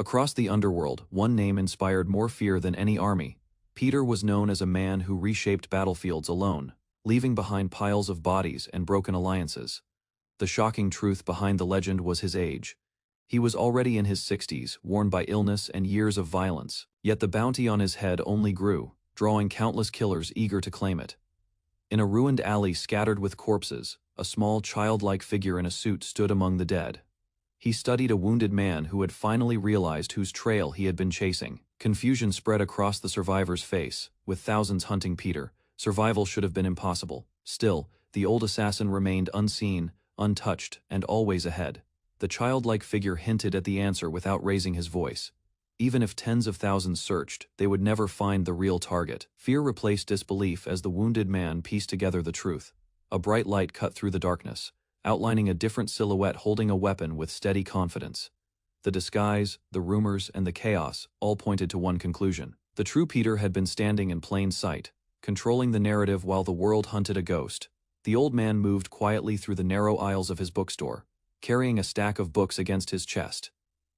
Across the underworld, one name inspired more fear than any army. Peter was known as a man who reshaped battlefields alone, leaving behind piles of bodies and broken alliances. The shocking truth behind the legend was his age. He was already in his 60s, worn by illness and years of violence, yet the bounty on his head only grew, drawing countless killers eager to claim it. In a ruined alley scattered with corpses, a small childlike figure in a suit stood among the dead. He studied a wounded man who had finally realized whose trail he had been chasing. Confusion spread across the survivor's face. With thousands hunting Peter, survival should have been impossible. Still, the old assassin remained unseen, untouched, and always ahead. The childlike figure hinted at the answer without raising his voice. Even if tens of thousands searched, they would never find the real target. Fear replaced disbelief as the wounded man pieced together the truth. A bright light cut through the darkness, outlining a different silhouette holding a weapon with steady confidence. The disguise, the rumors, and the chaos all pointed to one conclusion. The true Peter had been standing in plain sight, controlling the narrative while the world hunted a ghost. The old man moved quietly through the narrow aisles of his bookstore, carrying a stack of books against his chest.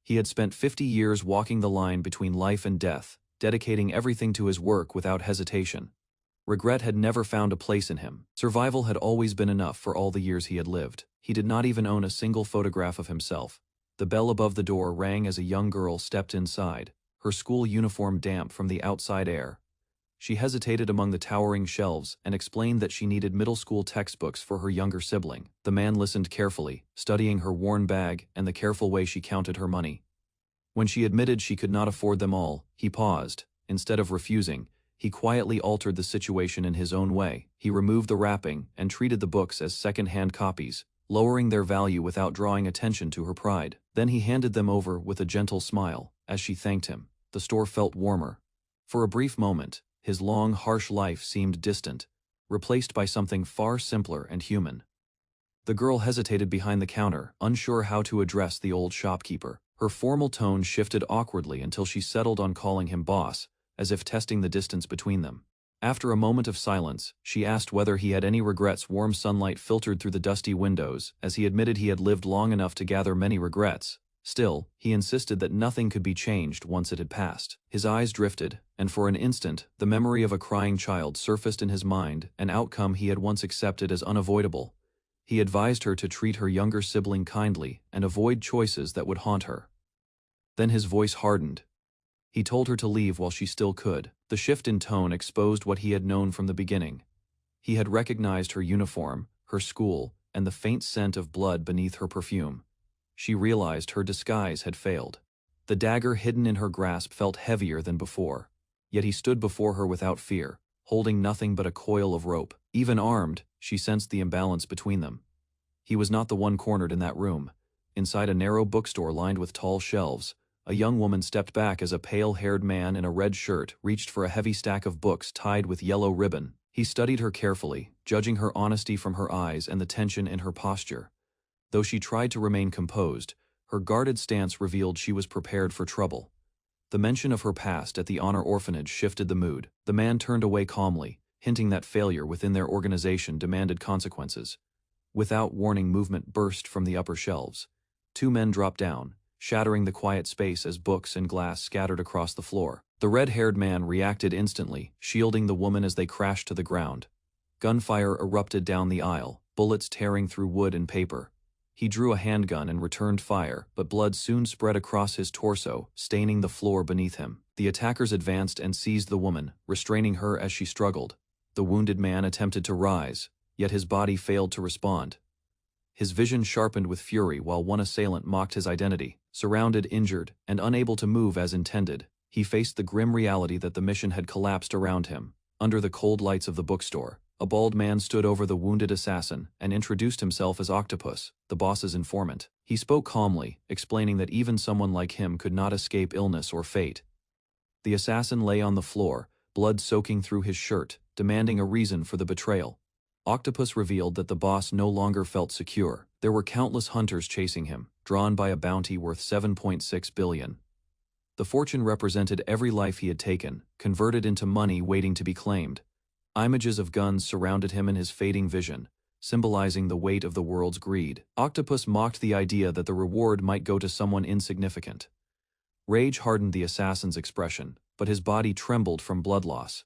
He had spent 50 years walking the line between life and death, dedicating everything to his work without hesitation. Regret had never found a place in him. Survival had always been enough for all the years he had lived. He did not even own a single photograph of himself. The bell above the door rang as a young girl stepped inside, her school uniform damp from the outside air. She hesitated among the towering shelves and explained that she needed middle school textbooks for her younger sibling. The man listened carefully, studying her worn bag and the careful way she counted her money. When she admitted she could not afford them all, he paused. Instead of refusing, he quietly altered the situation in his own way. He removed the wrapping and treated the books as second-hand copies, lowering their value without drawing attention to her pride. Then he handed them over with a gentle smile. As she thanked him, the store felt warmer. For a brief moment, his long, harsh life seemed distant, replaced by something far simpler and human. The girl hesitated behind the counter, unsure how to address the old shopkeeper. Her formal tone shifted awkwardly until she settled on calling him boss, as if testing the distance between them. After a moment of silence, she asked whether he had any regrets. Warm sunlight filtered through the dusty windows, as he admitted he had lived long enough to gather many regrets. Still, he insisted that nothing could be changed once it had passed. His eyes drifted, and for an instant, the memory of a crying child surfaced in his mind, an outcome he had once accepted as unavoidable. He advised her to treat her younger sibling kindly and avoid choices that would haunt her. Then his voice hardened. He told her to leave while she still could. The shift in tone exposed what he had known from the beginning. He had recognized her uniform, her school, and the faint scent of blood beneath her perfume. She realized her disguise had failed. The dagger hidden in her grasp felt heavier than before. Yet he stood before her without fear, holding nothing but a coil of rope. Even armed, she sensed the imbalance between them. He was not the one cornered in that room. Inside a narrow bookstore lined with tall shelves, a young woman stepped back as a pale-haired man in a red shirt reached for a heavy stack of books tied with yellow ribbon. He studied her carefully, judging her honesty from her eyes and the tension in her posture. Though she tried to remain composed, her guarded stance revealed she was prepared for trouble. The mention of her past at the honor orphanage shifted the mood. The man turned away calmly, hinting that failure within their organization demanded consequences. Without warning, movement burst from the upper shelves. Two men dropped down, shattering the quiet space as books and glass scattered across the floor. The red-haired man reacted instantly, shielding the woman as they crashed to the ground. Gunfire erupted down the aisle, bullets tearing through wood and paper. He drew a handgun and returned fire, but blood soon spread across his torso, staining the floor beneath him. The attackers advanced and seized the woman, restraining her as she struggled. The wounded man attempted to rise, yet his body failed to respond. His vision sharpened with fury while one assailant mocked his identity. Surrounded, injured, and unable to move as intended, he faced the grim reality that the mission had collapsed around him. Under the cold lights of the bookstore, a bald man stood over the wounded assassin and introduced himself as Octopus, the boss's informant. He spoke calmly, explaining that even someone like him could not escape illness or fate. The assassin lay on the floor, blood soaking through his shirt, demanding a reason for the betrayal. Octopus revealed that the boss no longer felt secure. There were countless hunters chasing him, drawn by a bounty worth 7.6 billion. The fortune represented every life he had taken, converted into money waiting to be claimed. Images of guns surrounded him in his fading vision, symbolizing the weight of the world's greed. Octopus mocked the idea that the reward might go to someone insignificant. Rage hardened the assassin's expression, but his body trembled from blood loss.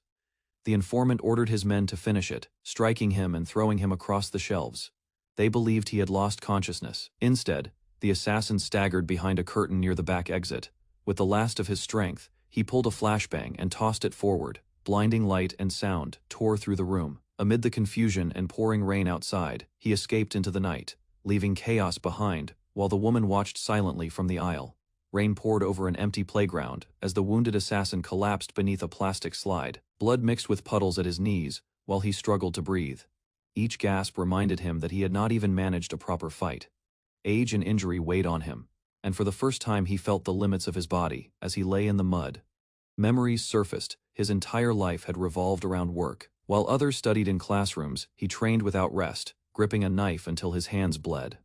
The informant ordered his men to finish it, striking him and throwing him across the shelves. They believed he had lost consciousness. Instead, the assassin staggered behind a curtain near the back exit. With the last of his strength, he pulled a flashbang and tossed it forward. Blinding light and sound tore through the room. Amid the confusion and pouring rain outside, he escaped into the night, leaving chaos behind, while the woman watched silently from the aisle. Rain poured over an empty playground as the wounded assassin collapsed beneath a plastic slide. Blood mixed with puddles at his knees, while he struggled to breathe. Each gasp reminded him that he had not even managed a proper fight. Age and injury weighed on him, and for the first time he felt the limits of his body as he lay in the mud. Memories surfaced. His entire life had revolved around work. While others studied in classrooms, he trained without rest, gripping a knife until his hands bled.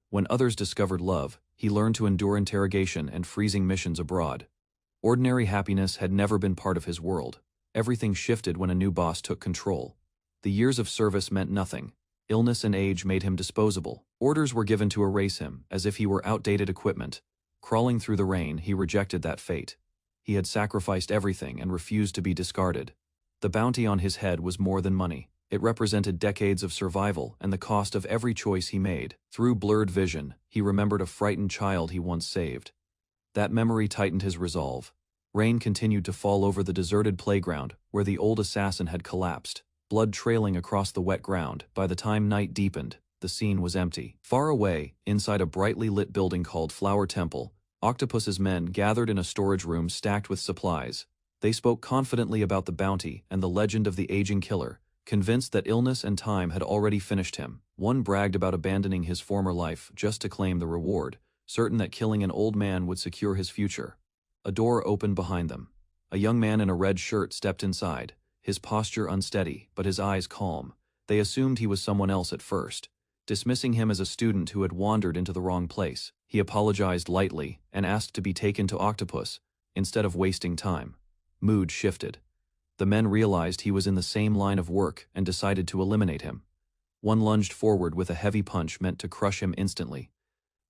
When others discovered love, he learned to endure interrogation and freezing missions abroad. Ordinary happiness had never been part of his world. Everything shifted when a new boss took control. The years of service meant nothing. Illness and age made him disposable. Orders were given to erase him, as if he were outdated equipment. Crawling through the rain, he rejected that fate. He had sacrificed everything and refused to be discarded. The bounty on his head was more than money. It represented decades of survival and the cost of every choice he made. Through blurred vision, he remembered a frightened child he once saved. That memory tightened his resolve. Rain continued to fall over the deserted playground where the old assassin had collapsed, blood trailing across the wet ground. By the time night deepened, the scene was empty. Far away, inside a brightly lit building called Flower Temple, Octopus's men gathered in a storage room stacked with supplies. They spoke confidently about the bounty and the legend of the aging killer, convinced that illness and time had already finished him. One bragged about abandoning his former life just to claim the reward, certain that killing an old man would secure his future. A door opened behind them. A young man in a red shirt stepped inside, his posture unsteady, but his eyes calm. They assumed he was someone else at first, dismissing him as a student who had wandered into the wrong place. He apologized lightly and asked to be taken to Octopus, instead of wasting time. Mood shifted. The men realized he was in the same line of work and decided to eliminate him. One lunged forward with a heavy punch meant to crush him instantly.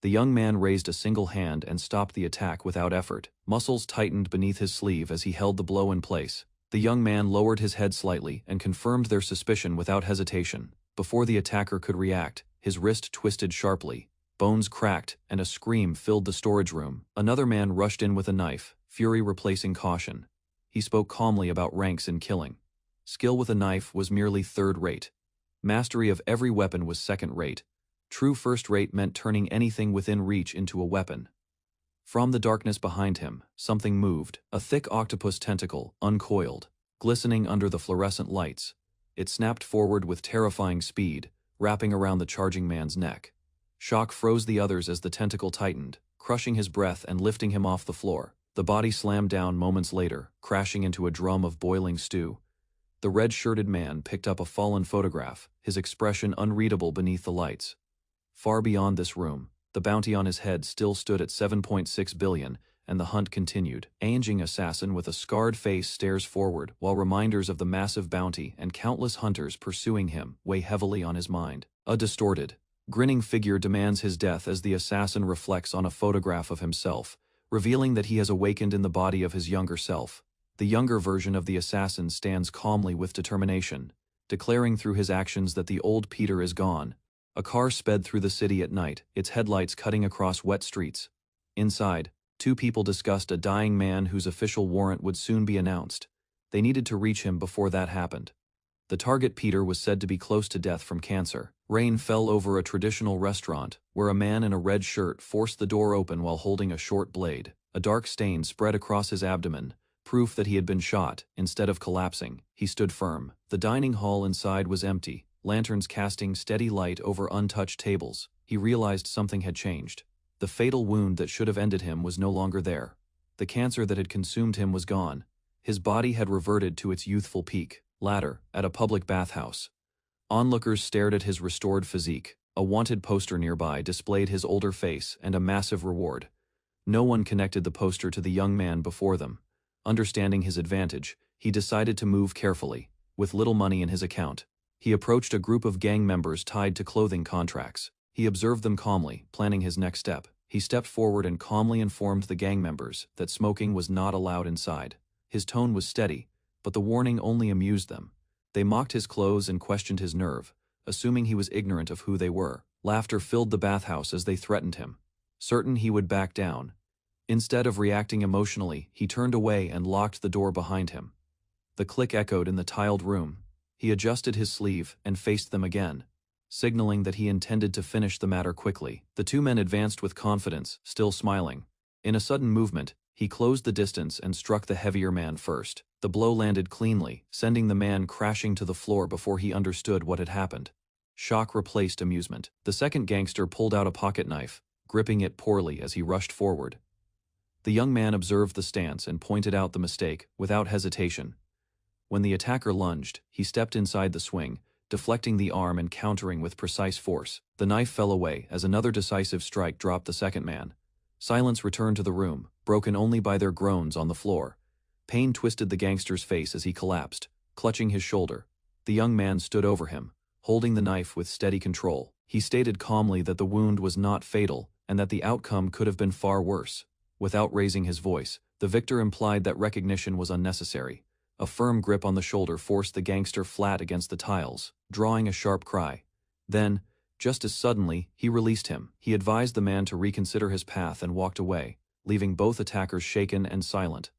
The young man raised a single hand and stopped the attack without effort. Muscles tightened beneath his sleeve as he held the blow in place. The young man lowered his head slightly and confirmed their suspicion without hesitation. Before the attacker could react, his wrist twisted sharply. Bones cracked, and a scream filled the storage room. Another man rushed in with a knife, fury replacing caution. He spoke calmly about ranks in killing. Skill with a knife was merely third-rate. Mastery of every weapon was second-rate. True first-rate meant turning anything within reach into a weapon. From the darkness behind him, something moved. A thick octopus tentacle, uncoiled, glistening under the fluorescent lights. It snapped forward with terrifying speed, wrapping around the charging man's neck. Shock froze the others as the tentacle tightened, crushing his breath and lifting him off the floor. The body slammed down moments later, crashing into a drum of boiling stew. The red-shirted man picked up a fallen photograph, his expression unreadable beneath the lights. Far beyond this room, the bounty on his head still stood at 7.6 billion, and the hunt continued. Aging assassin with a scarred face stares forward, while reminders of the massive bounty and countless hunters pursuing him weigh heavily on his mind. A distorted, grinning figure demands his death as the assassin reflects on a photograph of himself, revealing that he has awakened in the body of his younger self. The younger version of the assassin stands calmly with determination, declaring through his actions that the old Peter is gone. A car sped through the city at night, its headlights cutting across wet streets. Inside, two people discussed a dying man whose official warrant would soon be announced. They needed to reach him before that happened. The target Peter was said to be close to death from cancer. Rain fell over a traditional restaurant, where a man in a red shirt forced the door open while holding a short blade. A dark stain spread across his abdomen, proof that he had been shot. Instead of collapsing, he stood firm. The dining hall inside was empty, lanterns casting steady light over untouched tables. He realized something had changed. The fatal wound that should have ended him was no longer there. The cancer that had consumed him was gone. His body had reverted to its youthful peak. Later, at a public bathhouse. Onlookers stared at his restored physique. A wanted poster nearby displayed his older face and a massive reward. No one connected the poster to the young man before them. Understanding his advantage, he decided to move carefully. With little money in his account, he approached a group of gang members tied to clothing contracts. He observed them calmly, planning his next step. He stepped forward and calmly informed the gang members that smoking was not allowed inside. His tone was steady, but the warning only amused them. They mocked his clothes and questioned his nerve, assuming he was ignorant of who they were. Laughter filled the bathhouse as they threatened him, certain he would back down. Instead of reacting emotionally, he turned away and locked the door behind him. The click echoed in the tiled room. He adjusted his sleeve and faced them again, signaling that he intended to finish the matter quickly. The two men advanced with confidence, still smiling. In a sudden movement, he closed the distance and struck the heavier man first. The blow landed cleanly, sending the man crashing to the floor before he understood what had happened. Shock replaced amusement. The second gangster pulled out a pocket knife, gripping it poorly as he rushed forward. The young man observed the stance and pointed out the mistake, without hesitation. When the attacker lunged, he stepped inside the swing, deflecting the arm and countering with precise force. The knife fell away as another decisive strike dropped the second man. Silence returned to the room, broken only by their groans on the floor. Pain twisted the gangster's face as he collapsed, clutching his shoulder. The young man stood over him, holding the knife with steady control. He stated calmly that the wound was not fatal and that the outcome could have been far worse. Without raising his voice, the victor implied that recognition was unnecessary. A firm grip on the shoulder forced the gangster flat against the tiles, drawing a sharp cry. Then, just as suddenly, he released him. He advised the man to reconsider his path and walked away, leaving both attackers shaken and silent.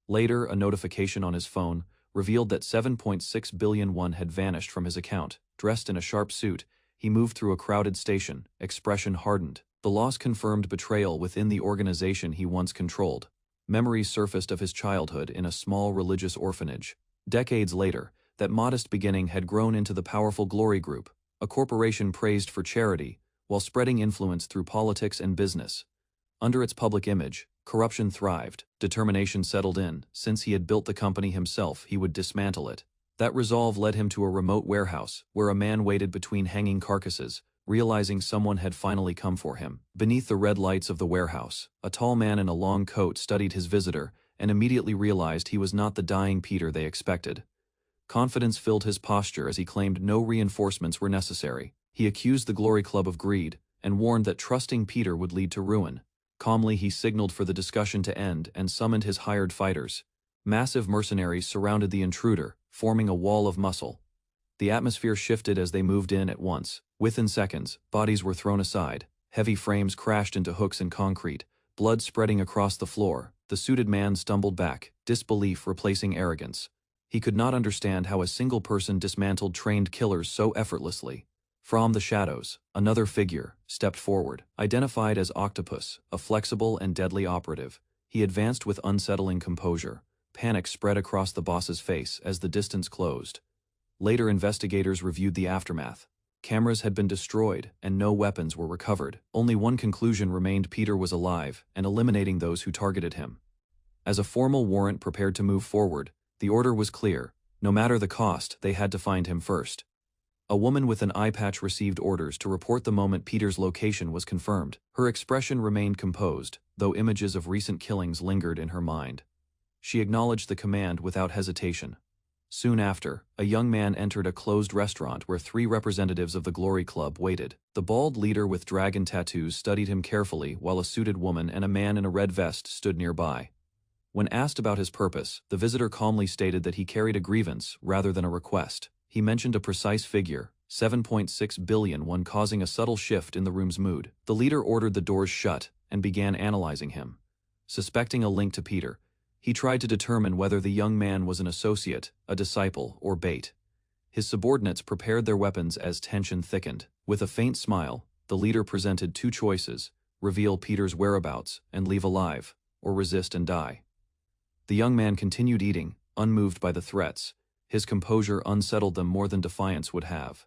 Later, a notification on his phone revealed that 7.6 billion won had vanished from his account. Dressed in a sharp suit, he moved through a crowded station, expression hardened. The loss confirmed betrayal within the organization he once controlled. Memories surfaced of his childhood in a small religious orphanage. Decades later, that modest beginning had grown into the powerful Glory Group, a corporation praised for charity, while spreading influence through politics and business. Under its public image, corruption thrived. Determination settled in. Since he had built the company himself, he would dismantle it. That resolve led him to a remote warehouse, where a man waited between hanging carcasses, realizing someone had finally come for him. Beneath the red lights of the warehouse, a tall man in a long coat studied his visitor and immediately realized he was not the dying Peter they expected. Confidence filled his posture as he claimed no reinforcements were necessary. He accused the Glory Club of greed and warned that trusting Peter would lead to ruin. Calmly, he signaled for the discussion to end and summoned his hired fighters. Massive mercenaries surrounded the intruder, forming a wall of muscle. The atmosphere shifted as they moved in at once. Within seconds, bodies were thrown aside, heavy frames crashed into hooks in concrete, blood spreading across the floor. The suited man stumbled back, disbelief replacing arrogance. He could not understand how a single person dismantled trained killers so effortlessly. From the shadows, another figure stepped forward. Identified as Octopus, a flexible and deadly operative, he advanced with unsettling composure. Panic spread across the boss's face as the distance closed. Later, investigators reviewed the aftermath. Cameras had been destroyed and no weapons were recovered. Only one conclusion remained: Peter was alive and eliminating those who targeted him. As a formal warrant prepared to move forward, the order was clear. No matter the cost, they had to find him first. A woman with an eye patch received orders to report the moment Peter's location was confirmed. Her expression remained composed, though images of recent killings lingered in her mind. She acknowledged the command without hesitation. Soon after, a young man entered a closed restaurant where 3 representatives of the Glory Club waited. The bald leader with dragon tattoos studied him carefully while a suited woman and a man in a red vest stood nearby. When asked about his purpose, the visitor calmly stated that he carried a grievance rather than a request. He mentioned a precise figure, 7.6 billion won, causing a subtle shift in the room's mood. The leader ordered the doors shut and began analyzing him. Suspecting a link to Peter, he tried to determine whether the young man was an associate, a disciple, or bait. His subordinates prepared their weapons as tension thickened. With a faint smile, the leader presented 2 choices: reveal Peter's whereabouts and leave alive, or resist and die. The young man continued eating, unmoved by the threats. His composure unsettled them more than defiance would have.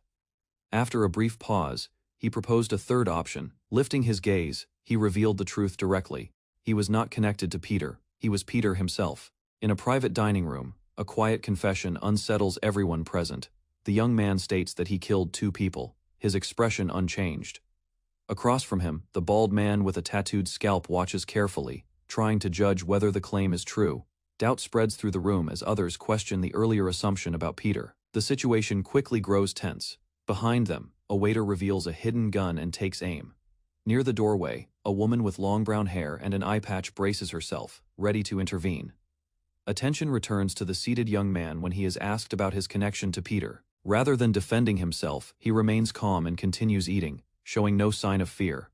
After a brief pause, he proposed a third option. Lifting his gaze, he revealed the truth directly. He was not connected to Peter. He was Peter himself. In a private dining room, a quiet confession unsettles everyone present. The young man states that he killed 2 people, his expression unchanged. Across from him, the bald man with a tattooed scalp watches carefully, trying to judge whether the claim is true. Doubt spreads through the room as others question the earlier assumption about Peter. The situation quickly grows tense. Behind them, a waiter reveals a hidden gun and takes aim. Near the doorway, a woman with long brown hair and an eye patch braces herself, ready to intervene. Attention returns to the seated young man when he is asked about his connection to Peter. Rather than defending himself, he remains calm and continues eating, showing no sign of fear.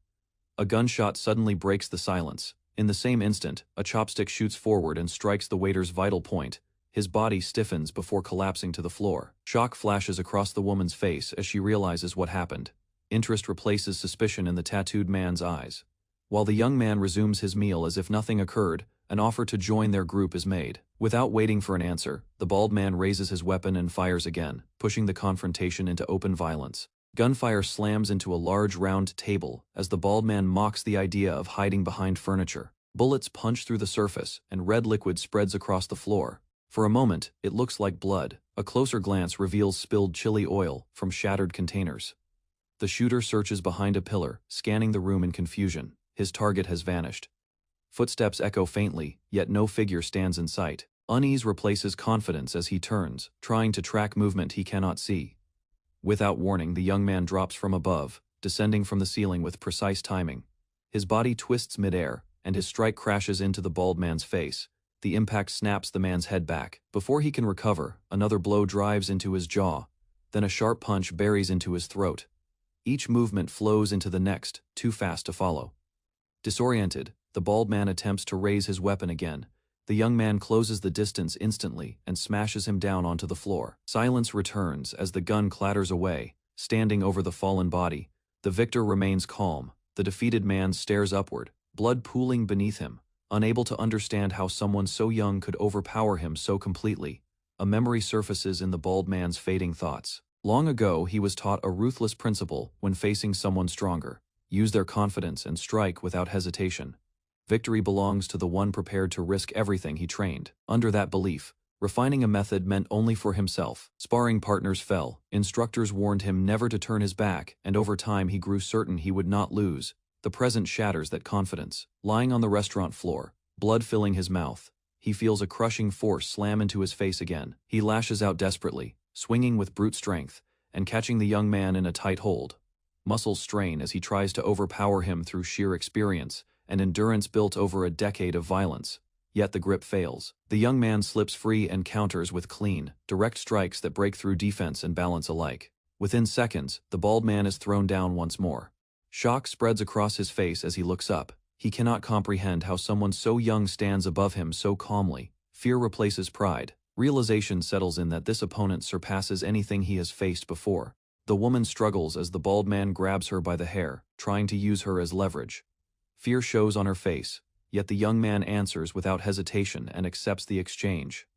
A gunshot suddenly breaks the silence. In the same instant, a chopstick shoots forward and strikes the waiter's vital point. His body stiffens before collapsing to the floor. Shock flashes across the woman's face as she realizes what happened. Interest replaces suspicion in the tattooed man's eyes. While the young man resumes his meal as if nothing occurred, an offer to join their group is made. Without waiting for an answer, the bald man raises his weapon and fires again, pushing the confrontation into open violence. Gunfire slams into a large round table as the bald man mocks the idea of hiding behind furniture. Bullets punch through the surface, and red liquid spreads across the floor. For a moment, it looks like blood. A closer glance reveals spilled chili oil from shattered containers. The shooter searches behind a pillar, scanning the room in confusion. His target has vanished. Footsteps echo faintly, yet no figure stands in sight. Unease replaces confidence as he turns, trying to track movement he cannot see. Without warning, the young man drops from above, descending from the ceiling with precise timing. His body twists midair, and his strike crashes into the bald man's face. The impact snaps the man's head back. Before he can recover, another blow drives into his jaw. Then a sharp punch buries into his throat. Each movement flows into the next, too fast to follow. Disoriented, the bald man attempts to raise his weapon again. The young man closes the distance instantly and smashes him down onto the floor. Silence returns as the gun clatters away, standing over the fallen body. The victor remains calm. The defeated man stares upward, blood pooling beneath him, unable to understand how someone so young could overpower him so completely. A memory surfaces in the bald man's fading thoughts. Long ago, he was taught a ruthless principle when facing someone stronger: use their confidence and strike without hesitation. Victory belongs to the one prepared to risk everything he trained. Under that belief, refining a method meant only for himself. Sparring partners fell, instructors warned him never to turn his back, and over time he grew certain he would not lose. The present shatters that confidence. Lying on the restaurant floor, blood filling his mouth, he feels a crushing force slam into his face again. He lashes out desperately, swinging with brute strength, and catching the young man in a tight hold. Muscles strain as he tries to overpower him through sheer experience and endurance built over a decade of violence. Yet the grip fails. The young man slips free and counters with clean, direct strikes that break through defense and balance alike. Within seconds, the bald man is thrown down once more. Shock spreads across his face as he looks up. He cannot comprehend how someone so young stands above him so calmly. Fear replaces pride. Realization settles in that this opponent surpasses anything he has faced before. The woman struggles as the bald man grabs her by the hair, trying to use her as leverage. Fear shows on her face, yet the young man answers without hesitation and accepts the exchange.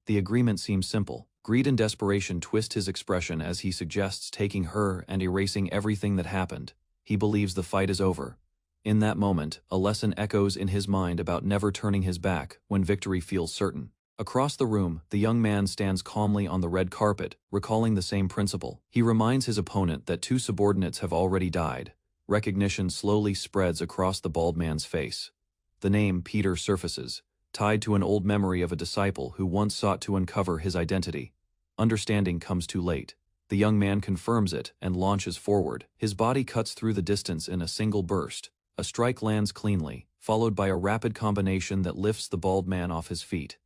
The agreement seems simple. Greed and desperation twist his expression as he suggests taking her and erasing everything that happened. He believes the fight is over. In that moment, a lesson echoes in his mind about never turning his back when victory feels certain. Across the room, the young man stands calmly on the red carpet, recalling the same principle. He reminds his opponent that two subordinates have already died. Recognition slowly spreads across the bald man's face. The name Peter surfaces, tied to an old memory of a disciple who once sought to uncover his identity. Understanding comes too late. The young man confirms it and launches forward. His body cuts through the distance in a single burst. A strike lands cleanly, followed by a rapid combination that lifts the bald man off his feet.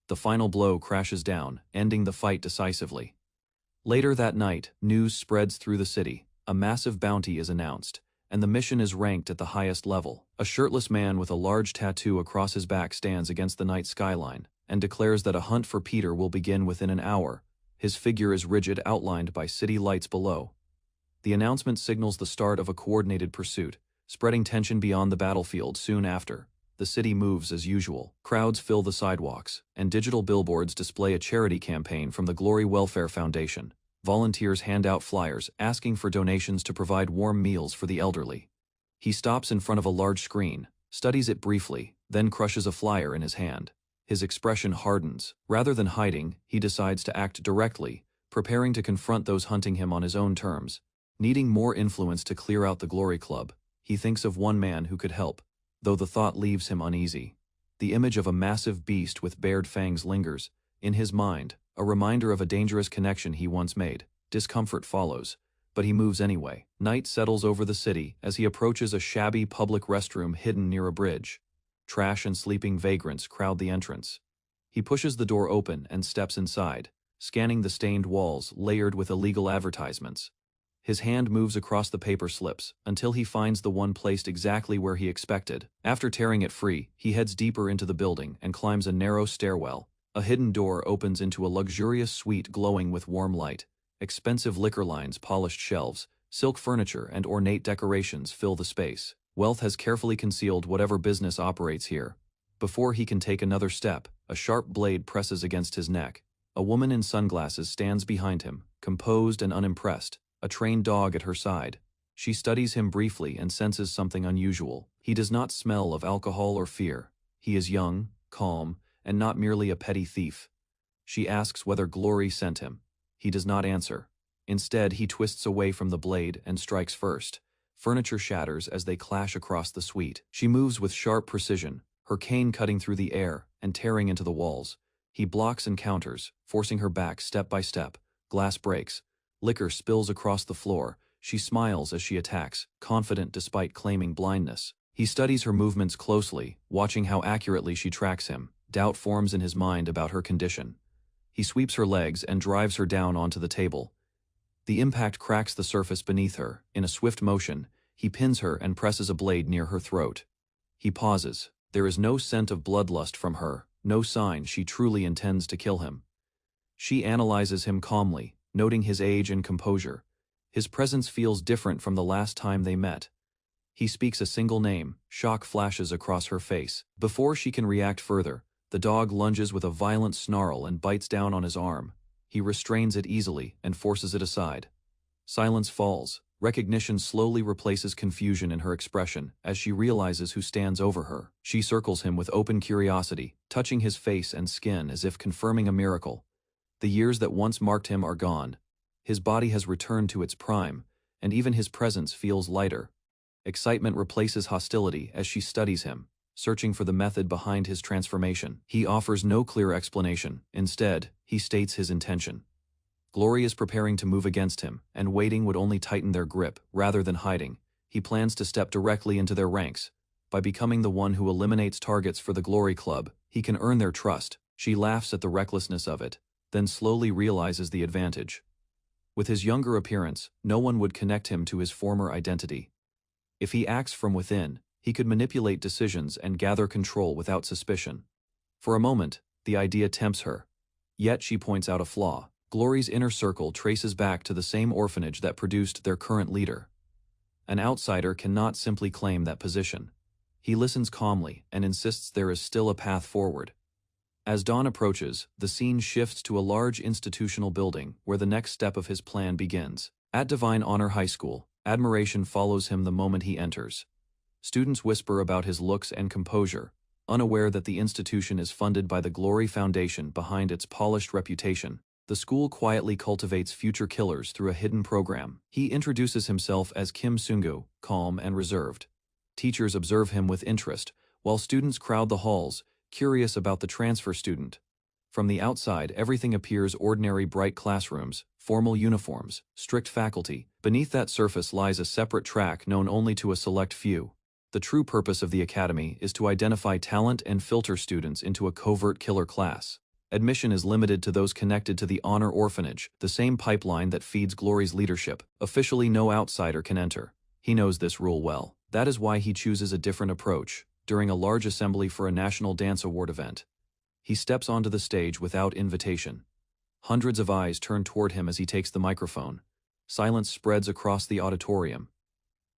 The final blow crashes down, ending the fight decisively. Later that night, news spreads through the city. A massive bounty is announced, and the mission is ranked at the highest level. A shirtless man with a large tattoo across his back stands against the night skyline and declares that a hunt for Peter will begin within an hour. His figure is rigid, outlined by city lights below. The announcement signals the start of a coordinated pursuit, spreading tension beyond the battlefield. Soon after, the city moves as usual. Crowds fill the sidewalks, and digital billboards display a charity campaign from the Glory Welfare Foundation. Volunteers hand out flyers asking for donations to provide warm meals for the elderly. He stops in front of a large screen, studies it briefly, then crushes a flyer in his hand. His expression hardens. Rather than hiding, he decides to act directly, preparing to confront those hunting him on his own terms. Needing more influence to clear out the Glory Club, he thinks of one man who could help, though the thought leaves him uneasy. The image of a massive beast with bared fangs lingers in his mind, a reminder of a dangerous connection he once made. Discomfort follows, but he moves anyway. Night settles over the city as he approaches a shabby public restroom hidden near a bridge. Trash and sleeping vagrants crowd the entrance. He pushes the door open and steps inside, scanning the stained walls layered with illegal advertisements. His hand moves across the paper slips until he finds the one placed exactly where he expected. After tearing it free, he heads deeper into the building and climbs a narrow stairwell. A hidden door opens into a luxurious suite glowing with warm light. Expensive liquor lines, polished shelves, silk furniture, and ornate decorations fill the space. Wealth has carefully concealed whatever business operates here. Before he can take another step, a sharp blade presses against his neck. A woman in sunglasses stands behind him, composed and unimpressed, a trained dog at her side. She studies him briefly and senses something unusual. He does not smell of alcohol or fear. He is young, calm, and not merely a petty thief. She asks whether Glory sent him. He does not answer. Instead, he twists away from the blade and strikes first. Furniture shatters as they clash across the suite. She moves with sharp precision, her cane cutting through the air and tearing into the walls. He blocks and counters, forcing her back step by step. Glass breaks. Liquor spills across the floor. She smiles as she attacks, confident despite claiming blindness. He studies her movements closely, watching how accurately she tracks him. Doubt forms in his mind about her condition. He sweeps her legs and drives her down onto the table. The impact cracks the surface beneath her. In a swift motion, he pins her and presses a blade near her throat. He pauses. There is no scent of bloodlust from her, no sign she truly intends to kill him. She analyzes him calmly, noting his age and composure. His presence feels different from the last time they met. He speaks a single name. Shock flashes across her face. Before she can react further, the dog lunges with a violent snarl and bites down on his arm. He restrains it easily and forces it aside. Silence falls. Recognition slowly replaces confusion in her expression as she realizes who stands over her. She circles him with open curiosity, touching his face and skin as if confirming a miracle. The years that once marked him are gone. His body has returned to its prime, and even his presence feels lighter. Excitement replaces hostility as she studies him, searching for the method behind his transformation. He offers no clear explanation. Instead, he states his intention. Glory is preparing to move against him, and waiting would only tighten their grip, rather than hiding. He plans to step directly into their ranks. By becoming the one who eliminates targets for the Glory Club, he can earn their trust. She laughs at the recklessness of it, then slowly realizes the advantage. With his younger appearance, no one would connect him to his former identity. If he acts from within, he could manipulate decisions and gather control without suspicion. For a moment, the idea tempts her. Yet she points out a flaw. Glory's inner circle traces back to the same orphanage that produced their current leader. An outsider cannot simply claim that position. He listens calmly and insists there is still a path forward. As dawn approaches, the scene shifts to a large institutional building where the next step of his plan begins. At Divine Honor High School, admiration follows him the moment he enters. Students whisper about his looks and composure, unaware that the institution is funded by the Glory Foundation behind its polished reputation. The school quietly cultivates future killers through a hidden program. He introduces himself as Kim Sungu, calm and reserved. Teachers observe him with interest, while students crowd the halls, curious about the transfer student. From the outside, everything appears ordinary: bright classrooms, formal uniforms, strict faculty. Beneath that surface lies a separate track known only to a select few. The true purpose of the academy is to identify talent and filter students into a covert killer class. Admission is limited to those connected to the Honor Orphanage, the same pipeline that feeds Glory's leadership. Officially, no outsider can enter. He knows this rule well. That is why he chooses a different approach. During a large assembly for a national dance award event, he steps onto the stage without invitation. Hundreds of eyes turn toward him as he takes the microphone. Silence spreads across the auditorium.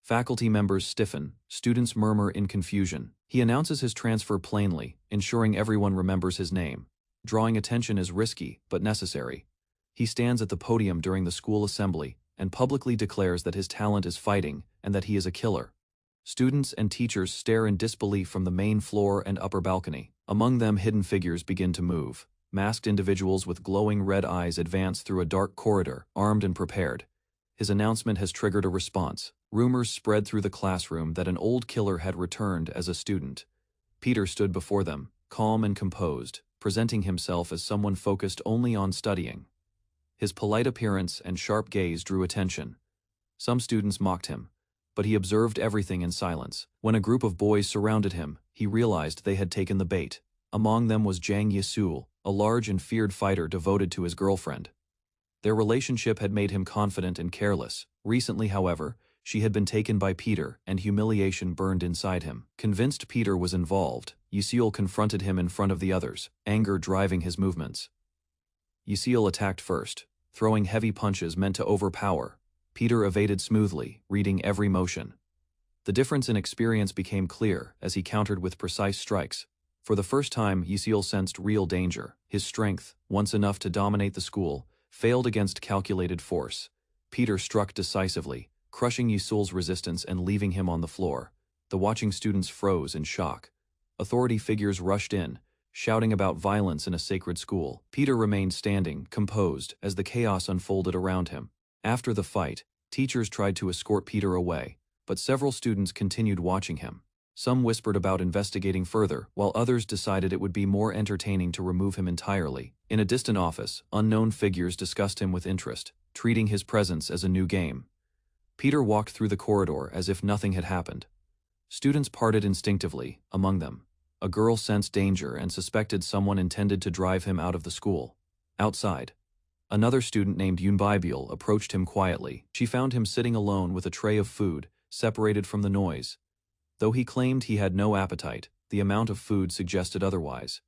Faculty members stiffen, students murmur in confusion. He announces his transfer plainly, ensuring everyone remembers his name. Drawing attention is risky, but necessary. He stands at the podium during the school assembly and publicly declares that his talent is fighting and that he is a killer. Students and teachers stare in disbelief from the main floor and upper balcony. Among them, hidden figures begin to move. Masked individuals with glowing red eyes advance through a dark corridor, armed and prepared. His announcement has triggered a response. Rumors spread through the classroom that an old killer had returned as a student. Peter stood before them, calm and composed, presenting himself as someone focused only on studying. His polite appearance and sharp gaze drew attention. Some students mocked him, but he observed everything in silence. When a group of boys surrounded him, he realized they had taken the bait. Among them was Jang Yisul, a large and feared fighter devoted to his girlfriend. Their relationship had made him confident and careless. Recently, however, she had been taken by Peter, and humiliation burned inside him. Convinced Peter was involved, Yisul confronted him in front of the others, anger driving his movements. Yisul attacked first, throwing heavy punches meant to overpower. Peter evaded smoothly, reading every motion. The difference in experience became clear as he countered with precise strikes. For the first time, Yisul sensed real danger. His strength, once enough to dominate the school, failed against calculated force. Peter struck decisively, crushing Yisul's resistance and leaving him on the floor. The watching students froze in shock. Authority figures rushed in, shouting about violence in a sacred school. Peter remained standing, composed, as the chaos unfolded around him. After the fight, teachers tried to escort Peter away, but several students continued watching him. Some whispered about investigating further, while others decided it would be more entertaining to remove him entirely. In a distant office, unknown figures discussed him with interest, treating his presence as a new game. Peter walked through the corridor as if nothing had happened. Students parted instinctively, among them. A girl sensed danger and suspected someone intended to drive him out of the school. Outside, another student named Yunbaibyul approached him quietly. She found him sitting alone with a tray of food, separated from the noise. Though he claimed he had no appetite, the amount of food suggested otherwise.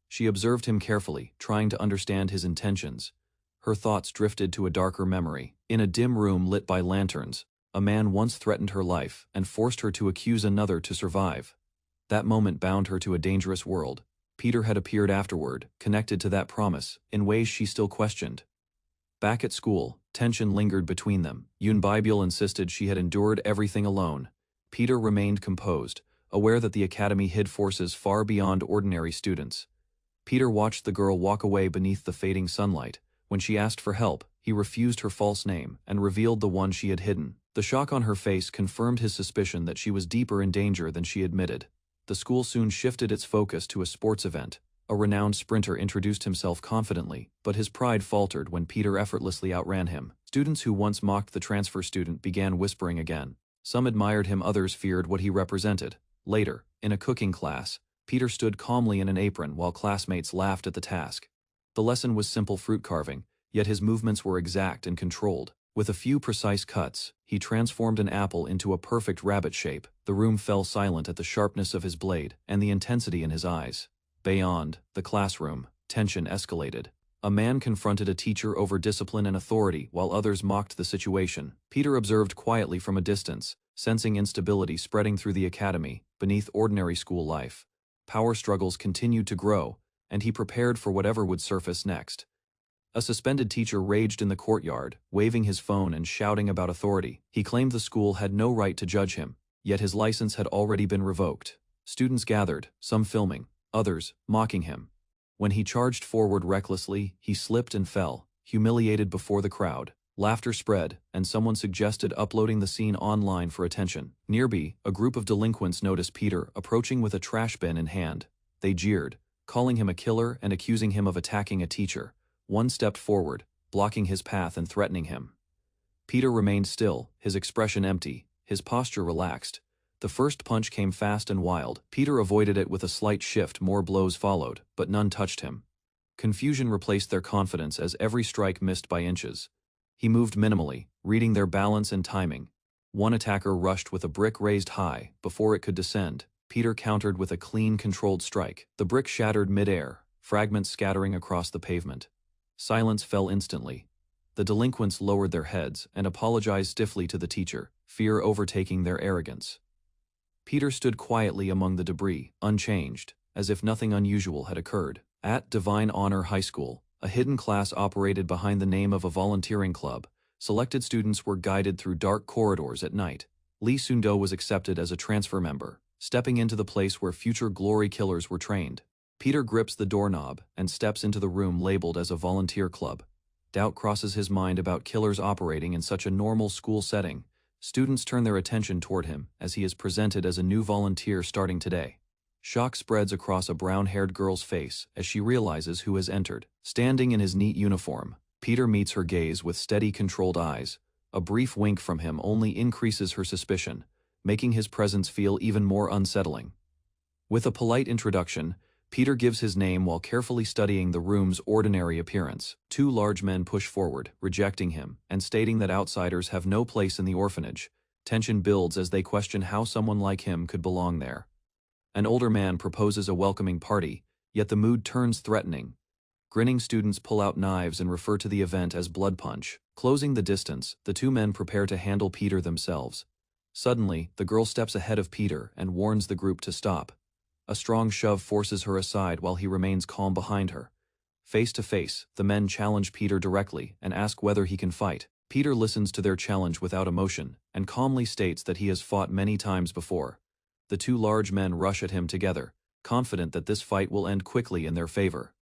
She observed him carefully, trying to understand his intentions. Her thoughts drifted to a darker memory. In a dim room lit by lanterns, a man once threatened her life and forced her to accuse another to survive. That moment bound her to a dangerous world. Peter had appeared afterward, connected to that promise, in ways she still questioned. Back at school, tension lingered between them. Yunbaibyul insisted she had endured everything alone. Peter remained composed, aware that the academy hid forces far beyond ordinary students. Peter watched the girl walk away beneath the fading sunlight. When she asked for help, he refused her false name and revealed the one she had hidden. The shock on her face confirmed his suspicion that she was deeper in danger than she admitted. The school soon shifted its focus to a sports event. A renowned sprinter introduced himself confidently, but his pride faltered when Peter effortlessly outran him. Students who once mocked the transfer student began whispering again. Some admired him, others feared what he represented. Later, in a cooking class, Peter stood calmly in an apron while classmates laughed at the task. The lesson was simple fruit carving, yet his movements were exact and controlled. With a few precise cuts, he transformed an apple into a perfect rabbit shape. The room fell silent at the sharpness of his blade and the intensity in his eyes. Beyond the classroom, tension escalated. A man confronted a teacher over discipline and authority while others mocked the situation. Peter observed quietly from a distance, sensing instability spreading through the academy, beneath ordinary school life. Power struggles continued to grow, and he prepared for whatever would surface next. A suspended teacher raged in the courtyard, waving his phone and shouting about authority. He claimed the school had no right to judge him, yet his license had already been revoked. Students gathered, some filming, others mocking him. When he charged forward recklessly, he slipped and fell, humiliated before the crowd. Laughter spread, and someone suggested uploading the scene online for attention. Nearby, a group of delinquents noticed Peter approaching with a trash bin in hand. They jeered, calling him a killer and accusing him of attacking a teacher. One stepped forward, blocking his path and threatening him. Peter remained still, his expression empty, his posture relaxed. The first punch came fast and wild. Peter avoided it with a slight shift. More blows followed, but none touched him. Confusion replaced their confidence as every strike missed by inches. He moved minimally, reading their balance and timing. One attacker rushed with a brick raised high. Before it could descend, Peter countered with a clean, controlled strike. The brick shattered mid-air, fragments scattering across the pavement. Silence fell instantly. The delinquents lowered their heads and apologized stiffly to the teacher, fear overtaking their arrogance. Peter stood quietly among the debris, unchanged, as if nothing unusual had occurred. At Divine Honor High School, a hidden class operated behind the name of a volunteering club. Selected students were guided through dark corridors at night. Lee Sun-do was accepted as a transfer member, stepping into the place where future glory killers were trained. Peter grips the doorknob and steps into the room labeled as a volunteer club. Doubt crosses his mind about killers operating in such a normal school setting. Students turn their attention toward him as he is presented as a new volunteer starting today. Shock spreads across a brown-haired girl's face as she realizes who has entered. Standing in his neat uniform, Peter meets her gaze with steady, controlled eyes. A brief wink from him only increases her suspicion, making his presence feel even more unsettling. With a polite introduction, Peter gives his name while carefully studying the room's ordinary appearance. Two large men push forward, rejecting him, and stating that outsiders have no place in the orphanage. Tension builds as they question how someone like him could belong there. An older man proposes a welcoming party, yet the mood turns threatening. Grinning students pull out knives and refer to the event as blood punch. Closing the distance, the two men prepare to handle Peter themselves. Suddenly, the girl steps ahead of Peter and warns the group to stop. A strong shove forces her aside while he remains calm behind her. Face to face, the men challenge Peter directly and ask whether he can fight. Peter listens to their challenge without emotion and calmly states that he has fought many times before. The two large men rush at him together, confident that this fight will end quickly in their favor.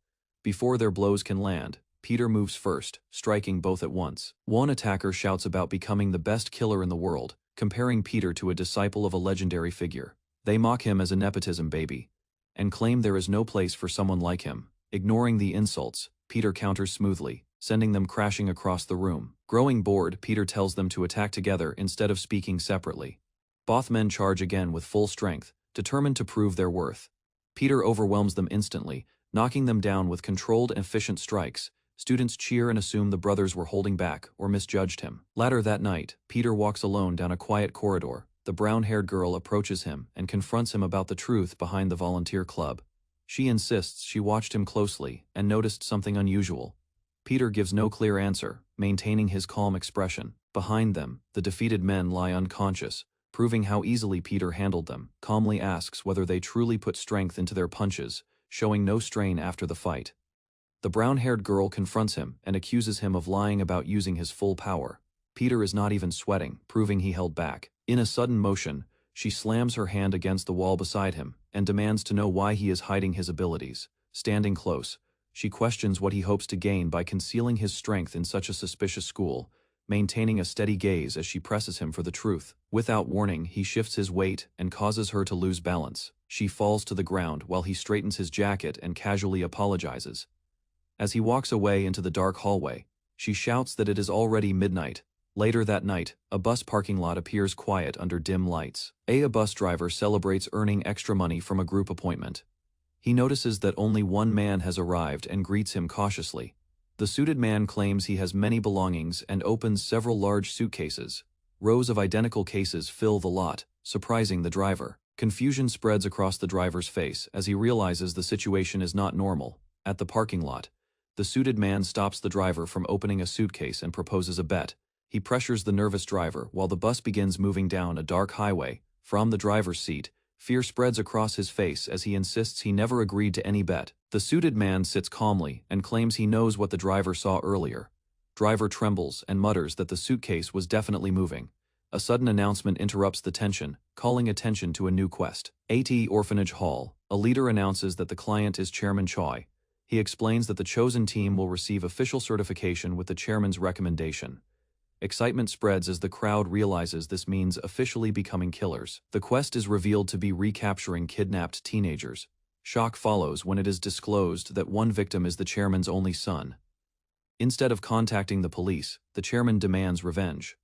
Before their blows can land, Peter moves first, striking both at once. One attacker shouts about becoming the best killer in the world, comparing Peter to a disciple of a legendary figure. They mock him as a nepotism baby, and claim there is no place for someone like him. Ignoring the insults, Peter counters smoothly, sending them crashing across the room. Growing bored, Peter tells them to attack together instead of speaking separately. Both men charge again with full strength, determined to prove their worth. Peter overwhelms them instantly, knocking them down with controlled and efficient strikes. Students cheer and assume the brothers were holding back or misjudged him. Later that night, Peter walks alone down a quiet corridor. The brown-haired girl approaches him and confronts him about the truth behind the volunteer club. She insists she watched him closely and noticed something unusual. Peter gives no clear answer, maintaining his calm expression. Behind them, the defeated men lie unconscious, proving how easily Peter handled them. Calmly asks whether they truly put strength into their punches, showing no strain after the fight. The brown-haired girl confronts him and accuses him of lying about using his full power. Peter is not even sweating, proving he held back. In a sudden motion, she slams her hand against the wall beside him and demands to know why he is hiding his abilities. Standing close, she questions what he hopes to gain by concealing his strength in such a suspicious school, maintaining a steady gaze as she presses him for the truth. Without warning, he shifts his weight and causes her to lose balance. She falls to the ground while he straightens his jacket and casually apologizes. As he walks away into the dark hallway, she shouts that it is already midnight. Later that night, a bus parking lot appears quiet under dim lights. A bus driver celebrates earning extra money from a group appointment. He notices that only one man has arrived and greets him cautiously. The suited man claims he has many belongings and opens several large suitcases. Rows of identical cases fill the lot, surprising the driver. Confusion spreads across the driver's face as he realizes the situation is not normal. At the parking lot, the suited man stops the driver from opening a suitcase and proposes a bet. He pressures the nervous driver while the bus begins moving down a dark highway. From the driver's seat, fear spreads across his face as he insists he never agreed to any bet. The suited man sits calmly and claims he knows what the driver saw earlier. Driver trembles and mutters that the suitcase was definitely moving. A sudden announcement interrupts the tension, calling attention to a new quest. At Orphanage Hall, a leader announces that the client is Chairman Choi. He explains that the chosen team will receive official certification with the chairman's recommendation. Excitement spreads as the crowd realizes this means officially becoming killers. The quest is revealed to be recapturing kidnapped teenagers. Shock follows when it is disclosed that one victim is the chairman's only son. Instead of contacting the police, the chairman demands revenge.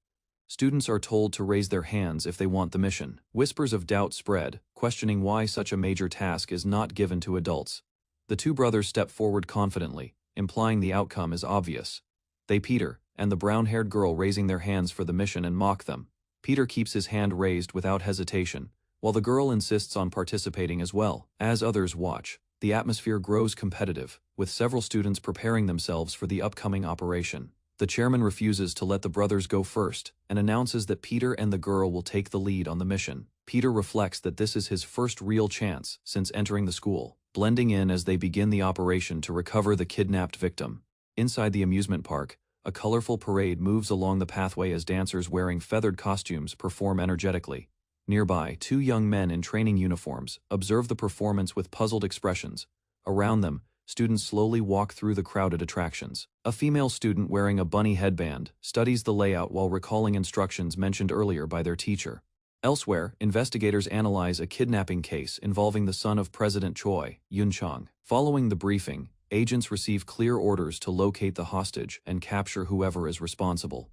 Students are told to raise their hands if they want the mission. Whispers of doubt spread, questioning why such a major task is not given to adults. The two brothers step forward confidently, implying the outcome is obvious. They Peter and the brown-haired girl raising their hands for the mission and mock them. Peter keeps his hand raised without hesitation, while the girl insists on participating as well. As others watch, the atmosphere grows competitive, with several students preparing themselves for the upcoming operation. The chairman refuses to let the brothers go first and announces that Peter and the girl will take the lead on the mission. Peter reflects that this is his first real chance since entering the school, blending in as they begin the operation to recover the kidnapped victim. Inside the amusement park, a colorful parade moves along the pathway as dancers wearing feathered costumes perform energetically. Nearby, two young men in training uniforms observe the performance with puzzled expressions. Around them, students slowly walk through the crowded attractions. A female student wearing a bunny headband studies the layout while recalling instructions mentioned earlier by their teacher. Elsewhere, investigators analyze a kidnapping case involving the son of President Choi, Yun Chang. Following the briefing, agents receive clear orders to locate the hostage and capture whoever is responsible.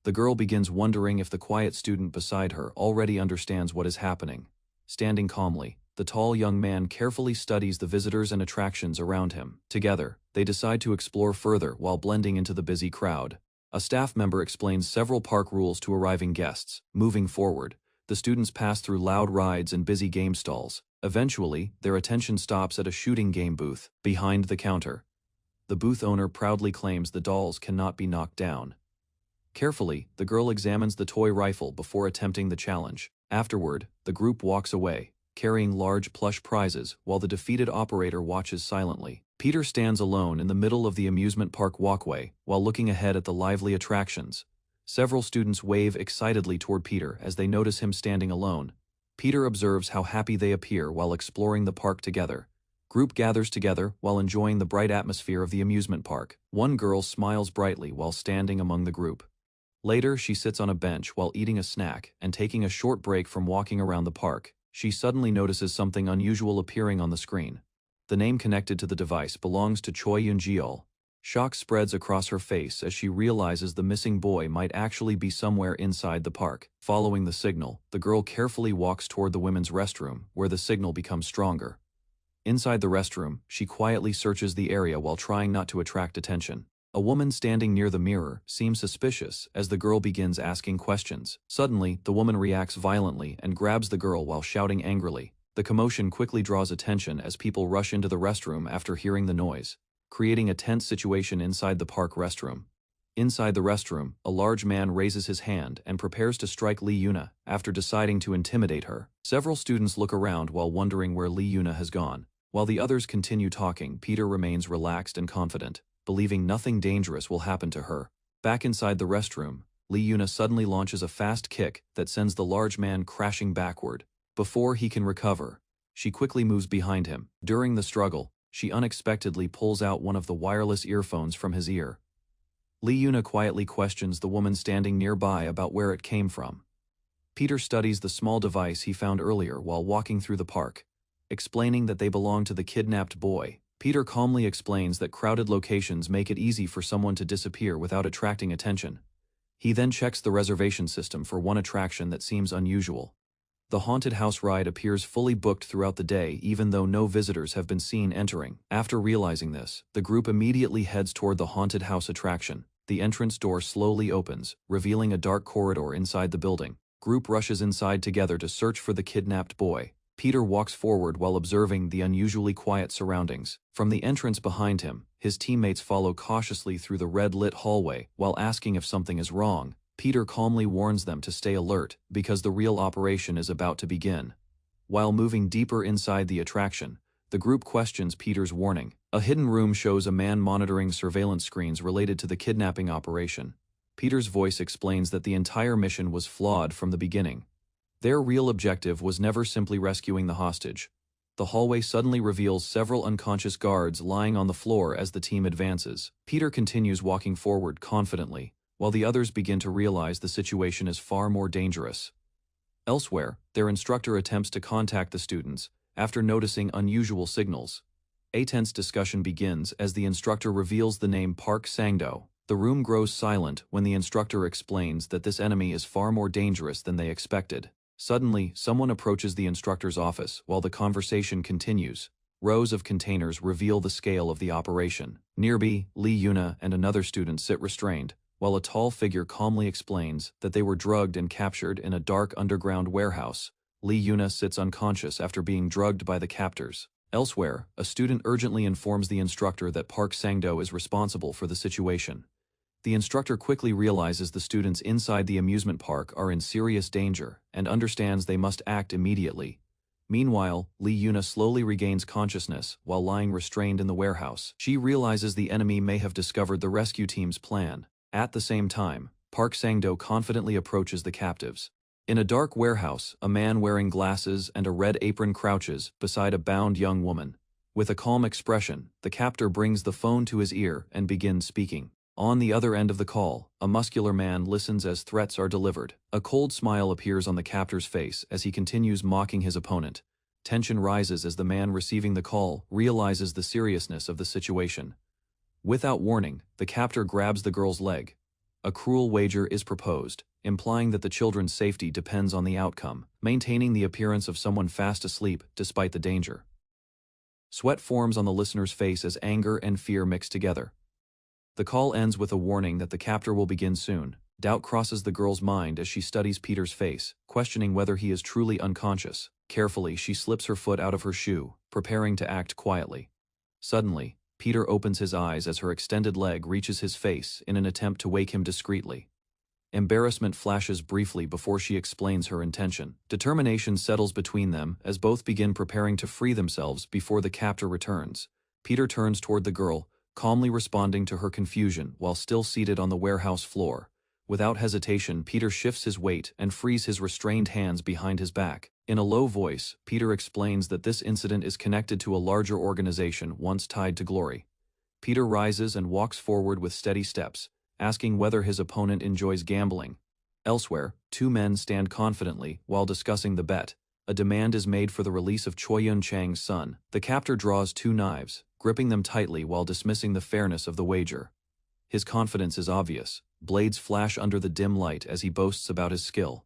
The girl begins wondering if the quiet student beside her already understands what is happening. Standing calmly, the tall young man carefully studies the visitors and attractions around him. Together, they decide to explore further while blending into the busy crowd. A staff member explains several park rules to arriving guests. Moving forward, the students pass through loud rides and busy game stalls. Eventually, their attention stops at a shooting game booth. Behind the counter, the booth owner proudly claims the dolls cannot be knocked down. Carefully, the girl examines the toy rifle before attempting the challenge. Afterward, the group walks away, carrying large plush prizes while the defeated operator watches silently. Peter stands alone in the middle of the amusement park walkway while looking ahead at the lively attractions. Several students wave excitedly toward Peter as they notice him standing alone. Peter observes how happy they appear while exploring the park together. Group gathers together while enjoying the bright atmosphere of the amusement park. One girl smiles brightly while standing among the group. Later, she sits on a bench while eating a snack and taking a short break from walking around the park. She suddenly notices something unusual appearing on the screen. The name connected to the device belongs to Choi Yun-jeol. Shock spreads across her face as she realizes the missing boy might actually be somewhere inside the park. Following the signal, the girl carefully walks toward the women's restroom, where the signal becomes stronger. Inside the restroom, she quietly searches the area while trying not to attract attention. A woman standing near the mirror seems suspicious as the girl begins asking questions. Suddenly, the woman reacts violently and grabs the girl while shouting angrily. The commotion quickly draws attention as people rush into the restroom after hearing the noise, creating a tense situation inside the park restroom. Inside the restroom, a large man raises his hand and prepares to strike Lee Yuna after deciding to intimidate her. Several students look around while wondering where Lee Yuna has gone. While the others continue talking, Peter remains relaxed and confident, believing nothing dangerous will happen to her. Back inside the restroom, Lee Yuna suddenly launches a fast kick that sends the large man crashing backward. Before he can recover, she quickly moves behind him. During the struggle, she unexpectedly pulls out one of the wireless earphones from his ear. Lee Yuna quietly questions the woman standing nearby about where it came from. Peter studies the small device he found earlier while walking through the park, explaining that they belong to the kidnapped boy. Peter calmly explains that crowded locations make it easy for someone to disappear without attracting attention. He then checks the reservation system for one attraction that seems unusual. The haunted house ride appears fully booked throughout the day even though no visitors have been seen entering. After realizing this, the group immediately heads toward the haunted house attraction. The entrance door slowly opens, revealing a dark corridor inside the building. Group rushes inside together to search for the kidnapped boy. Peter walks forward while observing the unusually quiet surroundings. From the entrance behind him, his teammates follow cautiously through the red-lit hallway while asking if something is wrong. Peter calmly warns them to stay alert because the real operation is about to begin. While moving deeper inside the attraction, the group questions Peter's warning. A hidden room shows a man monitoring surveillance screens related to the kidnapping operation. Peter's voice explains that the entire mission was flawed from the beginning. Their real objective was never simply rescuing the hostage. The hallway suddenly reveals several unconscious guards lying on the floor as the team advances. Peter continues walking forward confidently, while the others begin to realize the situation is far more dangerous. Elsewhere, their instructor attempts to contact the students after noticing unusual signals. A tense discussion begins as the instructor reveals the name Park Sang-do. The room grows silent when the instructor explains that this enemy is far more dangerous than they expected. Suddenly, someone approaches the instructor's office while the conversation continues. Rows of containers reveal the scale of the operation. Nearby, Lee Yuna and another student sit restrained, while a tall figure calmly explains that they were drugged and captured in a dark underground warehouse. Lee Yuna sits unconscious after being drugged by the captors. Elsewhere, a student urgently informs the instructor that Park Sang-do is responsible for the situation. The instructor quickly realizes the students inside the amusement park are in serious danger and understands they must act immediately. Meanwhile, Lee Yuna slowly regains consciousness while lying restrained in the warehouse. She realizes the enemy may have discovered the rescue team's plan. At the same time, Park Sang-do confidently approaches the captives. In a dark warehouse, a man wearing glasses and a red apron crouches beside a bound young woman. With a calm expression, the captor brings the phone to his ear and begins speaking. On the other end of the call, a muscular man listens as threats are delivered. A cold smile appears on the captor's face as he continues mocking his opponent. Tension rises as the man receiving the call realizes the seriousness of the situation. Without warning, the captor grabs the girl's leg. A cruel wager is proposed, implying that the children's safety depends on the outcome, maintaining the appearance of someone fast asleep despite the danger. Sweat forms on the listener's face as anger and fear mix together. The call ends with a warning that the captor will begin soon. Doubt crosses the girl's mind as she studies Peter's face, questioning whether he is truly unconscious. Carefully, she slips her foot out of her shoe, preparing to act quietly. Suddenly, Peter opens his eyes as her extended leg reaches his face in an attempt to wake him discreetly. Embarrassment flashes briefly before she explains her intention. Determination settles between them as both begin preparing to free themselves before the captor returns. Peter turns toward the girl, calmly responding to her confusion while still seated on the warehouse floor. Without hesitation, Peter shifts his weight and frees his restrained hands behind his back. In a low voice, Peter explains that this incident is connected to a larger organization once tied to glory. Peter rises and walks forward with steady steps, asking whether his opponent enjoys gambling. Elsewhere, two men stand confidently while discussing the bet. A demand is made for the release of Choi Yun-chang's son. The captor draws two knives, gripping them tightly while dismissing the fairness of the wager. His confidence is obvious. Blades flash under the dim light as he boasts about his skill.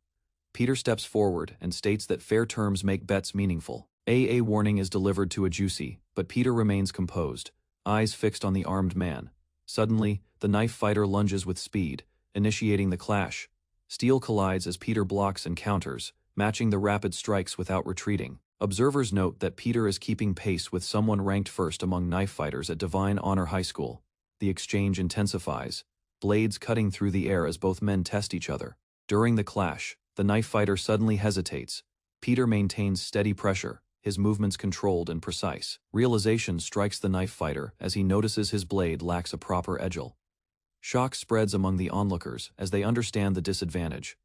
Peter steps forward and states that fair terms make bets meaningful. A warning is delivered to a juicy, but Peter remains composed, eyes fixed on the armed man. Suddenly, the knife fighter lunges with speed, initiating the clash. Steel collides as Peter blocks and counters, matching the rapid strikes without retreating. Observers note that Peter is keeping pace with someone ranked first among knife fighters at Divine Honor High School. The exchange intensifies, blades cutting through the air as both men test each other. During the clash, the knife fighter suddenly hesitates. Peter maintains steady pressure, his movements controlled and precise. Realization strikes the knife fighter as he notices his blade lacks a proper edge. Shock spreads among the onlookers as they understand the disadvantage.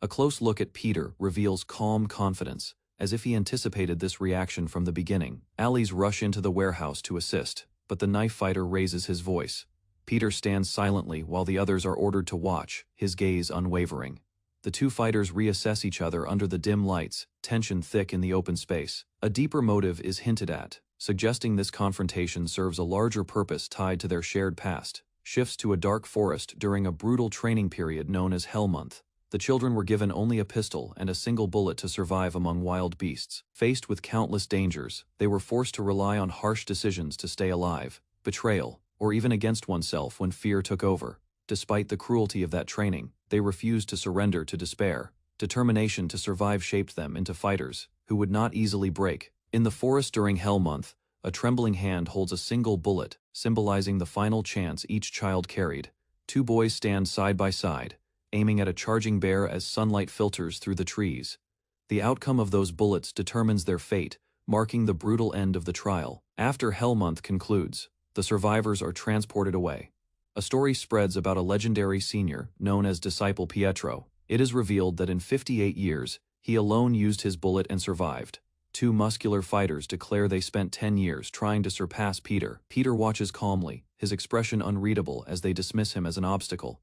A close look at Peter reveals calm confidence, as if he anticipated this reaction from the beginning. Allies rush into the warehouse to assist, but the knife fighter raises his voice. Peter stands silently while the others are ordered to watch, his gaze unwavering. The two fighters reassess each other under the dim lights, tension thick in the open space. A deeper motive is hinted at, suggesting this confrontation serves a larger purpose tied to their shared past. Shifts to a dark forest during a brutal training period known as Hell Month. The children were given only a pistol and a single bullet to survive among wild beasts. Faced with countless dangers, they were forced to rely on harsh decisions to stay alive, betrayal, or even against oneself when fear took over. Despite the cruelty of that training, they refused to surrender to despair. Determination to survive shaped them into fighters who would not easily break. In the forest during Hell Month, a trembling hand holds a single bullet, symbolizing the final chance each child carried. Two boys stand side by side, aiming at a charging bear as sunlight filters through the trees. The outcome of those bullets determines their fate, marking the brutal end of the trial. After Hell Month concludes, the survivors are transported away. A story spreads about a legendary senior known as Disciple Pietro. It is revealed that in 58 years, he alone used his bullet and survived. Two muscular fighters declare they spent 10 years trying to surpass Peter. Peter watches calmly, his expression unreadable as they dismiss him as an obstacle.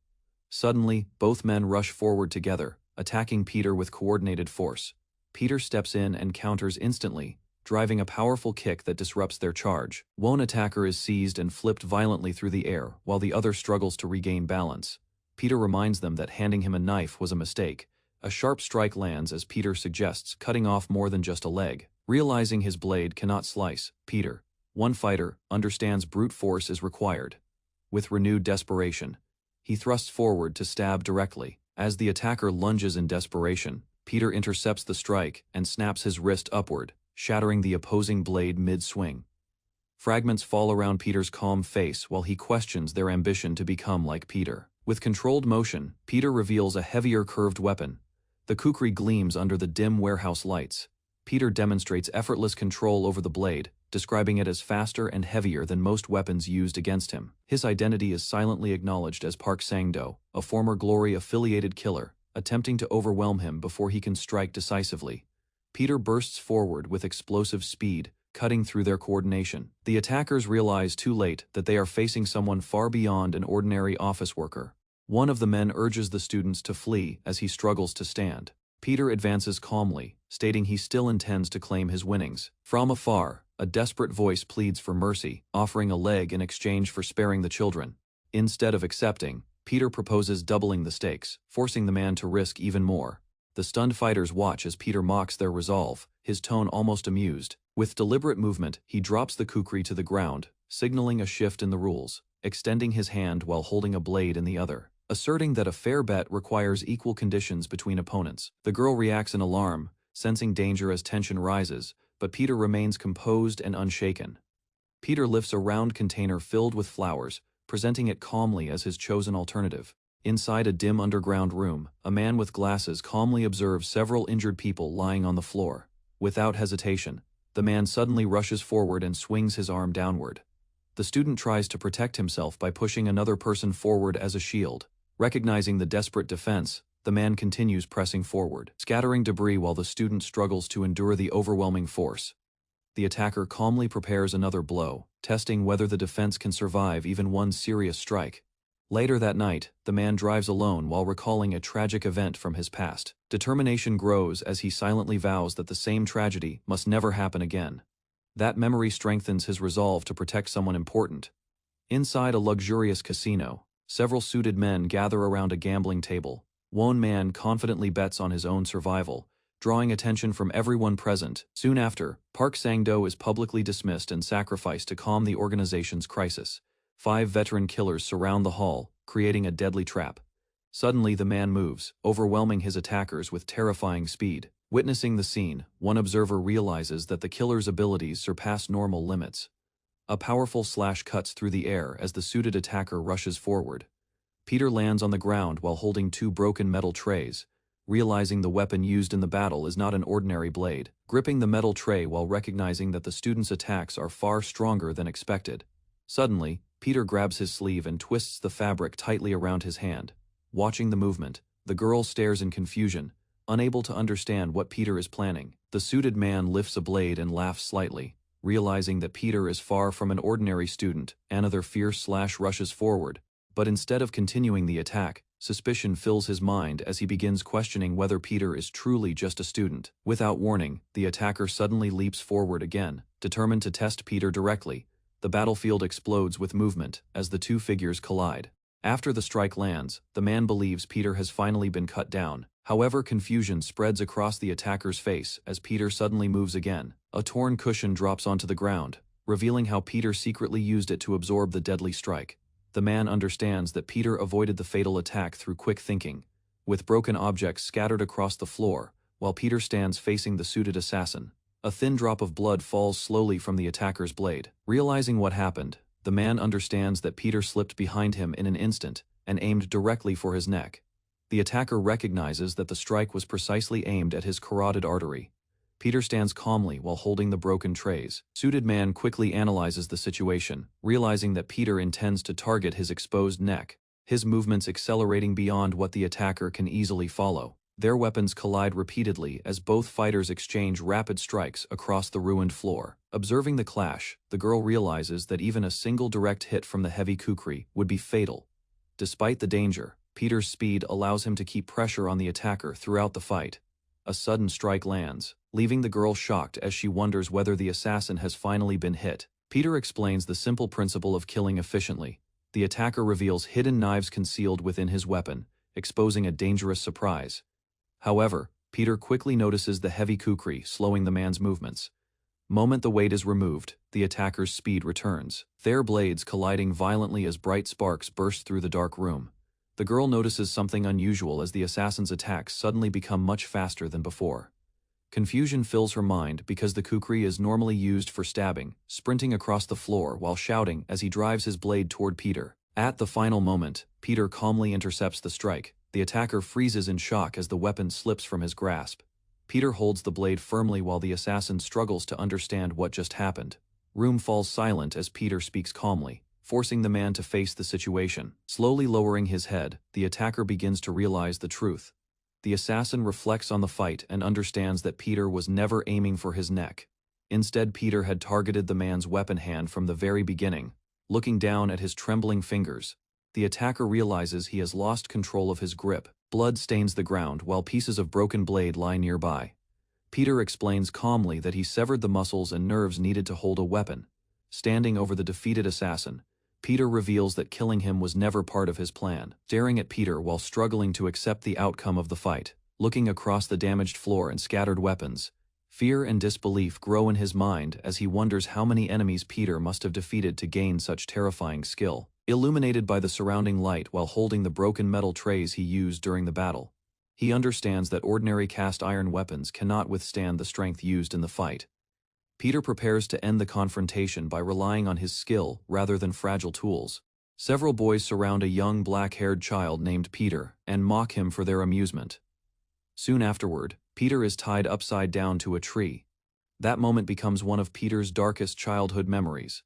Suddenly, both men rush forward together, attacking Peter with coordinated force. Peter steps in and counters instantly, driving a powerful kick that disrupts their charge. One attacker is seized and flipped violently through the air, while the other struggles to regain balance. Peter reminds them that handing him a knife was a mistake. A sharp strike lands as Peter suggests, cutting off more than just a leg. Realizing his blade cannot slice, Peter, one fighter, understands brute force is required. With renewed desperation, he thrusts forward to stab directly. As the attacker lunges in desperation, Peter intercepts the strike and snaps his wrist upward, shattering the opposing blade mid-swing. Fragments fall around Peter's calm face while he questions their ambition to become like Peter. With controlled motion, Peter reveals a heavier curved weapon. The kukri gleams under the dim warehouse lights. Peter demonstrates effortless control over the blade, describing it as faster and heavier than most weapons used against him. His identity is silently acknowledged as Park Sang-do, a former Glory-affiliated killer, attempting to overwhelm him before he can strike decisively. Peter bursts forward with explosive speed, cutting through their coordination. The attackers realize too late that they are facing someone far beyond an ordinary office worker. One of the men urges the students to flee as he struggles to stand. Peter advances calmly, stating he still intends to claim his winnings. From afar, a desperate voice pleads for mercy, offering a leg in exchange for sparing the children. Instead of accepting, Peter proposes doubling the stakes, forcing the man to risk even more. The stunned fighters watch as Peter mocks their resolve, his tone almost amused. With deliberate movement, he drops the kukri to the ground, signaling a shift in the rules, extending his hand while holding a blade in the other, asserting that a fair bet requires equal conditions between opponents. The girl reacts in alarm, sensing danger as tension rises, but Peter remains composed and unshaken. Peter lifts a round container filled with flowers, presenting it calmly as his chosen alternative. Inside a dim underground room, a man with glasses calmly observes several injured people lying on the floor. Without hesitation, the man suddenly rushes forward and swings his arm downward. The student tries to protect himself by pushing another person forward as a shield. Recognizing the desperate defense, the man continues pressing forward, scattering debris while the student struggles to endure the overwhelming force. The attacker calmly prepares another blow, testing whether the defense can survive even one serious strike. Later that night, the man drives alone while recalling a tragic event from his past. Determination grows as he silently vows that the same tragedy must never happen again. That memory strengthens his resolve to protect someone important. Inside a luxurious casino, several suited men gather around a gambling table. One man confidently bets on his own survival, drawing attention from everyone present. Soon after, Park Sang-do is publicly dismissed and sacrificed to calm the organization's crisis. 5 veteran killers surround the hall, creating a deadly trap. Suddenly the man moves, overwhelming his attackers with terrifying speed. Witnessing the scene, one observer realizes that the killer's abilities surpass normal limits. A powerful slash cuts through the air as the suited attacker rushes forward. Peter lands on the ground while holding 2 broken metal trays, realizing the weapon used in the battle is not an ordinary blade. Gripping the metal tray while recognizing that the student's attacks are far stronger than expected. Suddenly, Peter grabs his sleeve and twists the fabric tightly around his hand. Watching the movement, the girl stares in confusion, unable to understand what Peter is planning. The suited man lifts a blade and laughs slightly, realizing that Peter is far from an ordinary student. Another fierce slash rushes forward, but instead of continuing the attack, suspicion fills his mind as he begins questioning whether Peter is truly just a student. Without warning, the attacker suddenly leaps forward again, determined to test Peter directly. The battlefield explodes with movement as the 2 figures collide. After the strike lands, the man believes Peter has finally been cut down. However, confusion spreads across the attacker's face as Peter suddenly moves again. A torn cushion drops onto the ground, revealing how Peter secretly used it to absorb the deadly strike. The man understands that Peter avoided the fatal attack through quick thinking. With broken objects scattered across the floor, while Peter stands facing the suited assassin, a thin drop of blood falls slowly from the attacker's blade. Realizing what happened, the man understands that Peter slipped behind him in an instant and aimed directly for his neck. The attacker recognizes that the strike was precisely aimed at his carotid artery. Peter stands calmly while holding the broken trays. Suited man quickly analyzes the situation, realizing that Peter intends to target his exposed neck, his movements accelerating beyond what the attacker can easily follow. Their weapons collide repeatedly as both fighters exchange rapid strikes across the ruined floor. Observing the clash, the girl realizes that even a single direct hit from the heavy kukri would be fatal. Despite the danger, Peter's speed allows him to keep pressure on the attacker throughout the fight. A sudden strike lands, leaving the girl shocked as she wonders whether the assassin has finally been hit. Peter explains the simple principle of killing efficiently. The attacker reveals hidden knives concealed within his weapon, exposing a dangerous surprise. However, Peter quickly notices the heavy kukri slowing the man's movements. Moment the weight is removed, the attacker's speed returns, their blades colliding violently as bright sparks burst through the dark room. The girl notices something unusual as the assassin's attacks suddenly become much faster than before. Confusion fills her mind because the kukri is normally used for stabbing, sprinting across the floor while shouting as he drives his blade toward Peter. At the final moment, Peter calmly intercepts the strike. The attacker freezes in shock as the weapon slips from his grasp. Peter holds the blade firmly while the assassin struggles to understand what just happened. Room falls silent as Peter speaks calmly, forcing the man to face the situation. Slowly lowering his head, the attacker begins to realize the truth. The assassin reflects on the fight and understands that Peter was never aiming for his neck. Instead, Peter had targeted the man's weapon hand from the very beginning. Looking down at his trembling fingers, the attacker realizes he has lost control of his grip. Blood stains the ground while pieces of broken blade lie nearby. Peter explains calmly that he severed the muscles and nerves needed to hold a weapon. Standing over the defeated assassin, Peter reveals that killing him was never part of his plan, staring at Peter while struggling to accept the outcome of the fight. Looking across the damaged floor and scattered weapons, fear and disbelief grow in his mind as he wonders how many enemies Peter must have defeated to gain such terrifying skill. Illuminated by the surrounding light while holding the broken metal trays he used during the battle, he understands that ordinary cast iron weapons cannot withstand the strength used in the fight. Peter prepares to end the confrontation by relying on his skill rather than fragile tools. Several boys surround a young black-haired child named Peter and mock him for their amusement. Soon afterward, Peter is tied upside down to a tree. That moment becomes one of Peter's darkest childhood memories.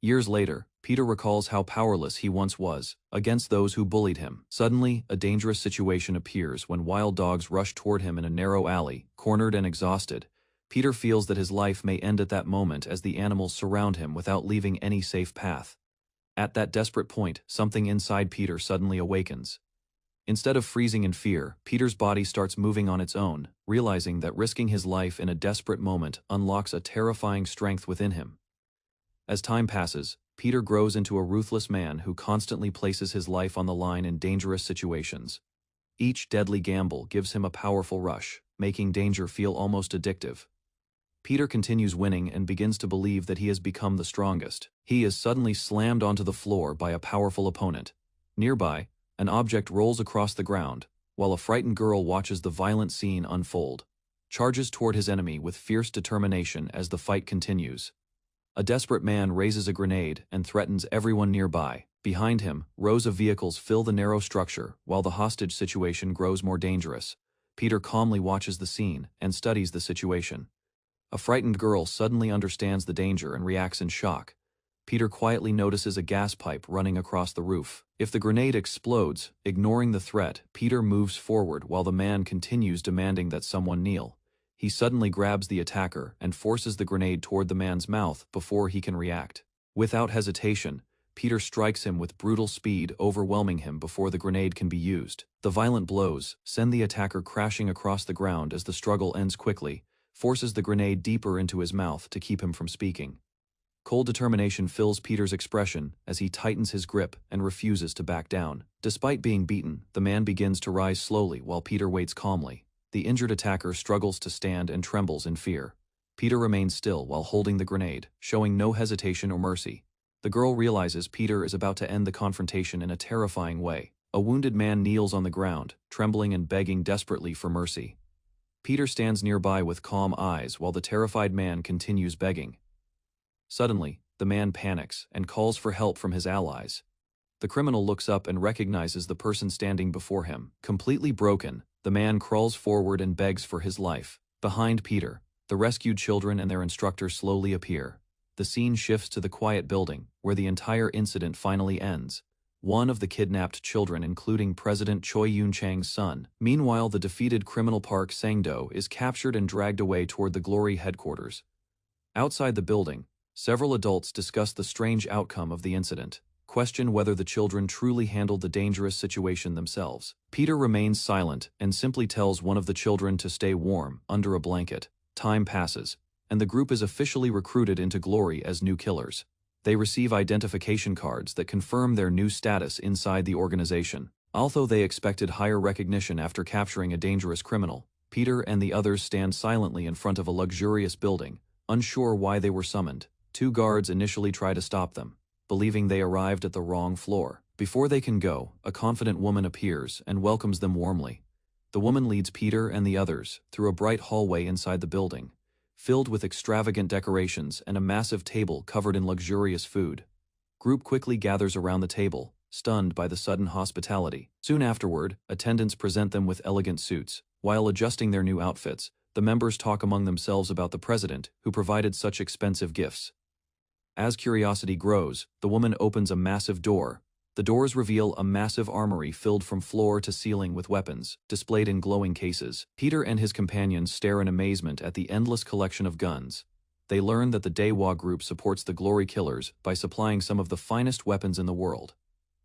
Years later, Peter recalls how powerless he once was against those who bullied him. Suddenly, a dangerous situation appears when wild dogs rush toward him in a narrow alley. Cornered and exhausted, Peter feels that his life may end at that moment as the animals surround him without leaving any safe path. At that desperate point, something inside Peter suddenly awakens. Instead of freezing in fear, Peter's body starts moving on its own, realizing that risking his life in a desperate moment unlocks a terrifying strength within him. As time passes, Peter grows into a ruthless man who constantly places his life on the line in dangerous situations. Each deadly gamble gives him a powerful rush, making danger feel almost addictive. Peter continues winning and begins to believe that he has become the strongest. He is suddenly slammed onto the floor by a powerful opponent. Nearby, an object rolls across the ground, while a frightened girl watches the violent scene unfold, charges toward his enemy with fierce determination as the fight continues. A desperate man raises a grenade and threatens everyone nearby. Behind him, rows of vehicles fill the narrow structure, while the hostage situation grows more dangerous. Peter calmly watches the scene and studies the situation. A frightened girl suddenly understands the danger and reacts in shock. Peter quietly notices a gas pipe running across the roof. If the grenade explodes, ignoring the threat, Peter moves forward while the man continues demanding that someone kneel. He suddenly grabs the attacker and forces the grenade toward the man's mouth before he can react. Without hesitation, Peter strikes him with brutal speed, overwhelming him before the grenade can be used. The violent blows send the attacker crashing across the ground as the struggle ends quickly, forces the grenade deeper into his mouth to keep him from speaking. Cold determination fills Peter's expression as he tightens his grip and refuses to back down. Despite being beaten, the man begins to rise slowly while Peter waits calmly. The injured attacker struggles to stand and trembles in fear. Peter remains still while holding the grenade, showing no hesitation or mercy. The girl realizes Peter is about to end the confrontation in a terrifying way. A wounded man kneels on the ground, trembling and begging desperately for mercy. Peter stands nearby with calm eyes while the terrified man continues begging. Suddenly, the man panics and calls for help from his allies. The criminal looks up and recognizes the person standing before him. Completely broken, the man crawls forward and begs for his life. Behind Peter, the rescued children and their instructor slowly appear. The scene shifts to the quiet building, where the entire incident finally ends. One of the kidnapped children, including President Choi Yoon-chang's son. Meanwhile, the defeated criminal Park Sang-do is captured and dragged away toward the Glory headquarters. Outside the building, several adults discuss the strange outcome of the incident, question whether the children truly handled the dangerous situation themselves. Peter remains silent and simply tells one of the children to stay warm under a blanket. Time passes, and the group is officially recruited into Glory as new killers. They receive identification cards that confirm their new status inside the organization. Although they expected higher recognition after capturing a dangerous criminal, Peter and the others stand silently in front of a luxurious building, unsure why they were summoned. Two guards initially try to stop them, believing they arrived at the wrong floor. Before they can go, a confident woman appears and welcomes them warmly. The woman leads Peter and the others through a bright hallway inside the building, filled with extravagant decorations and a massive table covered in luxurious food. Group quickly gathers around the table, stunned by the sudden hospitality. Soon afterward, attendants present them with elegant suits. While adjusting their new outfits, the members talk among themselves about the president who provided such expensive gifts. As curiosity grows, the woman opens a massive door. The doors reveal a massive armory filled from floor to ceiling with weapons, displayed in glowing cases. Peter and his companions stare in amazement at the endless collection of guns. They learn that the Daewoo group supports the Glory Killers by supplying some of the finest weapons in the world.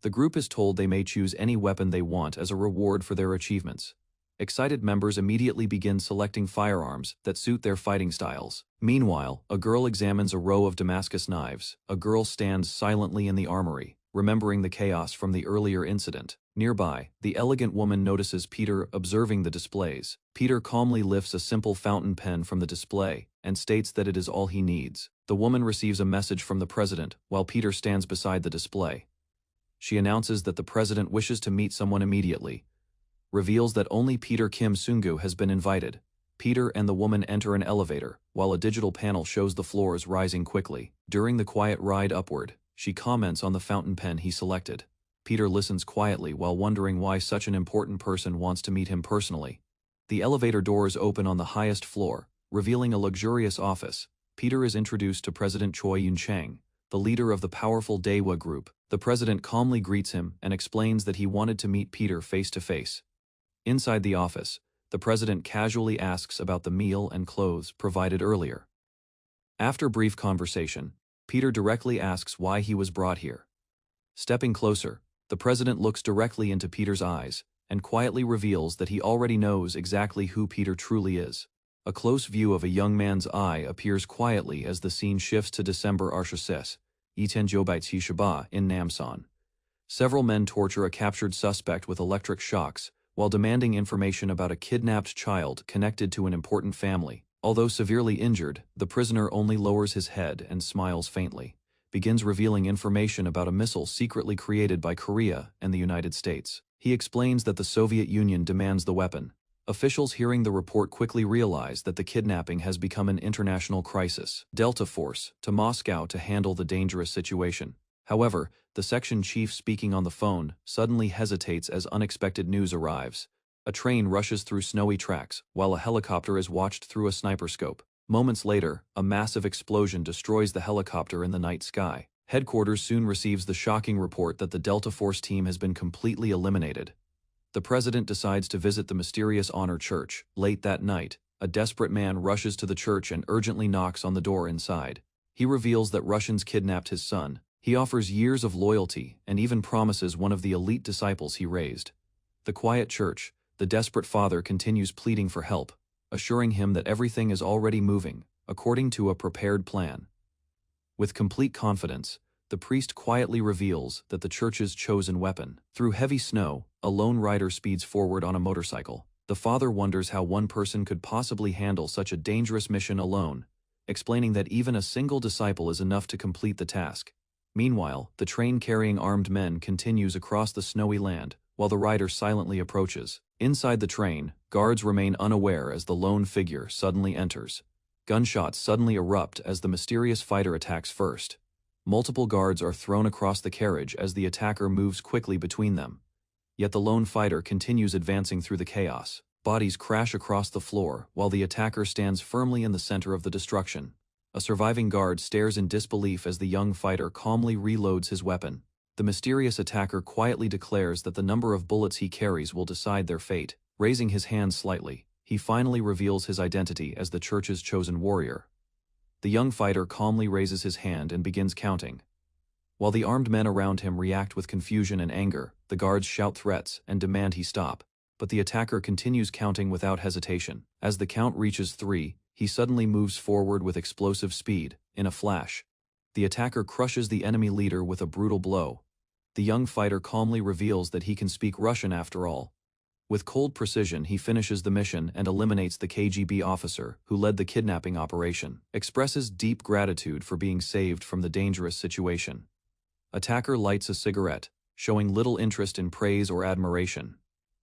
The group is told they may choose any weapon they want as a reward for their achievements. Excited members immediately begin selecting firearms that suit their fighting styles. Meanwhile, a girl examines a row of Damascus knives. A girl stands silently in the armory, remembering the chaos from the earlier incident. Nearby, the elegant woman notices Peter observing the displays. Peter calmly lifts a simple fountain pen from the display and states that it is all he needs. The woman receives a message from the president while Peter stands beside the display. She announces that the president wishes to meet someone immediately, reveals that only Peter Kim Sungu has been invited. Peter and the woman enter an elevator, while a digital panel shows the floors rising quickly. During the quiet ride upward, she comments on the fountain pen he selected. Peter listens quietly while wondering why such an important person wants to meet him personally. The elevator doors open on the highest floor, revealing a luxurious office. Peter is introduced to President Choi Yun-chang, the leader of the powerful Daewoo Group. The president calmly greets him and explains that he wanted to meet Peter face to face. Inside the office, the president casually asks about the meal and clothes provided earlier. After brief conversation, Peter directly asks why he was brought here. Stepping closer, the president looks directly into Peter's eyes and quietly reveals that he already knows exactly who Peter truly is. A close view of a young man's eye appears quietly as the scene shifts to December 26, in Namsan. Several men torture a captured suspect with electric shocks, while demanding information about a kidnapped child connected to an important family. Although severely injured, the prisoner only lowers his head and smiles faintly, begins revealing information about a missile secretly created by Korea and the United States. He explains that the Soviet Union demands the weapon. Officials hearing the report quickly realize that the kidnapping has become an international crisis. Delta Force to Moscow to handle the dangerous situation. However, the section chief speaking on the phone suddenly hesitates as unexpected news arrives. A train rushes through snowy tracks, while a helicopter is watched through a sniper scope. Moments later, a massive explosion destroys the helicopter in the night sky. Headquarters soon receives the shocking report that the Delta Force team has been completely eliminated. The president decides to visit the mysterious Honor Church. Late that night, a desperate man rushes to the church and urgently knocks on the door inside. He reveals that Russians kidnapped his son. He offers years of loyalty and even promises one of the elite disciples he raised. The quiet church, the desperate father continues pleading for help, assuring him that everything is already moving, according to a prepared plan. With complete confidence, the priest quietly reveals that the church's chosen weapon. Through heavy snow, a lone rider speeds forward on a motorcycle. The father wonders how one person could possibly handle such a dangerous mission alone, explaining that even a single disciple is enough to complete the task. Meanwhile, the train carrying armed men continues across the snowy land, while the rider silently approaches. Inside the train, guards remain unaware as the lone figure suddenly enters. Gunshots suddenly erupt as the mysterious fighter attacks first. Multiple guards are thrown across the carriage as the attacker moves quickly between them. Yet the lone fighter continues advancing through the chaos. Bodies crash across the floor while the attacker stands firmly in the center of the destruction. A surviving guard stares in disbelief as the young fighter calmly reloads his weapon. The mysterious attacker quietly declares that the number of bullets he carries will decide their fate. Raising his hand slightly, he finally reveals his identity as the church's chosen warrior. The young fighter calmly raises his hand and begins counting. While the armed men around him react with confusion and anger, the guards shout threats and demand he stop. But the attacker continues counting without hesitation. As the count reaches 3, he suddenly moves forward with explosive speed. In a flash, the attacker crushes the enemy leader with a brutal blow. The young fighter calmly reveals that he can speak Russian after all. With cold precision, he finishes the mission and eliminates the KGB officer who led the kidnapping operation. Expresses deep gratitude for being saved from the dangerous situation. Attacker lights a cigarette, showing little interest in praise or admiration.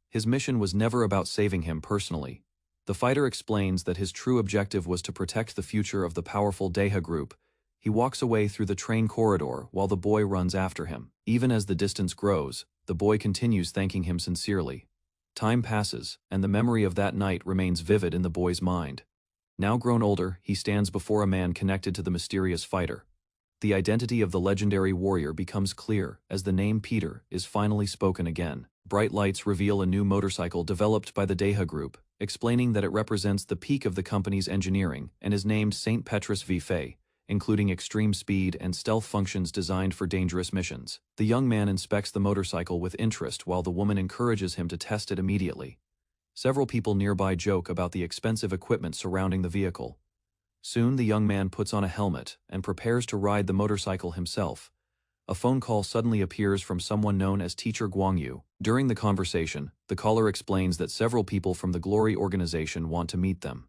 His mission was never about saving him personally. The fighter explains that his true objective was to protect the future of the powerful Daewoo Group. He walks away through the train corridor while the boy runs after him. Even as the distance grows, the boy continues thanking him sincerely. Time passes, and the memory of that night remains vivid in the boy's mind. Now grown older, he stands before a man connected to the mysterious fighter. The identity of the legendary warrior becomes clear as the name Peter is finally spoken again. Bright lights reveal a new motorcycle developed by the Daewoo Group, explaining that it represents the peak of the company's engineering and is named St. Petrus V. Fay, including extreme speed and stealth functions designed for dangerous missions. The young man inspects the motorcycle with interest while the woman encourages him to test it immediately. Several people nearby joke about the expensive equipment surrounding the vehicle. Soon the young man puts on a helmet and prepares to ride the motorcycle himself. A phone call suddenly appears from someone known as Teacher Guangyu. During the conversation, the caller explains that several people from the Glory organization want to meet them.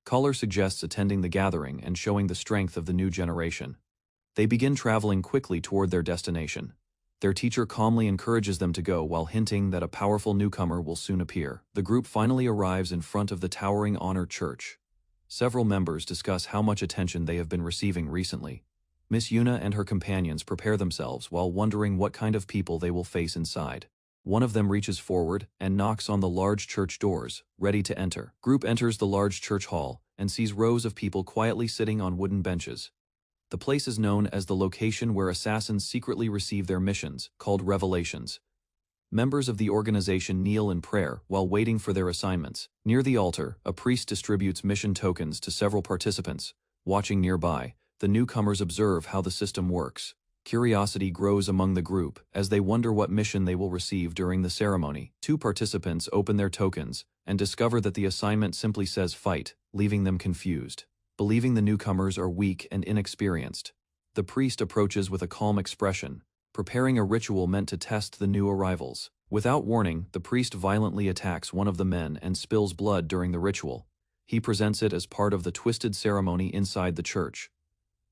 Caller suggests attending the gathering and showing the strength of the new generation. They begin traveling quickly toward their destination. Their teacher calmly encourages them to go while hinting that a powerful newcomer will soon appear. The group finally arrives in front of the towering Honor Church. Several members discuss how much attention they have been receiving recently. Miss Yuna and her companions prepare themselves while wondering what kind of people they will face inside. One of them reaches forward and knocks on the large church doors, ready to enter. Group enters the large church hall and sees rows of people quietly sitting on wooden benches. The place is known as the location where assassins secretly receive their missions, called revelations. Members of the organization kneel in prayer while waiting for their assignments. Near the altar, a priest distributes mission tokens to several participants. Watching nearby, the newcomers observe how the system works. Curiosity grows among the group as they wonder what mission they will receive during the ceremony. Two participants open their tokens and discover that the assignment simply says fight, leaving them confused. Believing the newcomers are weak and inexperienced, the priest approaches with a calm expression, preparing a ritual meant to test the new arrivals. Without warning, the priest violently attacks one of the men and spills blood during the ritual. He presents it as part of the twisted ceremony inside the church.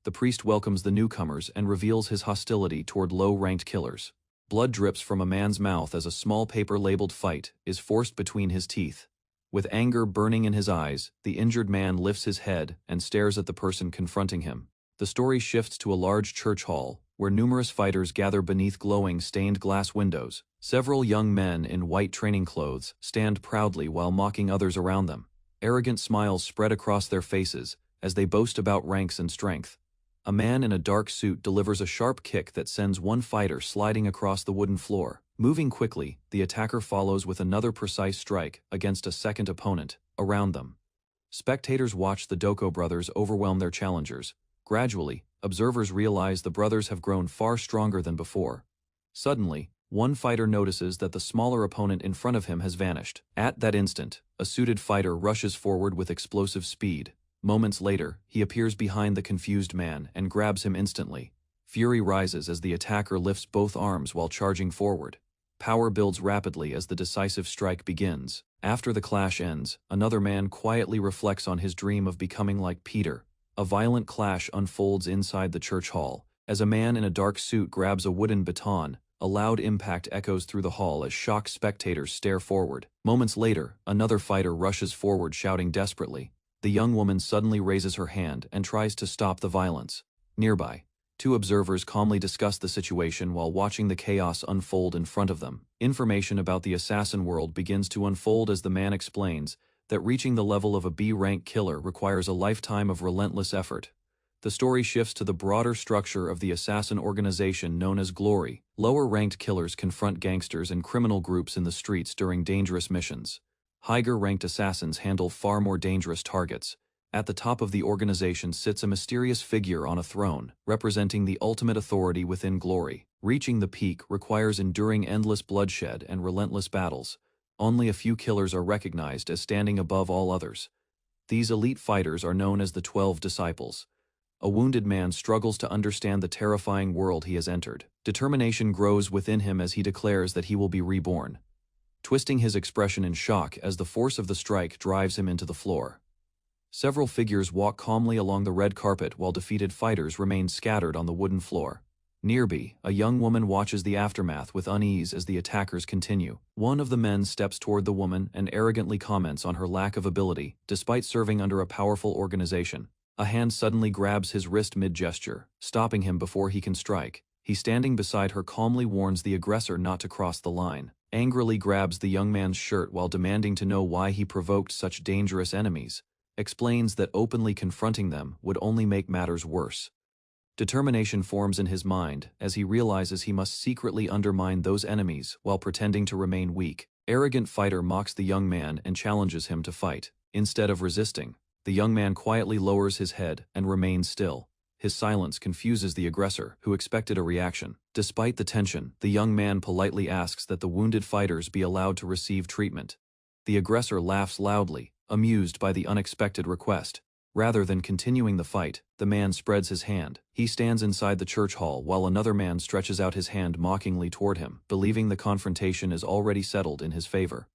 The priest welcomes the newcomers and reveals his hostility toward low-ranked killers. Blood drips from a man's mouth as a small paper labeled "fight" is forced between his teeth. With anger burning in his eyes, the injured man lifts his head and stares at the person confronting him. The story shifts to a large church hall, where numerous fighters gather beneath glowing stained glass windows. Several young men in white training clothes stand proudly while mocking others around them. Arrogant smiles spread across their faces as they boast about ranks and strength. A man in a dark suit delivers a sharp kick that sends one fighter sliding across the wooden floor. Moving quickly, the attacker follows with another precise strike against a second opponent. Around them, spectators watch the Doko brothers overwhelm their challengers. Gradually, observers realize the brothers have grown far stronger than before. Suddenly, one fighter notices that the smaller opponent in front of him has vanished. At that instant, a suited fighter rushes forward with explosive speed. Moments later, he appears behind the confused man and grabs him instantly. Fury rises as the attacker lifts both arms while charging forward. Power builds rapidly as the decisive strike begins. After the clash ends, another man quietly reflects on his dream of becoming like Peter. A violent clash unfolds inside the church hall. As a man in a dark suit grabs a wooden baton, a loud impact echoes through the hall as shocked spectators stare forward. Moments later, another fighter rushes forward shouting desperately. The young woman suddenly raises her hand and tries to stop the violence. Nearby, two observers calmly discuss the situation while watching the chaos unfold in front of them. Information about the assassin world begins to unfold as the man explains that reaching the level of a B-rank killer requires a lifetime of relentless effort. The story shifts to the broader structure of the assassin organization known as Glory. Lower-ranked killers confront gangsters and criminal groups in the streets during dangerous missions. Higher-ranked assassins handle far more dangerous targets. At the top of the organization sits a mysterious figure on a throne, representing the ultimate authority within Glory. Reaching the peak requires enduring endless bloodshed and relentless battles. Only a few killers are recognized as standing above all others. These elite fighters are known as the 12 Disciples. A wounded man struggles to understand the terrifying world he has entered. Determination grows within him as he declares that he will be reborn, twisting his expression in shock as the force of the strike drives him into the floor. Several figures walk calmly along the red carpet while defeated fighters remain scattered on the wooden floor. Nearby, a young woman watches the aftermath with unease as the attackers continue. One of the men steps toward the woman and arrogantly comments on her lack of ability, despite serving under a powerful organization. A hand suddenly grabs his wrist mid-gesture, stopping him before he can strike. He standing beside her calmly warns the aggressor not to cross the line. Angrily grabs the young man's shirt while demanding to know why he provoked such dangerous enemies. Explains that openly confronting them would only make matters worse. Determination forms in his mind as he realizes he must secretly undermine those enemies while pretending to remain weak. Arrogant fighter mocks the young man and challenges him to fight. Instead of resisting, the young man quietly lowers his head and remains still. His silence confuses the aggressor, who expected a reaction. Despite the tension, the young man politely asks that the wounded fighters be allowed to receive treatment. The aggressor laughs loudly, amused by the unexpected request. Rather than continuing the fight, the man spreads his hand. He stands inside the church hall while another man stretches out his hand mockingly toward him, believing the confrontation is already settled in his favor.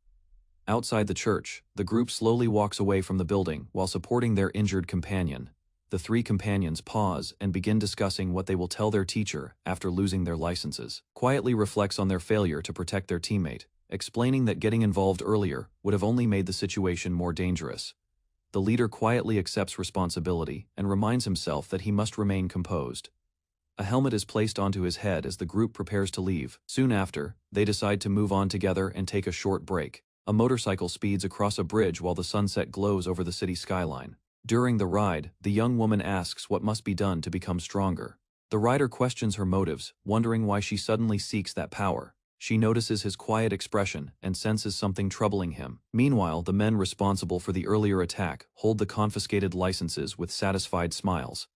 Outside the church, the group slowly walks away from the building while supporting their injured companion. The three companions pause and begin discussing what they will tell their teacher after losing their licenses. Quietly reflects on their failure to protect their teammate, explaining that getting involved earlier would have only made the situation more dangerous. The leader quietly accepts responsibility and reminds himself that he must remain composed. A helmet is placed onto his head as the group prepares to leave. Soon after, they decide to move on together and take a short break. A motorcycle speeds across a bridge while the sunset glows over the city skyline. During the ride, the young woman asks what must be done to become stronger. The rider questions her motives, wondering why she suddenly seeks that power. She notices his quiet expression and senses something troubling him. Meanwhile, the men responsible for the earlier attack hold the confiscated licenses with satisfied smiles.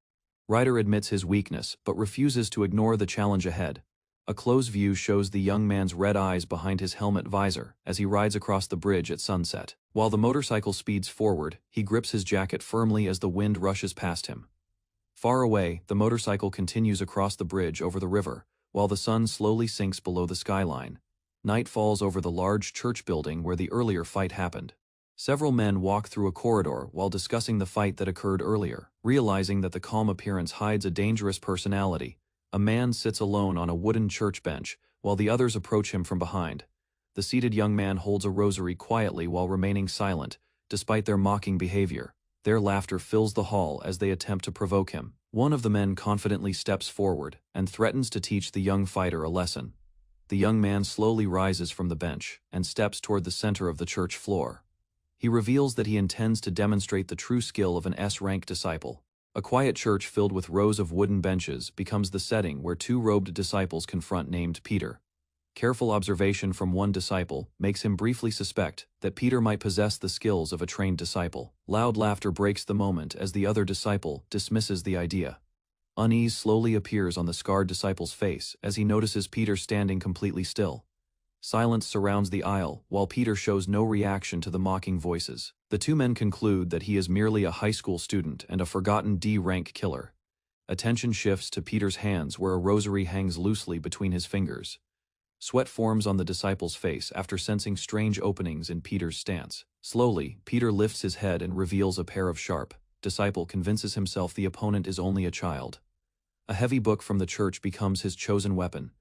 Ryder admits his weakness but refuses to ignore the challenge ahead. A close view shows the young man's red eyes behind his helmet visor as he rides across the bridge at sunset. While the motorcycle speeds forward, he grips his jacket firmly as the wind rushes past him. Far away, the motorcycle continues across the bridge over the river, while the sun slowly sinks below the skyline. Night falls over the large church building where the earlier fight happened. Several men walk through a corridor while discussing the fight that occurred earlier. Realizing that the calm appearance hides a dangerous personality, a man sits alone on a wooden church bench while the others approach him from behind. The seated young man holds a rosary quietly while remaining silent, despite their mocking behavior. Their laughter fills the hall as they attempt to provoke him. One of the men confidently steps forward and threatens to teach the young fighter a lesson. The young man slowly rises from the bench and steps toward the center of the church floor. He reveals that he intends to demonstrate the true skill of an S-rank disciple. A quiet church filled with rows of wooden benches becomes the setting where two robed disciples confront named Peter. Careful observation from one disciple makes him briefly suspect that Peter might possess the skills of a trained disciple. Loud laughter breaks the moment as the other disciple dismisses the idea. Unease slowly appears on the scarred disciple's face as he notices Peter standing completely still. Silence surrounds the aisle while Peter shows no reaction to the mocking voices. The two men conclude that he is merely a high school student and a forgotten D-rank killer. Attention shifts to Peter's hands where a rosary hangs loosely between his fingers. Sweat forms on the disciple's face after sensing strange openings in Peter's stance. Slowly, Peter lifts his head and reveals a pair of sharp. Disciple convinces himself the opponent is only a child. A heavy book from the church becomes his chosen weapon.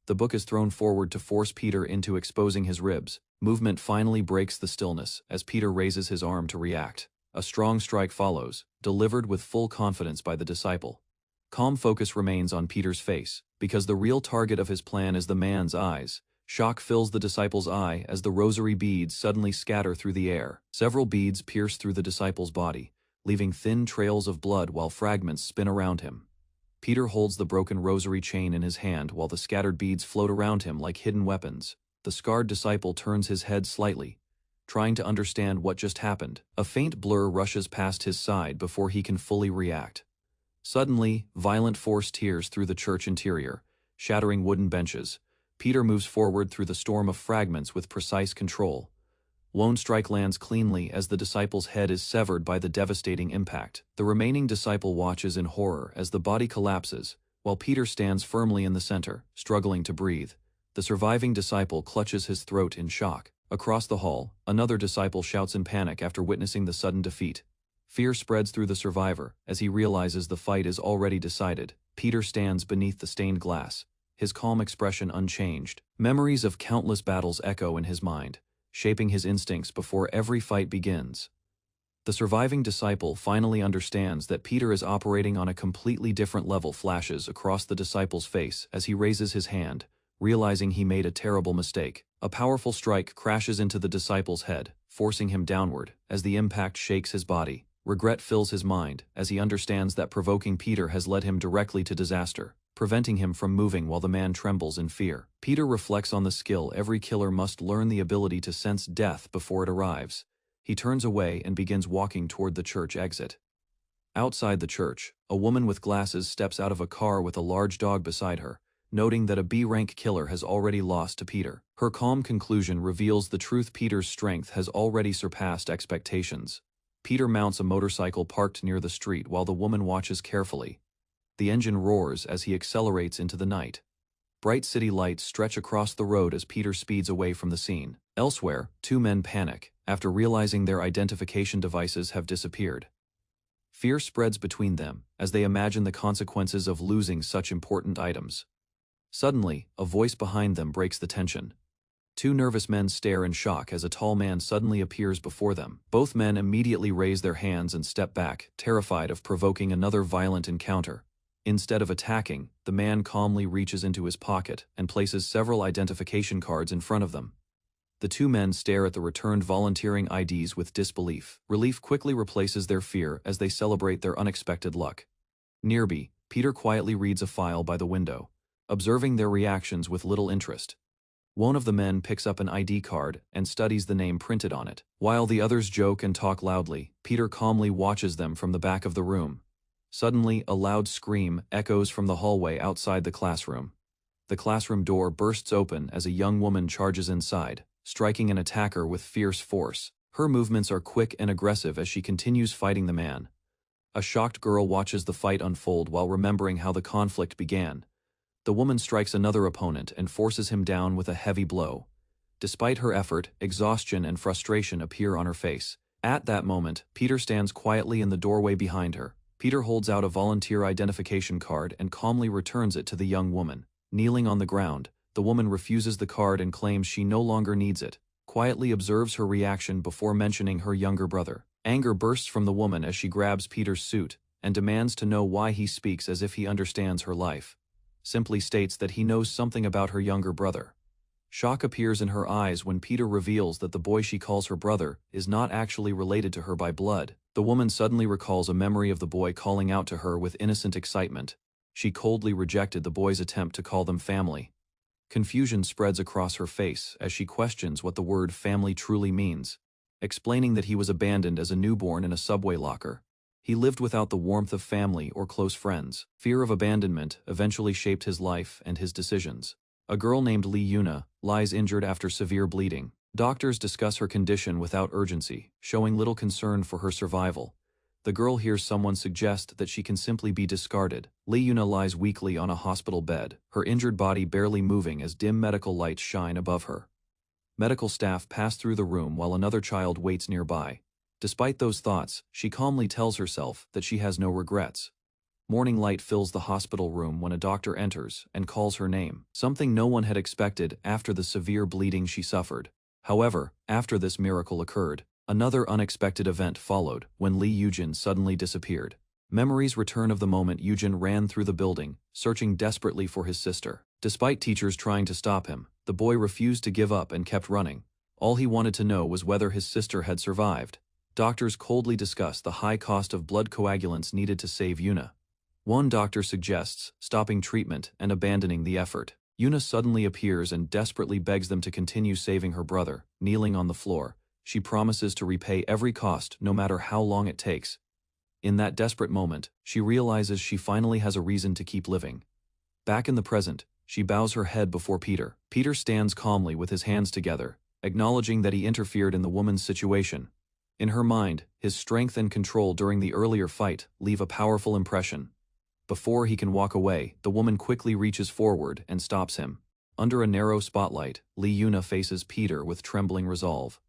The book is thrown forward to force Peter into exposing his ribs. Movement finally breaks the stillness as Peter raises his arm to react. A strong strike follows, delivered with full confidence by the disciple. Calm focus remains on Peter's face, because the real target of his plan is the man's eyes. Shock fills the disciple's eye as the rosary beads suddenly scatter through the air. Several beads pierce through the disciple's body, leaving thin trails of blood while fragments spin around him. Peter holds the broken rosary chain in his hand while the scattered beads float around him like hidden weapons. The scarred disciple turns his head slightly, trying to understand what just happened. A faint blur rushes past his side before he can fully react. Suddenly, violent force tears through the church interior, shattering wooden benches. Peter moves forward through the storm of fragments with precise control. Lone strike lands cleanly as the disciple's head is severed by the devastating impact. The remaining disciple watches in horror as the body collapses, while Peter stands firmly in the center, struggling to breathe. The surviving disciple clutches his throat in shock. Across the hall, another disciple shouts in panic after witnessing the sudden defeat. Fear spreads through the survivor as he realizes the fight is already decided. Peter stands beneath the stained glass, his calm expression unchanged. Memories of countless battles echo in his mind, shaping his instincts before every fight begins. The surviving disciple finally understands that Peter is operating on a completely different level. Flashes across the disciple's face as he raises his hand, realizing he made a terrible mistake. A powerful strike crashes into the disciple's head, forcing him downward as the impact shakes his body. Regret fills his mind as he understands that provoking Peter has led him directly to disaster, preventing him from moving while the man trembles in fear. Peter reflects on the skill every killer must learn: the ability to sense death before it arrives. He turns away and begins walking toward the church exit. Outside the church, a woman with glasses steps out of a car with a large dog beside her, noting that a B-rank killer has already lost to Peter. Her calm conclusion reveals the truth: Peter's strength has already surpassed expectations. Peter mounts a motorcycle parked near the street while the woman watches carefully. The engine roars as he accelerates into the night. Bright city lights stretch across the road as Peter speeds away from the scene. Elsewhere, two men panic after realizing their identification devices have disappeared. Fear spreads between them as they imagine the consequences of losing such important items. Suddenly, a voice behind them breaks the tension. Two nervous men stare in shock as a tall man suddenly appears before them. Both men immediately raise their hands and step back, terrified of provoking another violent encounter. Instead of attacking, the man calmly reaches into his pocket and places several identification cards in front of them. The two men stare at the returned volunteering IDs with disbelief. Relief quickly replaces their fear as they celebrate their unexpected luck. Nearby, Peter quietly reads a file by the window, observing their reactions with little interest. One of the men picks up an ID card and studies the name printed on it. While the others joke and talk loudly, Peter calmly watches them from the back of the room. Suddenly, a loud scream echoes from the hallway outside the classroom. The classroom door bursts open as a young woman charges inside, striking an attacker with fierce force. Her movements are quick and aggressive as she continues fighting the man. A shocked girl watches the fight unfold while remembering how the conflict began. The woman strikes another opponent and forces him down with a heavy blow. Despite her effort, exhaustion and frustration appear on her face. At that moment, Peter stands quietly in the doorway behind her. Peter holds out a volunteer identification card and calmly returns it to the young woman. Kneeling on the ground, the woman refuses the card and claims she no longer needs it, quietly observes her reaction before mentioning her younger brother. Anger bursts from the woman as she grabs Peter's suit and demands to know why he speaks as if he understands her life. Simply states that he knows something about her younger brother. Shock appears in her eyes when Peter reveals that the boy she calls her brother is not actually related to her by blood. The woman suddenly recalls a memory of the boy calling out to her with innocent excitement. She coldly rejected the boy's attempt to call them family. Confusion spreads across her face as she questions what the word family truly means, explaining that he was abandoned as a newborn in a subway locker. He lived without the warmth of family or close friends. Fear of abandonment eventually shaped his life and his decisions. A girl named Lee Yuna lies injured after severe bleeding. Doctors discuss her condition without urgency, showing little concern for her survival. The girl hears someone suggest that she can simply be discarded. Lee Yuna lies weakly on a hospital bed, her injured body barely moving as dim medical lights shine above her. Medical staff pass through the room while another child waits nearby. Despite those thoughts, she calmly tells herself that she has no regrets. Morning light fills the hospital room when a doctor enters and calls her name, something no one had expected after the severe bleeding she suffered. However, after this miracle occurred, another unexpected event followed when Lee Yujin suddenly disappeared. Memories return of the moment Yujin ran through the building, searching desperately for his sister. Despite teachers trying to stop him, the boy refused to give up and kept running. All he wanted to know was whether his sister had survived. Doctors coldly discuss the high cost of blood coagulants needed to save Yuna. One doctor suggests stopping treatment and abandoning the effort. Yuna suddenly appears and desperately begs them to continue saving her brother. Kneeling on the floor, she promises to repay every cost no matter how long it takes. In that desperate moment, she realizes she finally has a reason to keep living. Back in the present, she bows her head before Peter. Peter stands calmly with his hands together, acknowledging that he interfered in the woman's situation. In her mind, his strength and control during the earlier fight leave a powerful impression. Before he can walk away, the woman quickly reaches forward and stops him. Under a narrow spotlight, Lee Yuna faces Peter with trembling resolve.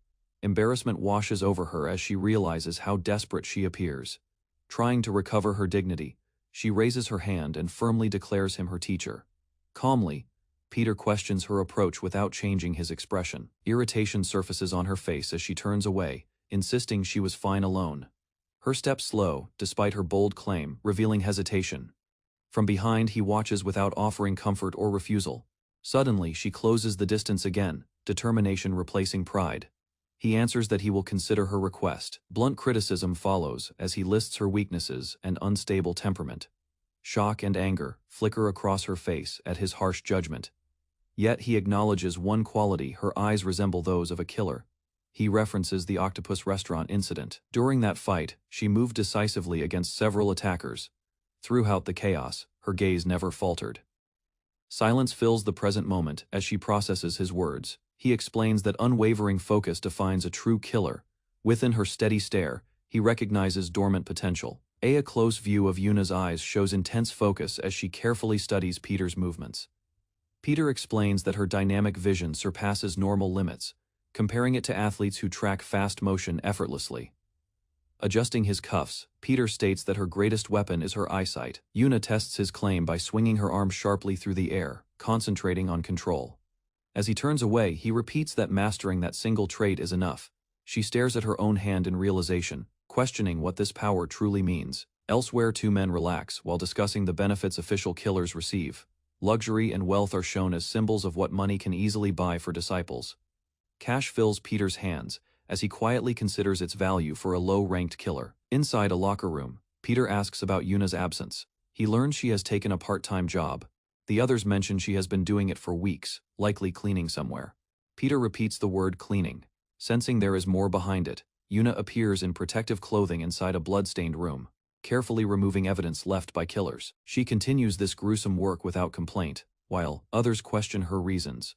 Embarrassment washes over her as she realizes how desperate she appears. Trying to recover her dignity, she raises her hand and firmly declares him her teacher. Calmly, Peter questions her approach without changing his expression. Irritation surfaces on her face as she turns away, insisting she was fine alone. Her steps slow, despite her bold claim, revealing hesitation. From behind he watches without offering comfort or refusal. Suddenly she closes the distance again, determination replacing pride. He answers that he will consider her request. Blunt criticism follows as he lists her weaknesses and unstable temperament. Shock and anger flicker across her face at his harsh judgment. Yet he acknowledges one quality: her eyes resemble those of a killer. He references the octopus restaurant incident. During that fight, she moved decisively against several attackers. Throughout the chaos, her gaze never faltered. Silence fills the present moment as she processes his words. He explains that unwavering focus defines a true killer. Within her steady stare, he recognizes dormant potential. A close view of Yuna's eyes shows intense focus as she carefully studies Peter's movements. Peter explains that her dynamic vision surpasses normal limits, comparing it to athletes who track fast motion effortlessly. Adjusting his cuffs, Peter states that her greatest weapon is her eyesight. Yuna tests his claim by swinging her arm sharply through the air, concentrating on control. As he turns away, he repeats that mastering that single trait is enough. She stares at her own hand in realization, questioning what this power truly means. Elsewhere, two men relax while discussing the benefits official killers receive. Luxury and wealth are shown as symbols of what money can easily buy for disciples. Cash fills Peter's hands as he quietly considers its value for a low-ranked killer. Inside a locker room, Peter asks about Yuna's absence. He learns she has taken a part-time job. The others mention she has been doing it for weeks, likely cleaning somewhere. Peter repeats the word cleaning. Sensing there is more behind it, Yuna appears in protective clothing inside a blood-stained room, carefully removing evidence left by killers. She continues this gruesome work without complaint, while others question her reasons.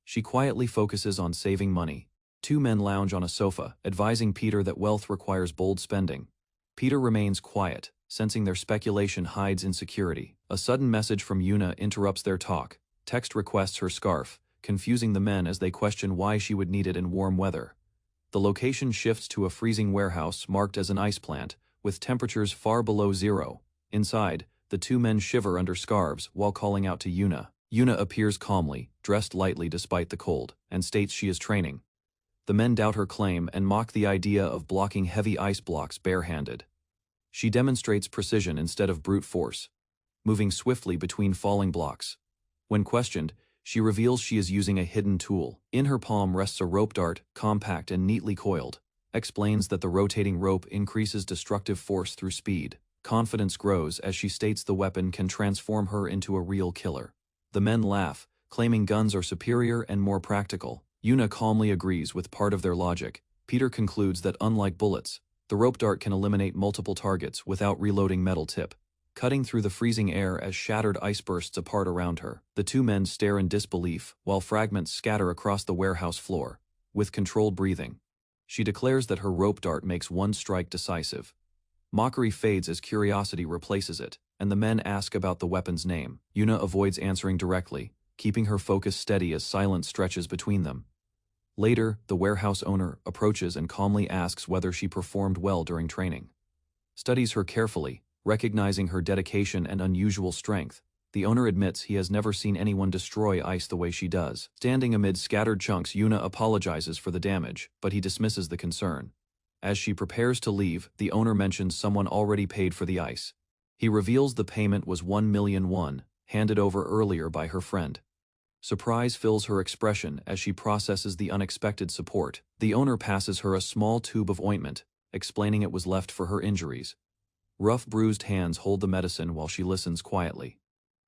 She quietly focuses on saving money. Two men lounge on a sofa, advising Peter that wealth requires bold spending. Peter remains quiet, sensing their speculation hides insecurity. A sudden message from Yuna interrupts their talk. Text requests her scarf, confusing the men as they question why she would need it in warm weather. The location shifts to a freezing warehouse marked as an ice plant, with temperatures far below zero. Inside, the two men shiver under scarves while calling out to Yuna. Yuna appears calmly, dressed lightly despite the cold, and states she is training. The men doubt her claim and mock the idea of blocking heavy ice blocks barehanded. She demonstrates precision instead of brute force, moving swiftly between falling blocks. When questioned, she reveals she is using a hidden tool. In her palm rests a rope dart, compact and neatly coiled. Explains that the rotating rope increases destructive force through speed. Confidence grows as she states the weapon can transform her into a real killer. The men laugh, claiming guns are superior and more practical. Yuna calmly agrees with part of their logic. Peter concludes that unlike bullets, the rope dart can eliminate multiple targets without reloading metal tip, cutting through the freezing air as shattered ice bursts apart around her. The two men stare in disbelief while fragments scatter across the warehouse floor. With controlled breathing, she declares that her rope dart makes one strike decisive. Mockery fades as curiosity replaces it, and the men ask about the weapon's name. Yuna avoids answering directly, keeping her focus steady as silence stretches between them. Later, the warehouse owner approaches and calmly asks whether she performed well during training. Studies her carefully, recognizing her dedication and unusual strength. The owner admits he has never seen anyone destroy ice the way she does. Standing amid scattered chunks, Yuna apologizes for the damage, but he dismisses the concern. As she prepares to leave, the owner mentions someone already paid for the ice. He reveals the payment was 1 million won, handed over earlier by her friend. Surprise fills her expression as she processes the unexpected support. The owner passes her a small tube of ointment, explaining it was left for her injuries. Rough, bruised hands hold the medicine while she listens quietly.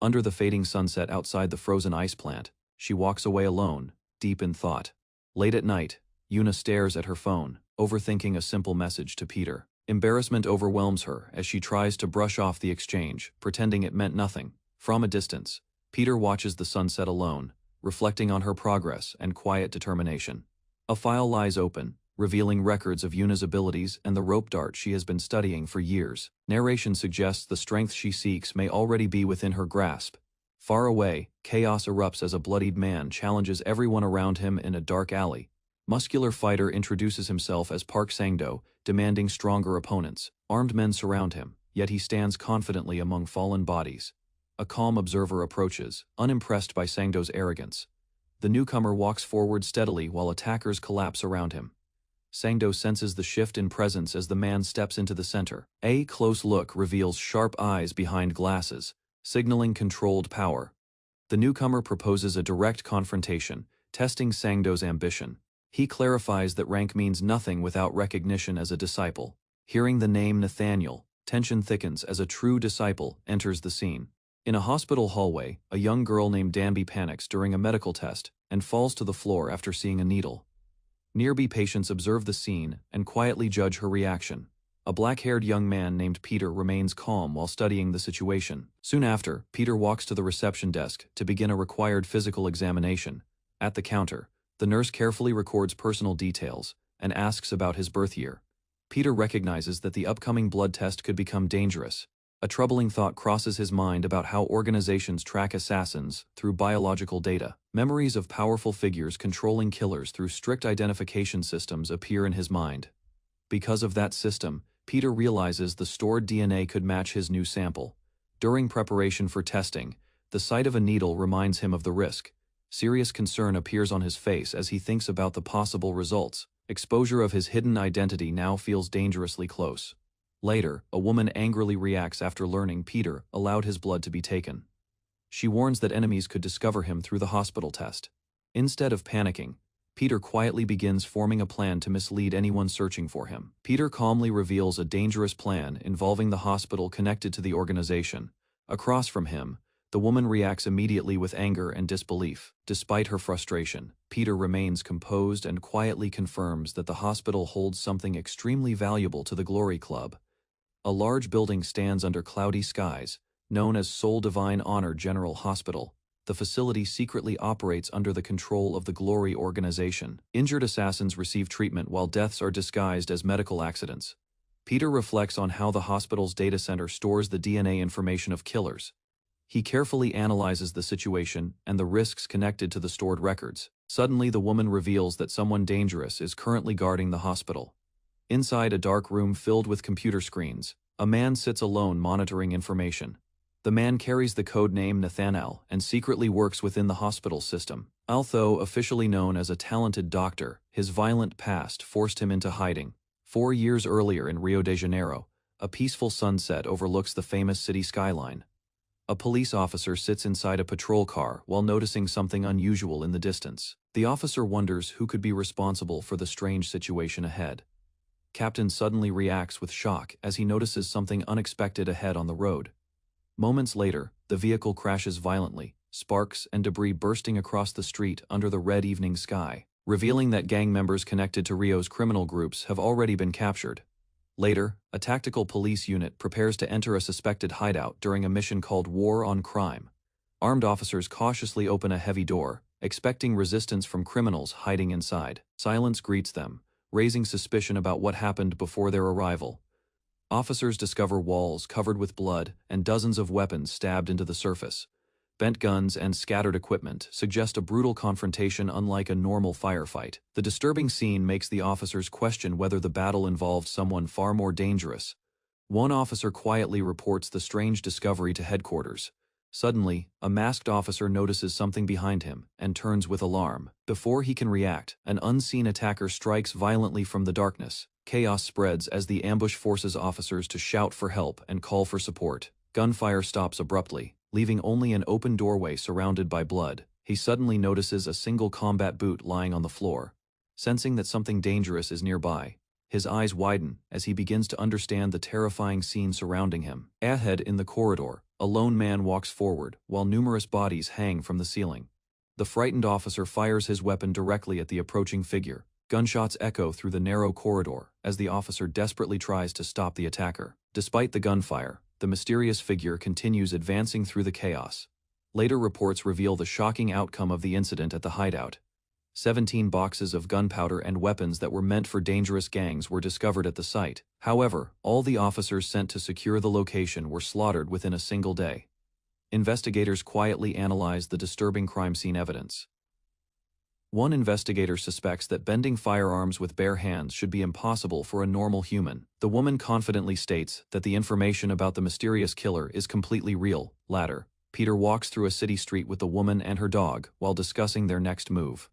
Under the fading sunset outside the frozen ice plant, she walks away alone, deep in thought. Late at night, Yuna stares at her phone, overthinking a simple message to Peter. Embarrassment overwhelms her as she tries to brush off the exchange, pretending it meant nothing. From a distance, Peter watches the sunset alone, reflecting on her progress and quiet determination. A file lies open, revealing records of Yuna's abilities and the rope dart she has been studying for years. Narration suggests the strength she seeks may already be within her grasp. Far away, chaos erupts as a bloodied man challenges everyone around him in a dark alley. Muscular fighter introduces himself as Park Sang-do, demanding stronger opponents. Armed men surround him, yet he stands confidently among fallen bodies. A calm observer approaches, unimpressed by Sang-do's arrogance. The newcomer walks forward steadily while attackers collapse around him. Sang-do senses the shift in presence as the man steps into the center. A close look reveals sharp eyes behind glasses, signaling controlled power. The newcomer proposes a direct confrontation, testing Sang-do's ambition. He clarifies that rank means nothing without recognition as a disciple. Hearing the name Nathaniel, tension thickens as a true disciple enters the scene. In a hospital hallway, a young girl named Danby panics during a medical test and falls to the floor after seeing a needle. Nearby patients observe the scene and quietly judge her reaction. A black-haired young man named Peter remains calm while studying the situation. Soon after, Peter walks to the reception desk to begin a required physical examination. At the counter, the nurse carefully records personal details and asks about his birth year. Peter recognizes that the upcoming blood test could become dangerous. A troubling thought crosses his mind about how organizations track assassins through biological data. Memories of powerful figures controlling killers through strict identification systems appear in his mind. Because of that system, Peter realizes the stored DNA could match his new sample. During preparation for testing, the sight of a needle reminds him of the risk. Serious concern appears on his face as he thinks about the possible results. Exposure of his hidden identity now feels dangerously close. Later, a woman angrily reacts after learning Peter allowed his blood to be taken. She warns that enemies could discover him through the hospital test. Instead of panicking, Peter quietly begins forming a plan to mislead anyone searching for him. Peter calmly reveals a dangerous plan involving the hospital connected to the organization. Across from him, the woman reacts immediately with anger and disbelief. Despite her frustration, Peter remains composed and quietly confirms that the hospital holds something extremely valuable to the Glory Club. A large building stands under cloudy skies, known as Soul Divine Honor General Hospital. The facility secretly operates under the control of the Glory organization. Injured assassins receive treatment while deaths are disguised as medical accidents. Peter reflects on how the hospital's data center stores the DNA information of killers. He carefully analyzes the situation and the risks connected to the stored records. Suddenly, the woman reveals that someone dangerous is currently guarding the hospital. Inside a dark room filled with computer screens, a man sits alone monitoring information. The man carries the code name Nathanael and secretly works within the hospital system. Although officially known as a talented doctor, his violent past forced him into hiding. 4 years earlier in Rio de Janeiro, a peaceful sunset overlooks the famous city skyline. A police officer sits inside a patrol car while noticing something unusual in the distance. The officer wonders who could be responsible for the strange situation ahead. Captain suddenly reacts with shock as he notices something unexpected ahead on the road. Moments later, the vehicle crashes violently, sparks and debris bursting across the street under the red evening sky, revealing that gang members connected to Rio's criminal groups have already been captured. Later, a tactical police unit prepares to enter a suspected hideout during a mission called War on Crime. Armed officers cautiously open a heavy door, expecting resistance from criminals hiding inside. Silence greets them, raising suspicion about what happened before their arrival. Officers discover walls covered with blood and dozens of weapons stabbed into the surface. Bent guns and scattered equipment suggest a brutal confrontation unlike a normal firefight. The disturbing scene makes the officers question whether the battle involved someone far more dangerous. One officer quietly reports the strange discovery to headquarters. Suddenly, a masked officer notices something behind him and turns with alarm. Before he can react, an unseen attacker strikes violently from the darkness. Chaos spreads as the ambush forces officers to shout for help and call for support. Gunfire stops abruptly, leaving only an open doorway surrounded by blood. He suddenly notices a single combat boot lying on the floor. Sensing that something dangerous is nearby, his eyes widen as he begins to understand the terrifying scene surrounding him. Ahead in the corridor, a lone man walks forward while numerous bodies hang from the ceiling. The frightened officer fires his weapon directly at the approaching figure. Gunshots echo through the narrow corridor as the officer desperately tries to stop the attacker. Despite the gunfire, the mysterious figure continues advancing through the chaos. Later reports reveal the shocking outcome of the incident at the hideout. 17 boxes of gunpowder and weapons that were meant for dangerous gangs were discovered at the site. However, all the officers sent to secure the location were slaughtered within a single day. Investigators quietly analyzed the disturbing crime scene evidence. One investigator suspects that bending firearms with bare hands should be impossible for a normal human. The woman confidently states that the information about the mysterious killer is completely real. Later, Peter walks through a city street with the woman and her dog while discussing their next move.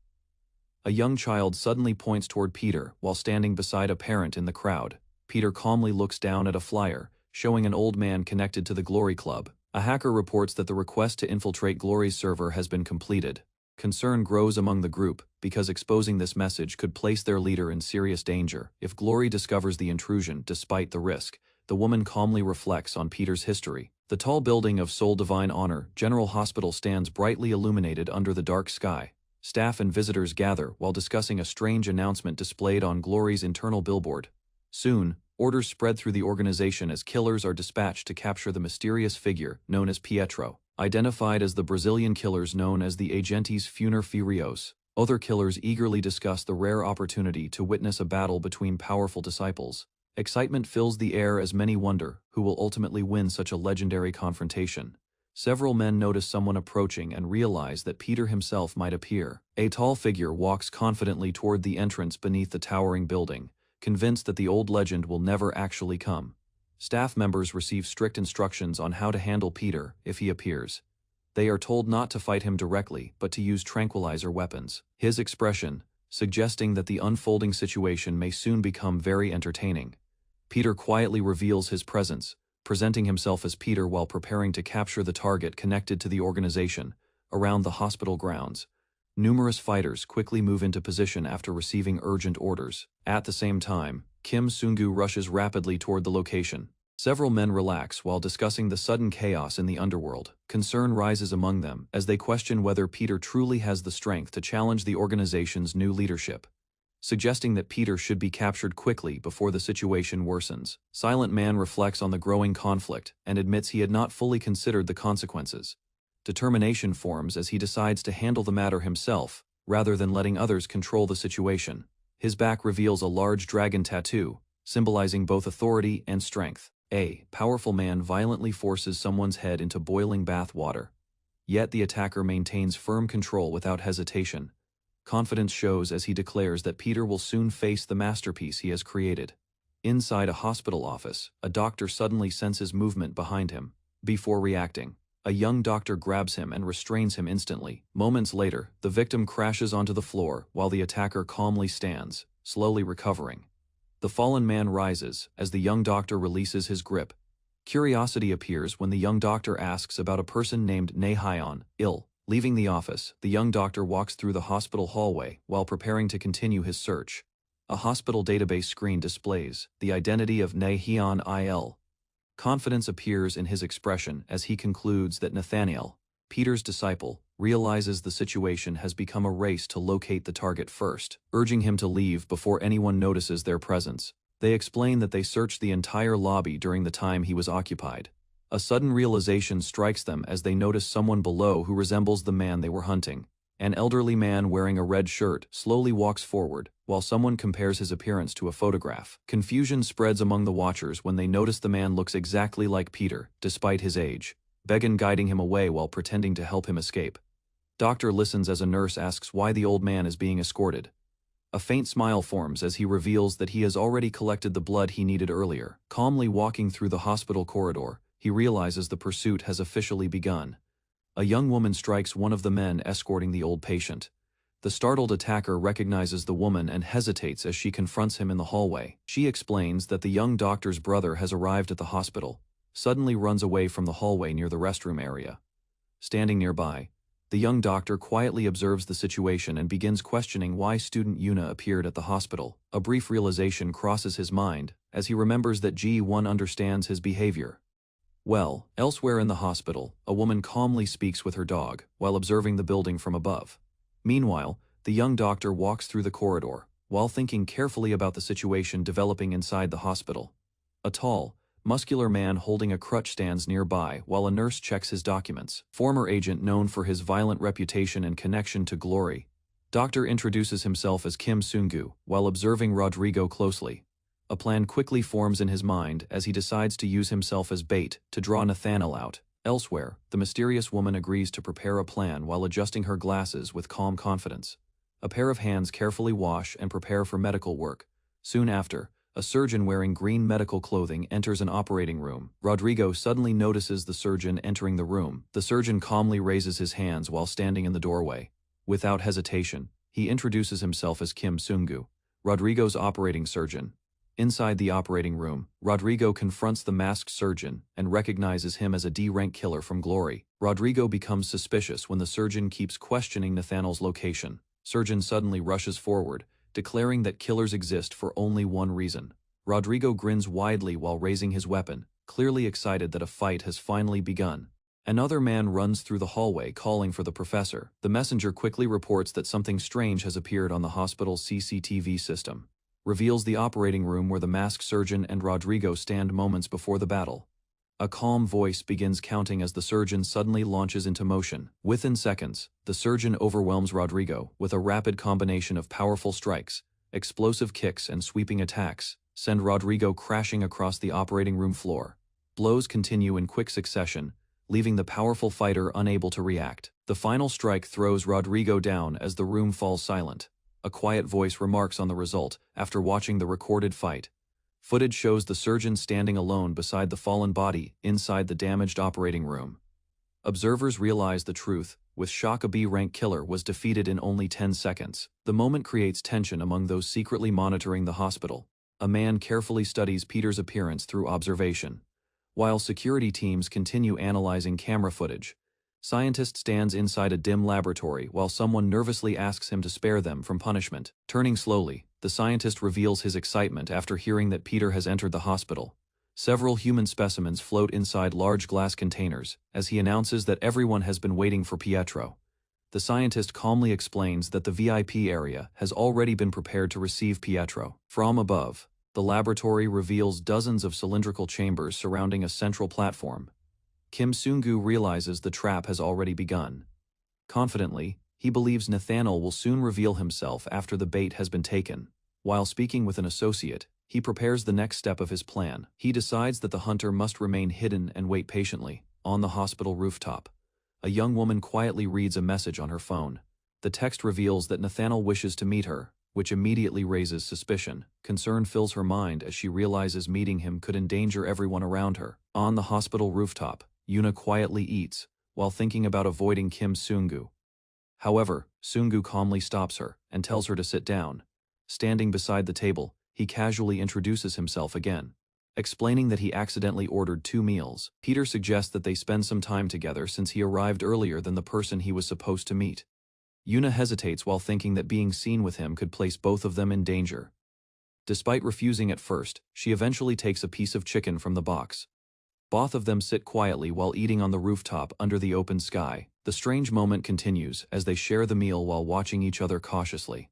A young child suddenly points toward Peter while standing beside a parent in the crowd. Peter calmly looks down at a flyer, showing an old man connected to the Glory Club. A hacker reports that the request to infiltrate Glory's server has been completed. Concern grows among the group because exposing this message could place their leader in serious danger. If Glory discovers the intrusion despite the risk, the woman calmly reflects on Peter's history. The tall building of Soul Divine Honor General Hospital stands brightly illuminated under the dark sky. Staff and visitors gather while discussing a strange announcement displayed on Glory's internal billboard. Soon, Orders spread through the organization as killers are dispatched to capture the mysterious figure known as Pietro, identified as the Brazilian killers known as the Agentes Funerarios. Other killers eagerly discuss the rare opportunity to witness a battle between powerful disciples. Excitement fills the air as many wonder who will ultimately win such a legendary confrontation. Several men notice someone approaching and realize that Peter himself might appear. A tall figure walks confidently toward the entrance beneath the towering building, convinced that the old legend will never actually come. Staff members receive strict instructions on how to handle Peter if he appears. They are told not to fight him directly, but to use tranquilizer weapons. His expression, suggesting that the unfolding situation may soon become very entertaining. Peter quietly reveals his presence, presenting himself as Peter while preparing to capture the target connected to the organization. Around the hospital grounds, numerous fighters quickly move into position after receiving urgent orders. At the same time, Kim Sungu rushes rapidly toward the location. Several men relax while discussing the sudden chaos in the underworld. Concern rises among them as they question whether Peter truly has the strength to challenge the organization's new leadership, suggesting that Peter should be captured quickly before the situation worsens. Silent Man reflects on the growing conflict and admits he had not fully considered the consequences. Determination forms as he decides to handle the matter himself, rather than letting others control the situation. His back reveals a large dragon tattoo, symbolizing both authority and strength. A powerful man violently forces someone's head into boiling bath water. Yet the attacker maintains firm control without hesitation. Confidence shows as he declares that Peter will soon face the masterpiece he has created. Inside a hospital office, a doctor suddenly senses movement behind him. Before reacting, a young doctor grabs him and restrains him instantly. Moments later, the victim crashes onto the floor while the attacker calmly stands, slowly recovering. The fallen man rises as the young doctor releases his grip. Curiosity appears when the young doctor asks about a person named Nahyun, ill. Leaving the office, the young doctor walks through the hospital hallway while preparing to continue his search. A hospital database screen displays the identity of Nahyun Il. Confidence appears in his expression as he concludes that Nathaniel, Peter's disciple, realizes the situation has become a race to locate the target first, urging him to leave before anyone notices their presence. They explain that they searched the entire lobby during the time he was occupied. A sudden realization strikes them as they notice someone below who resembles the man they were hunting. An elderly man wearing a red shirt slowly walks forward, while someone compares his appearance to a photograph. Confusion spreads among the watchers when they notice the man looks exactly like Peter, despite his age, Began guiding him away while pretending to help him escape. Doctor listens as a nurse asks why the old man is being escorted. A faint smile forms as he reveals that he has already collected the blood he needed earlier. Calmly walking through the hospital corridor, he realizes the pursuit has officially begun. A young woman strikes one of the men escorting the old patient. The startled attacker recognizes the woman and hesitates as she confronts him in the hallway. She explains that the young doctor's brother has arrived at the hospital, suddenly runs away from the hallway near the restroom area. Standing nearby, the young doctor quietly observes the situation and begins questioning why student Yuna appeared at the hospital. A brief realization crosses his mind as he remembers that G1 understands his behavior. Well, elsewhere in the hospital, a woman calmly speaks with her dog while observing the building from above. Meanwhile, the young doctor walks through the corridor while thinking carefully about the situation developing inside the hospital. A tall, muscular man holding a crutch stands nearby while a nurse checks his documents. Former agent known for his violent reputation and connection to glory, Doctor introduces himself as Kim Sungu while observing Rodrigo closely. A plan quickly forms in his mind as he decides to use himself as bait to draw Nathaniel out. Elsewhere, the mysterious woman agrees to prepare a plan while adjusting her glasses with calm confidence. A pair of hands carefully wash and prepare for medical work. Soon after, a surgeon wearing green medical clothing enters an operating room. Rodrigo suddenly notices the surgeon entering the room. The surgeon calmly raises his hands while standing in the doorway. Without hesitation, he introduces himself as Kim Sungu, Rodrigo's operating surgeon. Inside the operating room, Rodrigo confronts the masked surgeon and recognizes him as a D-rank killer from Glory. Rodrigo becomes suspicious when the surgeon keeps questioning Nathaniel's location. Surgeon suddenly rushes forward, declaring that killers exist for only one reason. Rodrigo grins widely while raising his weapon, clearly excited that a fight has finally begun. Another man runs through the hallway calling for the professor. The messenger quickly reports that something strange has appeared on the hospital's CCTV system. reveals the operating room where the masked surgeon and Rodrigo stand moments before the battle. A calm voice begins counting as the surgeon suddenly launches into motion. Within seconds, the surgeon overwhelms Rodrigo with a rapid combination of powerful strikes, explosive kicks and sweeping attacks, send Rodrigo crashing across the operating room floor. Blows continue in quick succession, leaving the powerful fighter unable to react. The final strike throws Rodrigo down as the room falls silent. A quiet voice remarks on the result after watching the recorded fight. Footage shows the surgeon standing alone beside the fallen body inside the damaged operating room. Observers realize the truth, with shock a B-rank killer was defeated in only 10 seconds. The moment creates tension among those secretly monitoring the hospital. A man carefully studies Peter's appearance through observation. While security teams continue analyzing camera footage, scientist stands inside a dim laboratory while someone nervously asks him to spare them from punishment. Turning slowly, the scientist reveals his excitement after hearing that Peter has entered the hospital. Several human specimens float inside large glass containers as he announces that everyone has been waiting for Pietro. The scientist calmly explains that the VIP area has already been prepared to receive Pietro. From above, the laboratory reveals dozens of cylindrical chambers surrounding a central platform. Kim Seung-gu realizes the trap has already begun. Confidently, he believes Nathaniel will soon reveal himself after the bait has been taken. While speaking with an associate, he prepares the next step of his plan. He decides that the hunter must remain hidden and wait patiently. On the hospital rooftop, a young woman quietly reads a message on her phone. The text reveals that Nathaniel wishes to meet her, which immediately raises suspicion. Concern fills her mind as she realizes meeting him could endanger everyone around her. On the hospital rooftop, Yuna quietly eats, while thinking about avoiding Kim Seung-gu. However, Seung-gu calmly stops her and tells her to sit down. Standing beside the table, he casually introduces himself again, explaining that he accidentally ordered 2 meals. Peter suggests that they spend some time together since he arrived earlier than the person he was supposed to meet. Yuna hesitates while thinking that being seen with him could place both of them in danger. Despite refusing at first, she eventually takes a piece of chicken from the box. Both of them sit quietly while eating on the rooftop under the open sky. The strange moment continues as they share the meal while watching each other cautiously.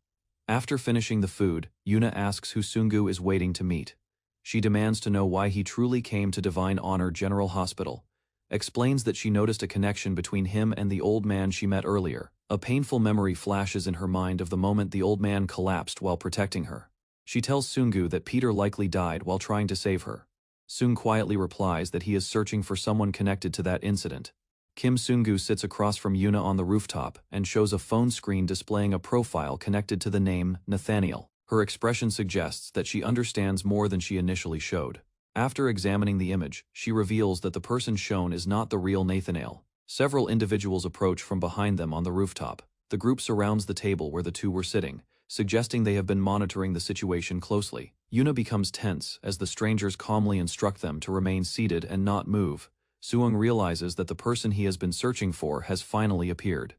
After finishing the food, Yuna asks who Seung-gu is waiting to meet. She demands to know why he truly came to Divine Honor General Hospital, explains that she noticed a connection between him and the old man she met earlier. A painful memory flashes in her mind of the moment the old man collapsed while protecting her. She tells Seung-gu that Peter likely died while trying to save her. Seung quietly replies that he is searching for someone connected to that incident. Kim Seung-gu sits across from Yuna on the rooftop and shows a phone screen displaying a profile connected to the name Nathaniel. Her expression suggests that she understands more than she initially showed. After examining the image, she reveals that the person shown is not the real Nathaniel. Several individuals approach from behind them on the rooftop. The group surrounds the table where the two were sitting, suggesting they have been monitoring the situation closely. Yuna becomes tense as the strangers calmly instruct them to remain seated and not move. Seung realizes that the person he has been searching for has finally appeared.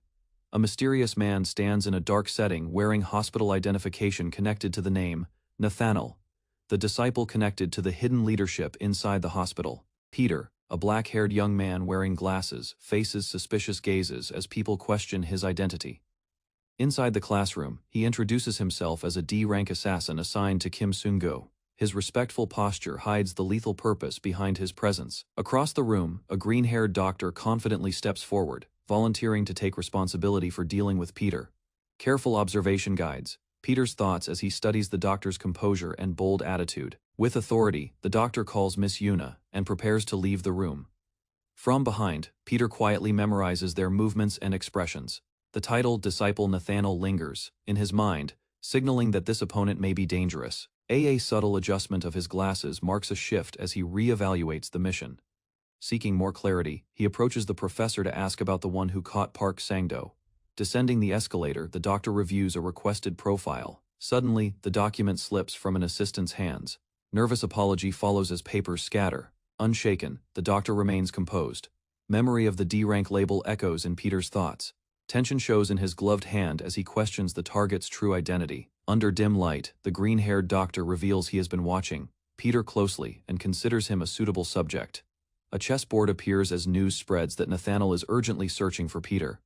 A mysterious man stands in a dark setting wearing hospital identification connected to the name Nathaniel, the disciple connected to the hidden leadership inside the hospital. Peter, a black-haired young man wearing glasses, faces suspicious gazes as people question his identity. Inside the classroom, he introduces himself as a D-rank assassin assigned to Kim Seung-gu. His respectful posture hides the lethal purpose behind his presence. Across the room, a green-haired doctor confidently steps forward, volunteering to take responsibility for dealing with Peter. Careful observation guides Peter's thoughts as he studies the doctor's composure and bold attitude. With authority, the doctor calls Miss Yuna and prepares to leave the room. From behind, Peter quietly memorizes their movements and expressions. The title Disciple Nathaniel lingers in his mind, signaling that this opponent may be dangerous. A subtle adjustment of his glasses marks a shift as he re-evaluates the mission. Seeking more clarity, he approaches the professor to ask about the one who caught Park Sang-do. Descending the escalator, the doctor reviews a requested profile. Suddenly, the document slips from an assistant's hands. Nervous apology follows as papers scatter. Unshaken, the doctor remains composed. Memory of the D-rank label echoes in Peter's thoughts. Tension shows in his gloved hand as he questions the target's true identity. Under dim light, the green-haired doctor reveals he has been watching Peter closely and considers him a suitable subject. A chessboard appears as news spreads that Nathaniel is urgently searching for Peter.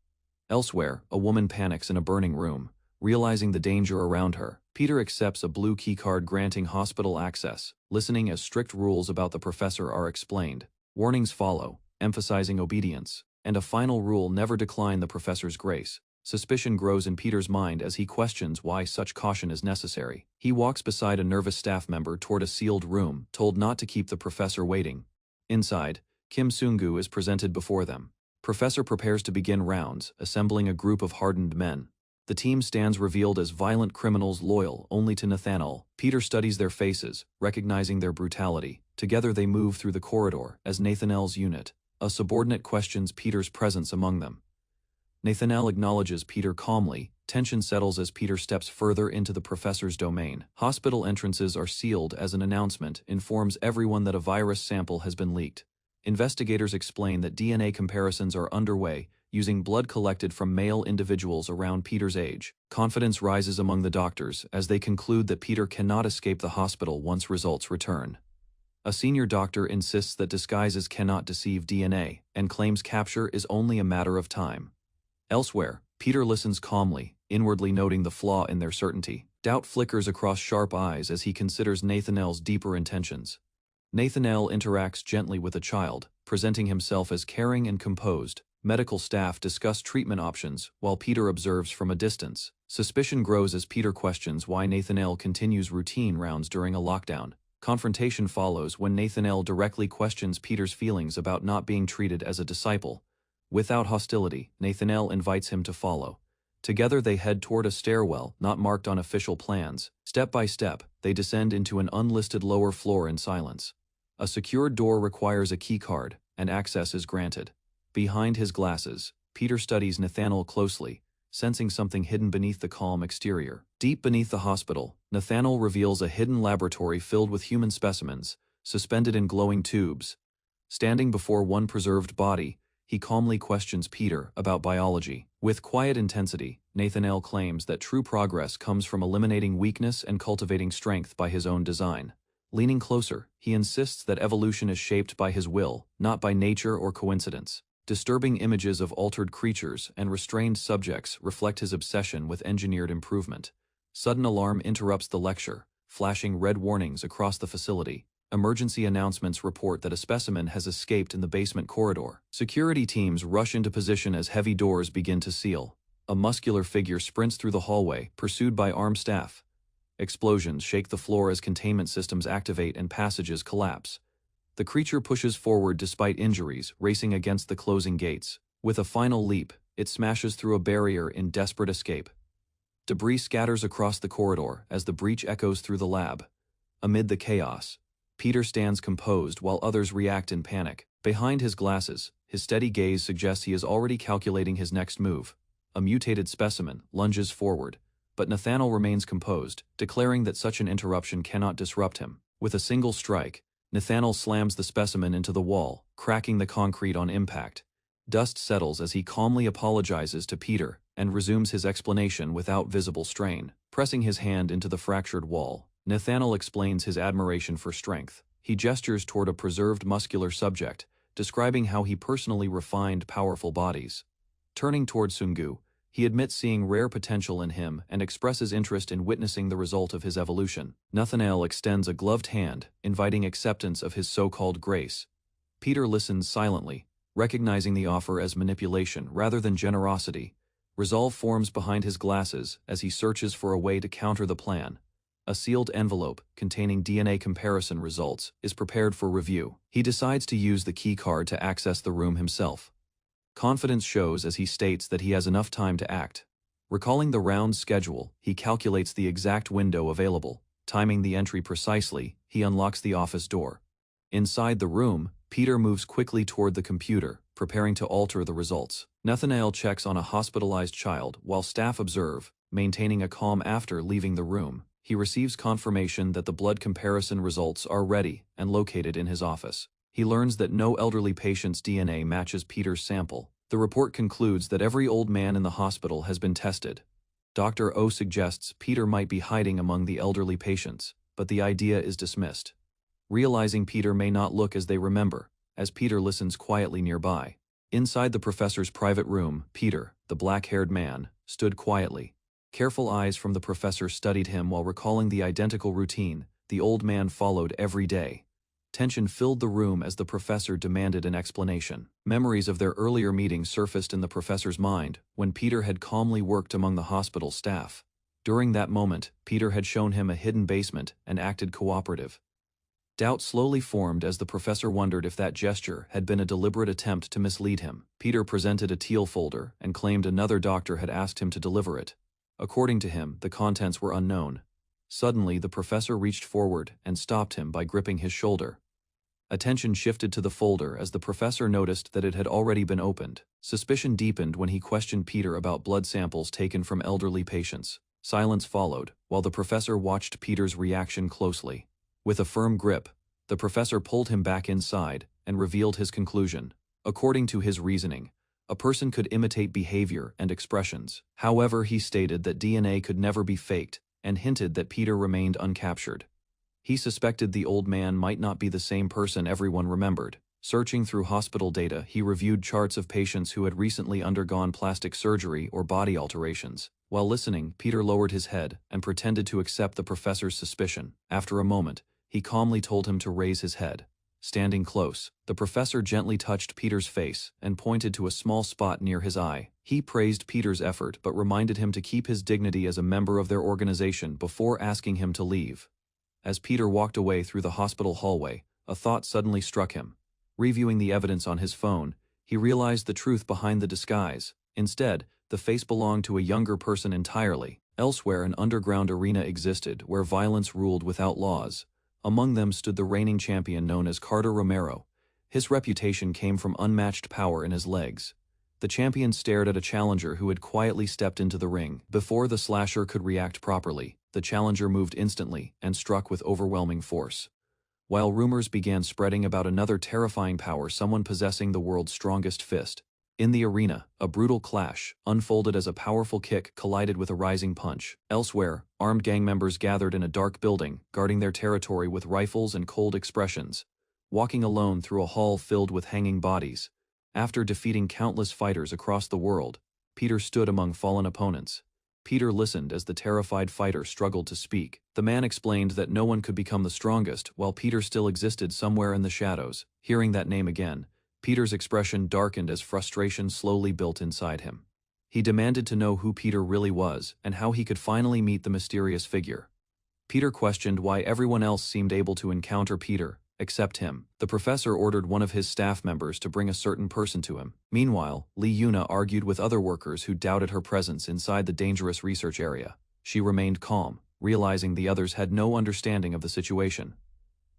Elsewhere, a woman panics in a burning room, Realizing the danger around her, Peter accepts a blue keycard granting hospital access, listening as strict rules about the professor are explained. Warnings follow, emphasizing obedience, and a final rule: never decline the professor's grace. Suspicion grows in Peter's mind as he questions why such caution is necessary. He walks beside a nervous staff member toward a sealed room, told not to keep the professor waiting. Inside, Kim Seung-gu is presented before them. Professor prepares to begin rounds, assembling a group of hardened men. The team stands revealed as violent criminals loyal only to Nathaniel. Peter studies their faces, recognizing their brutality. Together they move through the corridor as Nathaniel's unit. A subordinate questions Peter's presence among them. Nathaniel acknowledges Peter calmly. Tension settles as Peter steps further into the professor's domain. Hospital entrances are sealed as an announcement informs everyone that a virus sample has been leaked. Investigators explain that DNA comparisons are underway, using blood collected from male individuals around Peter's age. Confidence rises among the doctors as they conclude that Peter cannot escape the hospital once results return. A senior doctor insists that disguises cannot deceive DNA, and claims capture is only a matter of time. Elsewhere, Peter listens calmly, inwardly noting the flaw in their certainty. Doubt flickers across sharp eyes as he considers Nathaniel's deeper intentions. Nathaniel interacts gently with a child, presenting himself as caring and composed. Medical staff discuss treatment options, while Peter observes from a distance. Suspicion grows as Peter questions why Nathaniel continues routine rounds during a lockdown. Confrontation follows when Nathaniel directly questions Peter's feelings about not being treated as a disciple. Without hostility, Nathaniel invites him to follow. Together they head toward a stairwell not marked on official plans. Step by step, they descend into an unlisted lower floor in silence. A secured door requires a keycard, and access is granted. Behind his glasses, Peter studies Nathaniel closely, sensing something hidden beneath the calm exterior. Deep beneath the hospital, Nathaniel reveals a hidden laboratory filled with human specimens, suspended in glowing tubes. Standing before one preserved body, he calmly questions Peter about biology. With quiet intensity, Nathaniel claims that true progress comes from eliminating weakness and cultivating strength by his own design. Leaning closer, he insists that evolution is shaped by his will, not by nature or coincidence. Disturbing images of altered creatures and restrained subjects reflect his obsession with engineered improvement. Sudden alarm interrupts the lecture, flashing red warnings across the facility. Emergency announcements report that a specimen has escaped in the basement corridor. Security teams rush into position as heavy doors begin to seal. A muscular figure sprints through the hallway, pursued by armed staff. Explosions shake the floor as containment systems activate and passages collapse. The creature pushes forward despite injuries, racing against the closing gates. With a final leap, it smashes through a barrier in desperate escape. Debris scatters across the corridor as the breach echoes through the lab. Amid the chaos, Peter stands composed while others react in panic. Behind his glasses, his steady gaze suggests he is already calculating his next move. A mutated specimen lunges forward, but Nathaniel remains composed, declaring that such an interruption cannot disrupt him. With a single strike, Nathaniel slams the specimen into the wall, cracking the concrete on impact. Dust settles as he calmly apologizes to Peter and resumes his explanation without visible strain. Pressing his hand into the fractured wall, Nathaniel explains his admiration for strength. He gestures toward a preserved muscular subject, describing how he personally refined powerful bodies. Turning toward Seung-gu, he admits seeing rare potential in him and expresses interest in witnessing the result of his evolution. Nathaniel extends a gloved hand, inviting acceptance of his so-called grace. Peter listens silently, recognizing the offer as manipulation rather than generosity. Resolve forms behind his glasses as he searches for a way to counter the plan. A sealed envelope containing DNA comparison results is prepared for review. He decides to use the key card to access the room himself. Confidence shows as he states that he has enough time to act. Recalling the round schedule, he calculates the exact window available. Timing the entry precisely, he unlocks the office door. Inside the room, Peter moves quickly toward the computer, preparing to alter the results. Nathaniel checks on a hospitalized child while staff observe, maintaining a calm after leaving the room. He receives confirmation that the blood comparison results are ready and located in his office. He learns that no elderly patient's DNA matches Peter's sample. The report concludes that every old man in the hospital has been tested. Dr. O suggests Peter might be hiding among the elderly patients, but the idea is dismissed. Realizing Peter may not look as they remember, as Peter listens quietly nearby. Inside the professor's private room, Peter, the black-haired man, stood quietly, Careful eyes from the professor studied him while recalling the identical routine the old man followed every day. Tension filled the room as the professor demanded an explanation. Memories of their earlier meeting surfaced in the professor's mind when Peter had calmly worked among the hospital staff. During that moment, Peter had shown him a hidden basement and acted cooperative. Doubt slowly formed as the professor wondered if that gesture had been a deliberate attempt to mislead him. Peter presented a teal folder and claimed another doctor had asked him to deliver it. According to him, the contents were unknown. Suddenly, the professor reached forward and stopped him by gripping his shoulder. Attention shifted to the folder as the professor noticed that it had already been opened. Suspicion deepened when he questioned Peter about blood samples taken from elderly patients. Silence followed, while the professor watched Peter's reaction closely. With a firm grip, the professor pulled him back inside and revealed his conclusion. According to his reasoning, a person could imitate behavior and expressions. However, he stated that DNA could never be faked and hinted that Peter remained uncaptured. He suspected the old man might not be the same person everyone remembered. Searching through hospital data, he reviewed charts of patients who had recently undergone plastic surgery or body alterations. While listening, Peter lowered his head and pretended to accept the professor's suspicion. After a moment, he calmly told him to raise his head. Standing close, the professor gently touched Peter's face and pointed to a small spot near his eye. He praised Peter's effort but reminded him to keep his dignity as a member of their organization before asking him to leave. As Peter walked away through the hospital hallway, a thought suddenly struck him. Reviewing the evidence on his phone, he realized the truth behind the disguise. Instead, the face belonged to a younger person entirely. Elsewhere, an underground arena existed where violence ruled without laws. Among them stood the reigning champion known as Carter Romero. His reputation came from unmatched power in his legs. The champion stared at a challenger who had quietly stepped into the ring. Before the slasher could react properly, the challenger moved instantly and struck with overwhelming force. While rumors began spreading about another terrifying power, someone possessing the world's strongest fist. In the arena, a brutal clash unfolded as a powerful kick collided with a rising punch. Elsewhere, armed gang members gathered in a dark building, guarding their territory with rifles and cold expressions. Walking alone through a hall filled with hanging bodies. After defeating countless fighters across the world, Peter stood among fallen opponents. Peter listened as the terrified fighter struggled to speak. The man explained that no one could become the strongest while Peter still existed somewhere in the shadows. Hearing that name again, Peter's expression darkened as frustration slowly built inside him. He demanded to know who Peter really was and how he could finally meet the mysterious figure. Peter questioned why everyone else seemed able to encounter Peter, except him. The professor ordered one of his staff members to bring a certain person to him. Meanwhile, Lee Yuna argued with other workers who doubted her presence inside the dangerous research area. She remained calm, realizing the others had no understanding of the situation.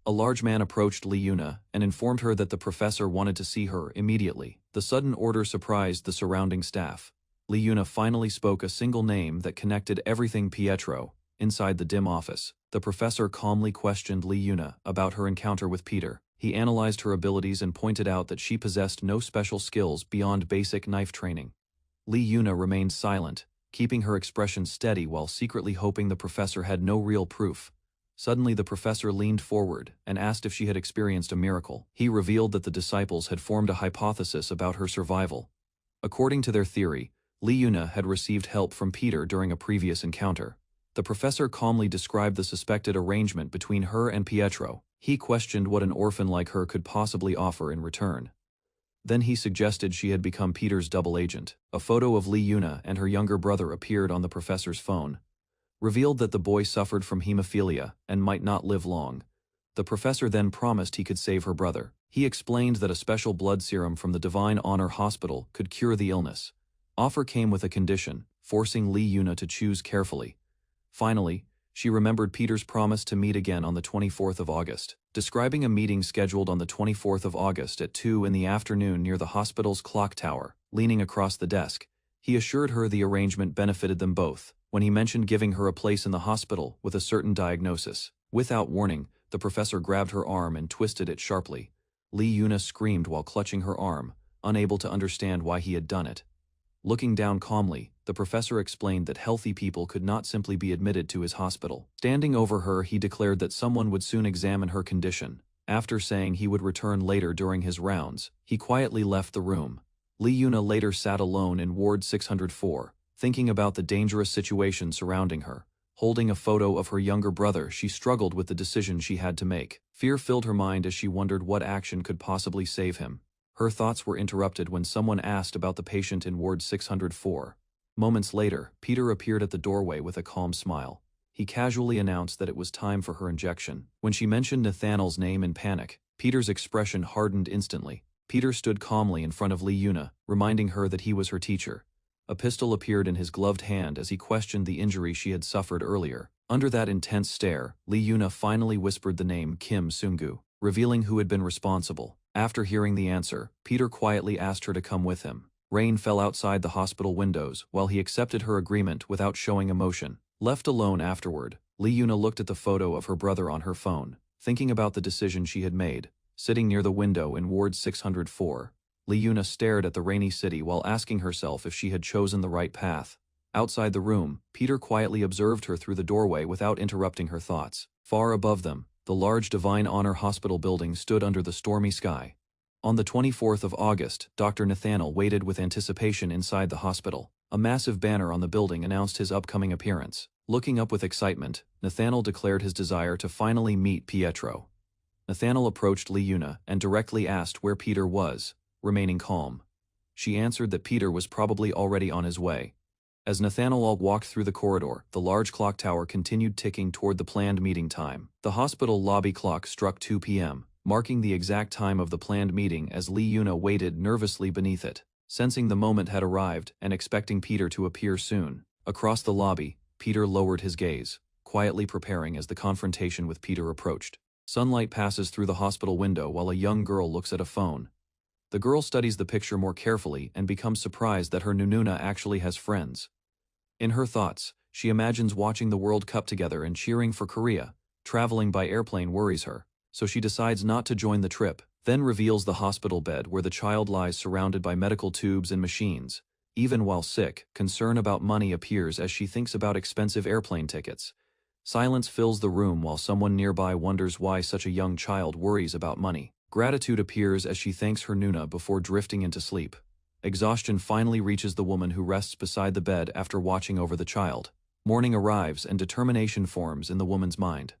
A large man approached Lee Yuna and informed her that the professor wanted to see her immediately. The sudden order surprised the surrounding staff. Lee Yuna finally spoke a single name that connected everything: Pietro. Inside the dim office, the professor calmly questioned Lee Yuna about her encounter with Peter. He analyzed her abilities and pointed out that she possessed no special skills beyond basic knife training. Lee Yuna remained silent, keeping her expression steady while secretly hoping the professor had no real proof. Suddenly the professor leaned forward and asked if she had experienced a miracle. He revealed that the disciples had formed a hypothesis about her survival. According to their theory, Lee Yuna had received help from Peter during a previous encounter. The professor calmly described the suspected arrangement between her and Pietro. He questioned what an orphan like her could possibly offer in return. Then he suggested she had become Peter's double agent. A photo of Lee Yuna and her younger brother appeared on the professor's phone. Revealed that the boy suffered from hemophilia and might not live long. The professor then promised he could save her brother. He explained that a special blood serum from the Divine Honor Hospital could cure the illness. Offer came with a condition, forcing Lee Yuna to choose carefully. Finally, she remembered Peter's promise to meet again on the 24th of August. Describing a meeting scheduled on the 24th of August at 2 in the afternoon near the hospital's clock tower, leaning across the desk, he assured her the arrangement benefited them both. When he mentioned giving her a place in the hospital with a certain diagnosis, without warning, the professor grabbed her arm and twisted it sharply. Lee Yuna screamed while clutching her arm, unable to understand why he had done it. Looking down calmly, the professor explained that healthy people could not simply be admitted to his hospital. Standing over her, he declared that someone would soon examine her condition. After saying he would return later during his rounds, he quietly left the room. Lee Yuna later sat alone in Ward 604, Thinking about the dangerous situation surrounding her, holding a photo of her younger brother, she struggled with the decision she had to make. Fear filled her mind as she wondered what action could possibly save him. Her thoughts were interrupted when someone asked about the patient in Ward 604. Moments later, Peter appeared at the doorway with a calm smile. He casually announced that it was time for her injection. When she mentioned Nathaniel's name in panic, Peter's expression hardened instantly. Peter stood calmly in front of Lee Yuna, reminding her that he was her teacher. A pistol appeared in his gloved hand as he questioned the injury she had suffered earlier. Under that intense stare, Lee Yuna finally whispered the name Kim Sungu, revealing who had been responsible. After hearing the answer, Peter quietly asked her to come with him. Rain fell outside the hospital windows while he accepted her agreement without showing emotion. Left alone afterward, Lee Yuna looked at the photo of her brother on her phone, thinking about the decision she had made. Sitting near the window in Ward 604, Lee Yuna stared at the rainy city while asking herself if she had chosen the right path. Outside the room, Peter quietly observed her through the doorway without interrupting her thoughts. Far above them, the large Divine Honor Hospital building stood under the stormy sky. On the 24th of August, Dr. Nathaniel waited with anticipation inside the hospital. A massive banner on the building announced his upcoming appearance. Looking up with excitement, Nathaniel declared his desire to finally meet Pietro. Nathaniel approached Lee Yuna and directly asked where Peter was, remaining calm. She answered that Peter was probably already on his way. As Nathaniel walked through the corridor, the large clock tower continued ticking toward the planned meeting time. The hospital lobby clock struck 2 p.m., marking the exact time of the planned meeting as Lee Yuna waited nervously beneath it, sensing the moment had arrived and expecting Peter to appear soon. Across the lobby, Peter lowered his gaze, quietly preparing as the confrontation with Peter approached. Sunlight passes through the hospital window while a young girl looks at a phone. The girl studies the picture more carefully and becomes surprised that her Nununa actually has friends. In her thoughts, she imagines watching the World Cup together and cheering for Korea. Traveling by airplane worries her, so she decides not to join the trip, then reveals the hospital bed where the child lies surrounded by medical tubes and machines. Even while sick, concern about money appears as she thinks about expensive airplane tickets. Silence fills the room while someone nearby wonders why such a young child worries about money. Gratitude appears as she thanks her Nuna before drifting into sleep. Exhaustion finally reaches the woman who rests beside the bed after watching over the child. Morning arrives and determination forms in the woman's mind.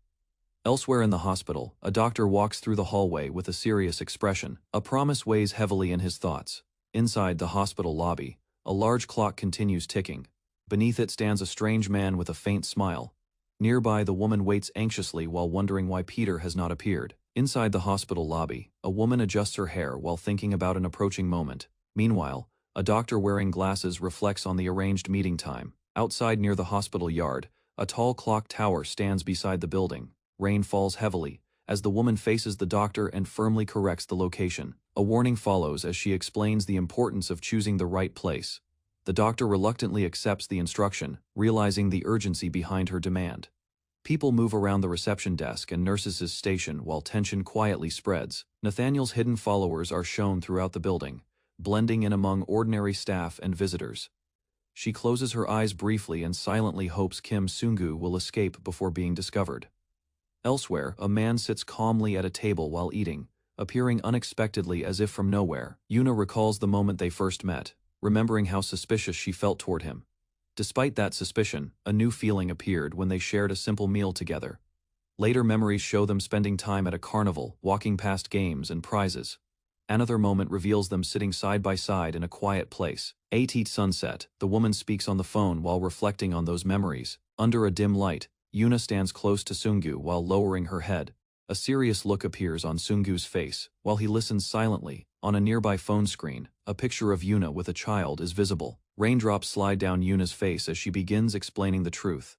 Elsewhere in the hospital, a doctor walks through the hallway with a serious expression. A promise weighs heavily in his thoughts. Inside the hospital lobby, a large clock continues ticking. Beneath it stands a strange man with a faint smile. Nearby, the woman waits anxiously while wondering why Peter has not appeared. Inside the hospital lobby, a woman adjusts her hair while thinking about an approaching moment. Meanwhile, a doctor wearing glasses reflects on the arranged meeting time. Outside near the hospital yard, a tall clock tower stands beside the building. Rain falls heavily as the woman faces the doctor and firmly corrects the location. A warning follows as she explains the importance of choosing the right place. The doctor reluctantly accepts the instruction, realizing the urgency behind her demand. People move around the reception desk and nurses' station while tension quietly spreads. Nathaniel's hidden followers are shown throughout the building, blending in among ordinary staff and visitors. She closes her eyes briefly and silently hopes Kim Sungu will escape before being discovered. Elsewhere, a man sits calmly at a table while eating, appearing unexpectedly as if from nowhere. Yuna recalls the moment they first met, remembering how suspicious she felt toward him. Despite that suspicion, a new feeling appeared when they shared a simple meal together. Later memories show them spending time at a carnival, walking past games and prizes. Another moment reveals them sitting side by side in a quiet place. At sunset, the woman speaks on the phone while reflecting on those memories. Under a dim light, Yuna stands close to Sungu while lowering her head. A serious look appears on Sungu's face, while he listens silently. On a nearby phone screen, a picture of Yuna with a child is visible. Raindrops slide down Yuna's face as she begins explaining the truth.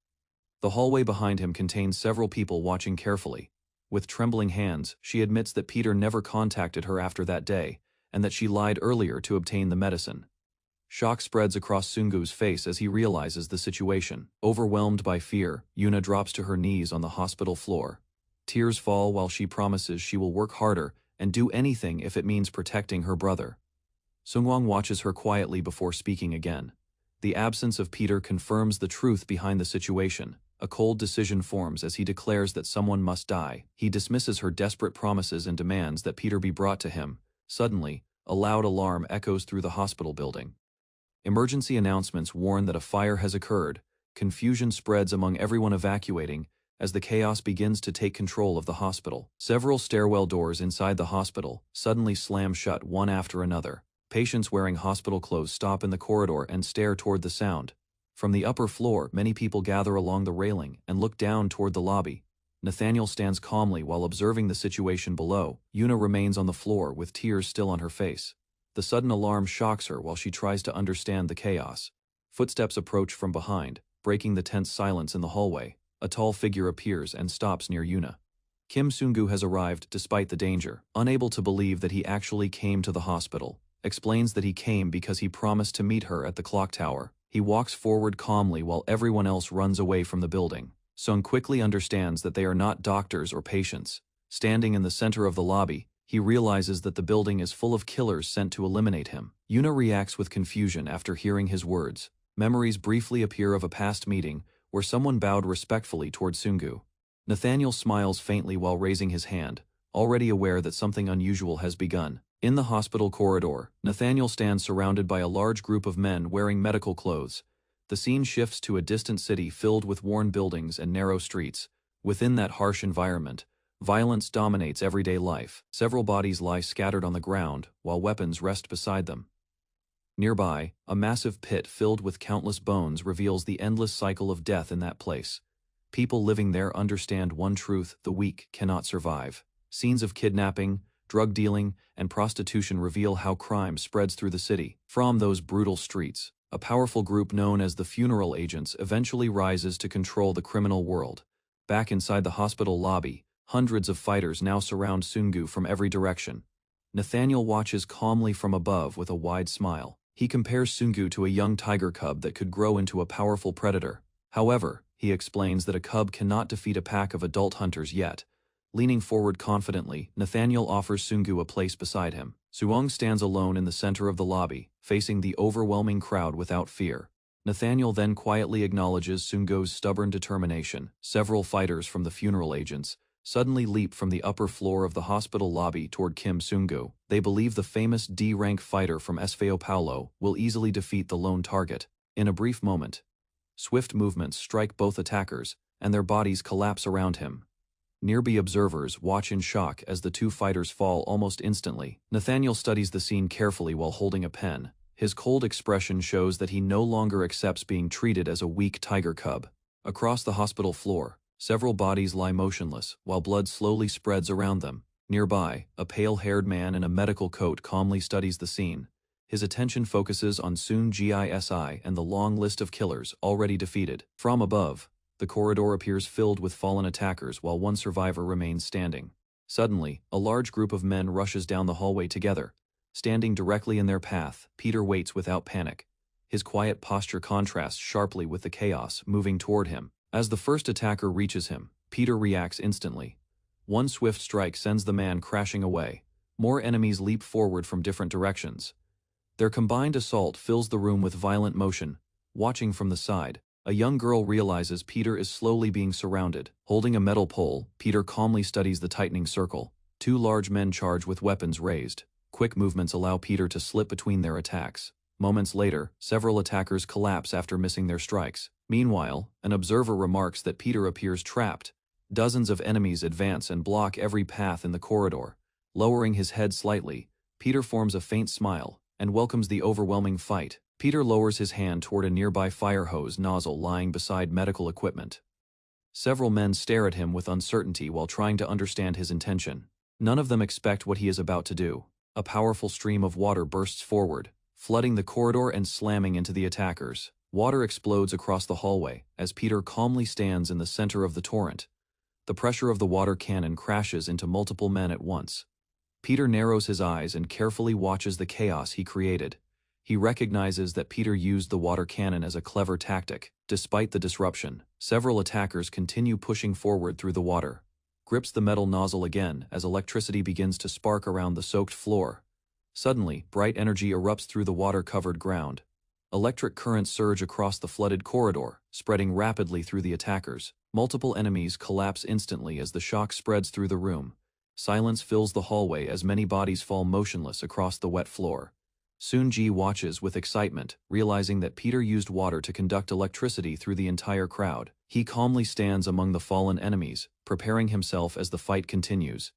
The hallway behind him contains several people watching carefully. With trembling hands, she admits that Peter never contacted her after that day, and that she lied earlier to obtain the medicine. Shock spreads across Sungu's face as he realizes the situation. Overwhelmed by fear, Yuna drops to her knees on the hospital floor. Tears fall while she promises she will work harder and do anything if it means protecting her brother. Sungwang watches her quietly before speaking again. The absence of Peter confirms the truth behind the situation. A cold decision forms as he declares that someone must die. He dismisses her desperate promises and demands that Peter be brought to him. Suddenly, a loud alarm echoes through the hospital building. Emergency announcements warn that a fire has occurred. Confusion spreads among everyone evacuating as the chaos begins to take control of the hospital. Several stairwell doors inside the hospital suddenly slam shut one after another. Patients wearing hospital clothes stop in the corridor and stare toward the sound. From the upper floor, many people gather along the railing and look down toward the lobby. Nathaniel stands calmly while observing the situation below. Yuna remains on the floor with tears still on her face. The sudden alarm shocks her while she tries to understand the chaos. Footsteps approach from behind, breaking the tense silence in the hallway. A tall figure appears and stops near Yuna. Kim Sungu has arrived despite the danger, unable to believe that he actually came to the hospital. Explains that he came because he promised to meet her at the clock tower. He walks forward calmly while everyone else runs away from the building. Sung quickly understands that they are not doctors or patients. Standing in the center of the lobby, he realizes that the building is full of killers sent to eliminate him. Yuna reacts with confusion after hearing his words. Memories briefly appear of a past meeting where someone bowed respectfully toward Sungu. Nathaniel smiles faintly while raising his hand, already aware that something unusual has begun. In the hospital corridor, Nathaniel stands surrounded by a large group of men wearing medical clothes. The scene shifts to a distant city filled with worn buildings and narrow streets. Within that harsh environment, violence dominates everyday life. Several bodies lie scattered on the ground, while weapons rest beside them. Nearby, a massive pit filled with countless bones reveals the endless cycle of death in that place. People living there understand one truth: the weak cannot survive. Scenes of kidnapping, drug dealing, and prostitution reveal how crime spreads through the city. From those brutal streets, a powerful group known as the Funeral Agents eventually rises to control the criminal world. Back inside the hospital lobby, hundreds of fighters now surround Sungu from every direction. Nathaniel watches calmly from above with a wide smile. He compares Sungu to a young tiger cub that could grow into a powerful predator. However, he explains that a cub cannot defeat a pack of adult hunters yet. Leaning forward confidently, Nathaniel offers Sungu a place beside him. Suong stands alone in the center of the lobby, facing the overwhelming crowd without fear. Nathaniel then quietly acknowledges Sungu's stubborn determination. Several fighters from the Funeral Agents suddenly leap from the upper floor of the hospital lobby toward Kim Sungu. They believe the famous D-rank fighter from Sfao Paulo will easily defeat the lone target. In a brief moment, swift movements strike both attackers, and their bodies collapse around him. Nearby observers watch in shock as the two fighters fall almost instantly. Nathaniel studies the scene carefully while holding a pen. His cold expression shows that he no longer accepts being treated as a weak tiger cub. Across the hospital floor, several bodies lie motionless, while blood slowly spreads around them. Nearby, a pale-haired man in a medical coat calmly studies the scene. His attention focuses on Sun Gisi and the long list of killers already defeated. From above, the corridor appears filled with fallen attackers while one survivor remains standing. Suddenly, a large group of men rushes down the hallway together. Standing directly in their path, Peter waits without panic. His quiet posture contrasts sharply with the chaos moving toward him. As the first attacker reaches him, Peter reacts instantly. One swift strike sends the man crashing away. More enemies leap forward from different directions. Their combined assault fills the room with violent motion. Watching from the side, a young girl realizes Peter is slowly being surrounded. Holding a metal pole, Peter calmly studies the tightening circle. Two large men charge with weapons raised. Quick movements allow Peter to slip between their attacks. Moments later, several attackers collapse after missing their strikes. Meanwhile, an observer remarks that Peter appears trapped. Dozens of enemies advance and block every path in the corridor. Lowering his head slightly, Peter forms a faint smile and welcomes the overwhelming fight. Peter lowers his hand toward a nearby fire hose nozzle lying beside medical equipment. Several men stare at him with uncertainty while trying to understand his intention. None of them expect what he is about to do. A powerful stream of water bursts forward, flooding the corridor and slamming into the attackers. Water explodes across the hallway as Peter calmly stands in the center of the torrent. The pressure of the water cannon crashes into multiple men at once. Peter narrows his eyes and carefully watches the chaos he created. He recognizes that Peter used the water cannon as a clever tactic. Despite the disruption, several attackers continue pushing forward through the water. Grips the metal nozzle again as electricity begins to spark around the soaked floor. Suddenly, bright energy erupts through the water-covered ground. Electric currents surge across the flooded corridor, spreading rapidly through the attackers. Multiple enemies collapse instantly as the shock spreads through the room. Silence fills the hallway as many bodies fall motionless across the wet floor. Soon-ji watches with excitement, realizing that Peter used water to conduct electricity through the entire crowd. He calmly stands among the fallen enemies, preparing himself as the fight continues.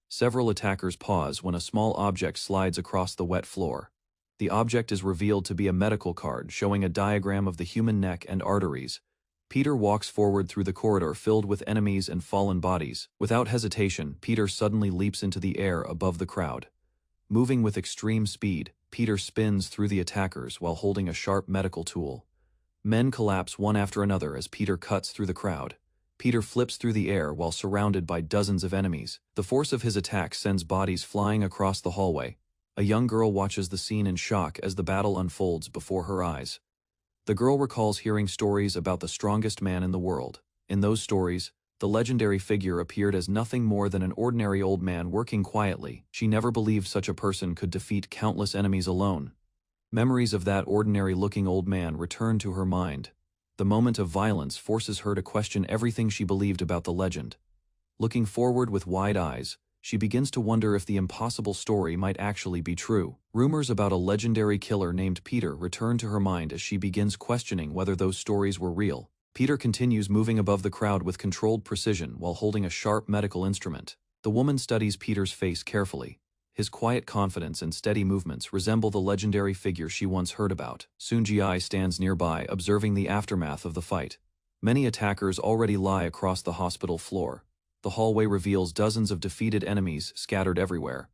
Several attackers pause when a small object slides across the wet floor. The object is revealed to be a medical card showing a diagram of the human neck and arteries. Peter walks forward through the corridor filled with enemies and fallen bodies. Without hesitation, Peter suddenly leaps into the air above the crowd. Moving with extreme speed, Peter spins through the attackers while holding a sharp medical tool. Men collapse one after another as Peter cuts through the crowd. Peter flips through the air while surrounded by dozens of enemies. The force of his attack sends bodies flying across the hallway. A young girl watches the scene in shock as the battle unfolds before her eyes. The girl recalls hearing stories about the strongest man in the world. In those stories, the legendary figure appeared as nothing more than an ordinary old man working quietly. She never believed such a person could defeat countless enemies alone. Memories of that ordinary-looking old man return to her mind. The moment of violence forces her to question everything she believed about the legend. Looking forward with wide eyes, she begins to wonder if the impossible story might actually be true. Rumors about a legendary killer named Peter return to her mind as she begins questioning whether those stories were real. Peter continues moving above the crowd with controlled precision while holding a sharp medical instrument. The woman studies Peter's face carefully. His quiet confidence and steady movements resemble the legendary figure she once heard about. Soon-ji stands nearby, observing the aftermath of the fight. Many attackers already lie across the hospital floor. The hallway reveals dozens of defeated enemies scattered everywhere.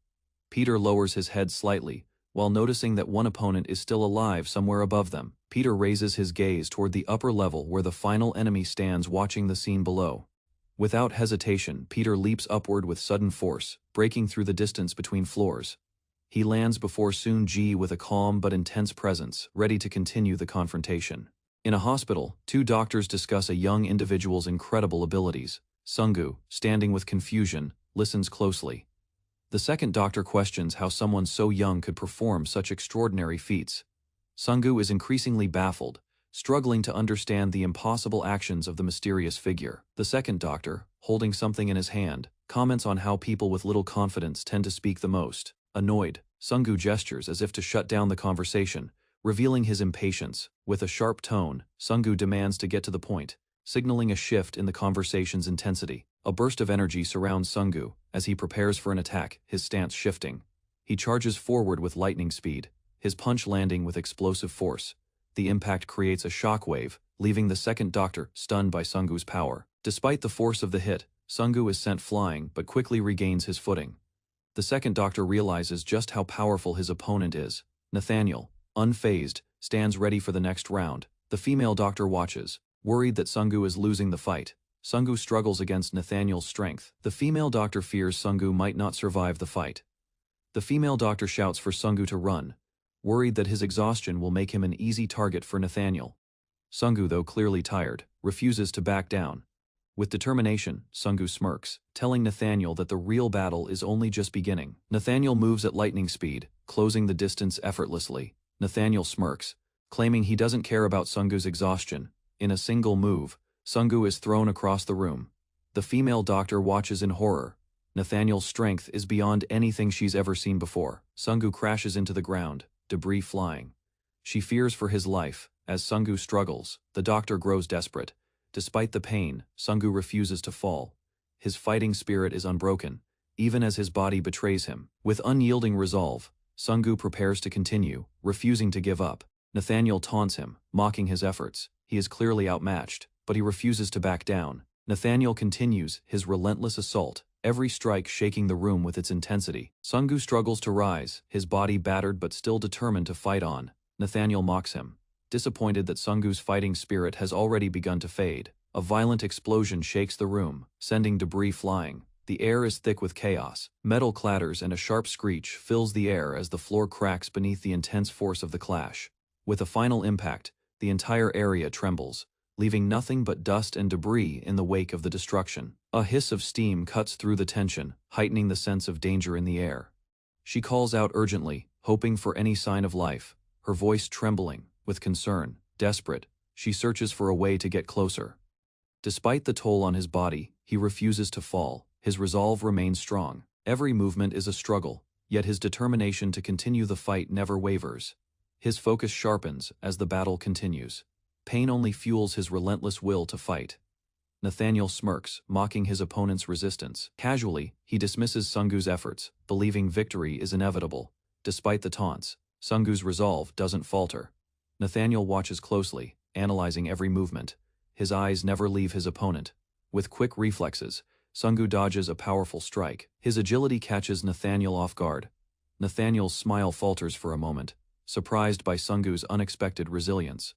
Peter lowers his head slightly, while noticing that one opponent is still alive somewhere above them. Peter raises his gaze toward the upper level where the final enemy stands watching the scene below. Without hesitation, Peter leaps upward with sudden force, breaking through the distance between floors. He lands before Soon-ji with a calm but intense presence, ready to continue the confrontation. In a hospital, two doctors discuss a young individual's incredible abilities. Sungu, standing with confusion, listens closely. The second doctor questions how someone so young could perform such extraordinary feats. Sungu is increasingly baffled, struggling to understand the impossible actions of the mysterious figure. The second doctor, holding something in his hand, comments on how people with little confidence tend to speak the most. Annoyed, Sungu gestures as if to shut down the conversation, revealing his impatience. With a sharp tone, Sungu demands to get to the point, signaling a shift in the conversation's intensity. A burst of energy surrounds Sungu as he prepares for an attack, his stance shifting. He charges forward with lightning speed, his punch landing with explosive force. The impact creates a shockwave, leaving the second doctor stunned by Sungu's power. Despite the force of the hit, Sungu is sent flying but quickly regains his footing. The second doctor realizes just how powerful his opponent is. Nathaniel, unfazed, stands ready for the next round. The female doctor watches, worried that Sungu is losing the fight. Sungu struggles against Nathaniel's strength. The female doctor fears Sungu might not survive the fight. The female doctor shouts for Sungu to run, worried that his exhaustion will make him an easy target for Nathaniel. Sungu, though clearly tired, refuses to back down. With determination, Sungu smirks, telling Nathaniel that the real battle is only just beginning. Nathaniel moves at lightning speed, closing the distance effortlessly. Nathaniel smirks, claiming he doesn't care about Sungu's exhaustion. In a single move, Sungu is thrown across the room. The female doctor watches in horror. Nathaniel's strength is beyond anything she's ever seen before. Sungu crashes into the ground, debris flying. She fears for his life. As Sungu struggles, the doctor grows desperate. Despite the pain, Sungu refuses to fall. His fighting spirit is unbroken, even as his body betrays him. With unyielding resolve, Sungu prepares to continue, refusing to give up. Nathaniel taunts him, mocking his efforts. He is clearly outmatched, but he refuses to back down. Nathaniel continues his relentless assault, every strike shaking the room with its intensity. Sungu struggles to rise, his body battered but still determined to fight on. Nathaniel mocks him, disappointed that Sungu's fighting spirit has already begun to fade. A violent explosion shakes the room, sending debris flying. The air is thick with chaos. Metal clatters and a sharp screech fills the air as the floor cracks beneath the intense force of the clash. With a final impact, the entire area trembles, leaving nothing but dust and debris in the wake of the destruction. A hiss of steam cuts through the tension, heightening the sense of danger in the air. She calls out urgently, hoping for any sign of life, her voice trembling with concern. Desperate, she searches for a way to get closer. Despite the toll on his body, he refuses to fall. His resolve remains strong. Every movement is a struggle, yet his determination to continue the fight never wavers. His focus sharpens as the battle continues. Pain only fuels his relentless will to fight. Nathaniel smirks, mocking his opponent's resistance. Casually, he dismisses Sungu's efforts, believing victory is inevitable. Despite the taunts, Sungu's resolve doesn't falter. Nathaniel watches closely, analyzing every movement. His eyes never leave his opponent. With quick reflexes, Sungu dodges a powerful strike. His agility catches Nathaniel off guard. Nathaniel's smile falters for a moment, surprised by Sungu's unexpected resilience.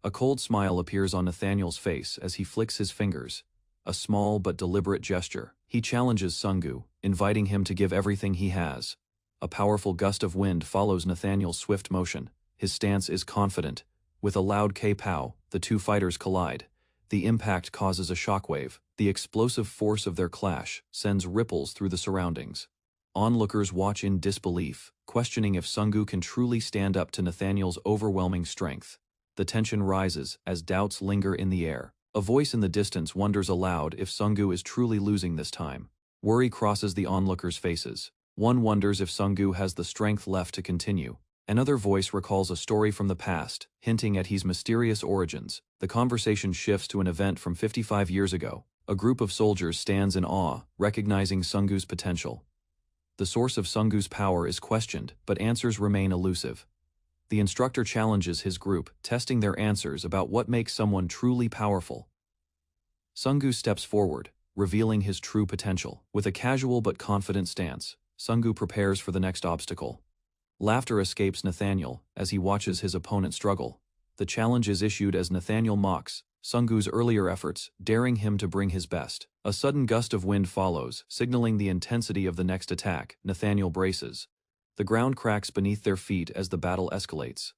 A cold smile appears on Nathaniel's face as he flicks his fingers. A small but deliberate gesture. He challenges Sungu, inviting him to give everything he has. A powerful gust of wind follows Nathaniel's swift motion. His stance is confident. With a loud K-pow, the two fighters collide. The impact causes a shockwave. The explosive force of their clash sends ripples through the surroundings. Onlookers watch in disbelief, questioning if Sungu can truly stand up to Nathaniel's overwhelming strength. The tension rises as doubts linger in the air. A voice in the distance wonders aloud if Sungu is truly losing this time. Worry crosses the onlookers' faces. One wonders if Sungu has the strength left to continue. Another voice recalls a story from the past, hinting at his mysterious origins. The conversation shifts to an event from 55 years ago. A group of soldiers stands in awe, recognizing Sungu's potential. The source of Sungu's power is questioned, but answers remain elusive. The instructor challenges his group, testing their answers about what makes someone truly powerful. Sungu steps forward, revealing his true potential. With a casual but confident stance, Sungu prepares for the next obstacle. Laughter escapes Nathaniel as he watches his opponent struggle. The challenge is issued as Nathaniel mocks Sungu's earlier efforts, daring him to bring his best. A sudden gust of wind follows, signaling the intensity of the next attack. Nathaniel braces. The ground cracks beneath their feet as the battle escalates.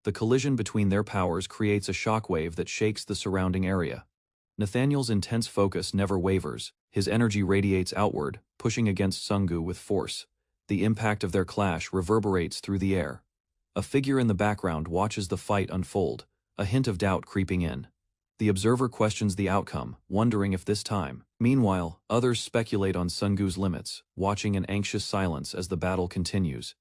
The collision between their powers creates a shockwave that shakes the surrounding area. Nathaniel's intense focus never wavers. His energy radiates outward, pushing against Sungu with force. The impact of their clash reverberates through the air. A figure in the background watches the fight unfold, a hint of doubt creeping in. The observer questions the outcome, wondering if this time. Meanwhile, others speculate on Sungu's limits, watching in anxious silence as the battle continues.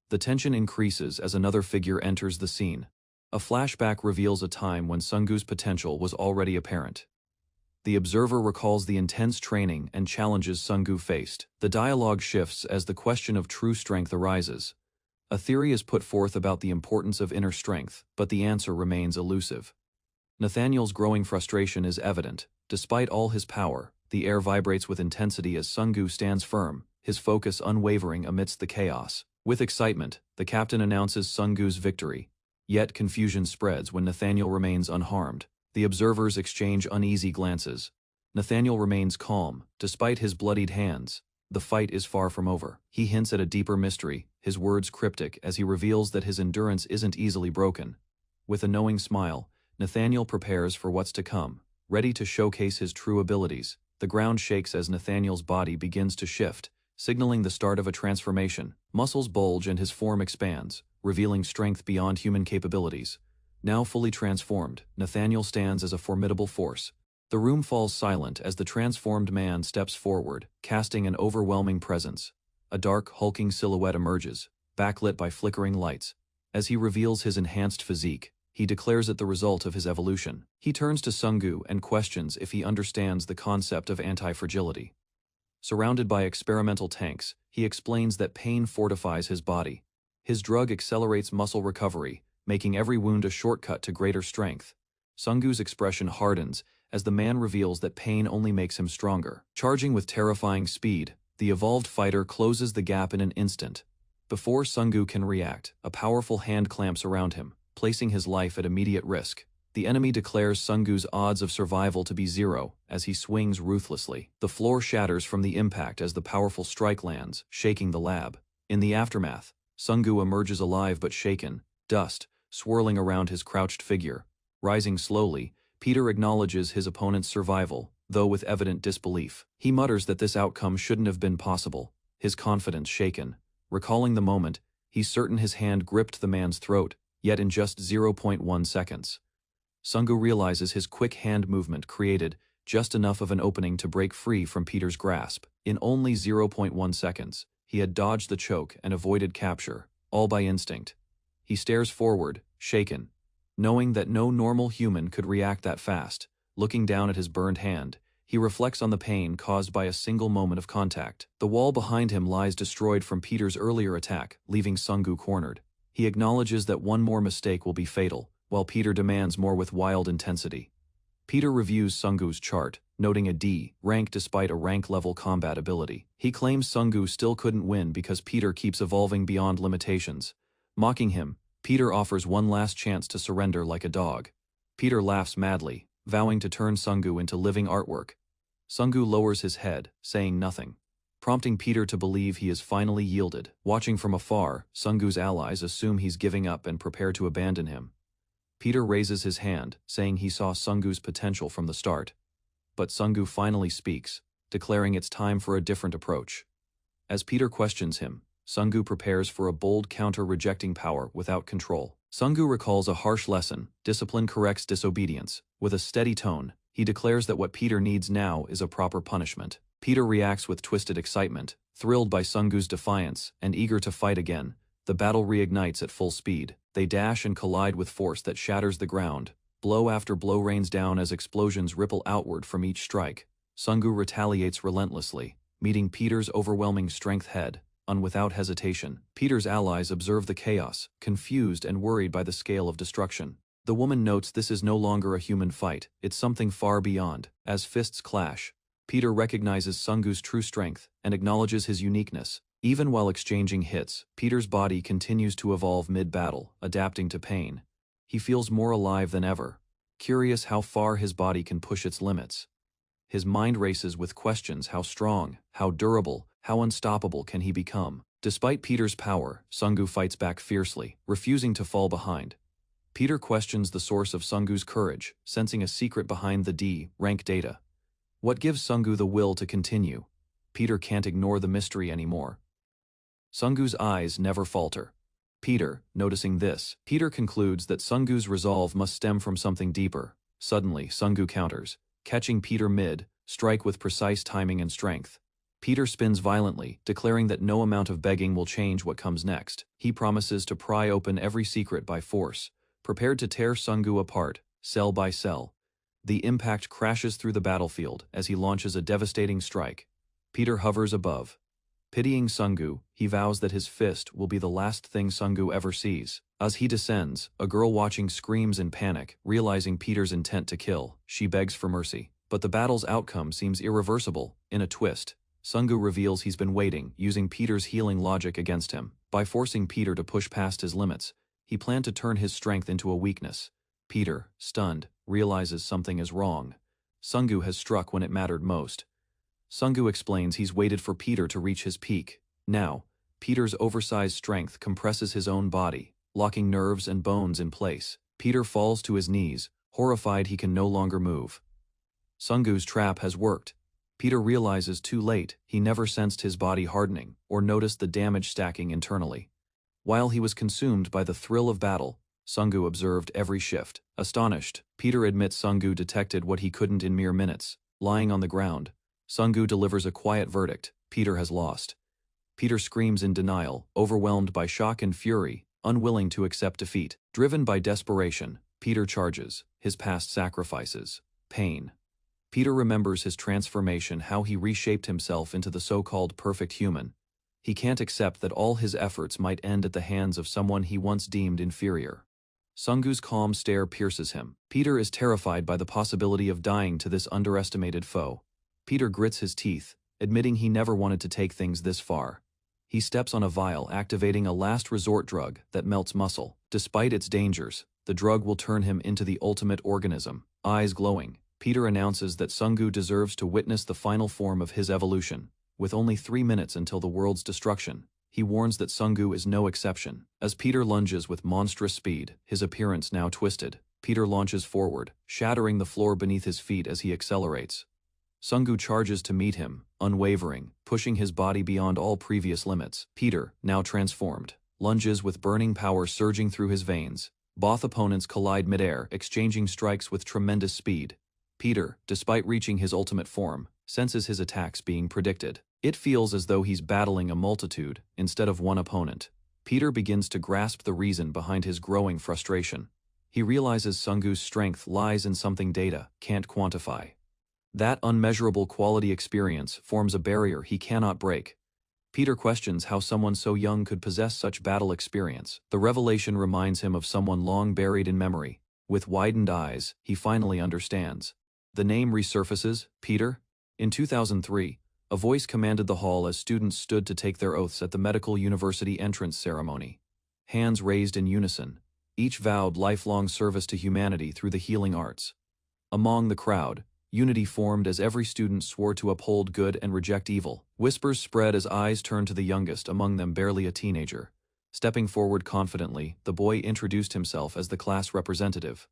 The tension increases as another figure enters the scene. A flashback reveals a time when Sungu's potential was already apparent. The observer recalls the intense training and challenges Sungu faced. The dialogue shifts as the question of true strength arises. A theory is put forth about the importance of inner strength, but the answer remains elusive. Nathaniel's growing frustration is evident. Despite all his power, the air vibrates with intensity as Sungu stands firm, his focus unwavering amidst the chaos. With excitement, the captain announces Sungu's victory. Yet confusion spreads when Nathaniel remains unharmed. The observers exchange uneasy glances. Nathaniel remains calm, despite his bloodied hands. The fight is far from over. He hints at a deeper mystery, his words cryptic as he reveals that his endurance isn't easily broken. With a knowing smile, Nathaniel prepares for what's to come, ready to showcase his true abilities. The ground shakes as Nathaniel's body begins to shift, signaling the start of a transformation. Muscles bulge and his form expands, revealing strength beyond human capabilities. Now fully transformed, Nathaniel stands as a formidable force. The room falls silent as the transformed man steps forward, casting an overwhelming presence. A dark, hulking silhouette emerges, backlit by flickering lights. As he reveals his enhanced physique, he declares it the result of his evolution. He turns to Sungu and questions if he understands the concept of anti-fragility. Surrounded by experimental tanks, he explains that pain fortifies his body. His drug accelerates muscle recovery, making every wound a shortcut to greater strength. Sungu's expression hardens as the man reveals that pain only makes him stronger. Charging with terrifying speed, the evolved fighter closes the gap in an instant. Before Sungu can react, a powerful hand clamps around him, placing his life at immediate risk. The enemy declares Sungu's odds of survival to be 0 as he swings ruthlessly. The floor shatters from the impact as the powerful strike lands, shaking the lab. In the aftermath, Sungu emerges alive but shaken, dust swirling around his crouched figure. Rising slowly, Peter acknowledges his opponent's survival, though with evident disbelief. He mutters that this outcome shouldn't have been possible, his confidence shaken. Recalling the moment, he's certain his hand gripped the man's throat, yet in just 0.1 seconds. Sungu realizes his quick hand movement created just enough of an opening to break free from Peter's grasp. In only 0.1 seconds, He had dodged the choke and avoided capture, all by instinct. He stares forward, shaken, knowing that no normal human could react that fast. Looking down at his burned hand, he reflects on the pain caused by a single moment of contact. The wall behind him lies destroyed from Peter's earlier attack, leaving Sungu cornered. He acknowledges that one more mistake will be fatal, while Peter demands more with wild intensity. Peter reviews Sungu's chart, noting a D rank despite a rank-level combat ability. He claims Sungu still couldn't win because Peter keeps evolving beyond limitations. Mocking him, Peter offers one last chance to surrender like a dog. Peter laughs madly, vowing to turn Sungu into living artwork. Sungu lowers his head, saying nothing, prompting Peter to believe he has finally yielded. Watching from afar, Sungu's allies assume he's giving up and prepare to abandon him. Peter raises his hand, saying he saw Sungu's potential from the start. But Sungu finally speaks, declaring it's time for a different approach. As Peter questions him, Sungu prepares for a bold counter, rejecting power without control. Sungu recalls a harsh lesson: discipline corrects disobedience. With a steady tone, he declares that what Peter needs now is a proper punishment. Peter reacts with twisted excitement, thrilled by Sungu's defiance and eager to fight again. The battle reignites at full speed. They dash and collide with force that shatters the ground. Blow after blow rains down as explosions ripple outward from each strike. Sungu retaliates relentlessly, meeting Peter's overwhelming strength head on without hesitation. Peter's allies observe the chaos, confused and worried by the scale of destruction. The woman notes this is no longer a human fight, it's something far beyond. As fists clash, Peter recognizes Sungu's true strength and acknowledges his uniqueness. Even while exchanging hits, Peter's body continues to evolve mid-battle, adapting to pain. He feels more alive than ever, curious how far his body can push its limits. His mind races with questions: how strong, how durable, how unstoppable can he become? Despite Peter's power, Sungu fights back fiercely, refusing to fall behind. Peter questions the source of Sungu's courage, sensing a secret behind the D rank data. What gives Sungu the will to continue? Peter can't ignore the mystery anymore. Sungu's eyes never falter. Noticing this, Peter concludes that Sungu's resolve must stem from something deeper. Suddenly, Sungu counters, catching Peter mid-strike with precise timing and strength. Peter spins violently, declaring that no amount of begging will change what comes next. He promises to pry open every secret by force, prepared to tear Sungu apart, cell by cell. The impact crashes through the battlefield as he launches a devastating strike. Peter hovers above. Pitying Sungu, he vows that his fist will be the last thing Sungu ever sees. As he descends, a girl watching screams in panic, realizing Peter's intent to kill. She begs for mercy. But the battle's outcome seems irreversible. In a twist, Sungu reveals he's been waiting, using Peter's healing logic against him. By forcing Peter to push past his limits, he planned to turn his strength into a weakness. Peter, stunned, realizes something is wrong. Sungu has struck when it mattered most. Sungu explains he's waited for Peter to reach his peak. Now, Peter's oversized strength compresses his own body, locking nerves and bones in place. Peter falls to his knees, horrified he can no longer move. Sungu's trap has worked. Peter realizes too late he never sensed his body hardening or noticed the damage stacking internally. While he was consumed by the thrill of battle, Sungu observed every shift. Astonished, Peter admits Sungu detected what he couldn't in mere minutes. Lying on the ground, Sungu delivers a quiet verdict: Peter has lost. Peter screams in denial, overwhelmed by shock and fury, unwilling to accept defeat. Driven by desperation, Peter charges, his past sacrifices, pain. Peter remembers his transformation, how he reshaped himself into the so-called perfect human. He can't accept that all his efforts might end at the hands of someone he once deemed inferior. Sungu's calm stare pierces him. Peter is terrified by the possibility of dying to this underestimated foe. Peter grits his teeth, admitting he never wanted to take things this far. He steps on a vial, activating a last resort drug that melts muscle. Despite its dangers, the drug will turn him into the ultimate organism. Eyes glowing, Peter announces that Sungu deserves to witness the final form of his evolution. With only 3 minutes until the world's destruction, he warns that Sungu is no exception. As Peter lunges with monstrous speed, his appearance now twisted, Peter launches forward, shattering the floor beneath his feet as he accelerates. Sungu charges to meet him, unwavering, pushing his body beyond all previous limits. Peter, now transformed, lunges with burning power surging through his veins. Both opponents collide midair, exchanging strikes with tremendous speed. Peter, despite reaching his ultimate form, senses his attacks being predicted. It feels as though he's battling a multitude instead of one opponent. Peter begins to grasp the reason behind his growing frustration. He realizes Sungu's strength lies in something data can't quantify. That unmeasurable quality experience forms a barrier he cannot break. Peter questions how someone so young could possess such battle experience. The revelation reminds him of someone long buried in memory. With widened eyes, he finally understands. The name resurfaces, Peter. In 2003, a voice commanded the hall as students stood to take their oaths at the medical university entrance ceremony. Hands raised in unison, each vowed lifelong service to humanity through the healing arts. Among the crowd, unity formed as every student swore to uphold good and reject evil. Whispers spread as eyes turned to the youngest, among them barely a teenager. Stepping forward confidently, the boy introduced himself as the class representative.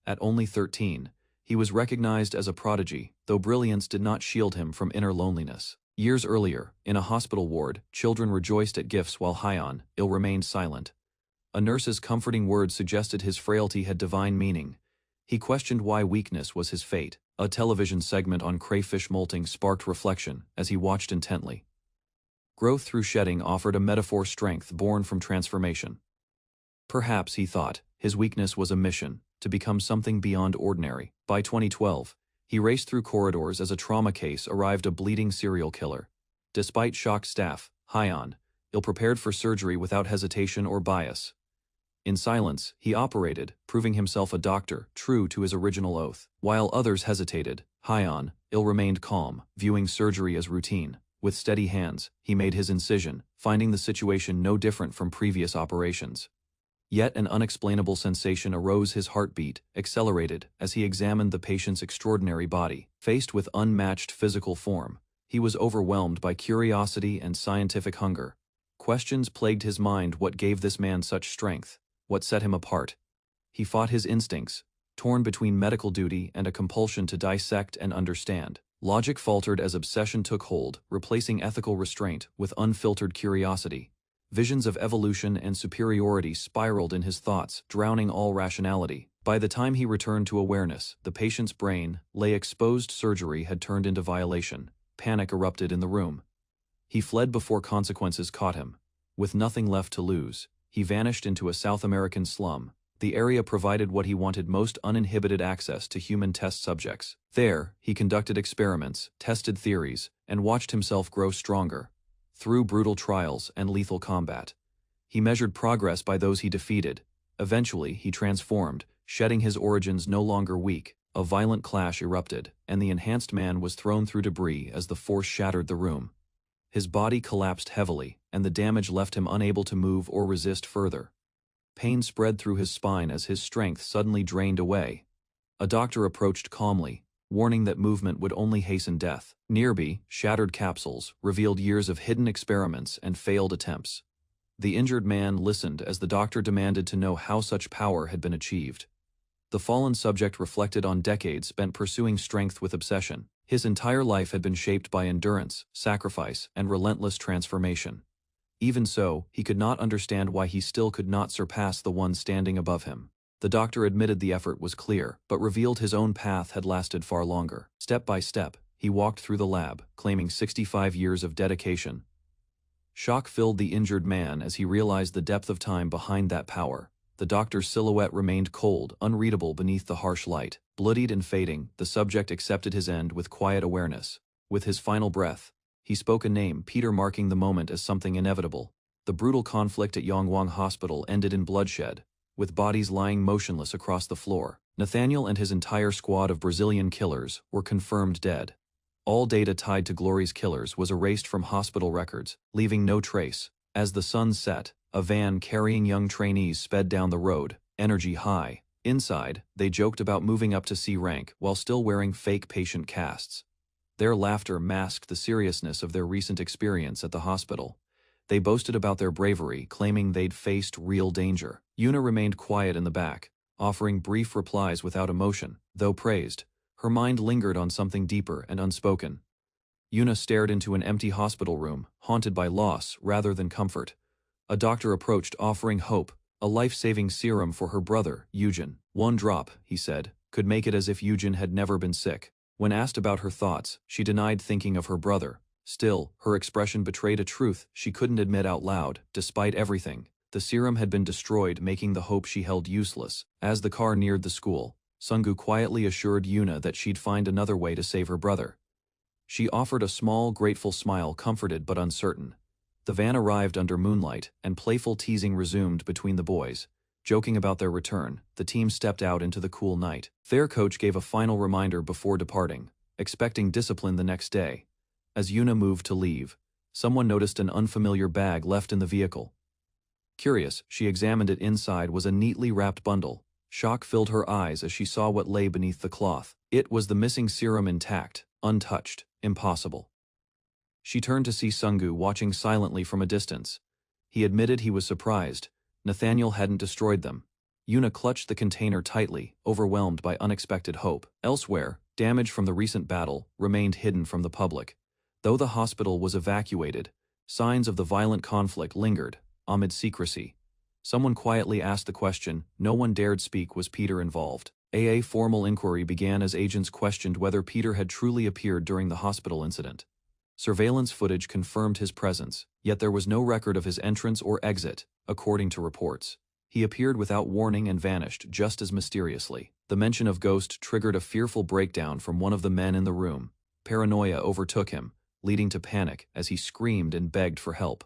At only 13, he was recognized as a prodigy, though brilliance did not shield him from inner loneliness. Years earlier, in a hospital ward, children rejoiced at gifts while Hyon, ill, remained silent. A nurse's comforting words suggested his frailty had divine meaning. He questioned why weakness was his fate. A television segment on crayfish molting sparked reflection as he watched intently. Growth through shedding offered a metaphor, strength born from transformation. Perhaps, he thought, his weakness was a mission, to become something beyond ordinary. By 2012, he raced through corridors as a trauma case arrived, a bleeding serial killer. Despite shocked staff, Hyon, ill-prepared for surgery without hesitation or bias. In silence, he operated, proving himself a doctor, true to his original oath. While others hesitated, Hyon, ill, remained calm, viewing surgery as routine. With steady hands, he made his incision, finding the situation no different from previous operations. Yet an unexplainable sensation arose, his heartbeat accelerated as he examined the patient's extraordinary body. Faced with unmatched physical form, he was overwhelmed by curiosity and scientific hunger. Questions plagued his mind: what gave this man such strength? What set him apart? He fought his instincts, torn between medical duty and a compulsion to dissect and understand. Logic faltered as obsession took hold, replacing ethical restraint with unfiltered curiosity. Visions of evolution and superiority spiraled in his thoughts, drowning all rationality. By the time he returned to awareness, the patient's brain lay exposed. Surgery had turned into violation. Panic erupted in the room. He fled before consequences caught him. With nothing left to lose, he vanished into a South American slum. The area provided what he wanted most: uninhibited access to human test subjects. There, he conducted experiments, tested theories, and watched himself grow stronger. Through brutal trials and lethal combat, he measured progress by those he defeated. Eventually, he transformed, shedding his origins no longer weak. A violent clash erupted, and the enhanced man was thrown through debris as the force shattered the room. His body collapsed heavily, and the damage left him unable to move or resist further. Pain spread through his spine as his strength suddenly drained away. A doctor approached calmly, warning that movement would only hasten death. Nearby, shattered capsules revealed years of hidden experiments and failed attempts. The injured man listened as the doctor demanded to know how such power had been achieved. The fallen subject reflected on decades spent pursuing strength with obsession. His entire life had been shaped by endurance, sacrifice, and relentless transformation. Even so, he could not understand why he still could not surpass the one standing above him. The doctor admitted the effort was clear, but revealed his own path had lasted far longer. Step by step, he walked through the lab, claiming 65 years of dedication. Shock filled the injured man as he realized the depth of time behind that power. The doctor's silhouette remained cold, unreadable beneath the harsh light. Bloodied and fading, the subject accepted his end with quiet awareness. With his final breath, he spoke a name, Peter, marking the moment as something inevitable. The brutal conflict at Yongwang Hospital ended in bloodshed, with bodies lying motionless across the floor. Nathaniel and his entire squad of Brazilian killers were confirmed dead. All data tied to Glory's killers was erased from hospital records, leaving no trace. As the sun set, a van carrying young trainees sped down the road, energy high. Inside, they joked about moving up to C rank while still wearing fake patient casts. Their laughter masked the seriousness of their recent experience at the hospital. They boasted about their bravery, claiming they'd faced real danger. Yuna remained quiet in the back, offering brief replies without emotion. Though praised, her mind lingered on something deeper and unspoken. Yuna stared into an empty hospital room, haunted by loss rather than comfort. A doctor approached, offering hope, a life-saving serum for her brother, Eugen. One drop, he said, could make it as if Eugen had never been sick. When asked about her thoughts, she denied thinking of her brother, Still, her expression betrayed a truth she couldn't admit out loud. Despite everything, the serum had been destroyed, making the hope she held useless. As the car neared the school, Sungu quietly assured Yuna that she'd find another way to save her brother. She offered a small, grateful smile, comforted but uncertain. The van arrived under moonlight, and playful teasing resumed between the boys. Joking about their return, the team stepped out into the cool night. Their coach gave a final reminder before departing, expecting discipline the next day. As Yuna moved to leave, someone noticed an unfamiliar bag left in the vehicle. Curious, she examined it. Inside was a neatly wrapped bundle. Shock filled her eyes as she saw what lay beneath the cloth. It was the missing serum, intact, untouched. Impossible. She turned to see Sungu watching silently from a distance. He admitted he was surprised. Nathaniel hadn't destroyed them. Yuna clutched the container tightly, overwhelmed by unexpected hope. Elsewhere, damage from the recent battle remained hidden from the public. Though the hospital was evacuated, signs of the violent conflict lingered, amid secrecy. Someone quietly asked the question. No one dared speak. Was Peter involved? A formal inquiry began as agents questioned whether Peter had truly appeared during the hospital incident. Surveillance footage confirmed his presence, yet there was no record of his entrance or exit, according to reports. He appeared without warning and vanished just as mysteriously. The mention of Ghost triggered a fearful breakdown from one of the men in the room. Paranoia overtook him, leading to panic as he screamed and begged for help.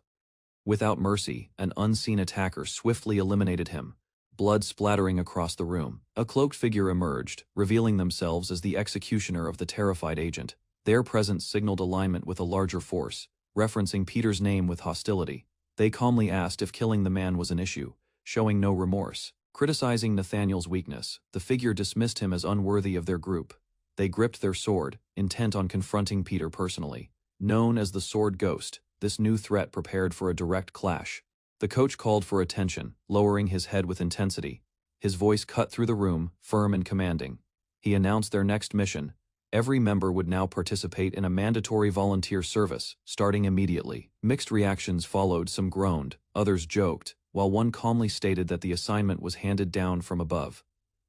Without mercy, an unseen attacker swiftly eliminated him, blood splattering across the room. A cloaked figure emerged, revealing themselves as the executioner of the terrified agent. Their presence signaled alignment with a larger force, referencing Peter's name with hostility. They calmly asked if killing the man was an issue, showing no remorse. Criticizing Nathaniel's weakness, the figure dismissed him as unworthy of their group. They gripped their sword, intent on confronting Peter personally. Known as the Sword Ghost, this new threat prepared for a direct clash. The coach called for attention, lowering his head with intensity. His voice cut through the room, firm and commanding. He announced their next mission. Every member would now participate in a mandatory volunteer service, starting immediately. Mixed reactions followed. Some groaned, others joked, while one calmly stated that the assignment was handed down from above.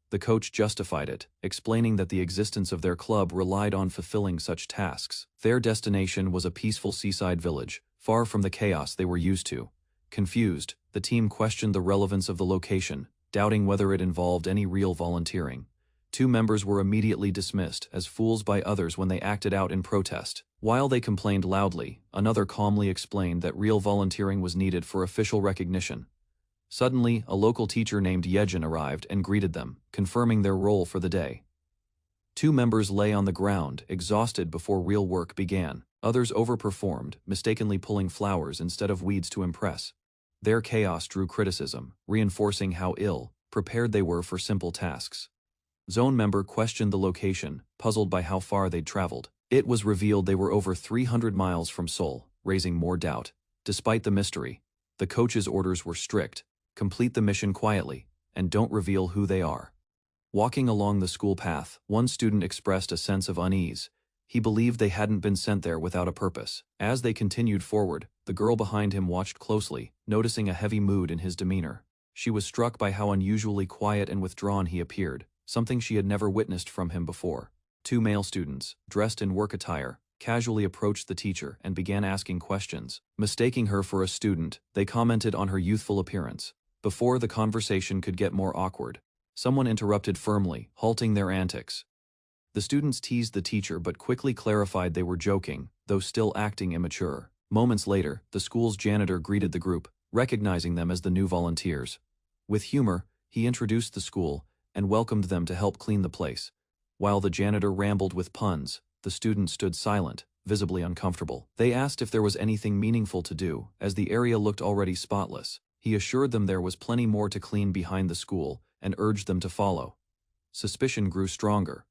The coach justified it, explaining that the existence of their club relied on fulfilling such tasks. Their destination was a peaceful seaside village, far from the chaos they were used to. Confused, the team questioned the relevance of the location, doubting whether it involved any real volunteering. 2 members were immediately dismissed as fools by others when they acted out in protest. While they complained loudly, another calmly explained that real volunteering was needed for official recognition. Suddenly, a local teacher named Yejin arrived and greeted them, confirming their role for the day. 2 members lay on the ground, exhausted before real work began. Others overperformed, mistakenly pulling flowers instead of weeds to impress. Their chaos drew criticism, reinforcing how ill-prepared they were for simple tasks. Zone member questioned the location, puzzled by how far they'd traveled. It was revealed they were over 300 miles from Seoul, raising more doubt. Despite the mystery, the coach's orders were strict. Complete the mission quietly, and don't reveal who they are. Walking along the school path, one student expressed a sense of unease. He believed they hadn't been sent there without a purpose. As they continued forward, the girl behind him watched closely, noticing a heavy mood in his demeanor. She was struck by how unusually quiet and withdrawn he appeared, something she had never witnessed from him before. 2 male students, dressed in work attire, casually approached the teacher and began asking questions. Mistaking her for a student, they commented on her youthful appearance. Before the conversation could get more awkward, someone interrupted firmly, halting their antics. The students teased the teacher but quickly clarified they were joking, though still acting immature. Moments later, the school's janitor greeted the group, recognizing them as the new volunteers. With humor, he introduced the school and welcomed them to help clean the place. While the janitor rambled with puns, the students stood silent, visibly uncomfortable. They asked if there was anything meaningful to do, as the area looked already spotless. He assured them there was plenty more to clean behind the school and urged them to follow. Suspicion grew stronger.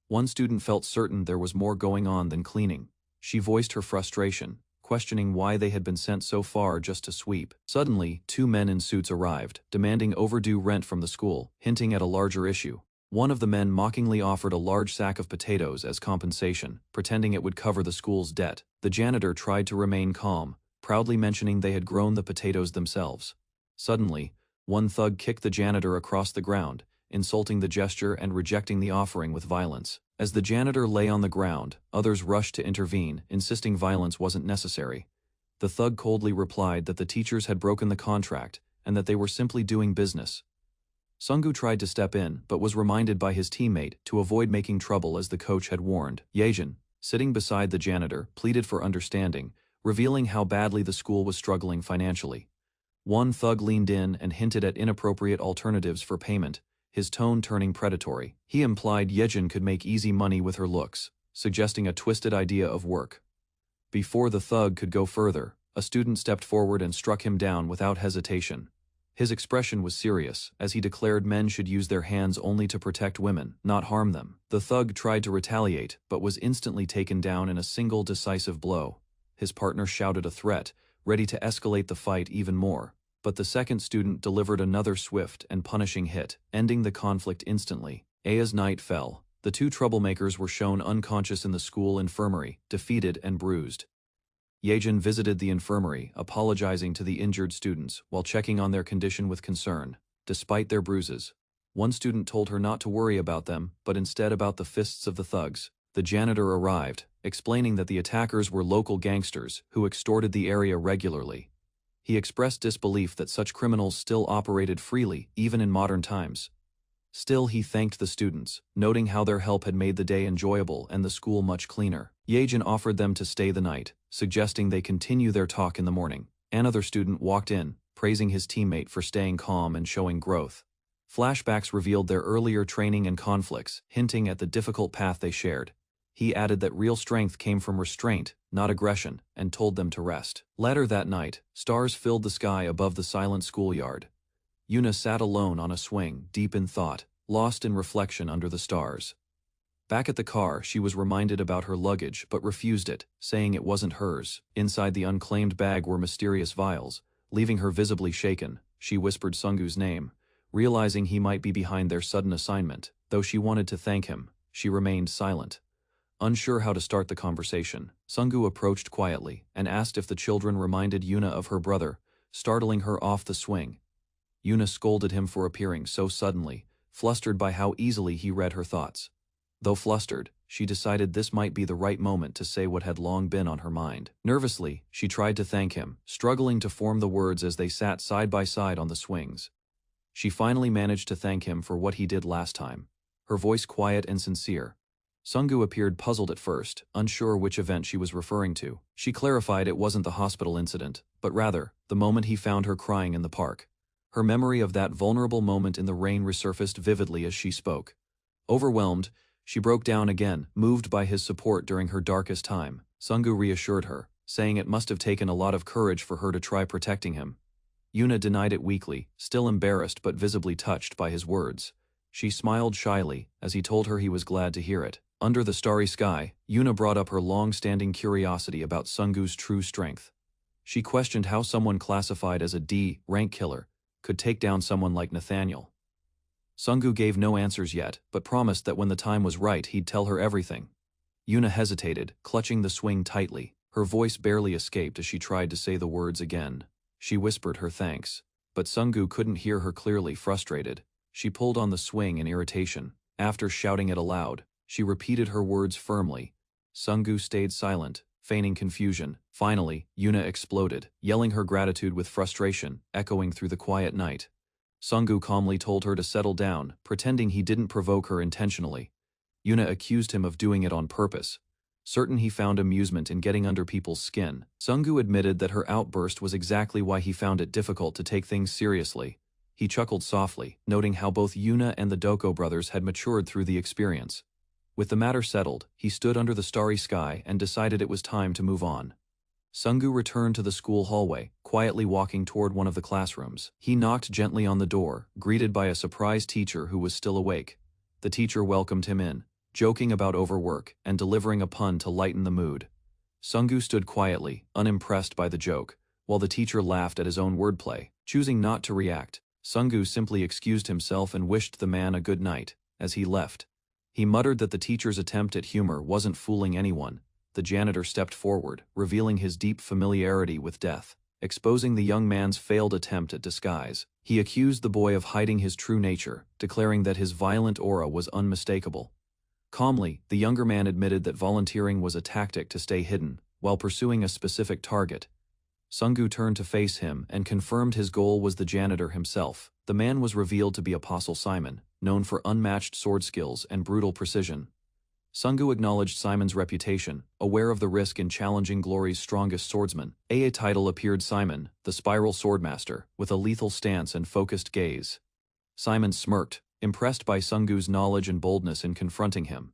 One student felt certain there was more going on than cleaning. She voiced her frustration, questioning why they had been sent so far just to sweep. Suddenly, 2 men in suits arrived, demanding overdue rent from the school, hinting at a larger issue. One of the men mockingly offered a large sack of potatoes as compensation, pretending it would cover the school's debt. The janitor tried to remain calm, proudly mentioning they had grown the potatoes themselves. Suddenly, one thug kicked the janitor across the ground, insulting the gesture and rejecting the offering with violence. As the janitor lay on the ground, others rushed to intervene, insisting violence wasn't necessary. The thug coldly replied that the teachers had broken the contract and that they were simply doing business. Sungu tried to step in, but was reminded by his teammate to avoid making trouble as the coach had warned. Yejin, sitting beside the janitor, pleaded for understanding, revealing how badly the school was struggling financially. One thug leaned in and hinted at inappropriate alternatives for payment, his tone turning predatory. He implied Yejin could make easy money with her looks, suggesting a twisted idea of work. Before the thug could go further, a student stepped forward and struck him down without hesitation. His expression was serious, as he declared men should use their hands only to protect women, not harm them. The thug tried to retaliate, but was instantly taken down in a single decisive blow. His partner shouted a threat, ready to escalate the fight even more. But the second student delivered another swift and punishing hit, ending the conflict instantly. As night fell, the two troublemakers were shown unconscious in the school infirmary, defeated and bruised. Yejin visited the infirmary, apologizing to the injured students while checking on their condition with concern. Despite their bruises, one student told her not to worry about them, but instead about the fists of the thugs. The janitor arrived, explaining that the attackers were local gangsters who extorted the area regularly. He expressed disbelief that such criminals still operated freely, even in modern times. Still, he thanked the students, noting how their help had made the day enjoyable and the school much cleaner. Yejin offered them to stay the night, suggesting they continue their talk in the morning. Another student walked in, praising his teammate for staying calm and showing growth. Flashbacks revealed their earlier training and conflicts, hinting at the difficult path they shared. He added that real strength came from restraint, not aggression, and told them to rest. Later that night, stars filled the sky above the silent schoolyard. Yuna sat alone on a swing, deep in thought, lost in reflection under the stars. Back at the car, she was reminded about her luggage but refused it, saying it wasn't hers. Inside the unclaimed bag were mysterious vials. Leaving her visibly shaken, she whispered Sungu's name, realizing he might be behind their sudden assignment. Though she wanted to thank him, she remained silent. Unsure how to start the conversation, Sungu approached quietly and asked if the children reminded Yuna of her brother, startling her off the swing. Yuna scolded him for appearing so suddenly, flustered by how easily he read her thoughts. Though flustered, she decided this might be the right moment to say what had long been on her mind. Nervously, she tried to thank him, struggling to form the words as they sat side by side on the swings. She finally managed to thank him for what he did last time, her voice quiet and sincere. Sungu appeared puzzled at first, unsure which event she was referring to. She clarified it wasn't the hospital incident, but rather, the moment he found her crying in the park. Her memory of that vulnerable moment in the rain resurfaced vividly as she spoke. Overwhelmed, she broke down again, moved by his support during her darkest time. Sungu reassured her, saying it must have taken a lot of courage for her to try protecting him. Yuna denied it weakly, still embarrassed but visibly touched by his words. She smiled shyly as he told her he was glad to hear it. Under the starry sky, Yuna brought up her long-standing curiosity about Sungu's true strength. She questioned how someone classified as a D rank killer could take down someone like Nathaniel. Sungu gave no answers yet, but promised that when the time was right he'd tell her everything. Yuna hesitated, clutching the swing tightly. Her voice barely escaped as she tried to say the words again. She whispered her thanks, but Sungu couldn't hear her clearly, frustrated. She pulled on the swing in irritation. After shouting it aloud, she repeated her words firmly. Sungu stayed silent, feigning confusion. Finally, Yuna exploded, yelling her gratitude with frustration, echoing through the quiet night. Sungu calmly told her to settle down, pretending he didn't provoke her intentionally. Yuna accused him of doing it on purpose, certain he found amusement in getting under people's skin. Sungu admitted that her outburst was exactly why he found it difficult to take things seriously. He chuckled softly, noting how both Yuna and the Doko brothers had matured through the experience. With the matter settled, he stood under the starry sky and decided it was time to move on. Sungu returned to the school hallway, quietly walking toward one of the classrooms. He knocked gently on the door, greeted by a surprised teacher who was still awake. The teacher welcomed him in, joking about overwork and delivering a pun to lighten the mood. Sungu stood quietly, unimpressed by the joke, while the teacher laughed at his own wordplay. Choosing not to react, Sungu simply excused himself and wished the man a good night. As he left, he muttered that the teacher's attempt at humor wasn't fooling anyone. The janitor stepped forward, revealing his deep familiarity with death, exposing the young man's failed attempt at disguise. He accused the boy of hiding his true nature, declaring that his violent aura was unmistakable. Calmly, the younger man admitted that volunteering was a tactic to stay hidden, while pursuing a specific target. Sungu turned to face him and confirmed his goal was the janitor himself. The man was revealed to be Apostle Simon, known for unmatched sword skills and brutal precision. Sungu acknowledged Simon's reputation, aware of the risk in challenging Glory's strongest swordsman. A title appeared Simon, the spiral swordmaster, with a lethal stance and focused gaze. Simon smirked, impressed by Sungu's knowledge and boldness in confronting him.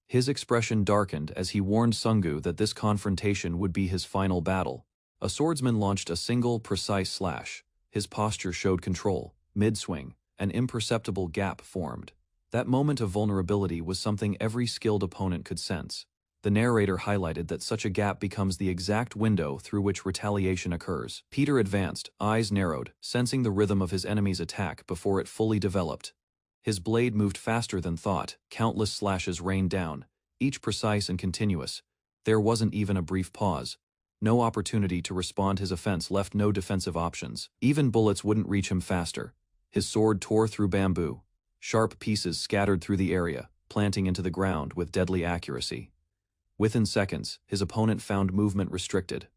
His expression darkened as he warned Sungu that this confrontation would be his final battle. A swordsman launched a single, precise slash. His posture showed control. Mid-swing, an imperceptible gap formed. That moment of vulnerability was something every skilled opponent could sense. The narrator highlighted that such a gap becomes the exact window through which retaliation occurs. Peter advanced, eyes narrowed, sensing the rhythm of his enemy's attack before it fully developed. His blade moved faster than thought, countless slashes rained down, each precise and continuous. There wasn't even a brief pause. No opportunity to respond. His offense left no defensive options. Even bullets wouldn't reach him faster. His sword tore through bamboo. Sharp pieces scattered through the area, planting into the ground with deadly accuracy. Within seconds, his opponent found movement restricted.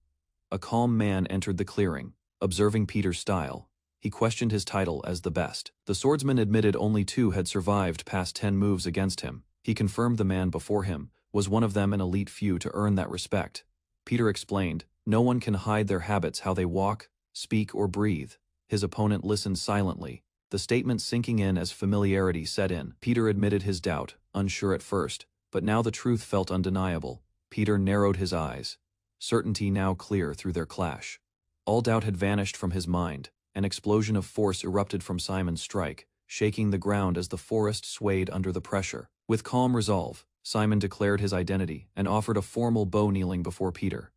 A calm man entered the clearing, observing Peter's style. He questioned his title as the best. The swordsman admitted only 2 had survived past 10 moves against him. He confirmed the man before him was one of them, an elite few to earn that respect. Peter explained, no one can hide their habits, how they walk, speak, or breathe. His opponent listened silently, the statement sinking in as familiarity set in. Peter admitted his doubt, unsure at first, but now the truth felt undeniable. Peter narrowed his eyes, certainty now clear through their clash. All doubt had vanished from his mind. An explosion of force erupted from Simon's strike, shaking the ground as the forest swayed under the pressure. With calm resolve, Simon declared his identity and offered a formal bow kneeling before Peter.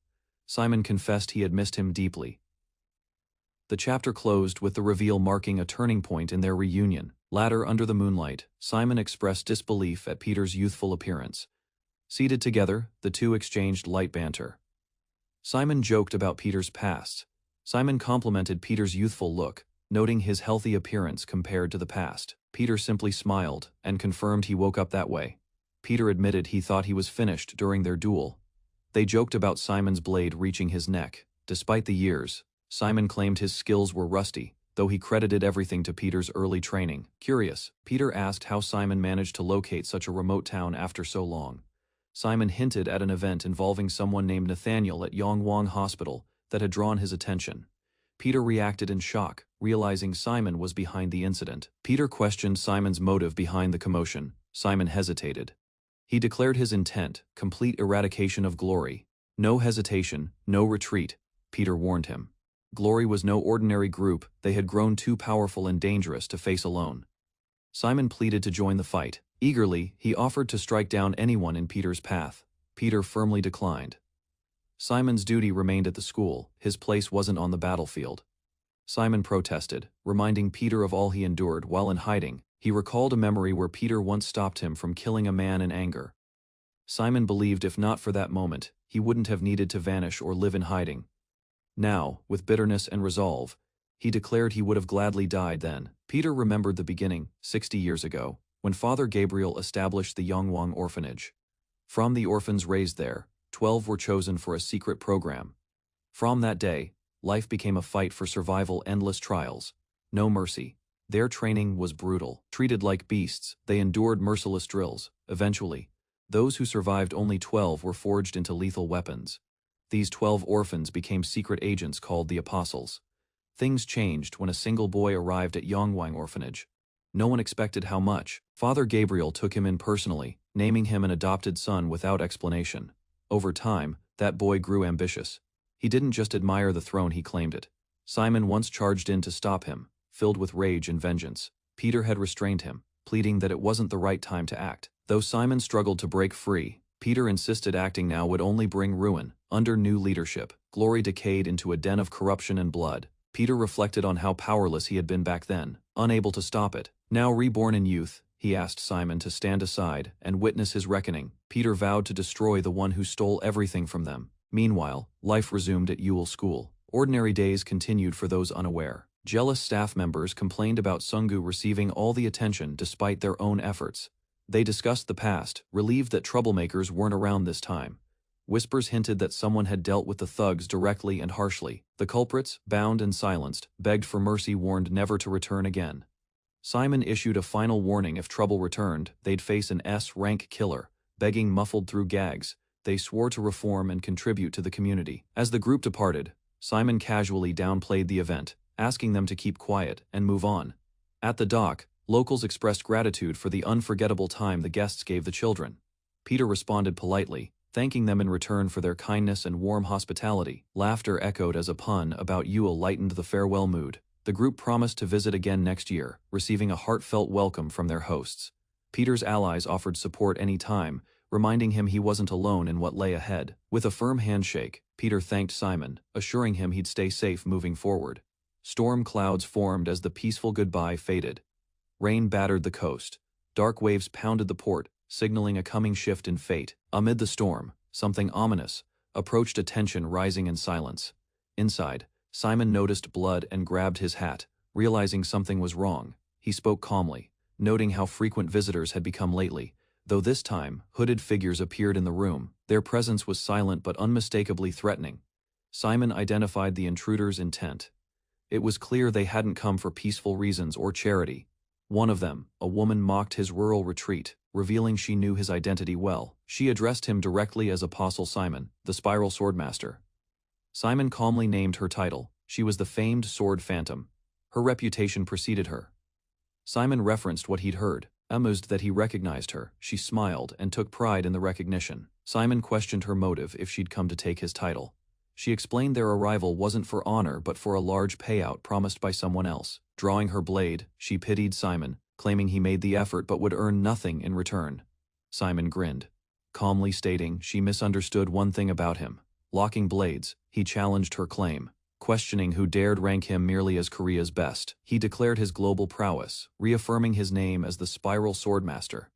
Simon confessed he had missed him deeply. The chapter closed with the reveal marking a turning point in their reunion. Later, under the moonlight, Simon expressed disbelief at Peter's youthful appearance. Seated together, the two exchanged light banter. Simon joked about Peter's past. Simon complimented Peter's youthful look, noting his healthy appearance compared to the past. Peter simply smiled and confirmed he woke up that way. Peter admitted he thought he was finished during their duel. They joked about Simon's blade reaching his neck. Despite the years, Simon claimed his skills were rusty, though he credited everything to Peter's early training. Curious, Peter asked how Simon managed to locate such a remote town after so long. Simon hinted at an event involving someone named Nathaniel at Yongwang Hospital that had drawn his attention. Peter reacted in shock, realizing Simon was behind the incident. Peter questioned Simon's motive behind the commotion. Simon hesitated. He declared his intent, complete eradication of Glory. No hesitation, no retreat, Peter warned him. Glory was no ordinary group, they had grown too powerful and dangerous to face alone. Simon pleaded to join the fight. Eagerly, he offered to strike down anyone in Peter's path. Peter firmly declined. Simon's duty remained at the school, his place wasn't on the battlefield. Simon protested, reminding Peter of all he endured while in hiding. He recalled a memory where Peter once stopped him from killing a man in anger. Simon believed if not for that moment, he wouldn't have needed to vanish or live in hiding. Now, with bitterness and resolve, he declared he would have gladly died then. Peter remembered the beginning, 60 years ago, when Father Gabriel established the Yongwang orphanage. From the orphans raised there, 12 were chosen for a secret program. From that day, life became a fight for survival, endless trials. No mercy. Their training was brutal. Treated like beasts, they endured merciless drills. Eventually, those who survived, only 12, were forged into lethal weapons. These 12 orphans became secret agents called the Apostles. Things changed when a single boy arrived at Yongwang Orphanage. No one expected how much. Father Gabriel took him in personally, naming him an adopted son without explanation. Over time, that boy grew ambitious. He didn't just admire the throne, he claimed it. Simon once charged in to stop him, filled with rage and vengeance. Peter had restrained him, pleading that it wasn't the right time to act. Though Simon struggled to break free, Peter insisted acting now would only bring ruin. Under new leadership, Glory decayed into a den of corruption and blood. Peter reflected on how powerless he had been back then, unable to stop it. Now reborn in youth, he asked Simon to stand aside and witness his reckoning. Peter vowed to destroy the one who stole everything from them. Meanwhile, life resumed at Ewell School. Ordinary days continued for those unaware. Jealous staff members complained about Sungu receiving all the attention despite their own efforts. They discussed the past, relieved that troublemakers weren't around this time. Whispers hinted that someone had dealt with the thugs directly and harshly. The culprits, bound and silenced, begged for mercy, warned never to return again. Simon issued a final warning: if trouble returned, they'd face an S-rank killer, begging muffled through gags. They swore to reform and contribute to the community. As the group departed, Simon casually downplayed the event, asking them to keep quiet and move on. At the dock, locals expressed gratitude for the unforgettable time the guests gave the children. Peter responded politely, thanking them in return for their kindness and warm hospitality. Laughter echoed as a pun about Yule lightened the farewell mood. The group promised to visit again next year, receiving a heartfelt welcome from their hosts. Peter's allies offered support any time, reminding him he wasn't alone in what lay ahead. With a firm handshake, Peter thanked Simon, assuring him he'd stay safe moving forward. Storm clouds formed as the peaceful goodbye faded. Rain battered the coast. Dark waves pounded the port, signaling a coming shift in fate. Amid the storm, something ominous approached, a tension rising in silence. Inside, Simon noticed blood and grabbed his hat, realizing something was wrong. He spoke calmly, noting how frequent visitors had become lately, though this time, hooded figures appeared in the room. Their presence was silent but unmistakably threatening. Simon identified the intruder's intent. It was clear they hadn't come for peaceful reasons or charity. One of them, a woman, mocked his rural retreat, revealing she knew his identity well. She addressed him directly as Apostle Simon, the Spiral Swordmaster. Simon calmly named her title. She was the famed Sword Phantom. Her reputation preceded her. Simon referenced what he'd heard, amused that he recognized her. She smiled and took pride in the recognition. Simon questioned her motive if she'd come to take his title. She explained their arrival wasn't for honor but for a large payout promised by someone else. Drawing her blade, she pitied Simon, claiming he made the effort but would earn nothing in return. Simon grinned, calmly stating she misunderstood one thing about him. Locking blades, he challenged her claim, questioning who dared rank him merely as Korea's best. He declared his global prowess, reaffirming his name as the Spiral Swordmaster.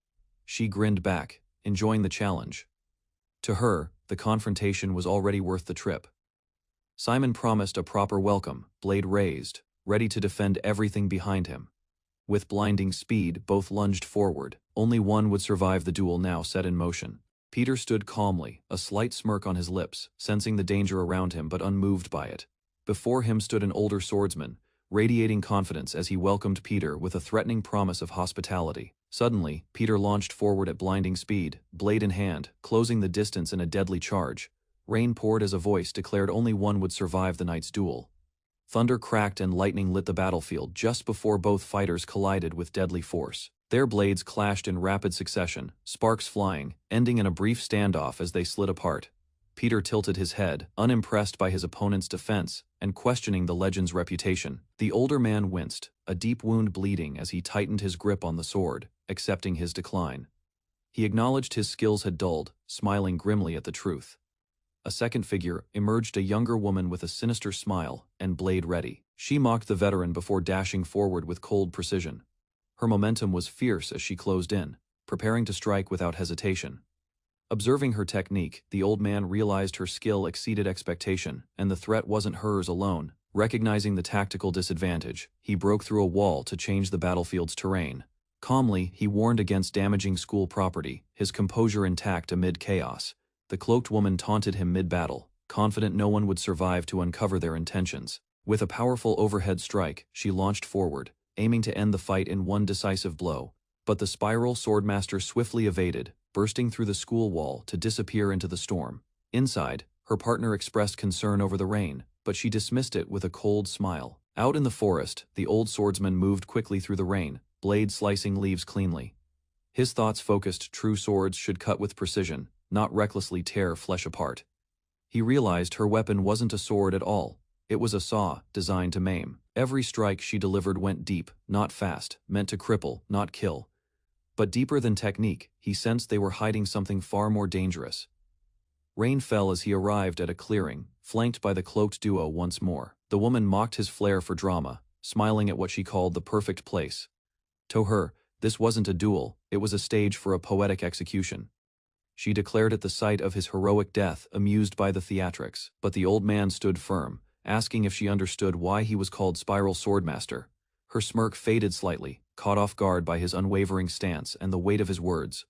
She grinned back, enjoying the challenge. To her, the confrontation was already worth the trip. Simon promised a proper welcome, blade raised, ready to defend everything behind him. With blinding speed, both lunged forward. Only one would survive the duel now set in motion. Peter stood calmly, a slight smirk on his lips, sensing the danger around him but unmoved by it. Before him stood an older swordsman, radiating confidence as he welcomed Peter with a threatening promise of hospitality. Suddenly, Peter launched forward at blinding speed, blade in hand, closing the distance in a deadly charge. Rain poured as a voice declared only one would survive the night's duel. Thunder cracked and lightning lit the battlefield just before both fighters collided with deadly force. Their blades clashed in rapid succession, sparks flying, ending in a brief standoff as they slid apart. Peter tilted his head, unimpressed by his opponent's defense, and questioning the legend's reputation. The older man winced, a deep wound bleeding as he tightened his grip on the sword, accepting his decline. He acknowledged his skills had dulled, smiling grimly at the truth. A second figure emerged, a younger woman with a sinister smile and blade ready. She mocked the veteran before dashing forward with cold precision. Her momentum was fierce as she closed in, preparing to strike without hesitation. Observing her technique, the old man realized her skill exceeded expectation, and the threat wasn't hers alone. Recognizing the tactical disadvantage, he broke through a wall to change the battlefield's terrain. Calmly, he warned against damaging school property, his composure intact amid chaos. The cloaked woman taunted him mid-battle, confident no one would survive to uncover their intentions. With a powerful overhead strike, she launched forward, aiming to end the fight in one decisive blow. But the Spiral Swordmaster swiftly evaded, bursting through the school wall to disappear into the storm. Inside, her partner expressed concern over the rain, but she dismissed it with a cold smile. Out in the forest, the old swordsman moved quickly through the rain, blade slicing leaves cleanly. His thoughts focused: true swords should cut with precision, not recklessly tear flesh apart. He realized her weapon wasn't a sword at all. It was a saw, designed to maim. Every strike she delivered went deep, not fast, meant to cripple, not kill. But deeper than technique, he sensed they were hiding something far more dangerous. Rain fell as he arrived at a clearing, flanked by the cloaked duo once more. The woman mocked his flair for drama, smiling at what she called the perfect place. To her, this wasn't a duel, it was a stage for a poetic execution. She declared at the sight of his heroic death, amused by the theatrics. But the old man stood firm, asking if she understood why he was called Spiral Swordmaster. Her smirk faded slightly, caught off guard by his unwavering stance and the weight of his words.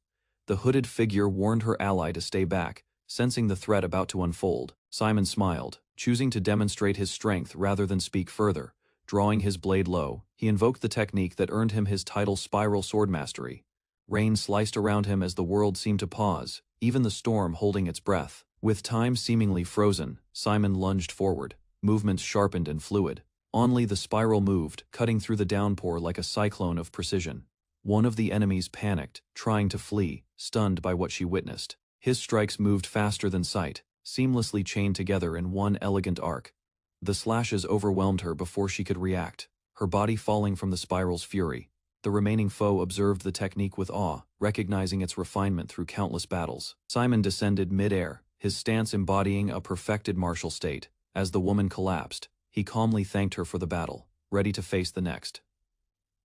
The hooded figure warned her ally to stay back, sensing the threat about to unfold. Simon smiled, choosing to demonstrate his strength rather than speak further. Drawing his blade low, he invoked the technique that earned him his title Spiral Swordmastery. Rain sliced around him as the world seemed to pause, even the storm holding its breath. With time seemingly frozen, Simon lunged forward, movements sharpened and fluid. Only the spiral moved, cutting through the downpour like a cyclone of precision. One of the enemies panicked, trying to flee, stunned by what she witnessed. His strikes moved faster than sight, seamlessly chained together in one elegant arc. The slashes overwhelmed her before she could react, her body falling from the spiral's fury. The remaining foe observed the technique with awe, recognizing its refinement through countless battles. Simon descended mid-air, his stance embodying a perfected martial state. As the woman collapsed, he calmly thanked her for the battle, ready to face the next.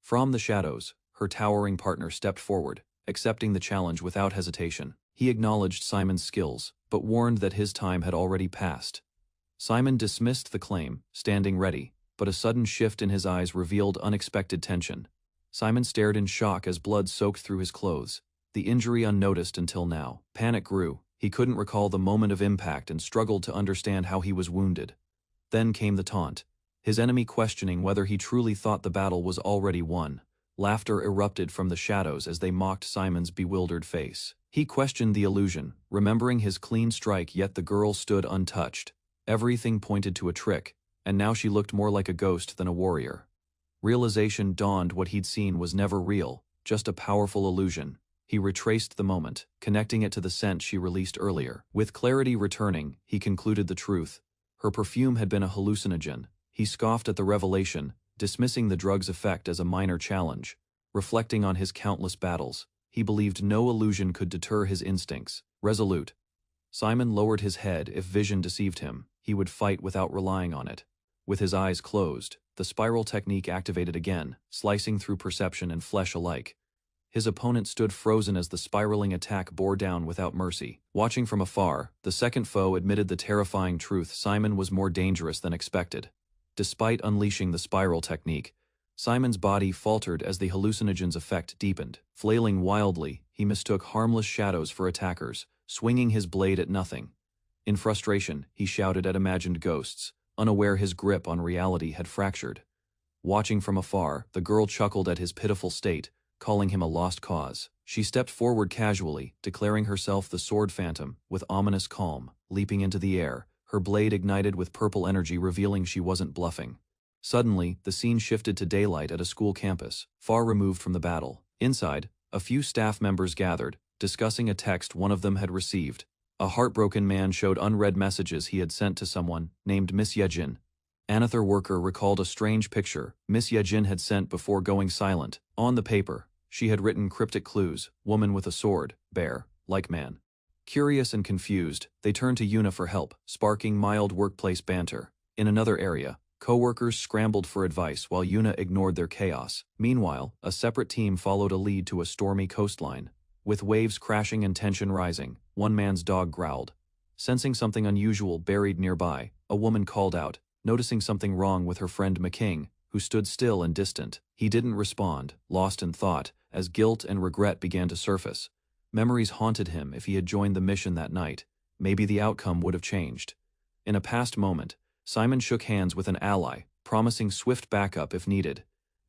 From the shadows, her towering partner stepped forward, accepting the challenge without hesitation. He acknowledged Simon's skills, but warned that his time had already passed. Simon dismissed the claim, standing ready, but a sudden shift in his eyes revealed unexpected tension. Simon stared in shock as blood soaked through his clothes, the injury unnoticed until now. Panic grew. He couldn't recall the moment of impact and struggled to understand how he was wounded. Then came the taunt, his enemy questioning whether he truly thought the battle was already won. Laughter erupted from the shadows as they mocked Simon's bewildered face. He questioned the illusion, remembering his clean strike, yet the girl stood untouched. Everything pointed to a trick, and now she looked more like a ghost than a warrior. Realization dawned: what he'd seen was never real, just a powerful illusion. He retraced the moment, connecting it to the scent she released earlier. With clarity returning, he concluded the truth. Her perfume had been a hallucinogen. He scoffed at the revelation, dismissing the drug's effect as a minor challenge. Reflecting on his countless battles, he believed no illusion could deter his instincts. Resolute, Simon lowered his head. If vision deceived him, he would fight without relying on it. With his eyes closed, the spiral technique activated again, slicing through perception and flesh alike. His opponent stood frozen as the spiraling attack bore down without mercy. Watching from afar, the second foe admitted the terrifying truth: Simon was more dangerous than expected. Despite unleashing the spiral technique, Simon's body faltered as the hallucinogen's effect deepened. Flailing wildly, he mistook harmless shadows for attackers, swinging his blade at nothing. In frustration, he shouted at imagined ghosts, unaware his grip on reality had fractured. Watching from afar, the girl chuckled at his pitiful state, calling him a lost cause. She stepped forward casually, declaring herself the Sword Phantom. With ominous calm, leaping into the air, her blade ignited with purple energy, revealing she wasn't bluffing. Suddenly, the scene shifted to daylight at a school campus, far removed from the battle. Inside, a few staff members gathered, discussing a text one of them had received. A heartbroken man showed unread messages he had sent to someone named Miss Yejin. Another worker recalled a strange picture Miss Yejin had sent before going silent. On the paper, she had written cryptic clues: woman with a sword, bear, like man. Curious and confused, they turned to Yuna for help, sparking mild workplace banter. In another area, co-workers scrambled for advice while Yuna ignored their chaos. Meanwhile, a separate team followed a lead to a stormy coastline. With waves crashing and tension rising, one man's dog growled. Sensing something unusual buried nearby, a woman called out, noticing something wrong with her friend McKing, who stood still and distant. He didn't respond, lost in thought, as guilt and regret began to surface. Memories haunted him. If he had joined the mission that night, maybe the outcome would have changed. In a past moment, Simon shook hands with an ally, promising swift backup if needed.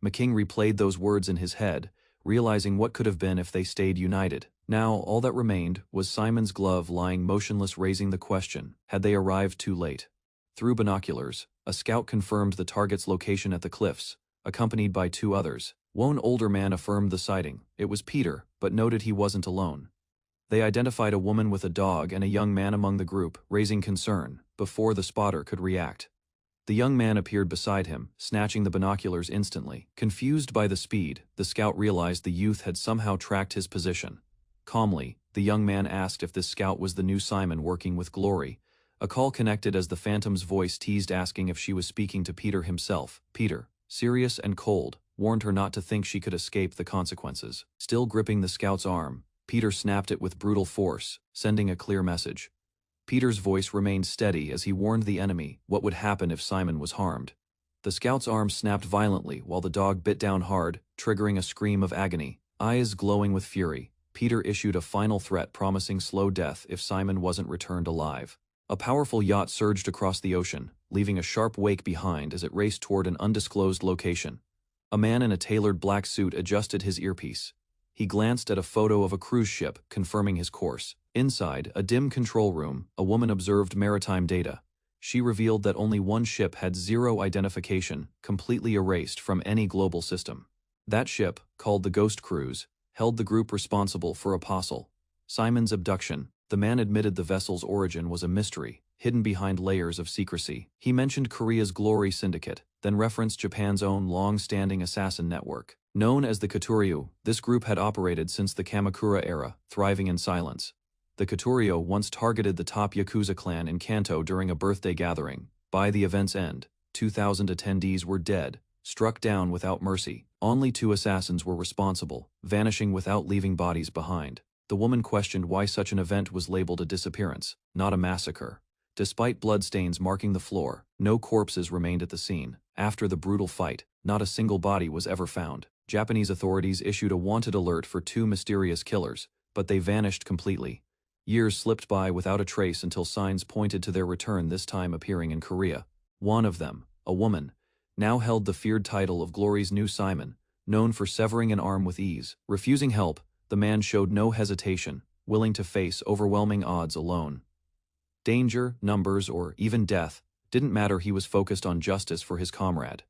McKing replayed those words in his head, realizing what could have been if they stayed united. Now, all that remained was Simon's glove lying motionless, raising the question: had they arrived too late? Through binoculars, a scout confirmed the target's location at the cliffs, accompanied by two others. One older man affirmed the sighting. It was Peter, but noted he wasn't alone. They identified a woman with a dog and a young man among the group, raising concern before the spotter could react. The young man appeared beside him, snatching the binoculars instantly. Confused by the speed, the scout realized the youth had somehow tracked his position. Calmly, the young man asked if this scout was the new Simon working with Glory. A call connected as the Phantom's voice teased, asking if she was speaking to Peter himself. Peter, serious and cold, warned her not to think she could escape the consequences. Still gripping the scout's arm, Peter snapped it with brutal force, sending a clear message. Peter's voice remained steady as he warned the enemy what would happen if Simon was harmed. The scout's arm snapped violently while the dog bit down hard, triggering a scream of agony. Eyes glowing with fury, Peter issued a final threat promising slow death if Simon wasn't returned alive. A powerful yacht surged across the ocean, leaving a sharp wake behind as it raced toward an undisclosed location. A man in a tailored black suit adjusted his earpiece. He glanced at a photo of a cruise ship, confirming his course. Inside, a dim control room, a woman observed maritime data. She revealed that only one ship had zero identification, completely erased from any global system. That ship, called the Ghost Cruise, held the group responsible for Apostle Simon's abduction. The man admitted the vessel's origin was a mystery, hidden behind layers of secrecy. He mentioned Korea's Glory Syndicate, then referenced Japan's own long-standing assassin network. Known as the Katuryu, this group had operated since the Kamakura era, thriving in silence. The Katuryu once targeted the top Yakuza clan in Kanto during a birthday gathering. By the event's end, 2,000 attendees were dead, struck down without mercy. Only 2 assassins were responsible, vanishing without leaving bodies behind. The woman questioned why such an event was labeled a disappearance, not a massacre. Despite bloodstains marking the floor, no corpses remained at the scene. After the brutal fight, not a single body was ever found. Japanese authorities issued a wanted alert for 2 mysterious killers, but they vanished completely. Years slipped by without a trace until signs pointed to their return, this time appearing in Korea. One of them, a woman, now held the feared title of Glory's new Simon, known for severing an arm with ease. Refusing help, the man showed no hesitation, willing to face overwhelming odds alone. Danger, numbers, or even death didn't matter. He was focused on justice for his comrade.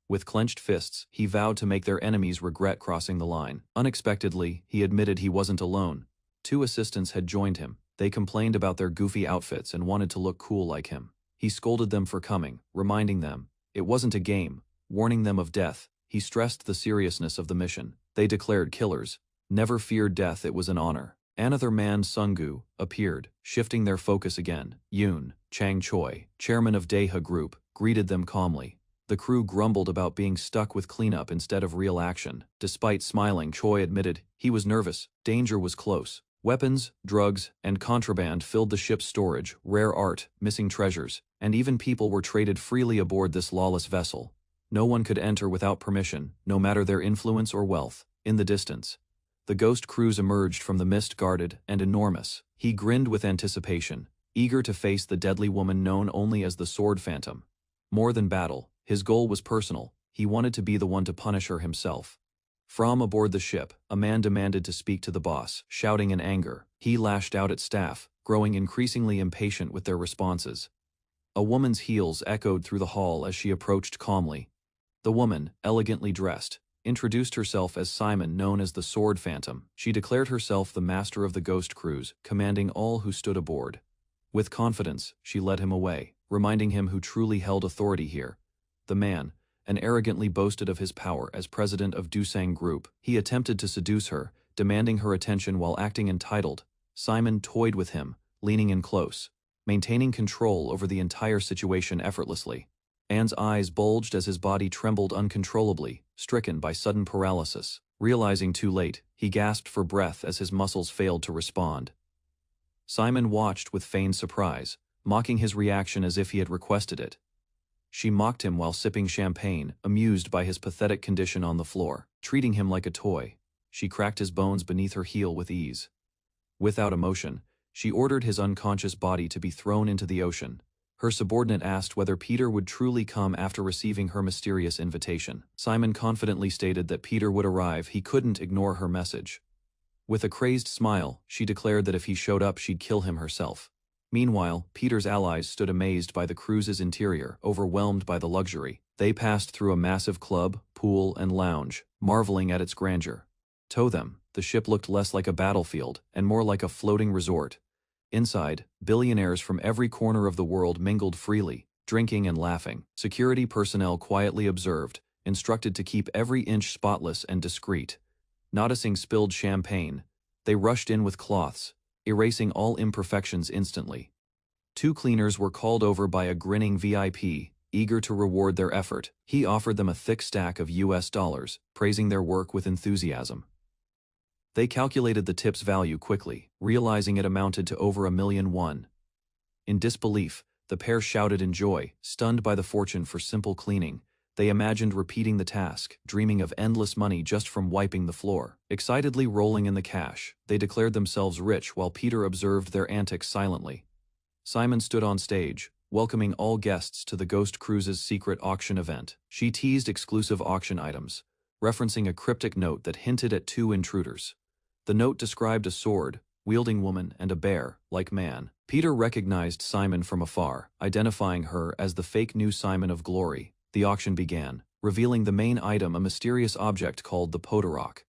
With clenched fists, he vowed to make their enemies regret crossing the line. Unexpectedly, he admitted he wasn't alone. 2 assistants had joined him. They complained about their goofy outfits and wanted to look cool like him. He scolded them for coming, reminding them it wasn't a game, warning them of death. He stressed the seriousness of the mission. They declared killers never feared death, it was an honor. Another man, Sungu, appeared, shifting their focus again. Yoon Chang Choi, chairman of Daeha Group, greeted them calmly. The crew grumbled about being stuck with cleanup instead of real action. Despite smiling, Choi admitted he was nervous. Danger was close. Weapons, drugs, and contraband filled the ship's storage. Rare art, missing treasures, and even people were traded freely aboard this lawless vessel. No one could enter without permission, no matter their influence or wealth. In the distance, the Ghost Cruise emerged from the mist, guarded and enormous. He grinned with anticipation, eager to face the deadly woman known only as the Sword Phantom. More than battle, his goal was personal. He wanted to be the one to punish her himself. From aboard the ship, a man demanded to speak to the boss, shouting in anger. He lashed out at staff, growing increasingly impatient with their responses. A woman's heels echoed through the hall as she approached calmly. The woman, elegantly dressed, introduced herself as Simon, known as the Sword Phantom. She declared herself the master of the Ghost Cruise, commanding all who stood aboard. With confidence, she led him away, reminding him who truly held authority here. The man, and arrogantly boasted of his power as president of Dusang Group. He attempted to seduce her, demanding her attention while acting entitled. Simon toyed with him, leaning in close, maintaining control over the entire situation effortlessly. Anne's eyes bulged as his body trembled uncontrollably, stricken by sudden paralysis. Realizing too late, he gasped for breath as his muscles failed to respond. Simon watched with feigned surprise, mocking his reaction as if he had requested it. She mocked him while sipping champagne, amused by his pathetic condition on the floor. Treating him like a toy, she cracked his bones beneath her heel with ease. Without emotion, she ordered his unconscious body to be thrown into the ocean. Her subordinate asked whether Peter would truly come after receiving her mysterious invitation. Simon confidently stated that Peter would arrive. He couldn't ignore her message. With a crazed smile, she declared that if he showed up, she'd kill him herself. Meanwhile, Peter's allies stood amazed by the cruise's interior, overwhelmed by the luxury. They passed through a massive club, pool, and lounge, marveling at its grandeur. To them, the ship looked less like a battlefield and more like a floating resort. Inside, billionaires from every corner of the world mingled freely, drinking and laughing. Security personnel quietly observed, instructed to keep every inch spotless and discreet. Noticing spilled champagne, they rushed in with cloths, erasing all imperfections instantly. 2 cleaners were called over by a grinning VIP, eager to reward their effort. He offered them a thick stack of US dollars, praising their work with enthusiasm. They calculated the tip's value quickly, realizing it amounted to over $1,000,001. In disbelief, the pair shouted in joy, stunned by the fortune for simple cleaning. They imagined repeating the task, dreaming of endless money just from wiping the floor. Excitedly rolling in the cash, they declared themselves rich while Peter observed their antics silently. Simon stood on stage, welcoming all guests to the Ghost Cruise's secret auction event. She teased exclusive auction items, referencing a cryptic note that hinted at two intruders. The note described a sword-wielding woman and a bear-like man. Peter recognized Simon from afar, identifying her as the fake new Simon of Glory. The auction began, revealing the main item, a mysterious object called the Podorok.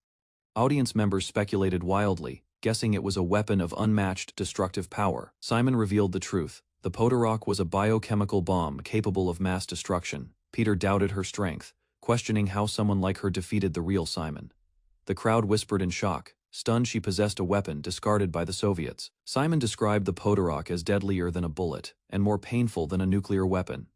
Audience members speculated wildly, guessing it was a weapon of unmatched destructive power. Simon revealed the truth. The Podorok was a biochemical bomb capable of mass destruction. Peter doubted her strength, questioning how someone like her defeated the real Simon. The crowd whispered in shock, stunned she possessed a weapon discarded by the Soviets. Simon described the Podorok as deadlier than a bullet, and more painful than a nuclear weapon.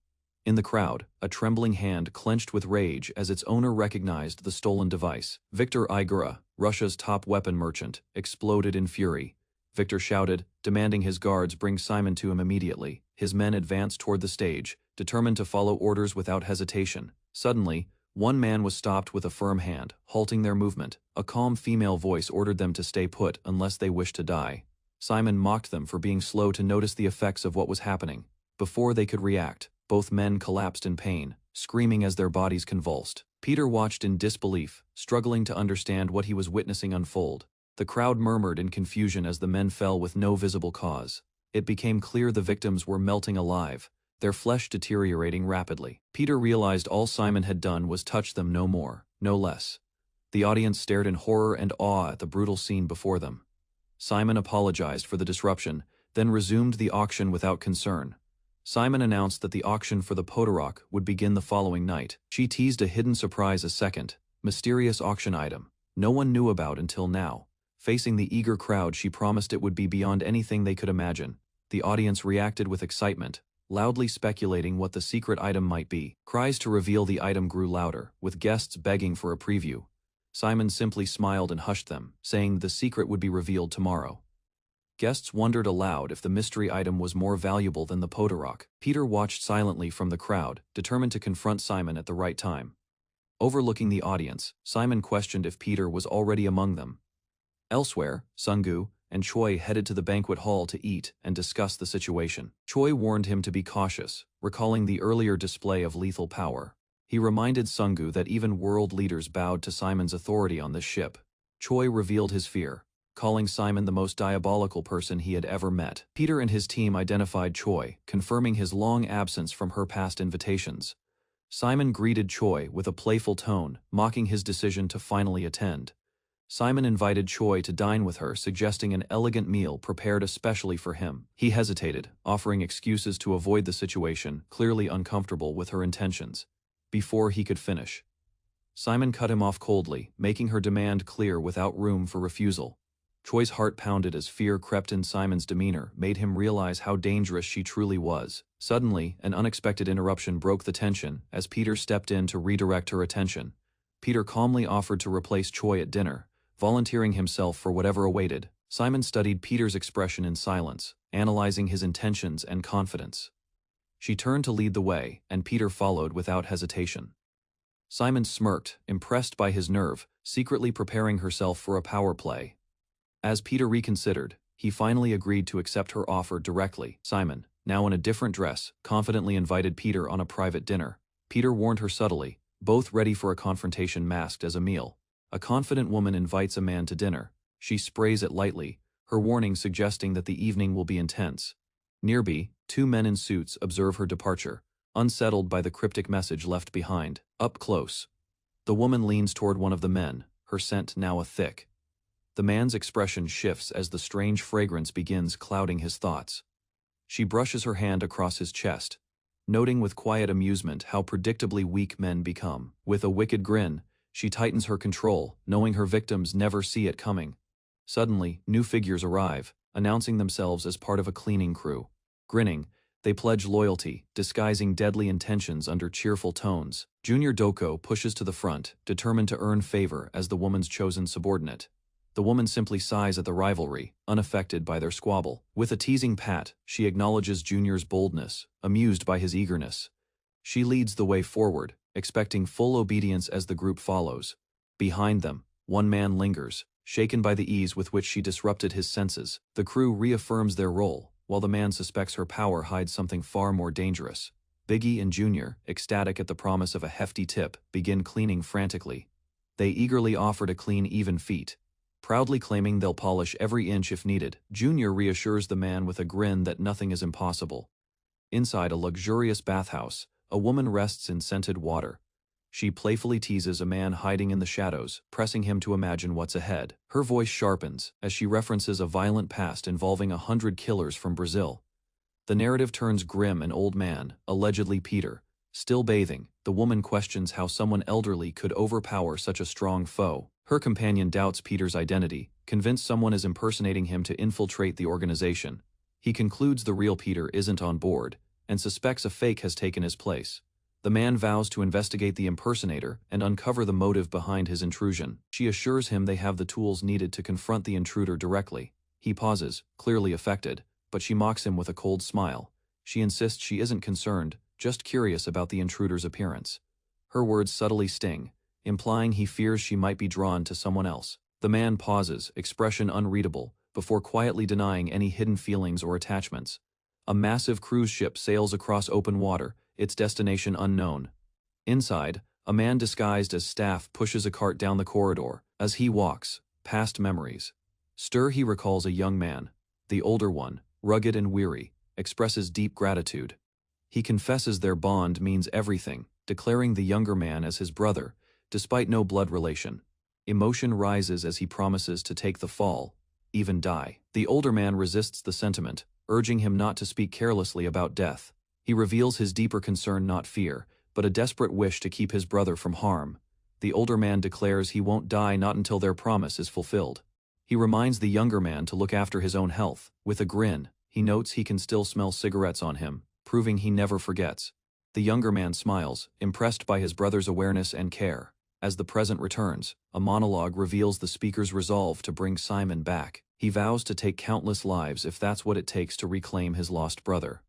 In the crowd, a trembling hand clenched with rage as its owner recognized the stolen device. Viktor Igora, Russia's top weapon merchant, exploded in fury. Viktor shouted, demanding his guards bring Simon to him immediately. His men advanced toward the stage, determined to follow orders without hesitation. Suddenly, one man was stopped with a firm hand, halting their movement. A calm female voice ordered them to stay put unless they wished to die. Simon mocked them for being slow to notice the effects of what was happening. Before they could react, both men collapsed in pain, screaming as their bodies convulsed. Peter watched in disbelief, struggling to understand what he was witnessing unfold. The crowd murmured in confusion as the men fell with no visible cause. It became clear the victims were melting alive, their flesh deteriorating rapidly. Peter realized all Simon had done was touch them, no more, no less. The audience stared in horror and awe at the brutal scene before them. Simon apologized for the disruption, then resumed the auction without concern. Simon announced that the auction for the Podorok would begin the following night. She teased a hidden surprise, a second, mysterious auction item no one knew about until now. Facing the eager crowd, she promised it would be beyond anything they could imagine. The audience reacted with excitement, loudly speculating what the secret item might be. Cries to reveal the item grew louder, with guests begging for a preview. Simon simply smiled and hushed them, saying the secret would be revealed tomorrow. Guests wondered aloud if the mystery item was more valuable than the Podorok. Peter watched silently from the crowd, determined to confront Simon at the right time. Overlooking the audience, Simon questioned if Peter was already among them. Elsewhere, Sungu and Choi headed to the banquet hall to eat and discuss the situation. Choi warned him to be cautious, recalling the earlier display of lethal power. He reminded Sungu that even world leaders bowed to Simon's authority on this ship. Choi revealed his fear, calling Simon the most diabolical person he had ever met. Peter and his team identified Choi, confirming his long absence from her past invitations. Simon greeted Choi with a playful tone, mocking his decision to finally attend. Simon invited Choi to dine with her, suggesting an elegant meal prepared especially for him. He hesitated, offering excuses to avoid the situation, clearly uncomfortable with her intentions. Before he could finish, Simon cut him off coldly, making her demand clear without room for refusal. Choi's heart pounded as fear crept in. Simon's demeanor made him realize how dangerous she truly was. Suddenly, an unexpected interruption broke the tension as Peter stepped in to redirect her attention. Peter calmly offered to replace Choi at dinner, volunteering himself for whatever awaited. Simon studied Peter's expression in silence, analyzing his intentions and confidence. She turned to lead the way, and Peter followed without hesitation. Simon smirked, impressed by his nerve, secretly preparing herself for a power play. As Peter reconsidered, he finally agreed to accept her offer directly. Simon, now in a different dress, confidently invited Peter on a private dinner. Peter warned her subtly, both ready for a confrontation masked as a meal. A confident woman invites a man to dinner. She sprays it lightly, her warning suggesting that the evening will be intense. Nearby, two men in suits observe her departure, unsettled by the cryptic message left behind. Up close, the woman leans toward one of the men, her scent now a thick. The man's expression shifts as the strange fragrance begins clouding his thoughts. She brushes her hand across his chest, noting with quiet amusement how predictably weak men become. With a wicked grin, she tightens her control, knowing her victims never see it coming. Suddenly, new figures arrive, announcing themselves as part of a cleaning crew. Grinning, they pledge loyalty, disguising deadly intentions under cheerful tones. Junior Doko pushes to the front, determined to earn favor as the woman's chosen subordinate. The woman simply sighs at the rivalry, unaffected by their squabble. With a teasing pat, she acknowledges Junior's boldness, amused by his eagerness. She leads the way forward, expecting full obedience as the group follows. Behind them, one man lingers, shaken by the ease with which she disrupted his senses. The crew reaffirms their role, while the man suspects her power hides something far more dangerous. Biggie and Junior, ecstatic at the promise of a hefty tip, begin cleaning frantically. They eagerly offer to clean even feet, proudly claiming they'll polish every inch if needed. Junior reassures the man with a grin that nothing is impossible. Inside a luxurious bathhouse, a woman rests in scented water. She playfully teases a man hiding in the shadows, pressing him to imagine what's ahead. Her voice sharpens as she references a violent past involving 100 killers from Brazil. The narrative turns grim. An old man, allegedly Peter, still bathing. The woman questions how someone elderly could overpower such a strong foe. Her companion doubts Peter's identity, convinced someone is impersonating him to infiltrate the organization. He concludes the real Peter isn't on board, and suspects a fake has taken his place. The man vows to investigate the impersonator and uncover the motive behind his intrusion. She assures him they have the tools needed to confront the intruder directly. He pauses, clearly affected, but she mocks him with a cold smile. She insists she isn't concerned, just curious about the intruder's appearance. Her words subtly sting, implying he fears she might be drawn to someone else. The man pauses, expression unreadable, before quietly denying any hidden feelings or attachments. A massive cruise ship sails across open water, its destination unknown. Inside, a man disguised as staff pushes a cart down the corridor. As he walks, past memories stir. He recalls a young man. The older one, rugged and weary, expresses deep gratitude. He confesses their bond means everything, declaring the younger man as his brother, despite no blood relation. Emotion rises as he promises to take the fall, even die. The older man resists the sentiment, urging him not to speak carelessly about death. He reveals his deeper concern, not fear, but a desperate wish to keep his brother from harm. The older man declares he won't die not until their promise is fulfilled. He reminds the younger man to look after his own health. With a grin, he notes he can still smell cigarettes on him, proving he never forgets. The younger man smiles, impressed by his brother's awareness and care. As the present returns, a monologue reveals the speaker's resolve to bring Simon back. He vows to take countless lives if that's what it takes to reclaim his lost brother.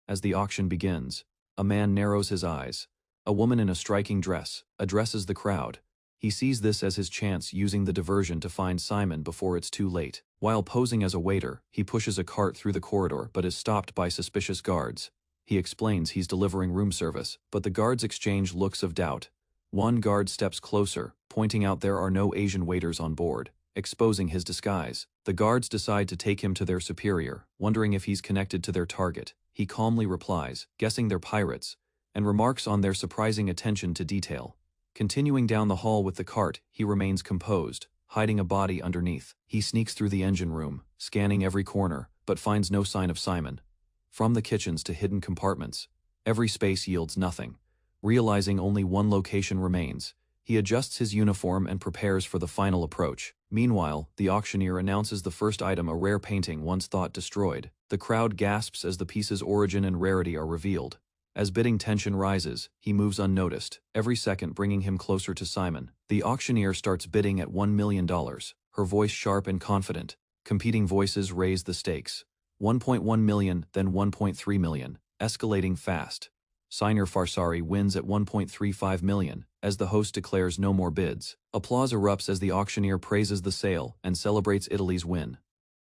As the auction begins, a man narrows his eyes. A woman in a striking dress addresses the crowd. He sees this as his chance, using the diversion to find Simon before it's too late. While posing as a waiter, he pushes a cart through the corridor but is stopped by suspicious guards. He explains he's delivering room service, but the guards exchange looks of doubt. One guard steps closer, pointing out there are no Asian waiters on board, exposing his disguise. The guards decide to take him to their superior, wondering if he's connected to their target. He calmly replies, guessing they're pirates, and remarks on their surprising attention to detail. Continuing down the hall with the cart, he remains composed, hiding a body underneath. He sneaks through the engine room, scanning every corner, but finds no sign of Simon. From the kitchens to hidden compartments, every space yields nothing. Realizing only one location remains, he adjusts his uniform and prepares for the final approach. Meanwhile, the auctioneer announces the first item, a rare painting once thought destroyed. The crowd gasps as the piece's origin and rarity are revealed. As bidding tension rises, he moves unnoticed, every second bringing him closer to Simon. The auctioneer starts bidding at $1 million, her voice sharp and confident. Competing voices raise the stakes. 1.1 million, then 1.3 million, escalating fast. Signer Farsari wins at 1.35 million, as the host declares no more bids. Applause erupts as the auctioneer praises the sale and celebrates Italy's win.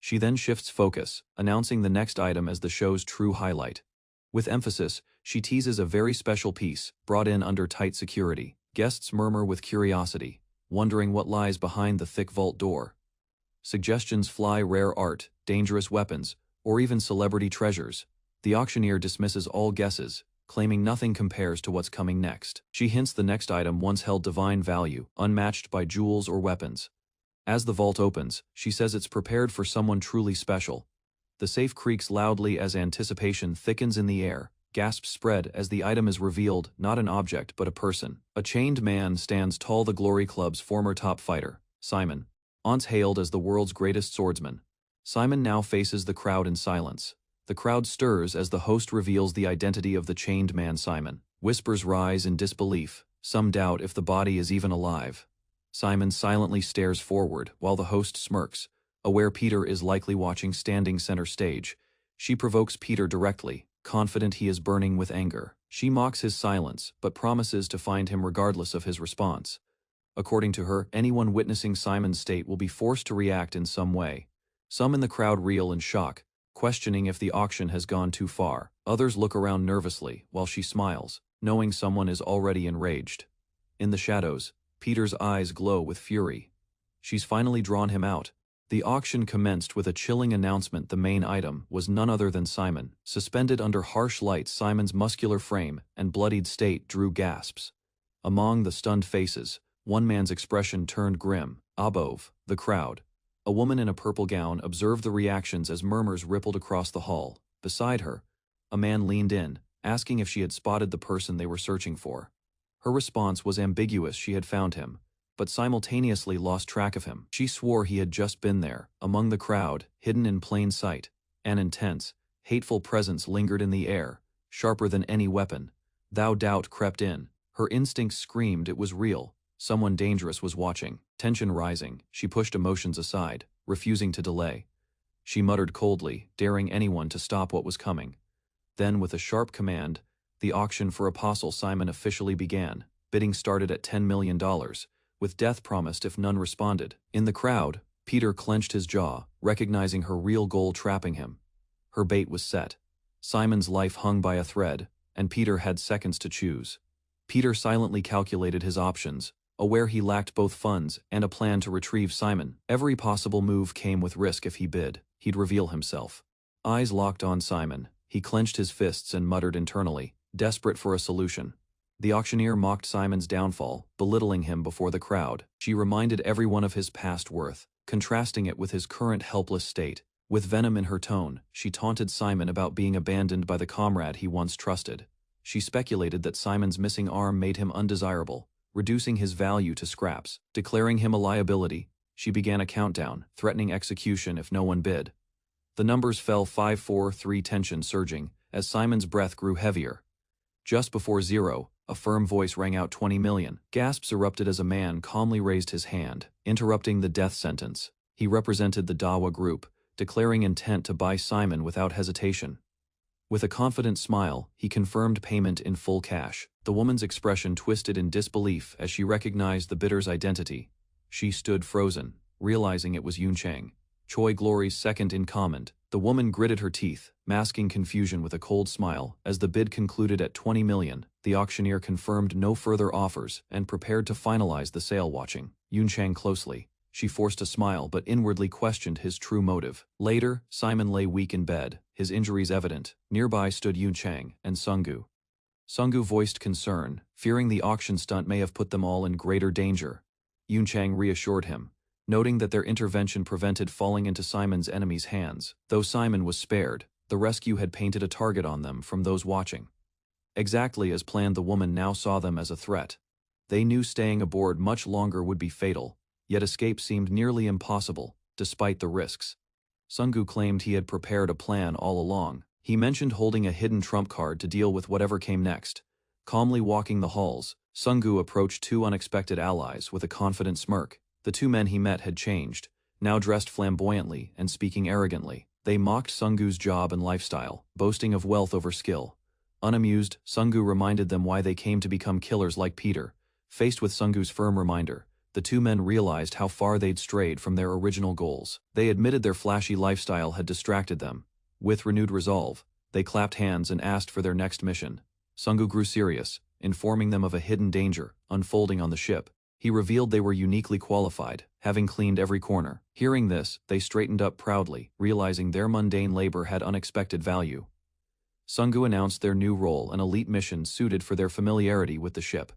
She then shifts focus, announcing the next item as the show's true highlight. With emphasis, she teases a very special piece, brought in under tight security. Guests murmur with curiosity, wondering what lies behind the thick vault door. Suggestions fly: rare art, dangerous weapons, or even celebrity treasures. The auctioneer dismisses all guesses, claiming nothing compares to what's coming next. She hints the next item once held divine value, unmatched by jewels or weapons. As the vault opens, she says it's prepared for someone truly special. The safe creaks loudly as anticipation thickens in the air. Gasps spread as the item is revealed, not an object but a person. A chained man stands tall, the Glory Club's former top fighter, Simon. Once hailed as the world's greatest swordsman, Simon now faces the crowd in silence. The crowd stirs as the host reveals the identity of the chained man, Simon. Whispers rise in disbelief. Some doubt if the body is even alive. Simon silently stares forward while the host smirks, aware Peter is likely watching standing center stage. She provokes Peter directly, confident he is burning with anger. She mocks his silence, but promises to find him regardless of his response. According to her, anyone witnessing Simon's state will be forced to react in some way. Some in the crowd reel in shock, questioning if the auction has gone too far. Others look around nervously, while she smiles, knowing someone is already enraged. In the shadows, Peter's eyes glow with fury. She's finally drawn him out. The auction commenced with a chilling announcement. The main item was none other than Simon. Suspended under harsh lights, Simon's muscular frame and bloodied state drew gasps. Among the stunned faces, one man's expression turned grim. Above the crowd, a woman in a purple gown observed the reactions as murmurs rippled across the hall. Beside her, a man leaned in, asking if she had spotted the person they were searching for. Her response was ambiguous. She had found him, but simultaneously lost track of him. She swore he had just been there, among the crowd, hidden in plain sight. An intense, hateful presence lingered in the air, sharper than any weapon. Doubt crept in. Her instincts screamed it was real. Someone dangerous was watching. Tension rising, she pushed emotions aside, refusing to delay. She muttered coldly, daring anyone to stop what was coming. Then, with a sharp command, the auction for Apostle Simon officially began. Bidding started at $10 million, with death promised if none responded. In the crowd, Peter clenched his jaw, recognizing her real goal trapping him. Her bait was set. Simon's life hung by a thread, and Peter had seconds to choose. Peter silently calculated his options, aware he lacked both funds and a plan to retrieve Simon. Every possible move came with risk. If he bid, he'd reveal himself. Eyes locked on Simon, he clenched his fists and muttered internally, desperate for a solution. The auctioneer mocked Simon's downfall, belittling him before the crowd. She reminded everyone of his past worth, contrasting it with his current helpless state. With venom in her tone, she taunted Simon about being abandoned by the comrade he once trusted. She speculated that Simon's missing arm made him undesirable, reducing his value to scraps. Declaring him a liability, she began a countdown, threatening execution if no one bid. The numbers fell 5, 4, 3, tension surging, as Simon's breath grew heavier. Just before zero, a firm voice rang out 20 million. Gasps erupted as a man calmly raised his hand, interrupting the death sentence. He represented the Dawa group, declaring intent to buy Simon without hesitation. With a confident smile, he confirmed payment in full cash. The woman's expression twisted in disbelief as she recognized the bidder's identity. She stood frozen, realizing it was Yun Chang, Choi Glory's second in command. The woman gritted her teeth, masking confusion with a cold smile. As the bid concluded at 20 million, the auctioneer confirmed no further offers and prepared to finalize the sale. Watching Yun Chang closely, she forced a smile but inwardly questioned his true motive. Later, Simon lay weak in bed, his injuries evident. Nearby stood Yun Chang and Sunggu. Sunggu voiced concern, fearing the auction stunt may have put them all in greater danger. Yun Chang reassured him, noting that their intervention prevented falling into Simon's enemies' hands. Though Simon was spared, the rescue had painted a target on them from those watching. Exactly as planned, the woman now saw them as a threat. They knew staying aboard much longer would be fatal, yet escape seemed nearly impossible, despite the risks. Sunggu claimed he had prepared a plan all along. He mentioned holding a hidden trump card to deal with whatever came next. Calmly walking the halls, Sunggu approached two unexpected allies with a confident smirk. The two men he met had changed, now dressed flamboyantly and speaking arrogantly. They mocked Sunggu's job and lifestyle, boasting of wealth over skill. Unamused, Sunggu reminded them why they came to become killers like Peter. Faced with Sunggu's firm reminder, the two men realized how far they'd strayed from their original goals. They admitted their flashy lifestyle had distracted them. With renewed resolve, they clapped hands and asked for their next mission. Sunggu grew serious, informing them of a hidden danger unfolding on the ship. He revealed they were uniquely qualified, having cleaned every corner. Hearing this, they straightened up proudly, realizing their mundane labor had unexpected value. Sunggu announced their new role, an elite mission suited for their familiarity with the ship.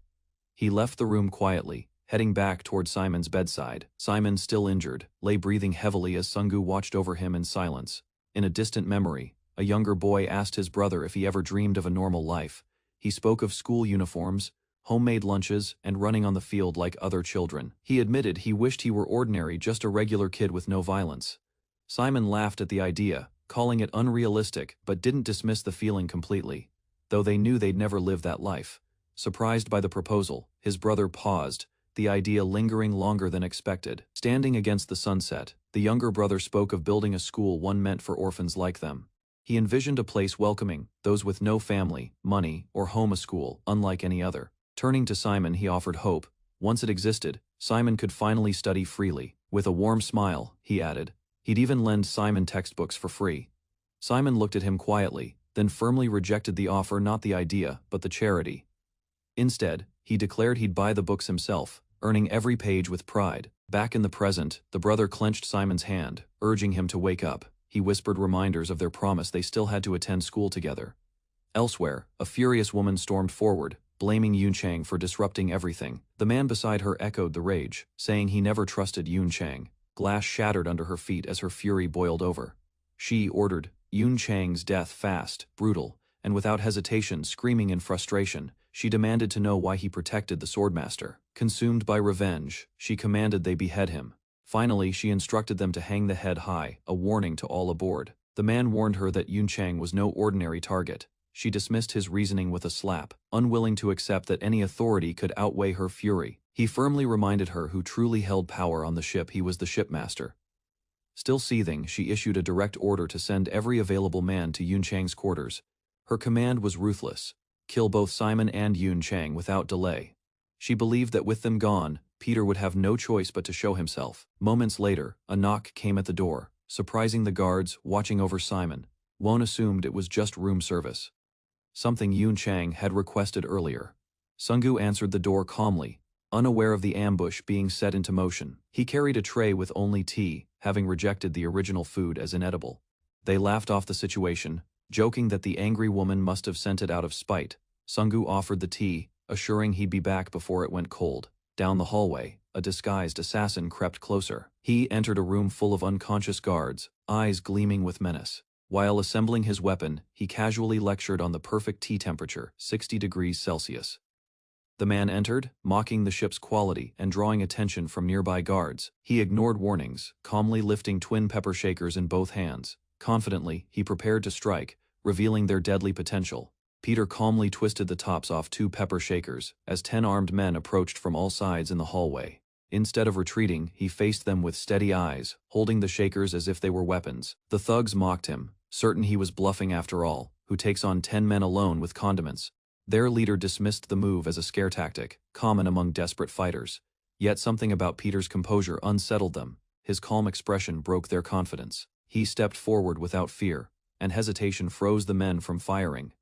He left the room quietly, heading back toward Simon's bedside. Simon, still injured, lay breathing heavily as Sunggu watched over him in silence. In a distant memory, a younger boy asked his brother if he ever dreamed of a normal life. He spoke of school uniforms, homemade lunches, and running on the field like other children. He admitted he wished he were ordinary, just a regular kid with no violence. Simon laughed at the idea, calling it unrealistic, but didn't dismiss the feeling completely, though they knew they'd never live that life. Surprised by the proposal, his brother paused, the idea lingering longer than expected. Standing against the sunset, the younger brother spoke of building a school one meant for orphans like them. He envisioned a place welcoming those with no family, money, or home, a school unlike any other. Turning to Simon, he offered hope. Once it existed, Simon could finally study freely. With a warm smile, he added, he'd even lend Simon textbooks for free. Simon looked at him quietly, then firmly rejected the offer, not the idea, but the charity. Instead, he declared he'd buy the books himself, earning every page with pride. Back in the present, the brother clenched Simon's hand, urging him to wake up. He whispered reminders of their promise they still had to attend school together. Elsewhere, a furious woman stormed forward, blaming Yun Chang for disrupting everything. The man beside her echoed the rage, saying he never trusted Yun Chang. Glass shattered under her feet as her fury boiled over. She ordered Yun Chang's death fast, brutal, and without hesitation. Screaming in frustration, she demanded to know why he protected the swordmaster. Consumed by revenge, she commanded they behead him. Finally, she instructed them to hang the head high, a warning to all aboard. The man warned her that Yun Chang was no ordinary target. She dismissed his reasoning with a slap, unwilling to accept that any authority could outweigh her fury. He firmly reminded her who truly held power on the ship. He was the shipmaster. Still seething, she issued a direct order to send every available man to Yun Chang's quarters. Her command was ruthless: kill both Simon and Yun Chang without delay. She believed that with them gone, Peter would have no choice but to show himself. Moments later, a knock came at the door, surprising the guards watching over Simon. Won assumed it was just room service, something Yun Chang had requested earlier. Sungu answered the door calmly, unaware of the ambush being set into motion. He carried a tray with only tea, having rejected the original food as inedible. They laughed off the situation, joking that the angry woman must have sent it out of spite. Sungu offered the tea, assuring he'd be back before it went cold. Down the hallway, a disguised assassin crept closer. He entered a room full of unconscious guards, eyes gleaming with menace. While assembling his weapon, he casually lectured on the perfect tea temperature, 60 degrees Celsius. The man entered, mocking the ship's quality and drawing attention from nearby guards. He ignored warnings, calmly lifting twin pepper shakers in both hands. Confidently, he prepared to strike, revealing their deadly potential. Peter calmly twisted the tops off 2 pepper shakers as 10 armed men approached from all sides in the hallway. Instead of retreating, he faced them with steady eyes, holding the shakers as if they were weapons. The thugs mocked him, certain he was bluffing after all. Who takes on 10 men alone with condiments? Their leader dismissed the move as a scare tactic, common among desperate fighters. Yet something about Peter's composure unsettled them. His calm expression broke their confidence. He stepped forward without fear, and hesitation froze the men from firing.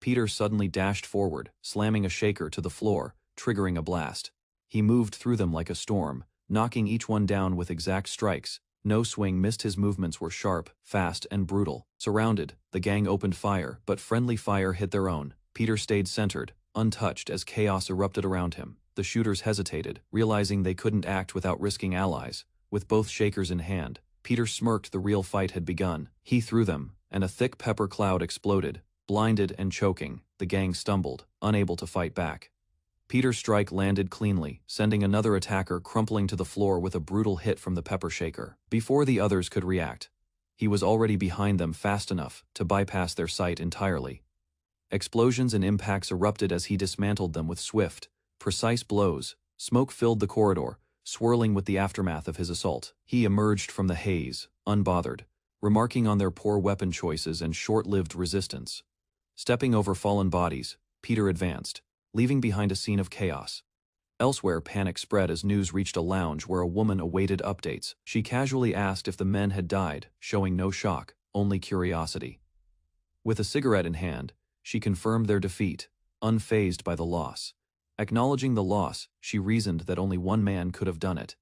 Peter suddenly dashed forward, slamming a shaker to the floor, triggering a blast. He moved through them like a storm, knocking each one down with exact strikes. No swing missed. His movements were sharp, fast, and brutal. Surrounded, the gang opened fire, but friendly fire hit their own. Peter stayed centered, untouched as chaos erupted around him. The shooters hesitated, realizing they couldn't act without risking allies. With both shakers in hand, Peter smirked. The real fight had begun. He threw them, and a thick pepper cloud exploded. Blinded and choking, the gang stumbled, unable to fight back. Peter's strike landed cleanly, sending another attacker crumpling to the floor with a brutal hit from the pepper shaker. Before the others could react, he was already behind them fast enough to bypass their sight entirely. Explosions and impacts erupted as he dismantled them with swift, precise blows. Smoke filled the corridor, swirling with the aftermath of his assault. He emerged from the haze, unbothered, remarking on their poor weapon choices and short-lived resistance. Stepping over fallen bodies, Peter advanced, leaving behind a scene of chaos. Elsewhere, panic spread as news reached a lounge where a woman awaited updates. She casually asked if the men had died, showing no shock, only curiosity. With a cigarette in hand, she confirmed their defeat, unfazed by the loss. Acknowledging the loss, she reasoned that only one man could have done it.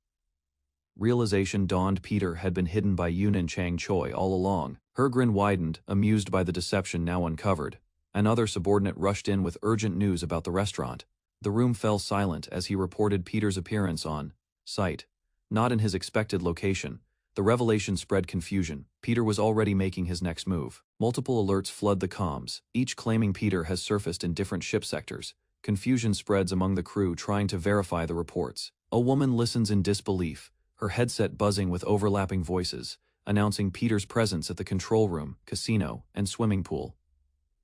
Realization dawned. Peter had been hidden by Yunin Chang Choi all along. Her grin widened, amused by the deception now uncovered. Another subordinate rushed in with urgent news about the restaurant. The room fell silent as he reported Peter's appearance on site, not in his expected location. The revelation spread confusion. Peter was already making his next move. Multiple alerts flood the comms, each claiming Peter has surfaced in different ship sectors. Confusion spreads among the crew trying to verify the reports. A woman listens in disbelief, her headset buzzing with overlapping voices, announcing Peter's presence at the control room, casino, and swimming pool.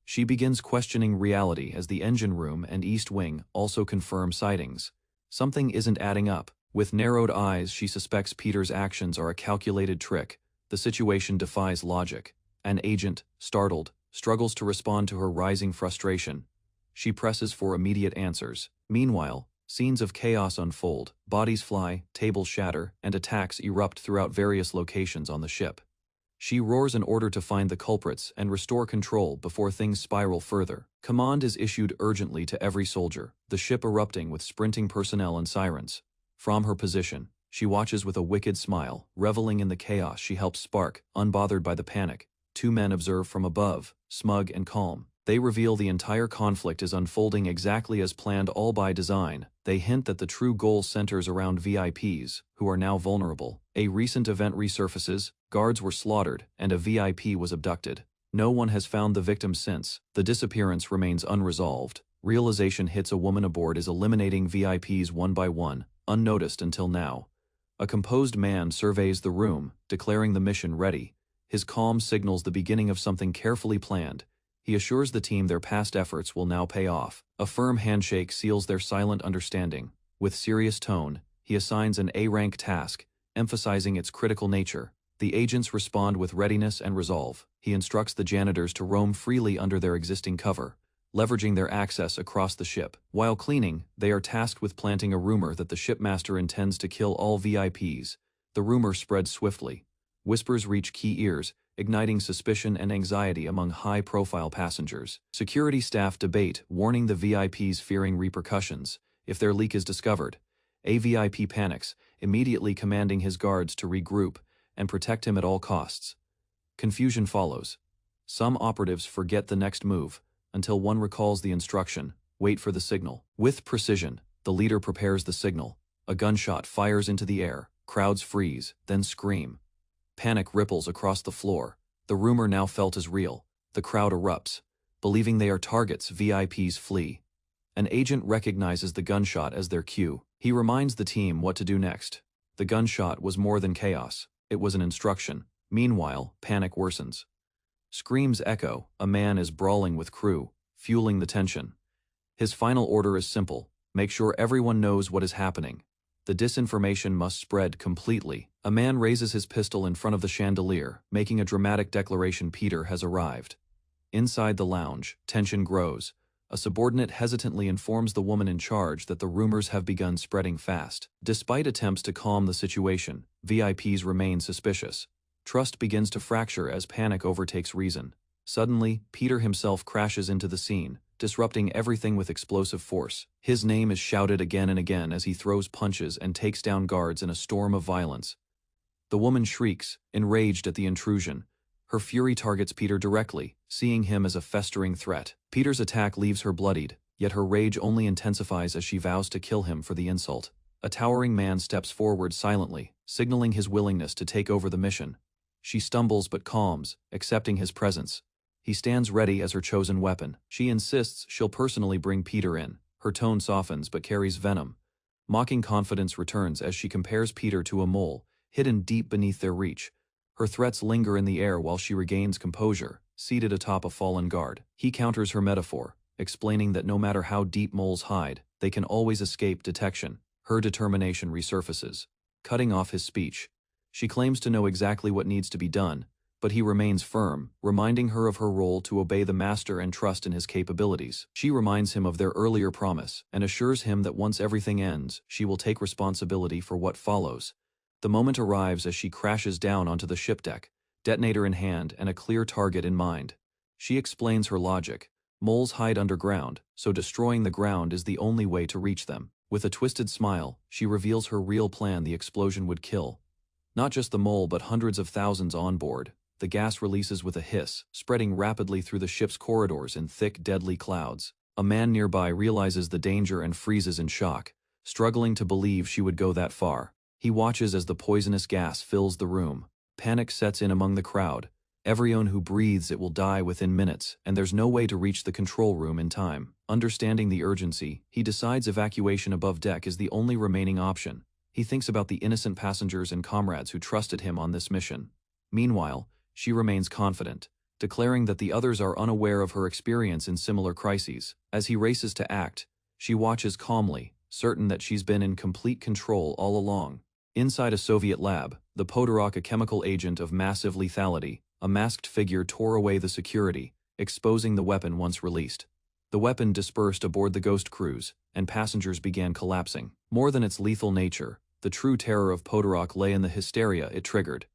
She begins questioning reality as the engine room and east wing also confirm sightings. Something isn't adding up. With narrowed eyes, she suspects Peter's actions are a calculated trick. The situation defies logic. An agent, startled, struggles to respond to her rising frustration. She presses for immediate answers. Meanwhile, scenes of chaos unfold. Bodies fly, tables shatter, and attacks erupt throughout various locations on the ship. She roars an order to find the culprits and restore control before things spiral further. Command is issued urgently to every soldier, the ship erupting with sprinting personnel and sirens. From her position, she watches with a wicked smile, reveling in the chaos she helps spark, unbothered by the panic. Two men observe from above, smug and calm. They reveal the entire conflict is unfolding exactly as planned, all by design. They hint that the true goal centers around VIPs, who are now vulnerable. A recent event resurfaces, guards were slaughtered, and a VIP was abducted. No one has found the victim since. The disappearance remains unresolved. Realization hits a woman aboard is eliminating VIPs one by one, unnoticed until now. A composed man surveys the room, declaring the mission ready. His calm signals the beginning of something carefully planned. He assures the team their past efforts will now pay off. A firm handshake seals their silent understanding. With serious tone, he assigns an A-rank task, emphasizing its critical nature. The agents respond with readiness and resolve. He instructs the janitors to roam freely under their existing cover, leveraging their access across the ship. While cleaning, they are tasked with planting a rumor that the shipmaster intends to kill all VIPs. The rumor spreads swiftly. Whispers reach key ears, igniting suspicion and anxiety among high-profile passengers. Security staff debate, warning the VIPs fearing repercussions if their leak is discovered. A VIP panics, immediately commanding his guards to regroup and protect him at all costs. Confusion follows. Some operatives forget the next move, until one recalls the instruction, wait for the signal. With precision, the leader prepares the signal. A gunshot fires into the air, crowds freeze, then scream. Panic ripples across the floor. The rumor now felt as real. The crowd erupts. Believing they are targets, VIPs flee. An agent recognizes the gunshot as their cue. He reminds the team what to do next. The gunshot was more than chaos. It was an instruction. Meanwhile, panic worsens. Screams echo. A man is brawling with crew, fueling the tension. His final order is simple: make sure everyone knows what is happening. The disinformation must spread completely. A man raises his pistol in front of the chandelier, making a dramatic declaration: Peter has arrived. Inside the lounge, tension grows. A subordinate hesitantly informs the woman in charge that the rumors have begun spreading fast. Despite attempts to calm the situation, VIPs remain suspicious. Trust begins to fracture as panic overtakes reason. Suddenly, Peter himself crashes into the scene, disrupting everything with explosive force. His name is shouted again and again as he throws punches and takes down guards in a storm of violence. The woman shrieks, enraged at the intrusion. Her fury targets Peter directly, seeing him as a festering threat. Peter's attack leaves her bloodied, yet her rage only intensifies as she vows to kill him for the insult. A towering man steps forward silently, signaling his willingness to take over the mission. She stumbles but calms, accepting his presence. He stands ready as her chosen weapon. She insists she'll personally bring Peter in. Her tone softens but carries venom. Mocking confidence returns as she compares Peter to a mole, hidden deep beneath their reach. Her threats linger in the air while she regains composure, seated atop a fallen guard. He counters her metaphor, explaining that no matter how deep moles hide, they can always escape detection. Her determination resurfaces, cutting off his speech. She claims to know exactly what needs to be done, but he remains firm, reminding her of her role to obey the master and trust in his capabilities. She reminds him of their earlier promise and assures him that once everything ends, she will take responsibility for what follows. The moment arrives as she crashes down onto the ship deck, detonator in hand and a clear target in mind. She explains her logic. Moles hide underground, so destroying the ground is the only way to reach them. With a twisted smile, she reveals her real plan: the explosion would kill not just the mole but hundreds of thousands on board. The gas releases with a hiss, spreading rapidly through the ship's corridors in thick, deadly clouds. A man nearby realizes the danger and freezes in shock, struggling to believe she would go that far. He watches as the poisonous gas fills the room. Panic sets in among the crowd. Everyone who breathes it will die within minutes, and there's no way to reach the control room in time. Understanding the urgency, he decides evacuation above deck is the only remaining option. He thinks about the innocent passengers and comrades who trusted him on this mission. Meanwhile, she remains confident, declaring that the others are unaware of her experience in similar crises. As he races to act, she watches calmly, certain that she's been in complete control all along. Inside a Soviet lab, the Podorok, a chemical agent of massive lethality, a masked figure tore away the security, exposing the weapon once released. The weapon dispersed aboard the Ghost cruise, and passengers began collapsing. More than its lethal nature, the true terror of Podorok lay in the hysteria it triggered.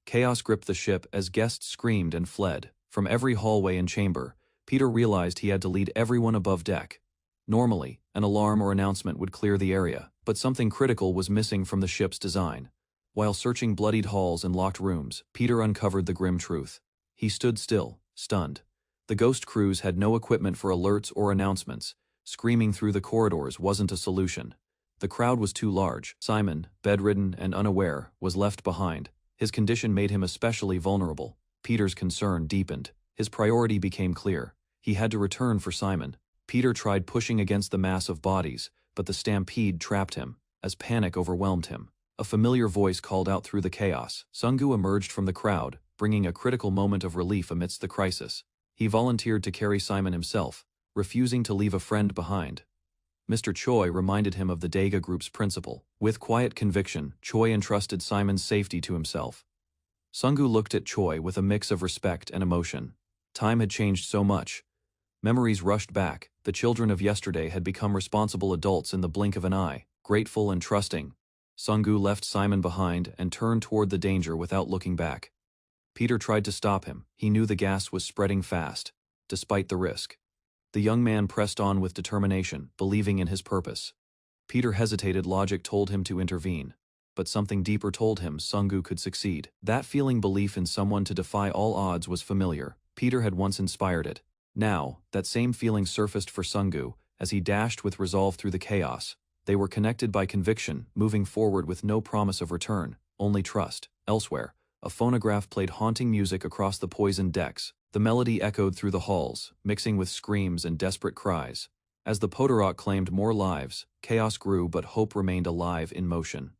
Chaos gripped the ship as guests screamed and fled. From every hallway and chamber, Peter realized he had to lead everyone above deck. Normally, an alarm or announcement would clear the area, but something critical was missing from the ship's design. While searching bloodied halls and locked rooms, Peter uncovered the grim truth. He stood still, stunned. The Ghost cruise had no equipment for alerts or announcements. Screaming through the corridors wasn't a solution. The crowd was too large. Simon, bedridden and unaware, was left behind. His condition made him especially vulnerable. Peter's concern deepened. His priority became clear. He had to return for Simon. Peter tried pushing against the mass of bodies, but the stampede trapped him, as panic overwhelmed him. A familiar voice called out through the chaos. Sungu emerged from the crowd, bringing a critical moment of relief amidst the crisis. He volunteered to carry Simon himself, refusing to leave a friend behind. Mr. Choi reminded him of the Daga Group's principle. With quiet conviction, Choi entrusted Simon's safety to himself. Sungu looked at Choi with a mix of respect and emotion. Time had changed so much. Memories rushed back. The children of yesterday had become responsible adults in the blink of an eye, grateful and trusting. Sungu left Simon behind and turned toward the danger without looking back. Peter tried to stop him. He knew the gas was spreading fast, despite the risk. The young man pressed on with determination, believing in his purpose. Peter hesitated. Logic told him to intervene, but something deeper told him Sungu could succeed. That feeling, belief in someone to defy all odds, was familiar. Peter had once inspired it. Now, that same feeling surfaced for Sungu as he dashed with resolve through the chaos. They were connected by conviction, moving forward with no promise of return, only trust. Elsewhere, a phonograph played haunting music across the poisoned decks. The melody echoed through the halls, mixing with screams and desperate cries. As the Podorok claimed more lives, chaos grew, but hope remained alive in motion.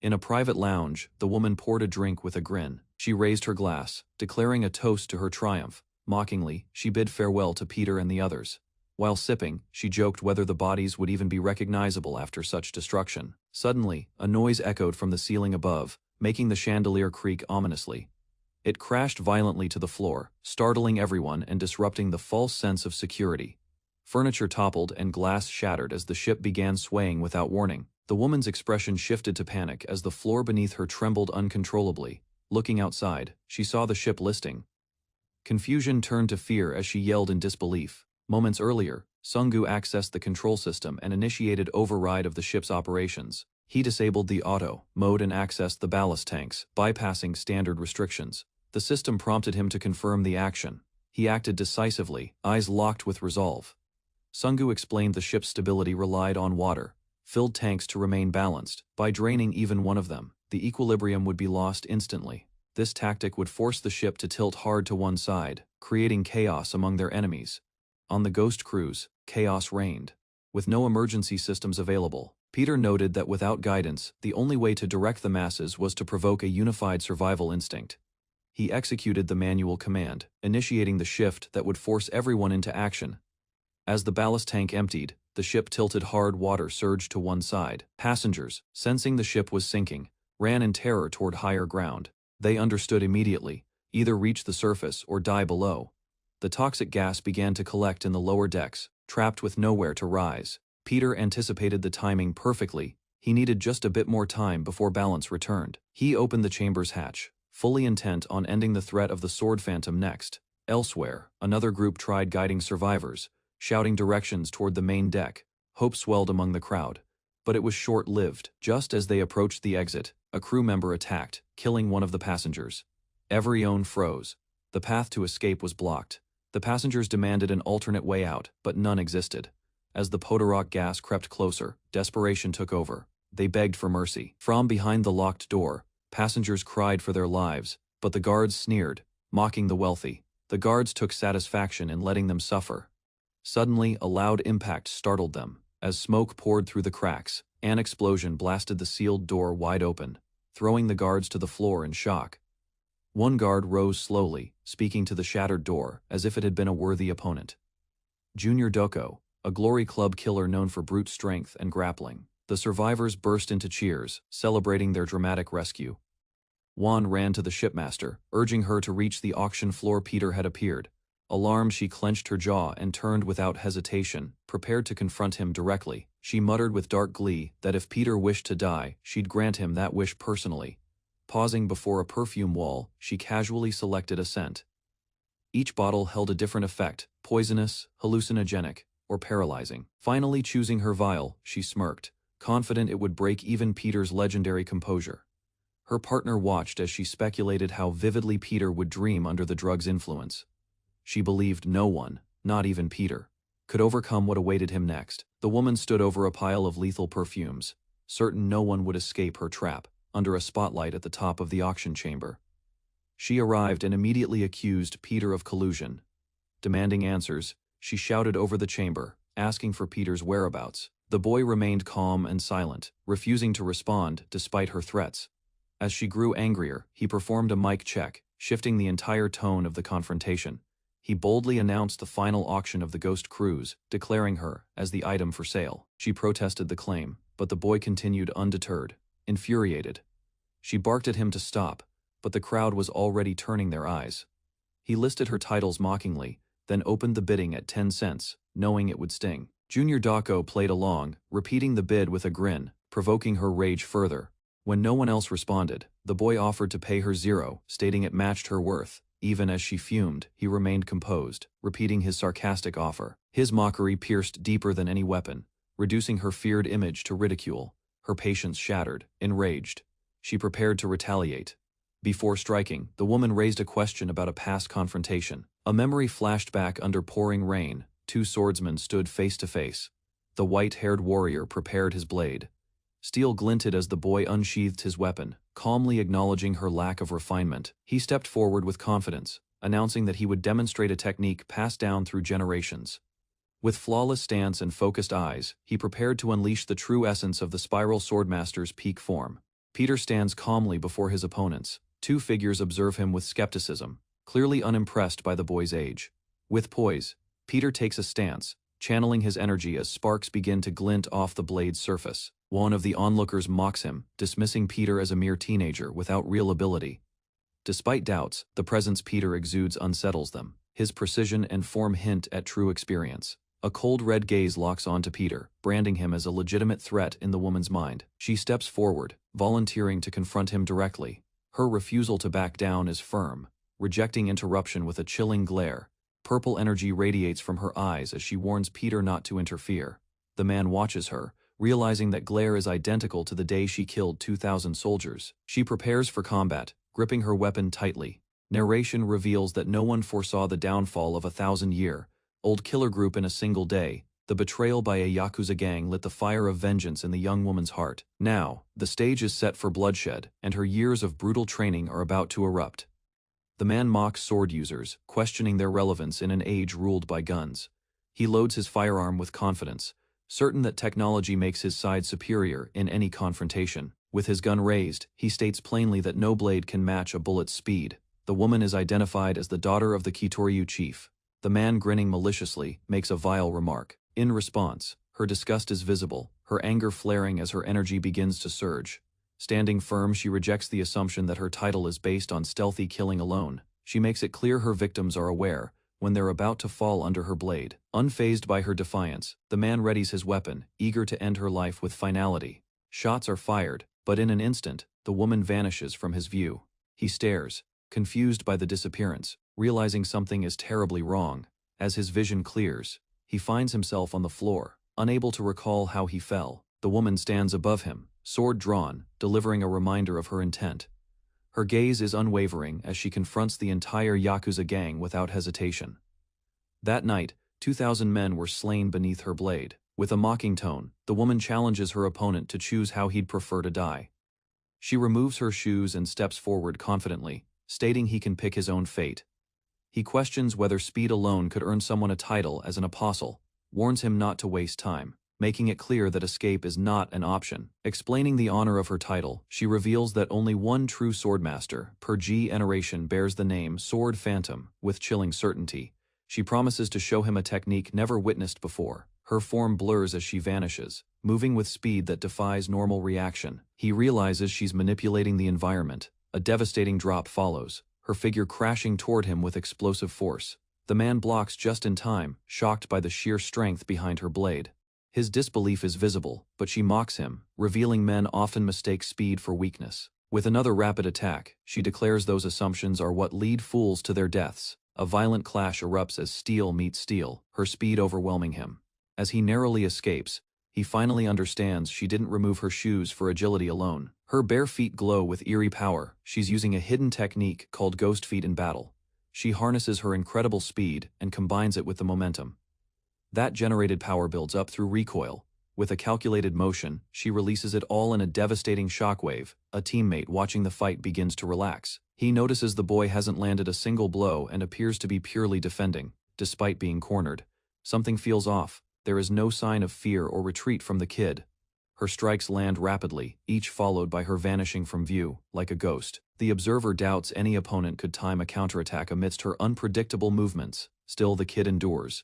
In a private lounge, the woman poured a drink with a grin. She raised her glass, declaring a toast to her triumph. Mockingly, she bid farewell to Peter and the others. While sipping, she joked whether the bodies would even be recognizable after such destruction. Suddenly, a noise echoed from the ceiling above, making the chandelier creak ominously. It crashed violently to the floor, startling everyone and disrupting the false sense of security. Furniture toppled and glass shattered as the ship began swaying without warning. The woman's expression shifted to panic as the floor beneath her trembled uncontrollably. Looking outside, she saw the ship listing. Confusion turned to fear as she yelled in disbelief. Moments earlier, Sungu accessed the control system and initiated override of the ship's operations. He disabled the auto mode and accessed the ballast tanks, bypassing standard restrictions. The system prompted him to confirm the action. He acted decisively, eyes locked with resolve. Sungu explained the ship's stability relied on water-filled tanks to remain balanced. By draining even one of them, the equilibrium would be lost instantly. This tactic would force the ship to tilt hard to one side, creating chaos among their enemies. On the Ghost cruise, chaos reigned. With no emergency systems available, Peter noted that without guidance, the only way to direct the masses was to provoke a unified survival instinct. He executed the manual command, initiating the shift that would force everyone into action. As the ballast tank emptied, the ship tilted hard. Water surged to one side. Passengers, sensing the ship was sinking, ran in terror toward higher ground. They understood immediately: either reach the surface or die below. The toxic gas began to collect in the lower decks, trapped with nowhere to rise. Peter anticipated the timing perfectly. He needed just a bit more time before balance returned. He opened the chamber's hatch, fully intent on ending the threat of the sword phantom next. Elsewhere, another group tried guiding survivors, shouting directions toward the main deck. Hope swelled among the crowd. But it was short-lived. Just as they approached the exit, a crew member attacked, killing one of the passengers. Everyone froze. The path to escape was blocked. The passengers demanded an alternate way out, but none existed. As the Podorok gas crept closer, desperation took over. They begged for mercy. From behind the locked door, passengers cried for their lives, but the guards sneered, mocking the wealthy. The guards took satisfaction in letting them suffer. Suddenly, a loud impact startled them. As smoke poured through the cracks, an explosion blasted the sealed door wide open, throwing the guards to the floor in shock. One guard rose slowly, speaking to the shattered door as if it had been a worthy opponent. "Junior Doko, a glory club killer known for brute strength and grappling. The survivors burst into cheers, celebrating their dramatic rescue. Juan ran to the shipmaster, urging her to reach the auction floor. Peter had appeared. Alarmed, she clenched her jaw and turned without hesitation, prepared to confront him directly. She muttered with dark glee that if Peter wished to die, she'd grant him that wish personally. Pausing before a perfume wall, she casually selected a scent. Each bottle held a different effect: poisonous, hallucinogenic, or paralyzing. Finally choosing her vial, she smirked, confident it would break even Peter's legendary composure. Her partner watched as she speculated how vividly Peter would dream under the drug's influence. She believed no one, not even Peter, could overcome what awaited him next. The woman stood over a pile of lethal perfumes, certain no one would escape her trap, under a spotlight at the top of the auction chamber. She arrived and immediately accused Peter of collusion. Demanding answers, she shouted over the chamber, asking for Peter's whereabouts. The boy remained calm and silent, refusing to respond despite her threats. As she grew angrier, he performed a mic check, shifting the entire tone of the confrontation. He boldly announced the final auction of the Ghost Cruise, declaring her as the item for sale. She protested the claim, but the boy continued undeterred, infuriated. She barked at him to stop, but the crowd was already turning their eyes. He listed her titles mockingly, then opened the bidding at 10 cents, knowing it would sting. Junior Dako played along, repeating the bid with a grin, provoking her rage further. When no one else responded, the boy offered to pay her $0, stating it matched her worth. Even as she fumed, he remained composed, repeating his sarcastic offer. His mockery pierced deeper than any weapon, reducing her feared image to ridicule. Her patience shattered. Enraged, she prepared to retaliate. Before striking, the woman raised a question about a past confrontation. A memory flashed back under pouring rain. Two swordsmen stood face to face. The white-haired warrior prepared his blade. Steel glinted as the boy unsheathed his weapon, calmly acknowledging her lack of refinement. He stepped forward with confidence, announcing that he would demonstrate a technique passed down through generations. With flawless stance and focused eyes, he prepared to unleash the true essence of the spiral swordmaster's peak form. Peter stands calmly before his opponents. Two figures observe him with skepticism, clearly unimpressed by the boy's age. With poise, Peter takes a stance, channeling his energy as sparks begin to glint off the blade's surface. One of the onlookers mocks him, dismissing Peter as a mere teenager without real ability. Despite doubts, the presence Peter exudes unsettles them. His precision and form hint at true experience. A cold red gaze locks onto Peter, branding him as a legitimate threat in the woman's mind. She steps forward, volunteering to confront him directly. Her refusal to back down is firm, rejecting interruption with a chilling glare. Purple energy radiates from her eyes as she warns Peter not to interfere. The man watches her, realizing that glare is identical to the day she killed 2,000 soldiers. She prepares for combat, gripping her weapon tightly. Narration reveals that no one foresaw the downfall of a 1,000-year-old killer group in a single day. The betrayal by a Yakuza gang lit the fire of vengeance in the young woman's heart. Now, the stage is set for bloodshed, and her years of brutal training are about to erupt. The man mocks sword users, questioning their relevance in an age ruled by guns. He loads his firearm with confidence, certain that technology makes his side superior in any confrontation. With his gun raised, he states plainly that no blade can match a bullet's speed. The woman is identified as the daughter of the Kitoryu chief. The man, grinning maliciously, makes a vile remark. In response, her disgust is visible, her anger flaring as her energy begins to surge. Standing firm, she rejects the assumption that her title is based on stealthy killing alone. She makes it clear her victims are aware, when they're about to fall under her blade. Unfazed by her defiance, the man readies his weapon, eager to end her life with finality. Shots are fired, but in an instant, the woman vanishes from his view. He stares, confused by the disappearance, realizing something is terribly wrong. As his vision clears, he finds himself on the floor, unable to recall how he fell. The woman stands above him, sword drawn, delivering a reminder of her intent. Her gaze is unwavering as she confronts the entire Yakuza gang without hesitation. That night, 2,000 men were slain beneath her blade. With a mocking tone, the woman challenges her opponent to choose how he'd prefer to die. She removes her shoes and steps forward confidently, stating he can pick his own fate. He questions whether speed alone could earn someone a title as an apostle, warns him not to waste time, making it clear that escape is not an option. Explaining the honor of her title, she reveals that only one true swordmaster per generation bears the name Sword Phantom. With chilling certainty, she promises to show him a technique never witnessed before. Her form blurs as she vanishes, moving with speed that defies normal reaction. He realizes she's manipulating the environment. A devastating drop follows, her figure crashing toward him with explosive force. The man blocks just in time, shocked by the sheer strength behind her blade. His disbelief is visible, but she mocks him, revealing men often mistake speed for weakness. With another rapid attack, she declares those assumptions are what lead fools to their deaths. A violent clash erupts as steel meets steel, her speed overwhelming him. As he narrowly escapes, he finally understands she didn't remove her shoes for agility alone. Her bare feet glow with eerie power. She's using a hidden technique called ghost feet in battle. She harnesses her incredible speed and combines it with the momentum. That generated power builds up through recoil. With a calculated motion, she releases it all in a devastating shockwave. A teammate watching the fight begins to relax. He notices the boy hasn't landed a single blow and appears to be purely defending, despite being cornered. Something feels off. There is no sign of fear or retreat from the kid. Her strikes land rapidly, each followed by her vanishing from view, like a ghost. The observer doubts any opponent could time a counterattack amidst her unpredictable movements. Still, the kid endures,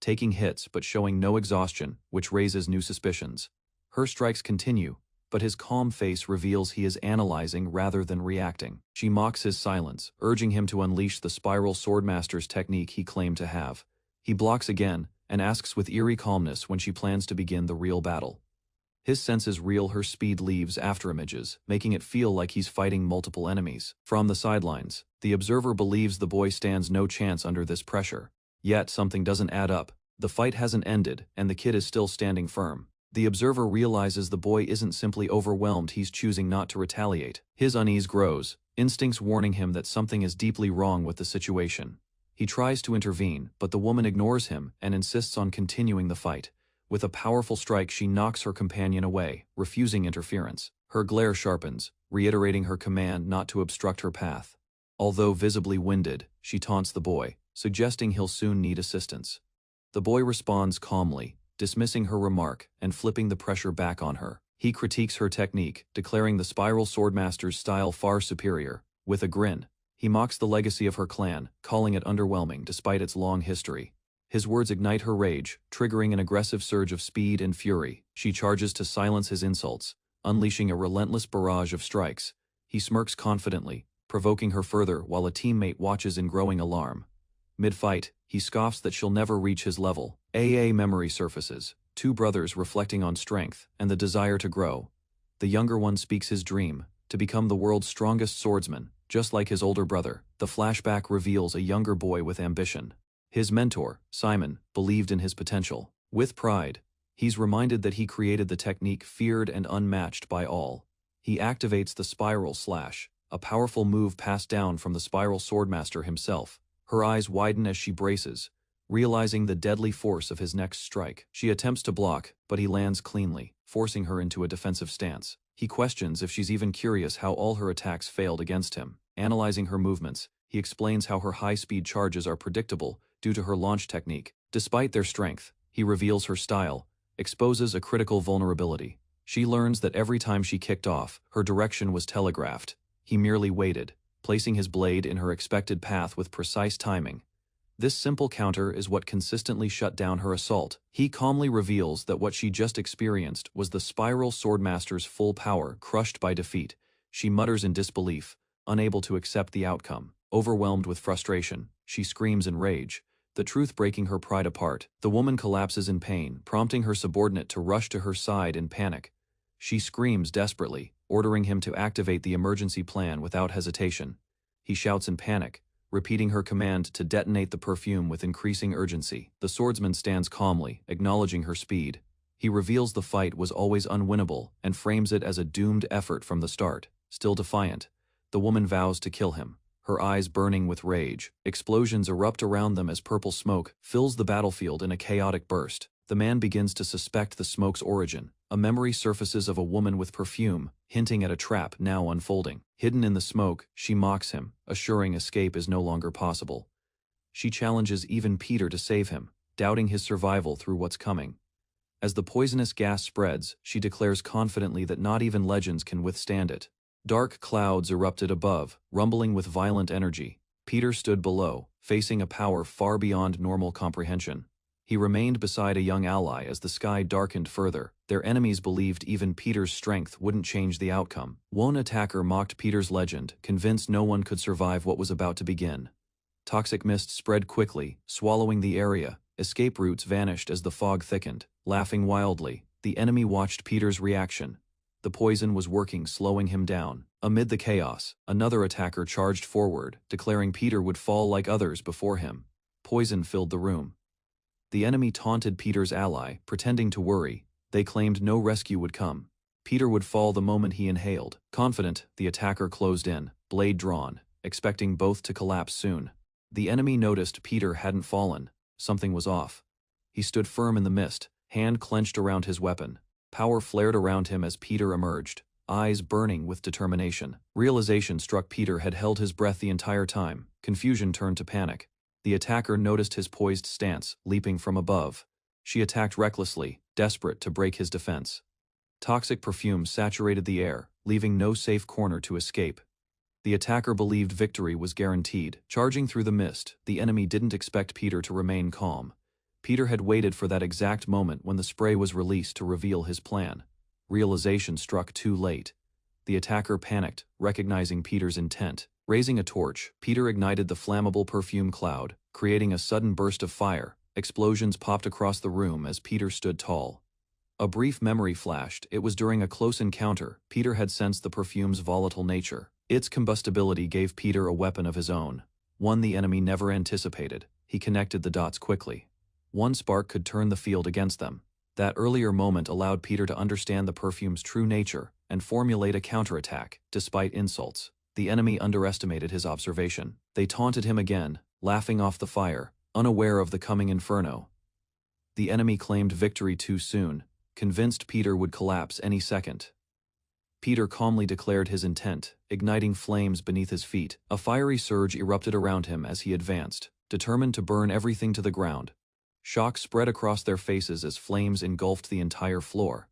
taking hits but showing no exhaustion, which raises new suspicions. Her strikes continue, but his calm face reveals he is analyzing rather than reacting. She mocks his silence, urging him to unleash the spiral swordmaster's technique he claimed to have. He blocks again, and asks with eerie calmness when she plans to begin the real battle. His senses reel her speed leaves afterimages, making it feel like he's fighting multiple enemies. From the sidelines, the observer believes the boy stands no chance under this pressure. Yet something doesn't add up. The fight hasn't ended, and the kid is still standing firm. The observer realizes the boy isn't simply overwhelmed, he's choosing not to retaliate. His unease grows, instincts warning him that something is deeply wrong with the situation. He tries to intervene, but the woman ignores him and insists on continuing the fight. With a powerful strike, she knocks her companion away, refusing interference. Her glare sharpens, reiterating her command not to obstruct her path. Although visibly winded, she taunts the boy, suggesting he'll soon need assistance. The boy responds calmly, dismissing her remark and flipping the pressure back on her. He critiques her technique, declaring the spiral swordmaster's style far superior. With a grin, he mocks the legacy of her clan, calling it underwhelming despite its long history. His words ignite her rage, triggering an aggressive surge of speed and fury. She charges to silence his insults, unleashing a relentless barrage of strikes. He smirks confidently, provoking her further while a teammate watches in growing alarm. Mid-fight, he scoffs that she'll never reach his level. Memory surfaces, two brothers reflecting on strength and the desire to grow. The younger one speaks his dream, to become the world's strongest swordsman, just like his older brother. The flashback reveals a younger boy with ambition. His mentor, Simon, believed in his potential. With pride, he's reminded that he created the technique feared and unmatched by all. He activates the spiral slash, a powerful move passed down from the spiral swordmaster himself. Her eyes widen as she braces, realizing the deadly force of his next strike. She attempts to block, but he lands cleanly, forcing her into a defensive stance. He questions if she's even curious how all her attacks failed against him. Analyzing her movements, he explains how her high-speed charges are predictable due to her launch technique. Despite their strength, he reveals her style, exposes a critical vulnerability. She learns that every time she kicked off, her direction was telegraphed. He merely waited, placing his blade in her expected path with precise timing. This simple counter is what consistently shut down her assault. He calmly reveals that what she just experienced was the spiral swordmaster's full power crushed by defeat. She mutters in disbelief, unable to accept the outcome. Overwhelmed with frustration, she screams in rage, the truth breaking her pride apart. The woman collapses in pain, prompting her subordinate to rush to her side in panic. She screams desperately, ordering him to activate the emergency plan without hesitation. He shouts in panic, repeating her command to detonate the perfume with increasing urgency. The swordsman stands calmly, acknowledging her speed. He reveals the fight was always unwinnable and frames it as a doomed effort from the start. Still defiant, the woman vows to kill him, her eyes burning with rage. Explosions erupt around them as purple smoke fills the battlefield in a chaotic burst. The man begins to suspect the smoke's origin. A memory surfaces of a woman with perfume, hinting at a trap now unfolding. Hidden in the smoke, she mocks him, assuring escape is no longer possible. She challenges even Peter to save him, doubting his survival through what's coming. As the poisonous gas spreads, she declares confidently that not even legends can withstand it. Dark clouds erupted above, rumbling with violent energy. Peter stood below, facing a power far beyond normal comprehension. He remained beside a young ally as the sky darkened further. Their enemies believed even Peter's strength wouldn't change the outcome. One attacker mocked Peter's legend, convinced no one could survive what was about to begin. Toxic mist spread quickly, swallowing the area. Escape routes vanished as the fog thickened. Laughing wildly, the enemy watched Peter's reaction. The poison was working, slowing him down. Amid the chaos, another attacker charged forward, declaring Peter would fall like others before him. Poison filled the room. The enemy taunted Peter's ally, pretending to worry. They claimed no rescue would come. Peter would fall the moment he inhaled. Confident, the attacker closed in, blade drawn, expecting both to collapse soon. The enemy noticed Peter hadn't fallen. Something was off. He stood firm in the mist, hand clenched around his weapon. Power flared around him as Peter emerged, eyes burning with determination. Realization struck Peter had held his breath the entire time. Confusion turned to panic. The attacker noticed his poised stance, leaping from above. She attacked recklessly, desperate to break his defense. Toxic perfume saturated the air, leaving no safe corner to escape. The attacker believed victory was guaranteed. Charging through the mist, the enemy didn't expect Peter to remain calm. Peter had waited for that exact moment when the spray was released to reveal his plan. Realization struck too late. The attacker panicked, recognizing Peter's intent. Raising a torch, Peter ignited the flammable perfume cloud, creating a sudden burst of fire. Explosions popped across the room as Peter stood tall. A brief memory flashed. It was during a close encounter. Peter had sensed the perfume's volatile nature. Its combustibility gave Peter a weapon of his own, one the enemy never anticipated. He connected the dots quickly. One spark could turn the field against them. That earlier moment allowed Peter to understand the perfume's true nature and formulate a counterattack. Despite insults, the enemy underestimated his observation. They taunted him again, laughing off the fire, unaware of the coming inferno. The enemy claimed victory too soon, convinced Peter would collapse any second. Peter calmly declared his intent, igniting flames beneath his feet. A fiery surge erupted around him as he advanced, determined to burn everything to the ground. Shock spread across their faces as flames engulfed the entire floor.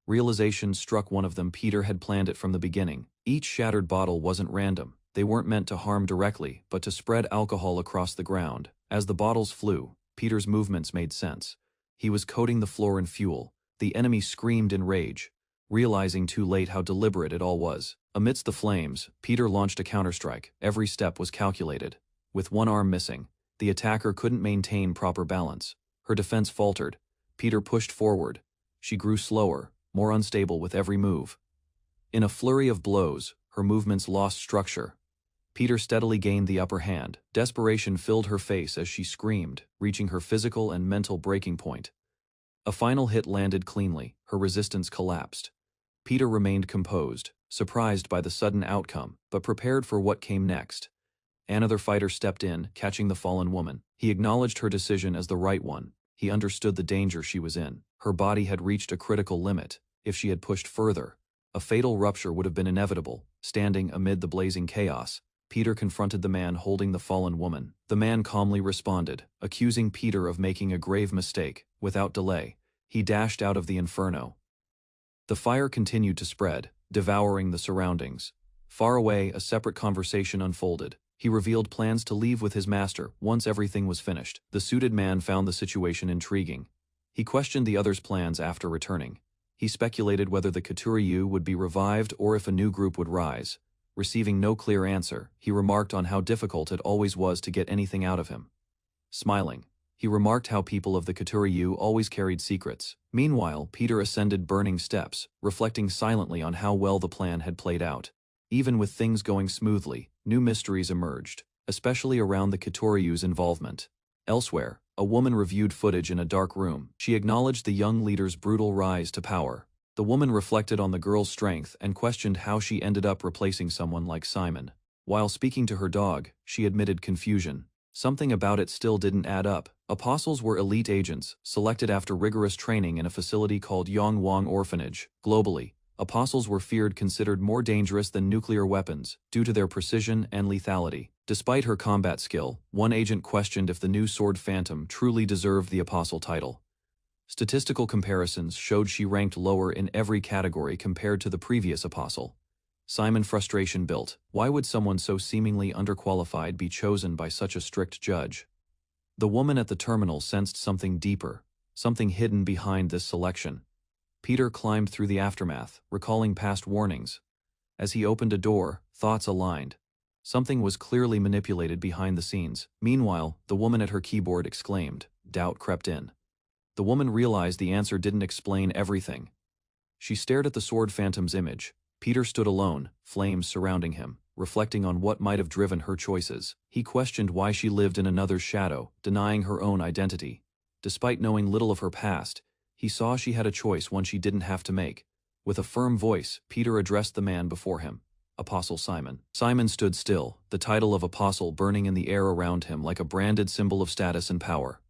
Realization struck one of them. Peter had planned it from the beginning. Each shattered bottle wasn't random. They weren't meant to harm directly, but to spread alcohol across the ground. As the bottles flew, Peter's movements made sense. He was coating the floor in fuel. The enemy screamed in rage, realizing too late how deliberate it all was. Amidst the flames, Peter launched a counterstrike. Every step was calculated. With one arm missing, the attacker couldn't maintain proper balance. Her defense faltered. Peter pushed forward. She grew slower, more unstable with every move. In a flurry of blows, her movements lost structure. Peter steadily gained the upper hand. Desperation filled her face as she screamed, reaching her physical and mental breaking point. A final hit landed cleanly. Her resistance collapsed. Peter remained composed, surprised by the sudden outcome, but prepared for what came next. Another fighter stepped in, catching the fallen woman. He acknowledged her decision as the right one. He understood the danger she was in. Her body had reached a critical limit. If she had pushed further, a fatal rupture would have been inevitable. Standing amid the blazing chaos, Peter confronted the man holding the fallen woman. The man calmly responded, accusing Peter of making a grave mistake. Without delay, he dashed out of the inferno. The fire continued to spread, devouring the surroundings. Far away, a separate conversation unfolded. He revealed plans to leave with his master once everything was finished. The suited man found the situation intriguing. He questioned the others' plans after returning. He speculated whether the Katuryu would be revived or if a new group would rise. Receiving no clear answer, he remarked on how difficult it always was to get anything out of him. Smiling, he remarked how people of the Katuryu always carried secrets. Meanwhile, Peter ascended burning steps, reflecting silently on how well the plan had played out. Even with things going smoothly, new mysteries emerged, especially around the Katoryu's involvement. Elsewhere, a woman reviewed footage in a dark room. She acknowledged the young leader's brutal rise to power. The woman reflected on the girl's strength and questioned how she ended up replacing someone like Simon. While speaking to her dog, she admitted confusion. Something about it still didn't add up. Apostles were elite agents, selected after rigorous training in a facility called Yongwang Orphanage. Globally, apostles were considered more dangerous than nuclear weapons, due to their precision and lethality. Despite her combat skill, one agent questioned if the new Sword Phantom truly deserved the apostle title. Statistical comparisons showed she ranked lower in every category compared to the previous apostle. Simon's frustration built. Why would someone so seemingly underqualified be chosen by such a strict judge? The woman at the terminal sensed something deeper, something hidden behind this selection. Peter climbed through the aftermath, recalling past warnings. As he opened a door, thoughts aligned. Something was clearly manipulated behind the scenes. Meanwhile, the woman at her keyboard exclaimed. Doubt crept in. The woman realized the answer didn't explain everything. She stared at the sword phantom's image. Peter stood alone, flames surrounding him, reflecting on what might have driven her choices. He questioned why she lived in another's shadow, denying her own identity. Despite knowing little of her past, he saw she had a choice one she didn't have to make. With a firm voice, Peter addressed the man before him. Apostle Simon. Simon stood still, the title of apostle burning in the air around him like a branded symbol of status and power.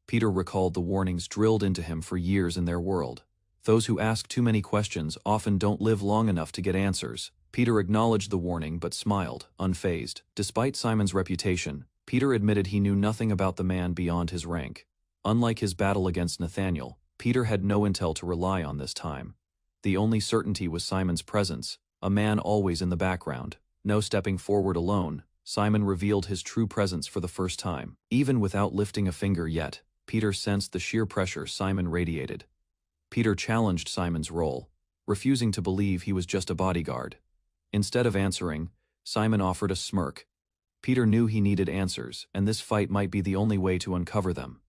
Peter recalled the warnings drilled into him for years in their world. Those who ask too many questions often don't live long enough to get answers. Peter acknowledged the warning but smiled, unfazed. Despite Simon's reputation, Peter admitted he knew nothing about the man beyond his rank. Unlike his battle against Nathaniel, Peter had no intel to rely on this time. The only certainty was Simon's presence, a man always in the background. No stepping forward alone, Simon revealed his true presence for the first time. Even without lifting a finger yet, Peter sensed the sheer pressure Simon radiated. Peter challenged Simon's role, refusing to believe he was just a bodyguard. Instead of answering, Simon offered a smirk. Peter knew he needed answers, and this fight might be the only way to uncover them.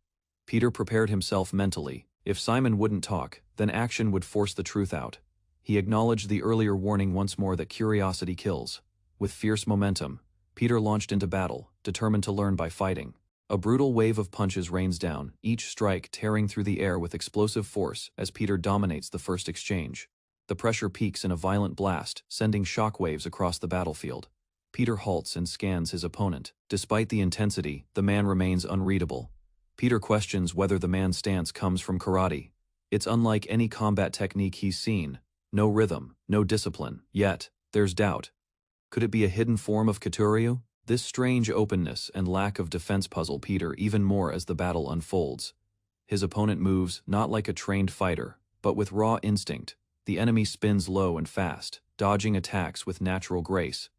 Peter prepared himself mentally. If Simon wouldn't talk, then action would force the truth out. He acknowledged the earlier warning once more that curiosity kills. With fierce momentum, Peter launched into battle, determined to learn by fighting. A brutal wave of punches rains down, each strike tearing through the air with explosive force as Peter dominates the first exchange. The pressure peaks in a violent blast, sending shockwaves across the battlefield. Peter halts and scans his opponent. Despite the intensity, the man remains unreadable. Peter questions whether the man's stance comes from karate. It's unlike any combat technique he's seen. No rhythm, no discipline. Yet, there's doubt. Could it be a hidden form of Katoryu? This strange openness and lack of defense puzzle Peter even more as the battle unfolds. His opponent moves not like a trained fighter, but with raw instinct. The enemy spins low and fast, dodging attacks with natural grace.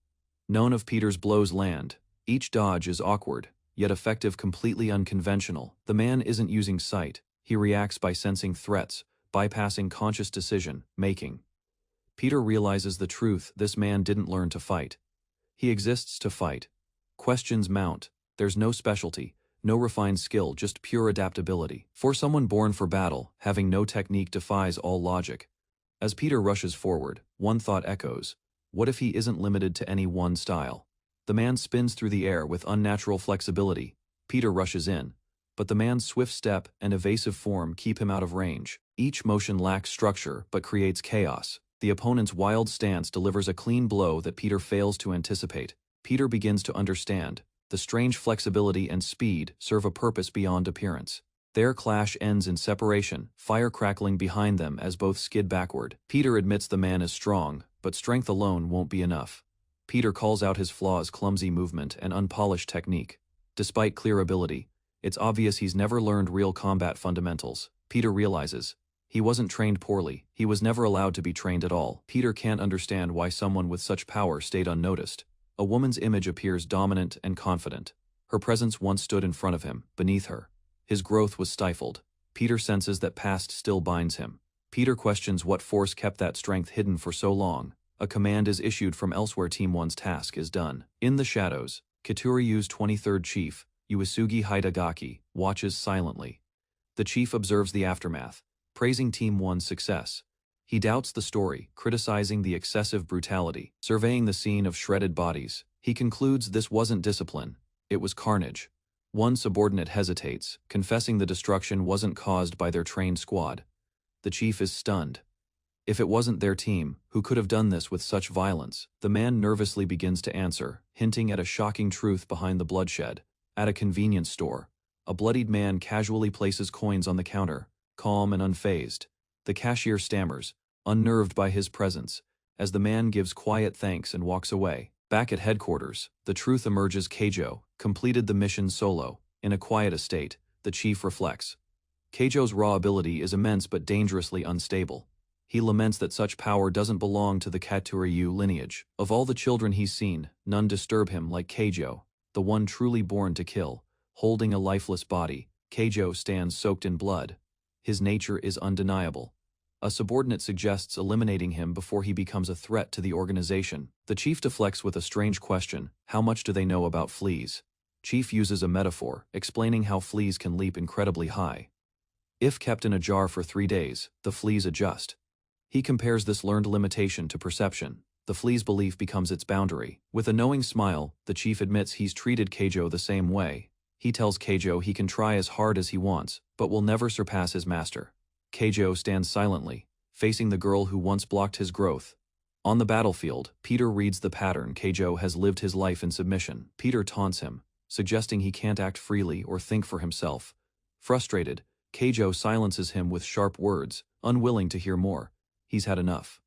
None of Peter's blows land. Each dodge is awkward, yet effective, completely unconventional. The man isn't using sight. He reacts by sensing threats, bypassing conscious decision-making. Peter realizes the truth: this man didn't learn to fight. He exists to fight. Questions mount. There's no specialty, no refined skill, just pure adaptability. For someone born for battle, having no technique defies all logic. As Peter rushes forward, one thought echoes. What if he isn't limited to any one style? The man spins through the air with unnatural flexibility. Peter rushes in, but the man's swift step and evasive form keep him out of range. Each motion lacks structure but creates chaos. The opponent's wild stance delivers a clean blow that Peter fails to anticipate. Peter begins to understand. The strange flexibility and speed serve a purpose beyond appearance. Their clash ends in separation, fire crackling behind them as both skid backward. Peter admits the man is strong, but strength alone won't be enough. Peter calls out his flaws: clumsy movement and unpolished technique. Despite clear ability, it's obvious he's never learned real combat fundamentals. Peter realizes he wasn't trained poorly. He was never allowed to be trained at all. Peter can't understand why someone with such power stayed unnoticed. A woman's image appears dominant and confident. Her presence once stood in front of him, beneath her. His growth was stifled. Peter senses that past still binds him. Peter questions what force kept that strength hidden for so long. A command is issued from elsewhere. Team 1's task is done. In the shadows, Kituryu's 23rd chief, Uesugi Hidegaki, watches silently. The chief observes the aftermath, praising Team 1's success. He doubts the story, criticizing the excessive brutality. Surveying the scene of shredded bodies, he concludes this wasn't discipline, it was carnage. One subordinate hesitates, confessing the destruction wasn't caused by their trained squad. The chief is stunned. If it wasn't their team, who could have done this with such violence? The man nervously begins to answer, hinting at a shocking truth behind the bloodshed. At a convenience store, a bloodied man casually places coins on the counter, calm and unfazed. The cashier stammers, unnerved by his presence, as the man gives quiet thanks and walks away. Back at headquarters, the truth emerges: Keijo completed the mission solo. In a quiet estate, the chief reflects. Keijo's raw ability is immense but dangerously unstable. He laments that such power doesn't belong to the Katoryu lineage. Of all the children he's seen, none disturb him like Keijo, the one truly born to kill, Holding a lifeless body, Keijo stands soaked in blood. His nature is undeniable. A subordinate suggests eliminating him before he becomes a threat to the organization. The chief deflects with a strange question: how much do they know about fleas? Chief uses a metaphor, explaining how fleas can leap incredibly high. If kept in a jar for 3 days, the fleas adjust. He compares this learned limitation to perception. The flea's belief becomes its boundary. With a knowing smile, the chief admits he's treated Keijo the same way. He tells Keijo he can try as hard as he wants, but will never surpass his master. Keijo stands silently, facing the girl who once blocked his growth. On the battlefield, Peter reads the pattern. Keijo has lived his life in submission. Peter taunts him, suggesting he can't act freely or think for himself. Frustrated, Keijo silences him with sharp words, unwilling to hear more. He's had enough.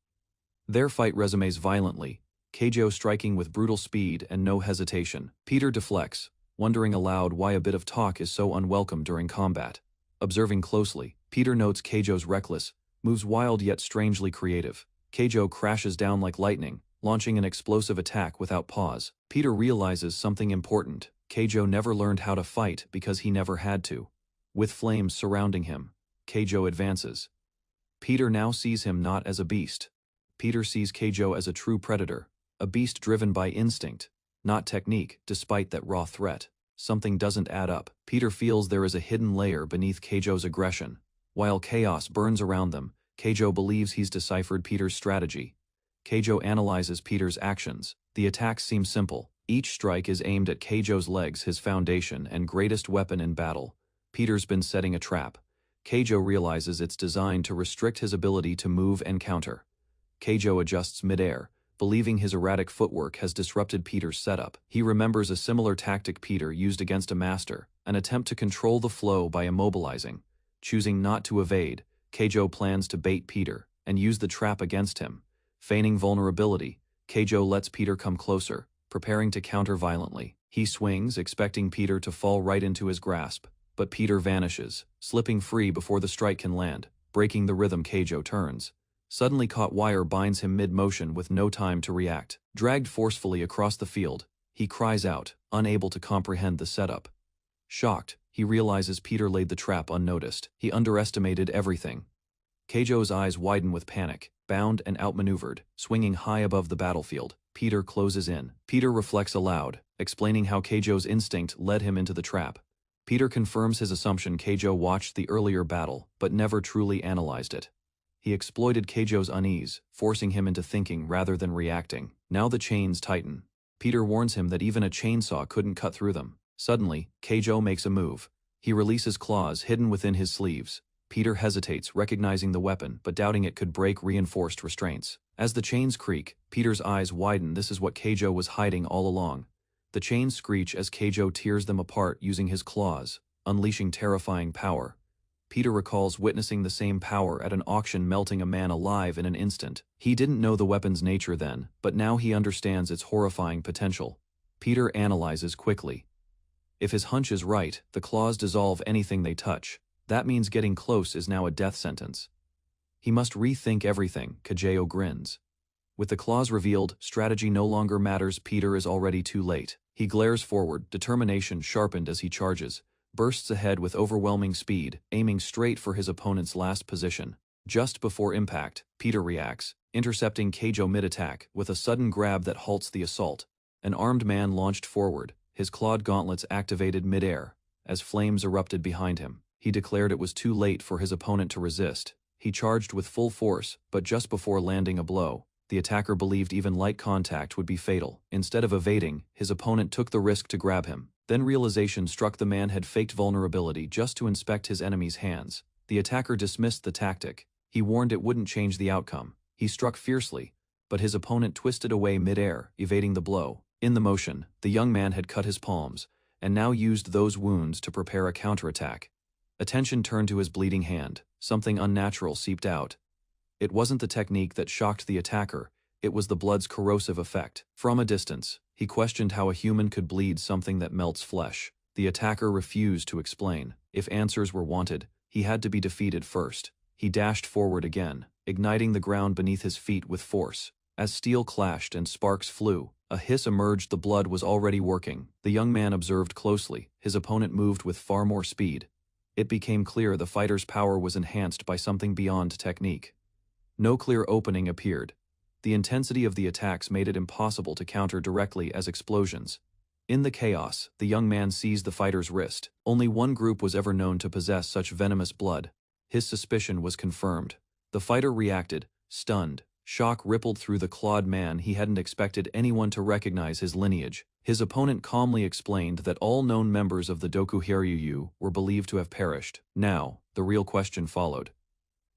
Their fight resumes violently, Keijo striking with brutal speed and no hesitation. Peter deflects, wondering aloud why a bit of talk is so unwelcome during combat. Observing closely, Peter notes Keijo's reckless, moves wild yet strangely creative. Keijo crashes down like lightning, launching an explosive attack without pause. Peter realizes something important. Keijo never learned how to fight because he never had to. With flames surrounding him, Keijo advances. Peter now sees him not as a beast. Peter sees Keijo as a true predator, a beast driven by instinct, not technique. Despite that raw threat, something doesn't add up. Peter feels there is a hidden layer beneath Keijo's aggression. While chaos burns around them, Keijo believes he's deciphered Peter's strategy. Keijo analyzes Peter's actions. The attacks seem simple. Each strike is aimed at Keijo's legs, his foundation and greatest weapon in battle. Peter's been setting a trap. Keijo realizes it's designed to restrict his ability to move and counter. Keijo adjusts midair, believing his erratic footwork has disrupted Peter's setup. He remembers a similar tactic Peter used against a master, an attempt to control the flow by immobilizing. Choosing not to evade, Keijo plans to bait Peter and use the trap against him. Feigning vulnerability, Keijo lets Peter come closer, preparing to counter violently. He swings, expecting Peter to fall right into his grasp, but Peter vanishes, slipping free before the strike can land. Breaking the rhythm, Keijo turns. Suddenly caught wire binds him mid-motion with no time to react. Dragged forcefully across the field, he cries out, unable to comprehend the setup. Shocked, he realizes Peter laid the trap unnoticed. He underestimated everything. Keijo's eyes widen with panic. Bound and outmaneuvered, swinging high above the battlefield, Peter closes in. Peter reflects aloud, explaining how Keijo's instinct led him into the trap. Peter confirms his assumption. Keijo watched the earlier battle, but never truly analyzed it. He exploited Keijo's unease, forcing him into thinking rather than reacting. Now the chains tighten. Peter warns him that even a chainsaw couldn't cut through them. Suddenly, Keijo makes a move. He releases claws hidden within his sleeves. Peter hesitates, recognizing the weapon, but doubting it could break reinforced restraints. As the chains creak, Peter's eyes widen. This is what Keijo was hiding all along. The chains screech as Keijo tears them apart using his claws, unleashing terrifying power. Peter recalls witnessing the same power at an auction, melting a man alive in an instant. He didn't know the weapon's nature then, but now he understands its horrifying potential. Peter analyzes quickly. If his hunch is right, the claws dissolve anything they touch. That means getting close is now a death sentence. He must rethink everything. Keijo grins. With the claws revealed, strategy no longer matters. Peter is already too late. He glares forward, determination sharpened as he charges. Bursts ahead with overwhelming speed, aiming straight for his opponent's last position. Just before impact, Peter reacts, intercepting Keijo mid-attack with a sudden grab that halts the assault. An armed man launched forward, his clawed gauntlets activated mid-air. As flames erupted behind him, he declared it was too late for his opponent to resist. He charged with full force, but just before landing a blow, the attacker believed even light contact would be fatal. Instead of evading, his opponent took the risk to grab him. Then realization struck. The man had faked vulnerability just to inspect his enemy's hands. The attacker dismissed the tactic. He warned it wouldn't change the outcome. He struck fiercely, but his opponent twisted away mid-air, evading the blow. In the motion, the young man had cut his palms, and now used those wounds to prepare a counterattack. Attention turned to his bleeding hand. Something unnatural seeped out. It wasn't the technique that shocked the attacker, it was the blood's corrosive effect. From a distance, he questioned how a human could bleed something that melts flesh. The attacker refused to explain. If answers were wanted, he had to be defeated first. He dashed forward again, igniting the ground beneath his feet with force. As steel clashed and sparks flew, A hiss emerged. The blood was already working. The young man observed closely. His opponent moved with far more speed. It became clear the fighter's power was enhanced by something beyond technique. No clear opening appeared. The intensity of the attacks made it impossible to counter directly as explosions. In the chaos, the young man seized the fighter's wrist. Only one group was ever known to possess such venomous blood. His suspicion was confirmed. The fighter reacted, stunned. Shock rippled through the clawed man. He hadn't expected anyone to recognize his lineage. His opponent calmly explained that all known members of the Dokuhiryu were believed to have perished. Now, the real question followed.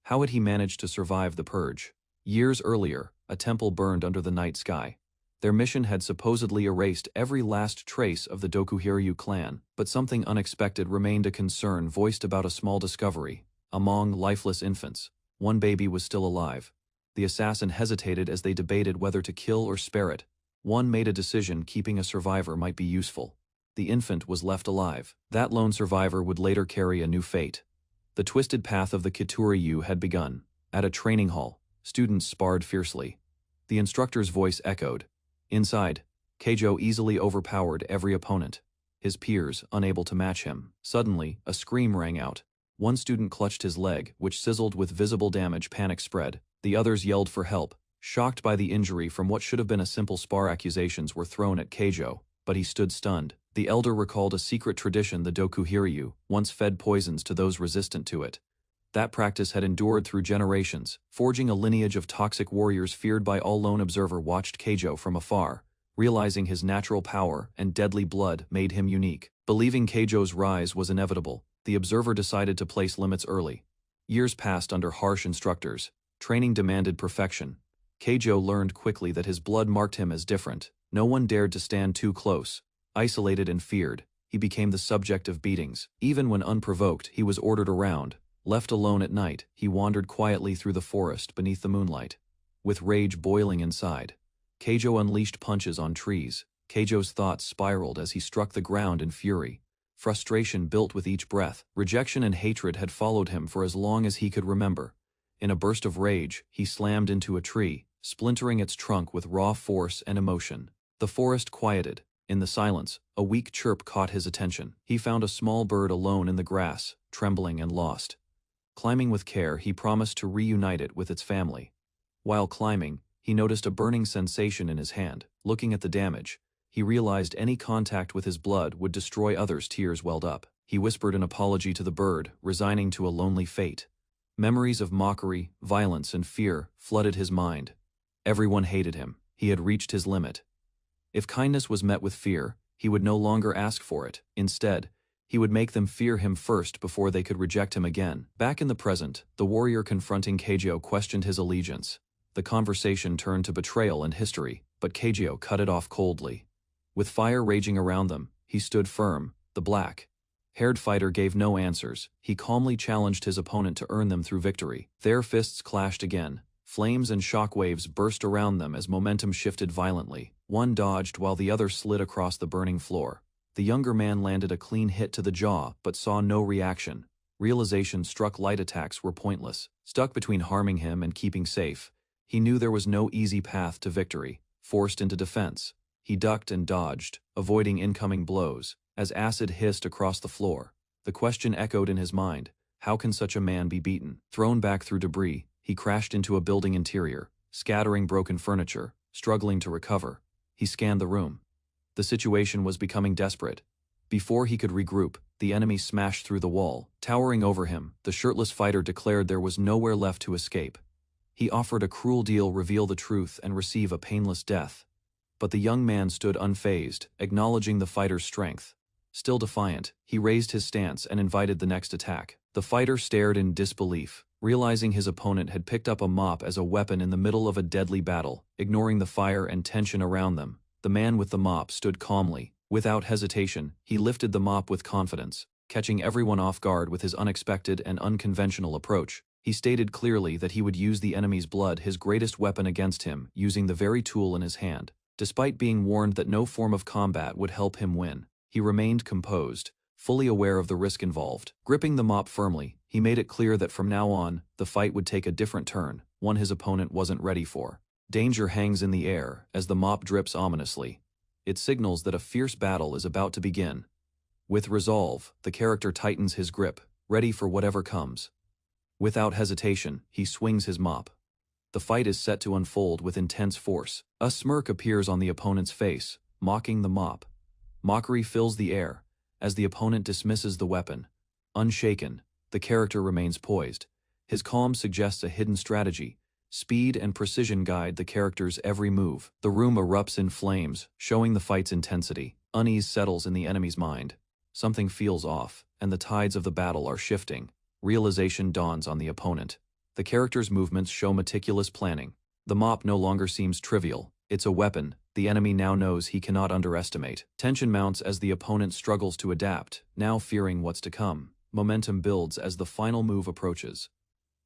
How had he managed to survive the purge? Years earlier, a temple burned under the night sky. Their mission had supposedly erased every last trace of the Dokuhiryu clan, but something unexpected remained. A concern voiced about a small discovery. Among lifeless infants, one baby was still alive. The assassin hesitated as they debated whether to kill or spare it. One made a decision. Keeping a survivor might be useful. The infant was left alive. That lone survivor would later carry a new fate. The twisted path of the Kituryu had begun. At a training hall, students sparred fiercely. The instructor's voice echoed. Inside, Keijo easily overpowered every opponent, his peers unable to match him. Suddenly, a scream rang out. One student clutched his leg, which sizzled with visible damage. Panic spread. The others yelled for help. Shocked by the injury from what should have been a simple spar, accusations were thrown at Keijo, but he stood stunned. The elder recalled a secret tradition. The Dokuhiryu once fed poisons to those resistant to it. That practice had endured through generations, forging a lineage of toxic warriors feared by all. Lone observer watched Keijo from afar, realizing his natural power and deadly blood made him unique. Believing Keijo's rise was inevitable, the observer decided to place limits early. Years passed under harsh instructors. Training demanded perfection. Keijo learned quickly that his blood marked him as different. No one dared to stand too close. Isolated and feared, he became the subject of beatings. Even when unprovoked, he was ordered around. Left alone at night, he wandered quietly through the forest beneath the moonlight. With rage boiling inside, Keijo unleashed punches on trees. Keijo's thoughts spiraled as he struck the ground in fury. Frustration built with each breath. Rejection and hatred had followed him for as long as he could remember. In a burst of rage, he slammed into a tree, splintering its trunk with raw force and emotion. The forest quieted. In the silence, a weak chirp caught his attention. He found a small bird alone in the grass, trembling and lost. Climbing with care, he promised to reunite it with its family. While climbing, he noticed a burning sensation in his hand. Looking at the damage, he realized any contact with his blood would destroy others. Tears welled up. He whispered an apology to the bird, resigning to a lonely fate. Memories of mockery, violence, and fear flooded his mind. Everyone hated him. He had reached his limit. If kindness was met with fear, he would no longer ask for it. Instead, he would make them fear him first before they could reject him again. Back in the present, the warrior confronting Keijo questioned his allegiance. The conversation turned to betrayal and history, but Keijo cut it off coldly. With fire raging around them, he stood firm. The black-haired fighter gave no answers. He calmly challenged his opponent to earn them through victory. Their fists clashed again. Flames and shockwaves burst around them as momentum shifted violently. One dodged while the other slid across the burning floor. The younger man landed a clean hit to the jaw but saw no reaction. Realization struck. Light attacks were pointless. Stuck between harming him and keeping safe, he knew there was no easy path to victory. Forced into defense, he ducked and dodged, avoiding incoming blows. As acid hissed across the floor, the question echoed in his mind: how can such a man be beaten? Thrown back through debris, he crashed into a building interior, scattering broken furniture. Struggling to recover, he scanned the room. The situation was becoming desperate. Before he could regroup, the enemy smashed through the wall. Towering over him, the shirtless fighter declared there was nowhere left to escape. He offered a cruel deal: reveal the truth and receive a painless death. But the young man stood unfazed, acknowledging the fighter's strength. Still defiant, he raised his stance and invited the next attack. The fighter stared in disbelief, realizing his opponent had picked up a mop as a weapon in the middle of a deadly battle. Ignoring the fire and tension around them, the man with the mop stood calmly. Without hesitation, he lifted the mop with confidence, catching everyone off guard with his unexpected and unconventional approach. He stated clearly that he would use the enemy's blood, his greatest weapon, against him, using the very tool in his hand. Despite being warned that no form of combat would help him win, he remained composed, fully aware of the risk involved. Gripping the mop firmly, he made it clear that from now on, the fight would take a different turn, one his opponent wasn't ready for. Danger hangs in the air as the mop drips ominously. It signals that a fierce battle is about to begin. With resolve, the character tightens his grip, ready for whatever comes. Without hesitation, he swings his mop. The fight is set to unfold with intense force. A smirk appears on the opponent's face, mocking the mop. Mockery fills the air as the opponent dismisses the weapon. Unshaken, the character remains poised. His calm suggests a hidden strategy. Speed and precision guide the character's every move. The room erupts in flames, showing the fight's intensity. Unease settles in the enemy's mind. Something feels off, and the tides of the battle are shifting. Realization dawns on the opponent. The character's movements show meticulous planning. The mop no longer seems trivial. It's a weapon the enemy now knows he cannot underestimate. Tension mounts as the opponent struggles to adapt, now fearing what's to come. Momentum builds as the final move approaches.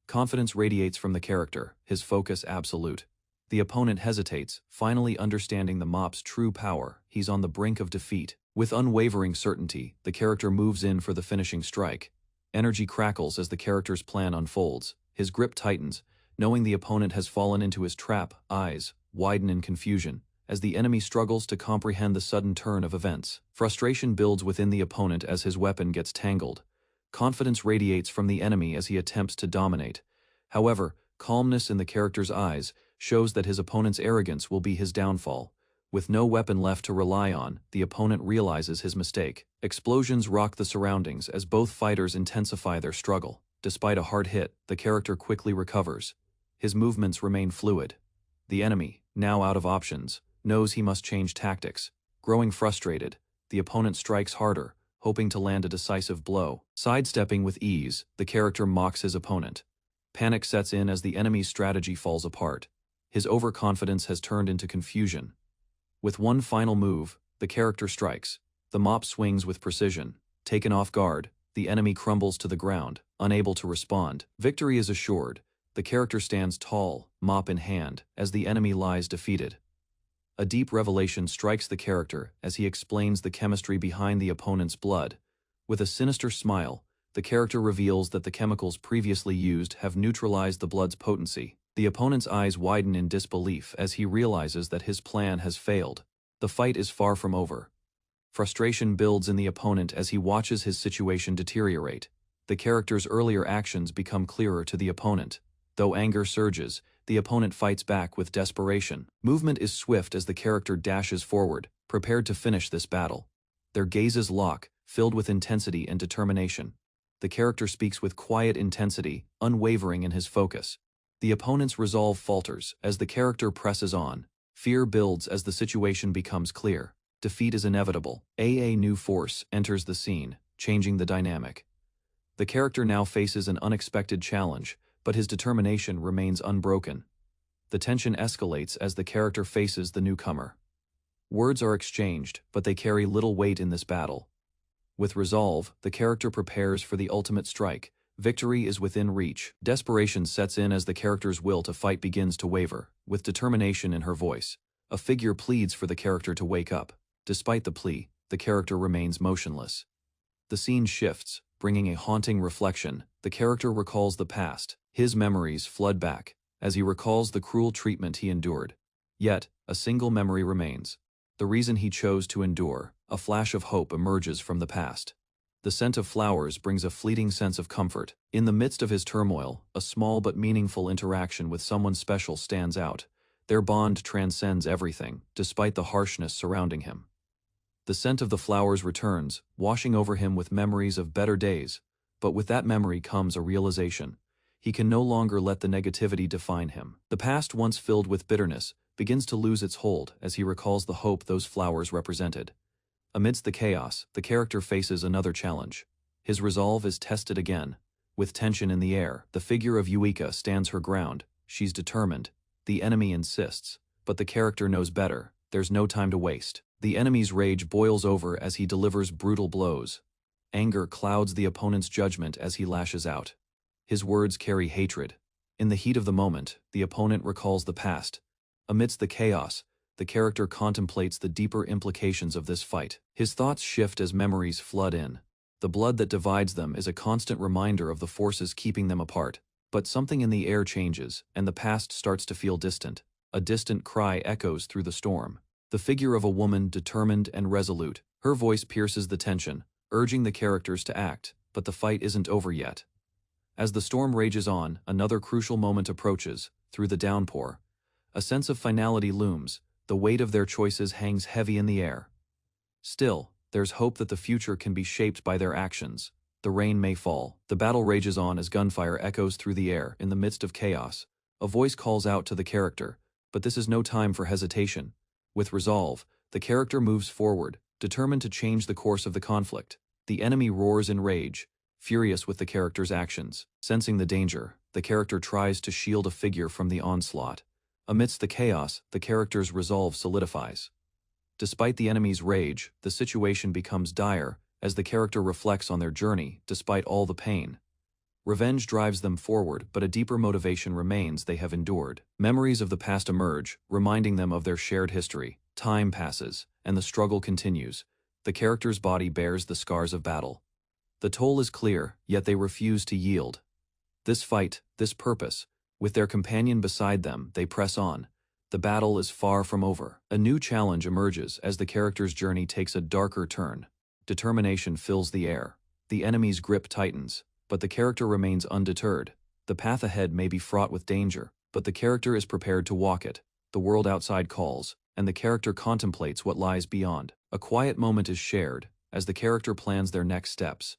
Confidence radiates from the character, his focus absolute. The opponent hesitates, finally understanding the mop's true power. He's on the brink of defeat. With unwavering certainty, the character moves in for the finishing strike. Energy crackles as the character's plan unfolds. His grip tightens, knowing the opponent has fallen into his trap. Eyes widen in confusion as the enemy struggles to comprehend the sudden turn of events. Frustration builds within the opponent as his weapon gets tangled. Confidence radiates from the enemy as he attempts to dominate. However, calmness in the character's eyes shows that his opponent's arrogance will be his downfall. With no weapon left to rely on, the opponent realizes his mistake. Explosions rock the surroundings as both fighters intensify their struggle. Despite a hard hit, the character quickly recovers. His movements remain fluid. The enemy, now out of options, knows he must change tactics. Growing frustrated, the opponent strikes harder, hoping to land a decisive blow. Sidestepping with ease, the character mocks his opponent. Panic sets in as the enemy's strategy falls apart. His overconfidence has turned into confusion. With one final move, the character strikes. The mop swings with precision. Taken off guard, the enemy crumbles to the ground, unable to respond. Victory is assured. The character stands tall, mop in hand, as the enemy lies defeated. A deep revelation strikes the character as he explains the chemistry behind the opponent's blood. With a sinister smile, the character reveals that the chemicals previously used have neutralized the blood's potency. The opponent's eyes widen in disbelief as he realizes that his plan has failed. The fight is far from over. Frustration builds in the opponent as he watches his situation deteriorate. The character's earlier actions become clearer to the opponent. Though anger surges, the opponent fights back with desperation. Movement is swift as the character dashes forward, prepared to finish this battle. Their gazes lock, filled with intensity and determination. The character speaks with quiet intensity, unwavering in his focus. The opponent's resolve falters as the character presses on. Fear builds as the situation becomes clear. Defeat is inevitable. A new force enters the scene, changing the dynamic. The character now faces an unexpected challenge, but his determination remains unbroken. The tension escalates as the character faces the newcomer. Words are exchanged, but they carry little weight in this battle. With resolve, the character prepares for the ultimate strike. Victory is within reach. Desperation sets in as the character's will to fight begins to waver. With determination in her voice, a figure pleads for the character to wake up. Despite the plea, the character remains motionless. The scene shifts, bringing a haunting reflection. The character recalls the past. His memories flood back as he recalls the cruel treatment he endured. Yet, a single memory remains. The reason he chose to endure. A flash of hope emerges from the past. The scent of flowers brings a fleeting sense of comfort. In the midst of his turmoil, a small but meaningful interaction with someone special stands out. Their bond transcends everything, despite the harshness surrounding him. The scent of the flowers returns, washing over him with memories of better days. But with that memory comes a realization. He can no longer let the negativity define him. The past, once filled with bitterness, begins to lose its hold as he recalls the hope those flowers represented. Amidst the chaos, the character faces another challenge. His resolve is tested again. With tension in the air, the figure of Yuika stands her ground. She's determined. The enemy insists, but the character knows better. There's no time to waste. The enemy's rage boils over as he delivers brutal blows. Anger clouds the opponent's judgment as he lashes out. His words carry hatred. In the heat of the moment, the opponent recalls the past. Amidst the chaos, the character contemplates the deeper implications of this fight. His thoughts shift as memories flood in. The blood that divides them is a constant reminder of the forces keeping them apart. But something in the air changes, and the past starts to feel distant. A distant cry echoes through the storm. The figure of a woman determined and resolute. Her voice pierces the tension, urging the characters to act, but the fight isn't over yet. As the storm rages on, another crucial moment approaches. Through the downpour, a sense of finality looms. The weight of their choices hangs heavy in the air. Still, there's hope that the future can be shaped by their actions. The rain may fall. The battle rages on as gunfire echoes through the air. In the midst of chaos, a voice calls out to the character, but this is no time for hesitation. With resolve, the character moves forward, determined to change the course of the conflict. The enemy roars in rage, furious with the character's actions. Sensing the danger, the character tries to shield a figure from the onslaught. Amidst the chaos, the character's resolve solidifies. Despite the enemy's rage, the situation becomes dire as the character reflects on their journey despite all the pain. Revenge drives them forward, but a deeper motivation remains. They have endured. Memories of the past emerge, reminding them of their shared history. Time passes, and the struggle continues. The character's body bears the scars of battle. The toll is clear, yet they refuse to yield. This fight, this purpose, with their companion beside them, they press on. The battle is far from over. A new challenge emerges as the character's journey takes a darker turn. Determination fills the air. The enemy's grip tightens, but the character remains undeterred. The path ahead may be fraught with danger, but the character is prepared to walk it. The world outside calls, and the character contemplates what lies beyond. A quiet moment is shared as the character plans their next steps.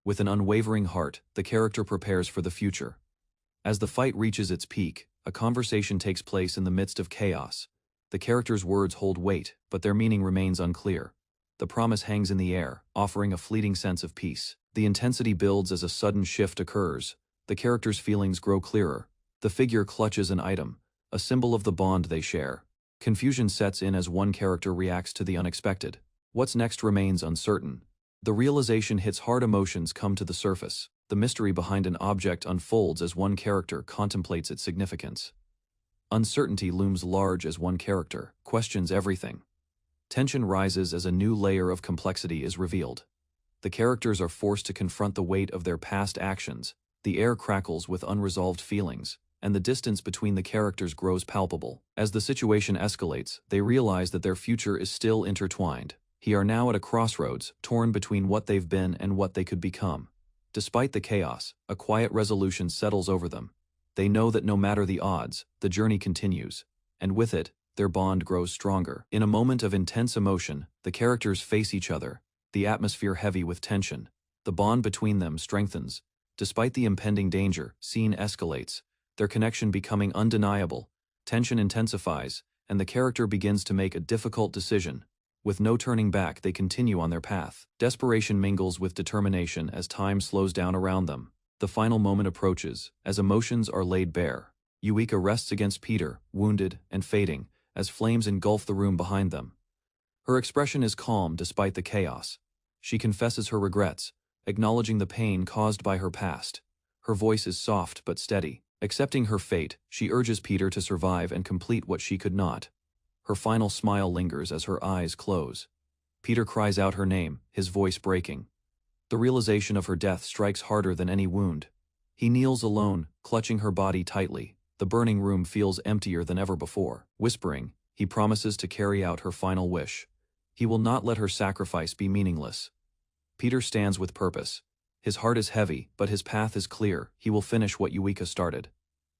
With an unwavering heart, the character prepares for the future. As the fight reaches its peak, a conversation takes place in the midst of chaos. The character's words hold weight, but their meaning remains unclear. The promise hangs in the air, offering a fleeting sense of peace. The intensity builds as a sudden shift occurs. The character's feelings grow clearer. The figure clutches an item, a symbol of the bond they share. Confusion sets in as one character reacts to the unexpected. What's next remains uncertain. The realization hits hard. Emotions come to the surface. The mystery behind an object unfolds as one character contemplates its significance. Uncertainty looms large as one character questions everything. Tension rises as a new layer of complexity is revealed. The characters are forced to confront the weight of their past actions. The air crackles with unresolved feelings, and the distance between the characters grows palpable. As the situation escalates, they realize that their future is still intertwined. They are now at a crossroads, torn between what they've been and what they could become. Despite the chaos, a quiet resolution settles over them. They know that no matter the odds, the journey continues, and with it, their bond grows stronger. In a moment of intense emotion, the characters face each other, the atmosphere heavy with tension. The bond between them strengthens. Despite the impending danger, scene escalates, their connection becoming undeniable. Tension intensifies, and the character begins to make a difficult decision. With no turning back, they continue on their path. Desperation mingles with determination as time slows down around them. The final moment approaches, as emotions are laid bare. Yuika rests against Peter, wounded and fading, as flames engulf the room behind them. Her expression is calm despite the chaos. She confesses her regrets, acknowledging the pain caused by her past. Her voice is soft but steady. Accepting her fate, she urges Peter to survive and complete what she could not. Her final smile lingers as her eyes close. Peter cries out her name, his voice breaking. The realization of her death strikes harder than any wound. He kneels alone, clutching her body tightly. The burning room feels emptier than ever before. Whispering, he promises to carry out her final wish. He will not let her sacrifice be meaningless. Peter stands with purpose. His heart is heavy, but his path is clear. He will finish what Yuika started.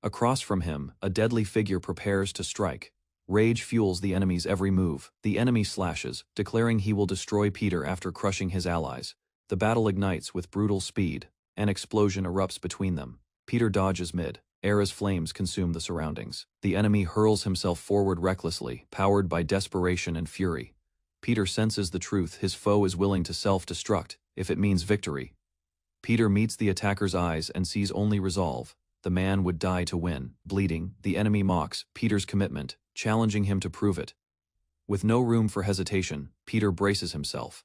Across from him, a deadly figure prepares to strike. Rage fuels the enemy's every move. The enemy slashes, declaring he will destroy Peter after crushing his allies. The battle ignites with brutal speed. An explosion erupts between them. Peter dodges mid. Air as flames consume the surroundings. The enemy hurls himself forward recklessly, powered by desperation and fury. Peter senses the truth. His foe is willing to self-destruct, if it means victory. Peter meets the attacker's eyes and sees only resolve. The man would die to win. Bleeding, the enemy mocks Peter's commitment, challenging him to prove it. With no room for hesitation, Peter braces himself.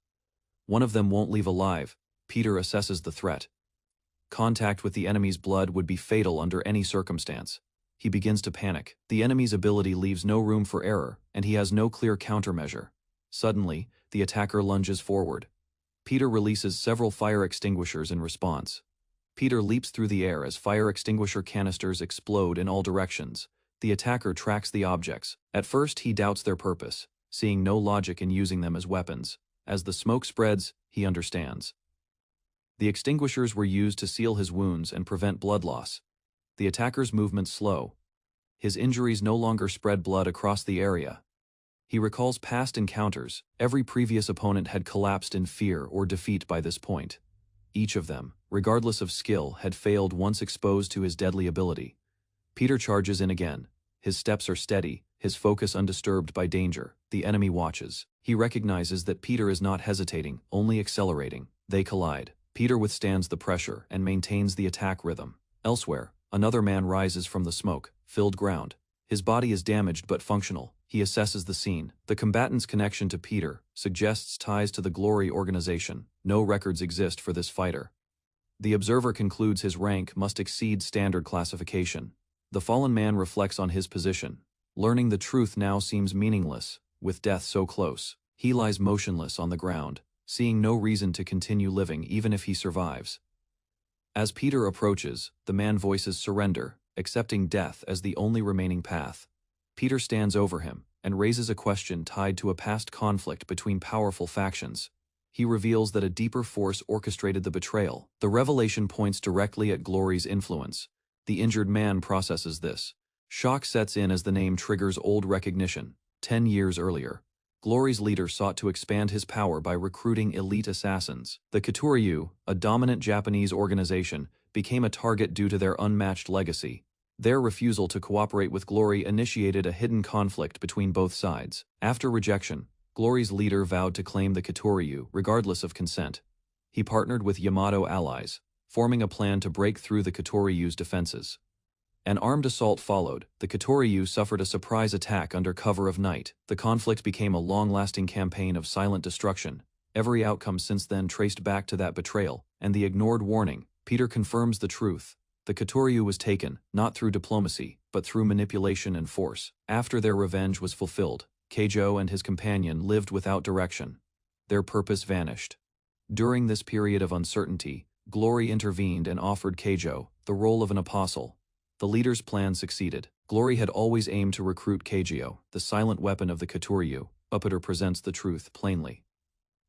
One of them won't leave alive. Peter assesses the threat. Contact with the enemy's blood would be fatal under any circumstance. He begins to panic. The enemy's ability leaves no room for error, and he has no clear countermeasure. Suddenly, the attacker lunges forward. Peter releases several fire extinguishers in response. Peter leaps through the air as fire extinguisher canisters explode in all directions. The attacker tracks the objects. At first he doubts their purpose, seeing no logic in using them as weapons. As the smoke spreads, he understands. The extinguishers were used to seal his wounds and prevent blood loss. The attacker's movements slow. His injuries no longer spread blood across the area. He recalls past encounters. Every previous opponent had collapsed in fear or defeat by this point. Each of them, regardless of skill, had failed once exposed to his deadly ability. Peter charges in again. His steps are steady, his focus undisturbed by danger. The enemy watches. He recognizes that Peter is not hesitating, only accelerating. They collide. Peter withstands the pressure and maintains the attack rhythm. Elsewhere, another man rises from the smoke-filled ground. His body is damaged but functional. He assesses the scene. The combatant's connection to Peter suggests ties to the Glory organization. No records exist for this fighter. The observer concludes his rank must exceed standard classification. The fallen man reflects on his position. Learning the truth now seems meaningless, with death so close. He lies motionless on the ground, seeing no reason to continue living even if he survives. As Peter approaches, the man voices surrender, accepting death as the only remaining path. Peter stands over him and raises a question tied to a past conflict between powerful factions. He reveals that a deeper force orchestrated the betrayal. The revelation points directly at Glory's influence. The injured man processes this. Shock sets in as the name triggers old recognition. 10 years earlier, Glory's leader sought to expand his power by recruiting elite assassins. The Katoryu, a dominant Japanese organization, became a target due to their unmatched legacy. Their refusal to cooperate with Glory initiated a hidden conflict between both sides. After rejection, Glory's leader vowed to claim the Katoryu, regardless of consent. He partnered with Yamato allies, forming a plan to break through the Katoryu's defenses. An armed assault followed. The Katoryu suffered a surprise attack under cover of night. The conflict became a long-lasting campaign of silent destruction. Every outcome since then traced back to that betrayal, and the ignored warning. Peter confirms the truth. The Katoryu was taken, not through diplomacy, but through manipulation and force. After their revenge was fulfilled, Keijo and his companion lived without direction. Their purpose vanished. During this period of uncertainty, Glory intervened and offered Keijo the role of an apostle. The leader's plan succeeded. Glory had always aimed to recruit Keijo, the silent weapon of the Katoryu. Peter presents the truth plainly.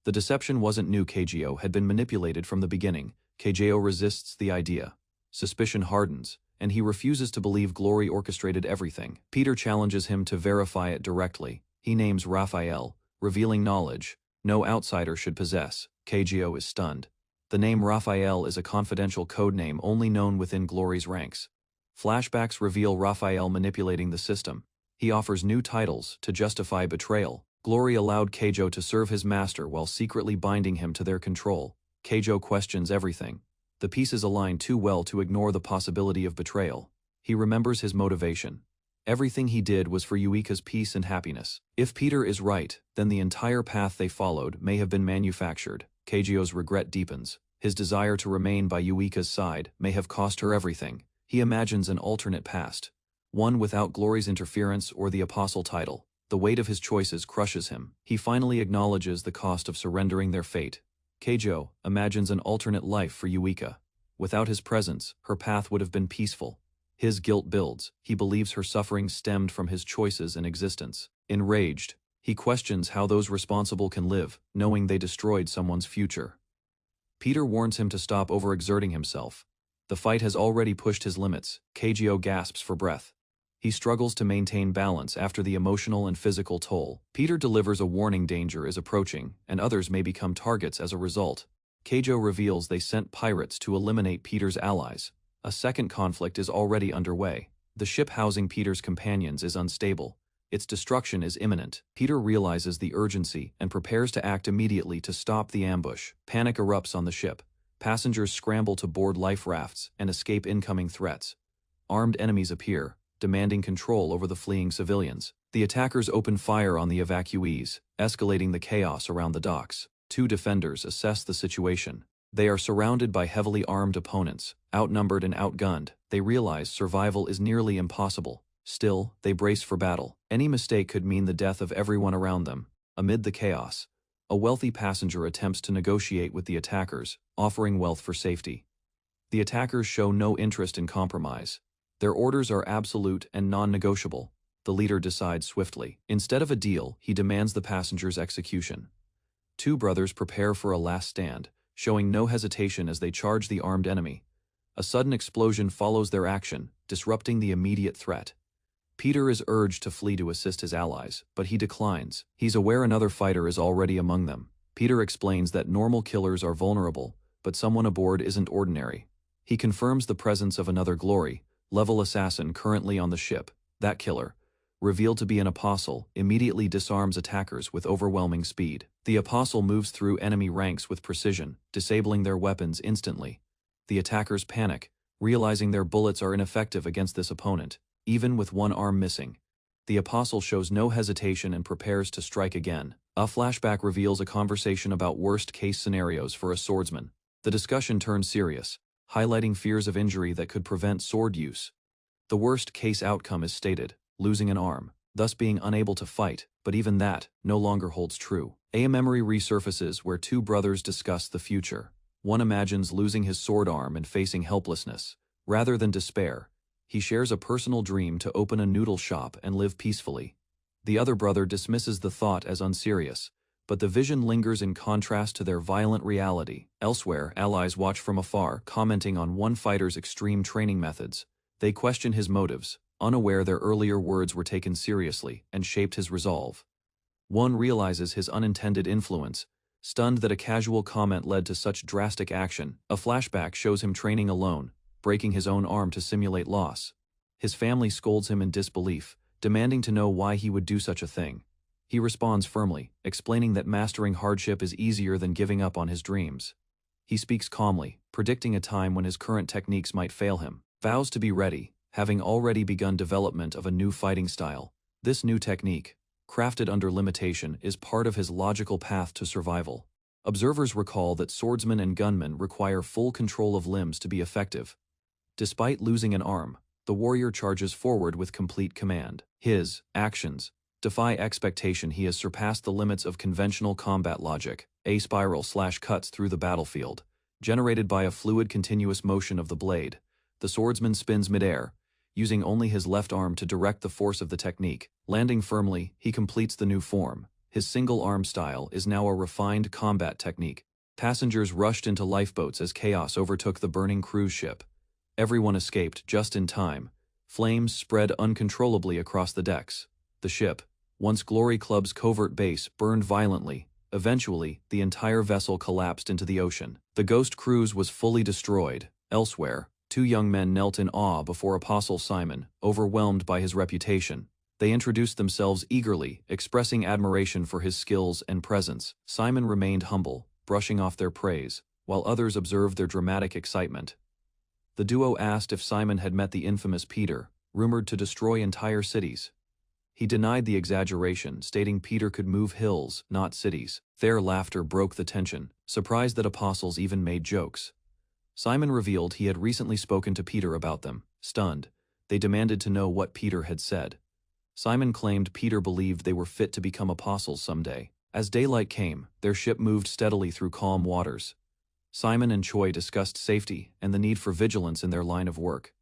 The deception wasn't new. Keijo had been manipulated from the beginning. Keijo resists the idea. Suspicion hardens, and he refuses to believe Glory orchestrated everything. Peter challenges him to verify it directly. He names Raphael, revealing knowledge no outsider should possess. Keijo is stunned. The name Raphael is a confidential codename only known within Glory's ranks. Flashbacks reveal Raphael manipulating the system. He offers new titles to justify betrayal. Glory allowed Keijo to serve his master while secretly binding him to their control. Keijo questions everything. The pieces align too well to ignore the possibility of betrayal. He remembers his motivation. Everything he did was for Yuika's peace and happiness. If Peter is right, then the entire path they followed may have been manufactured. Keijo's regret deepens. His desire to remain by Yuika's side may have cost her everything. He imagines an alternate past, one without Glory's interference or the apostle title. The weight of his choices crushes him. He finally acknowledges the cost of surrendering their fate. Keijo imagines an alternate life for Yuika. Without his presence, her path would have been peaceful. His guilt builds. He believes her suffering stemmed from his choices and existence. Enraged, he questions how those responsible can live, knowing they destroyed someone's future. Peter warns him to stop overexerting himself. The fight has already pushed his limits. Keijo gasps for breath. He struggles to maintain balance after the emotional and physical toll. Peter delivers a warning danger is approaching, and others may become targets as a result. Keijo reveals they sent pirates to eliminate Peter's allies. A second conflict is already underway. The ship housing Peter's companions is unstable. Its destruction is imminent. Peter realizes the urgency and prepares to act immediately to stop the ambush. Panic erupts on the ship. Passengers scramble to board life rafts and escape incoming threats. Armed enemies appear, demanding control over the fleeing civilians. The attackers open fire on the evacuees, escalating the chaos around the docks. Two defenders assess the situation. They are surrounded by heavily armed opponents, outnumbered and outgunned. They realize survival is nearly impossible. Still, they brace for battle. Any mistake could mean the death of everyone around them. Amid the chaos, a wealthy passenger attempts to negotiate with the attackers, offering wealth for safety. The attackers show no interest in compromise. Their orders are absolute and non-negotiable. The leader decides swiftly. Instead of a deal, he demands the passenger's execution. Two brothers prepare for a last stand, showing no hesitation as they charge the armed enemy. A sudden explosion follows their action, disrupting the immediate threat. Peter is urged to flee to assist his allies, but he declines. He's aware another fighter is already among them. Peter explains that normal killers are vulnerable, but someone aboard isn't ordinary. He confirms the presence of another glory-level assassin currently on the ship. That killer, revealed to be an apostle, immediately disarms attackers with overwhelming speed. The apostle moves through enemy ranks with precision, disabling their weapons instantly. The attackers panic, realizing their bullets are ineffective against this opponent, even with one arm missing. The apostle shows no hesitation and prepares to strike again. A flashback reveals a conversation about worst-case scenarios for a swordsman. The discussion turns serious, highlighting fears of injury that could prevent sword use. The worst-case outcome is stated: losing an arm, thus being unable to fight, but even that no longer holds true. A memory resurfaces where two brothers discuss the future. One imagines losing his sword arm and facing helplessness. Rather than despair, he shares a personal dream to open a noodle shop and live peacefully. The other brother dismisses the thought as unserious, but the vision lingers in contrast to their violent reality. Elsewhere, allies watch from afar, commenting on one fighter's extreme training methods. They question his motives, unaware their earlier words were taken seriously and shaped his resolve. One realizes his unintended influence, stunned that a casual comment led to such drastic action. A flashback shows him training alone, breaking his own arm to simulate loss. His family scolds him in disbelief, demanding to know why he would do such a thing. He responds firmly, explaining that mastering hardship is easier than giving up on his dreams. He speaks calmly, predicting a time when his current techniques might fail him. Vows to be ready, having already begun development of a new fighting style. This new technique, crafted under limitation, is part of his logical path to survival. Observers recall that swordsmen and gunmen require full control of limbs to be effective. Despite losing an arm, the warrior charges forward with complete command. His actions defy expectation. He has surpassed the limits of conventional combat logic. A spiral slash cuts through the battlefield, generated by a fluid continuous motion of the blade. The swordsman spins midair, using only his left arm to direct the force of the technique. Landing firmly, he completes the new form. His single-arm style is now a refined combat technique. Passengers rushed into lifeboats as chaos overtook the burning cruise ship. Everyone escaped just in time. Flames spread uncontrollably across the decks. The ship, once Glory Club's covert base, burned violently. Eventually, the entire vessel collapsed into the ocean. The ghost cruise was fully destroyed. Elsewhere, two young men knelt in awe before Apostle Simon, overwhelmed by his reputation. They introduced themselves eagerly, expressing admiration for his skills and presence. Simon remained humble, brushing off their praise, while others observed their dramatic excitement. The duo asked if Simon had met the infamous Peter, rumored to destroy entire cities. He denied the exaggeration, stating Peter could move hills, not cities. Their laughter broke the tension, surprised that apostles even made jokes. Simon revealed he had recently spoken to Peter about them. Stunned, they demanded to know what Peter had said. Simon claimed Peter believed they were fit to become apostles someday. As daylight came, their ship moved steadily through calm waters. Simon and Choi discussed safety and the need for vigilance in their line of work.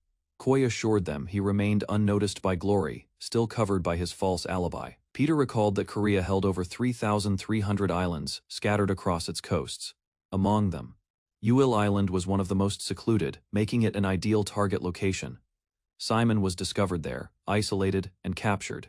Choi assured them he remained unnoticed by Glory, still covered by his false alibi. Peter recalled that Korea held over 3,300 islands scattered across its coasts. Among them, Uil Island was one of the most secluded, making it an ideal target location. Simon was discovered there, isolated, and captured.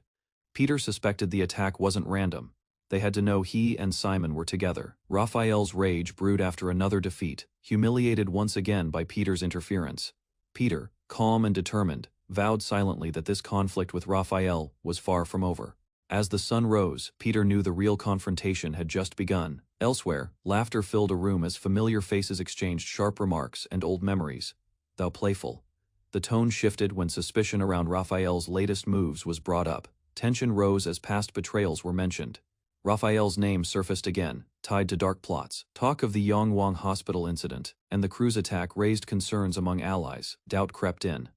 Peter suspected the attack wasn't random. They had to know he and Simon were together. Raphael's rage brewed after another defeat, humiliated once again by Peter's interference. Peter, calm and determined, vowed silently that this conflict with Raphael was far from over. As the sun rose, Peter knew the real confrontation had just begun. Elsewhere, laughter filled a room as familiar faces exchanged sharp remarks and old memories. "Thou playful." The tone shifted when suspicion around Raphael's latest moves was brought up. Tension rose as past betrayals were mentioned. Raphael's name surfaced again, tied to dark plots. Talk of the Yongwang hospital incident and the cruise attack raised concerns among allies. Doubt crept in.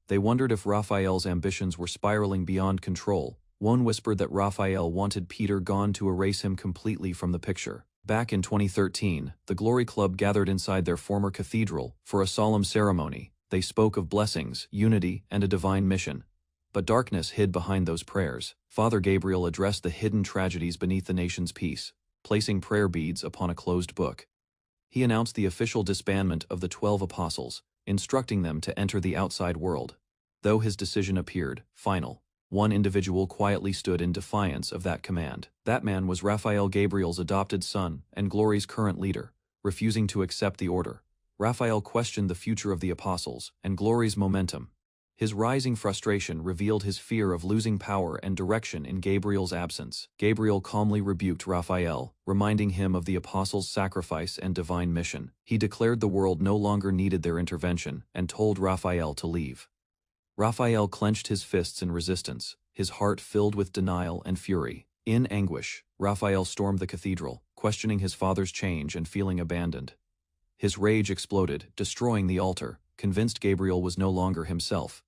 They wondered if Raphael's ambitions were spiraling beyond control. One whispered that Raphael wanted Peter gone to erase him completely from the picture. Back in 2013, the Glory Club gathered inside their former cathedral for a solemn ceremony. They spoke of blessings, unity, and a divine mission. But darkness hid behind those prayers. Father Gabriel addressed the hidden tragedies beneath the nation's peace, placing prayer beads upon a closed book. He announced the official disbandment of the 12 apostles, instructing them to enter the outside world. Though his decision appeared final, one individual quietly stood in defiance of that command. That man was Raphael Gabriel's adopted son and Glory's current leader, refusing to accept the order. Raphael questioned the future of the apostles and Glory's momentum. His rising frustration revealed his fear of losing power and direction in Gabriel's absence. Gabriel calmly rebuked Raphael, reminding him of the apostles' sacrifice and divine mission. He declared the world no longer needed their intervention and told Raphael to leave. Raphael clenched his fists in resistance, his heart filled with denial and fury. In anguish, Raphael stormed the cathedral, questioning his father's change and feeling abandoned. His rage exploded, destroying the altar, convinced Gabriel was no longer himself.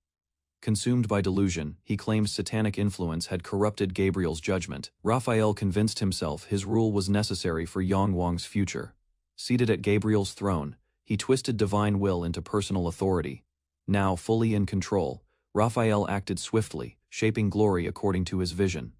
Consumed by delusion, he claimed satanic influence had corrupted Gabriel's judgment. Raphael convinced himself his rule was necessary for Yang Wang's future. Seated at Gabriel's throne, he twisted divine will into personal authority. Now fully in control, Raphael acted swiftly, shaping Glory according to his vision.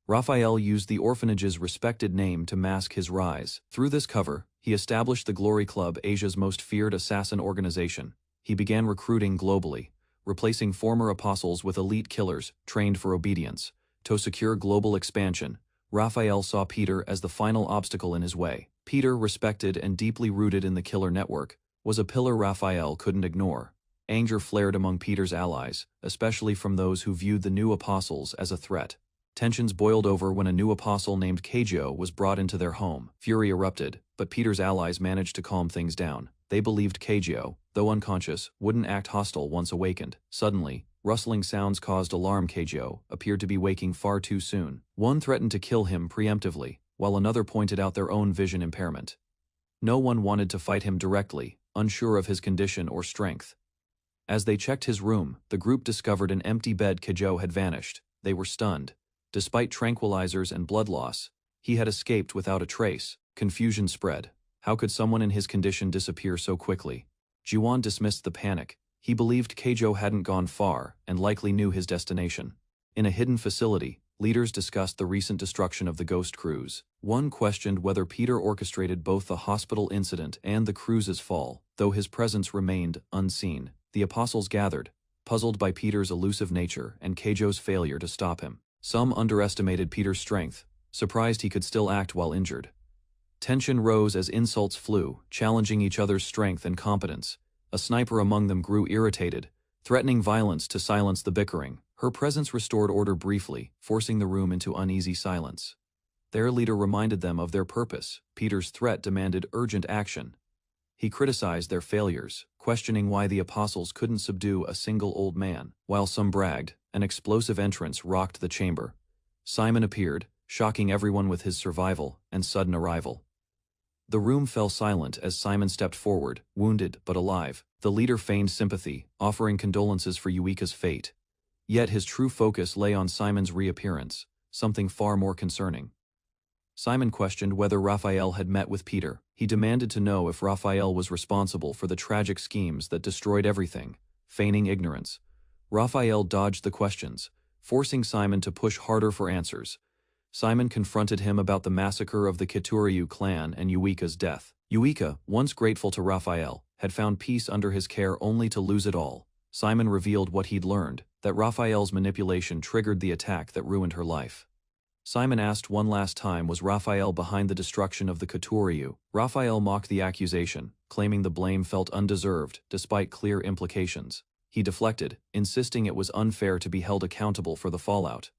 Raphael used the orphanage's respected name to mask his rise. Through this cover, he established the Glory Club, Asia's most feared assassin organization. He began recruiting globally, replacing former apostles with elite killers trained for obedience. To secure global expansion, Raphael saw Peter as the final obstacle in his way. Peter, respected and deeply rooted in the killer network, was a pillar Raphael couldn't ignore. Anger flared among Peter's allies, especially from those who viewed the new apostles as a threat. Tensions boiled over when a new apostle named Keijo was brought into their home. Fury erupted, but Peter's allies managed to calm things down. They believed Keijo, though unconscious, wouldn't act hostile once awakened. Suddenly, rustling sounds caused alarm. Keijo appeared to be waking far too soon. One threatened to kill him preemptively, while another pointed out their own vision impairment. No one wanted to fight him directly, unsure of his condition or strength. As they checked his room, the group discovered an empty bed. Keijo had vanished. They were stunned. Despite tranquilizers and blood loss, he had escaped without a trace. Confusion spread. How could someone in his condition disappear so quickly? Jiwan dismissed the panic. He believed Keijo hadn't gone far and likely knew his destination. In a hidden facility, leaders discussed the recent destruction of the Ghost Cruise. One questioned whether Peter orchestrated both the hospital incident and the cruise's fall. Though his presence remained unseen, the apostles gathered, puzzled by Peter's elusive nature and Keijo's failure to stop him. Some underestimated Peter's strength, surprised he could still act while injured. Tension rose as insults flew, challenging each other's strength and competence. A sniper among them grew irritated, threatening violence to silence the bickering. Her presence restored order briefly, forcing the room into uneasy silence. Their leader reminded them of their purpose. Peter's threat demanded urgent action. He criticized their failures, questioning why the apostles couldn't subdue a single old man. While some bragged, an explosive entrance rocked the chamber. Simon appeared, shocking everyone with his survival and sudden arrival. The room fell silent as Simon stepped forward, wounded but alive. The leader feigned sympathy, offering condolences for Yuika's fate. Yet his true focus lay on Simon's reappearance, something far more concerning. Simon questioned whether Raphael had met with Peter. He demanded to know if Raphael was responsible for the tragic schemes that destroyed everything, feigning ignorance. Raphael dodged the questions, forcing Simon to push harder for answers. Simon confronted him about the massacre of the Kituryu clan and Yuika's death. Yuika, once grateful to Raphael, had found peace under his care only to lose it all. Simon revealed what he'd learned, that Raphael's manipulation triggered the attack that ruined her life. Simon asked one last time, was Raphael behind the destruction of the Kituryu? Raphael mocked the accusation, claiming the blame felt undeserved, despite clear implications. He deflected, insisting it was unfair to be held accountable for the fallout.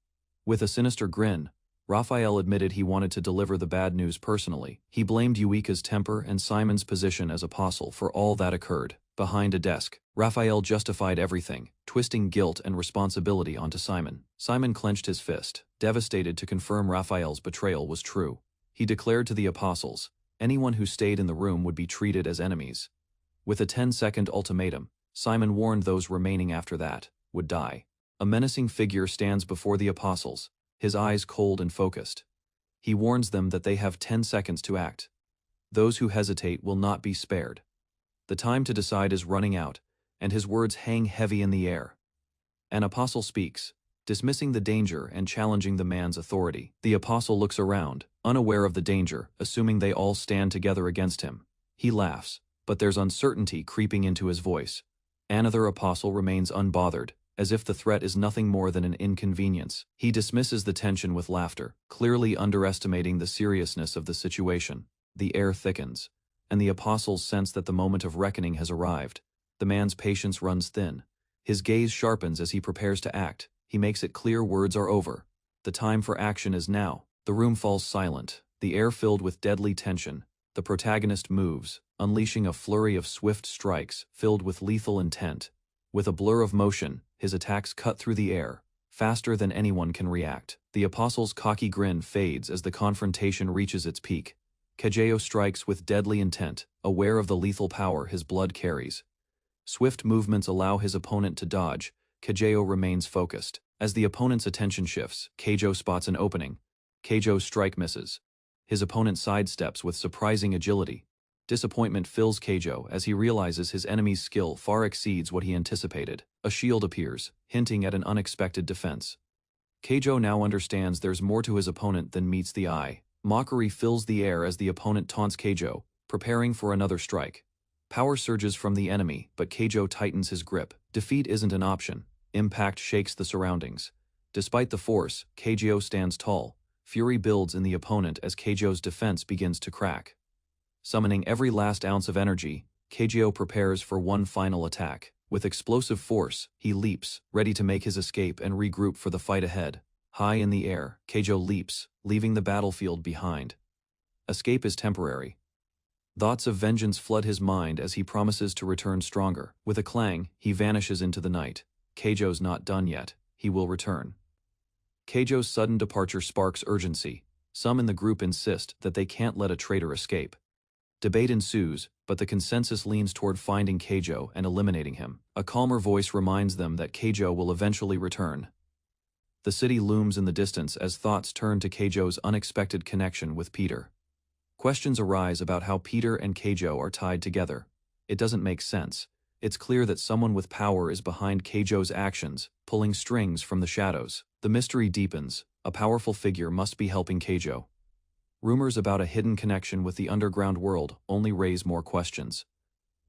With a sinister grin, Raphael admitted he wanted to deliver the bad news personally. He blamed Yuika's temper and Simon's position as apostle for all that occurred. Behind a desk, Raphael justified everything, twisting guilt and responsibility onto Simon. Simon clenched his fist, devastated to confirm Raphael's betrayal was true. He declared to the apostles, anyone who stayed in the room would be treated as enemies. With a 10-second ultimatum, Simon warned those remaining after that would die. A menacing figure stands before the apostles, his eyes cold and focused. He warns them that they have 10 seconds to act. Those who hesitate will not be spared. The time to decide is running out, and his words hang heavy in the air. An apostle speaks, dismissing the danger and challenging the man's authority. The apostle looks around, unaware of the danger, assuming they all stand together against him. He laughs, but there's uncertainty creeping into his voice. Another apostle remains unbothered, as if the threat is nothing more than an inconvenience. He dismisses the tension with laughter, clearly underestimating the seriousness of the situation. The air thickens, and the apostles sense that the moment of reckoning has arrived. The man's patience runs thin. His gaze sharpens as he prepares to act. He makes it clear words are over. The time for action is now. The room falls silent, the air filled with deadly tension. The protagonist moves, unleashing a flurry of swift strikes filled with lethal intent. With a blur of motion, his attacks cut through the air, faster than anyone can react. The apostle's cocky grin fades as the confrontation reaches its peak. Kageo strikes with deadly intent, aware of the lethal power his blood carries. Swift movements allow his opponent to dodge. Kageo remains focused. As the opponent's attention shifts, Kageo spots an opening. Kageo's strike misses. His opponent sidesteps with surprising agility. Disappointment fills Kageo as he realizes his enemy's skill far exceeds what he anticipated. A shield appears, hinting at an unexpected defense. Kageo now understands there's more to his opponent than meets the eye. Mockery fills the air as the opponent taunts Kageo, preparing for another strike. Power surges from the enemy, but Kageo tightens his grip. Defeat isn't an option. Impact shakes the surroundings. Despite the force, Kageo stands tall. Fury builds in the opponent as Kageo's defense begins to crack. Summoning every last ounce of energy, Kageo prepares for one final attack. With explosive force, he leaps, ready to make his escape and regroup for the fight ahead. High in the air, Kageo leaps, leaving the battlefield behind. Escape is temporary. Thoughts of vengeance flood his mind as he promises to return stronger. With a clang, he vanishes into the night. Kageo's not done yet. He will return. Kageo's sudden departure sparks urgency. Some in the group insist that they can't let a traitor escape. Debate ensues, but the consensus leans toward finding Kageo and eliminating him. A calmer voice reminds them that Kageo will eventually return. The city looms in the distance as thoughts turn to Kageo's unexpected connection with Peter. Questions arise about how Peter and Kageo are tied together. It doesn't make sense. It's clear that someone with power is behind Kageo's actions, pulling strings from the shadows. The mystery deepens. A powerful figure must be helping Kageo. Rumors about a hidden connection with the underground world only raise more questions.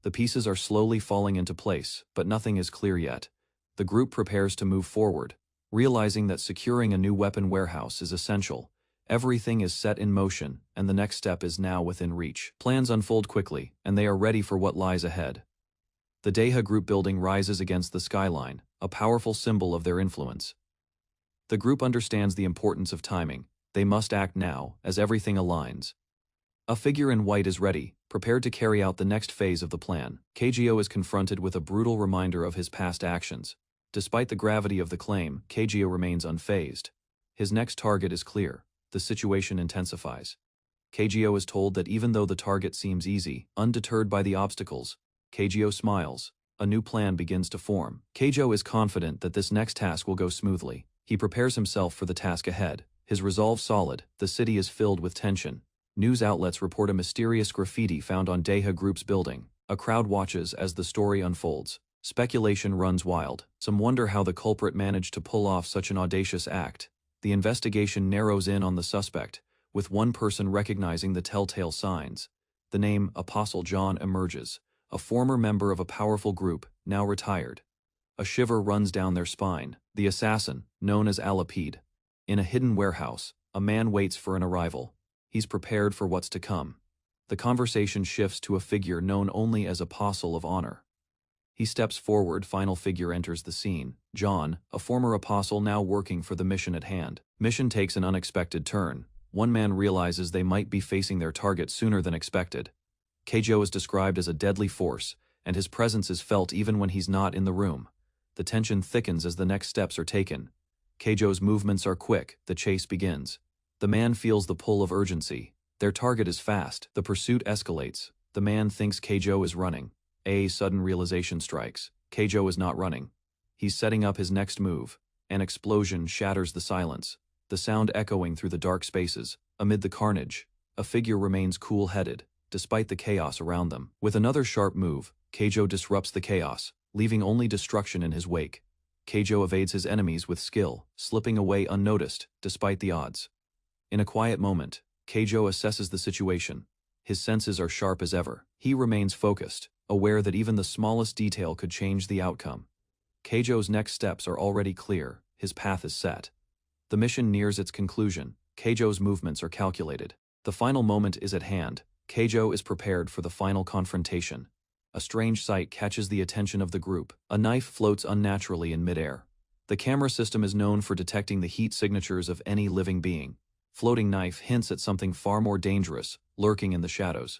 The pieces are slowly falling into place, but nothing is clear yet. The group prepares to move forward, realizing that securing a new weapon warehouse is essential. Everything is set in motion, and the next step is now within reach. Plans unfold quickly, and they are ready for what lies ahead. The Deha group building rises against the skyline, a powerful symbol of their influence. The group understands the importance of timing. They must act now, as everything aligns. A figure in white is ready, prepared to carry out the next phase of the plan. Kageo is confronted with a brutal reminder of his past actions. Despite the gravity of the claim, Kageo remains unfazed. His next target is clear. The situation intensifies. Kageo is told that even though the target seems easy, undeterred by the obstacles, Kageo smiles. A new plan begins to form. Kageo is confident that this next task will go smoothly. He prepares himself for the task ahead. His resolve solid. The city is filled with tension. News outlets report a mysterious graffiti found on Deha Group's building. A crowd watches as the story unfolds. Speculation runs wild. Some wonder how the culprit managed to pull off such an audacious act. The investigation narrows in on the suspect, with one person recognizing the telltale signs. The name Apostle John emerges, a former member of a powerful group, now retired. A shiver runs down their spine. The assassin, known as Alapide. In a hidden warehouse, a man waits for an arrival. He's prepared for what's to come. The conversation shifts to a figure known only as Apostle of Honor. He steps forward. Final figure enters the scene. John, a former apostle now working for the mission at hand. Mission takes an unexpected turn. One man realizes they might be facing their target sooner than expected. Kageo is described as a deadly force, and his presence is felt even when he's not in the room. The tension thickens as the next steps are taken. Kageo's movements are quick. The chase begins. The man feels the pull of urgency. Their target is fast. The pursuit escalates. The man thinks Kageo is running. A sudden realization strikes. Kageo is not running. He's setting up his next move. An explosion shatters the silence, the sound echoing through the dark spaces. Amid the carnage, a figure remains cool-headed, despite the chaos around them. With another sharp move, Kageo disrupts the chaos. leaving only destruction in his wake. Keijo evades his enemies with skill, slipping away unnoticed, despite the odds. In a quiet moment, Keijo assesses the situation. His senses are sharp as ever. He remains focused, aware that even the smallest detail could change the outcome. Keijo's next steps are already clear, his path is set. The mission nears its conclusion. Keijo's movements are calculated. The final moment is at hand. Keijo is prepared for the final confrontation. A strange sight catches the attention of the group. A knife floats unnaturally in midair. The camera system is known for detecting the heat signatures of any living being. Floating knife hints at something far more dangerous, lurking in the shadows.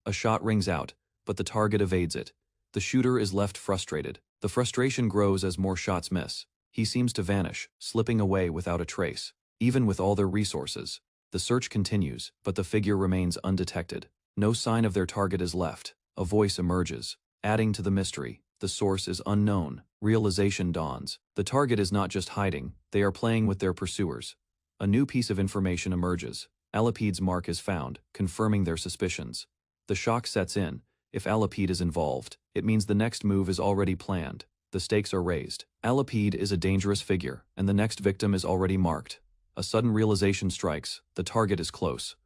A shot rings out, but the target evades it. The shooter is left frustrated. The frustration grows as more shots miss. He seems to vanish, slipping away without a trace. Even with all their resources, the search continues, but the figure remains undetected. No sign of their target is left. A voice emerges, adding to the mystery. The source is unknown. Realization dawns. The target is not just hiding, they are playing with their pursuers. A new piece of information emerges. Alapide's mark is found, confirming their suspicions. The shock sets in. If Alapide is involved, it means the next move is already planned. The stakes are raised. Alapide is a dangerous figure, and the next victim is already marked. A sudden realization strikes. The target is close.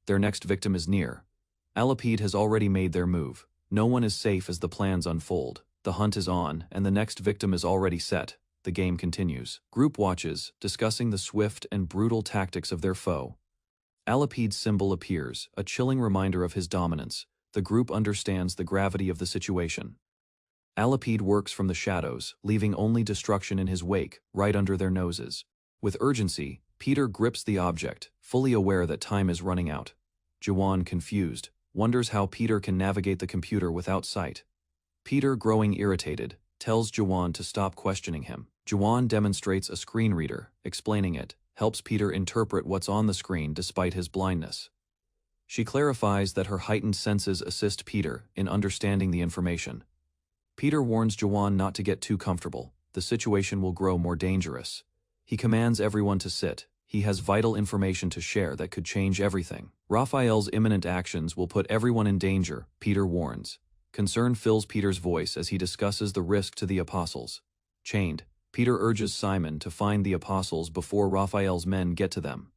Their next victim is near. Alapide has already made their move. No one is safe as the plans unfold. The hunt is on, and the next victim is already set. The game continues. Group watches, discussing the swift and brutal tactics of their foe. Alapide's symbol appears, a chilling reminder of his dominance. The group understands the gravity of the situation. Alapide works from the shadows, leaving only destruction in his wake, right under their noses. With urgency, Peter grips the object, fully aware that time is running out. Juwon, confused, wonders how Peter can navigate the computer without sight. Peter, growing irritated, tells Juwon to stop questioning him. Juwon demonstrates a screen reader, explaining it, helps Peter interpret what's on the screen despite his blindness. She clarifies that her heightened senses assist Peter in understanding the information. Peter warns Juwon not to get too comfortable. The situation will grow more dangerous. He commands everyone to sit. He has vital information to share that could change everything. Raphael's imminent actions will put everyone in danger, Peter warns. Concern fills Peter's voice as he discusses the risk to the apostles. Chained, Peter urges Simon to find the apostles before Raphael's men get to them.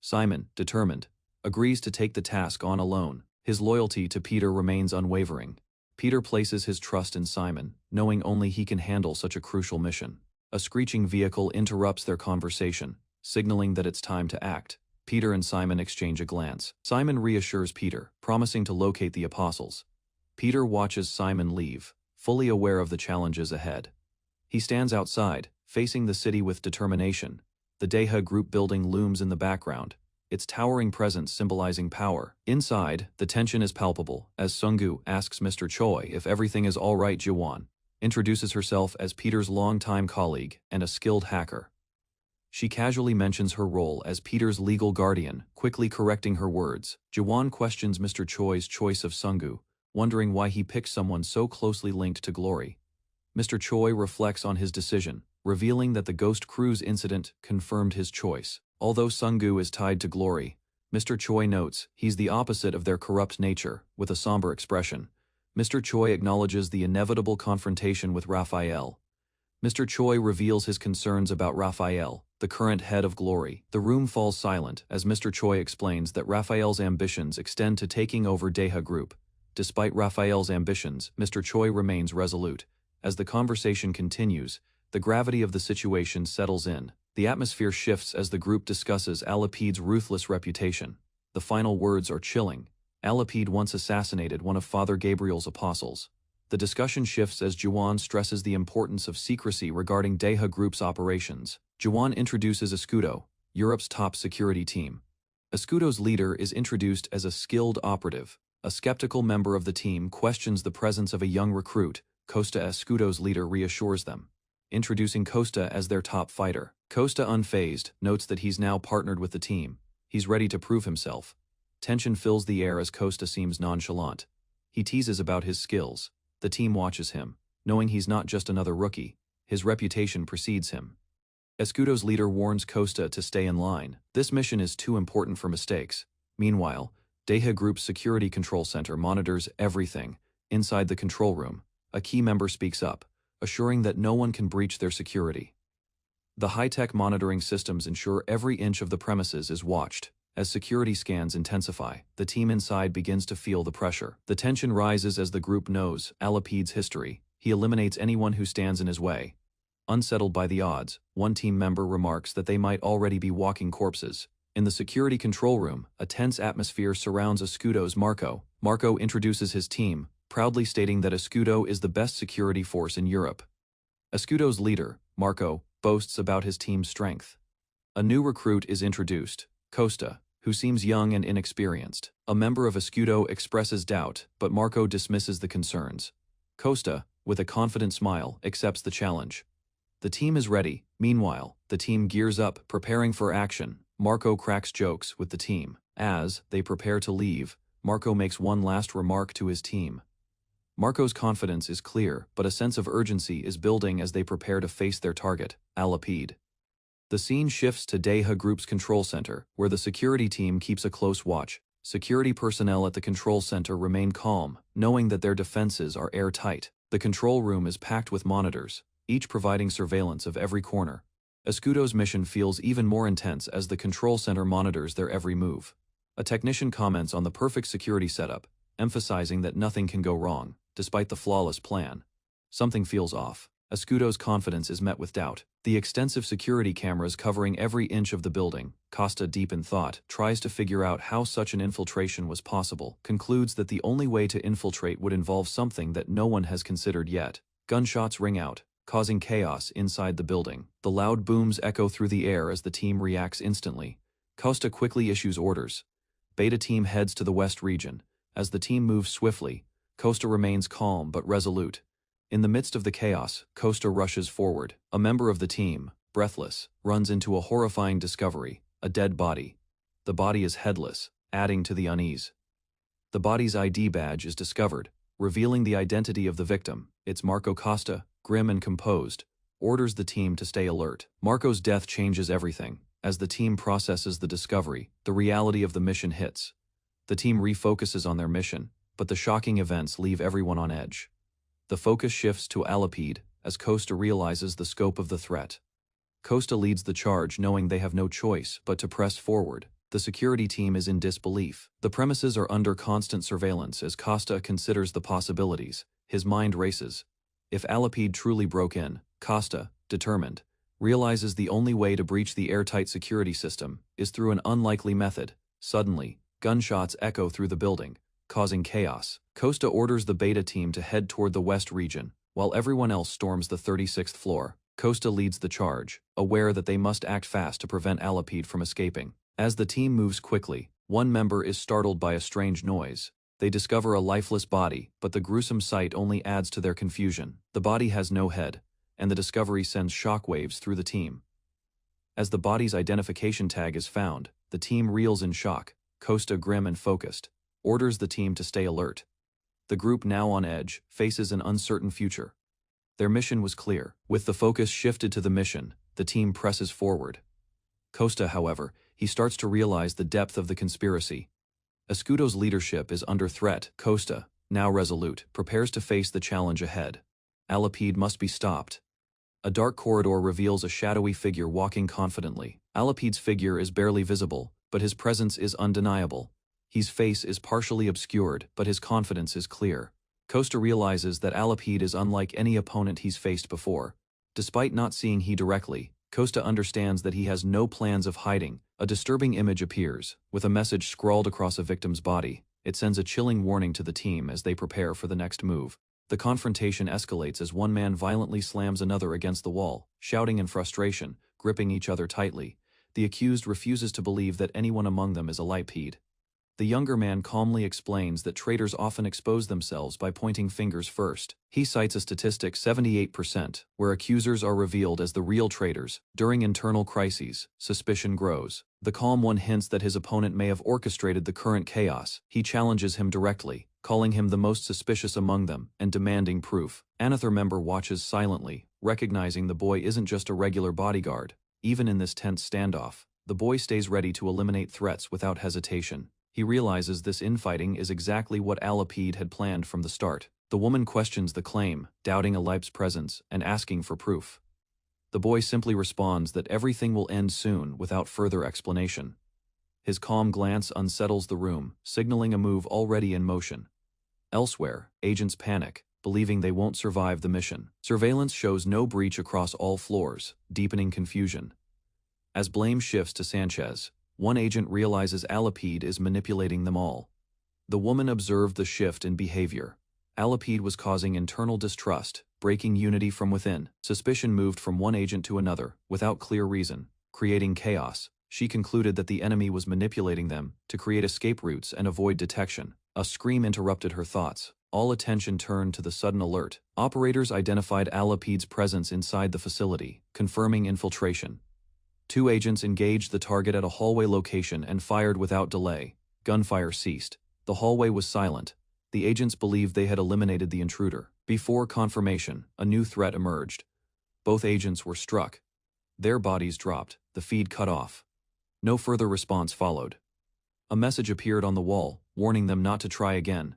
Simon, determined, agrees to take the task on alone. His loyalty to Peter remains unwavering. Peter places his trust in Simon, knowing only he can handle such a crucial mission. A screeching vehicle interrupts their conversation, signaling that it's time to act. Peter and Simon exchange a glance. Simon reassures Peter, promising to locate the apostles. Peter watches Simon leave, fully aware of the challenges ahead. He stands outside, facing the city with determination. The Deha group building looms in the background, its towering presence symbolizing power. Inside, the tension is palpable, as Sungu asks Mr. Choi if everything is all right. Juwon introduces herself as Peter's longtime colleague and a skilled hacker. She casually mentions her role as Peter's legal guardian, quickly correcting her words. Juwon questions Mr. Choi's choice of Sungu, wondering why he picked someone so closely linked to Glory. Mr. Choi reflects on his decision, revealing that the Ghost Cruise incident confirmed his choice. Although Sungu is tied to Glory, Mr. Choi notes he's the opposite of their corrupt nature, with a somber expression. Mr. Choi acknowledges the inevitable confrontation with Raphael. Mr. Choi reveals his concerns about Raphael, the current head of Glory. The room falls silent as Mr. Choi explains that Raphael's ambitions extend to taking over Deha Group. Despite Raphael's ambitions, Mr. Choi remains resolute. As the conversation continues, the gravity of the situation settles in. The atmosphere shifts as the group discusses Alapide's ruthless reputation. The final words are chilling. Alapide once assassinated one of Father Gabriel's apostles. The discussion shifts as Juwon stresses the importance of secrecy regarding Deha Group's operations. Juwon introduces Escudo, Europe's top security team. Escudo's leader is introduced as a skilled operative. A skeptical member of the team questions the presence of a young recruit. Costa, Escudo's leader, reassures them, introducing Costa as their top fighter. Costa, unfazed, notes that he's now partnered with the team. He's ready to prove himself. Tension fills the air as Costa seems nonchalant. He teases about his skills. The team watches him, knowing he's not just another rookie. His reputation precedes him. Escudo's leader warns Costa to stay in line. This mission is too important for mistakes. Meanwhile, Deha Group's security control center monitors everything. Inside the control room, a key member speaks up. assuring that no one can breach their security. The high-tech monitoring systems ensure every inch of the premises is watched. As security scans intensify, the team inside begins to feel the pressure. The tension rises as the group knows Alapede's history. He eliminates anyone who stands in his way. Unsettled by the odds, one team member remarks that they might already be walking corpses. In the security control room, a tense atmosphere surrounds Escudo's Marco. Marco introduces his team, proudly stating that Escudo is the best security force in Europe. Escudo's leader, Marco, boasts about his team's strength. A new recruit is introduced, Costa, who seems young and inexperienced. A member of Escudo expresses doubt, but Marco dismisses the concerns. Costa, with a confident smile, accepts the challenge. The team is ready. Meanwhile, the team gears up, preparing for action. Marco cracks jokes with the team. As they prepare to leave, Marco makes one last remark to his team. Marco's confidence is clear, but a sense of urgency is building as they prepare to face their target, Alapede. The scene shifts to Deha Group's control center, where the security team keeps a close watch. Security personnel at the control center remain calm, knowing that their defenses are airtight. The control room is packed with monitors, each providing surveillance of every corner. Escudo's mission feels even more intense as the control center monitors their every move. A technician comments on the perfect security setup, emphasizing that nothing can go wrong, despite the flawless plan. Something feels off. Escudo's confidence is met with doubt. The extensive security cameras covering every inch of the building, Costa, deep in thought, tries to figure out how such an infiltration was possible, concludes that the only way to infiltrate would involve something that no one has considered yet. Gunshots ring out, causing chaos inside the building. The loud booms echo through the air as the team reacts instantly. Costa quickly issues orders. Beta team heads to the west region. As the team moves swiftly, Costa remains calm but resolute. In the midst of the chaos, Costa rushes forward. A member of the team, breathless, runs into a horrifying discovery, a dead body. The body is headless, adding to the unease. The body's ID badge is discovered, revealing the identity of the victim. It's Marco. Costa, grim and composed, orders the team to stay alert. Marco's death changes everything. As the team processes the discovery, the reality of the mission hits. The team refocuses on their mission, but the shocking events leave everyone on edge. The focus shifts to Alapede as Costa realizes the scope of the threat. Costa leads the charge, knowing they have no choice but to press forward. The security team is in disbelief. The premises are under constant surveillance as Costa considers the possibilities. His mind races. If Alapede truly broke in, Costa, determined, realizes the only way to breach the airtight security system is through an unlikely method. Suddenly, gunshots echo through the building, causing chaos. Costa orders the beta team to head toward the west region, while everyone else storms the 36th floor. Costa leads the charge, aware that they must act fast to prevent Alapede from escaping. As the team moves quickly, one member is startled by a strange noise. They discover a lifeless body, but the gruesome sight only adds to their confusion. The body has no head, and the discovery sends shockwaves through the team. As the body's identification tag is found, the team reels in shock. Costa, grim and focused, orders the team to stay alert. The group, now on edge, faces an uncertain future. Their mission was clear. With the focus shifted to the mission, the team presses forward. Costa, however, he starts to realize the depth of the conspiracy. Escudo's leadership is under threat. Costa, now resolute, prepares to face the challenge ahead. Alapede must be stopped. A dark corridor reveals a shadowy figure walking confidently. Alapede's figure is barely visible, but his presence is undeniable. His face is partially obscured, but his confidence is clear. Costa realizes that Alapede is unlike any opponent he's faced before. Despite not seeing he directly, Costa understands that he has no plans of hiding. A disturbing image appears, with a message scrawled across a victim's body. It sends a chilling warning to the team as they prepare for the next move. The confrontation escalates as one man violently slams another against the wall, shouting in frustration, gripping each other tightly. The accused refuses to believe that anyone among them is Alapede. The younger man calmly explains that traitors often expose themselves by pointing fingers first. He cites a statistic 78%, where accusers are revealed as the real traitors. During internal crises, suspicion grows. The calm one hints that his opponent may have orchestrated the current chaos. He challenges him directly, calling him the most suspicious among them, and demanding proof. Another member watches silently, recognizing the boy isn't just a regular bodyguard. Even in this tense standoff, the boy stays ready to eliminate threats without hesitation. He realizes this infighting is exactly what Alapede had planned from the start. The woman questions the claim, doubting Alip's presence and asking for proof. The boy simply responds that everything will end soon without further explanation. His calm glance unsettles the room, signaling a move already in motion. Elsewhere, agents panic, believing they won't survive the mission. Surveillance shows no breach across all floors, deepening confusion. As blame shifts to Sanchez, one agent realizes Alipede is manipulating them all. The woman observed the shift in behavior. Alipede was causing internal distrust, breaking unity from within. Suspicion moved from one agent to another, without clear reason, creating chaos. She concluded that the enemy was manipulating them to create escape routes and avoid detection. A scream interrupted her thoughts. All attention turned to the sudden alert. Operators identified Alipede's presence inside the facility, confirming infiltration. Two agents engaged the target at a hallway location and fired without delay. Gunfire ceased. The hallway was silent. The agents believed they had eliminated the intruder. Before confirmation, a new threat emerged. Both agents were struck. Their bodies dropped, the feed cut off. No further response followed. A message appeared on the wall, warning them not to try again.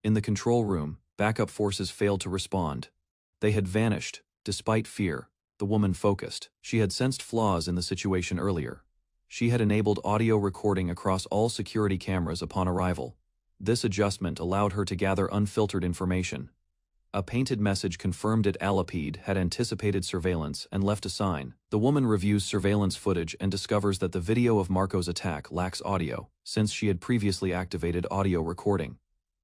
In the control room, backup forces failed to respond. They had vanished, despite fear. The woman focused. She had sensed flaws in the situation earlier. She had enabled audio recording across all security cameras upon arrival. This adjustment allowed her to gather unfiltered information. A painted message confirmed that Alipede had anticipated surveillance and left a sign. The woman reviews surveillance footage and discovers that the video of Marco's attack lacks audio, since she had previously activated audio recording.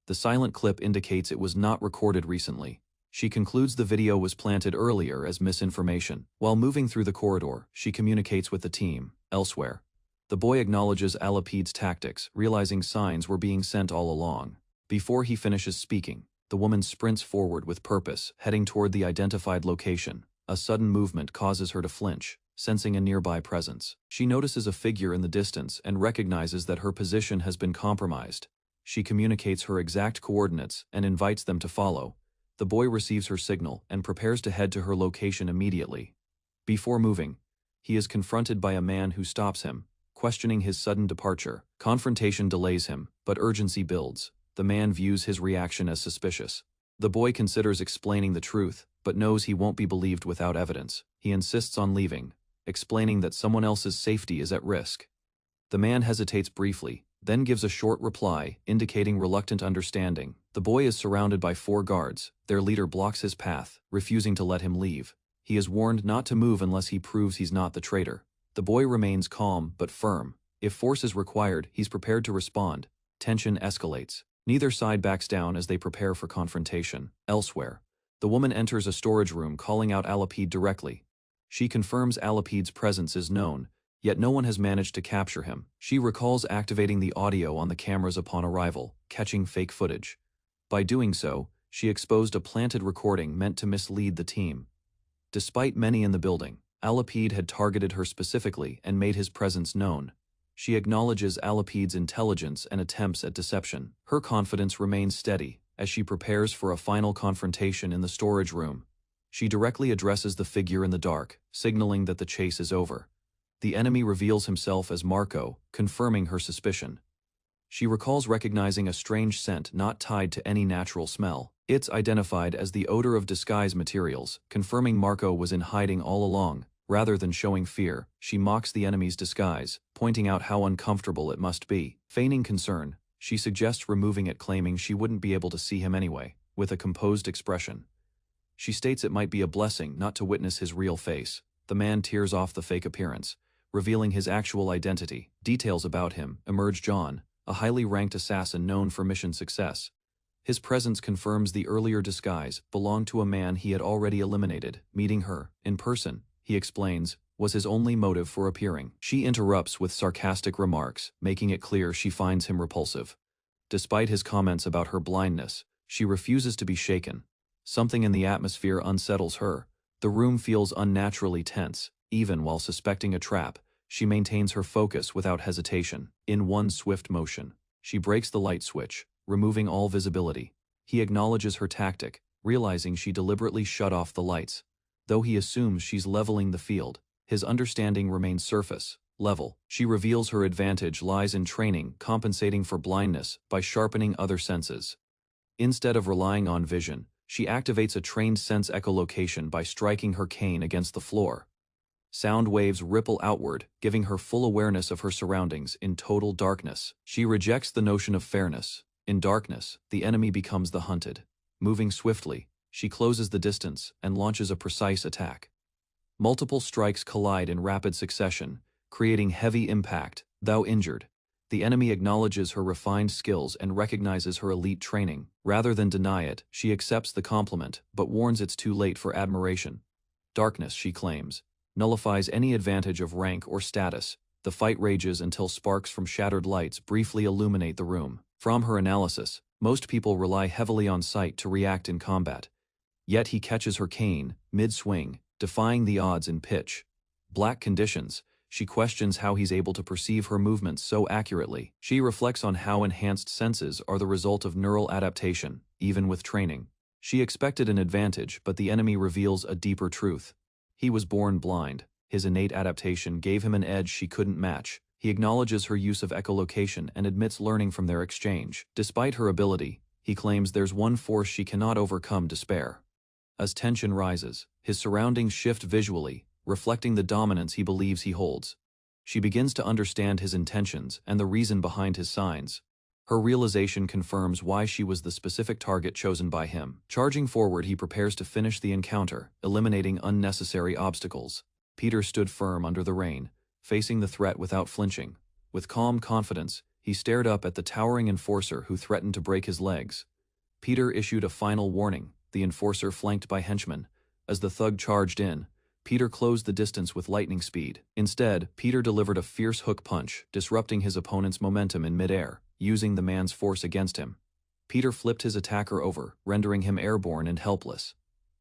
The silent clip indicates it was not recorded recently. She concludes the video was planted earlier as misinformation. While moving through the corridor, she communicates with the team. Elsewhere, the boy acknowledges Alipede's tactics, realizing signs were being sent all along. Before he finishes speaking, the woman sprints forward with purpose, heading toward the identified location. A sudden movement causes her to flinch, sensing a nearby presence. She notices a figure in the distance and recognizes that her position has been compromised. She communicates her exact coordinates and invites them to follow. The boy receives her signal and prepares to head to her location immediately. Before moving, he is confronted by a man who stops him, questioning his sudden departure. Confrontation delays him, but urgency builds. The man views his reaction as suspicious. The boy considers explaining the truth, but knows he won't be believed without evidence. He insists on leaving, explaining that someone else's safety is at risk. The man hesitates briefly, then gives a short reply, indicating reluctant understanding. The boy is surrounded by 4 guards. Their leader blocks his path, refusing to let him leave. He is warned not to move unless he proves he's not the traitor. The boy remains calm but firm. If force is required, he's prepared to respond. Tension escalates. Neither side backs down as they prepare for confrontation. Elsewhere, the woman enters a storage room calling out Alipede directly. She confirms Alipede's presence is known, yet no one has managed to capture him. She recalls activating the audio on the cameras upon arrival, catching fake footage. By doing so, she exposed a planted recording meant to mislead the team. Despite many in the building, Alipede had targeted her specifically and made his presence known. She acknowledges Alipede's intelligence and attempts at deception. Her confidence remains steady as she prepares for a final confrontation in the storage room. She directly addresses the figure in the dark, signaling that the chase is over. The enemy reveals himself as Marco, confirming her suspicion. She recalls recognizing a strange scent not tied to any natural smell. It's identified as the odor of disguise materials, confirming Marco was in hiding all along. Rather than showing fear, she mocks the enemy's disguise, pointing out how uncomfortable it must be. Feigning concern, she suggests removing it, claiming she wouldn't be able to see him anyway. With a composed expression, she states it might be a blessing not to witness his real face. The man tears off the fake appearance, revealing his actual identity. Details about him emerge: John, a highly ranked assassin known for mission success. His presence confirms the earlier disguise belonged to a man he had already eliminated. Meeting her, in person, he explains, was his only motive for appearing. She interrupts with sarcastic remarks, making it clear she finds him repulsive. Despite his comments about her blindness, she refuses to be shaken. Something in the atmosphere unsettles her. The room feels unnaturally tense. Even while suspecting a trap, she maintains her focus without hesitation. In one swift motion, she breaks the light switch, removing all visibility. He acknowledges her tactic, realizing she deliberately shut off the lights. Though he assumes she's leveling the field, his understanding remains surface level. She reveals her advantage lies in training, compensating for blindness by sharpening other senses. Instead of relying on vision, she activates a trained sense echolocation by striking her cane against the floor. Sound waves ripple outward, giving her full awareness of her surroundings in total darkness. She rejects the notion of fairness. In darkness, the enemy becomes the hunted. Moving swiftly, she closes the distance and launches a precise attack. Multiple strikes collide in rapid succession, creating heavy impact. Though injured, the enemy acknowledges her refined skills and recognizes her elite training. Rather than deny it, she accepts the compliment, but warns it's too late for admiration. Darkness, she claims, nullifies any advantage of rank or status. The fight rages until sparks from shattered lights briefly illuminate the room. From her analysis, most people rely heavily on sight to react in combat. Yet he catches her cane, mid-swing, defying the odds in pitch black conditions. She questions how he's able to perceive her movements so accurately. She reflects on how enhanced senses are the result of neural adaptation, even with training. She expected an advantage, but the enemy reveals a deeper truth. He was born blind. His innate adaptation gave him an edge she couldn't match. He acknowledges her use of echolocation and admits learning from their exchange. Despite her ability, he claims there's one force she cannot overcome: despair. As tension rises, his surroundings shift visually, reflecting the dominance he believes he holds. She begins to understand his intentions and the reason behind his signs. Her realization confirms why she was the specific target chosen by him. Charging forward, he prepares to finish the encounter, eliminating unnecessary obstacles. Peter stood firm under the rain, facing the threat without flinching. With calm confidence, he stared up at the towering enforcer who threatened to break his legs. Peter issued a final warning, the enforcer flanked by henchmen. As the thug charged in, Peter closed the distance with lightning speed. Instead, Peter delivered a fierce hook punch, disrupting his opponent's momentum in midair, using the man's force against him. Peter flipped his attacker over, rendering him airborne and helpless.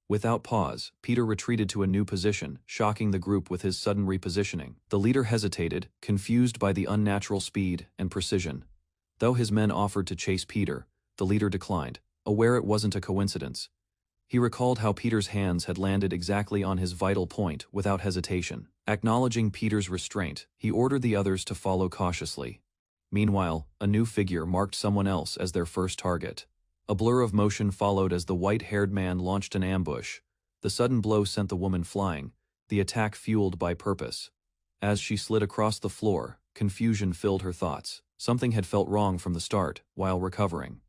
Without pause, Peter retreated to a new position, shocking the group with his sudden repositioning. The leader hesitated, confused by the unnatural speed and precision. Though his men offered to chase Peter, the leader declined, aware it wasn't a coincidence. He recalled how Peter's hands had landed exactly on his vital point without hesitation. Acknowledging Peter's restraint, he ordered the others to follow cautiously. Meanwhile, a new figure marked someone else as their first target. A blur of motion followed as the white-haired man launched an ambush. The sudden blow sent the woman flying, the attack fueled by purpose. As she slid across the floor, confusion filled her thoughts. Something had felt wrong from the start. While recovering,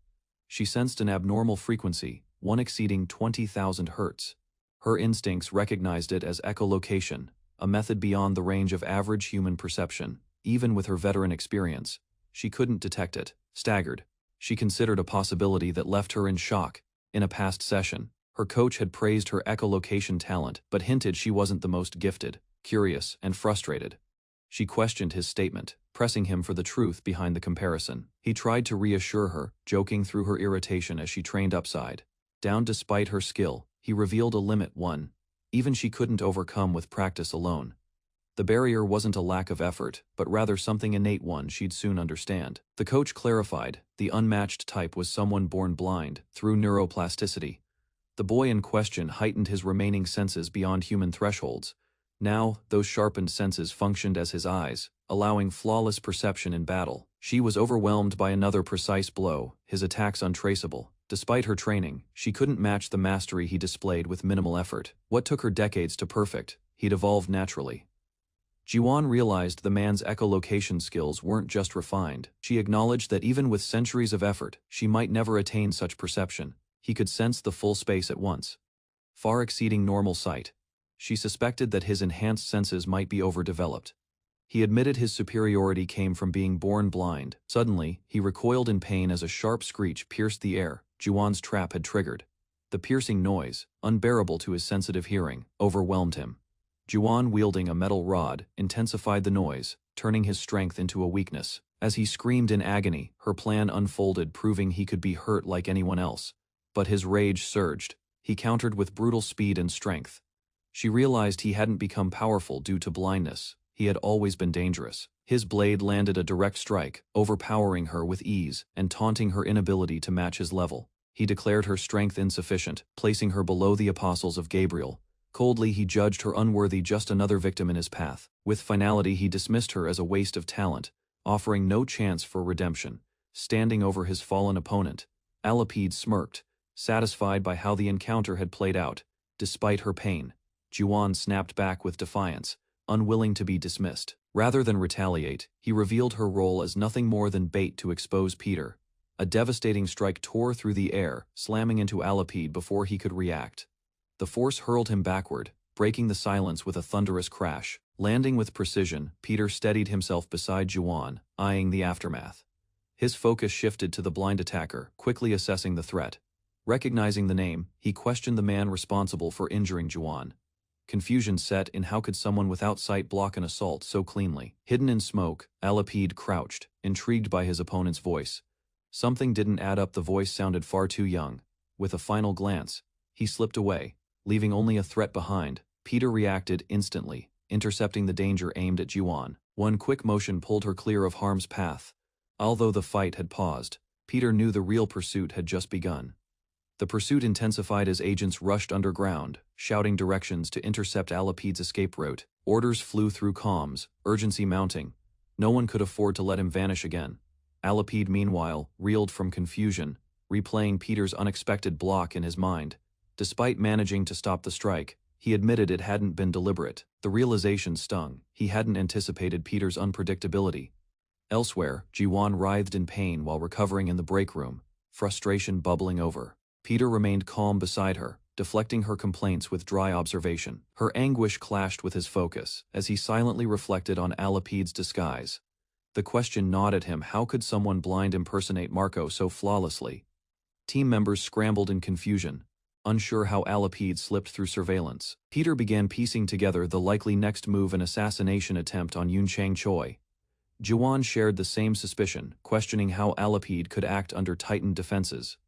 she sensed an abnormal frequency, one exceeding 20,000 hertz. Her instincts recognized it as echolocation, a method beyond the range of average human perception. Even with her veteran experience, she couldn't detect it. Staggered, she considered a possibility that left her in shock. In a past session, her coach had praised her echolocation talent, but hinted she wasn't the most gifted. Curious and frustrated, she questioned his statement, pressing him for the truth behind the comparison. He tried to reassure her, joking through her irritation as she trained upside down. Despite her skill, he revealed a limit one even she couldn't overcome with practice alone. The barrier wasn't a lack of effort, but rather something innate one she'd soon understand. The coach clarified, the unmatched type was someone born blind, through neuroplasticity. The boy in question heightened his remaining senses beyond human thresholds. Now, those sharpened senses functioned as his eyes, allowing flawless perception in battle. She was overwhelmed by another precise blow, his attacks untraceable. Despite her training, she couldn't match the mastery he displayed with minimal effort. What took her decades to perfect, he'd evolved naturally. Jiwan realized the man's echolocation skills weren't just refined. She acknowledged that even with centuries of effort, she might never attain such perception. He could sense the full space at once, far exceeding normal sight. She suspected that his enhanced senses might be overdeveloped. He admitted his superiority came from being born blind. Suddenly, he recoiled in pain as a sharp screech pierced the air. Jiwan's trap had triggered. The piercing noise, unbearable to his sensitive hearing, overwhelmed him. Jiwan, wielding a metal rod, intensified the noise, turning his strength into a weakness. As he screamed in agony, her plan unfolded, proving he could be hurt like anyone else. But his rage surged. He countered with brutal speed and strength. She realized he hadn't become powerful due to blindness. He had always been dangerous. His blade landed a direct strike, overpowering her with ease and taunting her inability to match his level. He declared her strength insufficient, placing her below the apostles of Gabriel. Coldly, he judged her unworthy, just another victim in his path. With finality, he dismissed her as a waste of talent, offering no chance for redemption. Standing over his fallen opponent, Alipede smirked, satisfied by how the encounter had played out. Despite her pain, Juan snapped back with defiance, unwilling to be dismissed. Rather than retaliate, he revealed her role as nothing more than bait to expose Peter. A devastating strike tore through the air, slamming into Alipede before he could react. The force hurled him backward, breaking the silence with a thunderous crash. Landing with precision, Peter steadied himself beside Juan, eyeing the aftermath. His focus shifted to the blind attacker, quickly assessing the threat. Recognizing the name, he questioned the man responsible for injuring Juan. Confusion set in how could someone without sight block an assault so cleanly. Hidden in smoke, Alipede crouched, intrigued by his opponent's voice. Something didn't add up. The voice sounded far too young. With a final glance, he slipped away, leaving only a threat behind. Peter reacted instantly, intercepting the danger aimed at Juan. One quick motion pulled her clear of harm's path. Although the fight had paused, Peter knew the real pursuit had just begun. The pursuit intensified as agents rushed underground, shouting directions to intercept Alipede's escape route. Orders flew through comms, urgency mounting. No one could afford to let him vanish again. Alipede, meanwhile, reeled from confusion, replaying Peter's unexpected block in his mind. Despite managing to stop the strike, he admitted it hadn't been deliberate. The realization stung. He hadn't anticipated Peter's unpredictability. Elsewhere, Juan writhed in pain while recovering in the break room, frustration bubbling over. Peter remained calm beside her, deflecting her complaints with dry observation. Her anguish clashed with his focus, as he silently reflected on Alipede's disguise. The question gnawed at him: how could someone blind impersonate Marco so flawlessly? Team members scrambled in confusion, unsure how Alipede slipped through surveillance. Peter began piecing together the likely next move: an assassination attempt on Yunchang Choi. Juan shared the same suspicion, questioning how Alipede could act under tightened defenses.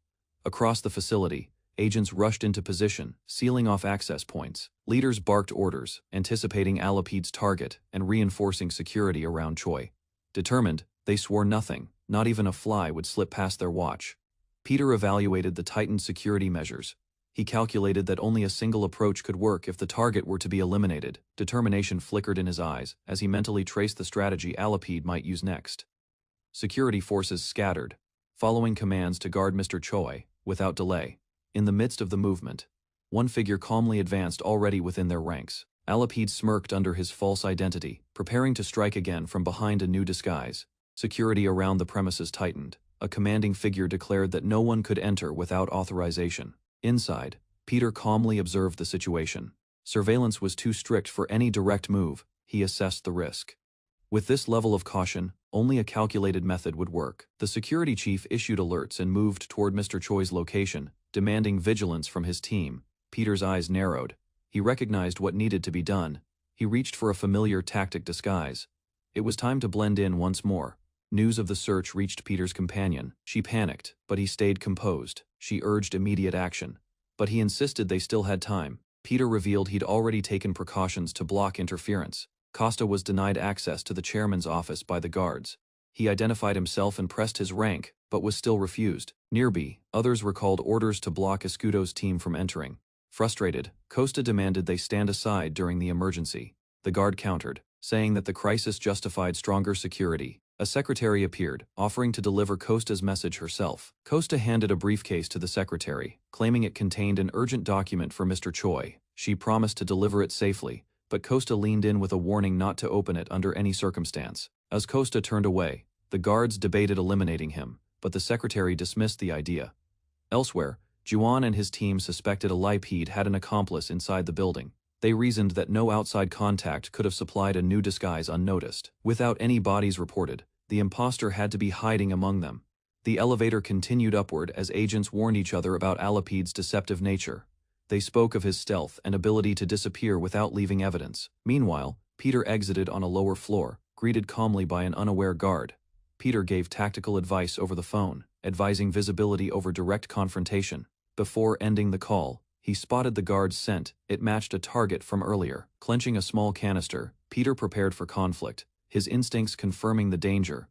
Across the facility, agents rushed into position, sealing off access points. Leaders barked orders, anticipating Alipede's target and reinforcing security around Choi. Determined, they swore nothing, not even a fly, would slip past their watch. Peter evaluated the tightened security measures. He calculated that only a single approach could work if the target were to be eliminated. Determination flickered in his eyes as he mentally traced the strategy Alipede might use next. Security forces scattered, following commands to guard Mr. Choi, without delay. In the midst of the movement, one figure calmly advanced, already within their ranks. Alipede smirked under his false identity, preparing to strike again from behind a new disguise. Security around the premises tightened. A commanding figure declared that no one could enter without authorization. Inside, Peter calmly observed the situation. Surveillance was too strict for any direct move. He assessed the risk. With this level of caution, only a calculated method would work. The security chief issued alerts and moved toward Mr. Choi's location, demanding vigilance from his team. Peter's eyes narrowed. He recognized what needed to be done. He reached for a familiar tactic: disguise. It was time to blend in once more. News of the search reached Peter's companion. She panicked, but he stayed composed. She urged immediate action, but he insisted they still had time. Peter revealed he'd already taken precautions to block interference. Costa was denied access to the chairman's office by the guards. He identified himself and pressed his rank, but was still refused. Nearby, others recalled orders to block Escudo's team from entering. Frustrated, Costa demanded they stand aside during the emergency. The guard countered, saying that the crisis justified stronger security. A secretary appeared, offering to deliver Costa's message herself. Costa handed a briefcase to the secretary, claiming it contained an urgent document for Mr. Choi. She promised to deliver it safely, but Costa leaned in with a warning not to open it under any circumstance. As Costa turned away, the guards debated eliminating him, but the secretary dismissed the idea. Elsewhere, Juan and his team suspected Alipede had an accomplice inside the building. They reasoned that no outside contact could have supplied a new disguise unnoticed. Without any bodies reported, the imposter had to be hiding among them. The elevator continued upward as agents warned each other about Alipede's deceptive nature. They spoke of his stealth and ability to disappear without leaving evidence. Meanwhile, Peter exited on a lower floor, greeted calmly by an unaware guard. Peter gave tactical advice over the phone, advising visibility over direct confrontation. Before ending the call, he spotted the guard's scent. It matched a target from earlier. Clenching a small canister, Peter prepared for conflict, his instincts confirming the danger.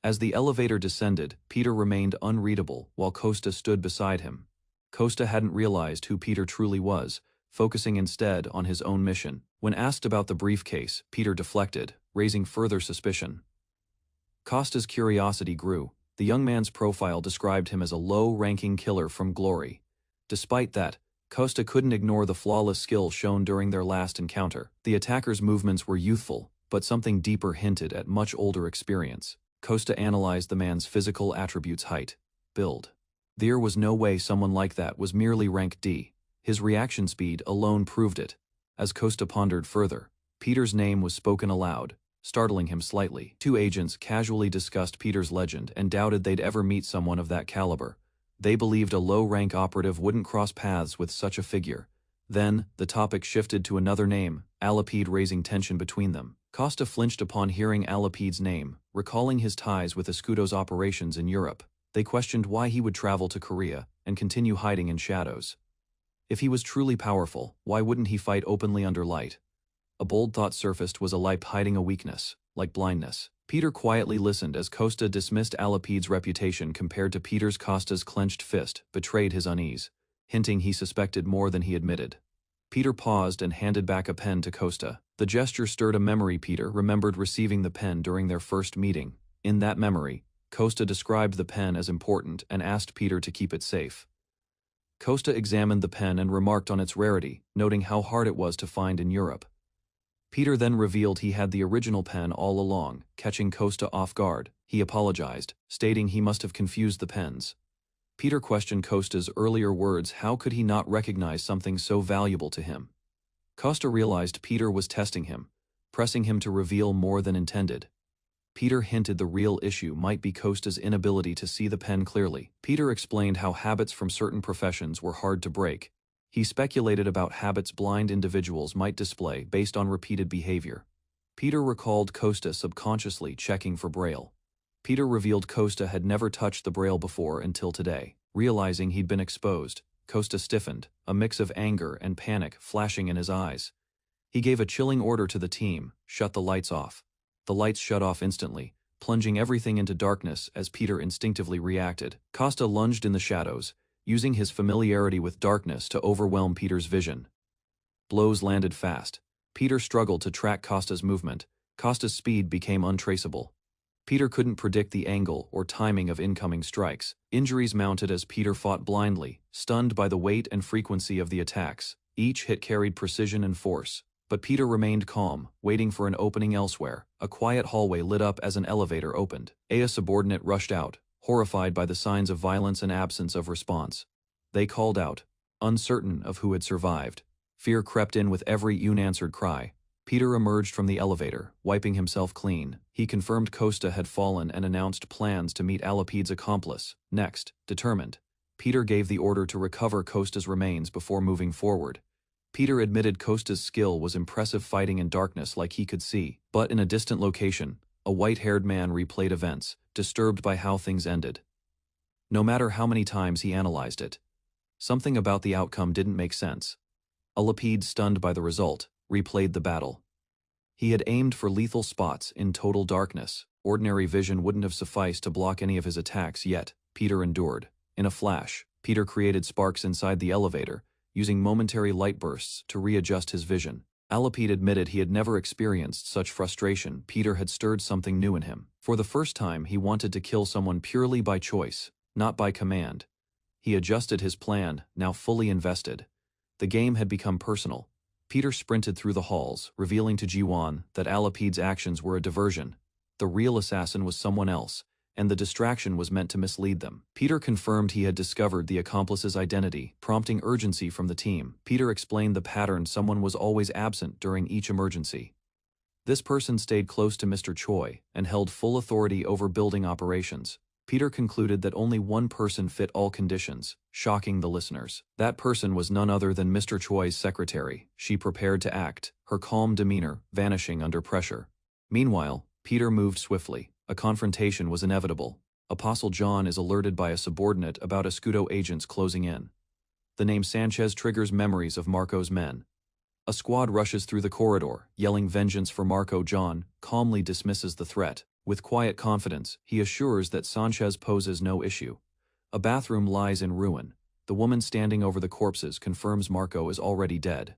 As the elevator descended, Peter remained unreadable while Costa stood beside him. Costa hadn't realized who Peter truly was, focusing instead on his own mission. When asked about the briefcase, Peter deflected, raising further suspicion. Costa's curiosity grew. The young man's profile described him as a low-ranking killer from Glory. Despite that, Costa couldn't ignore the flawless skill shown during their last encounter. The attacker's movements were youthful, but something deeper hinted at much older experience. Costa analyzed the man's physical attributes: height, build. There was no way someone like that was merely rank D. His reaction speed alone proved it. As Costa pondered further, Peter's name was spoken aloud, startling him slightly. Two agents casually discussed Peter's legend and doubted they'd ever meet someone of that caliber. They believed a low-rank operative wouldn't cross paths with such a figure. Then, the topic shifted to another name, Alipede, raising tension between them. Costa flinched upon hearing Alipede's name, recalling his ties with Escudo's operations in Europe. They questioned why he would travel to Korea and continue hiding in shadows. If he was truly powerful, why wouldn't he fight openly under light? A bold thought surfaced: was Alip hiding a weakness, like blindness? Peter quietly listened as Costa dismissed Alipede's reputation compared to Peter's. Costa's clenched fist betrayed his unease, hinting he suspected more than he admitted. Peter paused and handed back a pen to Costa. The gesture stirred a memory. Peter remembered receiving the pen during their first meeting. In that memory, Costa described the pen as important and asked Peter to keep it safe. Costa examined the pen and remarked on its rarity, noting how hard it was to find in Europe. Peter then revealed he had the original pen all along, catching Costa off guard. He apologized, stating he must have confused the pens. Peter questioned Costa's earlier words. How could he not recognize something so valuable to him? Costa realized Peter was testing him, pressing him to reveal more than intended. Peter hinted the real issue might be Costa's inability to see the pen clearly. Peter explained how habits from certain professions were hard to break. He speculated about habits blind individuals might display based on repeated behavior. Peter recalled Costa subconsciously checking for Braille. Peter revealed Costa had never touched the Braille before until today. Realizing he'd been exposed, Costa stiffened, a mix of anger and panic flashing in his eyes. He gave a chilling order to the team: shut the lights off. The lights shut off instantly, plunging everything into darkness as Peter instinctively reacted. Costa lunged in the shadows, using his familiarity with darkness to overwhelm Peter's vision. Blows landed fast. Peter struggled to track Costa's movement. Costa's speed became untraceable. Peter couldn't predict the angle or timing of incoming strikes. Injuries mounted as Peter fought blindly, stunned by the weight and frequency of the attacks. Each hit carried precision and force. But Peter remained calm, waiting for an opening elsewhere. A quiet hallway lit up as an elevator opened. A subordinate rushed out, horrified by the signs of violence and absence of response. They called out, uncertain of who had survived. Fear crept in with every unanswered cry. Peter emerged from the elevator, wiping himself clean. He confirmed Costa had fallen and announced plans to meet Alipede's accomplice. Next, determined, Peter gave the order to recover Costa's remains before moving forward. Peter admitted Costa's skill was impressive, fighting in darkness like he could see. But in a distant location, a white-haired man replayed events, disturbed by how things ended. No matter how many times he analyzed it, something about the outcome didn't make sense. Alipede, stunned by the result, replayed the battle. He had aimed for lethal spots in total darkness. Ordinary vision wouldn't have sufficed to block any of his attacks, yet Peter endured. In a flash, Peter created sparks inside the elevator, using momentary light bursts to readjust his vision. Alipede admitted he had never experienced such frustration. Peter had stirred something new in him. For the first time, he wanted to kill someone purely by choice, not by command. He adjusted his plan, now fully invested. The game had become personal. Peter sprinted through the halls, revealing to Jiwon that Alipede's actions were a diversion. The real assassin was someone else, and the distraction was meant to mislead them. Peter confirmed he had discovered the accomplice's identity, prompting urgency from the team. Peter explained the pattern: someone was always absent during each emergency. This person stayed close to Mr. Choi and held full authority over building operations. Peter concluded that only one person fit all conditions, shocking the listeners. That person was none other than Mr. Choi's secretary. She prepared to act, her calm demeanor vanishing under pressure. Meanwhile, Peter moved swiftly. A confrontation was inevitable. Apostle John is alerted by a subordinate about Escudo agents closing in. The name Sanchez triggers memories of Marco's men. A squad rushes through the corridor, yelling vengeance for Marco. John calmly dismisses the threat. With quiet confidence, he assures that Sanchez poses no issue. A bathroom lies in ruin. The woman standing over the corpses confirms Marco is already dead.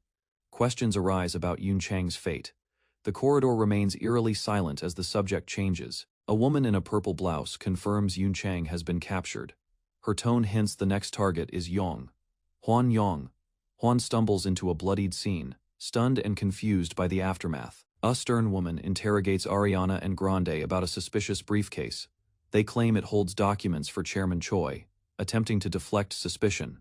Questions arise about Yun Chang's fate. The corridor remains eerily silent as the subject changes. A woman in a purple blouse confirms Yun Chang has been captured. Her tone hints the next target is Yong. Huan Yong. Huan stumbles into a bloodied scene, stunned and confused by the aftermath. A stern woman interrogates Ariana and Grande about a suspicious briefcase. They claim it holds documents for Chairman Choi, attempting to deflect suspicion.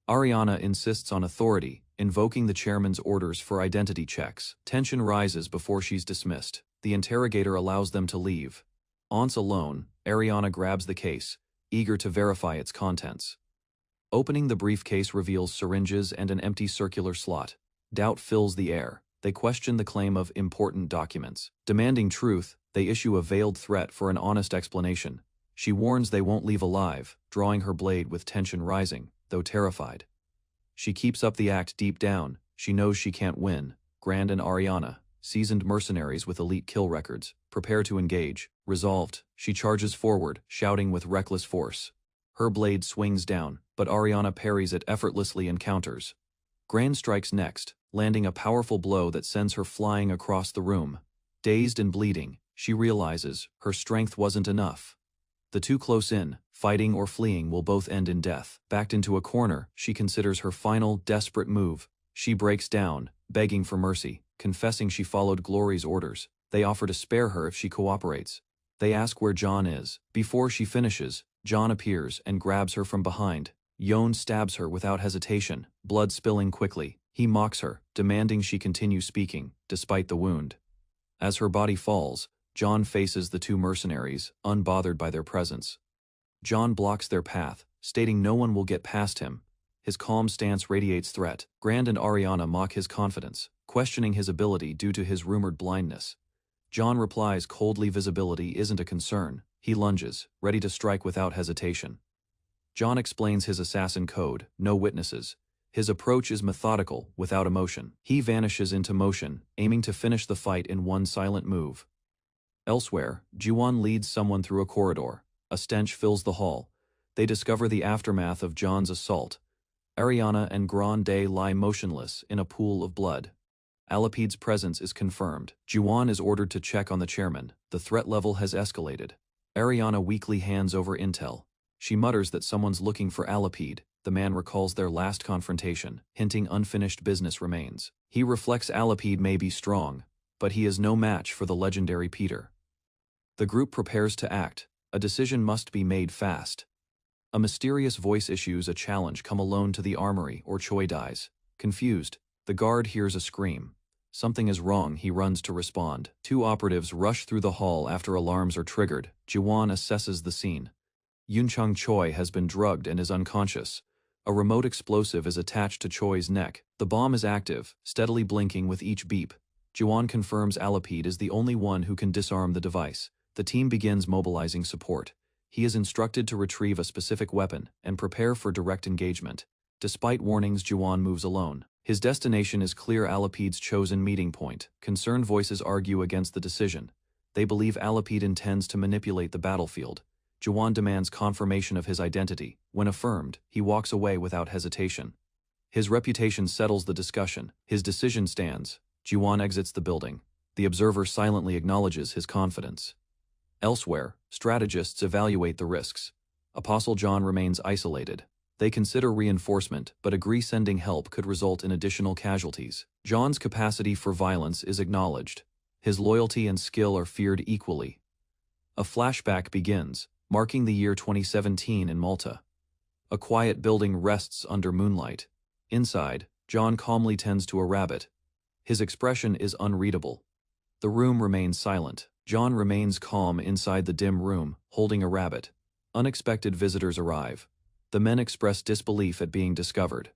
Ariana insists on authority, invoking the chairman's orders for identity checks. Tension rises before she's dismissed. The interrogator allows them to leave. Once alone, Ariana grabs the case, eager to verify its contents. Opening the briefcase reveals syringes and an empty circular slot. Doubt fills the air. They question the claim of important documents. Demanding truth, they issue a veiled threat for an honest explanation. She warns they won't leave alive, drawing her blade with tension rising, though terrified. She keeps up the act deep down. She knows she can't win. Grand and Ariana, seasoned mercenaries with elite kill records, prepare to engage. Resolved, she charges forward, shouting with reckless force. Her blade swings down, but Ariana parries it effortlessly and counters. Grand strikes next, landing a powerful blow that sends her flying across the room. Dazed and bleeding, she realizes her strength wasn't enough. The two close in, fighting or fleeing will both end in death. Backed into a corner, she considers her final, desperate move. She breaks down, begging for mercy, confessing she followed Glory's orders. They offer to spare her if she cooperates. They ask where John is. Before she finishes, John appears and grabs her from behind. Yon stabs her without hesitation, blood spilling quickly. He mocks her, demanding she continue speaking, despite the wound. As her body falls, John faces the two mercenaries, unbothered by their presence. John blocks their path, stating no one will get past him. His calm stance radiates threat. Grand and Ariana mock his confidence, questioning his ability due to his rumored blindness. John replies coldly visibility isn't a concern. He lunges, ready to strike without hesitation. John explains his assassin code, no witnesses. His approach is methodical, without emotion. He vanishes into motion, aiming to finish the fight in one silent move. Elsewhere, Jiwon leads someone through a corridor. A stench fills the hall. They discover the aftermath of John's assault. Ariana and Grande lie motionless in a pool of blood. Alapide's presence is confirmed. Jiwon is ordered to check on the chairman. The threat level has escalated. Ariana weakly hands over intel. She mutters that someone's looking for Alapide. The man recalls their last confrontation, hinting unfinished business remains. He reflects Alapide may be strong, but he is no match for the legendary Peter. The group prepares to act. A decision must be made fast. A mysterious voice issues a challenge: come alone to the armory or Choi dies. Confused, the guard hears a scream. Something is wrong, he runs to respond. Two operatives rush through the hall after alarms are triggered. Jiwon assesses the scene. Yunchang Choi has been drugged and is unconscious. A remote explosive is attached to Choi's neck. The bomb is active, steadily blinking with each beep. Jiwon confirms Alapide is the only one who can disarm the device. The team begins mobilizing support. He is instructed to retrieve a specific weapon and prepare for direct engagement. Despite warnings, Jiwon moves alone. His destination is clear: Alapide's chosen meeting point. Concerned voices argue against the decision. They believe Alapide intends to manipulate the battlefield. Jiwon demands confirmation of his identity. When affirmed, he walks away without hesitation. His reputation settles the discussion. His decision stands. Jiwon exits the building. The observer silently acknowledges his confidence. Elsewhere, strategists evaluate the risks. Apostle John remains isolated. They consider reinforcement, but agree sending help could result in additional casualties. John's capacity for violence is acknowledged. His loyalty and skill are feared equally. A flashback begins, marking the year 2017 in Malta. A quiet building rests under moonlight. Inside, John calmly tends to a rabbit. His expression is unreadable. The room remains silent. John remains calm inside the dim room, holding a rabbit. Unexpected visitors arrive. The men express disbelief at being discovered.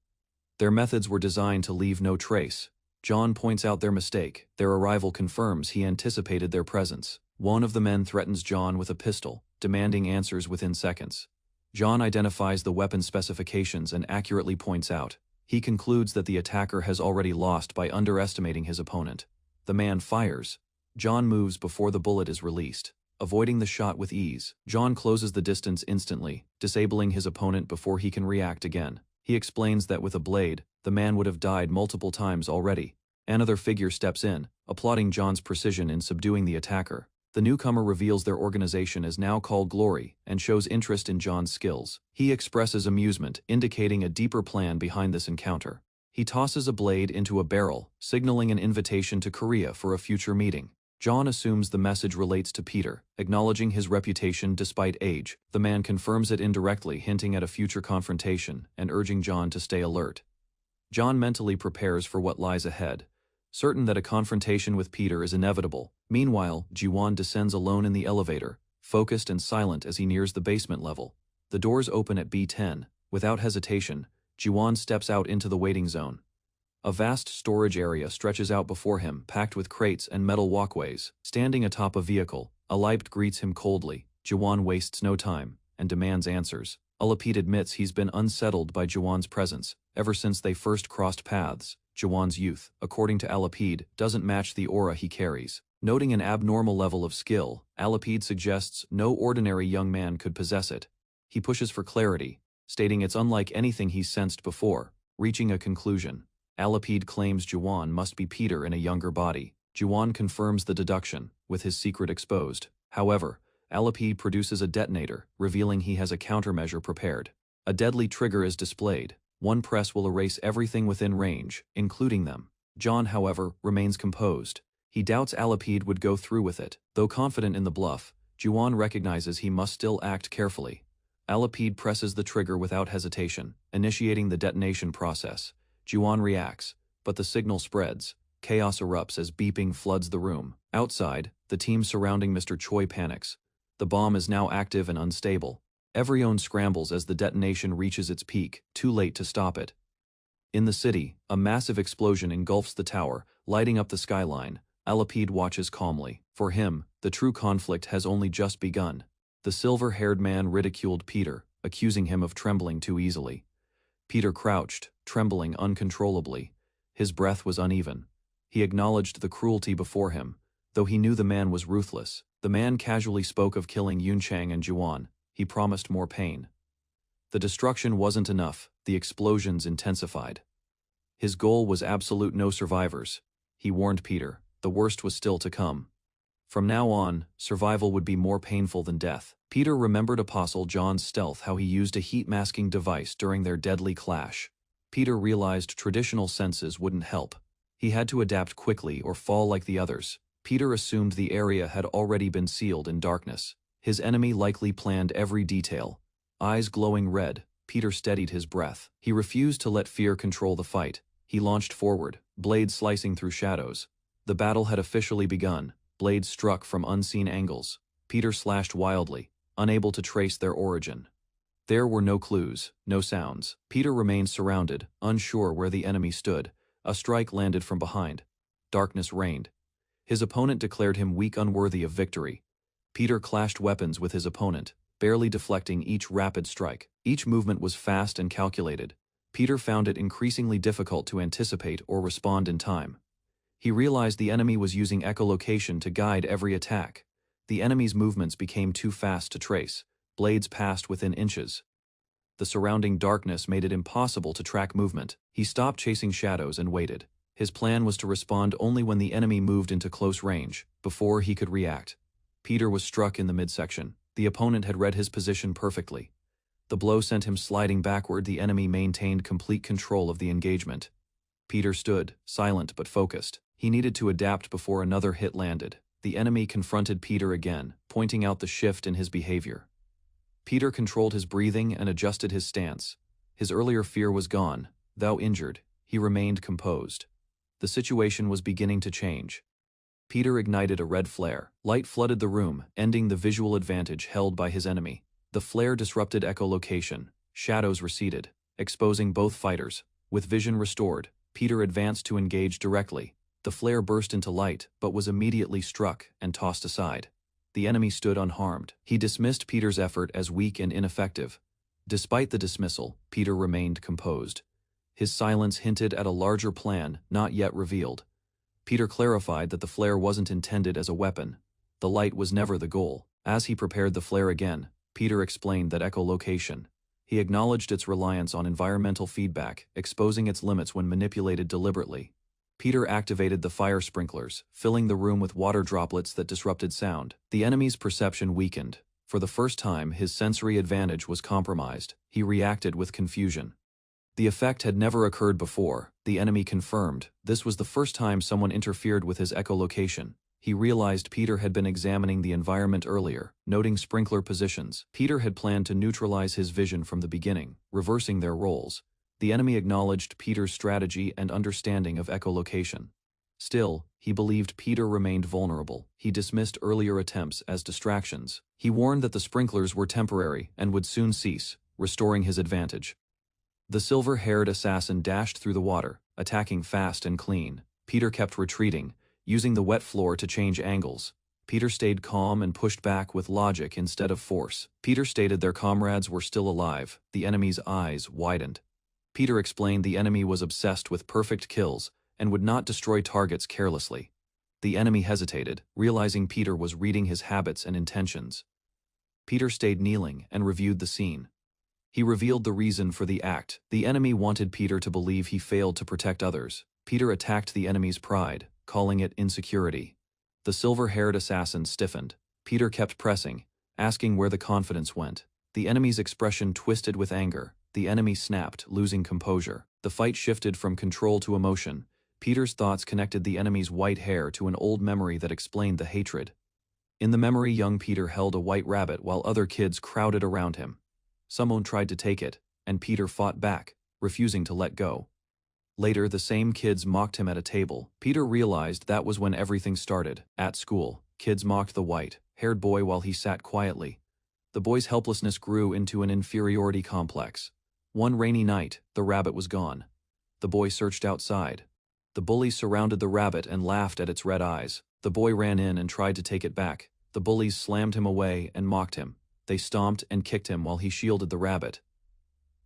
Their methods were designed to leave no trace. John points out their mistake. Their arrival confirms he anticipated their presence. One of the men threatens John with a pistol, demanding answers within seconds. John identifies the weapon specifications and accurately points out. He concludes that the attacker has already lost by underestimating his opponent. The man fires. John moves before the bullet is released, avoiding the shot with ease. John closes the distance instantly, disabling his opponent before he can react again. He explains that with a blade, the man would have died multiple times already. Another figure steps in, applauding John's precision in subduing the attacker. The newcomer reveals their organization is now called Glory and shows interest in John's skills. He expresses amusement, indicating a deeper plan behind this encounter. He tosses a blade into a barrel, signaling an invitation to Korea for a future meeting. John assumes the message relates to Peter, acknowledging his reputation despite age. The man confirms it indirectly, hinting at a future confrontation and urging John to stay alert. John mentally prepares for what lies ahead, certain that a confrontation with Peter is inevitable. Meanwhile, Jiwon descends alone in the elevator, focused and silent as he nears the basement level. The doors open at B10. Without hesitation, Jiwon steps out into the waiting zone. A vast storage area stretches out before him, packed with crates and metal walkways. Standing atop a vehicle, Aliped greets him coldly. Jiwon wastes no time and demands answers. Aliped admits he's been unsettled by Jiwon's presence ever since they first crossed paths. Jiwon's youth, according to Aliped, doesn't match the aura he carries. Noting an abnormal level of skill, Aliped suggests no ordinary young man could possess it. He pushes for clarity, stating it's unlike anything he's sensed before. Reaching a conclusion, Aliped claims Jiwon must be Peter in a younger body. Jiwon confirms the deduction, with his secret exposed. However, Aliped produces a detonator, revealing he has a countermeasure prepared. A deadly trigger is displayed. One press will erase everything within range, including them. John, however, remains composed. He doubts Aliped would go through with it. Though confident in the bluff, Jiwon recognizes he must still act carefully. Aliped presses the trigger without hesitation, initiating the detonation process. Jiwon reacts, but the signal spreads. Chaos erupts as beeping floods the room. Outside, the team surrounding Mr. Choi panics. The bomb is now active and unstable. Everyone scrambles as the detonation reaches its peak, too late to stop it. In the city, a massive explosion engulfs the tower, lighting up the skyline. Aliped watches calmly. For him, the true conflict has only just begun. The silver-haired man ridiculed Peter, accusing him of trembling too easily. Peter crouched, trembling uncontrollably. His breath was uneven. He acknowledged the cruelty before him, though he knew the man was ruthless. The man casually spoke of killing Yunchang and Jiwon. He promised more pain. The destruction wasn't enough. The explosions intensified. His goal was absolute no survivors. He warned Peter, the worst was still to come. From now on, survival would be more painful than death. Peter remembered Apostle John's stealth, how he used a heat-masking device during their deadly clash. Peter realized traditional senses wouldn't help. He had to adapt quickly or fall like the others. Peter assumed the area had already been sealed in darkness. His enemy likely planned every detail. Eyes glowing red, Peter steadied his breath. He refused to let fear control the fight. He launched forward, blades slicing through shadows. The battle had officially begun. Blades struck from unseen angles. Peter slashed wildly, unable to trace their origin. There were no clues, no sounds. Peter remained surrounded, unsure where the enemy stood. A strike landed from behind. Darkness reigned. His opponent declared him weak, unworthy of victory. Peter clashed weapons with his opponent, barely deflecting each rapid strike. Each movement was fast and calculated. Peter found it increasingly difficult to anticipate or respond in time. He realized the enemy was using echolocation to guide every attack. The enemy's movements became too fast to trace. Blades passed within inches. The surrounding darkness made it impossible to track movement. He stopped chasing shadows and waited. His plan was to respond only when the enemy moved into close range, before he could react. Peter was struck in the midsection. The opponent had read his position perfectly. The blow sent him sliding backward. The enemy maintained complete control of the engagement. Peter stood, silent but focused. He needed to adapt before another hit landed. The enemy confronted Peter again, pointing out the shift in his behavior. Peter controlled his breathing and adjusted his stance. His earlier fear was gone. Though injured, he remained composed. The situation was beginning to change. Peter ignited a red flare. Light flooded the room, ending the visual advantage held by his enemy. The flare disrupted echolocation. Shadows receded, exposing both fighters. With vision restored, Peter advanced to engage directly. The flare burst into light, but was immediately struck and tossed aside. The enemy stood unharmed. He dismissed Peter's effort as weak and ineffective. Despite the dismissal, Peter remained composed. His silence hinted at a larger plan, not yet revealed. Peter clarified that the flare wasn't intended as a weapon. The light was never the goal. As he prepared the flare again, Peter explained that echolocation. He acknowledged its reliance on environmental feedback, exposing its limits when manipulated deliberately. Peter activated the fire sprinklers, filling the room with water droplets that disrupted sound. The enemy's perception weakened. For the first time, his sensory advantage was compromised. He reacted with confusion. The effect had never occurred before, the enemy confirmed. This was the first time someone interfered with his echolocation. He realized Peter had been examining the environment earlier, noting sprinkler positions. Peter had planned to neutralize his vision from the beginning, reversing their roles. The enemy acknowledged Peter's strategy and understanding of echolocation. Still, he believed Peter remained vulnerable. He dismissed earlier attempts as distractions. He warned that the sprinklers were temporary and would soon cease, restoring his advantage. The silver-haired assassin dashed through the water, attacking fast and clean. Peter kept retreating, using the wet floor to change angles. Peter stayed calm and pushed back with logic instead of force. Peter stated their comrades were still alive. The enemy's eyes widened. Peter explained the enemy was obsessed with perfect kills and would not destroy targets carelessly. The enemy hesitated, realizing Peter was reading his habits and intentions. Peter stayed kneeling and reviewed the scene. He revealed the reason for the act. The enemy wanted Peter to believe he failed to protect others. Peter attacked the enemy's pride, calling it insecurity. The silver-haired assassin stiffened. Peter kept pressing, asking where the confidence went. The enemy's expression twisted with anger. The enemy snapped, losing composure. The fight shifted from control to emotion. Peter's thoughts connected the enemy's white hair to an old memory that explained the hatred. In the memory, young Peter held a white rabbit while other kids crowded around him. Someone tried to take it, and Peter fought back, refusing to let go. Later, the same kids mocked him at a table. Peter realized that was when everything started. At school, kids mocked the white-haired boy while he sat quietly. The boy's helplessness grew into an inferiority complex. One rainy night, the rabbit was gone. The boy searched outside. The bullies surrounded the rabbit and laughed at its red eyes. The boy ran in and tried to take it back. The bullies slammed him away and mocked him. They stomped and kicked him while he shielded the rabbit.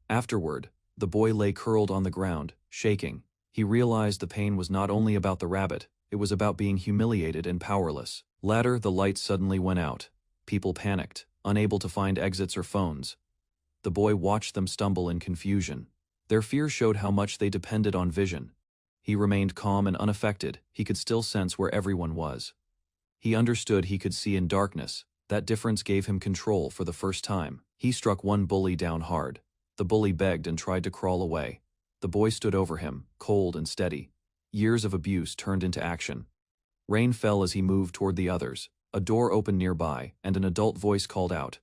Afterward, the boy lay curled on the ground, shaking. He realized the pain was not only about the rabbit, it was about being humiliated and powerless. Later, the lights suddenly went out. People panicked, unable to find exits or phones. The boy watched them stumble in confusion. Their fear showed how much they depended on vision. He remained calm and unaffected. He could still sense where everyone was. He understood he could see in darkness. That difference gave him control for the first time. He struck one bully down hard. The bully begged and tried to crawl away. The boy stood over him, cold and steady. Years of abuse turned into action. Rain fell as he moved toward the others. A door opened nearby, and an adult voice called out.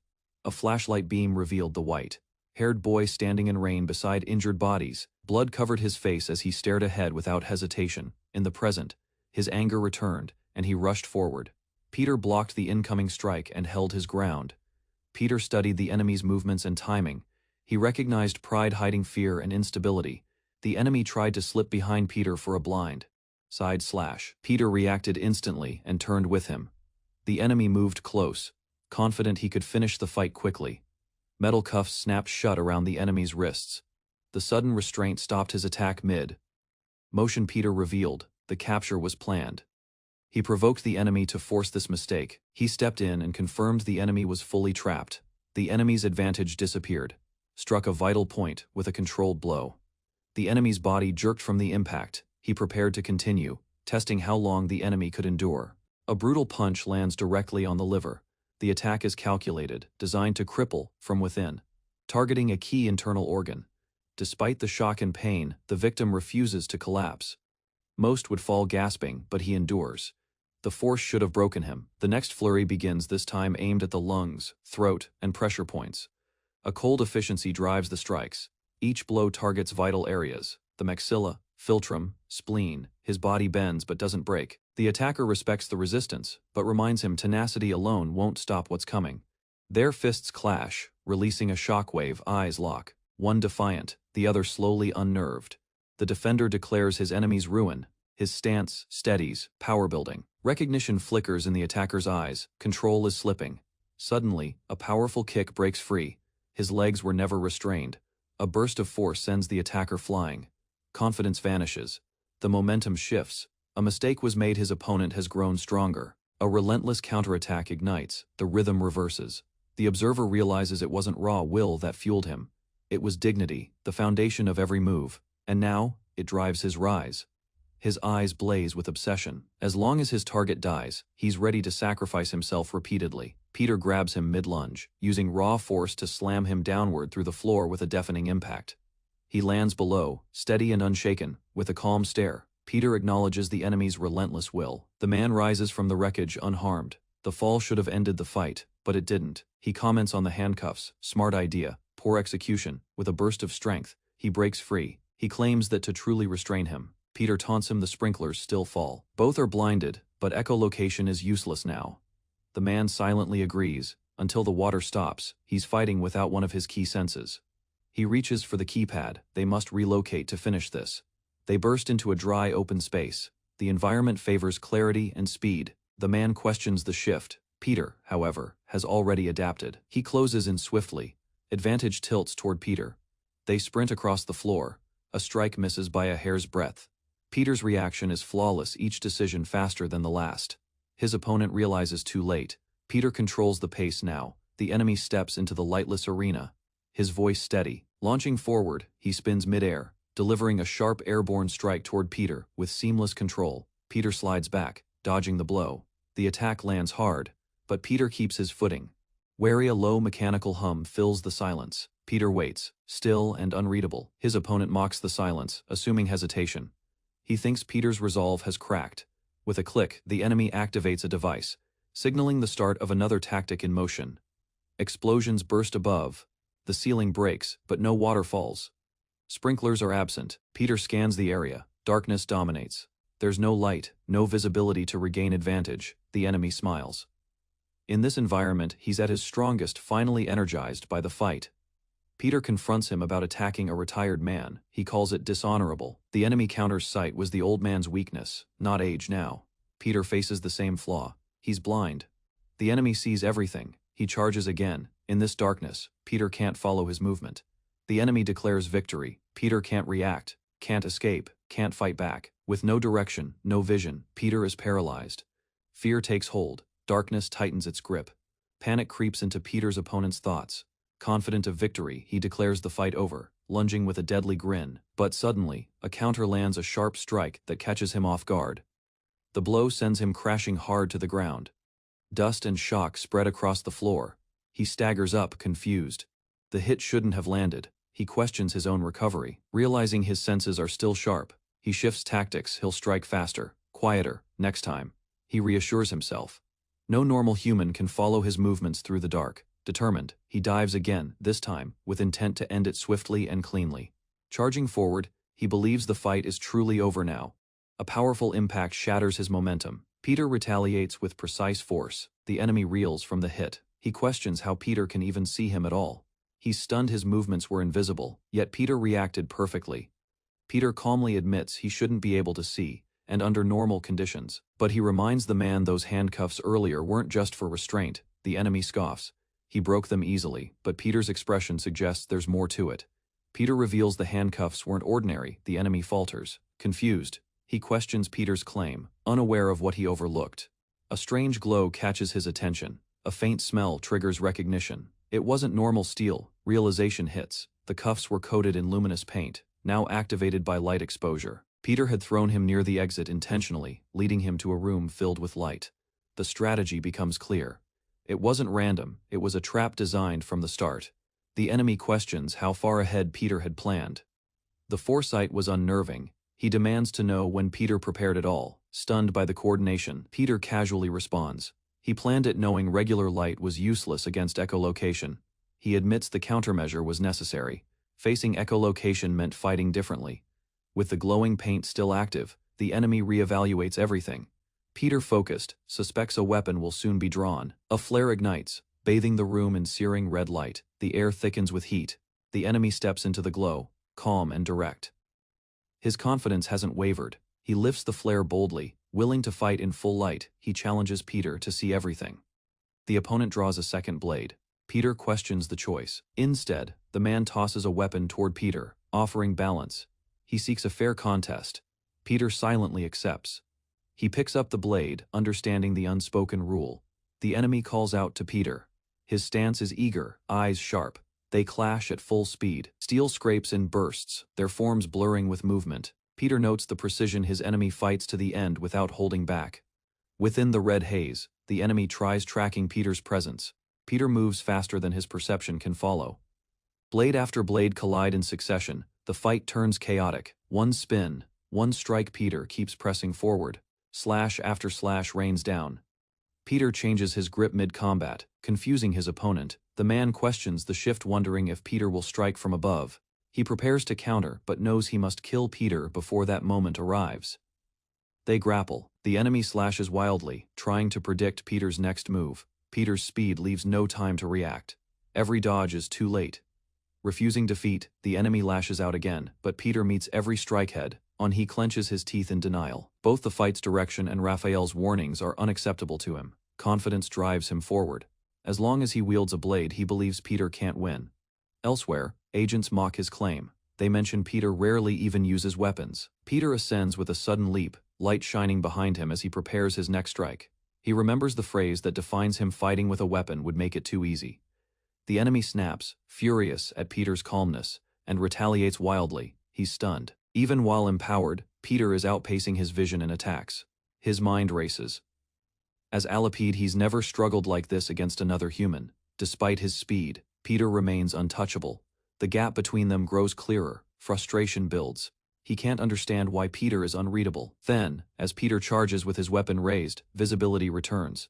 A flashlight beam revealed the white-haired boy standing in rain beside injured bodies. Blood covered his face as he stared ahead without hesitation. In the present, his anger returned, and he rushed forward. Peter blocked the incoming strike and held his ground. Peter studied the enemy's movements and timing. He recognized pride hiding fear and instability. The enemy tried to slip behind Peter for a blind side slash. Peter reacted instantly and turned with him. The enemy moved close, confident he could finish the fight quickly. Metal cuffs snapped shut around the enemy's wrists. The sudden restraint stopped his attack mid-motion. Peter revealed the capture was planned. He provoked the enemy to force this mistake. He stepped in and confirmed the enemy was fully trapped. The enemy's advantage disappeared. Struck a vital point with a controlled blow. The enemy's body jerked from the impact. He prepared to continue, testing how long the enemy could endure. A brutal punch lands directly on the liver. The attack is calculated, designed to cripple from within, targeting a key internal organ. Despite the shock and pain, the victim refuses to collapse. Most would fall gasping, but he endures. The force should have broken him. The next flurry begins, this time aimed at the lungs, throat, and pressure points. A cold efficiency drives the strikes. Each blow targets vital areas: the maxilla, philtrum, spleen. His body bends but doesn't break. The attacker respects the resistance, but reminds him tenacity alone won't stop what's coming. Their fists clash, releasing a shockwave. Eyes lock. One defiant, the other slowly unnerved. The defender declares his enemy's ruin. His stance steadies, power building. Recognition flickers in the attacker's eyes. Control is slipping. Suddenly, a powerful kick breaks free. His legs were never restrained. A burst of force sends the attacker flying. Confidence vanishes. The momentum shifts. A mistake was made. His opponent has grown stronger. A relentless counterattack ignites. The rhythm reverses. The observer realizes it wasn't raw will that fueled him. It was dignity, the foundation of every move. And now, it drives his rise. His eyes blaze with obsession. As long as his target dies, he's ready to sacrifice himself repeatedly. Peter grabs him mid-lunge, using raw force to slam him downward through the floor with a deafening impact. He lands below, steady and unshaken, with a calm stare. Peter acknowledges the enemy's relentless will. The man rises from the wreckage unharmed. The fall should have ended the fight, but it didn't. He comments on the handcuffs. Smart idea, poor execution. With a burst of strength, he breaks free. He claims that to truly restrain him, Peter taunts him the sprinklers still fall. Both are blinded, but echolocation is useless now. The man silently agrees. Until the water stops, he's fighting without one of his key senses. He reaches for the keypad. They must relocate to finish this. They burst into a dry, open space. The environment favors clarity and speed. The man questions the shift. Peter, however, has already adapted. He closes in swiftly. Advantage tilts toward Peter. They sprint across the floor. A strike misses by a hair's breadth. Peter's reaction is flawless, each decision faster than the last. His opponent realizes too late. Peter controls the pace now. The enemy steps into the lightless arena. His voice steady. Launching forward, he spins midair, delivering a sharp airborne strike toward Peter with seamless control. Peter slides back, dodging the blow. The attack lands hard, but Peter keeps his footing. Wary, a low mechanical hum fills the silence. Peter waits, still and unreadable. His opponent mocks the silence, assuming hesitation. He thinks Peter's resolve has cracked. With a click, the enemy activates a device, signaling the start of another tactic in motion. Explosions burst above. The ceiling breaks, but no water falls. Sprinklers are absent. Peter scans the area. Darkness dominates. There's no light, no visibility to regain advantage. The enemy smiles. In this environment, he's at his strongest, finally energized by the fight. Peter confronts him about attacking a retired man. He calls it dishonorable. The enemy counters sight was the old man's weakness, not age now. Peter faces the same flaw. He's blind. The enemy sees everything. He charges again. In this darkness, Peter can't follow his movement. The enemy declares victory. Peter can't react, can't escape, can't fight back. With no direction, no vision, Peter is paralyzed. Fear takes hold. Darkness tightens its grip. Panic creeps into Peter's opponent's thoughts. Confident of victory, he declares the fight over, lunging with a deadly grin. But suddenly, a counter lands a sharp strike that catches him off guard. The blow sends him crashing hard to the ground. Dust and shock spread across the floor. He staggers up, confused. The hit shouldn't have landed. He questions his own recovery. Realizing his senses are still sharp, he shifts tactics. He'll strike faster, quieter, next time. He reassures himself. No normal human can follow his movements through the dark. Determined, he dives again, this time, with intent to end it swiftly and cleanly. Charging forward, he believes the fight is truly over now. A powerful impact shatters his momentum. Peter retaliates with precise force. The enemy reels from the hit. He questions how Peter can even see him at all. He's stunned his movements were invisible, yet Peter reacted perfectly. Peter calmly admits he shouldn't be able to see, and under normal conditions. But he reminds the man those handcuffs earlier weren't just for restraint. The enemy scoffs. He broke them easily, but Peter's expression suggests there's more to it. Peter reveals the handcuffs weren't ordinary. The enemy falters. Confused, he questions Peter's claim, unaware of what he overlooked. A strange glow catches his attention. A faint smell triggers recognition. It wasn't normal steel. Realization hits. The cuffs were coated in luminous paint, now activated by light exposure. Peter had thrown him near the exit intentionally, leading him to a room filled with light. The strategy becomes clear. It wasn't random, it was a trap designed from the start. The enemy questions how far ahead Peter had planned. The foresight was unnerving. He demands to know when Peter prepared it all. Stunned by the coordination, Peter casually responds. He planned it knowing regular light was useless against echolocation. He admits the countermeasure was necessary. Facing echolocation meant fighting differently. With the glowing paint still active, the enemy reevaluates everything. Peter, focused, suspects a weapon will soon be drawn. A flare ignites, bathing the room in searing red light. The air thickens with heat. The enemy steps into the glow, calm and direct. His confidence hasn't wavered. He lifts the flare boldly, willing to fight in full light. He challenges Peter to see everything. The opponent draws a second blade. Peter questions the choice. Instead, the man tosses a weapon toward Peter, offering balance. He seeks a fair contest. Peter silently accepts. He picks up the blade, understanding the unspoken rule. The enemy calls out to Peter. His stance is eager, eyes sharp. They clash at full speed. Steel scrapes in bursts, their forms blurring with movement. Peter notes the precision his enemy fights to the end without holding back. Within the red haze, the enemy tries tracking Peter's presence. Peter moves faster than his perception can follow. Blade after blade collide in succession. The fight turns chaotic. One spin, one strike. Peter keeps pressing forward. Slash after slash rains down. Peter changes his grip mid-combat, confusing his opponent. The man questions the shift, wondering if Peter will strike from above. He prepares to counter, but knows he must kill Peter before that moment arrives. They grapple. The enemy slashes wildly, trying to predict Peter's next move. Peter's speed leaves no time to react. Every dodge is too late. Refusing defeat, the enemy lashes out again, but Peter meets every strike head on. He clenches his teeth in denial. Both the fight's direction and Raphael's warnings are unacceptable to him. Confidence drives him forward. As long as he wields a blade, he believes Peter can't win. Elsewhere, agents mock his claim. They mention Peter rarely even uses weapons. Peter ascends with a sudden leap, light shining behind him as he prepares his next strike. He remembers the phrase that defines him: fighting with a weapon would make it too easy. The enemy snaps, furious at Peter's calmness, and retaliates wildly. He's stunned. Even while empowered, Peter is outpacing his vision and attacks. His mind races. As Alipede, he's never struggled like this against another human. Despite his speed, Peter remains untouchable. The gap between them grows clearer. Frustration builds. He can't understand why Peter is unreadable. Then, as Peter charges with his weapon raised, visibility returns.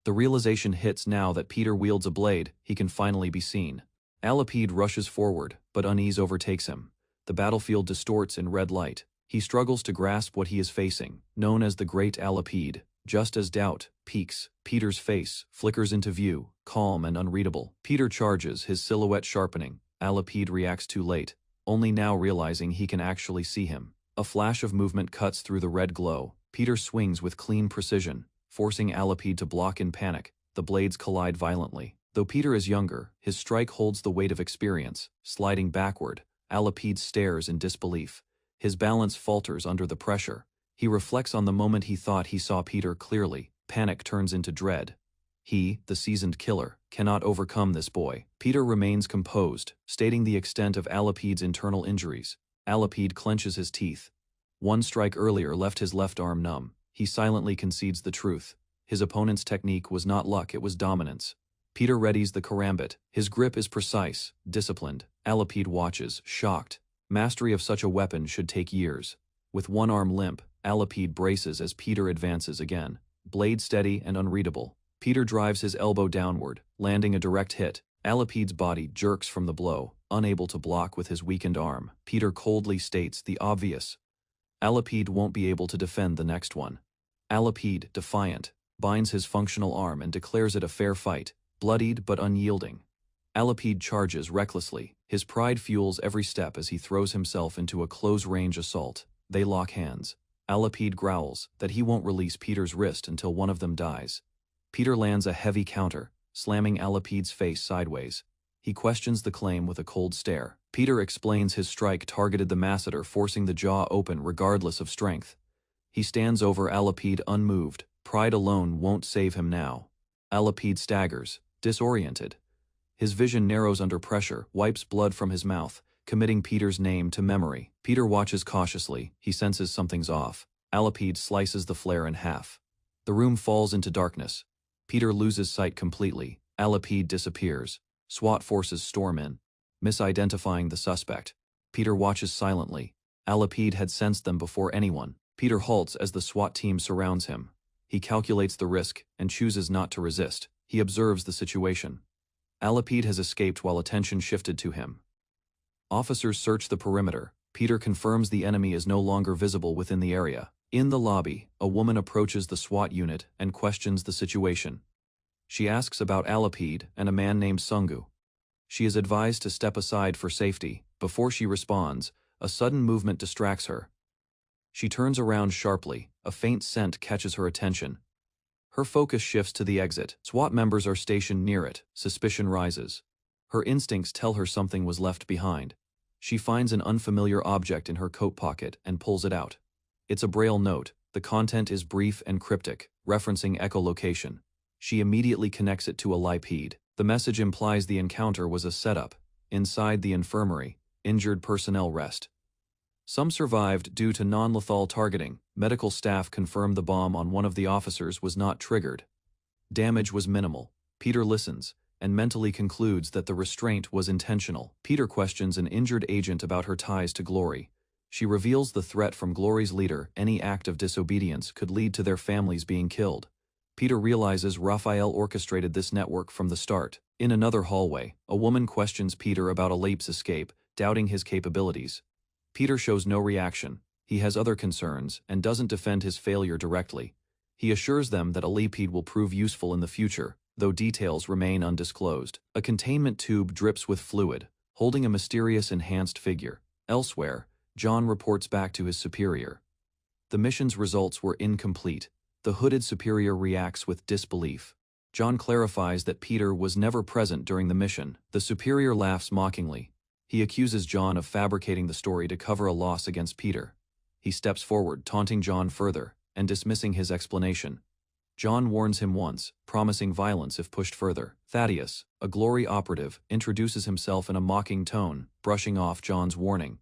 The realization hits now that Peter wields a blade. He can finally be seen. Alipede rushes forward, but unease overtakes him. The battlefield distorts in red light. He struggles to grasp what he is facing, known as the Great Alipede. Just as doubt peaks, Peter's face flickers into view, calm and unreadable. Peter charges, his silhouette sharpening. Alipede reacts too late, only now realizing he can actually see him. A flash of movement cuts through the red glow. Peter swings with clean precision, forcing Alipede to block in panic. The blades collide violently. Though Peter is younger, his strike holds the weight of experience. Sliding backward, Alipede stares in disbelief. His balance falters under the pressure. He reflects on the moment he thought he saw Peter clearly. Panic turns into dread. He, the seasoned killer, cannot overcome this boy. Peter remains composed, stating the extent of Alipede's internal injuries. Alipede clenches his teeth. One strike earlier left his left arm numb. He silently concedes the truth. His opponent's technique was not luck, it was dominance. Peter readies the karambit. His grip is precise, disciplined. Alipede watches, shocked. Mastery of such a weapon should take years. With one arm limp, Alipede braces as Peter advances again. Blade steady and unreadable. Peter drives his elbow downward, landing a direct hit. Alipede's body jerks from the blow, unable to block with his weakened arm. Peter coldly states the obvious. Alipede won't be able to defend the next one. Alipede, defiant, binds his functional arm and declares it a fair fight, bloodied but unyielding. Alipede charges recklessly. His pride fuels every step as he throws himself into a close-range assault. They lock hands. Alipede growls that he won't release Peter's wrist until one of them dies. Peter lands a heavy counter, slamming Alipede's face sideways. He questions the claim with a cold stare. Peter explains his strike targeted the masseter, forcing the jaw open regardless of strength. He stands over Alipede unmoved. Pride alone won't save him now. Alipede staggers, disoriented. His vision narrows under pressure, wipes blood from his mouth, committing Peter's name to memory. Peter watches cautiously. He senses something's off. Alipede slices the flare in half. The room falls into darkness. Peter loses sight completely. Alipede disappears. SWAT forces storm in, misidentifying the suspect. Peter watches silently. Alipede had sensed them before anyone. Peter halts as the SWAT team surrounds him. He calculates the risk and chooses not to resist. He observes the situation. Alipede has escaped while attention shifted to him. Officers search the perimeter. Peter confirms the enemy is no longer visible within the area. In the lobby, a woman approaches the SWAT unit and questions the situation. She asks about Alipede and a man named Sungu. She is advised to step aside for safety. Before she responds, a sudden movement distracts her. She turns around sharply. A faint scent catches her attention. Her focus shifts to the exit. SWAT members are stationed near it. Suspicion rises. Her instincts tell her something was left behind. She finds an unfamiliar object in her coat pocket and pulls it out. It's a braille note. The content is brief and cryptic, referencing echolocation. She immediately connects it to Alipede. The message implies the encounter was a setup. Inside the infirmary, injured personnel rest. Some survived due to non-lethal targeting. Medical staff confirmed the bomb on one of the officers was not triggered. Damage was minimal. Peter listens and mentally concludes that the restraint was intentional. Peter questions an injured agent about her ties to Glory. She reveals the threat from Glory's leader: any act of disobedience could lead to their families being killed. Peter realizes Raphael orchestrated this network from the start. In another hallway, a woman questions Peter about Alape's escape, doubting his capabilities. Peter shows no reaction. He has other concerns and doesn't defend his failure directly. He assures them that Alape will prove useful in the future, though details remain undisclosed. A containment tube drips with fluid, holding a mysterious enhanced figure. Elsewhere, John reports back to his superior. The mission's results were incomplete. The hooded superior reacts with disbelief. John clarifies that Peter was never present during the mission. The superior laughs mockingly. He accuses John of fabricating the story to cover a loss against Peter. He steps forward, taunting John further, and dismissing his explanation. John warns him once, promising violence if pushed further. Thaddeus, a Glory operative, introduces himself in a mocking tone, brushing off John's warning.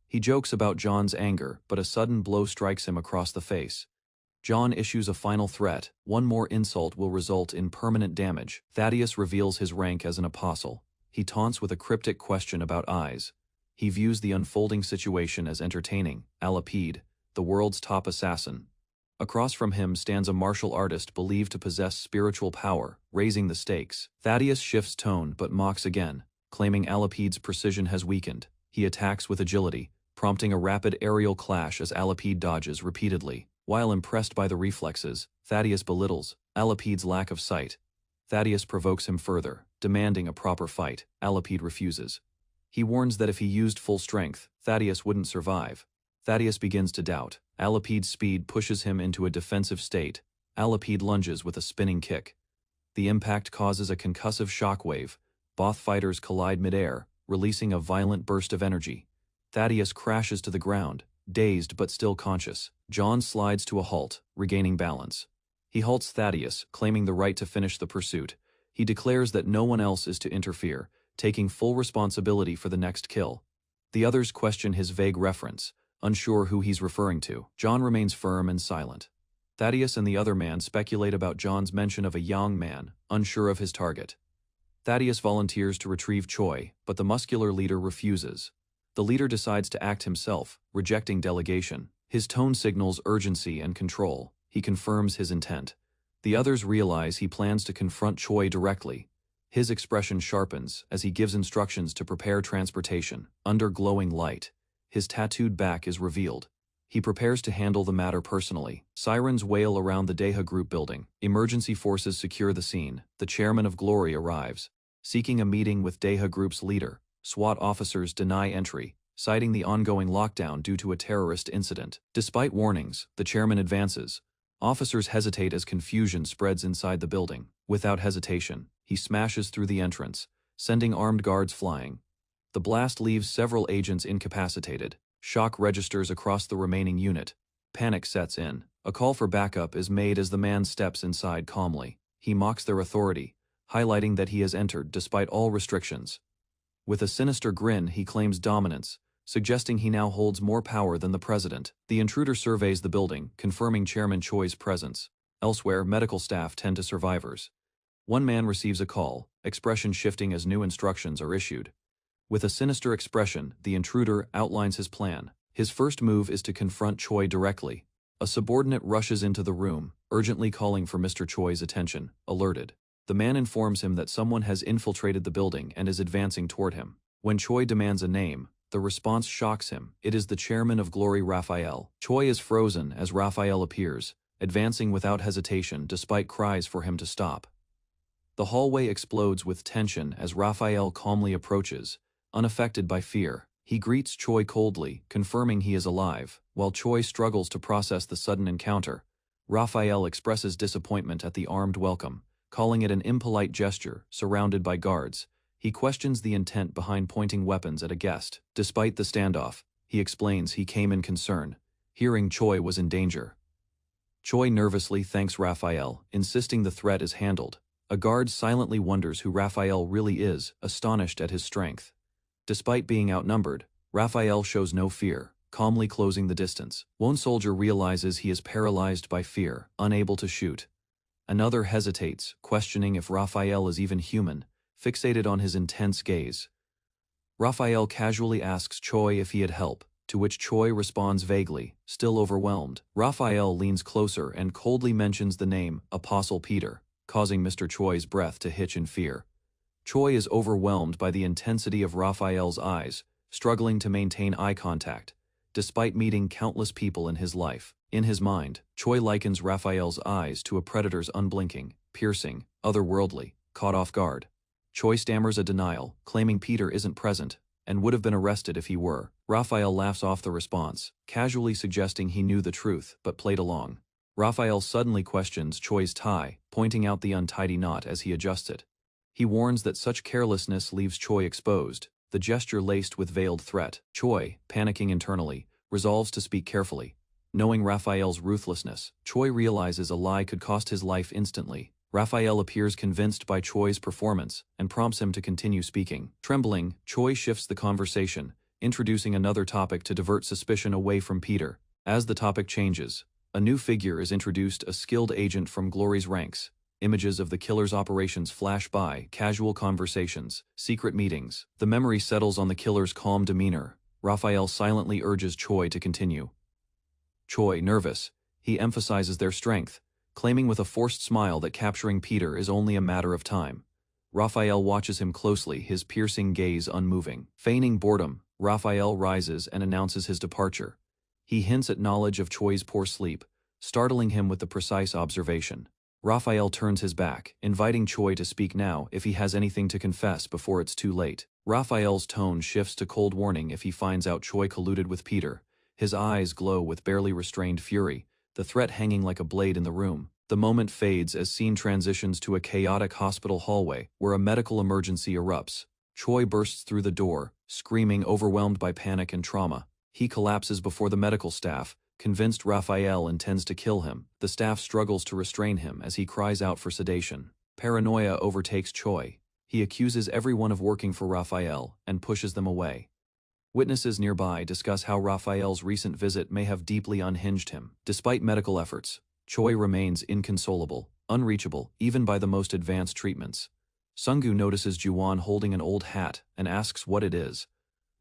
He jokes about John's anger, but a sudden blow strikes him across the face. John issues a final threat: one more insult will result in permanent damage. Thaddeus reveals his rank as an apostle. He taunts with a cryptic question about eyes. He views the unfolding situation as entertaining. Alape, the world's top assassin. Across from him stands a martial artist believed to possess spiritual power, raising the stakes. Thaddeus shifts tone but mocks again, claiming Alape's precision has weakened. He attacks with agility, prompting a rapid aerial clash as Alape dodges repeatedly. While impressed by the reflexes, Thaddeus belittles Alape's lack of sight. Thaddeus provokes him further, demanding a proper fight. Alape refuses. He warns that if he used full strength, Thaddeus wouldn't survive. Thaddeus begins to doubt. Alape's speed pushes him into a defensive state. Alape lunges with a spinning kick. The impact causes a concussive shockwave. Both fighters collide midair, releasing a violent burst of energy. Thaddeus crashes to the ground, dazed but still conscious. John slides to a halt, regaining balance. He halts Thaddeus, claiming the right to finish the pursuit. He declares that no one else is to interfere, taking full responsibility for the next kill. The others question his vague reference, unsure who he's referring to. John remains firm and silent. Thaddeus and the other man speculate about John's mention of a young man, unsure of his target. Thaddeus volunteers to retrieve Choi, but the muscular leader refuses. The leader decides to act himself, rejecting delegation. His tone signals urgency and control. He confirms his intent. The others realize he plans to confront Choi directly. His expression sharpens as he gives instructions to prepare transportation. Under glowing light, his tattooed back is revealed. He prepares to handle the matter personally. Sirens wail around the Deha Group building. Emergency forces secure the scene. The chairman of Glory arrives, seeking a meeting with Deha Group's leader. SWAT officers deny entry, citing the ongoing lockdown due to a terrorist incident. Despite warnings, the chairman advances. Officers hesitate as confusion spreads inside the building. Without hesitation, he smashes through the entrance, sending armed guards flying. The blast leaves several agents incapacitated. Shock registers across the remaining unit. Panic sets in. A call for backup is made as the man steps inside calmly. He mocks their authority, highlighting that he has entered despite all restrictions. With a sinister grin, he claims dominance, suggesting he now holds more power than the president. The intruder surveys the building, confirming Chairman Choi's presence. Elsewhere, medical staff tend to survivors. One man receives a call, expression shifting as new instructions are issued. With a sinister expression, the intruder outlines his plan. His first move is to confront Choi directly. A subordinate rushes into the room, urgently calling for Mr. Choi's attention. Alerted, the man informs him that someone has infiltrated the building and is advancing toward him. When Choi demands a name, the response shocks him. It is the chairman of Glory, Raphael. Choi is frozen as Raphael appears, advancing without hesitation despite cries for him to stop. The hallway explodes with tension as Raphael calmly approaches, unaffected by fear. He greets Choi coldly, confirming he is alive. While Choi struggles to process the sudden encounter, Raphael expresses disappointment at the armed welcome, calling it an impolite gesture. Surrounded by guards, he questions the intent behind pointing weapons at a guest. Despite the standoff, he explains he came in concern, hearing Choi was in danger. Choi nervously thanks Raphael, insisting the threat is handled. A guard silently wonders who Raphael really is, astonished at his strength. Despite being outnumbered, Raphael shows no fear. calmly closing the distance. One soldier realizes he is paralyzed by fear, unable to shoot. Another hesitates, questioning if Raphael is even human, fixated on his intense gaze. Raphael casually asks Choi if he had help, to which Choi responds vaguely, still overwhelmed. Raphael leans closer and coldly mentions the name Apostle Peter, causing Mr. Choi's breath to hitch in fear. Choi is overwhelmed by the intensity of Raphael's eyes, struggling to maintain eye contact, despite meeting countless people in his life. In his mind, Choi likens Raphael's eyes to a predator's unblinking, piercing, otherworldly, caught off guard. Choi stammers a denial, claiming Peter isn't present, and would have been arrested if he were. Raphael laughs off the response, casually suggesting he knew the truth but played along. Raphael suddenly questions Choi's tie, pointing out the untidy knot as he adjusts it. He warns that such carelessness leaves Choi exposed, the gesture laced with veiled threat. Choi, panicking internally, resolves to speak carefully. Knowing Raphael's ruthlessness, Choi realizes a lie could cost his life instantly. Raphael appears convinced by Choi's performance and prompts him to continue speaking. Trembling, Choi shifts the conversation, introducing another topic to divert suspicion away from Peter. As the topic changes, a new figure is introduced, a skilled agent from Glory's ranks. Images of the killer's operations flash by, casual conversations, secret meetings. The memory settles on the killer's calm demeanor. Raphael silently urges Choi to continue. Choi, nervous, he emphasizes their strength, claiming with a forced smile that capturing Peter is only a matter of time. Raphael watches him closely, his piercing gaze unmoving. Feigning boredom, Raphael rises and announces his departure. He hints at knowledge of Choi's poor sleep, startling him with the precise observation. Raphael turns his back, inviting Choi to speak now if he has anything to confess before it's too late. Raphael's tone shifts to cold warning if he finds out Choi colluded with Peter. His eyes glow with barely restrained fury, the threat hanging like a blade in the room. The moment fades as scene transitions to a chaotic hospital hallway where a medical emergency erupts. Choi bursts through the door, screaming, overwhelmed by panic and trauma. He collapses before the medical staff, convinced Raphael intends to kill him. The staff struggles to restrain him as he cries out for sedation. Paranoia overtakes Choi. He accuses everyone of working for Raphael and pushes them away. Witnesses nearby discuss how Raphael's recent visit may have deeply unhinged him. Despite medical efforts, Choi remains inconsolable, unreachable, even by the most advanced treatments. Sunggu notices Juwon holding an old hat and asks what it is.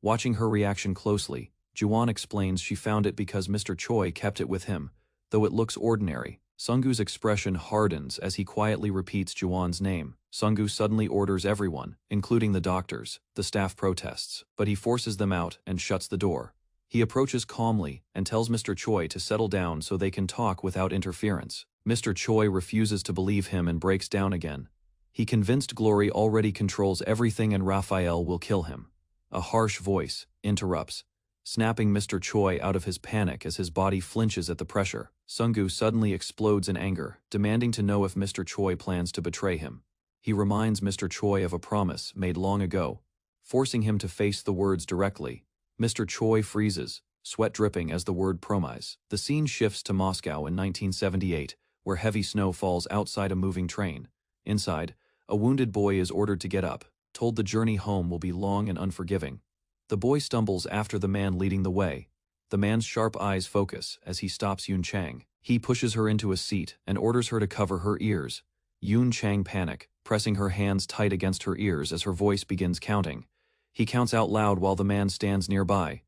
Watching her reaction closely, Juwon explains she found it because Mr. Choi kept it with him, though it looks ordinary. Sunggu's expression hardens as he quietly repeats Juwon's name. Sunggu suddenly orders everyone, including the doctors. The staff protests, but he forces them out and shuts the door. He approaches calmly and tells Mr. Choi to settle down so they can talk without interference. Mr. Choi refuses to believe him and breaks down again. He convinced Glory already controls everything and Raphael will kill him. A harsh voice interrupts, snapping Mr. Choi out of his panic as his body flinches at the pressure. Sunggu suddenly explodes in anger, demanding to know if Mr. Choi plans to betray him. He reminds Mr. Choi of a promise made long ago, forcing him to face the words directly. Mr. Choi freezes, sweat dripping as the word promise. The scene shifts to Moscow in 1978, where heavy snow falls outside a moving train. Inside, a wounded boy is ordered to get up, told the journey home will be long and unforgiving. The boy stumbles after the man leading the way. The man's sharp eyes focus as he stops Yun Chang. He pushes her into a seat and orders her to cover her ears. Yun Chang panics, pressing her hands tight against her ears as her voice begins counting. He counts out loud while the man stands nearby.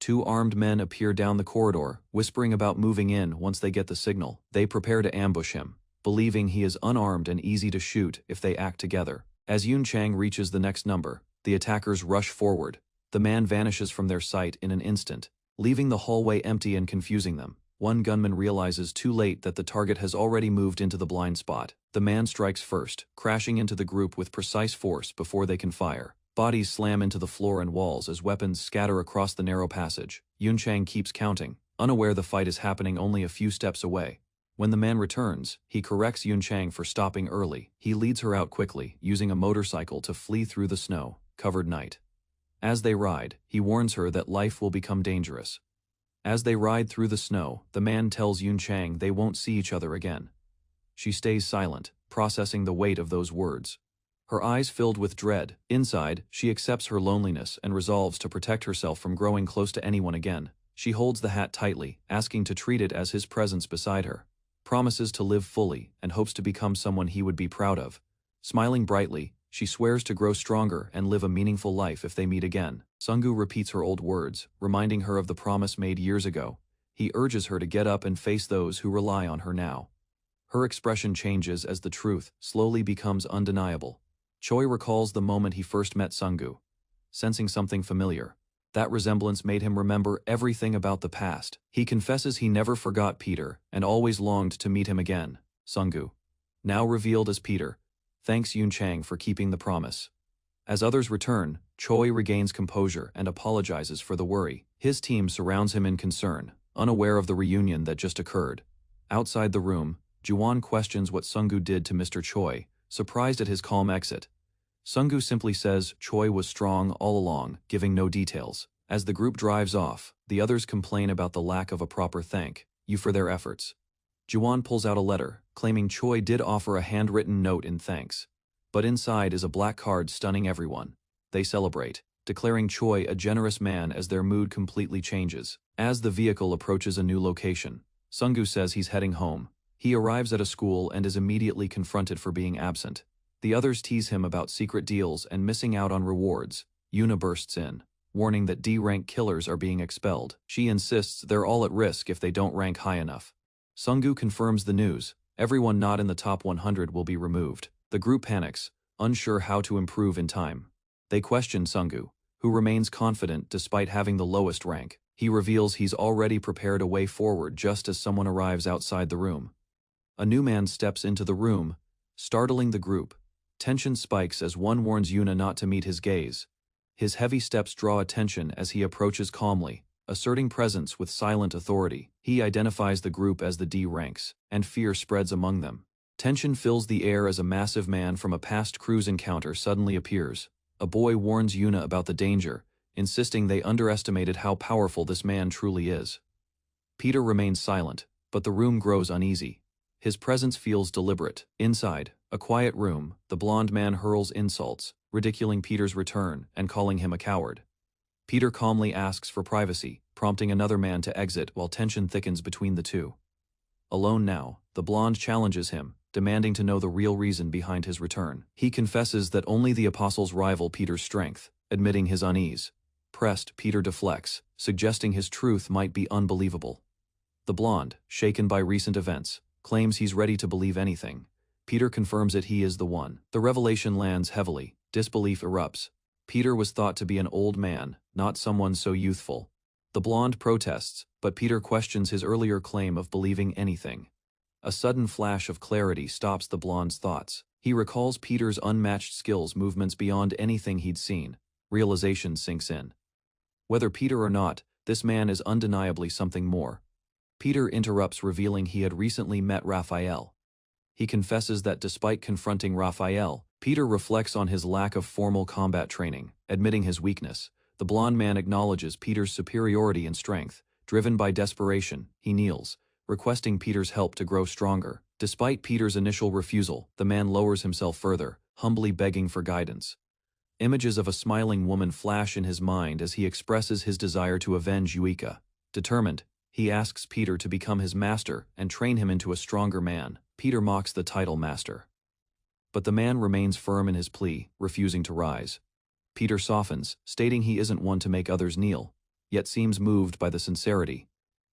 Two armed men appear down the corridor, whispering about moving in once they get the signal. They prepare to ambush him, believing he is unarmed and easy to shoot if they act together. As Yun Chang reaches the next number, the attackers rush forward. The man vanishes from their sight in an instant, leaving the hallway empty and confusing them. One gunman realizes too late that the target has already moved into the blind spot. The man strikes first, crashing into the group with precise force before they can fire. Bodies slam into the floor and walls as weapons scatter across the narrow passage. Yun Chang keeps counting, unaware the fight is happening only a few steps away. When the man returns, he corrects Yun Chang for stopping early. He leads her out quickly, using a motorcycle to flee through the snow-covered night. As they ride, he warns her that life will become dangerous. As they ride through the snow, the man tells Yun Chang they won't see each other again. She stays silent, processing the weight of those words. Her eyes filled with dread. Inside, she accepts her loneliness and resolves to protect herself from growing close to anyone again. She holds the hat tightly, asking to treat it as his presence beside her. Promises to live fully and hopes to become someone he would be proud of. Smiling brightly, she swears to grow stronger and live a meaningful life if they meet again. Sunggu repeats her old words, reminding her of the promise made years ago. He urges her to get up and face those who rely on her now. Her expression changes as the truth slowly becomes undeniable. Choi recalls the moment he first met Sunggu. Sensing something familiar, that resemblance made him remember everything about the past. He confesses he never forgot Peter and always longed to meet him again. Sunggu, now revealed as Peter, thanks Yun Chang for keeping the promise. As others return, Choi regains composure and apologizes for the worry. His team surrounds him in concern, unaware of the reunion that just occurred. Outside the room, Juwon questions what Sunggu did to Mr. Choi, surprised at his calm exit. Sunggu simply says Choi was strong all along, giving no details. As the group drives off, the others complain about the lack of a proper thank you for their efforts. Juwon pulls out a letter, claiming Choi did offer a handwritten note in thanks. But inside is a black card stunning everyone. They celebrate, declaring Choi a generous man as their mood completely changes. As the vehicle approaches a new location, Sunggu says he's heading home. He arrives at a school and is immediately confronted for being absent. The others tease him about secret deals and missing out on rewards. Yuna bursts in, warning that D-rank killers are being expelled. She insists they're all at risk if they don't rank high enough. Sunggu confirms the news. Everyone not in the top 100 will be removed. The group panics, unsure how to improve in time. They question Sunggu, who remains confident despite having the lowest rank. He reveals he's already prepared a way forward just as someone arrives outside the room. A new man steps into the room, startling the group. Tension spikes as one warns Yuna not to meet his gaze. His heavy steps draw attention as he approaches calmly, asserting presence with silent authority. He identifies the group as the D ranks, and fear spreads among them. Tension fills the air as a massive man from a past cruise encounter suddenly appears. A boy warns Yuna about the danger, insisting they underestimated how powerful this man truly is. Peter remains silent, but the room grows uneasy. His presence feels deliberate. Inside, a quiet room, the blonde man hurls insults, ridiculing Peter's return and calling him a coward. Peter calmly asks for privacy, prompting another man to exit while tension thickens between the two. Alone now, the blonde challenges him, demanding to know the real reason behind his return. He confesses that only the apostles rival Peter's strength, admitting his unease. Pressed, Peter deflects, suggesting his truth might be unbelievable. The blonde, shaken by recent events, claims he's ready to believe anything. Peter confirms that he is the one. The revelation lands heavily. Disbelief erupts. Peter was thought to be an old man, not someone so youthful. The blonde protests, but Peter questions his earlier claim of believing anything. A sudden flash of clarity stops the blonde's thoughts. He recalls Peter's unmatched skills, movements beyond anything he'd seen. Realization sinks in. Whether Peter or not, this man is undeniably something more. Peter interrupts, revealing he had recently met Raphael. He confesses that despite confronting Raphael, Peter reflects on his lack of formal combat training. Admitting his weakness, the blonde man acknowledges Peter's superiority in strength. Driven by desperation, he kneels, requesting Peter's help to grow stronger. Despite Peter's initial refusal, the man lowers himself further, humbly begging for guidance. Images of a smiling woman flash in his mind as he expresses his desire to avenge Yuika. Determined, he asks Peter to become his master and train him into a stronger man. Peter mocks the title master. But the man remains firm in his plea, refusing to rise. Peter softens, stating he isn't one to make others kneel, yet seems moved by the sincerity.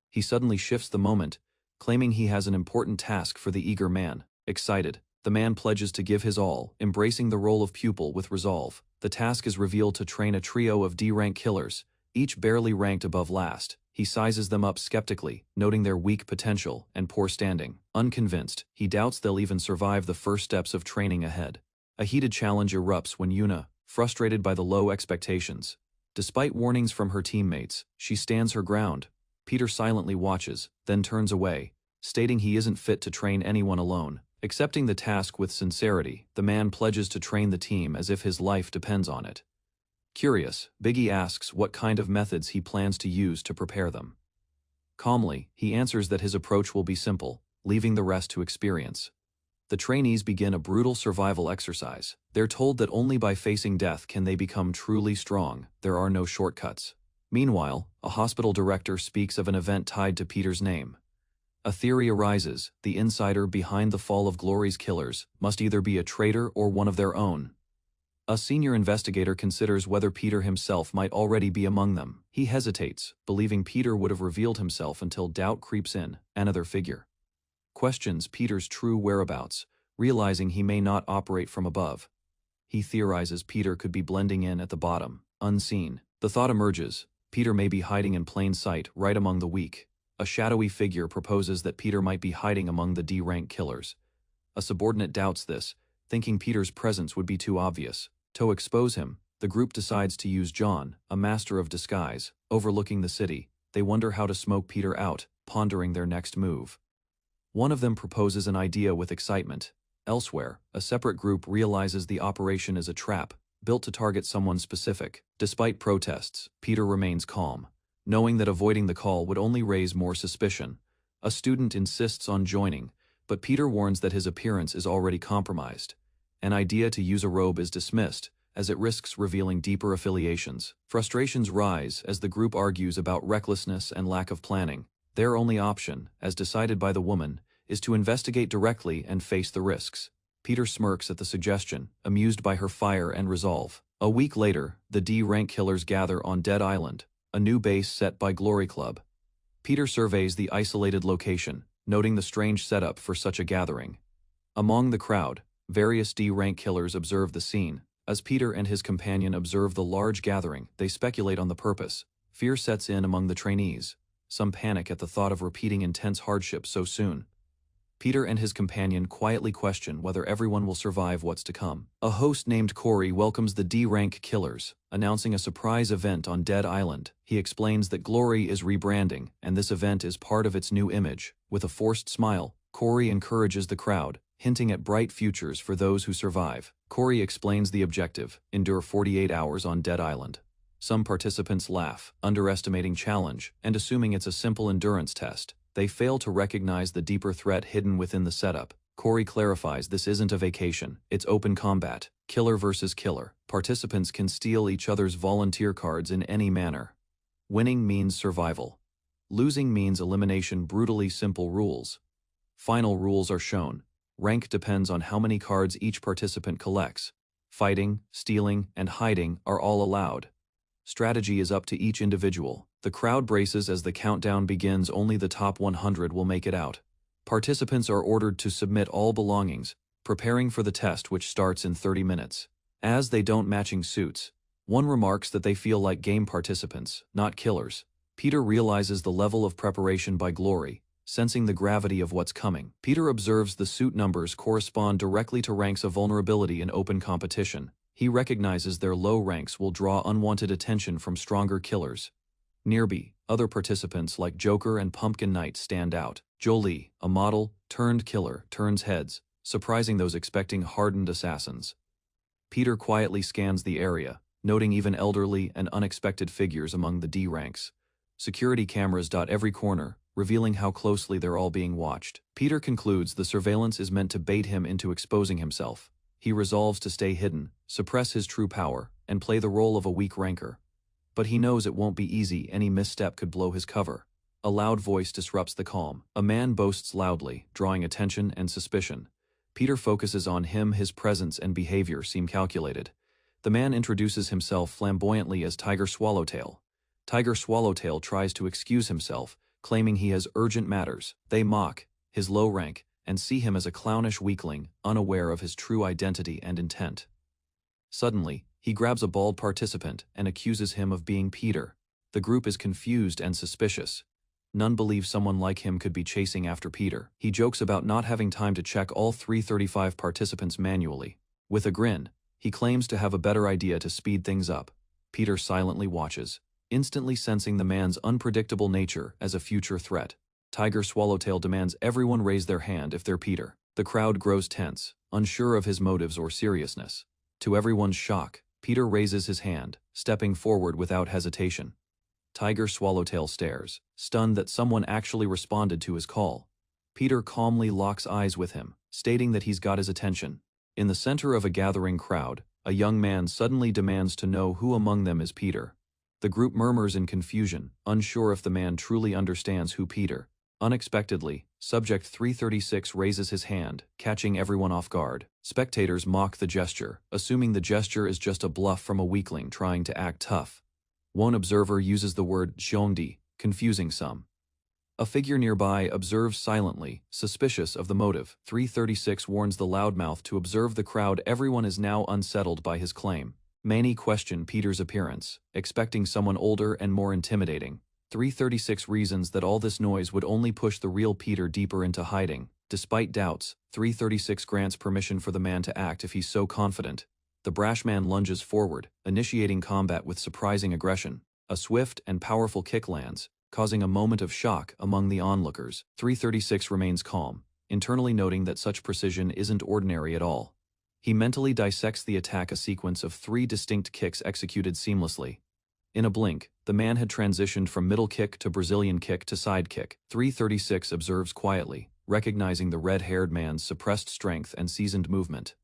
He suddenly shifts the moment, claiming he has an important task for the eager man. Excited, the man pledges to give his all, embracing the role of pupil with resolve. The task is revealed to train a trio of D-rank killers, each barely ranked above last. He sizes them up skeptically, noting their weak potential and poor standing. Unconvinced, he doubts they'll even survive the first steps of training ahead. A heated challenge erupts when Yuna, frustrated by the low expectations. Despite warnings from her teammates, she stands her ground. Peter silently watches, then turns away, stating he isn't fit to train anyone alone. Accepting the task with sincerity, the man pledges to train the team as if his life depends on it. Curious, Biggie asks what kind of methods he plans to use to prepare them. Calmly, he answers that his approach will be simple, leaving the rest to experience. The trainees begin a brutal survival exercise. They're told that only by facing death can they become truly strong. There are no shortcuts. Meanwhile, a hospital director speaks of an event tied to Peter's name. A theory arises: the insider behind the fall of Glory's killers must either be a traitor or one of their own. A senior investigator considers whether Peter himself might already be among them. He hesitates, believing Peter would have revealed himself until doubt creeps in. Another figure questions Peter's true whereabouts, realizing he may not operate from above. He theorizes Peter could be blending in at the bottom, unseen. The thought emerges: Peter may be hiding in plain sight, right among the weak. A shadowy figure proposes that Peter might be hiding among the D-rank killers. A subordinate doubts this, thinking Peter's presence would be too obvious. To expose him, the group decides to use John, a master of disguise, overlooking the city. They wonder how to smoke Peter out, pondering their next move. One of them proposes an idea with excitement. Elsewhere, a separate group realizes the operation is a trap, built to target someone specific. Despite protests, Peter remains calm, knowing that avoiding the call would only raise more suspicion. A student insists on joining, but Peter warns that his appearance is already compromised. An idea to use a robe is dismissed, as it risks revealing deeper affiliations. Frustrations rise as the group argues about recklessness and lack of planning. Their only option, as decided by the woman, is to investigate directly and face the risks. Peter smirks at the suggestion, amused by her fire and resolve. A week later, the D-rank killers gather on Dead Island, a new base set by Glory Club. Peter surveys the isolated location, noting the strange setup for such a gathering. Among the crowd, various D-rank killers observe the scene. As Peter and his companion observe the large gathering, they speculate on the purpose. Fear sets in among the trainees. Some panic at the thought of repeating intense hardship so soon. Peter and his companion quietly question whether everyone will survive what's to come. A host named Corey welcomes the D-rank killers, announcing a surprise event on Dead Island. He explains that Glory is rebranding, and this event is part of its new image. With a forced smile, Corey encourages the crowd, hinting at bright futures for those who survive. Corey explains the objective: endure 48 hours on Dead Island. Some participants laugh, underestimating challenge, and assuming it's a simple endurance test. They fail to recognize the deeper threat hidden within the setup. Corey clarifies this isn't a vacation, it's open combat, killer versus killer. Participants can steal each other's volunteer cards in any manner. Winning means survival. Losing means elimination. Brutally simple rules. Final rules are shown. Rank depends on how many cards each participant collects. Fighting, stealing, and hiding are all allowed. Strategy is up to each individual. The crowd braces as the countdown begins. Only the top 100 will make it out. Participants are ordered to submit all belongings, preparing for the test, which starts in 30 minutes. As they don't matching suits, one remarks that they feel like game participants, not killers. Peter realizes the level of preparation by Glory, sensing the gravity of what's coming. Peter observes the suit numbers correspond directly to ranks of vulnerability in open competition. He recognizes their low ranks will draw unwanted attention from stronger killers. Nearby, other participants like Joker and Pumpkin Knight stand out. Jolie, a model turned killer, turns heads, surprising those expecting hardened assassins. Peter quietly scans the area, noting even elderly and unexpected figures among the D ranks. Security cameras dot every corner, revealing how closely they're all being watched. Peter concludes the surveillance is meant to bait him into exposing himself. He resolves to stay hidden, suppress his true power, and play the role of a weak ranker. But he knows it won't be easy. Any misstep could blow his cover. A loud voice disrupts the calm. A man boasts loudly, drawing attention and suspicion. Peter focuses on him. His presence and behavior seem calculated. The man introduces himself flamboyantly as Tiger Swallowtail. Tiger Swallowtail tries to excuse himself, claiming he has urgent matters. They mock his low rank and see him as a clownish weakling, unaware of his true identity and intent. Suddenly, he grabs a bald participant and accuses him of being Peter. The group is confused and suspicious. None believe someone like him could be chasing after Peter. He jokes about not having time to check all 335 participants manually. With a grin, he claims to have a better idea to speed things up. Peter silently watches, instantly sensing the man's unpredictable nature as a future threat. Tiger Swallowtail demands everyone raise their hand if they're Peter. The crowd grows tense, unsure of his motives or seriousness. To everyone's shock, Peter raises his hand, stepping forward without hesitation. Tiger Swallowtail stares, stunned that someone actually responded to his call. Peter calmly locks eyes with him, stating that he's got his attention. In the center of a gathering crowd, a young man suddenly demands to know who among them is Peter. The group murmurs in confusion, unsure if the man truly understands who Peter. Unexpectedly, Subject 336 raises his hand, catching everyone off guard. Spectators mock the gesture, assuming the gesture is just a bluff from a weakling trying to act tough. One observer uses the word "zhongdi," confusing some. A figure nearby observes silently, suspicious of the motive. 336 warns the loudmouth to observe the crowd. Everyone is now unsettled by his claim. Many question Peter's appearance, expecting someone older and more intimidating. 336 reasons that all this noise would only push the real Peter deeper into hiding. Despite doubts, 336 grants permission for the man to act if he's so confident. The brash man lunges forward, initiating combat with surprising aggression. A swift and powerful kick lands, causing a moment of shock among the onlookers. 336 remains calm, internally noting that such precision isn't ordinary at all. He mentally dissects the attack, a sequence of 3 distinct kicks executed seamlessly. In a blink, the man had transitioned from middle kick to Brazilian kick to side kick. 336 observes quietly, recognizing the red-haired man's suppressed strength and seasoned movement.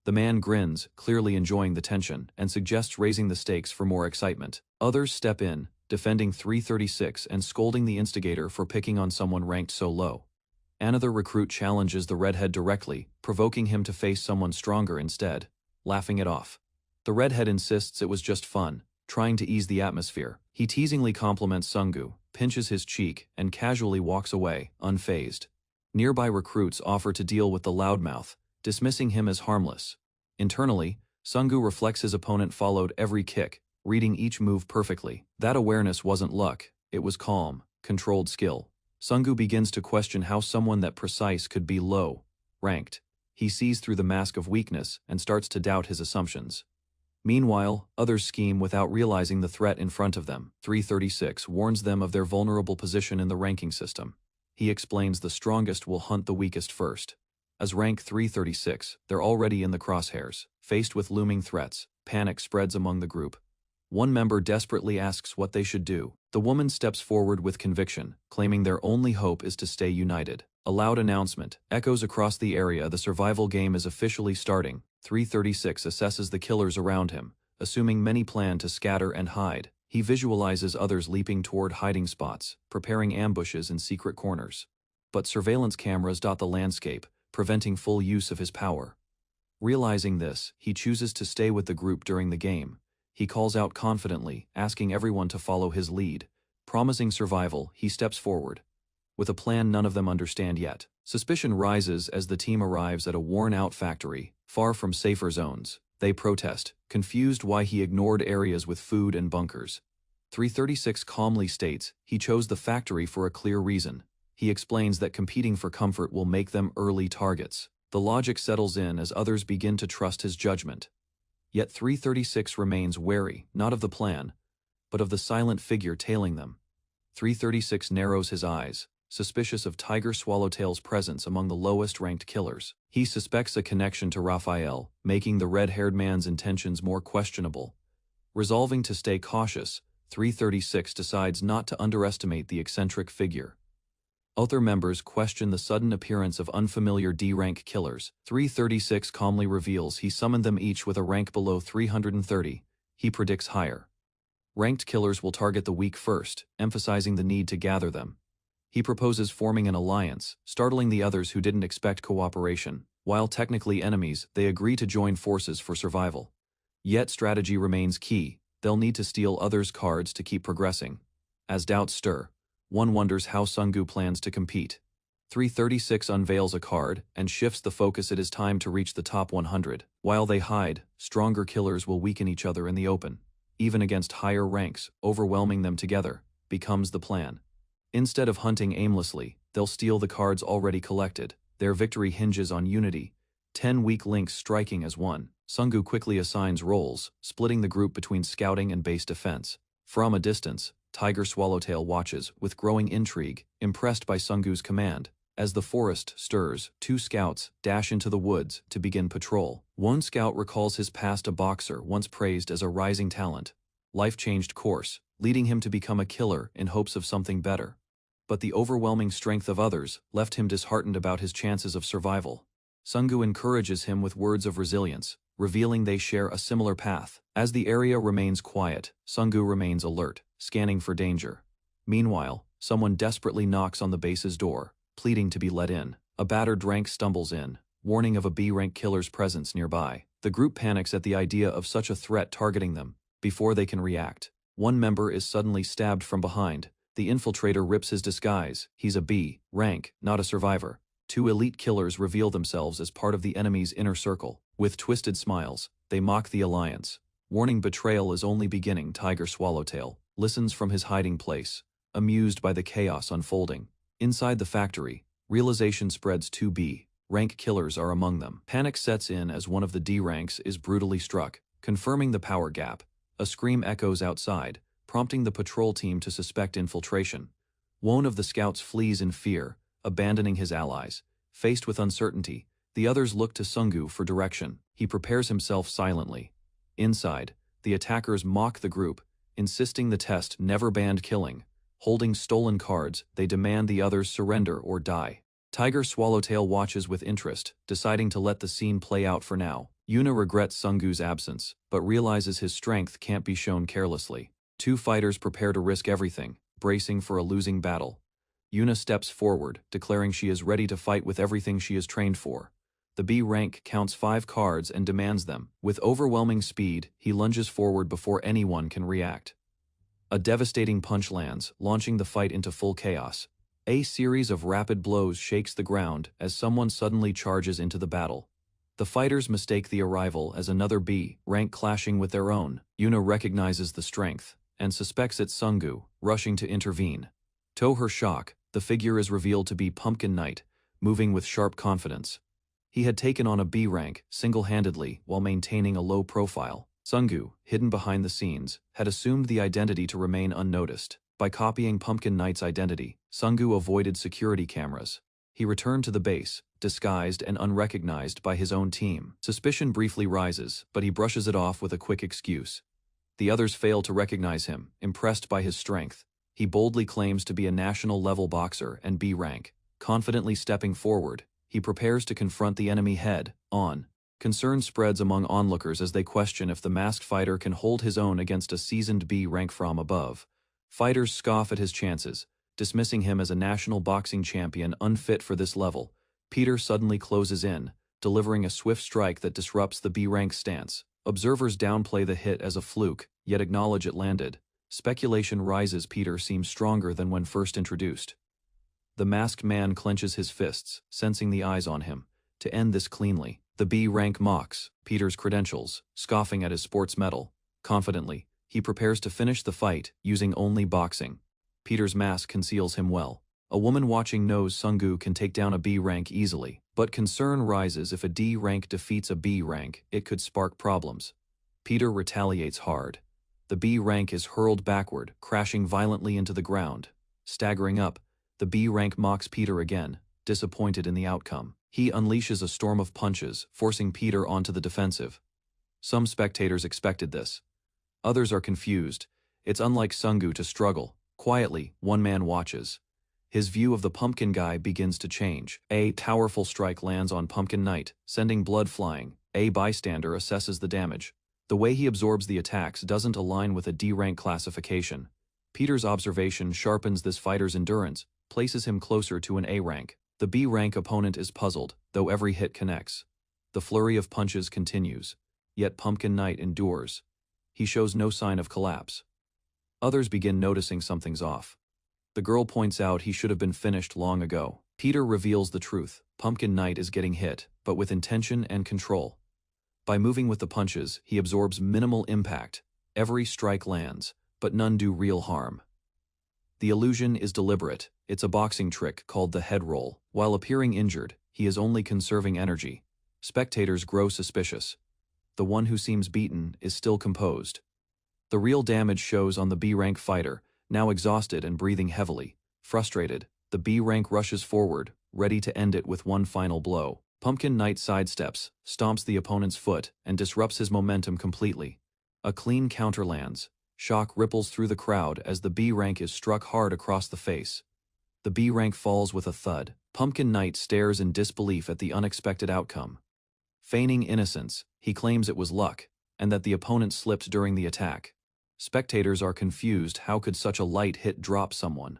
The man grins, clearly enjoying the tension, and suggests raising the stakes for more excitement. Others step in, defending 336 and scolding the instigator for picking on someone ranked so low. Another recruit challenges the redhead directly, provoking him to face someone stronger instead, laughing it off. The redhead insists it was just fun, trying to ease the atmosphere. He teasingly compliments Sungu, pinches his cheek, and casually walks away, unfazed. Nearby recruits offer to deal with the loudmouth, dismissing him as harmless. Internally, Sungu reflects his opponent followed every kick, reading each move perfectly. That awareness wasn't luck, it was calm, controlled skill. Sungu begins to question how someone that precise could be low-ranked. He sees through the mask of weakness and starts to doubt his assumptions. Meanwhile, others scheme without realizing the threat in front of them. 336 warns them of their vulnerable position in the ranking system. He explains the strongest will hunt the weakest first. As rank 336, they're already in the crosshairs. Faced with looming threats, panic spreads among the group. One member desperately asks what they should do. The woman steps forward with conviction, claiming their only hope is to stay united. A loud announcement echoes across the area. The survival game is officially starting. 336 assesses the killers around him, assuming many plan to scatter and hide. He visualizes others leaping toward hiding spots, preparing ambushes in secret corners. But surveillance cameras dot the landscape, preventing full use of his power. Realizing this, he chooses to stay with the group during the game. He calls out confidently, asking everyone to follow his lead. Promising survival, he steps forward. With a plan none of them understand yet. Suspicion rises as the team arrives at a worn-out factory, far from safer zones. They protest, confused why he ignored areas with food and bunkers. 336 calmly states he chose the factory for a clear reason. He explains that competing for comfort will make them early targets. The logic settles in as others begin to trust his judgment. Yet 336 remains wary, not of the plan, but of the silent figure tailing them. 336 narrows his eyes, suspicious of Tiger Swallowtail's presence among the lowest-ranked killers. He suspects a connection to Raphael, making the red-haired man's intentions more questionable. Resolving to stay cautious, 336 decides not to underestimate the eccentric figure. Other members question the sudden appearance of unfamiliar D-rank killers. 336 calmly reveals he summoned them each with a rank below 330. He predicts higher. Ranked killers will target the weak first, emphasizing the need to gather them. He proposes forming an alliance, startling the others who didn't expect cooperation. While technically enemies, they agree to join forces for survival. Yet strategy remains key. They'll need to steal others' cards to keep progressing. As doubts stir, one wonders how Sungu plans to compete. 336 unveils a card and shifts the focus. It is time to reach the top 100. While they hide, stronger killers will weaken each other in the open. Even against higher ranks, overwhelming them together becomes the plan. Instead of hunting aimlessly, they'll steal the cards already collected. Their victory hinges on unity, 10 weak links striking as one. Sungu quickly assigns roles, splitting the group between scouting and base defense. From a distance, Tiger Swallowtail watches, with growing intrigue, impressed by Sungu's command. As the forest stirs, 2 scouts dash into the woods to begin patrol. One scout recalls his past, a boxer once praised as a rising talent. Life changed course, leading him to become a killer in hopes of something better. But the overwhelming strength of others left him disheartened about his chances of survival. Sungu encourages him with words of resilience, revealing they share a similar path. As the area remains quiet, Sungu remains alert, scanning for danger. Meanwhile, someone desperately knocks on the base's door, pleading to be let in. A battered rank stumbles in, warning of a B-rank killer's presence nearby. The group panics at the idea of such a threat targeting them. Before they can react, one member is suddenly stabbed from behind. The infiltrator rips his disguise. He's a B rank, not a survivor. Two elite killers reveal themselves as part of the enemy's inner circle. With twisted smiles, they mock the alliance. Warning betrayal is only beginning. Tiger Swallowtail listens from his hiding place, amused by the chaos unfolding. Inside the factory, realization spreads. 2 B rank killers are among them. Panic sets in as one of the D ranks is brutally struck, confirming the power gap. A scream echoes outside, prompting the patrol team to suspect infiltration. One of the scouts flees in fear, abandoning his allies. Faced with uncertainty, the others look to Sungu for direction. He prepares himself silently. Inside, the attackers mock the group, insisting the test never banned killing. Holding stolen cards, they demand the others surrender or die. Tiger Swallowtail watches with interest, deciding to let the scene play out for now. Yuna regrets Sungu's absence, but realizes his strength can't be shown carelessly. Two fighters prepare to risk everything, bracing for a losing battle. Yuna steps forward, declaring she is ready to fight with everything she is trained for. The B rank counts 5 cards and demands them. With overwhelming speed, he lunges forward before anyone can react. A devastating punch lands, launching the fight into full chaos. A series of rapid blows shakes the ground as someone suddenly charges into the battle. The fighters mistake the arrival as another B rank clashing with their own. Yuna recognizes the strength and suspects it's Sungu, rushing to intervene. To her shock, the figure is revealed to be Pumpkin Knight, moving with sharp confidence. He had taken on a B rank single-handedly while maintaining a low profile. Sungu, hidden behind the scenes, had assumed the identity to remain unnoticed. By copying Pumpkin Knight's identity, Sungu avoided security cameras. He returned to the base, disguised and unrecognized by his own team. Suspicion briefly rises, but he brushes it off with a quick excuse. The others fail to recognize him, impressed by his strength. He boldly claims to be a national-level boxer and B rank. Confidently stepping forward, he prepares to confront the enemy head-on. Concern spreads among onlookers as they question if the masked fighter can hold his own against a seasoned B rank from above. Fighters scoff at his chances, dismissing him as a national boxing champion unfit for this level. Peter suddenly closes in, delivering a swift strike that disrupts the B rank stance. Observers downplay the hit as a fluke, yet acknowledge it landed. Speculation rises. Peter seems stronger than when first introduced. The masked man clenches his fists, sensing the eyes on him. To end this cleanly, the B rank mocks Peter's credentials, scoffing at his sports medal. Confidently, he prepares to finish the fight, using only boxing. Peter's mask conceals him well. A woman watching knows Sungu can take down a B rank easily, but concern rises if a D rank defeats a B rank, it could spark problems. Peter retaliates hard. The B rank is hurled backward, crashing violently into the ground. Staggering up, the B rank mocks Peter again, disappointed in the outcome. He unleashes a storm of punches, forcing Peter onto the defensive. Some spectators expected this. Others are confused. It's unlike Sungu to struggle. Quietly, one man watches. His view of the pumpkin guy begins to change. A powerful strike lands on Pumpkin Knight, sending blood flying. A bystander assesses the damage. The way he absorbs the attacks doesn't align with a D rank classification. Peter's observation sharpens this fighter's endurance, places him closer to an A rank. The B rank opponent is puzzled, though every hit connects. The flurry of punches continues. Yet Pumpkin Knight endures. He shows no sign of collapse. Others begin noticing something's off. The girl points out he should have been finished long ago. Peter reveals the truth. Pumpkin Knight is getting hit, but with intention and control. By moving with the punches, he absorbs minimal impact. Every strike lands, but none do real harm. The illusion is deliberate. It's a boxing trick called the head roll. While appearing injured, he is only conserving energy. Spectators grow suspicious. The one who seems beaten is still composed. The real damage shows on the B rank fighter, now exhausted and breathing heavily. Frustrated, the B rank rushes forward, ready to end it with one final blow. Pumpkin Knight sidesteps, stomps the opponent's foot, and disrupts his momentum completely. A clean counter lands. Shock ripples through the crowd as the B rank is struck hard across the face. The B rank falls with a thud. Pumpkin Knight stares in disbelief at the unexpected outcome. Feigning innocence, he claims it was luck, and that the opponent slipped during the attack. Spectators are confused. How could such a light hit drop someone?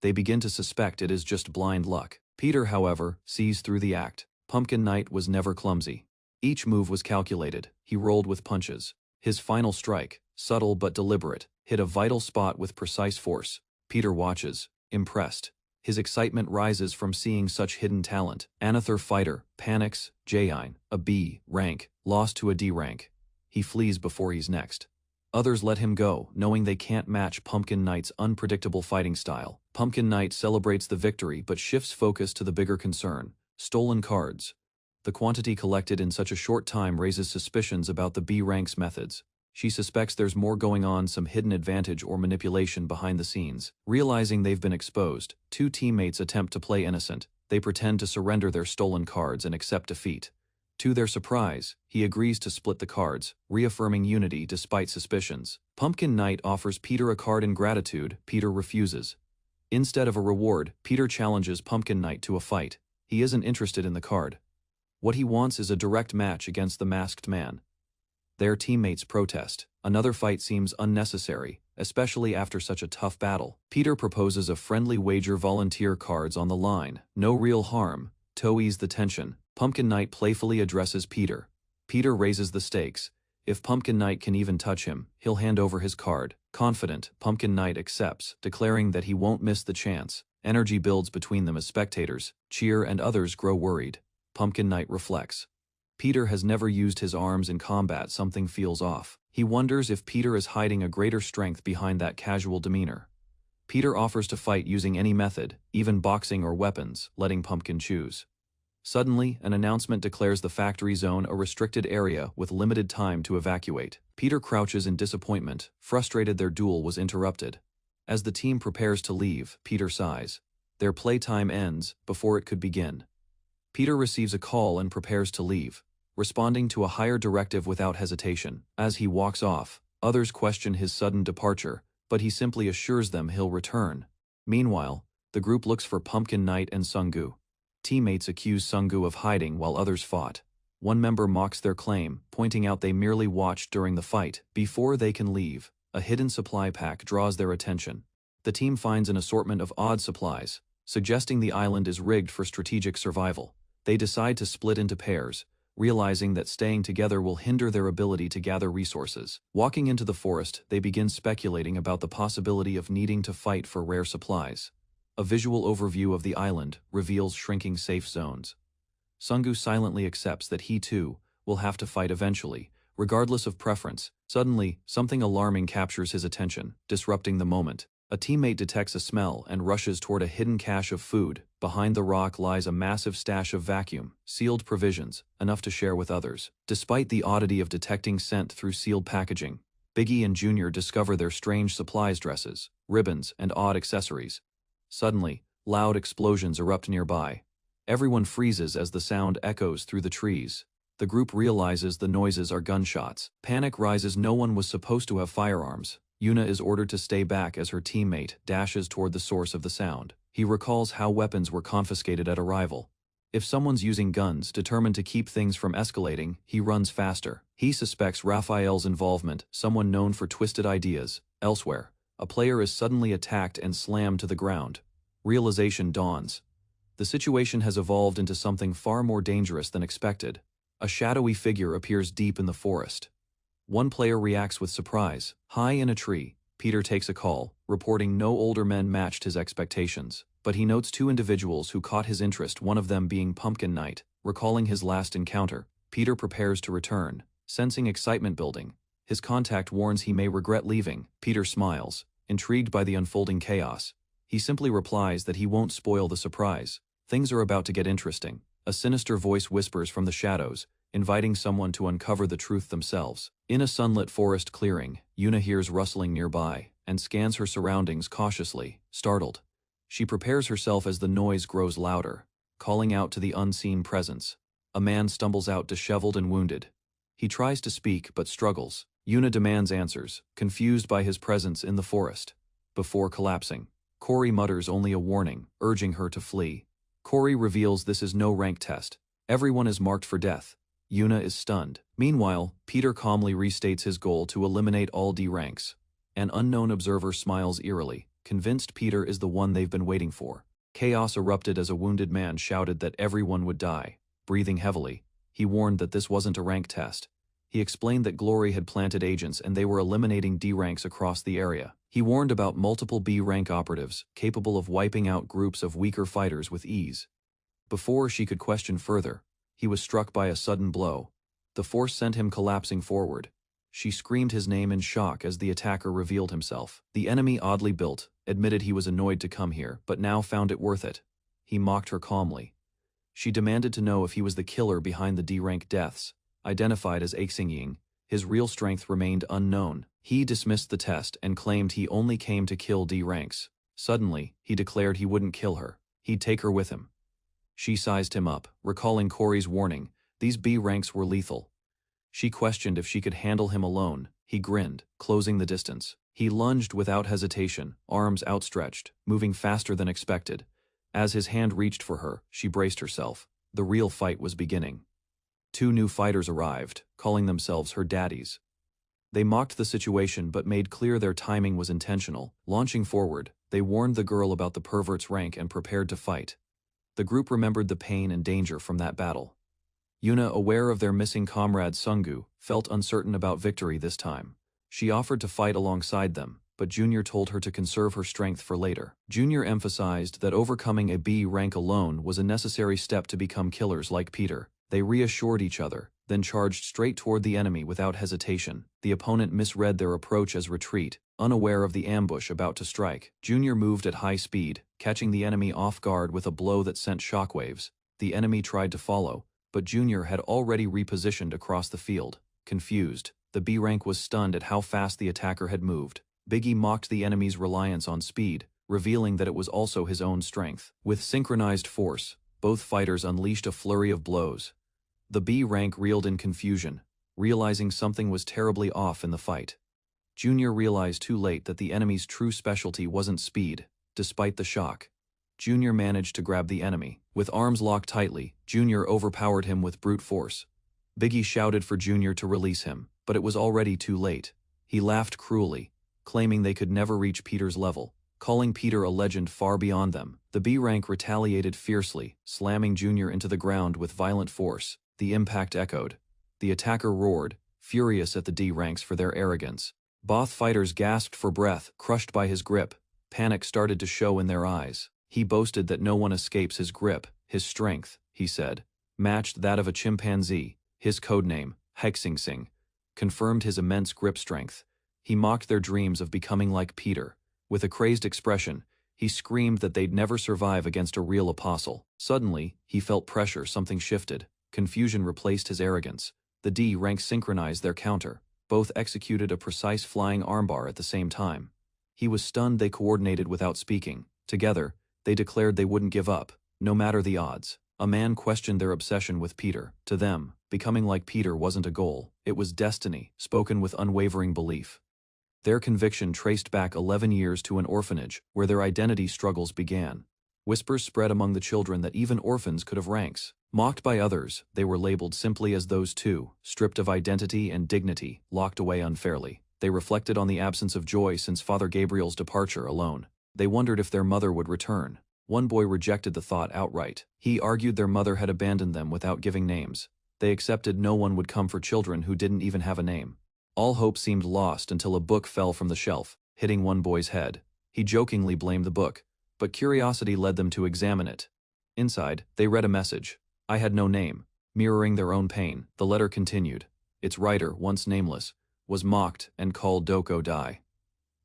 They begin to suspect it is just blind luck. Peter, however, sees through the act. Pumpkin Knight was never clumsy. Each move was calculated. He rolled with punches. His final strike, subtle but deliberate, hit a vital spot with precise force. Peter watches, impressed. His excitement rises from seeing such hidden talent. Another fighter panics. Jain, a B rank, lost to a D rank. He flees before he's next. Others let him go, knowing they can't match Pumpkin Knight's unpredictable fighting style. Pumpkin Knight celebrates the victory but shifts focus to the bigger concern: stolen cards. The quantity collected in such a short time raises suspicions about the B rank's methods. She suspects there's more going on, some hidden advantage or manipulation behind the scenes. Realizing they've been exposed, two teammates attempt to play innocent. They pretend to surrender their stolen cards and accept defeat. To their surprise, he agrees to split the cards, reaffirming unity despite suspicions. Pumpkin Knight offers Peter a card in gratitude. Peter refuses. Instead of a reward, Peter challenges Pumpkin Knight to a fight. He isn't interested in the card. What he wants is a direct match against the masked man. Their teammates protest. Another fight seems unnecessary, especially after such a tough battle. Peter proposes a friendly wager. Volunteer cards on the line. No real harm. To ease the tension, Pumpkin Knight playfully addresses Peter. Peter raises the stakes. If Pumpkin Knight can even touch him, he'll hand over his card. Confident, Pumpkin Knight accepts, declaring that he won't miss the chance. Energy builds between them as spectators cheer and others grow worried. Pumpkin Knight reflects. Peter has never used his arms in combat. Something feels off. He wonders if Peter is hiding a greater strength behind that casual demeanor. Peter offers to fight using any method, even boxing or weapons, letting Pumpkin choose. Suddenly, an announcement declares the factory zone a restricted area with limited time to evacuate. Peter crouches in disappointment, frustrated their duel was interrupted. As the team prepares to leave, Peter sighs. Their playtime ends before it could begin. Peter receives a call and prepares to leave, responding to a higher directive without hesitation. As he walks off, others question his sudden departure, but he simply assures them he'll return. Meanwhile, the group looks for Pumpkin Knight and Sungu. Teammates accuse Sungu of hiding while others fought. One member mocks their claim, pointing out they merely watched during the fight. Before they can leave, a hidden supply pack draws their attention. The team finds an assortment of odd supplies, suggesting the island is rigged for strategic survival. They decide to split into pairs, realizing that staying together will hinder their ability to gather resources. Walking into the forest, they begin speculating about the possibility of needing to fight for rare supplies. A visual overview of the island reveals shrinking safe zones. Sungu silently accepts that he too will have to fight eventually, regardless of preference. Suddenly, something alarming captures his attention, disrupting the moment. A teammate detects a smell and rushes toward a hidden cache of food. Behind the rock lies a massive stash of vacuum-sealed provisions, enough to share with others. Despite the oddity of detecting scent through sealed packaging, Biggie and Junior discover their strange supplies: dresses, ribbons, and odd accessories. Suddenly, loud explosions erupt nearby. Everyone freezes as the sound echoes through the trees. The group realizes the noises are gunshots. Panic rises. No one was supposed to have firearms. Yuna is ordered to stay back as her teammate dashes toward the source of the sound. He recalls how weapons were confiscated at arrival. If someone's using guns, determined to keep things from escalating, he runs faster. He suspects Raphael's involvement, someone known for twisted ideas. Elsewhere, a player is suddenly attacked and slammed to the ground. Realization dawns. The situation has evolved into something far more dangerous than expected. A shadowy figure appears deep in the forest. One player reacts with surprise. High in a tree, Peter takes a call, reporting no older men matched his expectations. But he notes two individuals who caught his interest, one of them being Pumpkin Knight. Recalling his last encounter, Peter prepares to return. Sensing excitement building, his contact warns he may regret leaving. Peter smiles, intrigued by the unfolding chaos. He simply replies that he won't spoil the surprise. Things are about to get interesting. A sinister voice whispers from the shadows, inviting someone to uncover the truth themselves. In a sunlit forest clearing, Yuna hears rustling nearby and scans her surroundings cautiously, startled. She prepares herself as the noise grows louder, calling out to the unseen presence. A man stumbles out, disheveled and wounded. He tries to speak but struggles. Yuna demands answers, confused by his presence in the forest. Before collapsing, Corey mutters only a warning, urging her to flee. Corey reveals this is no rank test. Everyone is marked for death. Yuna is stunned. Meanwhile, Peter calmly restates his goal to eliminate all D ranks. An unknown observer smiles eerily, convinced Peter is the one they've been waiting for. Chaos erupted as a wounded man shouted that everyone would die. Breathing heavily, he warned that this wasn't a rank test. He explained that Glory had planted agents and they were eliminating D ranks across the area. He warned about multiple B rank operatives, capable of wiping out groups of weaker fighters with ease. Before she could question further, he was struck by a sudden blow. The force sent him collapsing forward. She screamed his name in shock as the attacker revealed himself. The enemy, oddly built, admitted he was annoyed to come here, but now found it worth it. He mocked her calmly. She demanded to know if he was the killer behind the D-rank deaths. Identified as Aixingying, his real strength remained unknown. He dismissed the test and claimed he only came to kill D ranks. Suddenly, he declared he wouldn't kill her. He'd take her with him. She sized him up, recalling Corey's warning. These B ranks were lethal. She questioned if she could handle him alone. He grinned, closing the distance. He lunged without hesitation, arms outstretched, moving faster than expected. As his hand reached for her, she braced herself. The real fight was beginning. 2 new fighters arrived, calling themselves her daddies. They mocked the situation but made clear their timing was intentional. Launching forward, they warned the girl about the pervert's rank and prepared to fight. The group remembered the pain and danger from that battle. Yuna, aware of their missing comrade Sungu, felt uncertain about victory this time. She offered to fight alongside them, but Junior told her to conserve her strength for later. Junior emphasized that overcoming a B rank alone was a necessary step to become killers like Peter. They reassured each other, then charged straight toward the enemy without hesitation. The opponent misread their approach as retreat, unaware of the ambush about to strike. Junior moved at high speed, catching the enemy off guard with a blow that sent shockwaves. The enemy tried to follow, but Junior had already repositioned across the field. Confused, the B rank was stunned at how fast the attacker had moved. Biggie mocked the enemy's reliance on speed, revealing that it was also his own strength. With synchronized force, both fighters unleashed a flurry of blows. The B rank reeled in confusion, realizing something was terribly off in the fight. Junior realized too late that the enemy's true specialty wasn't speed. Despite the shock, Junior managed to grab the enemy. With arms locked tightly, Junior overpowered him with brute force. Biggie shouted for Junior to release him, but it was already too late. He laughed cruelly, claiming they could never reach Peter's level, calling Peter a legend far beyond them. The B rank retaliated fiercely, slamming Junior into the ground with violent force. The impact echoed. The attacker roared, furious at the D ranks for their arrogance. Both fighters gasped for breath, crushed by his grip. Panic started to show in their eyes. He boasted that no one escapes his grip. His strength, he said, matched that of a chimpanzee. His codename, Aixingying, confirmed his immense grip strength. He mocked their dreams of becoming like Peter. With a crazed expression, he screamed that they'd never survive against a real apostle. Suddenly, he felt pressure. Something shifted. Confusion replaced his arrogance. The D ranks synchronized their counter. Both executed a precise flying armbar at the same time. He was stunned. They coordinated without speaking. Together, they declared they wouldn't give up, no matter the odds. A man questioned their obsession with Peter. To them, becoming like Peter wasn't a goal. It was destiny, spoken with unwavering belief. Their conviction traced back 11 years to an orphanage, where their identity struggles began. Whispers spread among the children that even orphans could have ranks. Mocked by others, they were labeled simply as those two, stripped of identity and dignity, locked away unfairly. They reflected on the absence of joy since Father Gabriel's departure alone. They wondered if their mother would return. One boy rejected the thought outright. He argued their mother had abandoned them without giving names. They accepted no one would come for children who didn't even have a name. All hope seemed lost until a book fell from the shelf, hitting one boy's head. He jokingly blamed the book, but curiosity led them to examine it. Inside, they read a message. I had no name, mirroring their own pain. The letter continued. Its writer, once nameless, was mocked and called Doko Dai.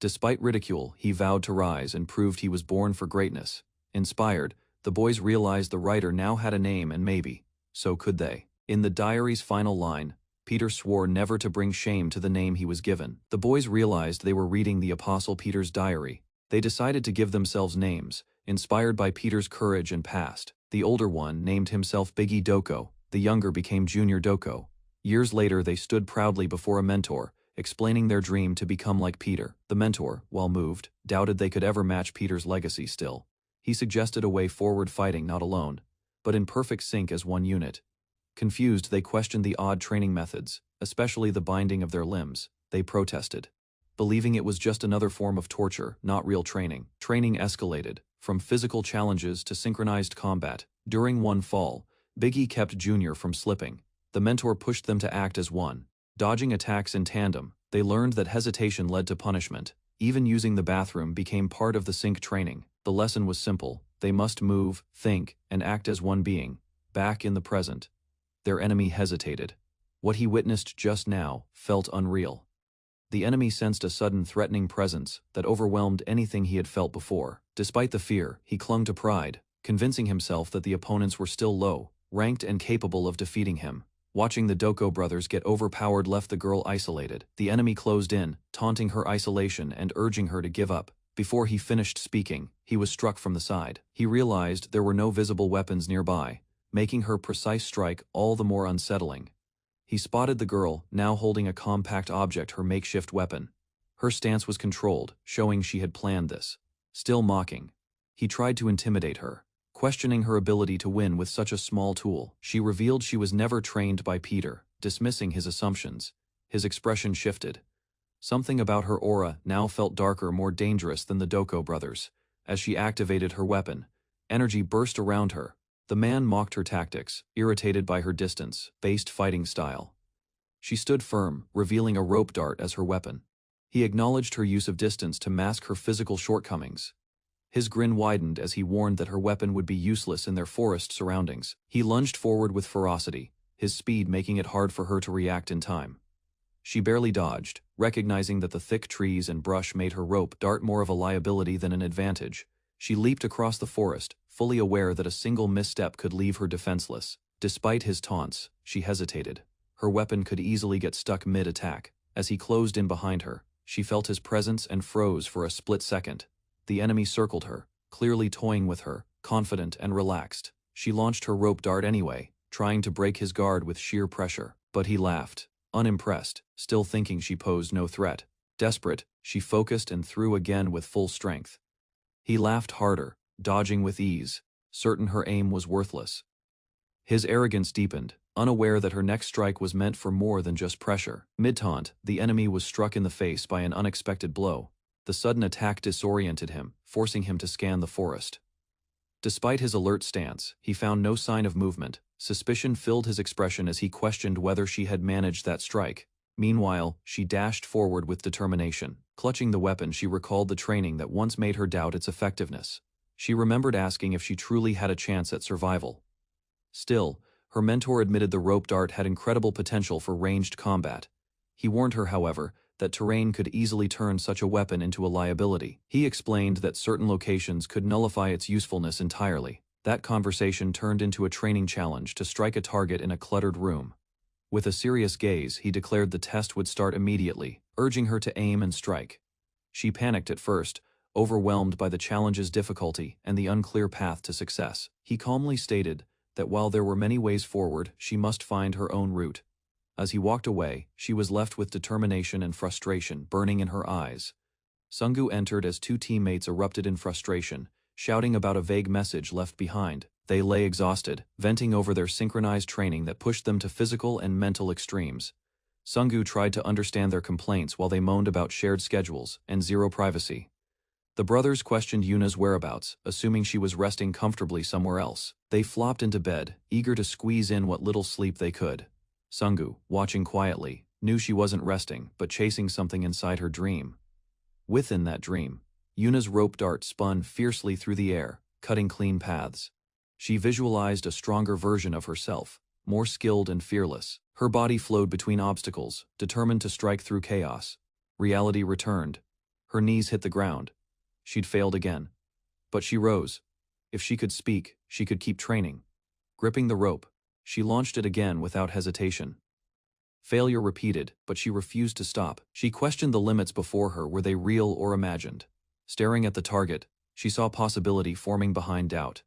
Despite ridicule, he vowed to rise and proved he was born for greatness. Inspired, the boys realized the writer now had a name and maybe, so could they. In the diary's final line, Peter swore never to bring shame to the name he was given. The boys realized they were reading the Apostle Peter's diary. They decided to give themselves names, inspired by Peter's courage and past. The older one named himself Biggie Doko, the younger became Junior Doko. Years later they stood proudly before a mentor, explaining their dream to become like Peter. The mentor, while moved, doubted they could ever match Peter's legacy still. He suggested a way forward, fighting not alone, but in perfect sync as one unit. Confused, they questioned the odd training methods, especially the binding of their limbs. They protested, believing it was just another form of torture, not real training. Training escalated, from physical challenges to synchronized combat. During one fall, Biggie kept Junior from slipping. The mentor pushed them to act as one, dodging attacks in tandem. They learned that hesitation led to punishment. Even using the bathroom became part of the sync training. The lesson was simple: they must move, think, and act as one being, back in the present. Their enemy hesitated. What he witnessed just now felt unreal. The enemy sensed a sudden threatening presence that overwhelmed anything he had felt before. Despite the fear, he clung to pride, convincing himself that the opponents were still low, ranked and capable of defeating him. Watching the Doko brothers get overpowered left the girl isolated. The enemy closed in, taunting her isolation and urging her to give up. Before he finished speaking, he was struck from the side. He realized there were no visible weapons nearby, making her precise strike all the more unsettling. He spotted the girl, now holding a compact object, her makeshift weapon. Her stance was controlled, showing she had planned this. Still mocking, he tried to intimidate her, questioning her ability to win with such a small tool. She revealed she was never trained by Peter, dismissing his assumptions. His expression shifted. Something about her aura now felt darker, more dangerous than the Doko brothers. As she activated her weapon, energy burst around her. The man mocked her tactics, irritated by her distance-based fighting style. She stood firm, revealing a rope dart as her weapon. He acknowledged her use of distance to mask her physical shortcomings. His grin widened as he warned that her weapon would be useless in their forest surroundings. He lunged forward with ferocity, his speed making it hard for her to react in time. She barely dodged, recognizing that the thick trees and brush made her rope dart more of a liability than an advantage. She leaped across the forest, fully aware that a single misstep could leave her defenseless. Despite his taunts, she hesitated. Her weapon could easily get stuck mid-attack. As he closed in behind her, she felt his presence and froze for a split second. The enemy circled her, clearly toying with her, confident and relaxed. She launched her rope dart anyway, trying to break his guard with sheer pressure. But he laughed, unimpressed, still thinking she posed no threat. Desperate, she focused and threw again with full strength. He laughed harder, dodging with ease, certain her aim was worthless. His arrogance deepened, unaware that her next strike was meant for more than just pressure. Mid-taunt, the enemy was struck in the face by an unexpected blow. The sudden attack disoriented him, forcing him to scan the forest. Despite his alert stance, he found no sign of movement. Suspicion filled his expression as he questioned whether she had managed that strike. Meanwhile, she dashed forward with determination. Clutching the weapon, she recalled the training that once made her doubt its effectiveness. She remembered asking if she truly had a chance at survival. Still, her mentor admitted the rope dart had incredible potential for ranged combat. He warned her, however, that terrain could easily turn such a weapon into a liability. He explained that certain locations could nullify its usefulness entirely. That conversation turned into a training challenge to strike a target in a cluttered room. With a serious gaze, he declared the test would start immediately, urging her to aim and strike. She panicked at first, overwhelmed by the challenge's difficulty and the unclear path to success. He calmly stated that while there were many ways forward, she must find her own route. As he walked away, she was left with determination and frustration burning in her eyes. Sungu entered as two teammates erupted in frustration, shouting about a vague message left behind. They lay exhausted, venting over their synchronized training that pushed them to physical and mental extremes. Sungu tried to understand their complaints while they moaned about shared schedules and zero privacy. The brothers questioned Yuna's whereabouts, assuming she was resting comfortably somewhere else. They flopped into bed, eager to squeeze in what little sleep they could. Sungu, watching quietly, knew she wasn't resting but chasing something inside her dream. Within that dream, Yuna's rope dart spun fiercely through the air, cutting clean paths. She visualized a stronger version of herself, more skilled and fearless. Her body flowed between obstacles, determined to strike through chaos. Reality returned. Her knees hit the ground. She'd failed again. But she rose. If she could speak, she could keep training. Gripping the rope, she launched it again without hesitation. Failure repeated, but she refused to stop. She questioned the limits before her, were they real or imagined? Staring at the target, she saw possibility forming behind doubt.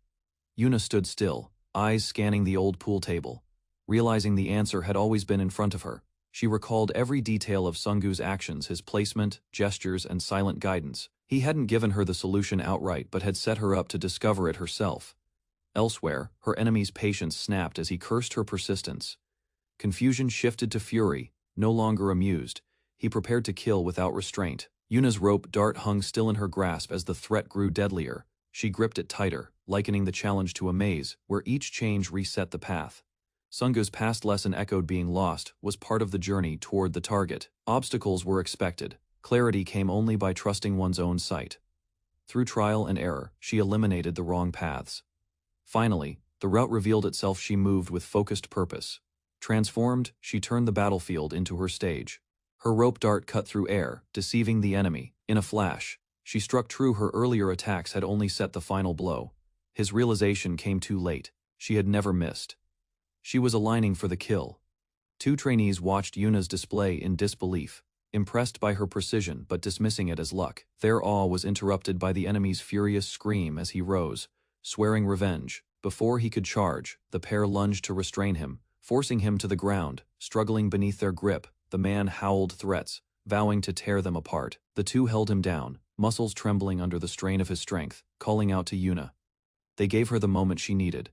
Yuna stood still, eyes scanning the old pool table. Realizing the answer had always been in front of her, she recalled every detail of Sungu's actions, his placement, gestures, and silent guidance. He hadn't given her the solution outright but had set her up to discover it herself. Elsewhere, her enemy's patience snapped as he cursed her persistence. Confusion shifted to fury. No longer amused, he prepared to kill without restraint. Yuna's rope dart hung still in her grasp as the threat grew deadlier. She gripped it tighter, likening the challenge to a maze, where each change reset the path. Sungu's past lesson echoed being lost was part of the journey toward the target. Obstacles were expected. Clarity came only by trusting one's own sight. Through trial and error, she eliminated the wrong paths. Finally, the route revealed itself. She moved with focused purpose. Transformed, she turned the battlefield into her stage. Her rope dart cut through air, deceiving the enemy. In a flash, she struck true. Her earlier attacks had only set the final blow. His realization came too late. She had never missed. She was aligning for the kill. Two trainees watched Yuna's display in disbelief, impressed by her precision but dismissing it as luck. Their awe was interrupted by the enemy's furious scream as he rose, swearing revenge. Before he could charge, the pair lunged to restrain him, forcing him to the ground. Struggling beneath their grip, the man howled threats, vowing to tear them apart. The two held him down, muscles trembling under the strain of his strength, calling out to Yuna. They gave her the moment she needed.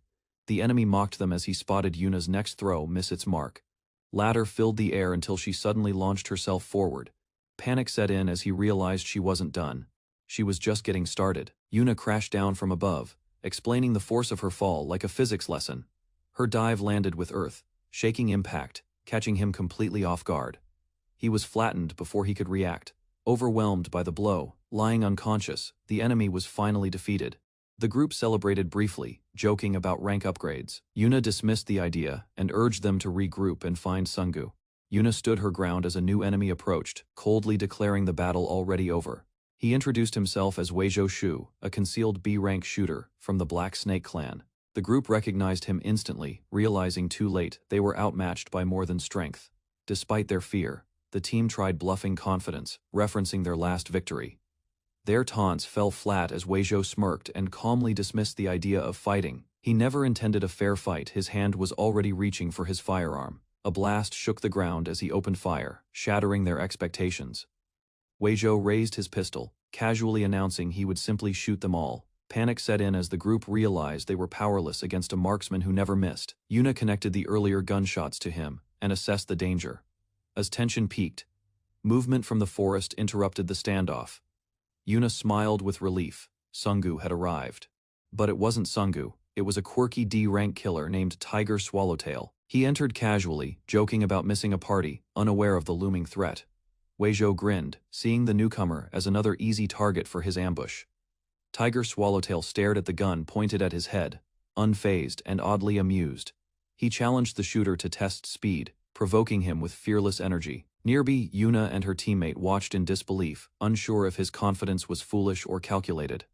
The enemy mocked them as he spotted Yuna's next throw miss its mark. Laughter filled the air until she suddenly launched herself forward. Panic set in as he realized she wasn't done. She was just getting started. Yuna crashed down from above, explaining the force of her fall like a physics lesson. Her dive landed with earth, shaking impact, catching him completely off guard. He was flattened before he could react. Overwhelmed by the blow, lying unconscious, the enemy was finally defeated. The group celebrated briefly, joking about rank upgrades. Yuna dismissed the idea and urged them to regroup and find Sungu. Yuna stood her ground as a new enemy approached, coldly declaring the battle already over. He introduced himself as Weizhou Shu, a concealed B-rank shooter from the Black Snake clan. The group recognized him instantly, realizing too late they were outmatched by more than strength. Despite their fear, the team tried bluffing confidence, referencing their last victory. Their taunts fell flat as Weizhou smirked and calmly dismissed the idea of fighting. He never intended a fair fight. His hand was already reaching for his firearm. A blast shook the ground as he opened fire, shattering their expectations. Weizhou raised his pistol, casually announcing he would simply shoot them all. Panic set in as the group realized they were powerless against a marksman who never missed. Yuna connected the earlier gunshots to him and assessed the danger. As tension peaked, movement from the forest interrupted the standoff. Yuna smiled with relief. Sungu had arrived. But it wasn't Sungu. It was a quirky D-rank killer named Tiger Swallowtail. He entered casually, joking about missing a party, unaware of the looming threat. Weizhou grinned, seeing the newcomer as another easy target for his ambush. Tiger Swallowtail stared at the gun pointed at his head, unfazed and oddly amused. He challenged the shooter to test speed, provoking him with fearless energy. Nearby, Yuna and her teammate watched in disbelief, unsure if his confidence was foolish or calculated.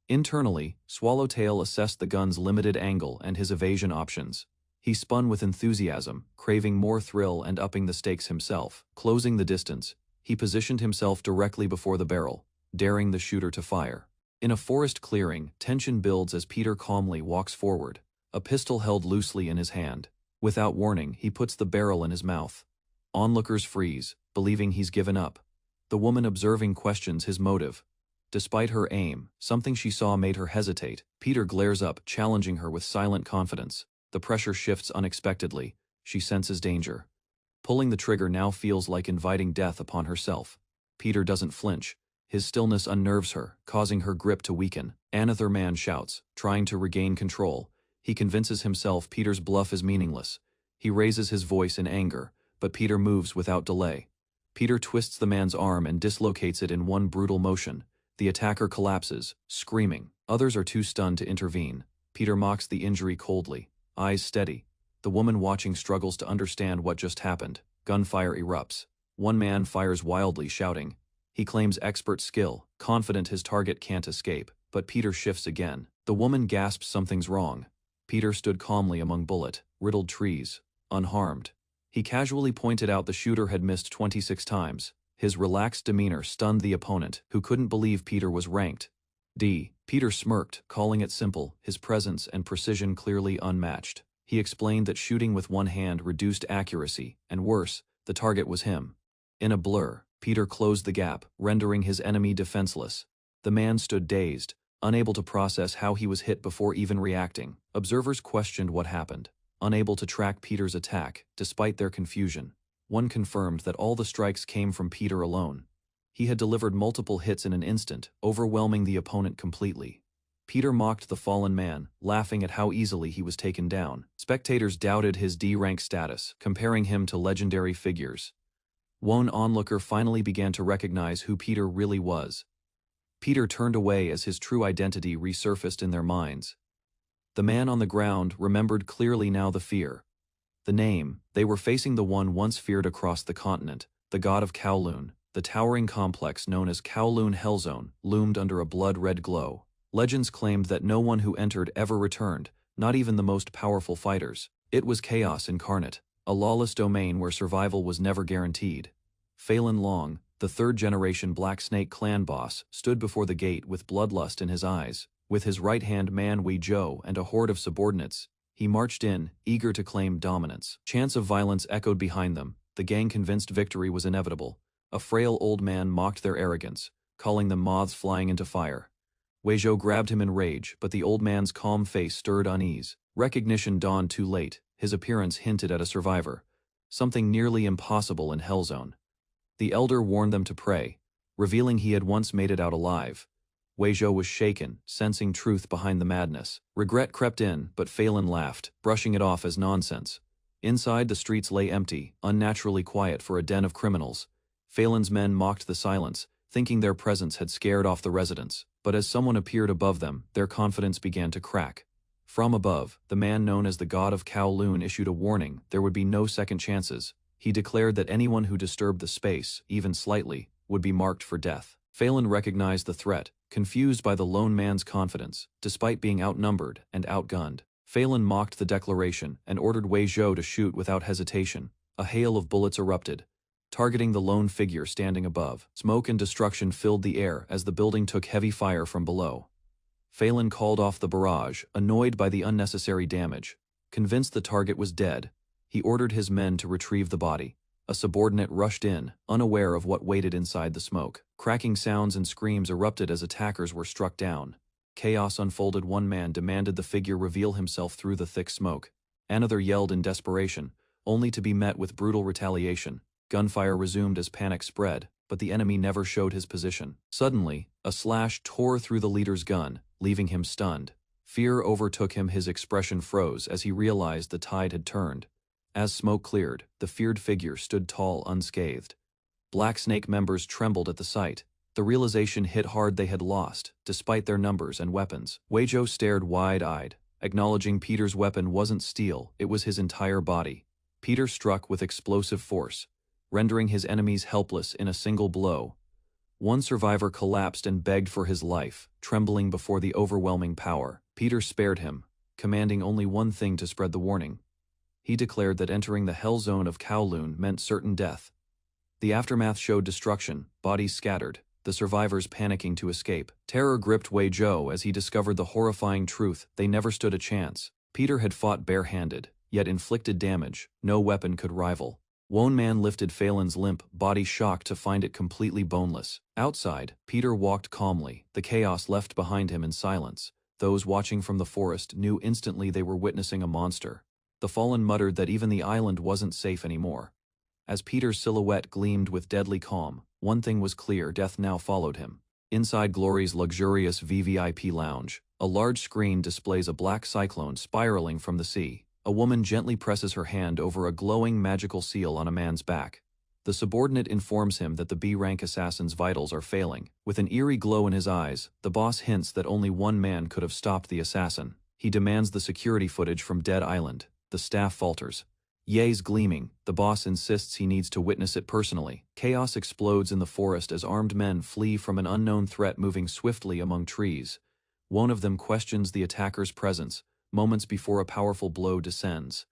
Internally, Swallowtail assessed the gun's limited angle and his evasion options. He spun with enthusiasm, craving more thrill and upping the stakes himself. Closing the distance, he positioned himself directly before the barrel, daring the shooter to fire. In a forest clearing, tension builds as Peter calmly walks forward, a pistol held loosely in his hand. Without warning, he puts the barrel in his mouth. Onlookers freeze, believing he's given up. The woman observing questions his motive. Despite her aim, something she saw made her hesitate. Peter glares up, challenging her with silent confidence. The pressure shifts unexpectedly. She senses danger. Pulling the trigger now feels like inviting death upon herself. Peter doesn't flinch. His stillness unnerves her, causing her grip to weaken. Another man shouts, trying to regain control. He convinces himself Peter's bluff is meaningless. He raises his voice in anger, but Peter moves without delay. Peter twists the man's arm and dislocates it in one brutal motion. The attacker collapses, screaming. Others are too stunned to intervene. Peter mocks the injury coldly, eyes steady. The woman watching struggles to understand what just happened. Gunfire erupts. One man fires wildly, shouting. He claims expert skill, confident his target can't escape, but Peter shifts again. The woman gasps something's wrong. Peter stood calmly among bullet-riddled trees, unharmed. He casually pointed out the shooter had missed 26 times. His relaxed demeanor stunned the opponent, who couldn't believe Peter was ranked D. Peter smirked, calling it simple, his presence and precision clearly unmatched. He explained that shooting with one hand reduced accuracy, and worse, the target was him. In a blur, Peter closed the gap, rendering his enemy defenseless. The man stood dazed, unable to process how he was hit before even reacting. Observers questioned what happened, unable to track Peter's attack, despite their confusion. One confirmed that all the strikes came from Peter alone. He had delivered multiple hits in an instant, overwhelming the opponent completely. Peter mocked the fallen man, laughing at how easily he was taken down. Spectators doubted his D-rank status, comparing him to legendary figures. One onlooker finally began to recognize who Peter really was. Peter turned away as his true identity resurfaced in their minds. The man on the ground remembered clearly now the fear. The name, they were facing the one once feared across the continent, the god of Kowloon. The towering complex known as Kowloon Hellzone loomed under a blood-red glow. Legends claimed that no one who entered ever returned, not even the most powerful fighters. It was chaos incarnate, a lawless domain where survival was never guaranteed. Phelan Long, the third-generation Black Snake clan boss, stood before the gate with bloodlust in his eyes. With his right-hand man Wei Zhou and a horde of subordinates, he marched in, eager to claim dominance. Chants of violence echoed behind them, the gang convinced victory was inevitable. A frail old man mocked their arrogance, calling them moths flying into fire. Wei Zhou grabbed him in rage, but the old man's calm face stirred unease. Recognition dawned too late. His appearance hinted at a survivor, something nearly impossible in Hellzone. The elder warned them to pray, revealing he had once made it out alive. Wei Zhou was shaken, sensing truth behind the madness. Regret crept in, but Phelan laughed, brushing it off as nonsense. Inside, the streets lay empty, unnaturally quiet for a den of criminals. Phelan's men mocked the silence, thinking their presence had scared off the residents. But as someone appeared above them, their confidence began to crack. From above, the man known as the god of Kowloon issued a warning there would be no second chances. He declared that anyone who disturbed the space, even slightly, would be marked for death. Phelan recognized the threat, confused by the lone man's confidence, despite being outnumbered and outgunned. Phelan mocked the declaration and ordered Wei Zhou to shoot without hesitation. A hail of bullets erupted, targeting the lone figure standing above. Smoke and destruction filled the air as the building took heavy fire from below. Phelan called off the barrage, annoyed by the unnecessary damage. Convinced the target was dead, he ordered his men to retrieve the body. A subordinate rushed in, unaware of what waited inside the smoke. Cracking sounds and screams erupted as attackers were struck down. Chaos unfolded. One man demanded the figure reveal himself through the thick smoke. Another yelled in desperation, only to be met with brutal retaliation. Gunfire resumed as panic spread, but the enemy never showed his position. Suddenly, a slash tore through the leader's gun, leaving him stunned. Fear overtook him. His expression froze as he realized the tide had turned. As smoke cleared, the feared figure stood tall, unscathed. Black Snake members trembled at the sight. The realization hit hard they had lost, despite their numbers and weapons. Wei Zhou stared wide-eyed, acknowledging Peter's weapon wasn't steel, it was his entire body. Peter struck with explosive force, rendering his enemies helpless in a single blow. One survivor collapsed and begged for his life, trembling before the overwhelming power. Peter spared him, commanding only one thing to spread the warning. He declared that entering the hell zone of Kowloon meant certain death. The aftermath showed destruction, bodies scattered, the survivors panicking to escape. Terror gripped Wei Zhou as he discovered the horrifying truth: they never stood a chance. Peter had fought barehanded, yet inflicted damage no weapon could rival. One man lifted Phelan's limp body, shocked to find it completely boneless. Outside, Peter walked calmly, the chaos left behind him in silence. Those watching from the forest knew instantly they were witnessing a monster. The fallen muttered that even the island wasn't safe anymore. As Peter's silhouette gleamed with deadly calm, one thing was clear: death now followed him. Inside Glory's luxurious VVIP lounge, a large screen displays a black cyclone spiraling from the sea. A woman gently presses her hand over a glowing magical seal on a man's back. The subordinate informs him that the B-rank assassin's vitals are failing. With an eerie glow in his eyes, the boss hints that only one man could have stopped the assassin. He demands the security footage from Dead Island. The staff falters. Ye's gleaming, the boss insists he needs to witness it personally. Chaos explodes in the forest as armed men flee from an unknown threat moving swiftly among trees. One of them questions the attacker's presence, moments before a powerful blow descends.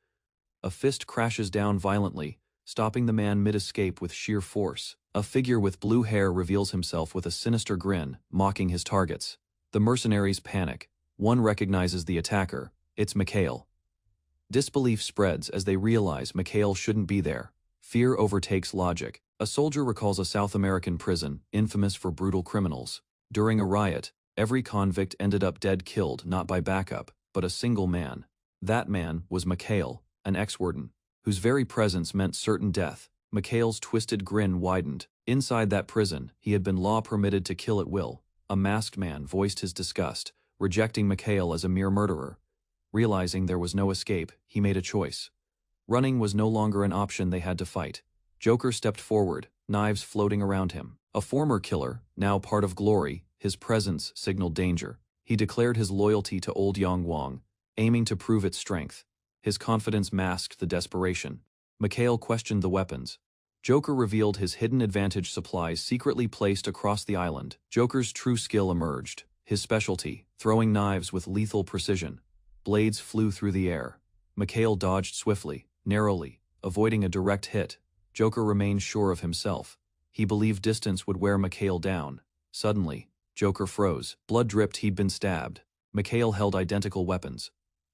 A fist crashes down violently, stopping the man mid-escape with sheer force. A figure with blue hair reveals himself with a sinister grin, mocking his targets. The mercenaries panic. One recognizes the attacker: it's Mikhail. Disbelief spreads as they realize Mikhail shouldn't be there. Fear overtakes logic. A soldier recalls a South American prison, infamous for brutal criminals. During a riot, Every convict ended up dead, killed not by backup, but a single man. That man was Mikhail, an ex-warden, whose very presence meant certain death. Mikhail's twisted grin widened. Inside that prison, he had been law-permitted to kill at will. A masked man voiced his disgust, rejecting Mikhail as a mere murderer. Realizing there was no escape, he made a choice. Running was no longer an option, they had to fight. Joker stepped forward, knives floating around him. A former killer, now part of Glory, his presence signaled danger. He declared his loyalty to Old Yang Wang, aiming to prove its strength. His confidence masked the desperation. Mikhail questioned the weapons. Joker revealed his hidden advantage supplies secretly placed across the island. Joker's true skill emerged. His specialty, throwing knives with lethal precision. Blades flew through the air. Mikhail dodged swiftly, narrowly, avoiding a direct hit. Joker remained sure of himself. He believed distance would wear Mikhail down. Suddenly, Joker froze. Blood dripped, he'd been stabbed. Mikhail held identical weapons.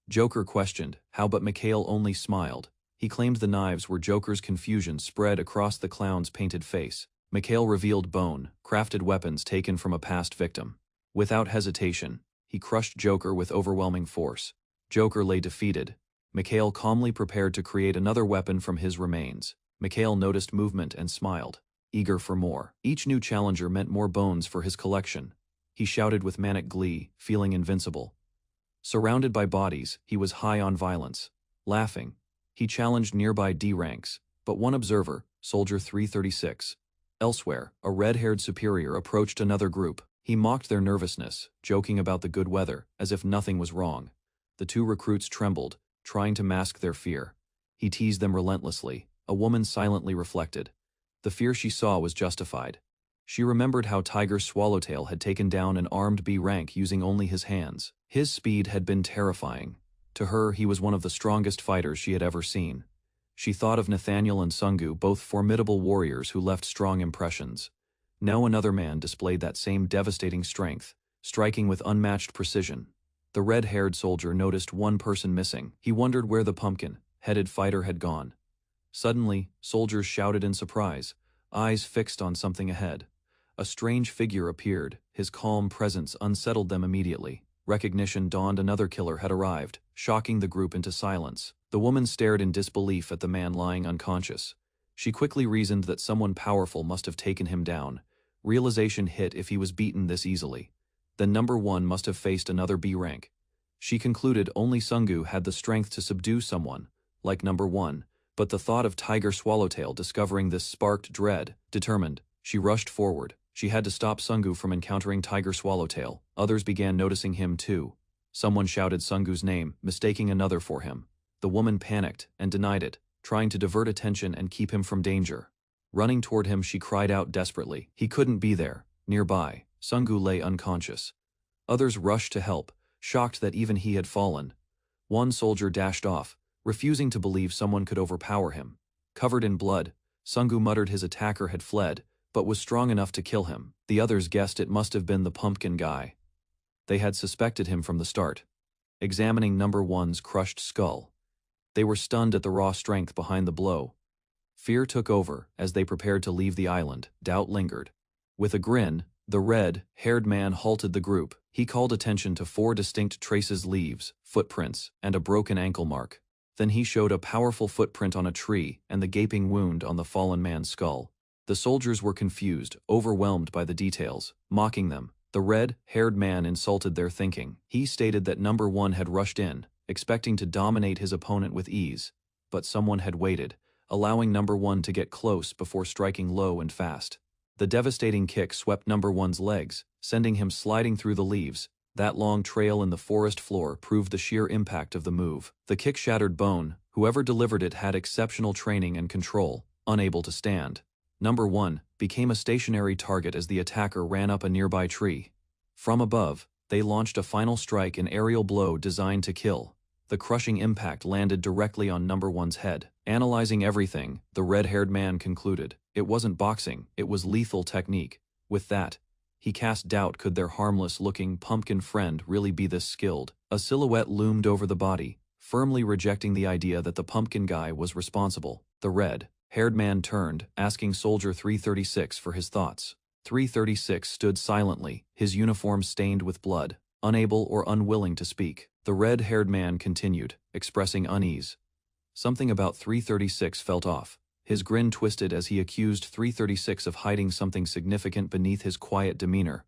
Joker questioned how, but Mikhail only smiled. He claimed the knives were Joker's. Confusion spread across the clown's painted face. Mikhail revealed bone-crafted weapons taken from a past victim. Without hesitation, he crushed Joker with overwhelming force. Joker lay defeated. Mikhail calmly prepared to create another weapon from his remains. Mikhail noticed movement and smiled, eager for more. Each new challenger meant more bones for his collection. He shouted with manic glee, feeling invincible. Surrounded by bodies, he was high on violence. Laughing, he challenged nearby D ranks, but one observer, Soldier 336. Elsewhere, a red-haired superior approached another group. He mocked their nervousness, joking about the good weather, as if nothing was wrong. The two recruits trembled, trying to mask their fear. He teased them relentlessly. A woman silently reflected. The fear she saw was justified. She remembered how Tiger Swallowtail had taken down an armed B rank using only his hands. His speed had been terrifying. To her, he was one of the strongest fighters she had ever seen. She thought of Nathaniel and Sungu, both formidable warriors who left strong impressions. Now another man displayed that same devastating strength, striking with unmatched precision. The red-haired soldier noticed one person missing. He wondered where the pumpkin-headed fighter had gone. Suddenly, soldiers shouted in surprise, eyes fixed on something ahead. A strange figure appeared. His calm presence unsettled them immediately. Recognition dawned. Another killer had arrived, shocking the group into silence. The woman stared in disbelief at the man lying unconscious. She quickly reasoned that someone powerful must have taken him down. Realization hit: if he was beaten this easily, then number one must have faced another B rank. She concluded only Sungu had the strength to subdue someone like number one, but the thought of Tiger Swallowtail discovering this sparked dread. Determined, she rushed forward. She had to stop Sungu from encountering Tiger Swallowtail. Others began noticing him too. Someone shouted Sungu's name, mistaking another for him. The woman panicked and denied it, trying to divert attention and keep him from danger. Running toward him, she cried out desperately. He couldn't be there. Nearby, Sungu lay unconscious. Others rushed to help, shocked that even he had fallen. One soldier dashed off, refusing to believe someone could overpower him. Covered in blood, Sungu muttered his attacker had fled, but was strong enough to kill him. The others guessed it must have been the pumpkin guy. They had suspected him from the start. Examining number one's crushed skull, they were stunned at the raw strength behind the blow. Fear took over as they prepared to leave the island. Doubt lingered. With a grin, the red-haired man halted the group. He called attention to 4 distinct traces: leaves, footprints, and a broken ankle mark. Then he showed a powerful footprint on a tree and the gaping wound on the fallen man's skull. The soldiers were confused, overwhelmed by the details. Mocking them, the red-haired man insulted their thinking. He stated that number one had rushed in, expecting to dominate his opponent with ease. But someone had waited, allowing number one to get close before striking low and fast. The devastating kick swept number one's legs, sending him sliding through the leaves. That long trail in the forest floor proved the sheer impact of the move. The kick shattered bone. Whoever delivered it had exceptional training and control. Unable to stand, number one became a stationary target as the attacker ran up a nearby tree. From above, they launched a final strike, an aerial blow designed to kill. The crushing impact landed directly on number one's head. Analyzing everything, the red-haired man concluded it wasn't boxing, it was lethal technique. With that, he cast doubt: could their harmless-looking pumpkin friend really be this skilled? A silhouette loomed over the body, firmly rejecting the idea that the pumpkin guy was responsible. The red-haired man turned, asking Soldier 336 for his thoughts. 336 stood silently, his uniform stained with blood, unable or unwilling to speak. The red-haired man continued, expressing unease. Something about 336 felt off. His grin twisted as he accused 336 of hiding something significant beneath his quiet demeanor.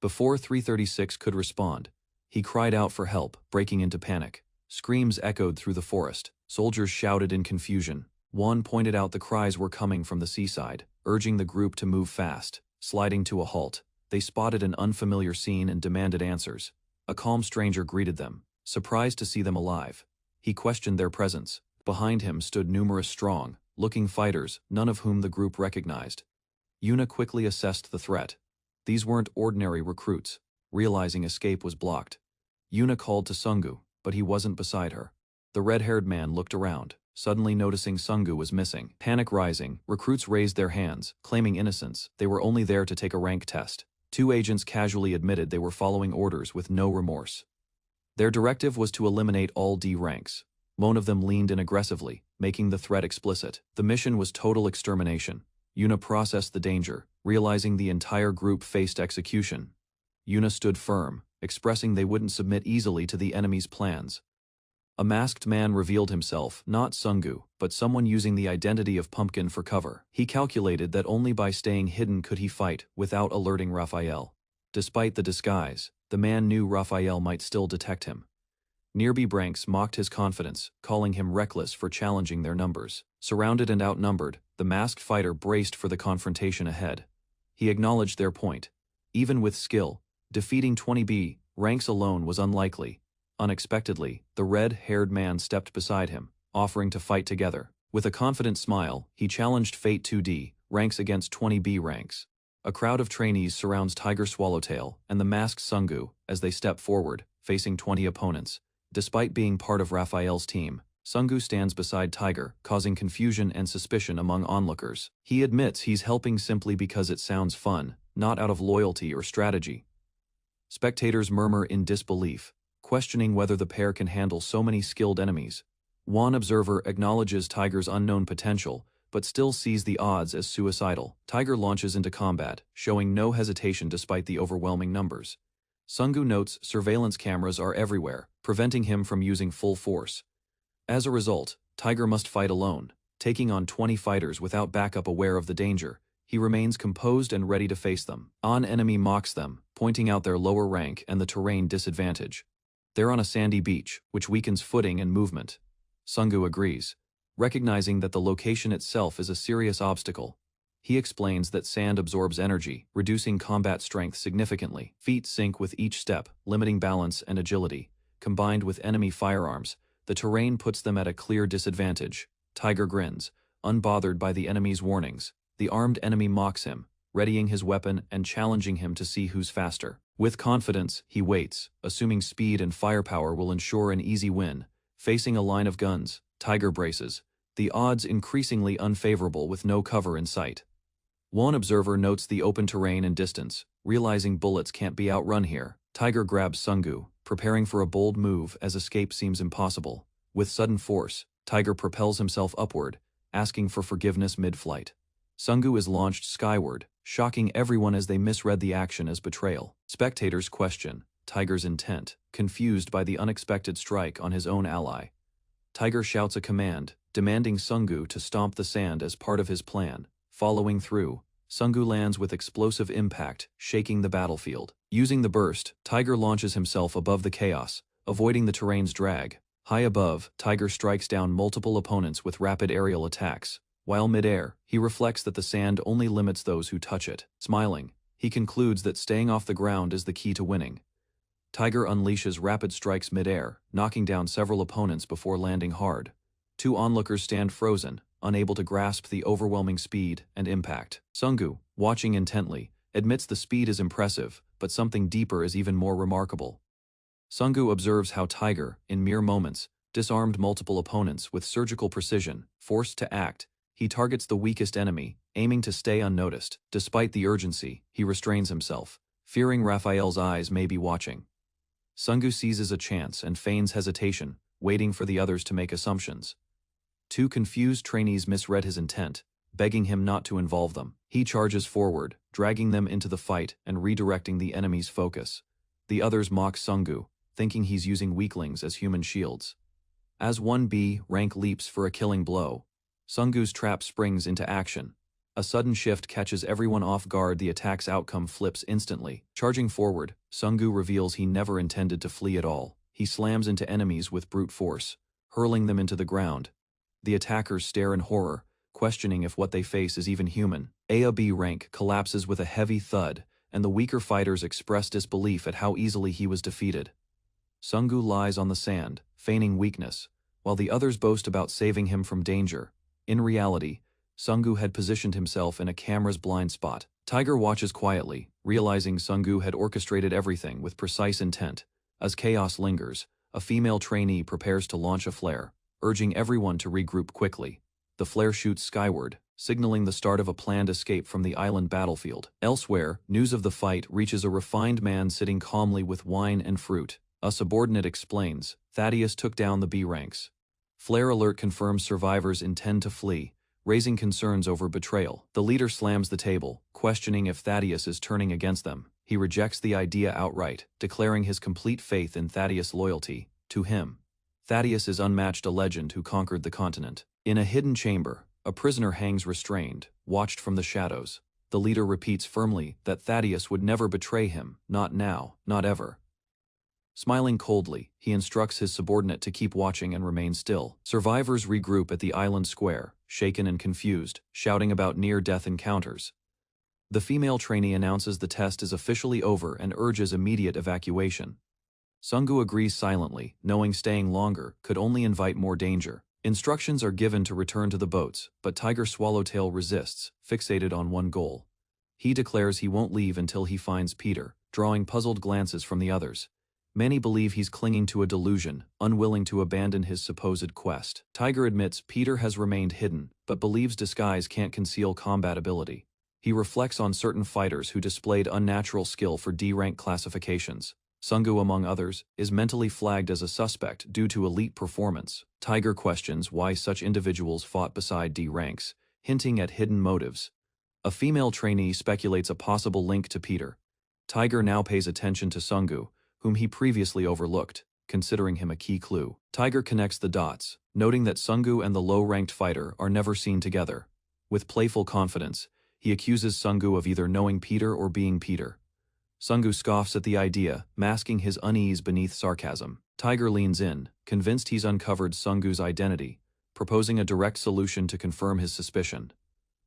Before 336 could respond, he cried out for help, breaking into panic. Screams echoed through the forest. Soldiers shouted in confusion. One pointed out the cries were coming from the seaside, urging the group to move fast. Sliding to a halt, they spotted an unfamiliar scene and demanded answers. A calm stranger greeted them, surprised to see them alive. He questioned their presence. Behind him stood numerous strong-looking fighters, none of whom the group recognized. Yuna quickly assessed the threat. These weren't ordinary recruits. Realizing escape was blocked, Yuna called to Sungu, but he wasn't beside her. The red-haired man looked around, suddenly noticing Sungu was missing. Panic rising, recruits raised their hands, claiming innocence. They were only there to take a rank test. Two agents casually admitted they were following orders with no remorse. Their directive was to eliminate all D ranks. One of them leaned in aggressively, making the threat explicit. The mission was total extermination. Yuna processed the danger, realizing the entire group faced execution. Yuna stood firm, expressing they wouldn't submit easily to the enemy's plans. A masked man revealed himself, not Sungu, but someone using the identity of Pumpkin for cover. He calculated that only by staying hidden could he fight without alerting Raphael. Despite the disguise, the man knew Raphael might still detect him. Nearby Branks mocked his confidence, calling him reckless for challenging their numbers. Surrounded and outnumbered, the masked fighter braced for the confrontation ahead. He acknowledged their point. Even with skill, defeating 20B ranks alone was unlikely. Unexpectedly, the red-haired man stepped beside him, offering to fight together. With a confident smile, he challenged Fate 2D ranks against 20B ranks. A crowd of trainees surrounds Tiger Swallowtail and the masked Sungu as they step forward, facing 20 opponents. Despite being part of Raphael's team, Sungu stands beside Tiger, causing confusion and suspicion among onlookers. He admits he's helping simply because it sounds fun, not out of loyalty or strategy. Spectators murmur in disbelief, questioning whether the pair can handle so many skilled enemies. One observer acknowledges Tiger's unknown potential, but still sees the odds as suicidal. Tiger launches into combat, showing no hesitation despite the overwhelming numbers. Sungu notes surveillance cameras are everywhere, preventing him from using full force. As a result, Tiger must fight alone, taking on 20 fighters without backup aware of the danger. He remains composed and ready to face them. An enemy mocks them, pointing out their lower rank and the terrain disadvantage. They're on a sandy beach, which weakens footing and movement. Sungu agrees, recognizing that the location itself is a serious obstacle. He explains that sand absorbs energy, reducing combat strength significantly. Feet sink with each step, limiting balance and agility. Combined with enemy firearms, the terrain puts them at a clear disadvantage. Tiger grins, unbothered by the enemy's warnings. The armed enemy mocks him, readying his weapon and challenging him to see who's faster. With confidence, he waits, assuming speed and firepower will ensure an easy win. Facing a line of guns, Tiger braces, the odds increasingly unfavorable with no cover in sight. One observer notes the open terrain and distance, realizing bullets can't be outrun here. Tiger grabs Sungu, preparing for a bold move as escape seems impossible. With sudden force, Tiger propels himself upward, asking for forgiveness mid-flight. Sungu is launched skyward, shocking everyone as they misread the action as betrayal. Spectators question Tiger's intent, confused by the unexpected strike on his own ally. Tiger shouts a command, demanding Sungu to stomp the sand as part of his plan. Following through, Sungu lands with explosive impact, shaking the battlefield. Using the burst, Tiger launches himself above the chaos, avoiding the terrain's drag. High above, Tiger strikes down multiple opponents with rapid aerial attacks. While mid-air, he reflects that the sand only limits those who touch it. Smiling, he concludes that staying off the ground is the key to winning. Tiger unleashes rapid strikes mid-air, knocking down several opponents before landing hard. Two onlookers stand frozen, unable to grasp the overwhelming speed and impact. Sungu, watching intently, admits the speed is impressive, but something deeper is even more remarkable. Sungu observes how Tiger, in mere moments, disarmed multiple opponents with surgical precision. Forced to act, he targets the weakest enemy, aiming to stay unnoticed. Despite the urgency, he restrains himself, fearing Raphael's eyes may be watching. Sungu seizes a chance and feigns hesitation, waiting for the others to make assumptions. Two confused trainees misread his intent, begging him not to involve them. He charges forward, dragging them into the fight and redirecting the enemy's focus. The others mock Sungu, thinking he's using weaklings as human shields. As 1B rank leaps for a killing blow, Sungu's trap springs into action. A sudden shift catches everyone off guard. The attack's outcome flips instantly. Charging forward, Sungu reveals he never intended to flee at all. He slams into enemies with brute force, hurling them into the ground. The attackers stare in horror, questioning if what they face is even human. A/B rank collapses with a heavy thud, and the weaker fighters express disbelief at how easily he was defeated. Sungu lies on the sand, feigning weakness, while the others boast about saving him from danger. In reality, Sungu had positioned himself in a camera's blind spot. Tiger watches quietly, realizing Sungu had orchestrated everything with precise intent. As chaos lingers, a female trainee prepares to launch a flare, urging everyone to regroup quickly. The flare shoots skyward, signaling the start of a planned escape from the island battlefield. Elsewhere, news of the fight reaches a refined man sitting calmly with wine and fruit. A subordinate explains, Thaddeus took down the B ranks. Flare alert confirms survivors intend to flee, raising concerns over betrayal. The leader slams the table, questioning if Thaddeus is turning against them. He rejects the idea outright, declaring his complete faith in Thaddeus' loyalty. To him, Thaddeus is unmatched, a legend who conquered the continent. In a hidden chamber, a prisoner hangs restrained, watched from the shadows. The leader repeats firmly that Thaddeus would never betray him, not now, not ever. Smiling coldly, he instructs his subordinate to keep watching and remain still. Survivors regroup at the island square, shaken and confused, shouting about near-death encounters. The female trainee announces the test is officially over and urges immediate evacuation. Sungu agrees silently, knowing staying longer could only invite more danger. Instructions are given to return to the boats, but Tiger Swallowtail resists, fixated on one goal. He declares he won't leave until he finds Peter, drawing puzzled glances from the others. Many believe he's clinging to a delusion, unwilling to abandon his supposed quest. Tiger admits Peter has remained hidden, but believes disguise can't conceal combat ability. He reflects on certain fighters who displayed unnatural skill for D-rank classifications. Sungu, among others, is mentally flagged as a suspect due to elite performance. Tiger questions why such individuals fought beside D ranks, hinting at hidden motives. A female trainee speculates a possible link to Peter. Tiger now pays attention to Sungu, whom he previously overlooked, considering him a key clue. Tiger connects the dots, noting that Sungu and the low-ranked fighter are never seen together. With playful confidence, he accuses Sungu of either knowing Peter or being Peter. Sungu scoffs at the idea, masking his unease beneath sarcasm. Tiger leans in, convinced he's uncovered Sungu's identity, proposing a direct solution to confirm his suspicion.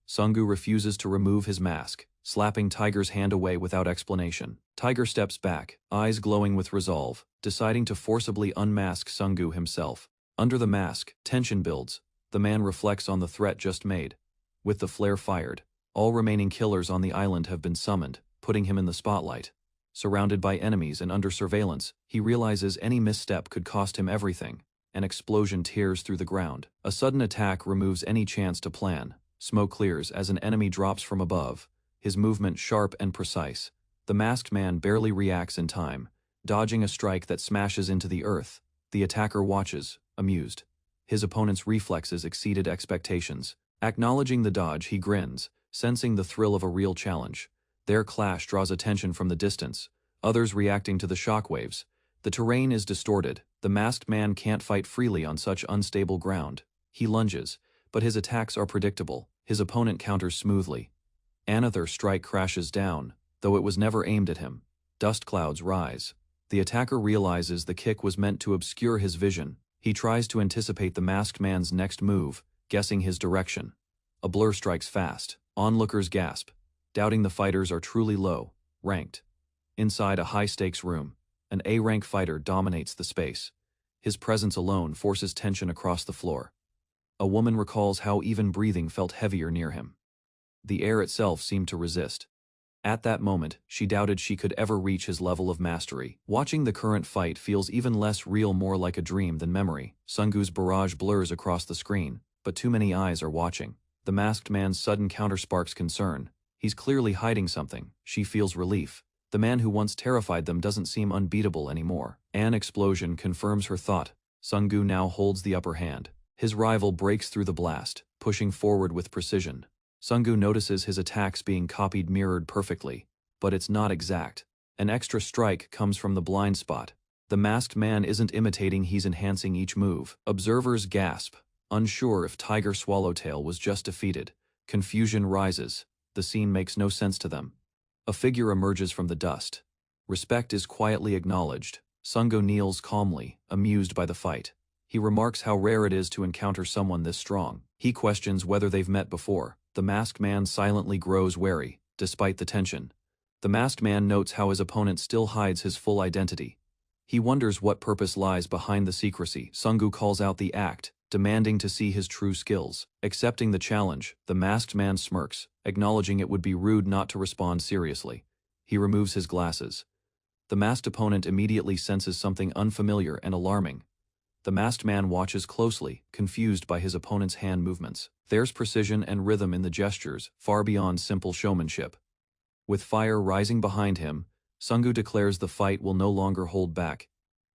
Sungu refuses to remove his mask, slapping Tiger's hand away without explanation. Tiger steps back, eyes glowing with resolve, deciding to forcibly unmask Sungu himself. Under the mask, tension builds. The man reflects on the threat just made. With the flare fired, all remaining killers on the island have been summoned, putting him in the spotlight. Surrounded by enemies and under surveillance, he realizes any misstep could cost him everything. An explosion tears through the ground. A sudden attack removes any chance to plan. Smoke clears as an enemy drops from above, his movement sharp and precise. The masked man barely reacts in time, dodging a strike that smashes into the earth. The attacker watches, amused. His opponent's reflexes exceeded expectations. Acknowledging the dodge, he grins, sensing the thrill of a real challenge. Their clash draws attention from the distance, others reacting to the shockwaves. The terrain is distorted. The masked man can't fight freely on such unstable ground. He lunges, but his attacks are predictable. His opponent counters smoothly. Another strike crashes down, though it was never aimed at him. Dust clouds rise. The attacker realizes the kick was meant to obscure his vision. He tries to anticipate the masked man's next move, guessing his direction. A blur strikes fast. Onlookers gasp, doubting the fighters are truly low, ranked. Inside a high-stakes room, an A-rank fighter dominates the space. His presence alone forces tension across the floor. A woman recalls how even breathing felt heavier near him. The air itself seemed to resist. At that moment, she doubted she could ever reach his level of mastery. Watching the current fight feels even less real, more like a dream than memory. Sungu's barrage blurs across the screen, but too many eyes are watching. The masked man's sudden counter sparks concern. He's clearly hiding something. She feels relief. The man who once terrified them doesn't seem unbeatable anymore. An explosion confirms her thought. Sungu now holds the upper hand. His rival breaks through the blast, pushing forward with precision. Sungu notices his attacks being copied mirrored perfectly, but it's not exact. An extra strike comes from the blind spot. The masked man isn't imitating, he's enhancing each move. Observers gasp, unsure if Tiger Swallowtail was just defeated. Confusion rises. The scene makes no sense to them. A figure emerges from the dust. Respect is quietly acknowledged. Sungu kneels calmly, amused by the fight. He remarks how rare it is to encounter someone this strong. He questions whether they've met before. The masked man silently grows wary, despite the tension. The masked man notes how his opponent still hides his full identity. He wonders what purpose lies behind the secrecy. Sungu calls out the act, demanding to see his true skills. Accepting the challenge, the masked man smirks, acknowledging it would be rude not to respond seriously. He removes his glasses. The masked opponent immediately senses something unfamiliar and alarming. The masked man watches closely, confused by his opponent's hand movements. There's precision and rhythm in the gestures, far beyond simple showmanship. With fire rising behind him, Sungu declares the fight will no longer hold back.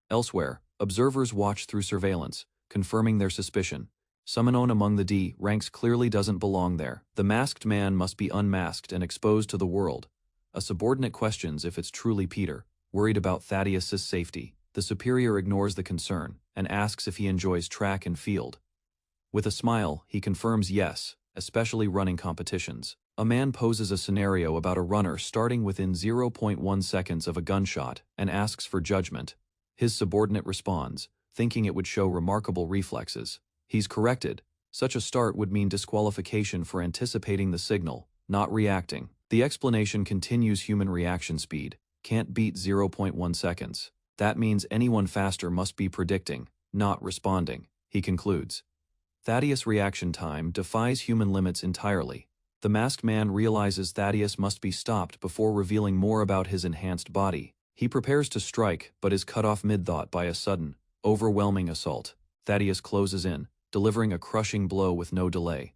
Elsewhere, observers watch through surveillance, confirming their suspicion. Someone among the D ranks clearly doesn't belong there. The masked man must be unmasked and exposed to the world. A subordinate questions if it's truly Peter, worried about Thaddeus's safety. The superior ignores the concern and asks if he enjoys track and field. With a smile, he confirms yes, especially running competitions. A man poses a scenario about a runner starting within 0.1 seconds of a gunshot and asks for judgment. His subordinate responds, thinking it would show remarkable reflexes. He's corrected. Such a start would mean disqualification for anticipating the signal, not reacting. The explanation continues: human reaction speed can't beat 0.1 seconds. That means anyone faster must be predicting, not responding, he concludes. Thaddeus' reaction time defies human limits entirely. The masked man realizes Thaddeus must be stopped before revealing more about his enhanced body. He prepares to strike, but is cut off mid-thought by a sudden, overwhelming assault. Thaddeus closes in, delivering a crushing blow with no delay.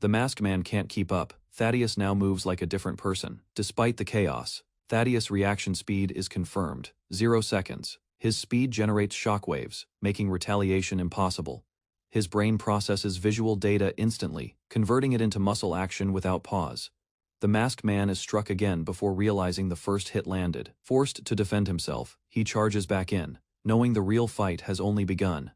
The masked man can't keep up. Thaddeus now moves like a different person. Despite the chaos, Thaddeus' reaction speed is confirmed, 0 seconds. His speed generates shockwaves, making retaliation impossible. His brain processes visual data instantly, converting it into muscle action without pause. The masked man is struck again before realizing the first hit landed. Forced to defend himself, he charges back in, knowing the real fight has only begun.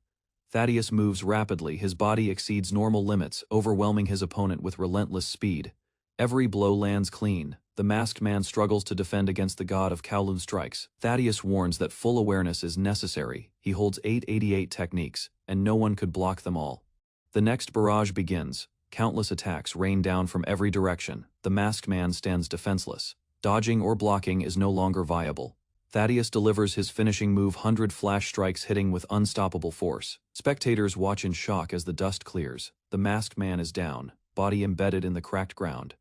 Thaddeus moves rapidly, his body exceeds normal limits, overwhelming his opponent with relentless speed. Every blow lands clean. The masked man struggles to defend against the god of Kowloon strikes. Thaddeus warns that full awareness is necessary. He holds 888 techniques, and no one could block them all. The next barrage begins. Countless attacks rain down from every direction. The masked man stands defenseless. Dodging or blocking is no longer viable. Thaddeus delivers his finishing move, 100 flash strikes hitting with unstoppable force. Spectators watch in shock as the dust clears. The masked man is down, body embedded in the cracked ground.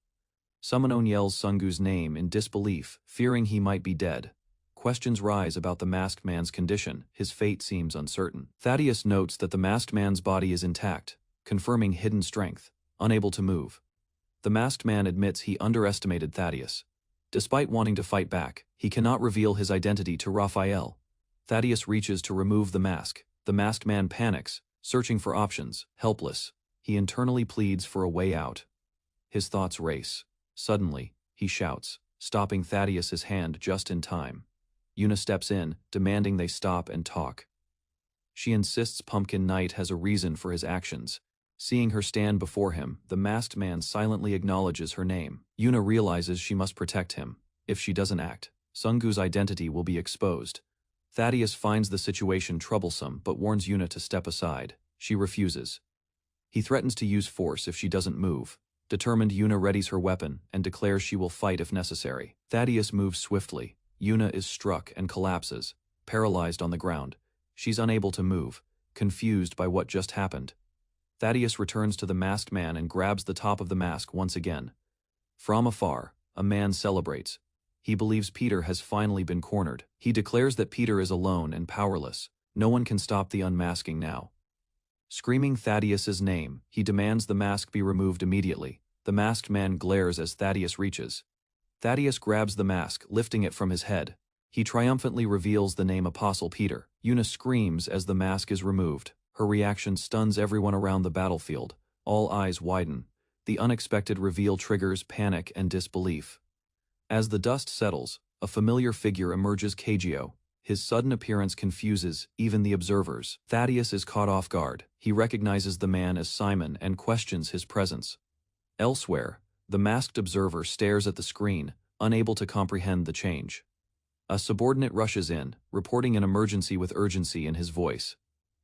Someone yells Sungu's name in disbelief, fearing he might be dead. Questions rise about the masked man's condition. His fate seems uncertain. Thaddeus notes that the masked man's body is intact, confirming hidden strength, unable to move. The masked man admits he underestimated Thaddeus. Despite wanting to fight back, he cannot reveal his identity to Raphael. Thaddeus reaches to remove the mask. The masked man panics, searching for options, helpless. He internally pleads for a way out. His thoughts race. Suddenly, he shouts, stopping Thaddeus's hand just in time. Yuna steps in, demanding they stop and talk. She insists Pumpkin Knight has a reason for his actions. Seeing her stand before him, the masked man silently acknowledges her name. Yuna realizes she must protect him. If she doesn't act, Sungu's identity will be exposed. Thaddeus finds the situation troublesome but warns Yuna to step aside. She refuses. He threatens to use force if she doesn't move. Determined, Yuna readies her weapon and declares she will fight if necessary. Thaddeus moves swiftly. Yuna is struck and collapses, paralyzed on the ground. She's unable to move, confused by what just happened. Thaddeus returns to the masked man and grabs the top of the mask once again. From afar, a man celebrates. He believes Peter has finally been cornered. He declares that Peter is alone and powerless. No one can stop the unmasking now. Screaming Thaddeus's name, he demands the mask be removed immediately. The masked man glares as Thaddeus reaches. Thaddeus grabs the mask, lifting it from his head. He triumphantly reveals the name Apostle Peter. Yuna screams as the mask is removed. Her reaction stuns everyone around the battlefield. All eyes widen. The unexpected reveal triggers panic and disbelief. As the dust settles, a familiar figure emerges: Kageo. His sudden appearance confuses even the observers. Thaddeus is caught off guard. He recognizes the man as Simon and questions his presence. Elsewhere, the masked observer stares at the screen, unable to comprehend the change. A subordinate rushes in, reporting an emergency with urgency in his voice.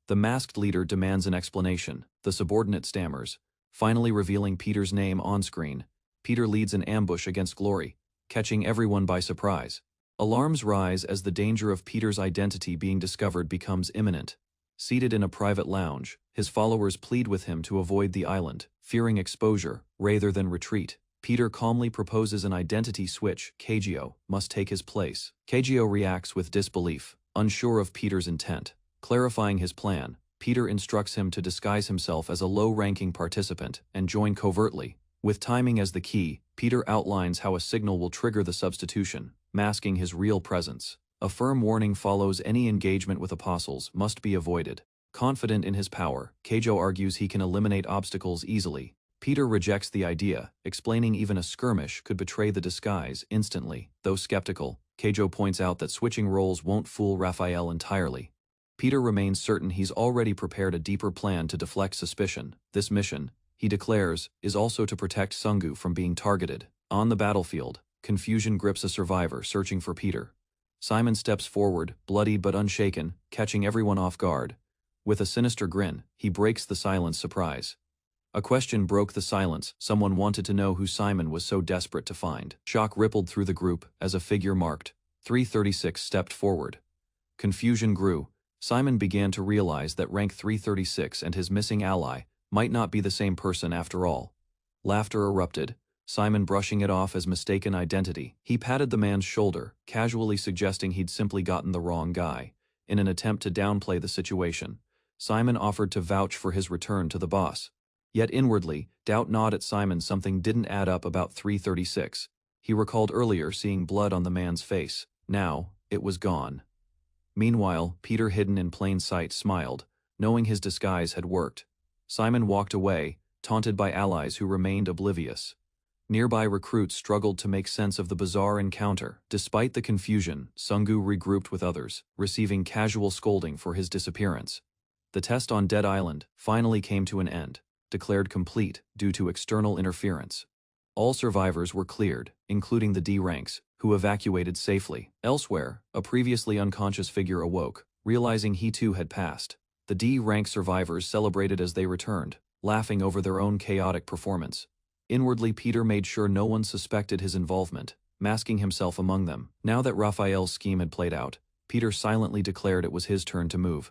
The masked leader demands an explanation. The subordinate stammers, finally revealing Peter's name on screen. Peter leads an ambush against Glory, catching everyone by surprise. Alarms rise as the danger of Peter's identity being discovered becomes imminent. Seated in a private lounge, his followers plead with him to avoid the island, fearing exposure rather than retreat. Peter calmly proposes an identity switch. Kageo must take his place. Kageo reacts with disbelief, unsure of Peter's intent. Clarifying his plan, Peter instructs him to disguise himself as a low-ranking participant and join covertly. With timing as the key, Peter outlines how a signal will trigger the substitution, masking his real presence. A firm warning follows: any engagement with apostles must be avoided. Confident in his power, Kageo argues he can eliminate obstacles easily. Peter rejects the idea, explaining even a skirmish could betray the disguise instantly. Though skeptical, Kageo points out that switching roles won't fool Raphael entirely. Peter remains certain he's already prepared a deeper plan to deflect suspicion. This mission, he declares, is also to protect Sungu from being targeted. On the battlefield, confusion grips a survivor searching for Peter. Simon steps forward, bloodied but unshaken, catching everyone off guard. With a sinister grin, he breaks the silence. Surprise. A question broke the silence. Someone wanted to know who Simon was so desperate to find. Shock rippled through the group as a figure marked 336 stepped forward. Confusion grew. Simon began to realize that rank 336 and his missing ally might not be the same person after all. Laughter erupted, Simon brushing it off as mistaken identity. He patted the man's shoulder, casually suggesting he'd simply gotten the wrong guy. In an attempt to downplay the situation, Simon offered to vouch for his return to the boss. Yet inwardly, doubt gnawed at Simon. Something didn't add up about 336. He recalled earlier seeing blood on the man's face. Now, it was gone. Meanwhile, Peter, hidden in plain sight, smiled, knowing his disguise had worked. Simon walked away, taunted by allies who remained oblivious. Nearby recruits struggled to make sense of the bizarre encounter. Despite the confusion, Sungu regrouped with others, receiving casual scolding for his disappearance. The test on Dead Island finally came to an end, declared complete due to external interference. All survivors were cleared, including the D ranks, who evacuated safely. Elsewhere, a previously unconscious figure awoke, realizing he too had passed. The D rank survivors celebrated as they returned, laughing over their own chaotic performance. Inwardly, Peter made sure no one suspected his involvement, masking himself among them. Now that Raphael's scheme had played out, Peter silently declared it was his turn to move.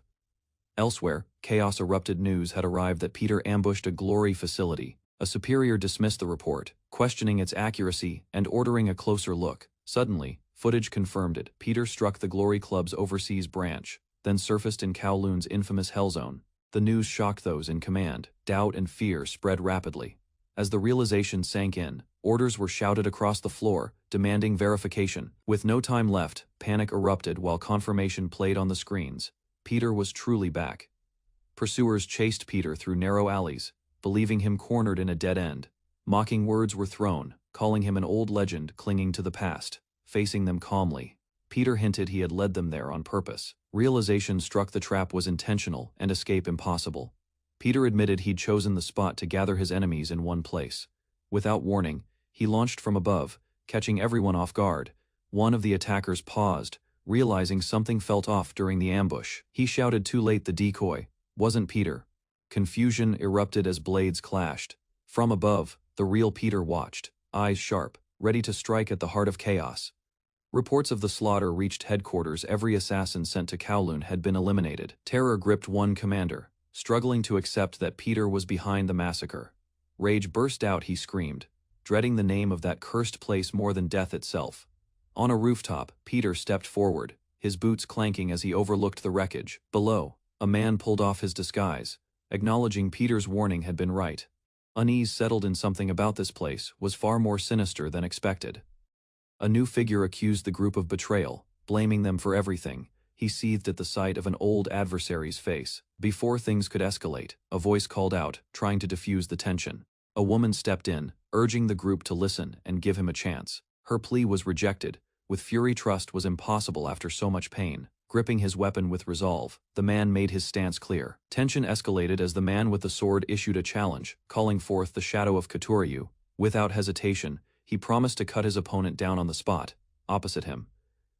Elsewhere, chaos erupted. News had arrived that Peter ambushed a Glory facility. A superior dismissed the report, questioning its accuracy and ordering a closer look. Suddenly, footage confirmed it. Peter struck the Glory Club's overseas branch, then surfaced in Kowloon's infamous Hell Zone. The news shocked those in command. Doubt and fear spread rapidly. As the realization sank in, orders were shouted across the floor, demanding verification. With no time left, panic erupted while confirmation played on the screens. Peter was truly back. Pursuers chased Peter through narrow alleys, believing him cornered in a dead end. Mocking words were thrown, calling him an old legend clinging to the past. Facing them calmly, Peter hinted he had led them there on purpose. Realization struck the trap was intentional and escape impossible. Peter admitted he'd chosen the spot to gather his enemies in one place. Without warning, he launched from above, catching everyone off guard. One of the attackers paused, realizing something felt off during the ambush. He shouted too late the decoy wasn't Peter. Confusion erupted as blades clashed. From above, the real Peter watched, eyes sharp, ready to strike at the heart of chaos. Reports of the slaughter reached headquarters. Every assassin sent to Kowloon had been eliminated. Terror gripped one commander, struggling to accept that Peter was behind the massacre. Rage burst out. He screamed, dreading the name of that cursed place more than death itself. On a rooftop, Peter stepped forward, his boots clanking as he overlooked the wreckage. Below, a man pulled off his disguise, acknowledging Peter's warning had been right. Unease settled in. Something about this place was far more sinister than expected. A new figure accused the group of betrayal, blaming them for everything. He seethed at the sight of an old adversary's face. Before things could escalate, a voice called out, trying to diffuse the tension. A woman stepped in, urging the group to listen and give him a chance. Her plea was rejected. With fury, trust was impossible after so much pain. Gripping his weapon with resolve, the man made his stance clear. Tension escalated as the man with the sword issued a challenge, calling forth the shadow of Katoryu. Without hesitation, he promised to cut his opponent down on the spot. Opposite him,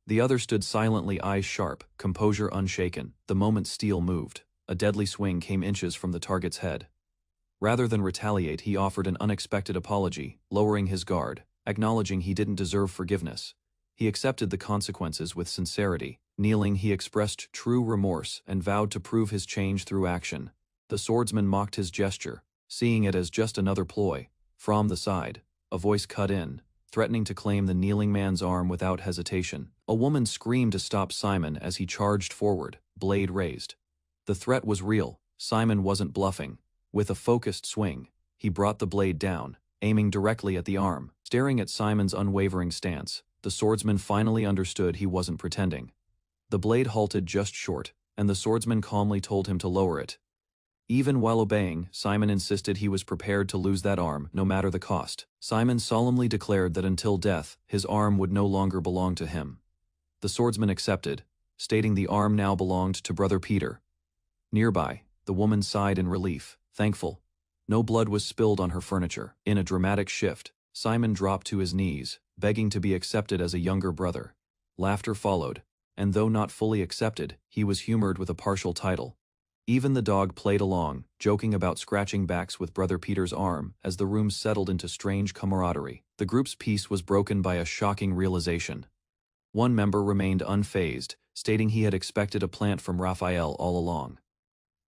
the other stood silently, eyes sharp, composure unshaken. The moment steel moved, a deadly swing came inches from the target's head. Rather than retaliate, he offered an unexpected apology, lowering his guard, acknowledging he didn't deserve forgiveness. He accepted the consequences with sincerity. Kneeling, he expressed true remorse and vowed to prove his change through action. The swordsman mocked his gesture, seeing it as just another ploy. From the side, a voice cut in, threatening to claim the kneeling man's arm without hesitation. A woman screamed to stop Simon as he charged forward, blade raised. The threat was real. Simon wasn't bluffing. With a focused swing, he brought the blade down, aiming directly at the arm. Staring at Simon's unwavering stance, the swordsman finally understood he wasn't pretending. The blade halted just short, and the swordsman calmly told him to lower it. Even while obeying, Simon insisted he was prepared to lose that arm, no matter the cost. Simon solemnly declared that until death, his arm would no longer belong to him. The swordsman accepted, stating the arm now belonged to Brother Peter. Nearby, the woman sighed in relief, thankful. No blood was spilled on her furniture. In a dramatic shift, Simon dropped to his knees, begging to be accepted as a younger brother. Laughter followed, and though not fully accepted, he was humored with a partial title. Even the dog played along, joking about scratching backs with Brother Peter's arm as the room settled into strange camaraderie. The group's peace was broken by a shocking realization. One member remained unfazed, stating he had expected a plant from Raphael all along.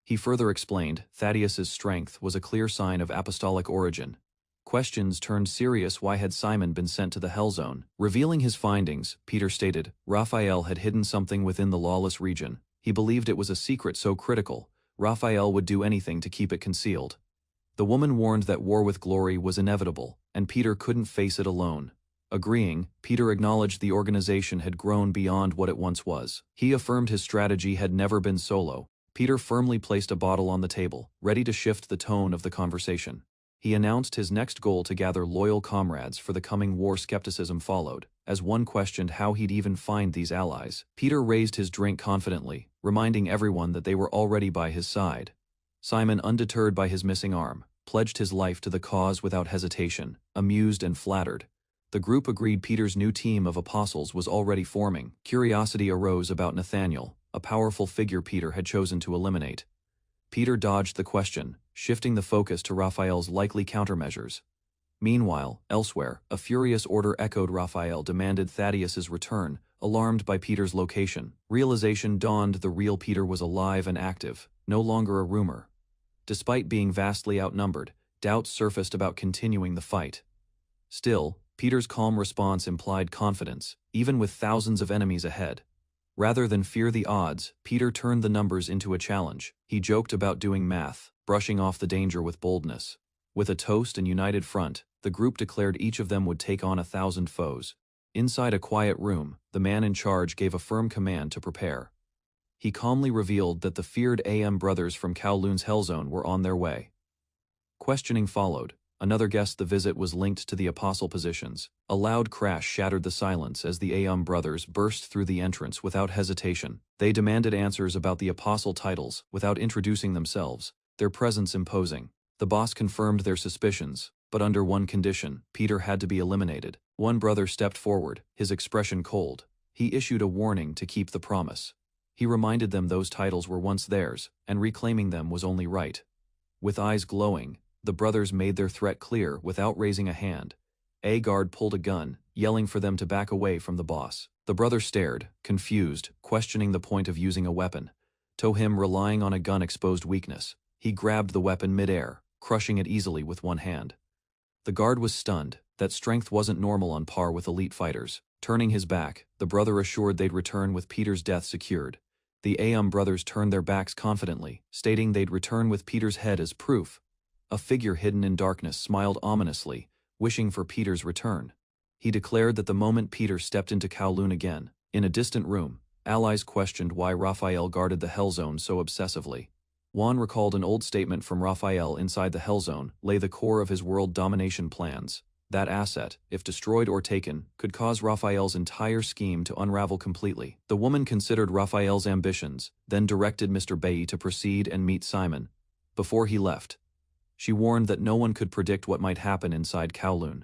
He further explained Thaddeus's strength was a clear sign of apostolic origin. Questions turned serious. Why had Simon been sent to the Hell Zone? Revealing his findings, Peter stated Raphael had hidden something within the lawless region. He believed it was a secret so critical, Raphael would do anything to keep it concealed. The woman warned that war with glory was inevitable, and Peter couldn't face it alone. Agreeing, Peter acknowledged the organization had grown beyond what it once was. He affirmed his strategy had never been solo. Peter firmly placed a bottle on the table, ready to shift the tone of the conversation. He announced his next goal to gather loyal comrades for the coming war. Skepticism followed. As one questioned how he'd even find these allies, Peter raised his drink confidently, reminding everyone that they were already by his side. Simon, undeterred by his missing arm, pledged his life to the cause without hesitation. Amused and flattered, the group agreed Peter's new team of apostles was already forming. Curiosity arose about Nathaniel, a powerful figure Peter had chosen to eliminate. Peter dodged the question, shifting the focus to Raphael's likely countermeasures. Meanwhile, elsewhere, a furious order echoed. Raphael demanded Thaddeus's return, alarmed by Peter's location. Realization dawned: the real Peter was alive and active, no longer a rumor. Despite being vastly outnumbered, doubts surfaced about continuing the fight. Still, Peter's calm response implied confidence, even with thousands of enemies ahead. Rather than fear the odds, Peter turned the numbers into a challenge. He joked about doing math, brushing off the danger with boldness. With a toast and united front, the group declared each of them would take on 1,000 foes. Inside a quiet room, the man in charge gave a firm command to prepare. He calmly revealed that the feared AM brothers from Kowloon's Hellzone were on their way. Questioning followed. Another guessed the visit was linked to the apostle positions. A loud crash shattered the silence as the AM brothers burst through the entrance without hesitation. They demanded answers about the apostle titles without introducing themselves, their presence imposing. The boss confirmed their suspicions, but under one condition: Peter had to be eliminated. One brother stepped forward, his expression cold. He issued a warning to keep the promise. He reminded them those titles were once theirs, and reclaiming them was only right. With eyes glowing, the brothers made their threat clear without raising a hand. A guard pulled a gun, yelling for them to back away from the boss. The brothers stared, confused, questioning the point of using a weapon. To him, relying on a gun exposed weakness. He grabbed the weapon mid-air, crushing it easily with one hand. The guard was stunned. That strength wasn't normal, on par with elite fighters. Turning his back, the brother assured they'd return with Peter's death secured. The Aum brothers turned their backs confidently, stating they'd return with Peter's head as proof. A figure hidden in darkness smiled ominously, wishing for Peter's return. He declared that the moment Peter stepped into Kowloon again, in a distant room, allies questioned why Raphael guarded the Hell Zone so obsessively. Juan recalled an old statement from Raphael inside the Hellzone lay the core of his world domination plans. That asset, if destroyed or taken, could cause Raphael's entire scheme to unravel completely. The woman considered Raphael's ambitions, then directed Mr. Bayi to proceed and meet Simon. Before he left, she warned that no one could predict what might happen inside Kowloon.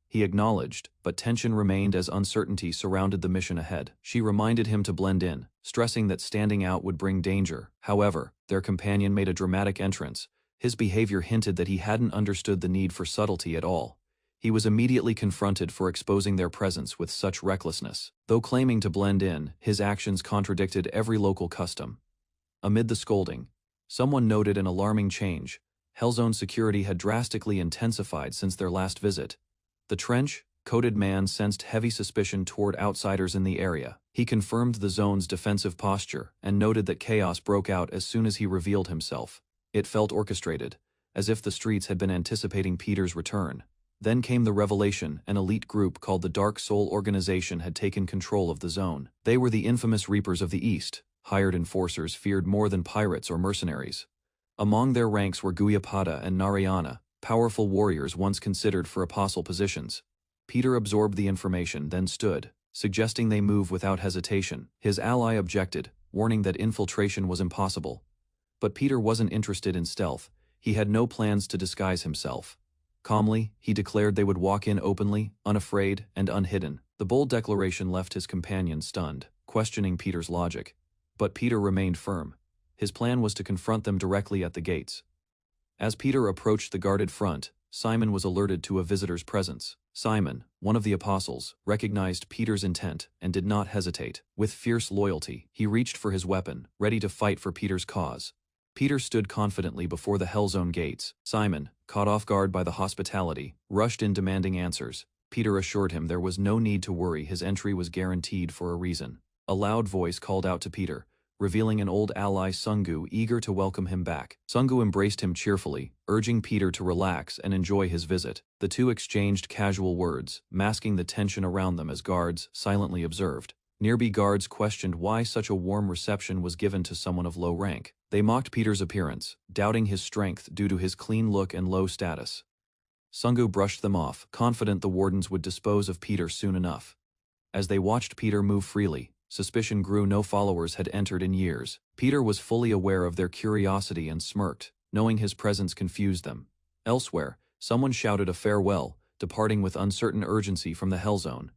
He acknowledged, but tension remained as uncertainty surrounded the mission ahead. She reminded him to blend in, stressing that standing out would bring danger. However, their companion made a dramatic entrance. His behavior hinted that he hadn't understood the need for subtlety at all. He was immediately confronted for exposing their presence with such recklessness. Though claiming to blend in, his actions contradicted every local custom. Amid the scolding, someone noted an alarming change. Hellzone security had drastically intensified since their last visit. The trench-coated man sensed heavy suspicion toward outsiders in the area. He confirmed the zone's defensive posture and noted that chaos broke out as soon as he revealed himself. It felt orchestrated, as if the streets had been anticipating Peter's return. Then came the revelation: an elite group called the Dark Soul Organization had taken control of the zone. They were the infamous Reapers of the East, hired enforcers feared more than pirates or mercenaries. Among their ranks were Guyapada and Narayana, powerful warriors once considered for apostle positions. Peter absorbed the information, then stood, suggesting they move without hesitation. His ally objected, warning that infiltration was impossible. But Peter wasn't interested in stealth. He had no plans to disguise himself. Calmly, he declared they would walk in openly, unafraid, and unhidden. The bold declaration left his companion stunned, questioning Peter's logic. But Peter remained firm. His plan was to confront them directly at the gates. As Peter approached the guarded front, Simon was alerted to a visitor's presence. Simon, one of the apostles, recognized Peter's intent and did not hesitate. With fierce loyalty, he reached for his weapon, ready to fight for Peter's cause. Peter stood confidently before the Hellzone gates. Simon, caught off guard by the hospitality, rushed in demanding answers. Peter assured him there was no need to worry, his entry was guaranteed for a reason. A loud voice called out to Peter, revealing an old ally, Sungu, eager to welcome him back. Sungu embraced him cheerfully, urging Peter to relax and enjoy his visit. The two exchanged casual words, masking the tension around them as guards silently observed. Nearby guards questioned why such a warm reception was given to someone of low rank. They mocked Peter's appearance, doubting his strength due to his clean look and low status. Sungu brushed them off, confident the wardens would dispose of Peter soon enough. As they watched Peter move freely, suspicion grew. No followers had entered in years. Peter was fully aware of their curiosity and smirked, knowing his presence confused them. Elsewhere, someone shouted a farewell, departing with uncertain urgency from the Hellzone.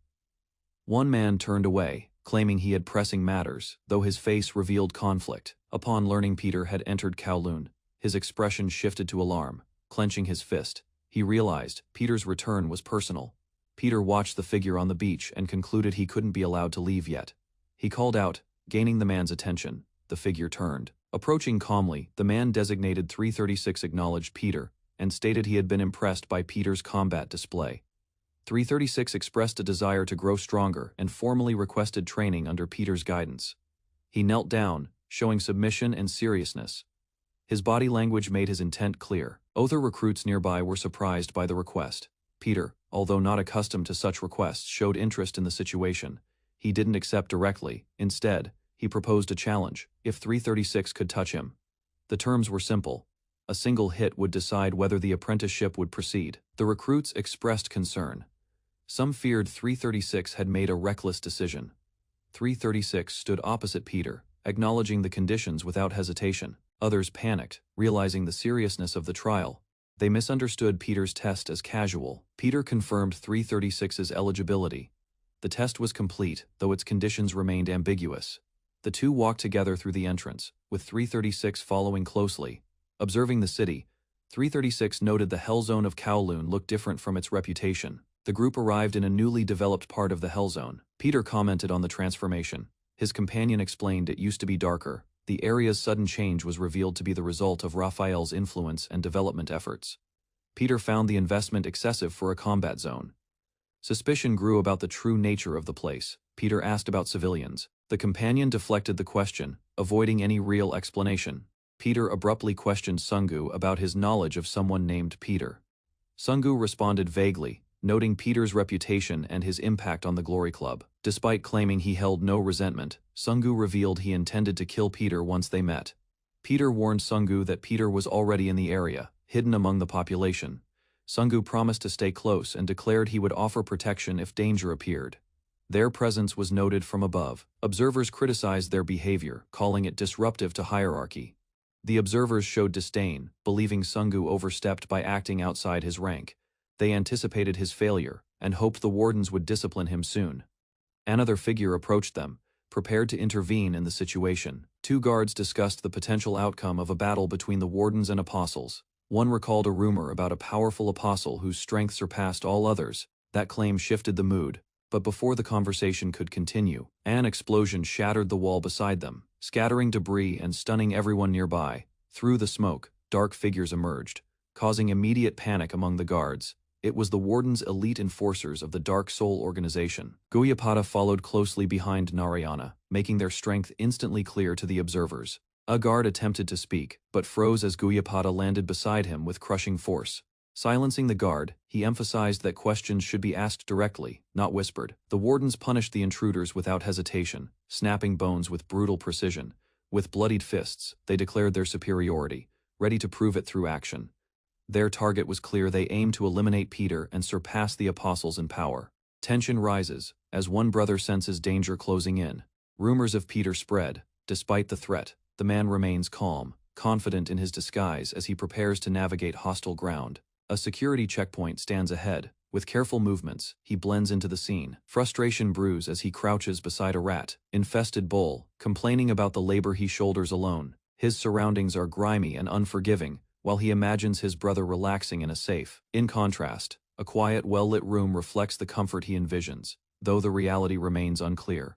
One man turned away, claiming he had pressing matters, though his face revealed conflict. Upon learning Peter had entered Kowloon, his expression shifted to alarm. Clenching his fist, he realized Peter's return was personal. Peter watched the figure on the beach and concluded he couldn't be allowed to leave yet. He called out, gaining the man's attention. The figure turned. Approaching calmly, the man designated 336 acknowledged Peter and stated he had been impressed by Peter's combat display. 336 expressed a desire to grow stronger and formally requested training under Peter's guidance. He knelt down, showing submission and seriousness. His body language made his intent clear. Other recruits nearby were surprised by the request. Peter, although not accustomed to such requests, showed interest in the situation. He didn't accept directly. Instead, he proposed a challenge: if 336 could touch him. The terms were simple. A single hit would decide whether the apprenticeship would proceed. The recruits expressed concern. Some feared 336 had made a reckless decision. 336 stood opposite Peter, acknowledging the conditions without hesitation. Others panicked, realizing the seriousness of the trial. They misunderstood Peter's test as casual. Peter confirmed 336's eligibility. The test was complete, though its conditions remained ambiguous. The two walked together through the entrance, with 336 following closely. Observing the city, 336 noted the Hellzone of Kowloon looked different from its reputation. The group arrived in a newly developed part of the Hellzone. Peter commented on the transformation. His companion explained it used to be darker. The area's sudden change was revealed to be the result of Raphael's influence and development efforts. Peter found the investment excessive for a combat zone. Suspicion grew about the true nature of the place. Peter asked about civilians. The companion deflected the question, avoiding any real explanation. Peter abruptly questioned Sungu about his knowledge of someone named Peter. Sungu responded vaguely, noting Peter's reputation and his impact on the Glory Club. Despite claiming he held no resentment, Sungu revealed he intended to kill Peter once they met. Peter warned Sungu that Peter was already in the area, hidden among the population. Sungu promised to stay close and declared he would offer protection if danger appeared. Their presence was noted from above. Observers criticized their behavior, calling it disruptive to hierarchy. The observers showed disdain, believing Sungu overstepped by acting outside his rank. They anticipated his failure, and hoped the wardens would discipline him soon. Another figure approached them, prepared to intervene in the situation. Two guards discussed the potential outcome of a battle between the wardens and apostles. One recalled a rumor about a powerful apostle whose strength surpassed all others. That claim shifted the mood, but before the conversation could continue, an explosion shattered the wall beside them, scattering debris and stunning everyone nearby. Through the smoke, dark figures emerged, causing immediate panic among the guards. It was the warden's elite enforcers of the Dark Soul organization. Guyapada followed closely behind Narayana, making their strength instantly clear to the observers. A guard attempted to speak, but froze as Guyapada landed beside him with crushing force. Silencing the guard, he emphasized that questions should be asked directly, not whispered. The wardens punished the intruders without hesitation, snapping bones with brutal precision. With bloodied fists, they declared their superiority, ready to prove it through action. Their target was clear. They aimed to eliminate Peter and surpass the apostles in power. Tension rises, as one brother senses danger closing in. Rumors of Peter spread. Despite the threat, the man remains calm, confident in his disguise as he prepares to navigate hostile ground. A security checkpoint stands ahead. With careful movements, he blends into the scene. Frustration brews as he crouches beside a rat-infested bull, complaining about the labor he shoulders alone. His surroundings are grimy and unforgiving, while he imagines his brother relaxing in a safe. In contrast, a quiet, well-lit room reflects the comfort he envisions, though the reality remains unclear.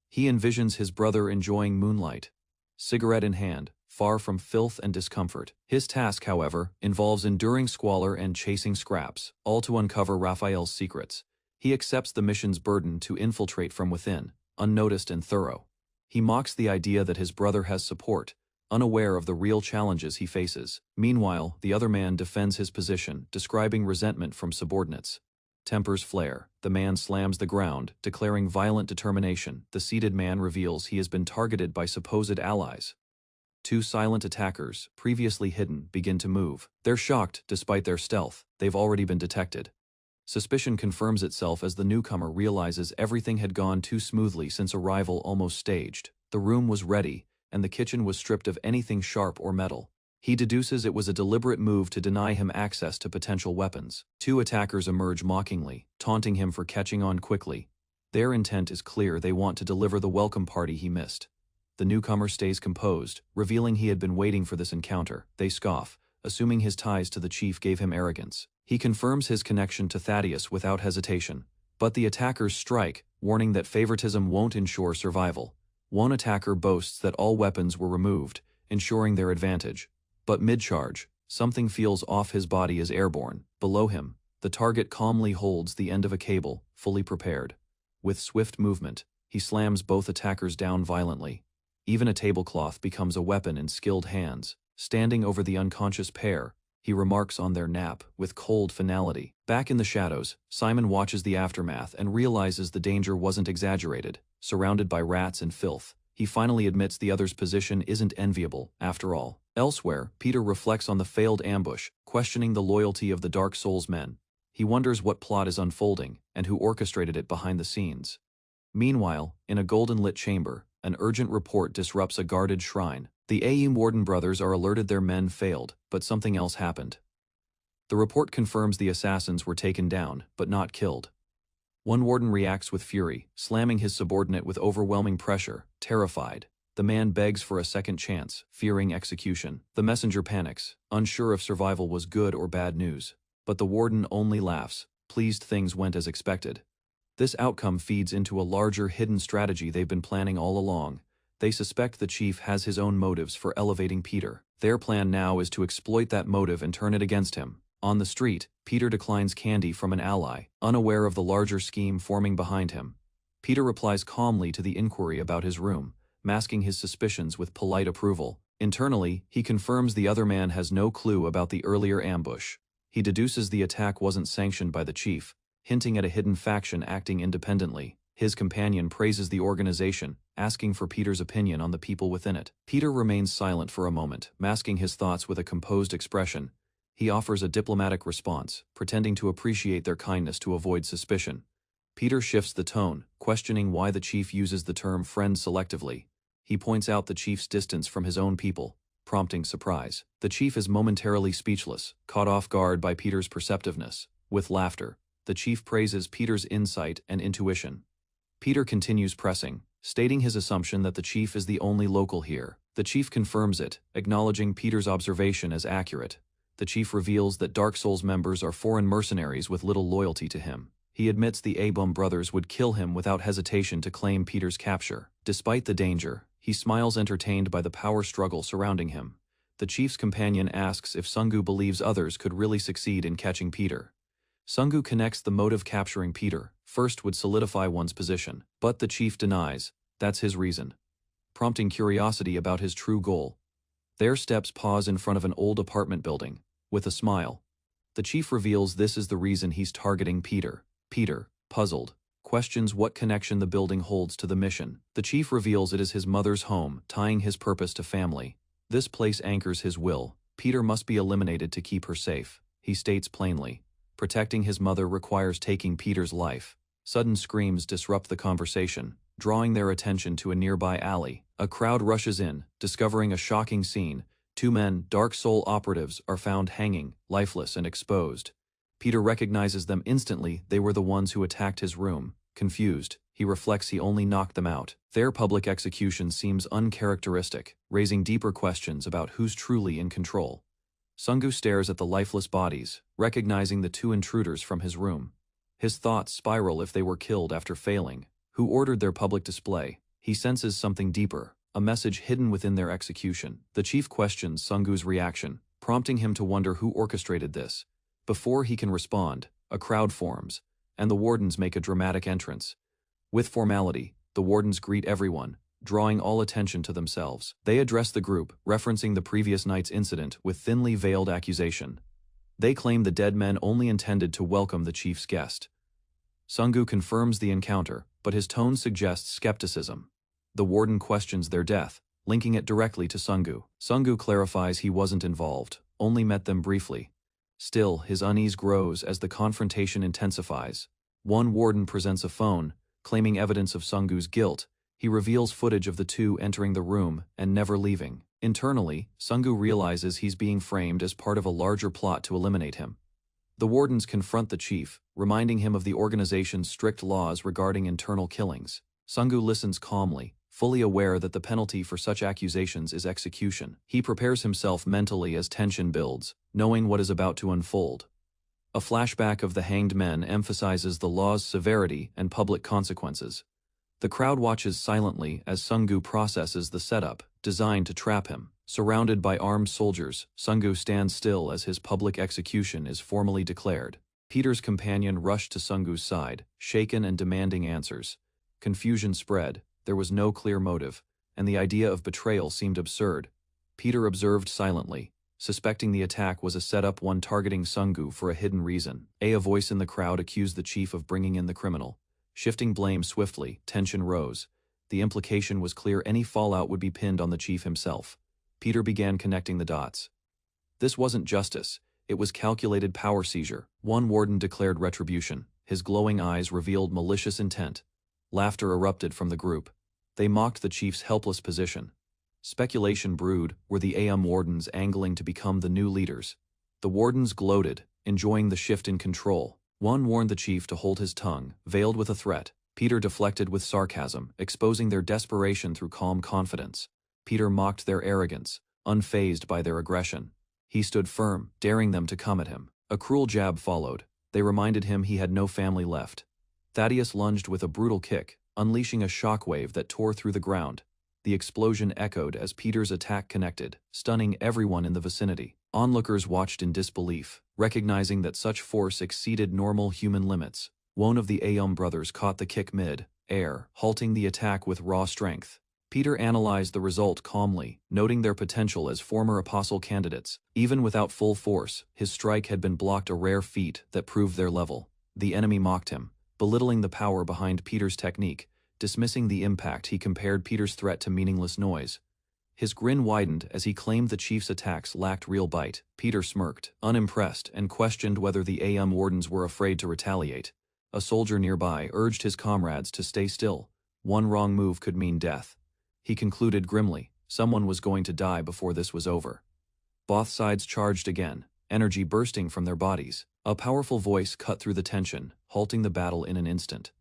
He envisions his brother enjoying moonlight, cigarette in hand, far from filth and discomfort. His task, however, involves enduring squalor and chasing scraps, all to uncover Raphael's secrets. He accepts the mission's burden to infiltrate from within, unnoticed and thorough. He mocks the idea that his brother has support, unaware of the real challenges he faces. Meanwhile, the other man defends his position, describing resentment from subordinates. Tempers flare. The man slams the ground, declaring violent determination. The seated man reveals he has been targeted by supposed allies. Two silent attackers, previously hidden, begin to move. They're shocked, despite their stealth. They've already been detected. Suspicion confirms itself as the newcomer realizes everything had gone too smoothly since arrival almost staged. The room was ready, and the kitchen was stripped of anything sharp or metal. He deduces it was a deliberate move to deny him access to potential weapons. Two attackers emerge mockingly, taunting him for catching on quickly. Their intent is clear. They want to deliver the welcome party he missed. The newcomer stays composed, revealing he had been waiting for this encounter. They scoff, assuming his ties to the chief gave him arrogance. He confirms his connection to Thaddeus without hesitation. But the attackers strike, warning that favoritism won't ensure survival. One attacker boasts that all weapons were removed, ensuring their advantage. But mid-charge, something feels off. His body is airborne. Below him, the target calmly holds the end of a cable, fully prepared. With swift movement, he slams both attackers down violently. Even a tablecloth becomes a weapon in skilled hands. Standing over the unconscious pair, he remarks on their nap with cold finality. Back in the shadows, Simon watches the aftermath and realizes the danger wasn't exaggerated. Surrounded by rats and filth, he finally admits the other's position isn't enviable, after all. Elsewhere, Peter reflects on the failed ambush, questioning the loyalty of the Dark Souls men. He wonders what plot is unfolding, and who orchestrated it behind the scenes. Meanwhile, in a golden-lit chamber, an urgent report disrupts a guarded shrine. The Aim Warden brothers are alerted their men failed, but something else happened. The report confirms the assassins were taken down, but not killed. One warden reacts with fury, slamming his subordinate with overwhelming pressure. Terrified, the man begs for a second chance, fearing execution. The messenger panics, unsure if survival was good or bad news. But the warden only laughs, pleased things went as expected. This outcome feeds into a larger hidden strategy they've been planning all along. They suspect the chief has his own motives for elevating Peter. Their plan now is to exploit that motive and turn it against him. On the street, Peter declines candy from an ally, unaware of the larger scheme forming behind him. Peter replies calmly to the inquiry about his room, masking his suspicions with polite approval. Internally, he confirms the other man has no clue about the earlier ambush. He deduces the attack wasn't sanctioned by the chief, hinting at a hidden faction acting independently. His companion praises the organization, asking for Peter's opinion on the people within it. Peter remains silent for a moment, masking his thoughts with a composed expression. He offers a diplomatic response, pretending to appreciate their kindness to avoid suspicion. Peter shifts the tone, questioning why the chief uses the term friend selectively. He points out the chief's distance from his own people, prompting surprise. The chief is momentarily speechless, caught off guard by Peter's perceptiveness. With laughter, the chief praises Peter's insight and intuition. Peter continues pressing, stating his assumption that the chief is the only local here. The chief confirms it, acknowledging Peter's observation as accurate. The chief reveals that Dark Souls members are foreign mercenaries with little loyalty to him. He admits the Abum brothers would kill him without hesitation to claim Peter's capture. Despite the danger, he smiles entertained by the power struggle surrounding him. The chief's companion asks if Sungu believes others could really succeed in catching Peter. Sungu connects the motive capturing Peter first would solidify one's position, but the chief denies that's his reason, prompting curiosity about his true goal. Their steps pause in front of an old apartment building. With a smile, the chief reveals this is the reason he's targeting Peter. Peter, puzzled, questions what connection the building holds to the mission. The chief reveals it is his mother's home, tying his purpose to family. This place anchors his will. Peter must be eliminated to keep her safe, he states plainly. Protecting his mother requires taking Peter's life. Sudden screams disrupt the conversation, drawing their attention to a nearby alley. A crowd rushes in, discovering a shocking scene. Two men, Dark Soul operatives, are found hanging, lifeless and exposed. Peter recognizes them instantly. They were the ones who attacked his room. Confused, he reflects he only knocked them out. Their public execution seems uncharacteristic, raising deeper questions about who's truly in control. Sungu stares at the lifeless bodies, recognizing the two intruders from his room. His thoughts spiral if they were killed after failing. Who ordered their public display? He senses something deeper, a message hidden within their execution. The chief questions Sungu's reaction, prompting him to wonder who orchestrated this. Before he can respond, a crowd forms, and the wardens make a dramatic entrance. With formality, the wardens greet everyone, drawing all attention to themselves. They address the group, referencing the previous night's incident with thinly veiled accusation. They claim the dead men only intended to welcome the chief's guest. Sungu confirms the encounter, but his tone suggests skepticism. The warden questions their death, linking it directly to Sungu. Sungu clarifies he wasn't involved, only met them briefly. Still, his unease grows as the confrontation intensifies. One warden presents a phone, claiming evidence of Sungu's guilt. He reveals footage of the two entering the room and never leaving. Internally, Sungu realizes he's being framed as part of a larger plot to eliminate him. The wardens confront the chief, reminding him of the organization's strict laws regarding internal killings. Sungu listens calmly, fully aware that the penalty for such accusations is execution. He prepares himself mentally as tension builds, knowing what is about to unfold. A flashback of the hanged men emphasizes the law's severity and public consequences. The crowd watches silently as Sungu processes the setup, designed to trap him. Surrounded by armed soldiers, Sungu stands still as his public execution is formally declared. Peter's companion rushed to Sungu's side, shaken and demanding answers. Confusion spread, there was no clear motive, and the idea of betrayal seemed absurd. Peter observed silently, suspecting the attack was a setup, one targeting Sungu for a hidden reason. A voice in the crowd accused the chief of bringing in the criminal. Shifting blame swiftly, tension rose. The implication was clear: any fallout would be pinned on the chief himself. Peter began connecting the dots. This wasn't justice, it was calculated power seizure. One warden declared retribution. His glowing eyes revealed malicious intent. Laughter erupted from the group. They mocked the chief's helpless position. Speculation brewed: were the AM wardens angling to become the new leaders? The wardens gloated, enjoying the shift in control. One warned the chief to hold his tongue, veiled with a threat. Peter deflected with sarcasm, exposing their desperation through calm confidence. Peter mocked their arrogance, unfazed by their aggression. He stood firm, daring them to come at him. A cruel jab followed. They reminded him he had no family left. Thaddeus lunged with a brutal kick, unleashing a shockwave that tore through the ground. The explosion echoed as Peter's attack connected, stunning everyone in the vicinity. Onlookers watched in disbelief, recognizing that such force exceeded normal human limits. One of the Aum brothers caught the kick mid-air, halting the attack with raw strength. Peter analyzed the result calmly, noting their potential as former apostle candidates. Even without full force, his strike had been blocked, a rare feat that proved their level. The enemy mocked him, belittling the power behind Peter's technique. Dismissing the impact, he compared Peter's threat to meaningless noise. His grin widened as he claimed the chief's attacks lacked real bite. Peter smirked, unimpressed, and questioned whether the wardens were afraid to retaliate. A soldier nearby urged his comrades to stay still. One wrong move could mean death. He concluded grimly, someone was going to die before this was over. Both sides charged again, energy bursting from their bodies. A powerful voice cut through the tension, halting the battle in an instant.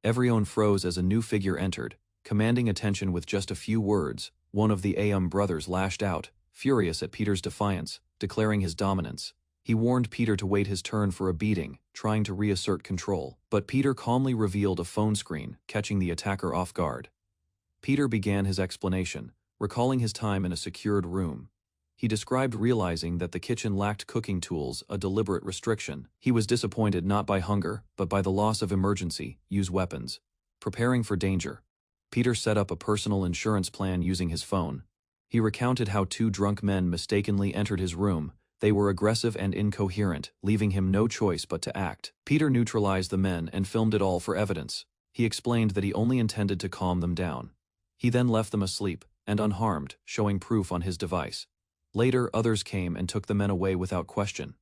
Everyone froze as a new figure entered, commanding attention with just a few words. One of the brothers lashed out, furious at Peter's defiance, declaring his dominance. He warned Peter to wait his turn for a beating, trying to reassert control. But Peter calmly revealed a phone screen, catching the attacker off guard. Peter began his explanation, recalling his time in a secured room. He described realizing that the kitchen lacked cooking tools, a deliberate restriction. He was disappointed not by hunger, but by the loss of emergency use weapons. Preparing for danger. Peter set up a personal insurance plan using his phone. He recounted how two drunk men mistakenly entered his room. They were aggressive and incoherent, leaving him no choice but to act. Peter neutralized the men and filmed it all for evidence. He explained that he only intended to calm them down. He then left them asleep and unharmed, showing proof on his device. Later, others came and took the men away without question.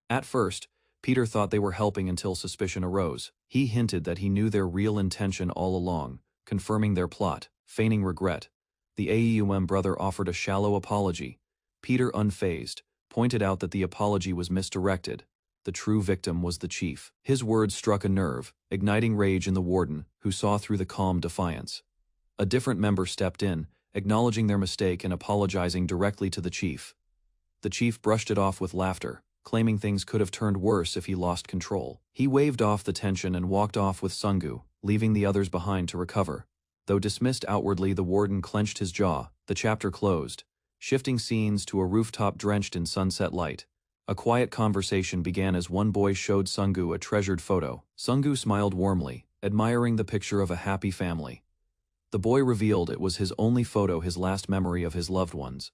At first, Peter thought they were helping until suspicion arose. He hinted that he knew their real intention all along, confirming their plot, feigning regret. The brother offered a shallow apology. Peter, unfazed, pointed out that the apology was misdirected. The true victim was the chief. His words struck a nerve, igniting rage in the warden, who saw through the calm defiance. A different member stepped in, acknowledging their mistake and apologizing directly to the chief. The chief brushed it off with laughter, claiming things could have turned worse if he lost control. He waved off the tension and walked off with Sungu, leaving the others behind to recover. Though dismissed outwardly, the warden clenched his jaw. The chapter closed, shifting scenes to a rooftop drenched in sunset light. A quiet conversation began as one boy showed Sungu a treasured photo. Sungu smiled warmly, admiring the picture of a happy family. The boy revealed it was his only photo, his last memory of his loved ones.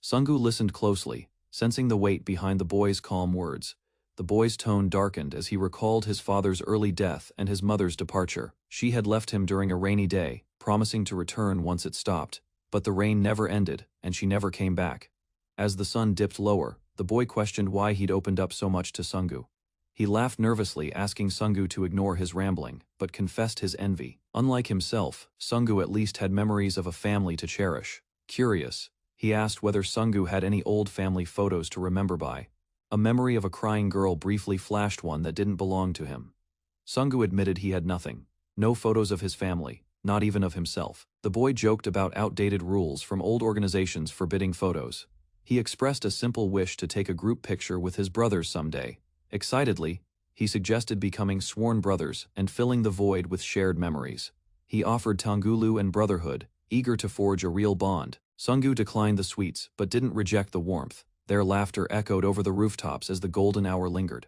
Sungu listened closely, sensing the weight behind the boy's calm words. The boy's tone darkened as he recalled his father's early death and his mother's departure. She had left him during a rainy day, promising to return once it stopped. But the rain never ended, and she never came back. As the sun dipped lower, the boy questioned why he'd opened up so much to Sungu. He laughed nervously, asking Sungu to ignore his rambling, but confessed his envy. Unlike himself, Sungu at least had memories of a family to cherish. Curious, he asked whether Sungu had any old family photos to remember by. A memory of a crying girl briefly flashed, one that didn't belong to him. Sungu admitted he had nothing. No photos of his family, not even of himself. The boy joked about outdated rules from old organizations forbidding photos. He expressed a simple wish to take a group picture with his brothers someday. Excitedly, he suggested becoming sworn brothers and filling the void with shared memories. He offered Tangulu and brotherhood, eager to forge a real bond. Sungu declined the sweets but didn't reject the warmth. Their laughter echoed over the rooftops as the golden hour lingered.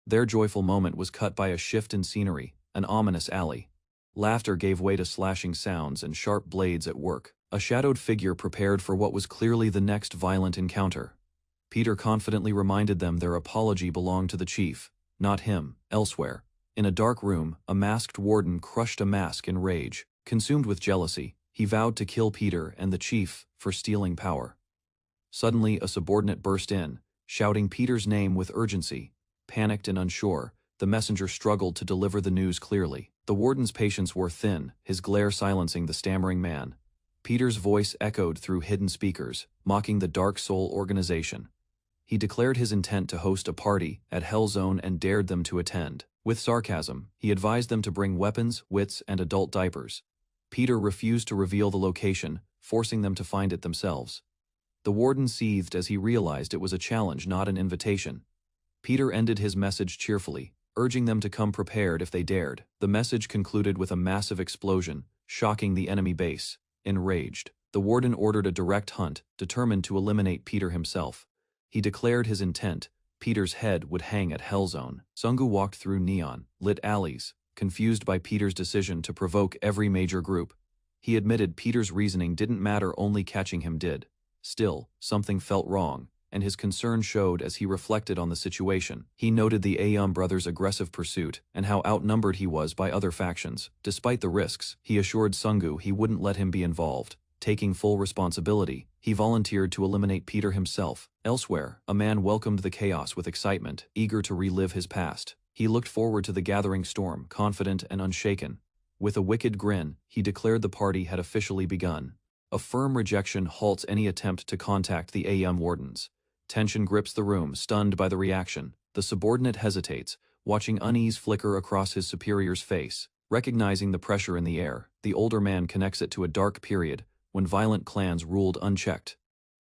Their joyful moment was cut by a shift in scenery, an ominous alley. Laughter gave way to slashing sounds and sharp blades at work. A shadowed figure prepared for what was clearly the next violent encounter. Peter confidently reminded them their apology belonged to the chief, not him. Elsewhere, in a dark room, a masked warden crushed a mask in rage. Consumed with jealousy, he vowed to kill Peter and the chief for stealing power. Suddenly, a subordinate burst in, shouting Peter's name with urgency. Panicked and unsure, the messenger struggled to deliver the news clearly. The warden's patience wore thin, his glare silencing the stammering man. Peter's voice echoed through hidden speakers, mocking the Dark Soul organization. He declared his intent to host a party at Hellzone and dared them to attend. With sarcasm, he advised them to bring weapons, wits, and adult diapers. Peter refused to reveal the location, forcing them to find it themselves. The warden seethed as he realized it was a challenge, not an invitation. Peter ended his message cheerfully, urging them to come prepared if they dared. The message concluded with a massive explosion, shocking the enemy base. Enraged, the warden ordered a direct hunt, determined to eliminate Peter himself. He declared his intent: Peter's head would hang at Hellzone. Sungu walked through neon-lit alleys, confused by Peter's decision to provoke every major group. He admitted Peter's reasoning didn't matter, only catching him did. Still, something felt wrong, and his concern showed as he reflected on the situation. He noted the Aeon brothers' aggressive pursuit and how outnumbered he was by other factions. Despite the risks, he assured Sungu he wouldn't let him be involved. Taking full responsibility, he volunteered to eliminate Peter himself. Elsewhere, a man welcomed the chaos with excitement, eager to relive his past. He looked forward to the gathering storm, confident and unshaken. With a wicked grin, he declared the party had officially begun. A firm rejection halts any attempt to contact the AM wardens. Tension grips the room, stunned by the reaction. The subordinate hesitates, watching unease flicker across his superior's face. Recognizing the pressure in the air, the older man connects it to a dark period when violent clans ruled unchecked.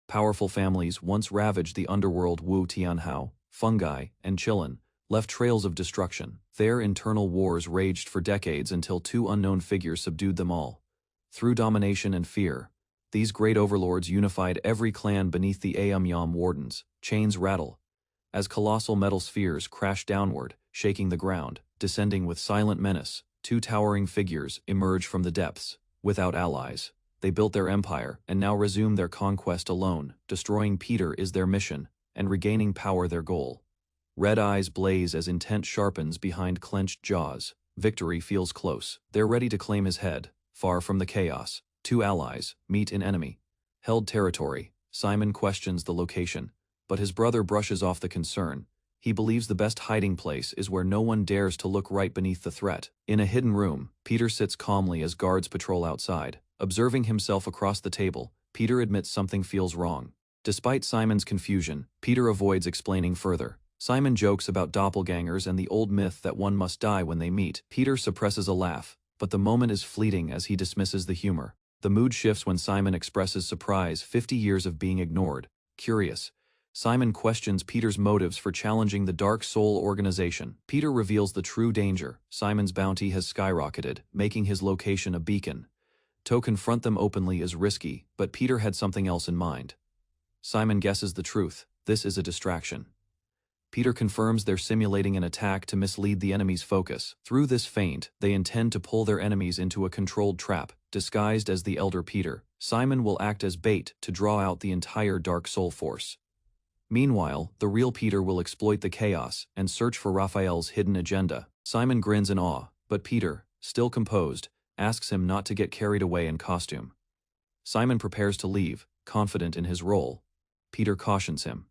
Powerful families once ravaged the underworld. Wu Tianhao, fungi, and Qilin left trails of destruction. Their internal wars raged for decades until two unknown figures subdued them all. Through domination and fear, these great overlords unified every clan beneath the Aamyam wardens. Chains rattle as colossal metal spheres crash downward, shaking the ground. Descending with silent menace, two towering figures emerge from the depths. Without allies, they built their empire and now resume their conquest alone. Destroying Peter is their mission, and regaining power their goal. Red eyes blaze as intent sharpens behind clenched jaws. Victory feels close. They're ready to claim his head. Far from the chaos, two allies meet in enemy-held territory. Simon questions the location, but his brother brushes off the concern. He believes the best hiding place is where no one dares to look, right beneath the threat. In a hidden room, Peter sits calmly as guards patrol outside. Observing himself across the table, Peter admits something feels wrong. Despite Simon's confusion, Peter avoids explaining further. Simon jokes about doppelgangers and the old myth that one must die when they meet. Peter suppresses a laugh, but the moment is fleeting as he dismisses the humor. The mood shifts when Simon expresses surprise. 50 years of being ignored. Curious, Simon questions Peter's motives for challenging the Dark Soul organization. Peter reveals the true danger. Simon's bounty has skyrocketed, making his location a beacon. To confront them openly is risky, but Peter had something else in mind. Simon guesses the truth. This is a distraction. Peter confirms they're simulating an attack to mislead the enemy's focus. Through this feint, they intend to pull their enemies into a controlled trap. Disguised as the elder Peter, Simon will act as bait to draw out the entire Dark Soul force. Meanwhile, the real Peter will exploit the chaos and search for Raphael's hidden agenda. Simon grins in awe, but Peter, still composed, asks him not to get carried away in costume. Simon prepares to leave, confident in his role. Peter cautions him.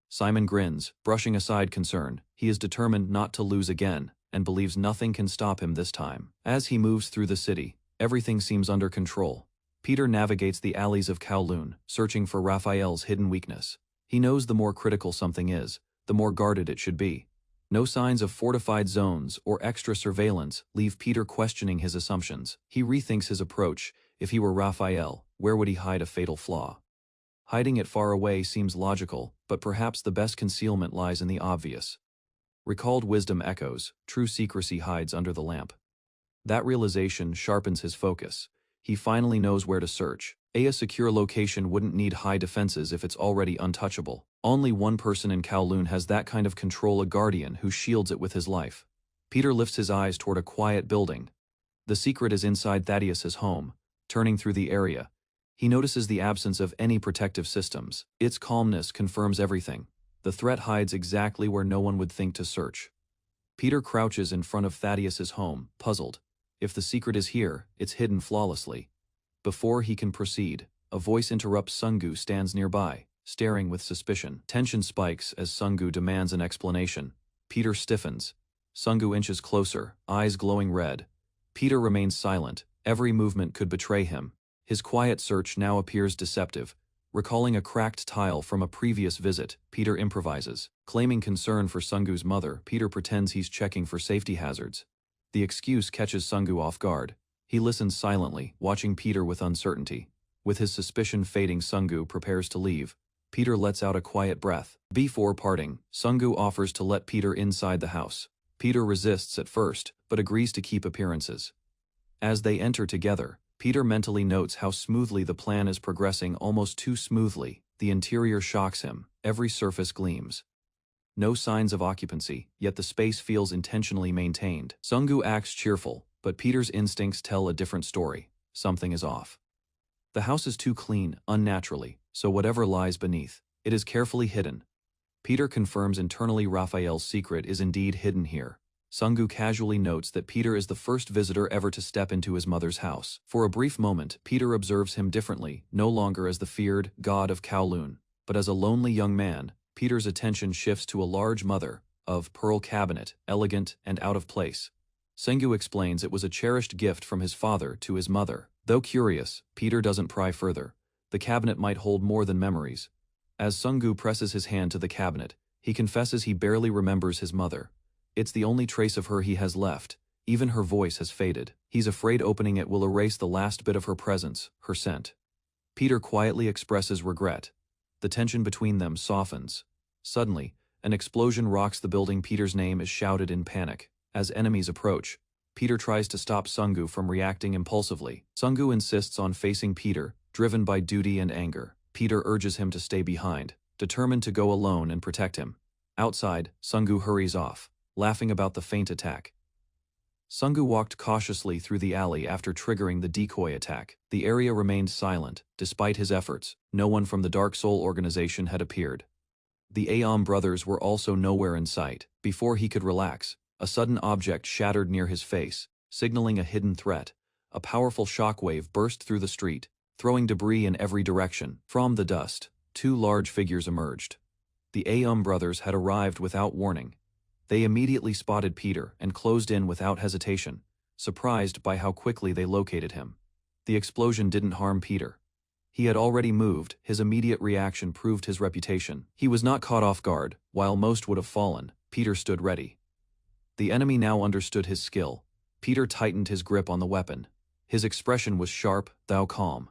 Simon grins, brushing aside concern. He is determined not to lose again, and believes nothing can stop him this time. As he moves through the city, everything seems under control. Peter navigates the alleys of Kowloon, searching for Raphael's hidden weakness. He knows the more critical something is, the more guarded it should be. No signs of fortified zones or extra surveillance leave Peter questioning his assumptions. He rethinks his approach. If he were Raphael, where would he hide a fatal flaw? Hiding it far away seems logical, but perhaps the best concealment lies in the obvious. Recalled wisdom echoes, true secrecy hides under the lamp. That realization sharpens his focus. He finally knows where to search. A secure location wouldn't need high defenses if it's already untouchable. Only one person in Kowloon has that kind of control, a guardian who shields it with his life. Peter lifts his eyes toward a quiet building. The secret is inside Thaddeus's home. Turning through the area, he notices the absence of any protective systems. Its calmness confirms everything. The threat hides exactly where no one would think to search. Peter crouches in front of Thaddeus's home, puzzled. If the secret is here, it's hidden flawlessly. Before he can proceed, a voice interrupts. Sungu stands nearby, staring with suspicion. Tension spikes as Sungu demands an explanation. Peter stiffens. Sungu inches closer, eyes glowing red. Peter remains silent. Every movement could betray him. His quiet search now appears deceptive. Recalling a cracked tile from a previous visit, Peter improvises. Claiming concern for Sungu's mother, Peter pretends he's checking for safety hazards. The excuse catches Sungu off guard. He listens silently, watching Peter with uncertainty. With his suspicion fading, Sungu prepares to leave. Peter lets out a quiet breath. Before parting, Sungu offers to let Peter inside the house. Peter resists at first, but agrees to keep appearances. As they enter together, Peter mentally notes how smoothly the plan is progressing, almost too smoothly. The interior shocks him. Every surface gleams. No signs of occupancy, yet the space feels intentionally maintained. Sungu acts cheerful, but Peter's instincts tell a different story. Something is off. The house is too clean, unnaturally, so whatever lies beneath, It is carefully hidden. Peter confirms internally Raphael's secret is indeed hidden here. Sungu casually notes that Peter is the first visitor ever to step into his mother's house. For a brief moment, Peter observes him differently, no longer as the feared god of Kowloon, but as a lonely young man. Peter's attention shifts to a large mother of pearl cabinet, elegant and out of place. Sungu explains it was a cherished gift from his father to his mother. Though curious, Peter doesn't pry further. The cabinet might hold more than memories. As Sungu presses his hand to the cabinet, he confesses he barely remembers his mother. It's the only trace of her he has left. Even her voice has faded. He's afraid opening it will erase the last bit of her presence, her scent. Peter quietly expresses regret. The tension between them softens. Suddenly, an explosion rocks the building. Peter's name is shouted in panic. As enemies approach, Peter tries to stop Sungu from reacting impulsively. Sungu insists on facing Peter, driven by duty and anger. Peter urges him to stay behind, determined to go alone and protect him. Outside, Sungu hurries off, laughing about the feint attack. Sungu walked cautiously through the alley after triggering the decoy attack. The area remained silent. Despite his efforts, no one from the Dark Soul organization had appeared. The Aeon brothers were also nowhere in sight. Before he could relax, a sudden object shattered near his face, signaling a hidden threat. A powerful shockwave burst through the street, throwing debris in every direction. From the dust, two large figures emerged. The Aeon brothers had arrived without warning. They immediately spotted Peter and closed in without hesitation, surprised by how quickly they located him. The explosion didn't harm Peter. He had already moved. His immediate reaction proved his reputation. He was not caught off guard. While most would have fallen, Peter stood ready. The enemy now understood his skill. Peter tightened his grip on the weapon. His expression was sharp, though calm.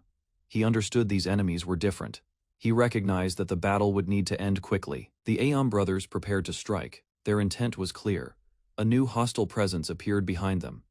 He understood these enemies were different. He recognized that the battle would need to end quickly. The Aeon brothers prepared to strike. Their intent was clear. A new hostile presence appeared behind them.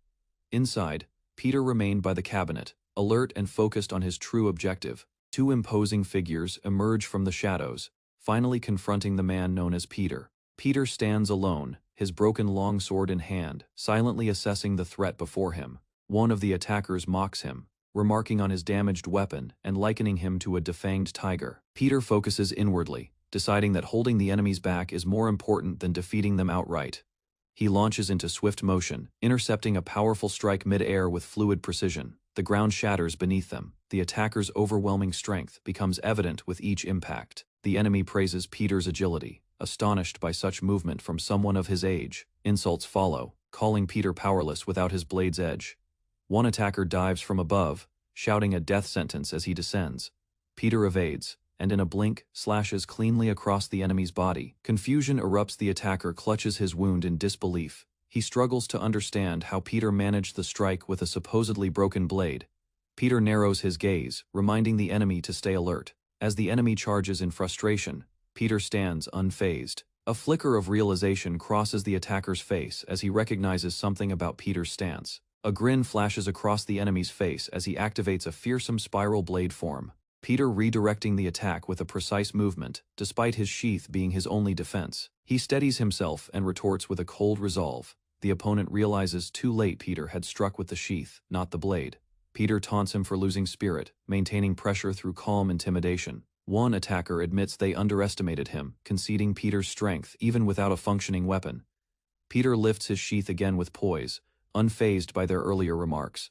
Inside, Peter remained by the cabinet, alert and focused on his true objective. Two imposing figures emerge from the shadows, finally confronting the man known as Peter. Peter stands alone, his broken longsword in hand, silently assessing the threat before him. One of the attackers mocks him, remarking on his damaged weapon and likening him to a defanged tiger. Peter focuses inwardly, deciding that holding the enemies back is more important than defeating them outright. He launches into swift motion, intercepting a powerful strike mid-air with fluid precision. The ground shatters beneath them. The attacker's overwhelming strength becomes evident with each impact. The enemy praises Peter's agility, astonished by such movement from someone of his age. Insults follow, calling Peter powerless without his blade's edge. One attacker dives from above, shouting a death sentence as he descends. Peter evades, and in a blink, slashes cleanly across the enemy's body. Confusion erupts. The attacker clutches his wound in disbelief. He struggles to understand how Peter managed the strike with a supposedly broken blade. Peter narrows his gaze, reminding the enemy to stay alert. As the enemy charges in frustration, Peter stands unfazed. A flicker of realization crosses the attacker's face as he recognizes something about Peter's stance. A grin flashes across the enemy's face as he activates a fearsome spiral blade form. Peter redirecting the attack with a precise movement, despite his sheath being his only defense. He steadies himself and retorts with a cold resolve. The opponent realizes too late Peter had struck with the sheath, not the blade. Peter taunts him for losing spirit, maintaining pressure through calm intimidation. One attacker admits they underestimated him, conceding Peter's strength even without a functioning weapon. Peter lifts his sheath again with poise, unfazed by their earlier remarks.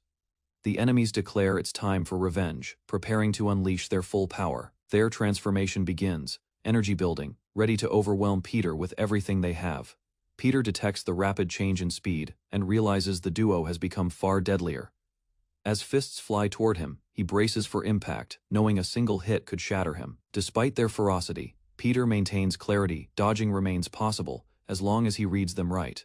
The enemies declare it's time for revenge, preparing to unleash their full power. Their transformation begins, energy building, ready to overwhelm Peter with everything they have. Peter detects the rapid change in speed and realizes the duo has become far deadlier. As fists fly toward him, he braces for impact, knowing a single hit could shatter him. Despite their ferocity, Peter maintains clarity. Dodging remains possible, as long as he reads them right.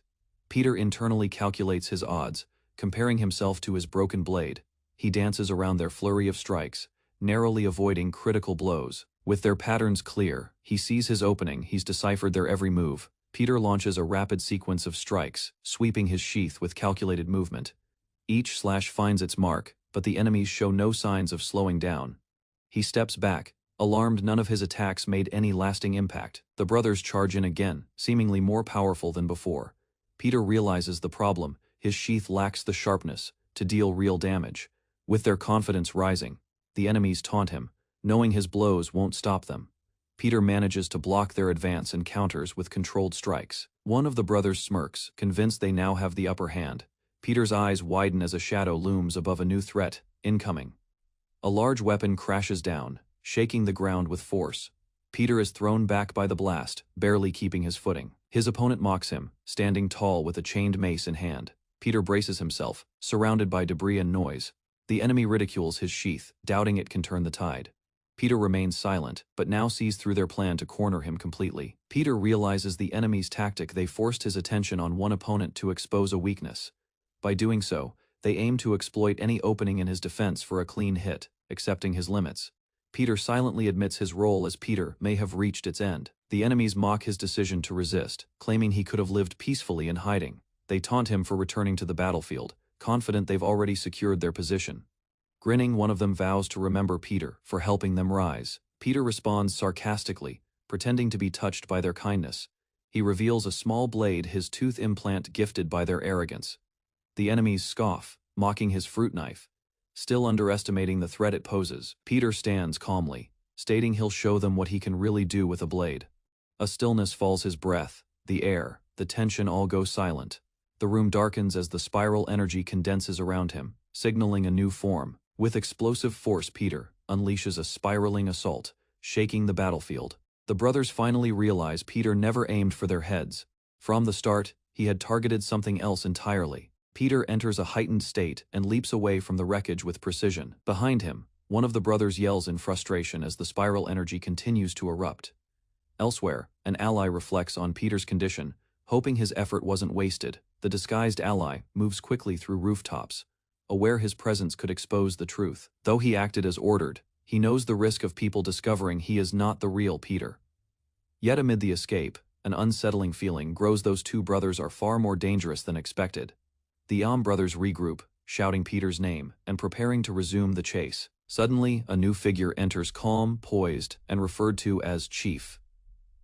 Peter internally calculates his odds, comparing himself to his broken blade. He dances around their flurry of strikes, narrowly avoiding critical blows. With their patterns clear, he sees his opening. He's deciphered their every move. Peter launches a rapid sequence of strikes, sweeping his sheath with calculated movement. Each slash finds its mark, but the enemies show no signs of slowing down. He steps back, alarmed none of his attacks made any lasting impact. The brothers charge in again, seemingly more powerful than before. Peter realizes the problem. His sheath lacks the sharpness to deal real damage. With their confidence rising, the enemies taunt him, knowing his blows won't stop them. Peter manages to block their advance and counters with controlled strikes. One of the brothers smirks, convinced they now have the upper hand. Peter's eyes widen as a shadow looms above a new threat, incoming. A large weapon crashes down, shaking the ground with force. Peter is thrown back by the blast, barely keeping his footing. His opponent mocks him, standing tall with a chained mace in hand. Peter braces himself, surrounded by debris and noise. The enemy ridicules his sheath, doubting it can turn the tide. Peter remains silent, but now sees through their plan to corner him completely. Peter realizes the enemy's tactic. They forced his attention on one opponent to expose a weakness. By doing so, they aim to exploit any opening in his defense for a clean hit, accepting his limits. Peter silently admits his role as Peter may have reached its end. The enemies mock his decision to resist, claiming he could have lived peacefully in hiding. They taunt him for returning to the battlefield, confident they've already secured their position. Grinning, one of them vows to remember Peter for helping them rise. Peter responds sarcastically, pretending to be touched by their kindness. He reveals a small blade, his tooth implant gifted by their arrogance. The enemies scoff, mocking his fruit knife. Still underestimating the threat it poses, Peter stands calmly, stating he'll show them what he can really do with a blade. A stillness falls his breath, the air, the tension all go silent. The room darkens as the spiral energy condenses around him, signaling a new form. With explosive force, Peter unleashes a spiraling assault, shaking the battlefield. The brothers finally realize Peter never aimed for their heads. From the start, he had targeted something else entirely. Peter enters a heightened state and leaps away from the wreckage with precision. Behind him, one of the brothers yells in frustration as the spiral energy continues to erupt. Elsewhere, an ally reflects on Peter's condition, hoping his effort wasn't wasted. The disguised ally moves quickly through rooftops, aware his presence could expose the truth. Though he acted as ordered, he knows the risk of people discovering he is not the real Peter. Yet amid the escape, an unsettling feeling grows. Those two brothers are far more dangerous than expected. The brothers regroup, shouting Peter's name and preparing to resume the chase. Suddenly, a new figure enters, calm, poised, and referred to as Chief.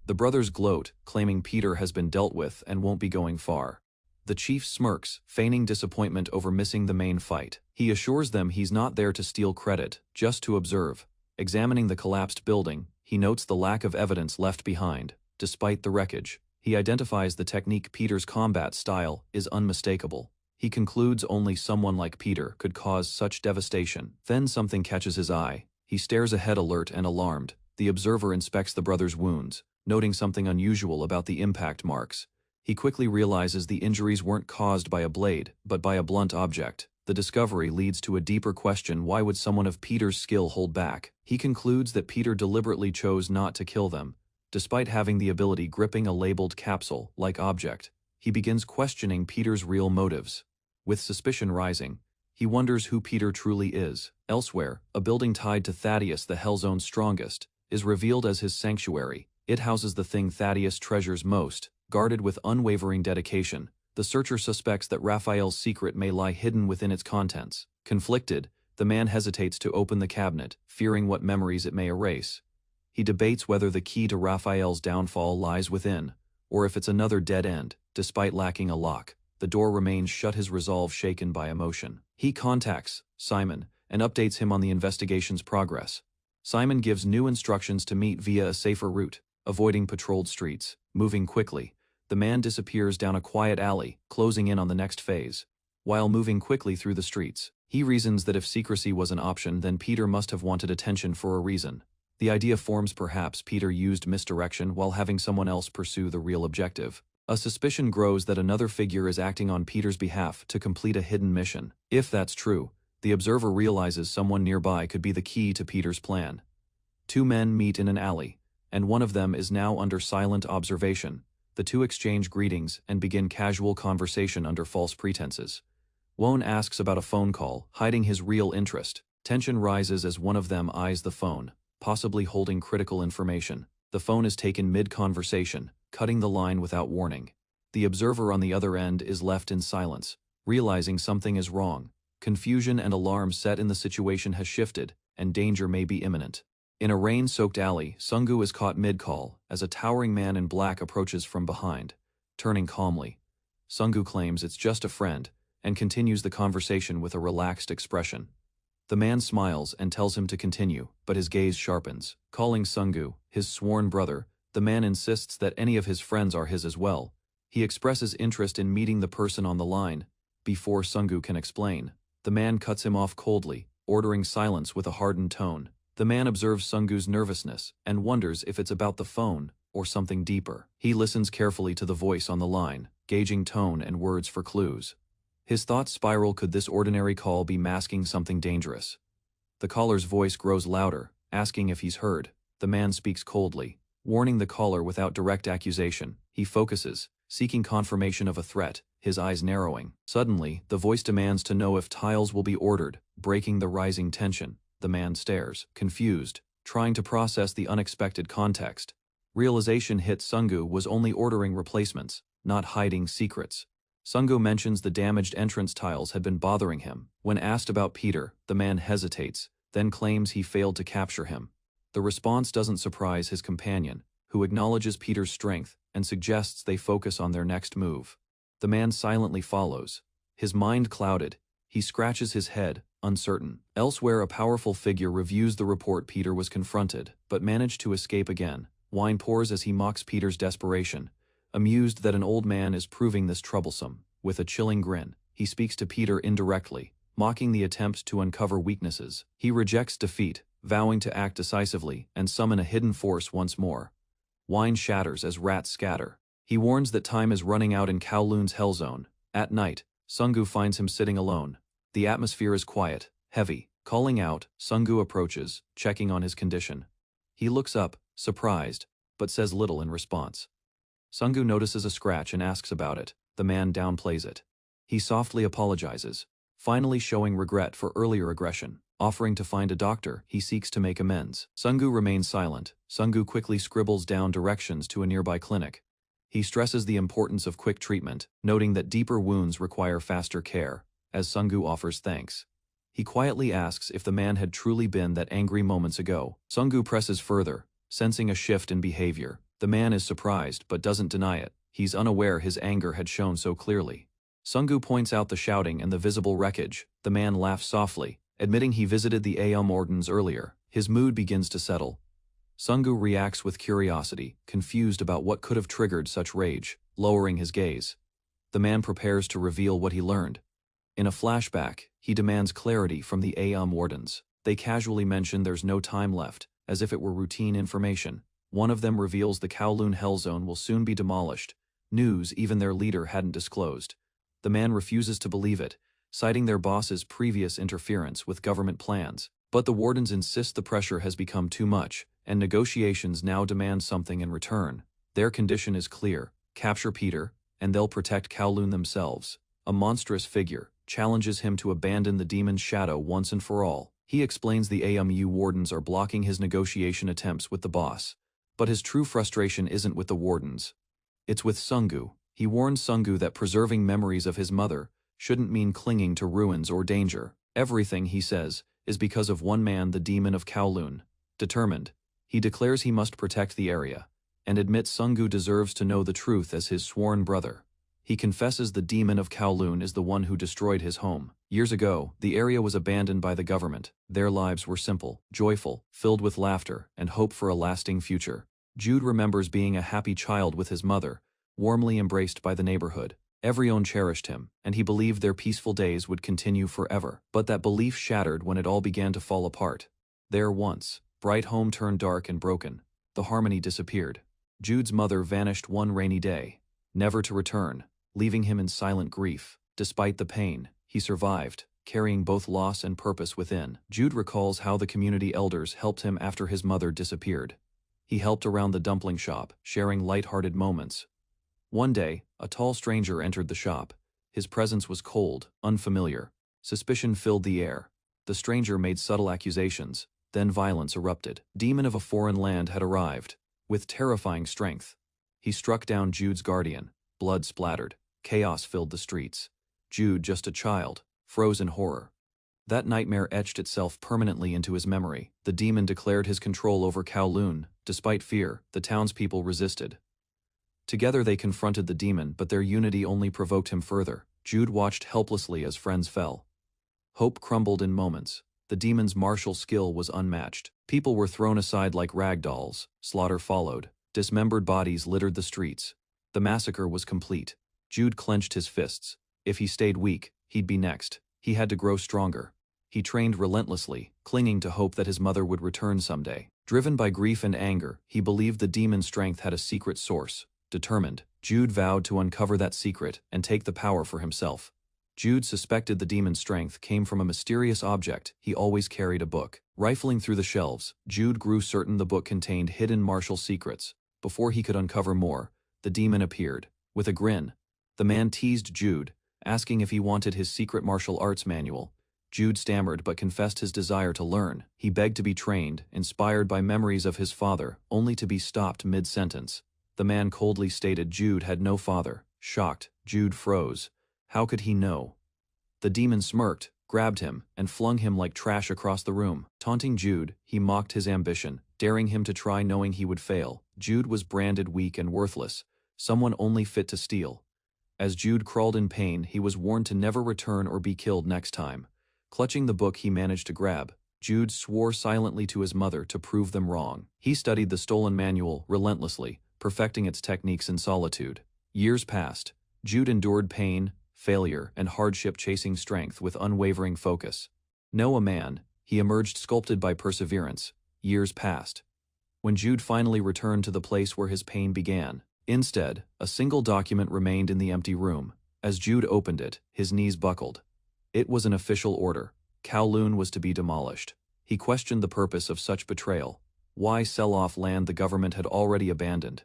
The brothers gloat, claiming Peter has been dealt with and won't be going far. The chief smirks, feigning disappointment over missing the main fight. He assures them he's not there to steal credit, just to observe. Examining the collapsed building, he notes the lack of evidence left behind. Despite the wreckage, he identifies the technique. Peter's combat style is unmistakable. He concludes only someone like Peter could cause such devastation. Then something catches his eye. He stares ahead, alert and alarmed. The observer inspects the brothers' wounds, noting something unusual about the impact marks. He quickly realizes the injuries weren't caused by a blade, but by a blunt object. The discovery leads to a deeper question: why would someone of Peter's skill hold back? He concludes that Peter deliberately chose not to kill them, despite having the ability gripping a labeled capsule-like object. He begins questioning Peter's real motives. With suspicion rising, he wonders who Peter truly is. Elsewhere, a building tied to Thaddeus, the Hellzone's strongest, is revealed as his sanctuary. It houses the thing Thaddeus treasures most, guarded with unwavering dedication. The searcher suspects that Raphael's secret may lie hidden within its contents. Conflicted, the man hesitates to open the cabinet, fearing what memories it may erase. He debates whether the key to Raphael's downfall lies within, or if it's another dead end. Despite lacking a lock, the door remains shut, his resolve shaken by emotion. He contacts Simon and updates him on the investigation's progress. Simon gives new instructions to meet via a safer route, avoiding patrolled streets. Moving quickly, the man disappears down a quiet alley, closing in on the next phase. While moving quickly through the streets, he reasons that if secrecy was an option, then Peter must have wanted attention for a reason. The idea forms perhaps Peter used misdirection while having someone else pursue the real objective. A suspicion grows that another figure is acting on Peter's behalf to complete a hidden mission. If that's true, the observer realizes someone nearby could be the key to Peter's plan. Two men meet in an alley, and one of them is now under silent observation. The two exchange greetings and begin casual conversation under false pretenses. Won asks about a phone call, hiding his real interest. Tension rises as one of them eyes the phone, possibly holding critical information. The phone is taken mid-conversation, cutting the line without warning. The observer on the other end is left in silence, realizing something is wrong. Confusion and alarm set in. The situation has shifted, and danger may be imminent. In a rain-soaked alley, Sungu is caught mid-call as a towering man in black approaches from behind. Turning calmly, Sungu claims it's just a friend and continues the conversation with a relaxed expression. The man smiles and tells him to continue, but his gaze sharpens. Calling Sungu, his sworn brother, the man insists that any of his friends are his as well. He expresses interest in meeting the person on the line. Before Sungu can explain, the man cuts him off coldly, ordering silence with a hardened tone. The man observes Sungu's nervousness and wonders if it's about the phone or something deeper. He listens carefully to the voice on the line, gauging tone and words for clues. His thoughts spiral. Could this ordinary call be masking something dangerous? The caller's voice grows louder, asking if he's heard. The man speaks coldly, warning the caller without direct accusation. He focuses, seeking confirmation of a threat, his eyes narrowing. Suddenly, the voice demands to know if tiles will be ordered, breaking the rising tension. The man stares, confused, trying to process the unexpected context. Realization hits. Sungu was only ordering replacements, not hiding secrets. Sungu mentions the damaged entrance tiles had been bothering him. When asked about Peter, the man hesitates, then claims he failed to capture him. The response doesn't surprise his companion, who acknowledges Peter's strength and suggests they focus on their next move. The man silently follows. His mind clouded, he scratches his head, uncertain. Elsewhere, a powerful figure reviews the report. Peter was confronted, but managed to escape again. Wine pours as he mocks Peter's desperation, amused that an old man is proving this troublesome. With a chilling grin, he speaks to Peter indirectly, mocking the attempt to uncover weaknesses. He rejects defeat, vowing to act decisively and summon a hidden force once more. Wine shatters as rats scatter. He warns that time is running out in Kowloon's hell zone. At night, Sungu finds him sitting alone. The atmosphere is quiet, heavy. Calling out, Sungu approaches, checking on his condition. He looks up, surprised, but says little in response. Sungu notices a scratch and asks about it. The man downplays it. He softly apologizes, finally showing regret for earlier aggression. Offering to find a doctor, he seeks to make amends. Sungu remains silent. Sungu quickly scribbles down directions to a nearby clinic. He stresses the importance of quick treatment, noting that deeper wounds require faster care. As Sungu offers thanks, he quietly asks if the man had truly been that angry moments ago. Sungu presses further, sensing a shift in behavior. The man is surprised but doesn't deny it. He's unaware his anger had shown so clearly. Sungu points out the shouting and the visible wreckage. The man laughs softly, admitting he visited the Ordens earlier. His mood begins to settle. Sungu reacts with curiosity, confused about what could have triggered such rage. Lowering his gaze, the man prepares to reveal what he learned. In a flashback, he demands clarity from the Wardens. They casually mention there's no time left, as if it were routine information. One of them reveals the Kowloon Hell Zone will soon be demolished, news even their leader hadn't disclosed. The man refuses to believe it, citing their boss's previous interference with government plans. But the Wardens insist the pressure has become too much, and negotiations now demand something in return. Their condition is clear: capture Peter, and they'll protect Kowloon themselves. A monstrous figure challenges him to abandon the demon's shadow once and for all. He explains the Wardens are blocking his negotiation attempts with the boss. But his true frustration isn't with the Wardens. It's with Sungu. He warns Sungu that preserving memories of his mother shouldn't mean clinging to ruins or danger. Everything, he says, is because of one man, the demon of Kowloon. Determined, he declares he must protect the area, and admits Sungu deserves to know the truth as his sworn brother. He confesses the demon of Kowloon is the one who destroyed his home. Years ago, the area was abandoned by the government. Their lives were simple, joyful, filled with laughter and hope for a lasting future. Jude remembers being a happy child with his mother, warmly embraced by the neighborhood. Everyone cherished him, and he believed their peaceful days would continue forever. But that belief shattered when it all began to fall apart. Their once bright home turned dark and broken. The harmony disappeared. Jude's mother vanished one rainy day, never to return, leaving him in silent grief. Despite the pain, he survived, carrying both loss and purpose within. Jude recalls how the community elders helped him after his mother disappeared. He helped around the dumpling shop, sharing light-hearted moments. One day, a tall stranger entered the shop. His presence was cold, unfamiliar. Suspicion filled the air. The stranger made subtle accusations, then violence erupted. Demon of a foreign land had arrived. With terrifying strength, he struck down Jude's guardian. Blood splattered. Chaos filled the streets. Jude, just a child, froze in horror. That nightmare etched itself permanently into his memory. The demon declared his control over Kowloon. Despite fear, the townspeople resisted. Together they confronted the demon, but their unity only provoked him further. Jude watched helplessly as friends fell. Hope crumbled in moments. The demon's martial skill was unmatched. People were thrown aside like rag dolls. Slaughter followed. Dismembered bodies littered the streets. The massacre was complete. Jude clenched his fists. If he stayed weak, he'd be next. He had to grow stronger. He trained relentlessly, clinging to hope that his mother would return someday. Driven by grief and anger, he believed the demon's strength had a secret source. Determined, Jude vowed to uncover that secret and take the power for himself. Jude suspected the demon's strength came from a mysterious object. He always carried a book. Rifling through the shelves, Jude grew certain the book contained hidden martial secrets. Before he could uncover more, the demon appeared. With a grin, the man teased Jude, asking if he wanted his secret martial arts manual. Jude stammered but confessed his desire to learn. He begged to be trained, inspired by memories of his father, only to be stopped mid-sentence. The man coldly stated Jude had no father. Shocked, Jude froze. How could he know? The demon smirked, grabbed him, and flung him like trash across the room. Taunting Jude, he mocked his ambition, daring him to try knowing he would fail. Jude was branded weak and worthless, someone only fit to steal. As Jude crawled in pain, he was warned to never return or be killed next time. Clutching the book he managed to grab, Jude swore silently to his mother to prove them wrong. He studied the stolen manual relentlessly, perfecting its techniques in solitude. Years passed. Jude endured pain, failure, and hardship, chasing strength with unwavering focus. Now a man, he emerged sculpted by perseverance. Years passed. When Jude finally returned to the place where his pain began, instead, a single document remained in the empty room. As Jude opened it, his knees buckled. It was an official order. Kowloon was to be demolished. He questioned the purpose of such betrayal. Why sell off land the government had already abandoned?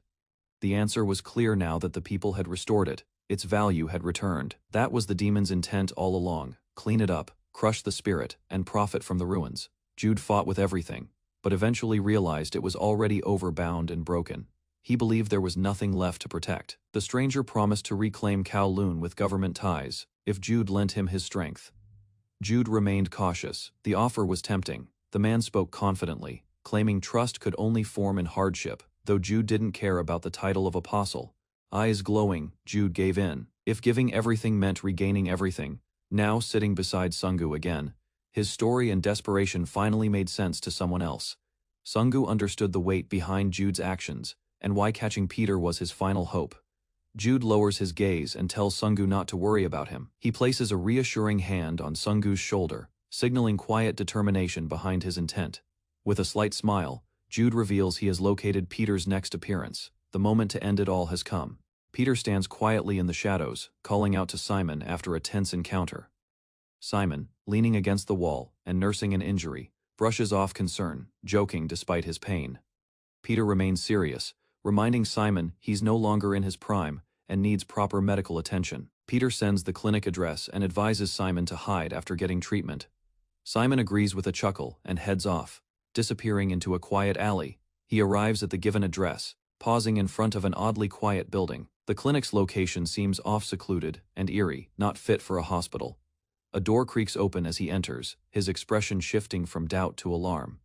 The answer was clear now that the people had restored it. Its value had returned. That was the demon's intent all along. Clean it up, crush the spirit, and profit from the ruins. Jude fought with everything, but eventually realized it was already overbound and broken. He believed there was nothing left to protect. The stranger promised to reclaim Kowloon with government ties, if Jude lent him his strength. Jude remained cautious. The offer was tempting. The man spoke confidently, claiming trust could only form in hardship, though Jude didn't care about the title of apostle. Eyes glowing, Jude gave in. If giving everything meant regaining everything, now sitting beside Sungu again, his story and desperation finally made sense to someone else. Sungu understood the weight behind Jude's actions, and why catching Peter was his final hope. Jude lowers his gaze and tells Sungu not to worry about him. He places a reassuring hand on Sungu's shoulder, signaling quiet determination behind his intent. With a slight smile, Jude reveals he has located Peter's next appearance. The moment to end it all has come. Peter stands quietly in the shadows, calling out to Simon after a tense encounter. Simon, leaning against the wall and nursing an injury, brushes off concern, joking despite his pain. Peter remains serious, reminding Simon he's no longer in his prime and needs proper medical attention. Peter sends the clinic address and advises Simon to hide after getting treatment. Simon agrees with a chuckle and heads off, disappearing into a quiet alley. He arrives at the given address, pausing in front of an oddly quiet building. The clinic's location seems off-secluded and eerie, not fit for a hospital. A door creaks open as he enters, his expression shifting from doubt to alarm.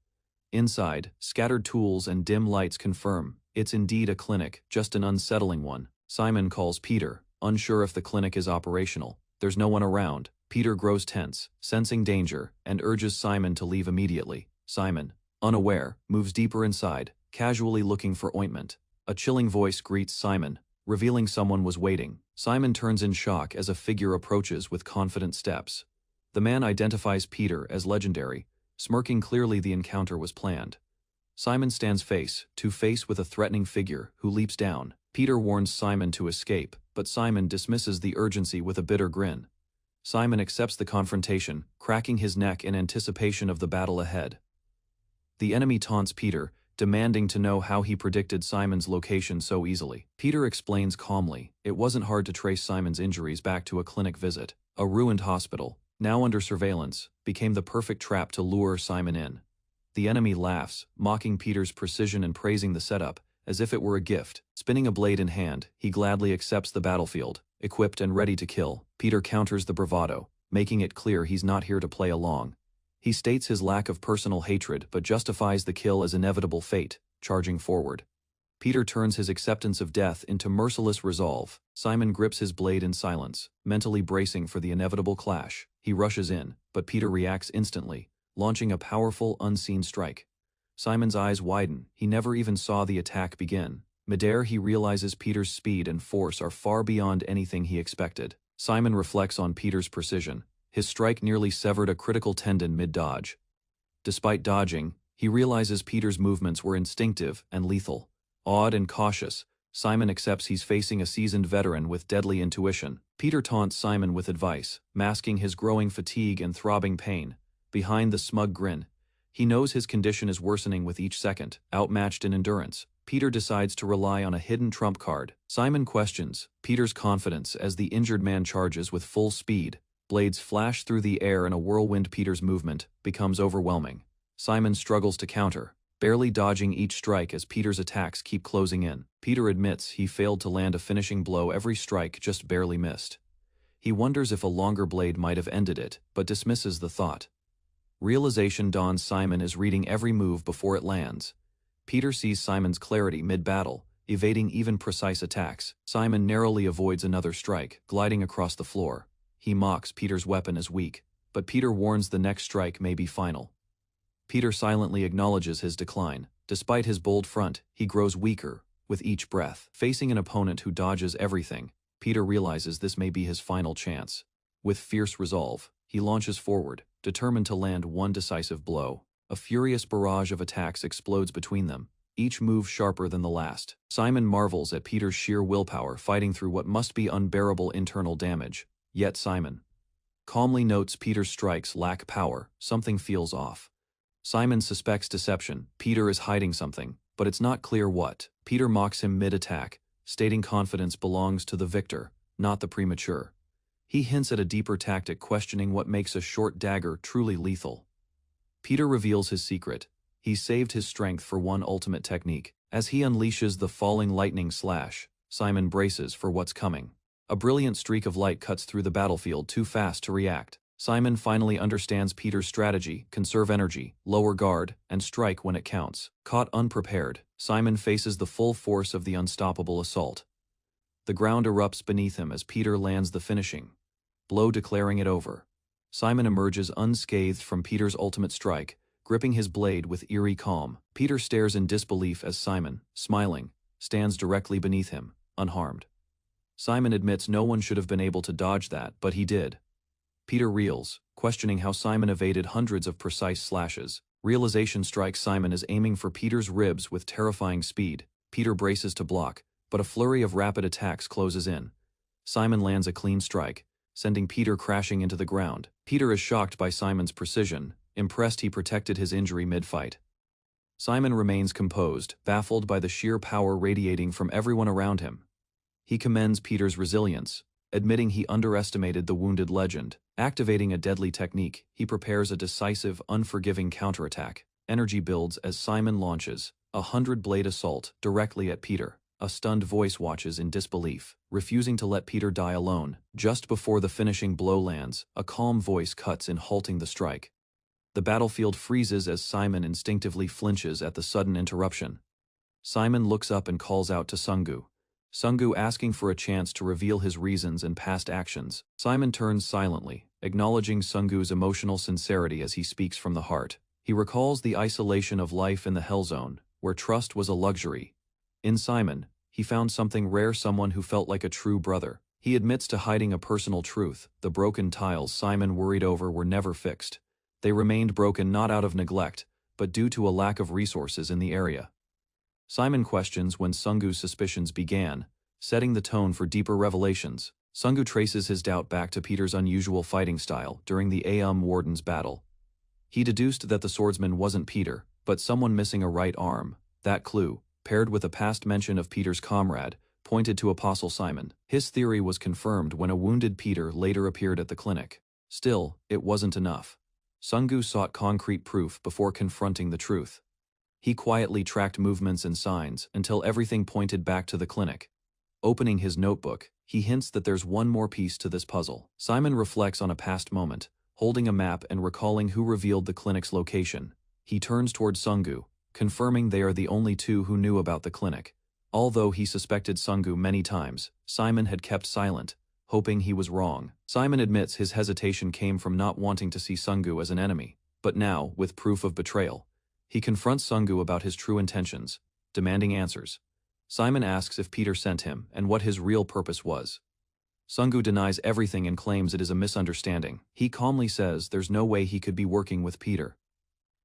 Inside, scattered tools and dim lights confirm it's indeed a clinic, just an unsettling one. Simon calls Peter, unsure if the clinic is operational. There's no one around. Peter grows tense, sensing danger, and urges Simon to leave immediately. Simon, unaware, moves deeper inside, casually looking for ointment. A chilling voice greets Simon, revealing someone was waiting. Simon turns in shock as a figure approaches with confident steps. The man identifies Peter as legendary, smirking clearly the encounter was planned. Simon stands face to face with a threatening figure who leaps down. Peter warns Simon to escape, but Simon dismisses the urgency with a bitter grin. Simon accepts the confrontation, cracking his neck in anticipation of the battle ahead. The enemy taunts Peter, demanding to know how he predicted Simon's location so easily. Peter explains calmly, it wasn't hard to trace Simon's injuries back to a clinic visit. A ruined hospital, now under surveillance, became the perfect trap to lure Simon in. The enemy laughs, mocking Peter's precision and praising the setup, as if it were a gift. Spinning a blade in hand, he gladly accepts the battlefield, equipped and ready to kill. Peter counters the bravado, making it clear he's not here to play along. He states his lack of personal hatred but justifies the kill as inevitable fate, charging forward. Peter turns his acceptance of death into merciless resolve. Simon grips his blade in silence, mentally bracing for the inevitable clash. He rushes in, but Peter reacts instantly, launching a powerful, unseen strike. Simon's eyes widen. He never even saw the attack begin. Midair, he realizes Peter's speed and force are far beyond anything he expected. Simon reflects on Peter's precision. His strike nearly severed a critical tendon mid-dodge. Despite dodging, he realizes Peter's movements were instinctive and lethal. Awed and cautious, Simon accepts he's facing a seasoned veteran with deadly intuition. Peter taunts Simon with advice, masking his growing fatigue and throbbing pain. Behind the smug grin, he knows his condition is worsening with each second. Outmatched in endurance, Peter decides to rely on a hidden trump card. Simon questions Peter's confidence as the injured man charges with full speed. Blades flash through the air in a whirlwind. Peter's movement becomes overwhelming. Simon struggles to counter, barely dodging each strike as Peter's attacks keep closing in. Peter admits he failed to land a finishing blow. Every strike just barely missed. He wonders if a longer blade might have ended it, but dismisses the thought. Realization dawns. Simon is reading every move before it lands. Peter sees Simon's clarity mid-battle, evading even precise attacks. Simon narrowly avoids another strike, gliding across the floor. He mocks Peter's weapon as weak, but Peter warns the next strike may be final. Peter silently acknowledges his decline. Despite his bold front, he grows weaker with each breath. Facing an opponent who dodges everything, Peter realizes this may be his final chance. With fierce resolve, he launches forward, determined to land one decisive blow. A furious barrage of attacks explodes between them, each move sharper than the last. Simon marvels at Peter's sheer willpower fighting through what must be unbearable internal damage. Yet Simon calmly notes Peter's strikes lack power. Something feels off. Simon suspects deception. Peter is hiding something, but it's not clear what. Peter mocks him mid-attack, stating confidence belongs to the victor, not the premature. He hints at a deeper tactic, questioning what makes a short dagger truly lethal. Peter reveals his secret. He saved his strength for one ultimate technique. As he unleashes the falling lightning slash, Simon braces for what's coming. A brilliant streak of light cuts through the battlefield, too fast to react. Simon finally understands Peter's strategy: conserve energy, lower guard, and strike when it counts. Caught unprepared, Simon faces the full force of the unstoppable assault. The ground erupts beneath him as Peter lands the finishing blow, declaring it over. Simon emerges unscathed from Peter's ultimate strike, gripping his blade with eerie calm. Peter stares in disbelief as Simon, smiling, stands directly beneath him, unharmed. Simon admits no one should have been able to dodge that, but he did. Peter reels, questioning how Simon evaded hundreds of precise slashes. Realization strikes. Simon is aiming for Peter's ribs with terrifying speed. Peter braces to block, but a flurry of rapid attacks closes in. Simon lands a clean strike, sending Peter crashing into the ground. Peter is shocked by Simon's precision, impressed he protected his injury mid-fight. Simon remains composed, baffled by the sheer power radiating from everyone around him. He commends Peter's resilience, admitting he underestimated the wounded legend. Activating a deadly technique, he prepares a decisive, unforgiving counterattack. Energy builds as Simon launches a 100-blade assault directly at Peter. A stunned voice watches in disbelief, refusing to let Peter die alone. Just before the finishing blow lands, a calm voice cuts in, halting the strike. The battlefield freezes as Simon instinctively flinches at the sudden interruption. Simon looks up and calls out to Sungu. Sungu asking for a chance to reveal his reasons and past actions. Simon turns silently, acknowledging Sungu's emotional sincerity as he speaks from the heart. He recalls the isolation of life in the Hell Zone, where trust was a luxury. In Simon, he found something rare: someone who felt like a true brother. He admits to hiding a personal truth: the broken tiles Simon worried over were never fixed. They remained broken not out of neglect, but due to a lack of resources in the area. Simon questions when Sungu's suspicions began, setting the tone for deeper revelations. Sungu traces his doubt back to Peter's unusual fighting style during the Warden's battle. He deduced that the swordsman wasn't Peter, but someone missing a right arm. That clue, paired with a past mention of Peter's comrade, pointed to Apostle Simon. His theory was confirmed when a wounded Peter later appeared at the clinic. Still, it wasn't enough. Sungu sought concrete proof before confronting the truth. He quietly tracked movements and signs until everything pointed back to the clinic. Opening his notebook, he hints that there's one more piece to this puzzle. Simon reflects on a past moment, holding a map and recalling who revealed the clinic's location. He turns toward Sungu, confirming they are the only two who knew about the clinic. Although he suspected Sungu many times, Simon had kept silent, hoping he was wrong. Simon admits his hesitation came from not wanting to see Sungu as an enemy. But now, with proof of betrayal, he confronts Sungu about his true intentions, demanding answers. Simon asks if Peter sent him and what his real purpose was. Sungu denies everything and claims it is a misunderstanding. He calmly says there's no way he could be working with Peter.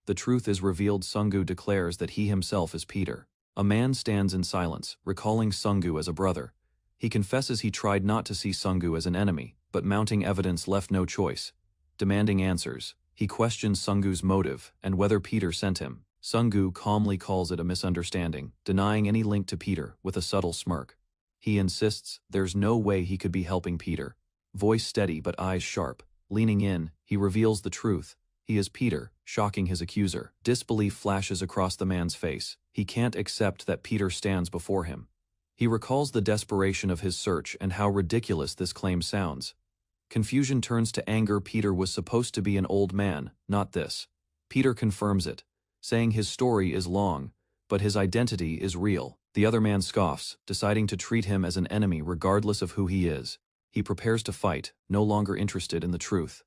The truth is revealed. Sungu declares that he himself is Peter. A man stands in silence, recalling Sungu as a brother. He confesses he tried not to see Sungu as an enemy, but mounting evidence left no choice. Demanding answers, he questions Sungu's motive and whether Peter sent him. Sungu calmly calls it a misunderstanding, denying any link to Peter with a subtle smirk. He insists there's no way he could be helping Peter. Voice steady but eyes sharp. Leaning in, he reveals the truth. He is Peter, shocking his accuser. Disbelief flashes across the man's face. He can't accept that Peter stands before him. He recalls the desperation of his search and how ridiculous this claim sounds. Confusion turns to anger. Peter was supposed to be an old man, not this. Peter confirms it, saying his story is long, but his identity is real. The other man scoffs, deciding to treat him as an enemy regardless of who he is. He prepares to fight, no longer interested in the truth.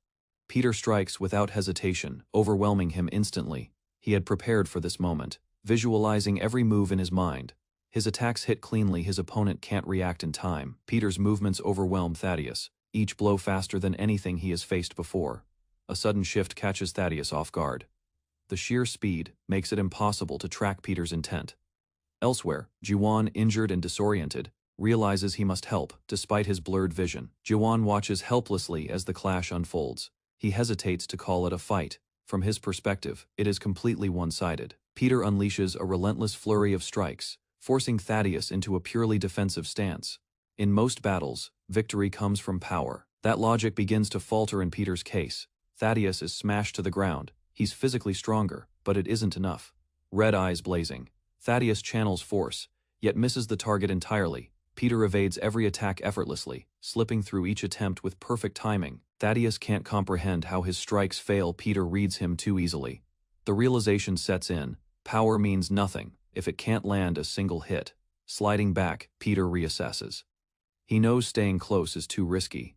Peter strikes without hesitation, overwhelming him instantly. He had prepared for this moment, visualizing every move in his mind. His attacks hit cleanly. His opponent can't react in time. Peter's movements overwhelm Thaddeus, each blow faster than anything he has faced before. A sudden shift catches Thaddeus off guard. The sheer speed makes it impossible to track Peter's intent. Elsewhere, Jiwon, injured and disoriented, realizes he must help, despite his blurred vision. Jiwon watches helplessly as the clash unfolds. He hesitates to call it a fight. From his perspective, it is completely one-sided. Peter unleashes a relentless flurry of strikes, forcing Thaddeus into a purely defensive stance. In most battles, victory comes from power. That logic begins to falter in Peter's case. Thaddeus is smashed to the ground. He's physically stronger, but it isn't enough. Red eyes blazing, Thaddeus channels force, yet misses the target entirely. Peter evades every attack effortlessly, slipping through each attempt with perfect timing. Thaddeus can't comprehend how his strikes fail. Peter reads him too easily. The realization sets in: power means nothing if it can't land a single hit. Sliding back, Peter reassesses. He knows staying close is too risky.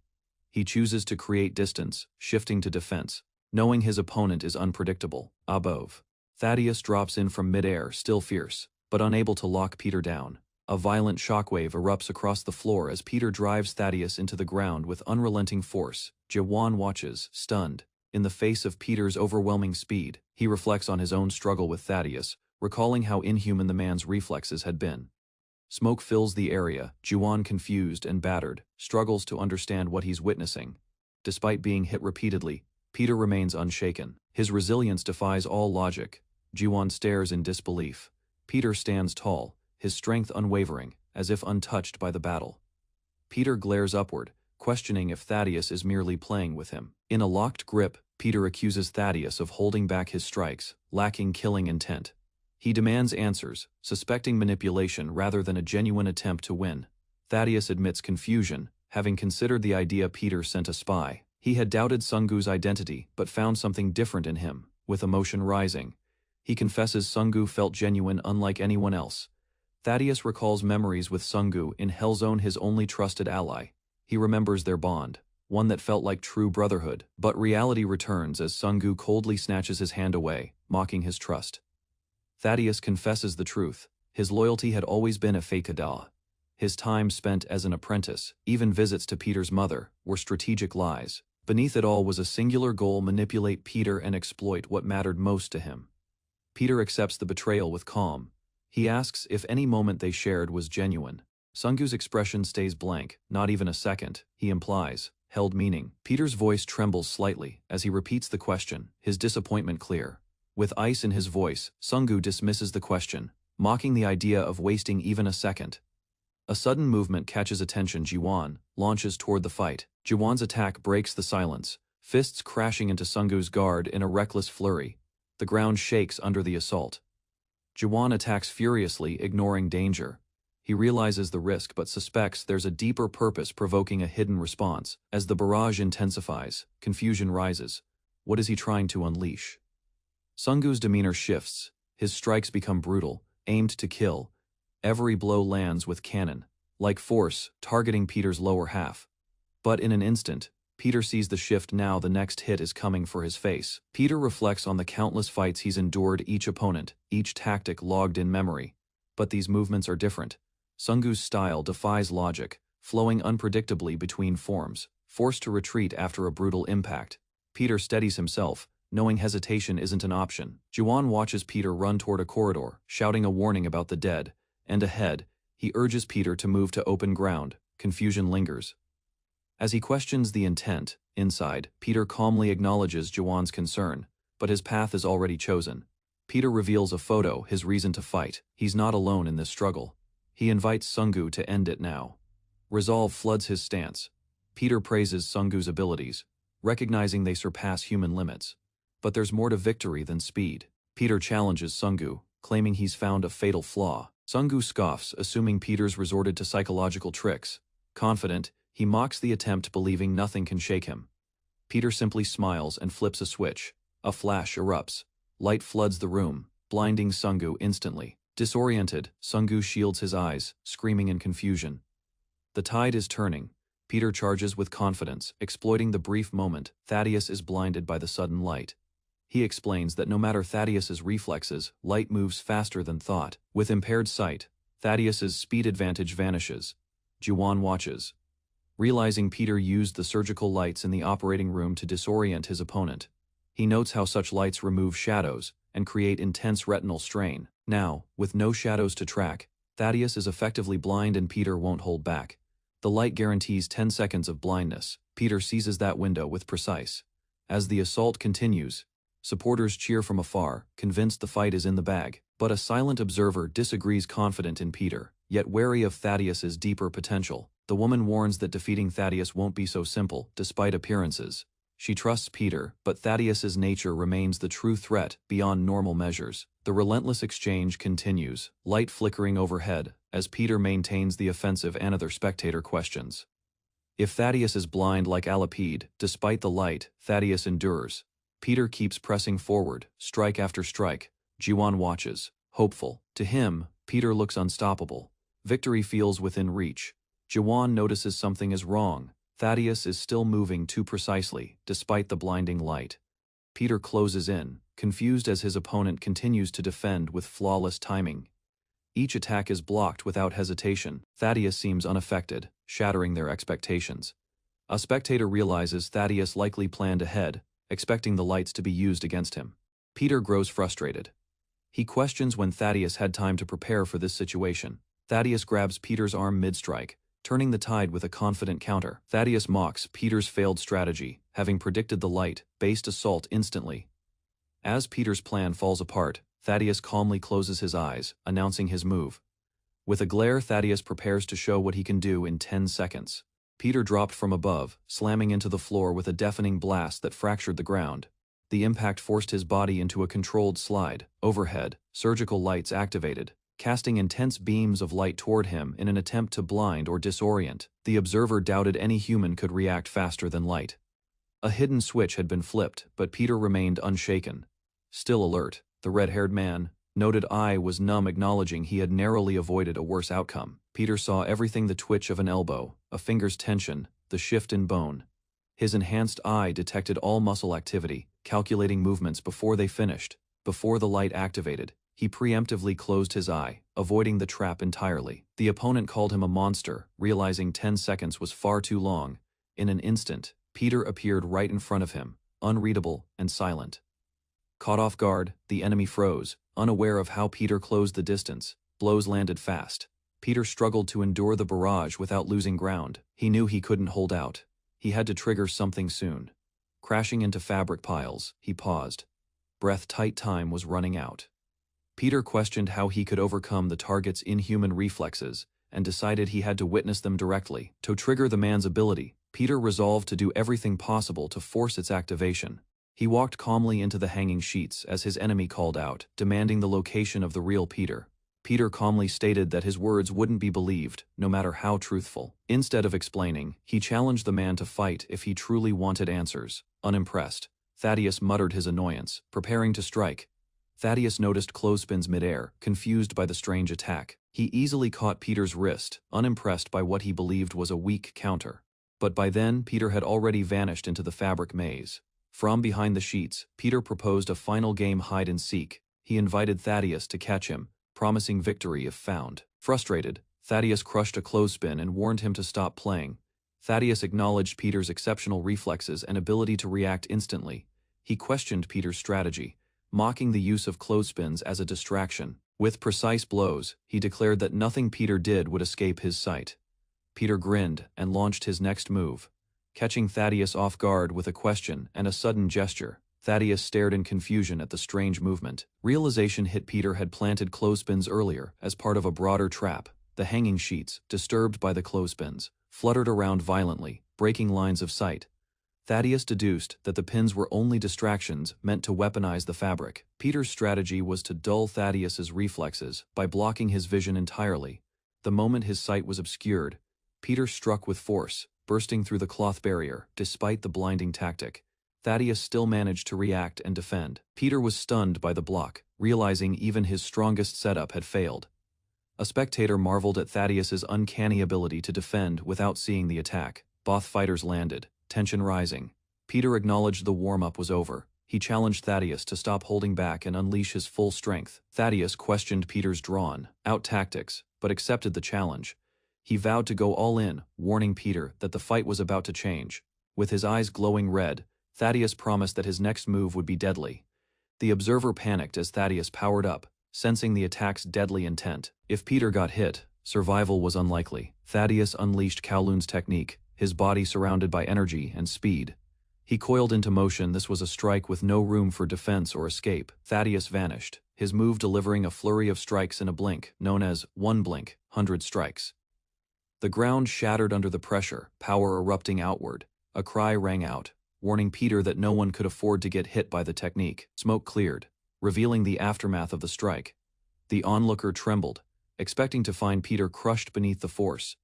He chooses to create distance, shifting to defense, knowing his opponent is unpredictable. Above, Thaddeus drops in from midair, still fierce, but unable to lock Peter down. A violent shockwave erupts across the floor as Peter drives Thaddeus into the ground with unrelenting force. Jiwon watches, stunned. In the face of Peter's overwhelming speed, he reflects on his own struggle with Thaddeus, recalling how inhuman the man's reflexes had been. Smoke fills the area. Jiwon, confused and battered, struggles to understand what he's witnessing. Despite being hit repeatedly, Peter remains unshaken. His resilience defies all logic. Jiwon stares in disbelief. Peter stands tall, his strength unwavering, as if untouched by the battle. Peter glares upward, questioning if Thaddeus is merely playing with him. In a locked grip, Peter accuses Thaddeus of holding back his strikes, lacking killing intent. He demands answers, suspecting manipulation rather than a genuine attempt to win. Thaddeus admits confusion, having considered the idea Peter sent a spy. He had doubted Sungu's identity, but found something different in him. With emotion rising, he confesses Sungu felt genuine, unlike anyone else. Thaddeus recalls memories with Sungu in Hellzone, his only trusted ally. He remembers their bond, one that felt like true brotherhood. But reality returns as Sungu coldly snatches his hand away, mocking his trust. Thaddeus confesses the truth. His loyalty had always been a fakada. His time spent as an apprentice, even visits to Peter's mother, were strategic lies. Beneath it all was a singular goal: manipulate Peter and exploit what mattered most to him. Peter accepts the betrayal with calm. He asks if any moment they shared was genuine. Sungu's expression stays blank, not even a second, he implies, held meaning. Peter's voice trembles slightly as he repeats the question, his disappointment clear. With ice in his voice, Sungu dismisses the question, mocking the idea of wasting even a second. A sudden movement catches attention. Jiwon launches toward the fight. Jiwon's attack breaks the silence, fists crashing into Sungu's guard in a reckless flurry. The ground shakes under the assault. Jiwon attacks furiously, ignoring danger. He realizes the risk but suspects there's a deeper purpose, provoking a hidden response. As the barrage intensifies, confusion rises. What is he trying to unleash? Sungu's demeanor shifts. His strikes become brutal, aimed to kill. Every blow lands with cannon, like force, targeting Peter's lower half. But in an instant, Peter sees the shift now. The next hit is coming for his face. Peter reflects on the countless fights he's endured, each opponent, each tactic logged in memory. But these movements are different. Sungu's style defies logic, flowing unpredictably between forms, forced to retreat after a brutal impact. Peter steadies himself, knowing hesitation isn't an option. Juwon watches Peter run toward a corridor, shouting a warning about the dead, and ahead, he urges Peter to move to open ground. Confusion lingers. As he questions the intent, inside, Peter calmly acknowledges Juwon's concern, but his path is already chosen. Peter reveals a photo, his reason to fight. He's not alone in this struggle. He invites Sungu to end it now. Resolve floods his stance. Peter praises Sungu's abilities, recognizing they surpass human limits. But there's more to victory than speed. Peter challenges Sungu, claiming he's found a fatal flaw. Sungu scoffs, assuming Peter's resorted to psychological tricks. Confident, he mocks the attempt, believing nothing can shake him. Peter simply smiles and flips a switch. A flash erupts. Light floods the room, blinding Sungu instantly. Disoriented, Sungu shields his eyes, screaming in confusion. The tide is turning. Peter charges with confidence, exploiting the brief moment. Thaddeus is blinded by the sudden light. He explains that no matter Thaddeus's reflexes, light moves faster than thought. With impaired sight, Thaddeus's speed advantage vanishes. Juwon watches, realizing Peter used the surgical lights in the operating room to disorient his opponent. He notes how such lights remove shadows and create intense retinal strain. Now, with no shadows to track, Thaddeus is effectively blind and Peter won't hold back. The light guarantees 10 seconds of blindness. Peter seizes that window with precise. As the assault continues, supporters cheer from afar, convinced the fight is in the bag. But a silent observer disagrees, confident in Peter, yet wary of Thaddeus's deeper potential. The woman warns that defeating Thaddeus won't be so simple, despite appearances. She trusts Peter, but Thaddeus's nature remains the true threat, beyond normal measures. The relentless exchange continues, light flickering overhead, as Peter maintains the offensive. Another spectator questions if Thaddeus is blind like Alipede. Despite the light, Thaddeus endures. Peter keeps pressing forward, strike after strike. Juwon watches, hopeful. To him, Peter looks unstoppable. Victory feels within reach. Juwon notices something is wrong. Thaddeus is still moving too precisely, despite the blinding light. Peter closes in, confused as his opponent continues to defend with flawless timing. Each attack is blocked without hesitation. Thaddeus seems unaffected, shattering their expectations. A spectator realizes Thaddeus likely planned ahead, expecting the lights to be used against him. Peter grows frustrated. He questions when Thaddeus had time to prepare for this situation. Thaddeus grabs Peter's arm mid-strike, turning the tide with a confident counter. Thaddeus mocks Peter's failed strategy, having predicted the light-based assault instantly. As Peter's plan falls apart, Thaddeus calmly closes his eyes, announcing his move. With a glare, Thaddeus prepares to show what he can do in 10 seconds. Peter dropped from above, slamming into the floor with a deafening blast that fractured the ground. The impact forced his body into a controlled slide. Overhead, surgical lights activated, casting intense beams of light toward him in an attempt to blind or disorient. The observer doubted any human could react faster than light. A hidden switch had been flipped, but Peter remained unshaken. Still alert, the red-haired man, noted eye was numb, acknowledging he had narrowly avoided a worse outcome. Peter saw everything: the twitch of an elbow, a finger's tension, the shift in bone. His enhanced eye detected all muscle activity, calculating movements before they finished. Before the light activated, he preemptively closed his eye, avoiding the trap entirely. The opponent called him a monster, realizing 10 seconds was far too long. In an instant, Peter appeared right in front of him, unreadable and silent. Caught off guard, the enemy froze, unaware of how Peter closed the distance. Blows landed fast. Peter struggled to endure the barrage without losing ground. He knew he couldn't hold out. He had to trigger something soon. Crashing into fabric piles, he paused. Breath-tight time was running out. Peter questioned how he could overcome the target's inhuman reflexes, and decided he had to witness them directly. To trigger the man's ability, Peter resolved to do everything possible to force its activation. He walked calmly into the hanging sheets as his enemy called out, demanding the location of the real Peter. Peter calmly stated that his words wouldn't be believed, no matter how truthful. Instead of explaining, he challenged the man to fight if he truly wanted answers. Unimpressed, Thaddeus muttered his annoyance, preparing to strike. Thaddeus noticed clothespins midair, confused by the strange attack. He easily caught Peter's wrist, unimpressed by what he believed was a weak counter. But by then, Peter had already vanished into the fabric maze. From behind the sheets, Peter proposed a final game hide-and-seek. He invited Thaddeus to catch him, promising victory if found. Frustrated, Thaddeus crushed a clothespin and warned him to stop playing. Thaddeus acknowledged Peter's exceptional reflexes and ability to react instantly. He questioned Peter's strategy, mocking the use of clothespins as a distraction. With precise blows, he declared that nothing Peter did would escape his sight. Peter grinned and launched his next move, catching Thaddeus off guard with a question and a sudden gesture. Thaddeus stared in confusion at the strange movement. Realization hit Peter had planted clothespins earlier as part of a broader trap. The hanging sheets, disturbed by the clothespins, fluttered around violently, breaking lines of sight. Thaddeus deduced that the pins were only distractions meant to weaponize the fabric. Peter's strategy was to dull Thaddeus's reflexes by blocking his vision entirely. The moment his sight was obscured, Peter struck with force, bursting through the cloth barrier. Despite the blinding tactic, Thaddeus still managed to react and defend. Peter was stunned by the block, realizing even his strongest setup had failed. A spectator marveled at Thaddeus's uncanny ability to defend without seeing the attack. Both fighters landed, tension rising. Peter acknowledged the warm-up was over. He challenged Thaddeus to stop holding back and unleash his full strength. Thaddeus questioned Peter's drawn-out tactics, but accepted the challenge. He vowed to go all in, warning Peter that the fight was about to change. With his eyes glowing red, Thaddeus promised that his next move would be deadly. The observer panicked as Thaddeus powered up, sensing the attack's deadly intent. If Peter got hit, survival was unlikely. Thaddeus unleashed Kowloon's technique, his body surrounded by energy and speed. He coiled into motion. This was a strike with no room for defense or escape. Thaddeus vanished, his move delivering a flurry of strikes in a blink, known as one blink, 100 strikes. The ground shattered under the pressure, power erupting outward. A cry rang out, warning Peter that no one could afford to get hit by the technique. Smoke cleared, revealing the aftermath of the strike. The onlooker trembled, expecting to find Peter crushed beneath the force.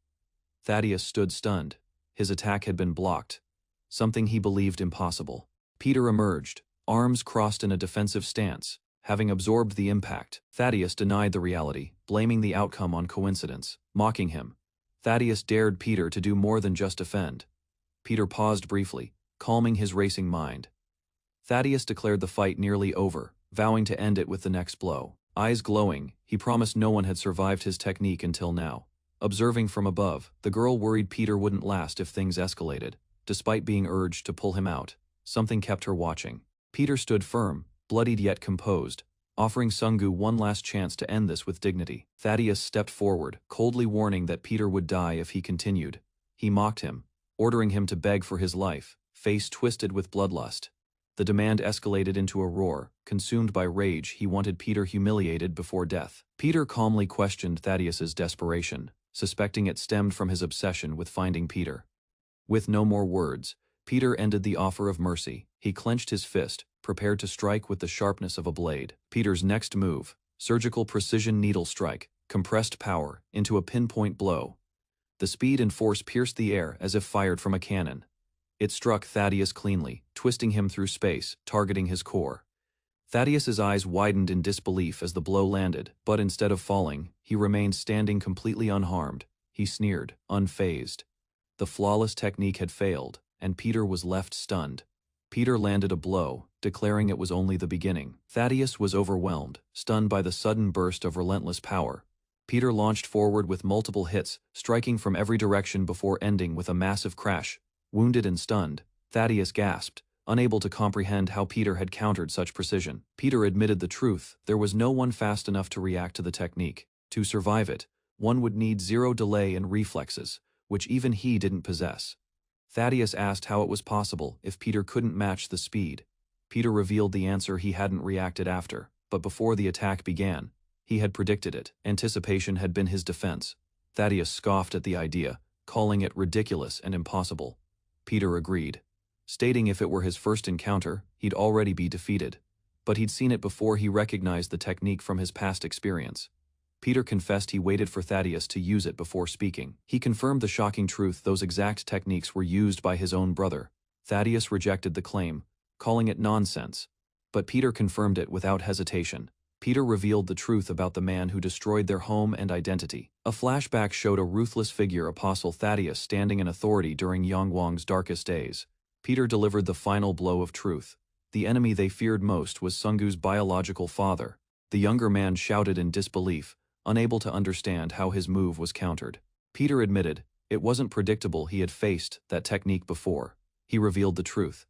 Thaddeus stood stunned. His attack had been blocked, something he believed impossible. Peter emerged, arms crossed in a defensive stance, having absorbed the impact. Thaddeus denied the reality, blaming the outcome on coincidence, mocking him. Thaddeus dared Peter to do more than just defend. Peter paused briefly, calming his racing mind. Thaddeus declared the fight nearly over, vowing to end it with the next blow. Eyes glowing, he promised no one had survived his technique until now. Observing from above, the girl worried Peter wouldn't last if things escalated. Despite being urged to pull him out, something kept her watching. Peter stood firm, bloodied yet composed, offering Sungu one last chance to end this with dignity. Thaddeus stepped forward, coldly warning that Peter would die if he continued. He mocked him, ordering him to beg for his life, face twisted with bloodlust. The demand escalated into a roar. Consumed by rage, he wanted Peter humiliated before death. Peter calmly questioned Thaddeus's desperation, suspecting it stemmed from his obsession with finding Peter. With no more words, Peter ended the offer of mercy. He clenched his fist, prepared to strike with the sharpness of a blade. Peter's next move, surgical precision needle strike, compressed power into a pinpoint blow. The speed and force pierced the air as if fired from a cannon. It struck Thaddeus cleanly, twisting him through space, targeting his core. Thaddeus's eyes widened in disbelief as the blow landed, but instead of falling, he remained standing completely unharmed. He sneered, unfazed. The flawless technique had failed, and Peter was left stunned. Peter landed a blow, declaring it was only the beginning. Thaddeus was overwhelmed, stunned by the sudden burst of relentless power. Peter launched forward with multiple hits, striking from every direction before ending with a massive crash. Wounded and stunned, Thaddeus gasped, unable to comprehend how Peter had countered such precision. Peter admitted the truth: there was no one fast enough to react to the technique. To survive it, one would need zero delay and reflexes, which even he didn't possess. Thaddeus asked how it was possible if Peter couldn't match the speed. Peter revealed the answer: he hadn't reacted after, but before the attack began. He had predicted it. Anticipation had been his defense. Thaddeus scoffed at the idea, calling it ridiculous and impossible. Peter agreed, stating if it were his first encounter, he'd already be defeated. But he'd seen it before. He recognized the technique from his past experience. Peter confessed he waited for Thaddeus to use it before speaking. He confirmed the shocking truth: those exact techniques were used by his own brother. Thaddeus rejected the claim, calling it nonsense. But Peter confirmed it without hesitation. Peter revealed the truth about the man who destroyed their home and identity. A flashback showed a ruthless figure, Apostle Thaddeus, standing in authority during Yang Wang's darkest days. Peter delivered the final blow of truth. The enemy they feared most was Sungu's biological father. The younger man shouted in disbelief, unable to understand how his move was countered. Peter admitted, it wasn't predictable. He had faced that technique before. He revealed the truth.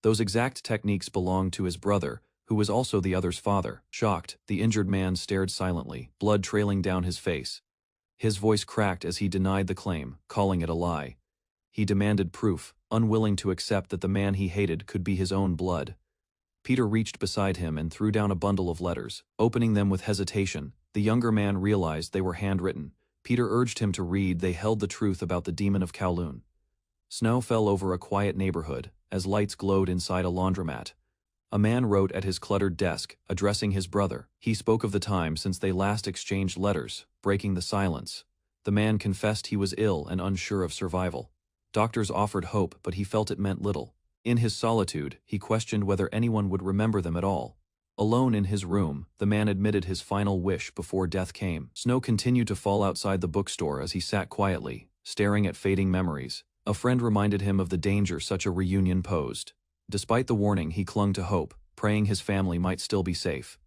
Those exact techniques belonged to his brother, who was also the other's father. Shocked, the injured man stared silently, blood trailing down his face. His voice cracked as he denied the claim, calling it a lie. He demanded proof, unwilling to accept that the man he hated could be his own blood. Peter reached beside him and threw down a bundle of letters. Opening them with hesitation, the younger man realized they were handwritten. Peter urged him to read. They held the truth about the demon of Kowloon. Snow fell over a quiet neighborhood, as lights glowed inside a laundromat. A man wrote at his cluttered desk, addressing his brother. He spoke of the time since they last exchanged letters, breaking the silence. The man confessed he was ill and unsure of survival. Doctors offered hope, but he felt it meant little. In his solitude, he questioned whether anyone would remember them at all. Alone in his room, the man admitted his final wish before death came. Snow continued to fall outside the bookstore as he sat quietly, staring at fading memories. A friend reminded him of the danger such a reunion posed. Despite the warning, he clung to hope, praying his family might still be safe.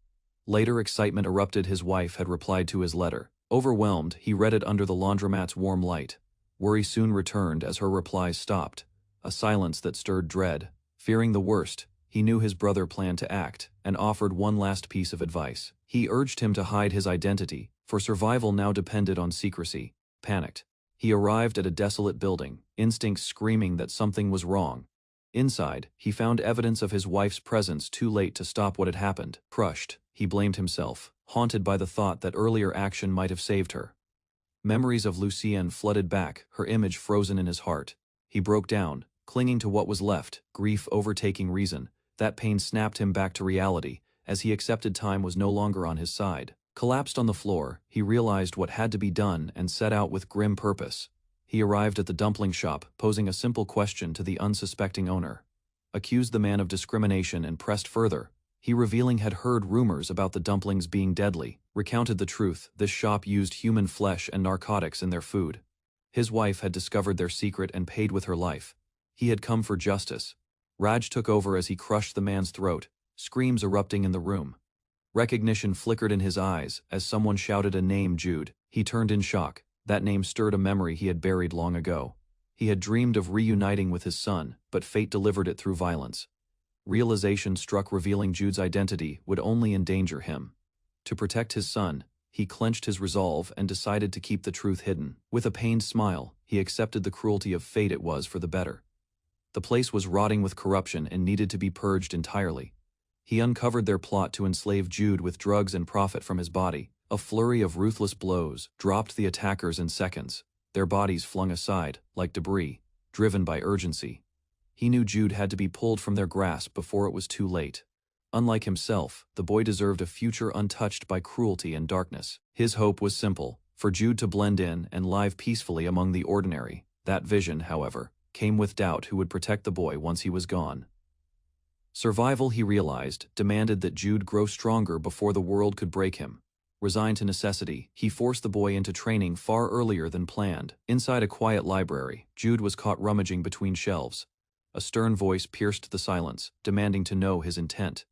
Later, excitement erupted. His wife had replied to his letter. Overwhelmed, he read it under the laundromat's warm light. Worry soon returned as her replies stopped, a silence that stirred dread. Fearing the worst, he knew his brother planned to act, and offered one last piece of advice. He urged him to hide his identity, for survival now depended on secrecy. Panicked, he arrived at a desolate building, instincts screaming that something was wrong. Inside, he found evidence of his wife's presence too late to stop what had happened. Crushed, he blamed himself, haunted by the thought that earlier action might have saved her. Memories of Lucienne flooded back, her image frozen in his heart. He broke down, clinging to what was left, grief overtaking reason. That pain snapped him back to reality, as he accepted time was no longer on his side. Collapsed on the floor, he realized what had to be done and set out with grim purpose. He arrived at the dumpling shop, posing a simple question to the unsuspecting owner. Accused the man of discrimination and pressed further. He revealing had heard rumors about the dumplings being deadly, recounted the truth. This shop used human flesh and narcotics in their food. His wife had discovered their secret and paid with her life. He had come for justice. Raj took over as he crushed the man's throat, screams erupting in the room. Recognition flickered in his eyes as someone shouted a name, Jude. He turned in shock. That name stirred a memory he had buried long ago. He had dreamed of reuniting with his son, but fate delivered it through violence. Realization struck, revealing Jude's identity would only endanger him. To protect his son, he clenched his resolve and decided to keep the truth hidden. With a pained smile, he accepted the cruelty of fate. It was for the better. The place was rotting with corruption and needed to be purged entirely. He uncovered their plot to enslave Jude with drugs and profit from his body. A flurry of ruthless blows dropped the attackers in seconds, their bodies flung aside, like debris, driven by urgency. He knew Jude had to be pulled from their grasp before it was too late. Unlike himself, the boy deserved a future untouched by cruelty and darkness. His hope was simple, for Jude to blend in and live peacefully among the ordinary. That vision, however, came with doubt who would protect the boy once he was gone. Survival, he realized, demanded that Jude grow stronger before the world could break him. Resigned to necessity, he forced the boy into training far earlier than planned. Inside a quiet library, Jude was caught rummaging between shelves. A stern voice pierced the silence, demanding to know his intent.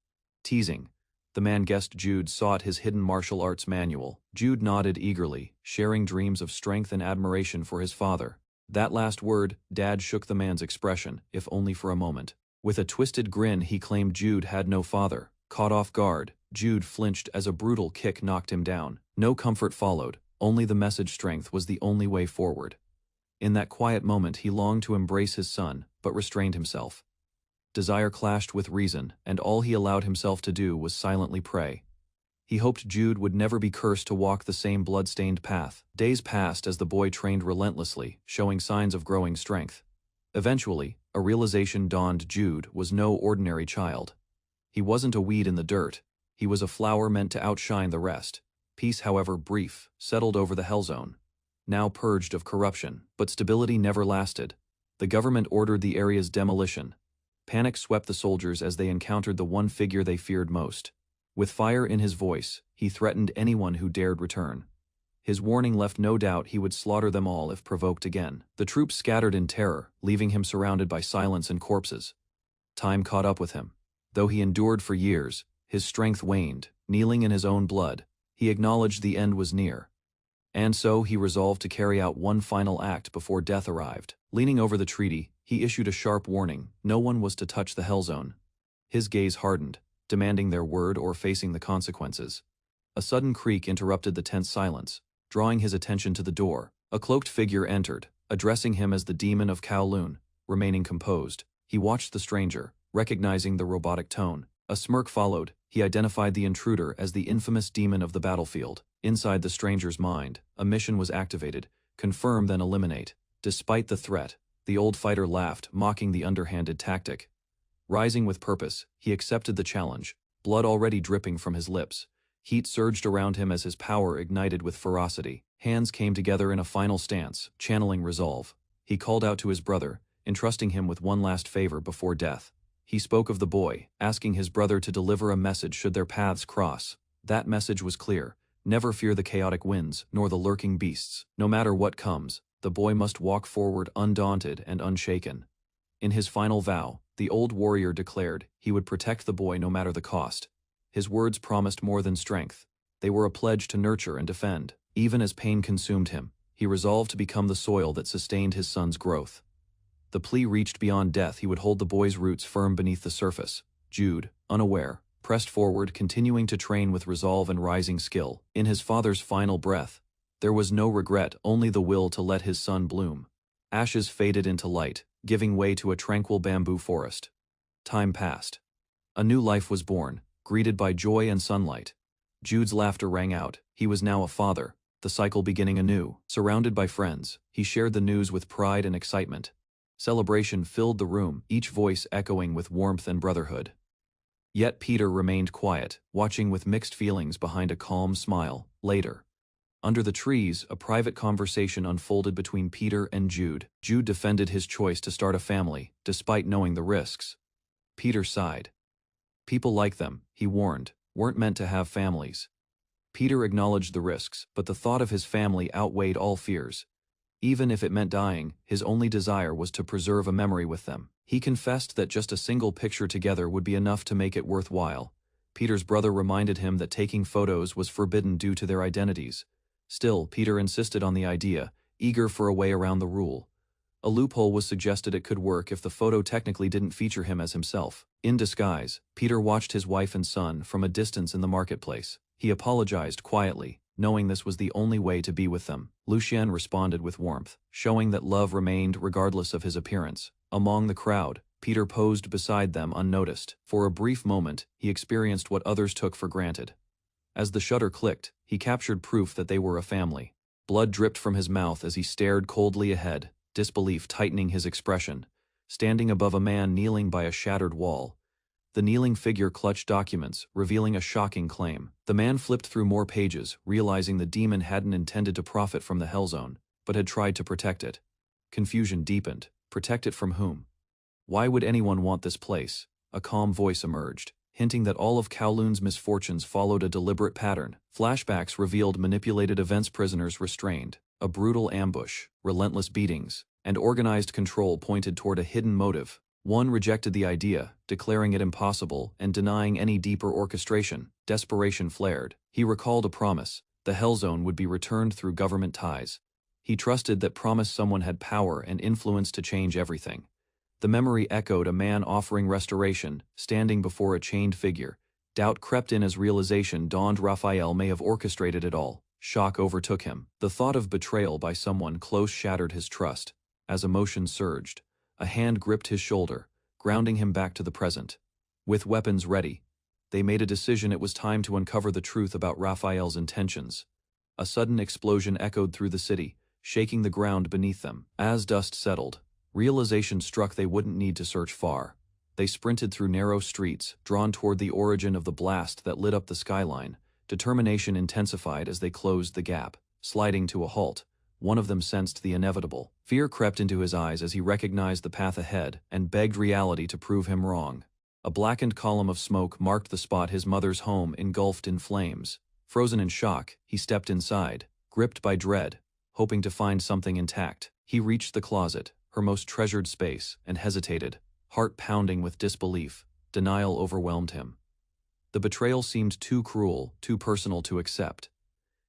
Teasing, the man guessed Jude sought his hidden martial arts manual. Jude nodded eagerly, sharing dreams of strength and admiration for his father. That last word, Dad, shook the man's expression, if only for a moment. With a twisted grin, he claimed Jude had no father. Caught off guard, Jude flinched as a brutal kick knocked him down. No comfort followed, only the message strength was the only way forward. In that quiet moment he longed to embrace his son, but restrained himself. Desire clashed with reason, and all he allowed himself to do was silently pray. He hoped Jude would never be cursed to walk the same blood-stained path. Days passed as the boy trained relentlessly, showing signs of growing strength. Eventually, a realization dawned: Jude was no ordinary child. He wasn't a weed in the dirt. He was a flower meant to outshine the rest. Peace, however brief, settled over the Hellzone, now purged of corruption. But stability never lasted. The government ordered the area's demolition. Panic swept the soldiers as they encountered the one figure they feared most. With fire in his voice, he threatened anyone who dared return. His warning left no doubt he would slaughter them all if provoked again. The troops scattered in terror, leaving him surrounded by silence and corpses. Time caught up with him. Though he endured for years, his strength waned. Kneeling in his own blood, he acknowledged the end was near. And so he resolved to carry out one final act before death arrived. Leaning over the treaty, he issued a sharp warning: no one was to touch the Hellzone. His gaze hardened, demanding their word or facing the consequences. A sudden creak interrupted the tense silence, drawing his attention to the door. A cloaked figure entered, addressing him as the demon of Kowloon. Remaining composed, he watched the stranger, recognizing the robotic tone. A smirk followed. He identified the intruder as the infamous demon of the battlefield. Inside the stranger's mind, a mission was activated: confirm then eliminate. Despite the threat, the old fighter laughed, mocking the underhanded tactic. Rising with purpose, he accepted the challenge, blood already dripping from his lips. Heat surged around him as his power ignited with ferocity. Hands came together in a final stance, channeling resolve. He called out to his brother, entrusting him with one last favor before death. He spoke of the boy, asking his brother to deliver a message should their paths cross. That message was clear: never fear the chaotic winds, nor the lurking beasts. No matter what comes, the boy must walk forward undaunted and unshaken. In his final vow, the old warrior declared he would protect the boy no matter the cost. His words promised more than strength. They were a pledge to nurture and defend. Even as pain consumed him, he resolved to become the soil that sustained his son's growth. The plea reached beyond death: he would hold the boy's roots firm beneath the surface. Jude, unaware, pressed forward, continuing to train with resolve and rising skill. In his father's final breath, there was no regret, only the will to let his son bloom. Ashes faded into light, giving way to a tranquil bamboo forest. Time passed. A new life was born, greeted by joy and sunlight. Jude's laughter rang out. He was now a father, the cycle beginning anew. Surrounded by friends, he shared the news with pride and excitement. Celebration filled the room, each voice echoing with warmth and brotherhood. Yet Peter remained quiet, watching with mixed feelings behind a calm smile. Later, under the trees, a private conversation unfolded between Peter and Jude. Jude defended his choice to start a family, despite knowing the risks. Peter sighed. People like them, he warned, weren't meant to have families. Peter acknowledged the risks, but the thought of his family outweighed all fears. Even if it meant dying, his only desire was to preserve a memory with them. He confessed that just a single picture together would be enough to make it worthwhile. Peter's brother reminded him that taking photos was forbidden due to their identities. Still, Peter insisted on the idea, eager for a way around the rule. A loophole was suggested: it could work if the photo technically didn't feature him as himself. In disguise, Peter watched his wife and son from a distance in the marketplace. He apologized quietly, knowing this was the only way to be with them. Lucien responded with warmth, showing that love remained regardless of his appearance. Among the crowd, Peter posed beside them unnoticed. For a brief moment, he experienced what others took for granted. As the shutter clicked, he captured proof that they were a family. Blood dripped from his mouth as he stared coldly ahead, disbelief tightening his expression. Standing above a man kneeling by a shattered wall, the kneeling figure clutched documents, revealing a shocking claim. The man flipped through more pages, realizing the demon hadn't intended to profit from the Hellzone, but had tried to protect it. Confusion deepened. Protect it from whom? Why would anyone want this place? A calm voice emerged, hinting that all of Kowloon's misfortunes followed a deliberate pattern. Flashbacks revealed manipulated events, prisoners restrained, a brutal ambush, relentless beatings, and organized control pointed toward a hidden motive. One rejected the idea, declaring it impossible and denying any deeper orchestration. Desperation flared. He recalled a promise: the Hellzone would be returned through government ties. He trusted that promise someone had power and influence to change everything. The memory echoed a man offering restoration, standing before a chained figure. Doubt crept in as realization dawned: Raphael may have orchestrated it all. Shock overtook him. The thought of betrayal by someone close shattered his trust. As emotion surged, a hand gripped his shoulder, grounding him back to the present. With weapons ready, they made a decision: it was time to uncover the truth about Raphael's intentions. A sudden explosion echoed through the city, shaking the ground beneath them. As dust settled, realization struck: they wouldn't need to search far. They sprinted through narrow streets, drawn toward the origin of the blast that lit up the skyline. Determination intensified as they closed the gap. Sliding to a halt, one of them sensed the inevitable. Fear crept into his eyes as he recognized the path ahead and begged reality to prove him wrong. A blackened column of smoke marked the spot: his mother's home engulfed in flames. Frozen in shock, he stepped inside, gripped by dread, hoping to find something intact. He reached the closet, her most treasured space, and hesitated, heart pounding with disbelief. Denial overwhelmed him. The betrayal seemed too cruel, too personal to accept.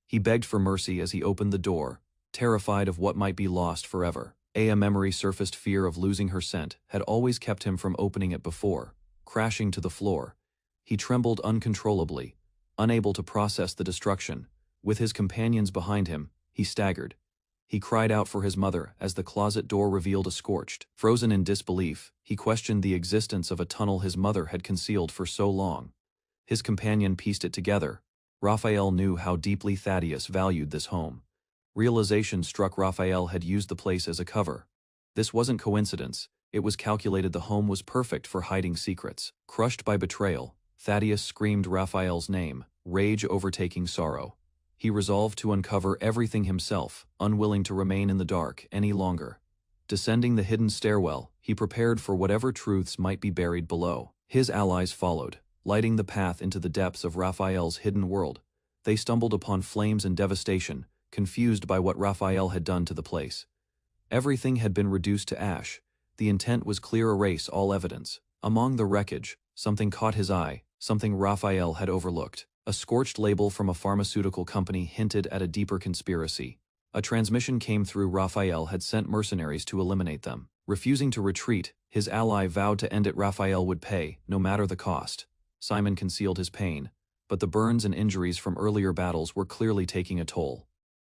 He begged for mercy as he opened the door, terrified of what might be lost forever. A memory surfaced. Fear of losing her scent had always kept him from opening it before. Crashing to the floor, he trembled uncontrollably, unable to process the destruction. With his companions behind him, he staggered. He cried out for his mother as the closet door revealed a scorched. Frozen in disbelief, he questioned the existence of a tunnel his mother had concealed for so long. His companion pieced it together. Raphael knew how deeply Thaddeus valued this home. Realization struck. Raphael had used the place as a cover. This wasn't coincidence, it was calculated. The home was perfect for hiding secrets. Crushed by betrayal, Thaddeus screamed Raphael's name, rage overtaking sorrow. He resolved to uncover everything himself, unwilling to remain in the dark any longer. Descending the hidden stairwell, he prepared for whatever truths might be buried below. His allies followed, lighting the path into the depths of Raphael's hidden world. They stumbled upon flames and devastation, confused by what Raphael had done to the place. Everything had been reduced to ash. The intent was clear: erase all evidence. Among the wreckage, something caught his eye, something Raphael had overlooked. A scorched label from a pharmaceutical company hinted at a deeper conspiracy. A transmission came through. Raphael had sent mercenaries to eliminate them. Refusing to retreat, his ally vowed to end it. Raphael would pay, no matter the cost. Simon concealed his pain, but the burns and injuries from earlier battles were clearly taking a toll.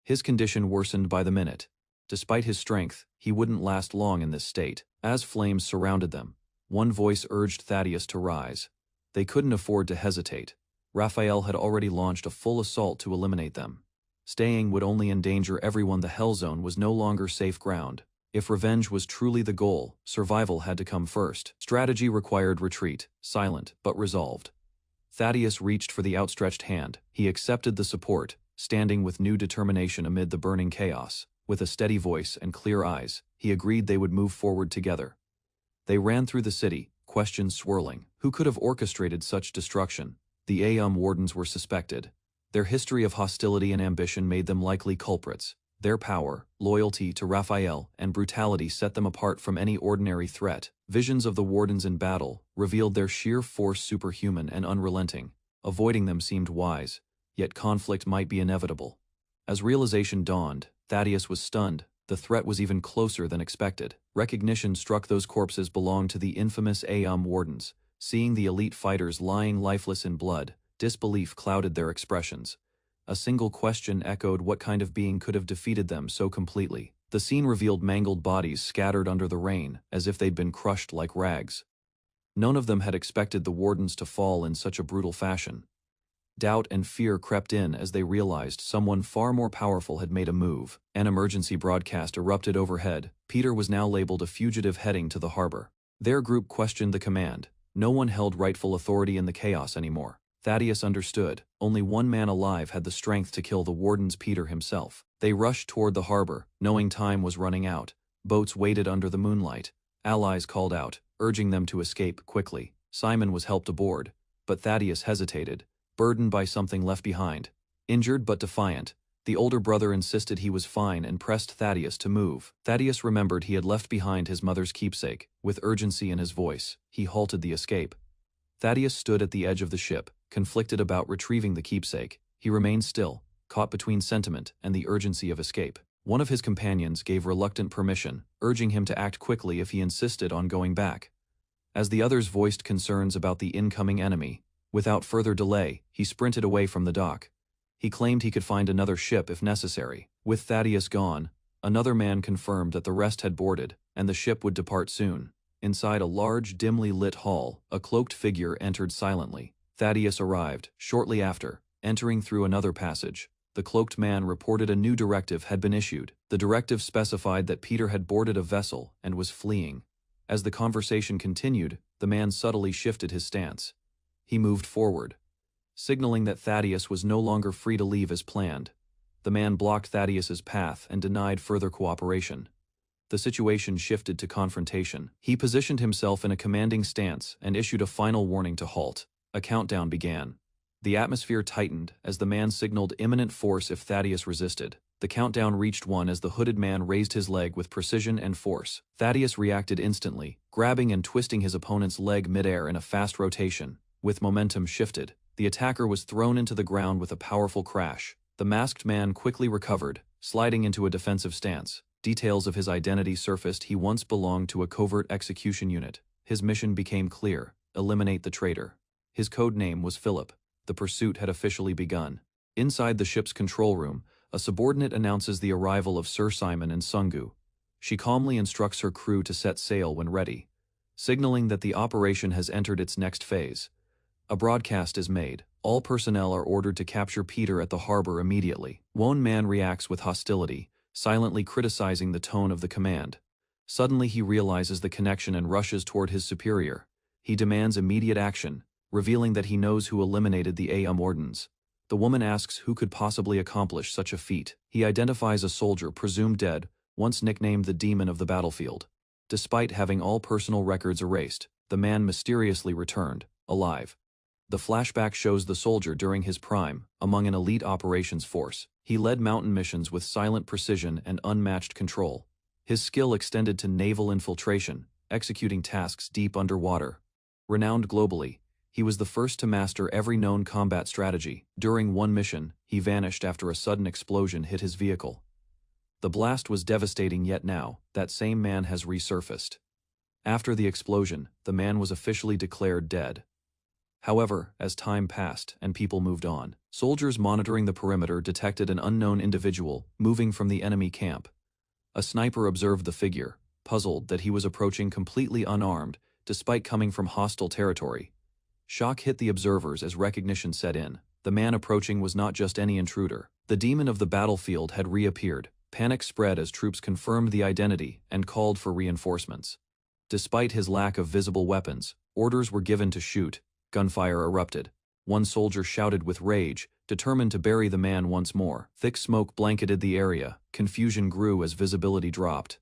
His condition worsened by the minute. Despite his strength, he wouldn't last long in this state. As flames surrounded them, one voice urged Thaddeus to rise. They couldn't afford to hesitate. Raphael had already launched a full assault to eliminate them. Staying would only endanger everyone. The Hell Zone was no longer safe ground. If revenge was truly the goal, survival had to come first. Strategy required retreat, silent but resolved. Thaddeus reached for the outstretched hand. He accepted the support, standing with new determination amid the burning chaos. With a steady voice and clear eyes, he agreed they would move forward together. They ran through the city, questions swirling. Who could have orchestrated such destruction? The wardens were suspected. Their history of hostility and ambition made them likely culprits. Their power, loyalty to Raphael, and brutality set them apart from any ordinary threat. Visions of the wardens in battle revealed their sheer force superhuman and unrelenting. Avoiding them seemed wise, yet conflict might be inevitable. As realization dawned, Thaddeus was stunned. The threat was even closer than expected. Recognition struck. Those corpses belonged to the infamous wardens. Seeing the elite fighters lying lifeless in blood, disbelief clouded their expressions. A single question echoed: what kind of being could have defeated them so completely? The scene revealed mangled bodies scattered under the rain, as if they'd been crushed like rags. None of them had expected the wardens to fall in such a brutal fashion. Doubt and fear crept in as they realized someone far more powerful had made a move. An emergency broadcast erupted overhead. Peter was now labeled a fugitive heading to the harbor. Their group questioned the command. No one held rightful authority in the chaos anymore. Thaddeus understood. Only one man alive had the strength to kill the wardens: Peter himself. They rushed toward the harbor, knowing time was running out. Boats waited under the moonlight. Allies called out, urging them to escape quickly. Simon was helped aboard, but Thaddeus hesitated, burdened by something left behind. Injured but defiant, the older brother insisted he was fine and pressed Thaddeus to move. Thaddeus remembered he had left behind his mother's keepsake. With urgency in his voice, he halted the escape. Thaddeus stood at the edge of the ship, conflicted about retrieving the keepsake. He remained still, caught between sentiment and the urgency of escape. One of his companions gave reluctant permission, urging him to act quickly if he insisted on going back. As the others voiced concerns about the incoming enemy, without further delay, he sprinted away from the dock. He claimed he could find another ship if necessary. With Thaddeus gone, another man confirmed that the rest had boarded, and the ship would depart soon. Inside a large, dimly lit hall, a cloaked figure entered silently. Thaddeus arrived, shortly after, entering through another passage. The cloaked man reported a new directive had been issued. The directive specified that Peter had boarded a vessel and was fleeing. As the conversation continued, the man subtly shifted his stance. He moved forward, signaling that Thaddeus was no longer free to leave as planned. The man blocked Thaddeus's path and denied further cooperation. The situation shifted to confrontation. He positioned himself in a commanding stance and issued a final warning to halt. A countdown began. The atmosphere tightened as the man signaled imminent force if Thaddeus resisted. The countdown reached 1 as the hooded man raised his leg with precision and force. Thaddeus reacted instantly, grabbing and twisting his opponent's leg midair in a fast rotation. With momentum shifted, the attacker was thrown into the ground with a powerful crash. The masked man quickly recovered, sliding into a defensive stance. Details of his identity surfaced. He once belonged to a covert execution unit. His mission became clear: eliminate the traitor. His code name was Philip. The pursuit had officially begun. Inside the ship's control room, a subordinate announces the arrival of Sir Simon and Sungu. She calmly instructs her crew to set sail when ready, signaling that the operation has entered its next phase. A broadcast is made. All personnel are ordered to capture Peter at the harbor immediately. One man reacts with hostility, silently criticizing the tone of the command. Suddenly he realizes the connection and rushes toward his superior. He demands immediate action, revealing that he knows who eliminated the Wardens. The woman asks who could possibly accomplish such a feat. He identifies a soldier presumed dead, once nicknamed the Demon of the Battlefield. Despite having all personal records erased, the man mysteriously returned, alive. The flashback shows the soldier during his prime, among an elite operations force. He led mountain missions with silent precision and unmatched control. His skill extended to naval infiltration, executing tasks deep underwater. Renowned globally, he was the first to master every known combat strategy. During one mission, he vanished after a sudden explosion hit his vehicle. The blast was devastating, yet now, that same man has resurfaced. After the explosion, the man was officially declared dead. However, as time passed and people moved on, soldiers monitoring the perimeter detected an unknown individual moving from the enemy camp. A sniper observed the figure, puzzled that he was approaching completely unarmed, despite coming from hostile territory. Shock hit the observers as recognition set in. The man approaching was not just any intruder. The demon of the battlefield had reappeared. Panic spread as troops confirmed the identity and called for reinforcements. Despite his lack of visible weapons, orders were given to shoot. Gunfire erupted. One soldier shouted with rage, determined to bury the man once more. Thick smoke blanketed the area. Confusion grew as visibility dropped.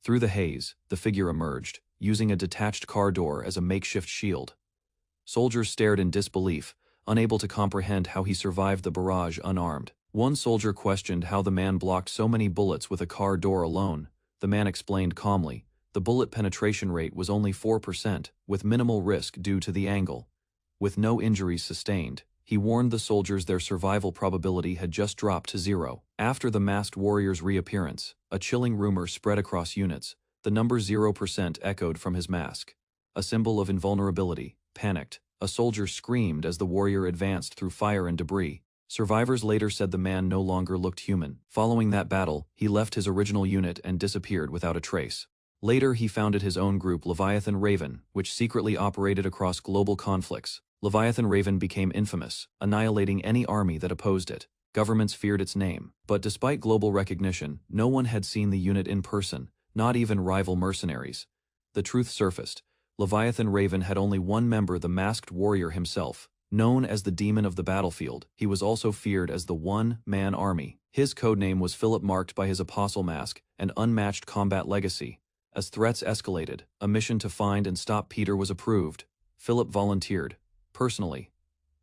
Through the haze, the figure emerged, using a detached car door as a makeshift shield. Soldiers stared in disbelief, unable to comprehend how he survived the barrage unarmed. One soldier questioned how the man blocked so many bullets with a car door alone. The man explained calmly, the bullet penetration rate was only 4%, with minimal risk due to the angle. With no injuries sustained, he warned the soldiers their survival probability had just dropped to 0. After the masked warrior's reappearance, a chilling rumor spread across units. The number 0% echoed from his mask. A symbol of invulnerability. Panicked, a soldier screamed as the warrior advanced through fire and debris. Survivors later said the man no longer looked human. Following that battle, he left his original unit and disappeared without a trace. Later he founded his own group, Leviathan Raven, which secretly operated across global conflicts. Leviathan Raven became infamous, annihilating any army that opposed it. Governments feared its name. But despite global recognition, no one had seen the unit in person, not even rival mercenaries. The truth surfaced. Leviathan Raven had only one member, the masked warrior himself. Known as the Demon of the Battlefield, he was also feared as the one-man army. His codename was Philip, marked by his apostle mask and unmatched combat legacy. As threats escalated, a mission to find and stop Peter was approved. Philip volunteered, personally.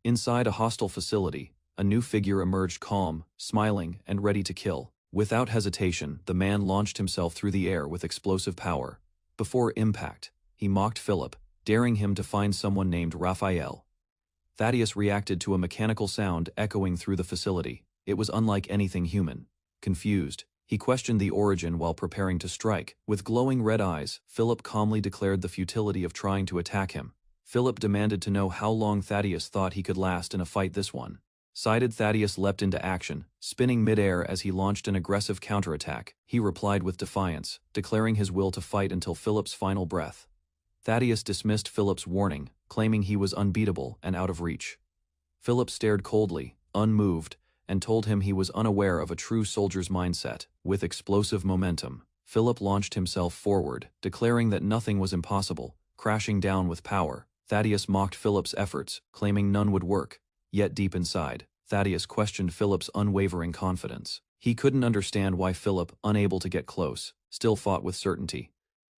Inside a hostile facility, a new figure emerged, calm, smiling, and ready to kill. Without hesitation, the man launched himself through the air with explosive power. Before impact, he mocked Philip, daring him to find someone named Raphael. Thaddeus reacted to a mechanical sound echoing through the facility. It was unlike anything human. Confused, he questioned the origin while preparing to strike. With glowing red eyes, Philip calmly declared the futility of trying to attack him. Philip demanded to know how long Thaddeus thought he could last in a fight this one. Sided, Thaddeus leapt into action, spinning midair as he launched an aggressive counterattack. He replied with defiance, declaring his will to fight until Philip's final breath. Thaddeus dismissed Philip's warning, claiming he was unbeatable and out of reach. Philip stared coldly, unmoved, and told him he was unaware of a true soldier's mindset. With explosive momentum, Philip launched himself forward, declaring that nothing was impossible, crashing down with power. Thaddeus mocked Philip's efforts, claiming none would work. Yet deep inside, Thaddeus questioned Philip's unwavering confidence. He couldn't understand why Philip, unable to get close, still fought with certainty.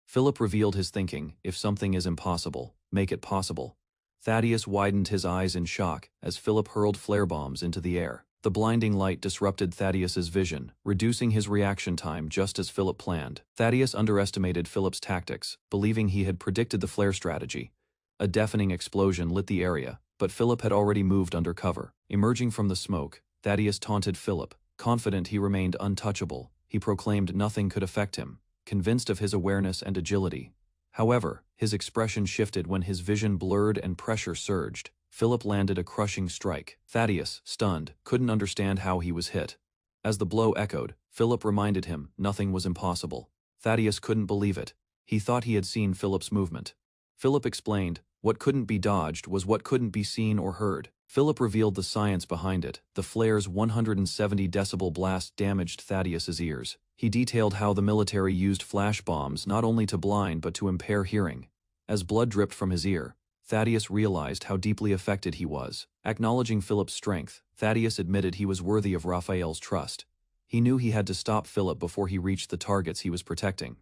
Philip revealed his thinking: if something is impossible, make it possible. Thaddeus widened his eyes in shock as Philip hurled flare bombs into the air. The blinding light disrupted Thaddeus's vision, reducing his reaction time just as Philip planned. Thaddeus underestimated Philip's tactics, believing he had predicted the flare strategy. A deafening explosion lit the area, but Philip had already moved under cover. Emerging from the smoke, Thaddeus taunted Philip. Confident he remained untouchable, he proclaimed nothing could affect him, convinced of his awareness and agility. However, his expression shifted when his vision blurred and pressure surged. Philip landed a crushing strike. Thaddeus, stunned, couldn't understand how he was hit. As the blow echoed, Philip reminded him nothing was impossible. Thaddeus couldn't believe it. He thought he had seen Philip's movement. Philip explained, what couldn't be dodged was what couldn't be seen or heard. Philip revealed the science behind it. The flare's 170 decibel blast damaged Thaddeus's ears. He detailed how the military used flash bombs not only to blind but to impair hearing. As blood dripped from his ear, Thaddeus realized how deeply affected he was. Acknowledging Philip's strength, Thaddeus admitted he was worthy of Raphael's trust. He knew he had to stop Philip before he reached the targets he was protecting.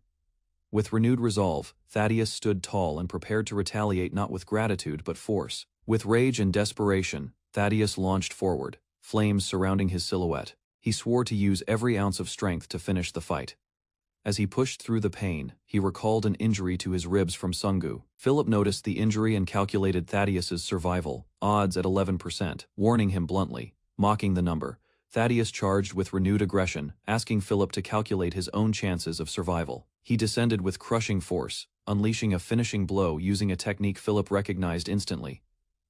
With renewed resolve, Thaddeus stood tall and prepared to retaliate not with gratitude but force. With rage and desperation, Thaddeus launched forward, flames surrounding his silhouette. He swore to use every ounce of strength to finish the fight. As he pushed through the pain, he recalled an injury to his ribs from Sungu. Philip noticed the injury and calculated Thaddeus's survival, odds at 11%, warning him bluntly. Mocking the number, Thaddeus charged with renewed aggression, asking Philip to calculate his own chances of survival. He descended with crushing force, unleashing a finishing blow using a technique Philip recognized instantly.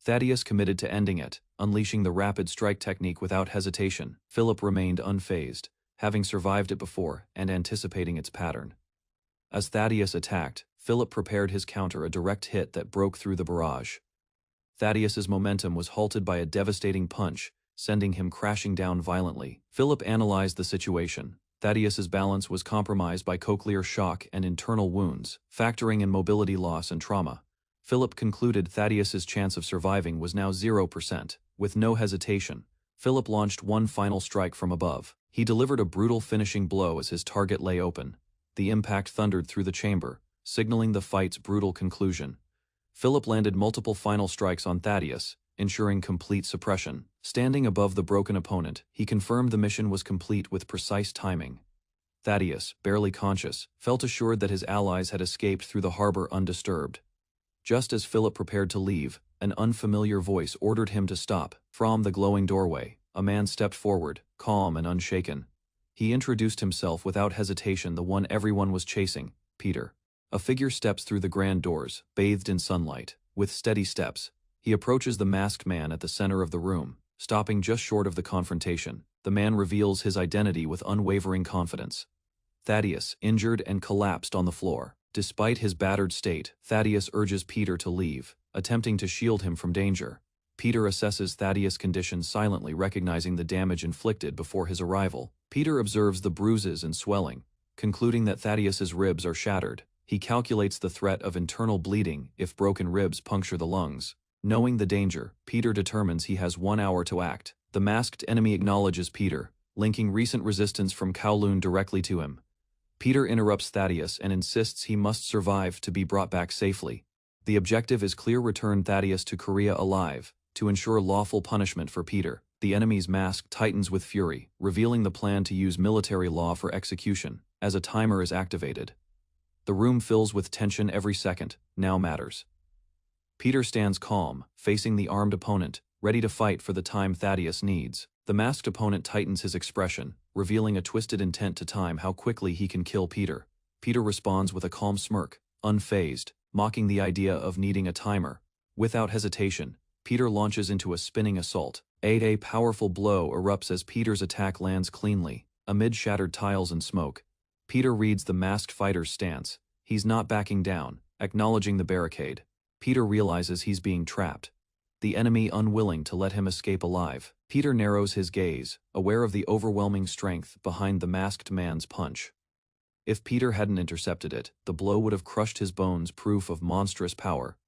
Thaddeus committed to ending it, unleashing the rapid strike technique without hesitation. Philip remained unfazed, having survived it before and anticipating its pattern. As Thaddeus attacked, Philip prepared his counter, a direct hit that broke through the barrage. Thaddeus's momentum was halted by a devastating punch, sending him crashing down violently. Philip analyzed the situation. Thaddeus's balance was compromised by cochlear shock and internal wounds, factoring in mobility loss and trauma. Philip concluded Thaddeus's chance of surviving was now 0%. With no hesitation, Philip launched one final strike from above. He delivered a brutal finishing blow as his target lay open. The impact thundered through the chamber, signaling the fight's brutal conclusion. Philip landed multiple final strikes on Thaddeus, ensuring complete suppression. Standing above the broken opponent, he confirmed the mission was complete with precise timing. Thaddeus, barely conscious, felt assured that his allies had escaped through the harbor undisturbed. Just as Philip prepared to leave, an unfamiliar voice ordered him to stop. From the glowing doorway, a man stepped forward, calm and unshaken. He introduced himself without hesitation, the one everyone was chasing, Peter. A figure steps through the grand doors, bathed in sunlight. With steady steps, he approaches the masked man at the center of the room, stopping just short of the confrontation. The man reveals his identity with unwavering confidence. Thaddeus, injured and collapsed on the floor. Despite his battered state, Thaddeus urges Peter to leave, attempting to shield him from danger. Peter assesses Thaddeus' condition silently, recognizing the damage inflicted before his arrival. Peter observes the bruises and swelling, concluding that Thaddeus's ribs are shattered. He calculates the threat of internal bleeding if broken ribs puncture the lungs. Knowing the danger, Peter determines he has 1 hour to act. The masked enemy acknowledges Peter, linking recent resistance from Kowloon directly to him. Peter interrupts Thaddeus and insists he must survive to be brought back safely. The objective is clear: return Thaddeus to Korea alive. To ensure lawful punishment for Peter, the enemy's mask tightens with fury, revealing the plan to use military law for execution. As a timer is activated, the room fills with tension. Every second now matters. Peter stands calm, facing the armed opponent, ready to fight for the time Thaddeus needs. The masked opponent tightens his expression, revealing a twisted intent to time how quickly he can kill Peter. Peter responds with a calm smirk, unfazed, mocking the idea of needing a timer. Without hesitation, Peter launches into a spinning assault. A powerful blow erupts as Peter's attack lands cleanly. Amid shattered tiles and smoke, Peter reads the masked fighter's stance. He's not backing down, acknowledging the barricade. Peter realizes he's being trapped, the enemy unwilling to let him escape alive. Peter narrows his gaze, aware of the overwhelming strength behind the masked man's punch. If Peter hadn't intercepted it, the blow would have crushed his bones, proof of monstrous power.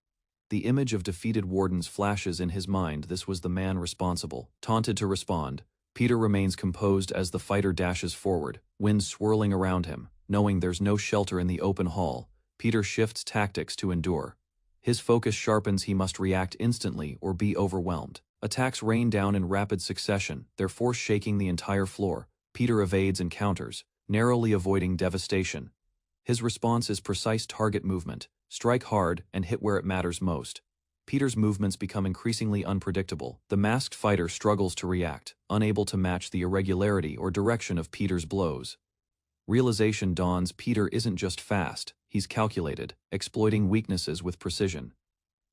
The image of defeated wardens flashes in his mind. This was the man responsible. Taunted to respond, Peter remains composed as the fighter dashes forward, wind swirling around him. Knowing there's no shelter in the open hall, Peter shifts tactics to endure. His focus sharpens. He must react instantly or be overwhelmed. Attacks rain down in rapid succession, their force shaking the entire floor. Peter evades and counters, narrowly avoiding devastation. His response is precise target movement, strike hard and hit where it matters most. Peter's movements become increasingly unpredictable. The masked fighter struggles to react, unable to match the irregularity or direction of Peter's blows. Realization dawns: Peter isn't just fast, he's calculated, exploiting weaknesses with precision.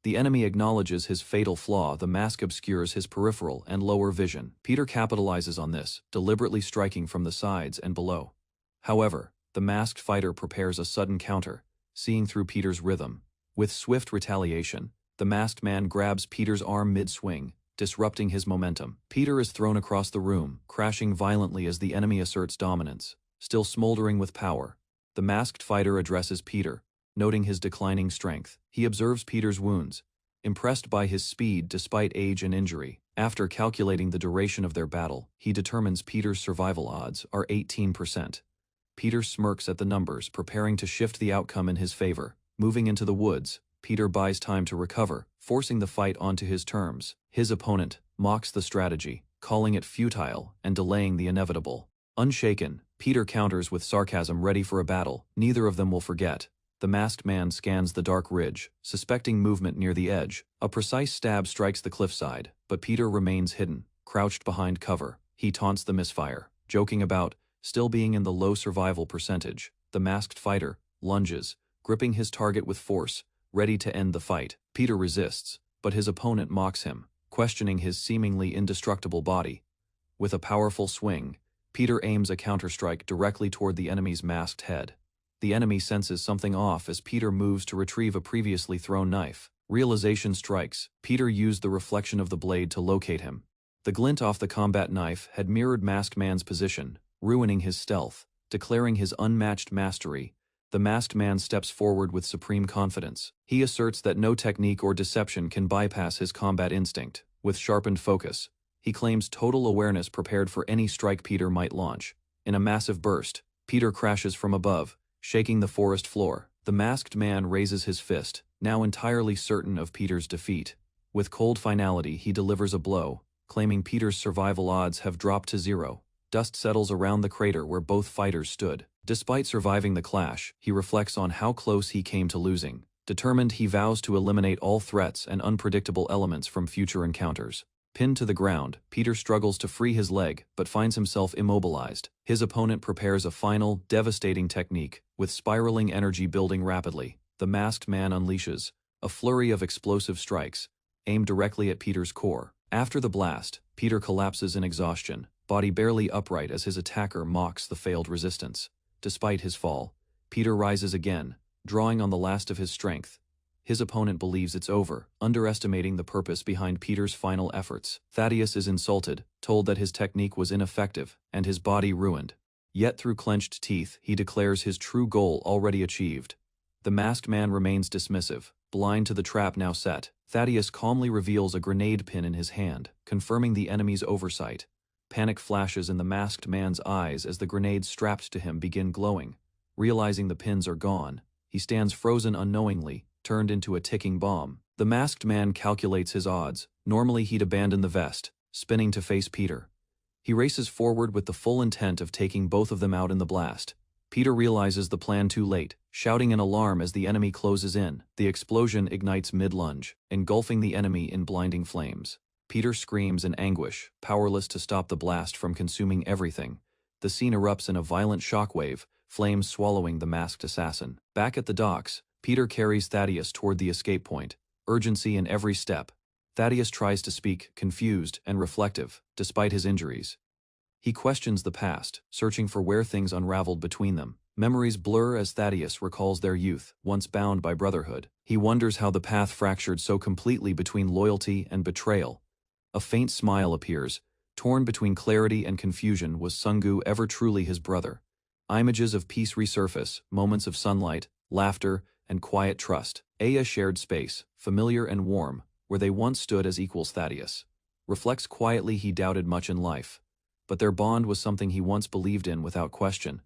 The enemy acknowledges his fatal flaw: the mask obscures his peripheral and lower vision. Peter capitalizes on this, deliberately striking from the sides and below. However, the masked fighter prepares a sudden counter, seeing through Peter's rhythm. With swift retaliation, the masked man grabs Peter's arm mid-swing, disrupting his momentum. Peter is thrown across the room, crashing violently as the enemy asserts dominance. Still smoldering with power, the masked fighter addresses Peter, noting his declining strength. He observes Peter's wounds, impressed by his speed despite age and injury. After calculating the duration of their battle, he determines Peter's survival odds are 18%. Peter smirks at the numbers, preparing to shift the outcome in his favor. Moving into the woods, Peter buys time to recover, forcing the fight onto his terms. His opponent mocks the strategy, calling it futile and delaying the inevitable. Unshaken, Peter counters with sarcasm, ready for a battle. Neither of them will forget. The masked man scans the dark ridge, suspecting movement near the edge. A precise stab strikes the cliffside, but Peter remains hidden, crouched behind cover. He taunts the misfire, joking about still being in the low survival percentage. The masked fighter lunges, gripping his target with force, ready to end the fight. Peter resists, but his opponent mocks him, questioning his seemingly indestructible body. With a powerful swing, Peter aims a counterstrike directly toward the enemy's masked head. The enemy senses something off as Peter moves to retrieve a previously thrown knife. Realization strikes. Peter used the reflection of the blade to locate him. The glint off the combat knife had mirrored masked man's position, ruining his stealth. Declaring his unmatched mastery, the masked man steps forward with supreme confidence. He asserts that no technique or deception can bypass his combat instinct. With sharpened focus, he claims total awareness, prepared for any strike Peter might launch. In a massive burst, Peter crashes from above, shaking the forest floor. The masked man raises his fist, now entirely certain of Peter's defeat. With cold finality, he delivers a blow, claiming Peter's survival odds have dropped to 0. Dust settles around the crater where both fighters stood. Despite surviving the clash, he reflects on how close he came to losing. Determined, he vows to eliminate all threats and unpredictable elements from future encounters. Pinned to the ground, Peter struggles to free his leg, but finds himself immobilized. His opponent prepares a final, devastating technique, with spiraling energy building rapidly. The masked man unleashes a flurry of explosive strikes, aimed directly at Peter's core. After the blast, Peter collapses in exhaustion, body barely upright as his attacker mocks the failed resistance. Despite his fall, Peter rises again, drawing on the last of his strength. His opponent believes it's over, underestimating the purpose behind Peter's final efforts. Thaddeus is insulted, told that his technique was ineffective, and his body ruined. Yet through clenched teeth, he declares his true goal already achieved. The masked man remains dismissive, blind to the trap now set. Thaddeus calmly reveals a grenade pin in his hand, confirming the enemy's oversight. Panic flashes in the masked man's eyes as the grenades strapped to him begin glowing. Realizing the pins are gone, he stands frozen unknowingly, turned into a ticking bomb. The masked man calculates his odds. Normally he'd abandon the vest, spinning to face Peter. He races forward with the full intent of taking both of them out in the blast. Peter realizes the plan too late, shouting in alarm as the enemy closes in. The explosion ignites mid-lunge, engulfing the enemy in blinding flames. Peter screams in anguish, powerless to stop the blast from consuming everything. The scene erupts in a violent shockwave, flames swallowing the masked assassin. Back at the docks, Peter carries Thaddeus toward the escape point, urgency in every step. Thaddeus tries to speak, confused and reflective, despite his injuries. He questions the past, searching for where things unraveled between them. Memories blur as Thaddeus recalls their youth, once bound by brotherhood. He wonders how the path fractured so completely between loyalty and betrayal. A faint smile appears, torn between clarity and confusion. Was Sungu ever truly his brother? Images of peace resurface, moments of sunlight, laughter, and quiet trust. Aya shared space, familiar and warm, where they once stood as equals. Thaddeus reflects quietly he doubted much in life, but their bond was something he once believed in without question.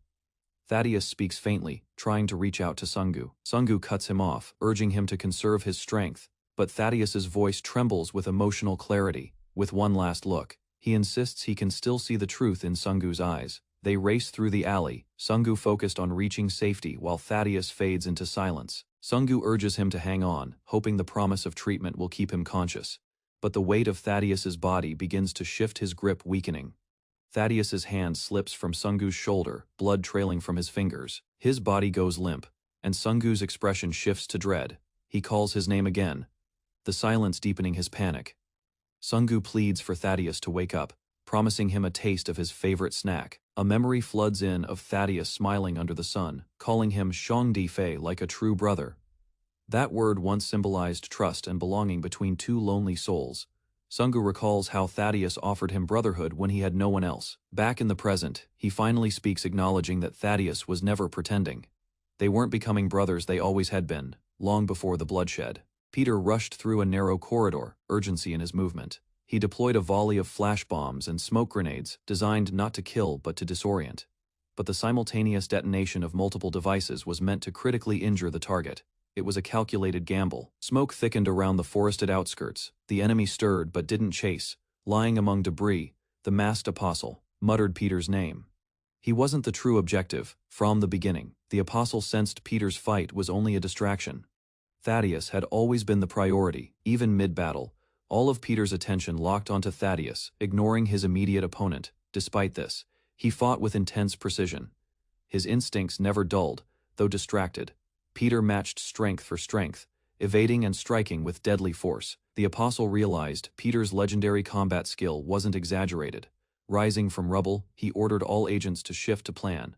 Thaddeus speaks faintly, trying to reach out to Sungu. Sungu cuts him off, urging him to conserve his strength, but Thaddeus's voice trembles with emotional clarity. With one last look, he insists he can still see the truth in Sungu's eyes. They race through the alley, Sungu focused on reaching safety while Thaddeus fades into silence. Sungu urges him to hang on, hoping the promise of treatment will keep him conscious. But the weight of Thaddeus's body begins to shift, his grip weakening. Thaddeus's hand slips from Sungu's shoulder, blood trailing from his fingers. His body goes limp, and Sungu's expression shifts to dread. He calls his name again, the silence deepening his panic. Sungu pleads for Thaddeus to wake up, promising him a taste of his favorite snack. A memory floods in of Thaddeus smiling under the sun, calling him Shangdi Fei like a true brother. That word once symbolized trust and belonging between two lonely souls. Sungu recalls how Thaddeus offered him brotherhood when he had no one else. Back in the present, he finally speaks, acknowledging that Thaddeus was never pretending. They weren't becoming brothers, they always had been, long before the bloodshed. Peter rushed through a narrow corridor, urgency in his movement. He deployed a volley of flash bombs and smoke grenades, designed not to kill but to disorient. But the simultaneous detonation of multiple devices was meant to critically injure the target. It was a calculated gamble. Smoke thickened around the forested outskirts. The enemy stirred but didn't chase. Lying among debris, the masked apostle muttered Peter's name. He wasn't the true objective. From the beginning, the apostle sensed Peter's fight was only a distraction. Thaddeus had always been the priority, even mid-battle. All of Peter's attention locked onto Thaddeus, ignoring his immediate opponent. Despite this, he fought with intense precision. His instincts never dulled, though distracted. Peter matched strength for strength, evading and striking with deadly force. The apostle realized Peter's legendary combat skill wasn't exaggerated. Rising from rubble, he ordered all agents to shift to plan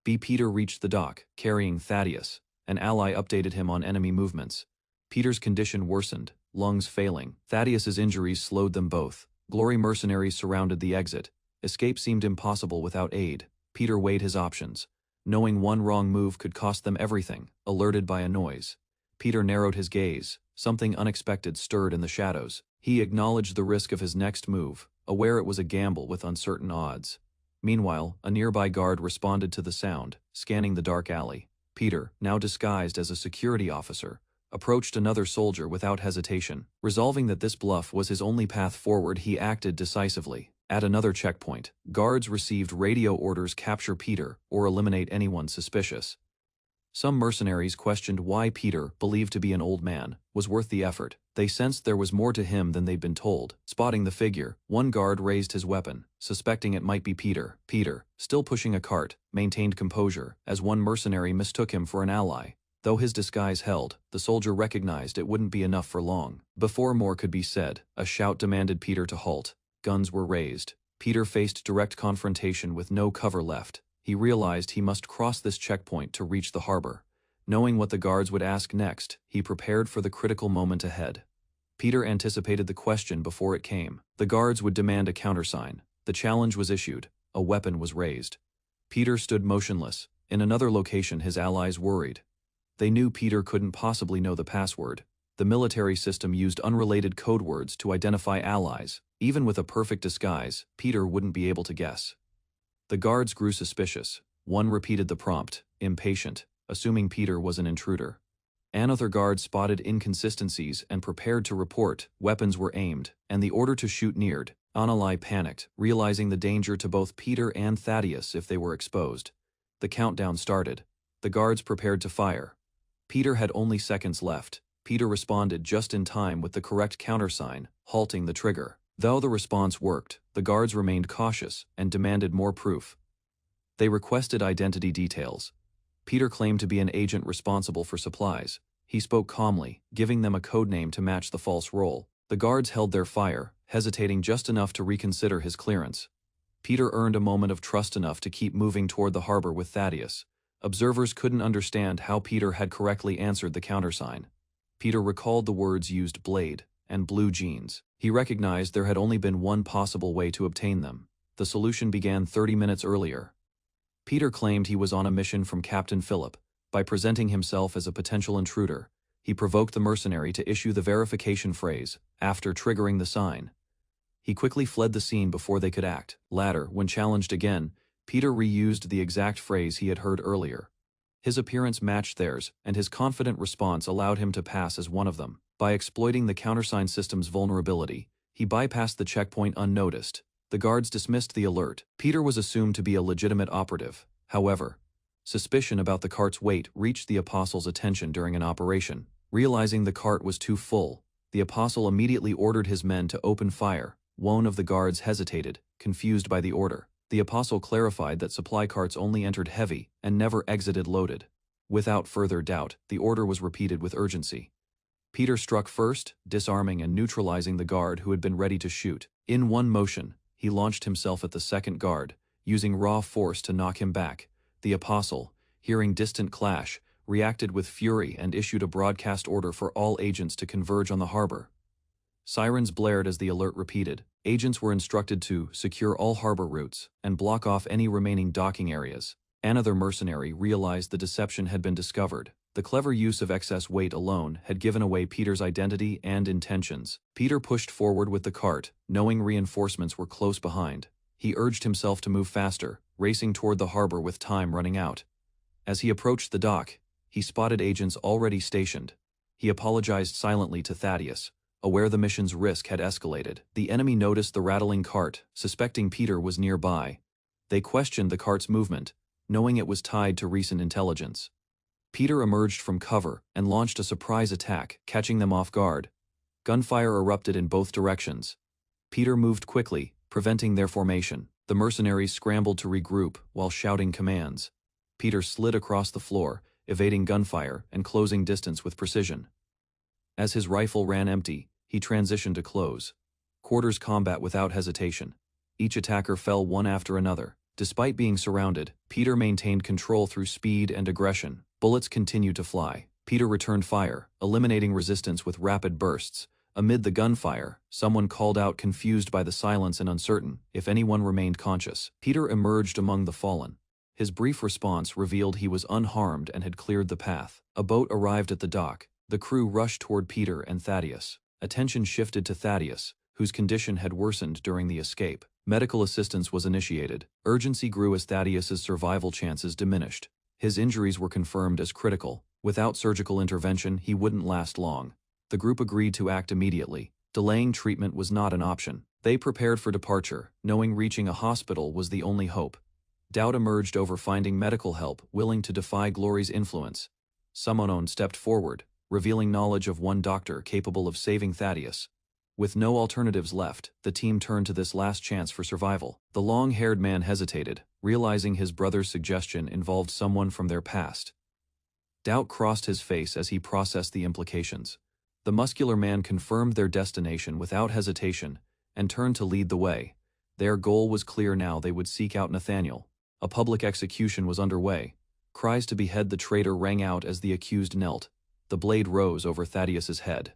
B. Peter reached the dock, carrying Thaddeus. An ally updated him on enemy movements. Peter's condition worsened, lungs failing. Thaddeus's injuries slowed them both. Glory mercenaries surrounded the exit. Escape seemed impossible without aid. Peter weighed his options. Knowing one wrong move could cost them everything. Alerted by a noise, Peter narrowed his gaze. Something unexpected stirred in the shadows. He acknowledged the risk of his next move, aware it was a gamble with uncertain odds. Meanwhile, a nearby guard responded to the sound, scanning the dark alley. Peter, now disguised as a security officer, approached another soldier without hesitation. Resolving that this bluff was his only path forward, he acted decisively. At another checkpoint, guards received radio orders: capture Peter or eliminate anyone suspicious. Some mercenaries questioned why Peter, believed to be an old man, was worth the effort. They sensed there was more to him than they'd been told. Spotting the figure, one guard raised his weapon, suspecting it might be Peter. Peter, still pushing a cart, maintained composure, as one mercenary mistook him for an ally. Though his disguise held, the soldier recognized it wouldn't be enough for long. Before more could be said, a shout demanded Peter to halt. Guns were raised. Peter faced direct confrontation with no cover left. He realized he must cross this checkpoint to reach the harbor. Knowing what the guards would ask next, he prepared for the critical moment ahead. Peter anticipated the question before it came. The guards would demand a countersign. The challenge was issued. A weapon was raised. Peter stood motionless. In another location, his allies worried. They knew Peter couldn't possibly know the password. The military system used unrelated code words to identify allies. Even with a perfect disguise, Peter wouldn't be able to guess. The guards grew suspicious. One repeated the prompt, impatient, assuming Peter was an intruder. Another guard spotted inconsistencies and prepared to report. Weapons were aimed, and the order to shoot neared. Anali panicked, realizing the danger to both Peter and Thaddeus if they were exposed. The countdown started. The guards prepared to fire. Peter had only seconds left. Peter responded just in time with the correct countersign, halting the trigger. Though the response worked, the guards remained cautious and demanded more proof. They requested identity details. Peter claimed to be an agent responsible for supplies. He spoke calmly, giving them a codename to match the false role. The guards held their fire, hesitating just enough to reconsider his clearance. Peter earned a moment of trust enough to keep moving toward the harbor with Thaddeus. Observers couldn't understand how Peter had correctly answered the countersign. Peter recalled the words used: blade and blue jeans. He recognized there had only been one possible way to obtain them. The solution began 30 minutes earlier. Peter claimed he was on a mission from Captain Philip. By presenting himself as a potential intruder, he provoked the mercenary to issue the verification phrase, after triggering the sign. He quickly fled the scene before they could act. Later, when challenged again, Peter reused the exact phrase he had heard earlier. His appearance matched theirs, and his confident response allowed him to pass as one of them. By exploiting the countersign system's vulnerability, He bypassed the checkpoint unnoticed. The guards dismissed the alert. Peter was assumed to be a legitimate operative. However, suspicion about the cart's weight reached the apostle's attention during an operation. Realizing the cart was too full, the apostle immediately ordered his men to open fire. One of the guards hesitated, confused by the order. The apostle clarified that supply carts only entered heavy and never exited loaded. Without further doubt, the order was repeated with urgency. Peter struck first, disarming and neutralizing the guard who had been ready to shoot. In one motion, he launched himself at the second guard, using raw force to knock him back. The apostle, hearing distant clash, reacted with fury and issued a broadcast order for all agents to converge on the harbor. Sirens blared as the alert repeated. Agents were instructed to secure all harbor routes and block off any remaining docking areas. Another mercenary realized the deception had been discovered. The clever use of excess weight alone had given away Peter's identity and intentions. Peter pushed forward with the cart, knowing reinforcements were close behind. He urged himself to move faster, racing toward the harbor with time running out. As he approached the dock, he spotted agents already stationed. He apologized silently to Thaddeus, aware the mission's risk had escalated. The enemy noticed the rattling cart, suspecting Peter was nearby. They questioned the cart's movement, knowing it was tied to recent intelligence. Peter emerged from cover and launched a surprise attack, catching them off guard. Gunfire erupted in both directions. Peter moved quickly, preventing their formation. The mercenaries scrambled to regroup while shouting commands. Peter slid across the floor, evading gunfire and closing distance with precision. As his rifle ran empty, he transitioned to close quarters combat without hesitation. Each attacker fell one after another. Despite being surrounded, Peter maintained control through speed and aggression. Bullets continued to fly. Peter returned fire, eliminating resistance with rapid bursts. Amid the gunfire, someone called out, confused by the silence and uncertain if anyone remained conscious. Peter emerged among the fallen. His brief response revealed he was unharmed and had cleared the path. A boat arrived at the dock. The crew rushed toward Peter and Thaddeus. Attention shifted to Thaddeus, whose condition had worsened during the escape. Medical assistance was initiated. Urgency grew as Thaddeus's survival chances diminished. His injuries were confirmed as critical. Without surgical intervention, he wouldn't last long. The group agreed to act immediately. Delaying treatment was not an option. They prepared for departure, knowing reaching a hospital was the only hope. Doubt emerged over finding medical help willing to defy Glory's influence. Someone stepped forward, revealing knowledge of one doctor capable of saving Thaddeus. With no alternatives left, the team turned to this last chance for survival. The long-haired man hesitated, realizing his brother's suggestion involved someone from their past. Doubt crossed his face as he processed the implications. The muscular man confirmed their destination without hesitation and turned to lead the way. Their goal was clear now. They would seek out Nathaniel. A public execution was underway. Cries to behead the traitor rang out as the accused knelt. The blade rose over Thaddeus's head.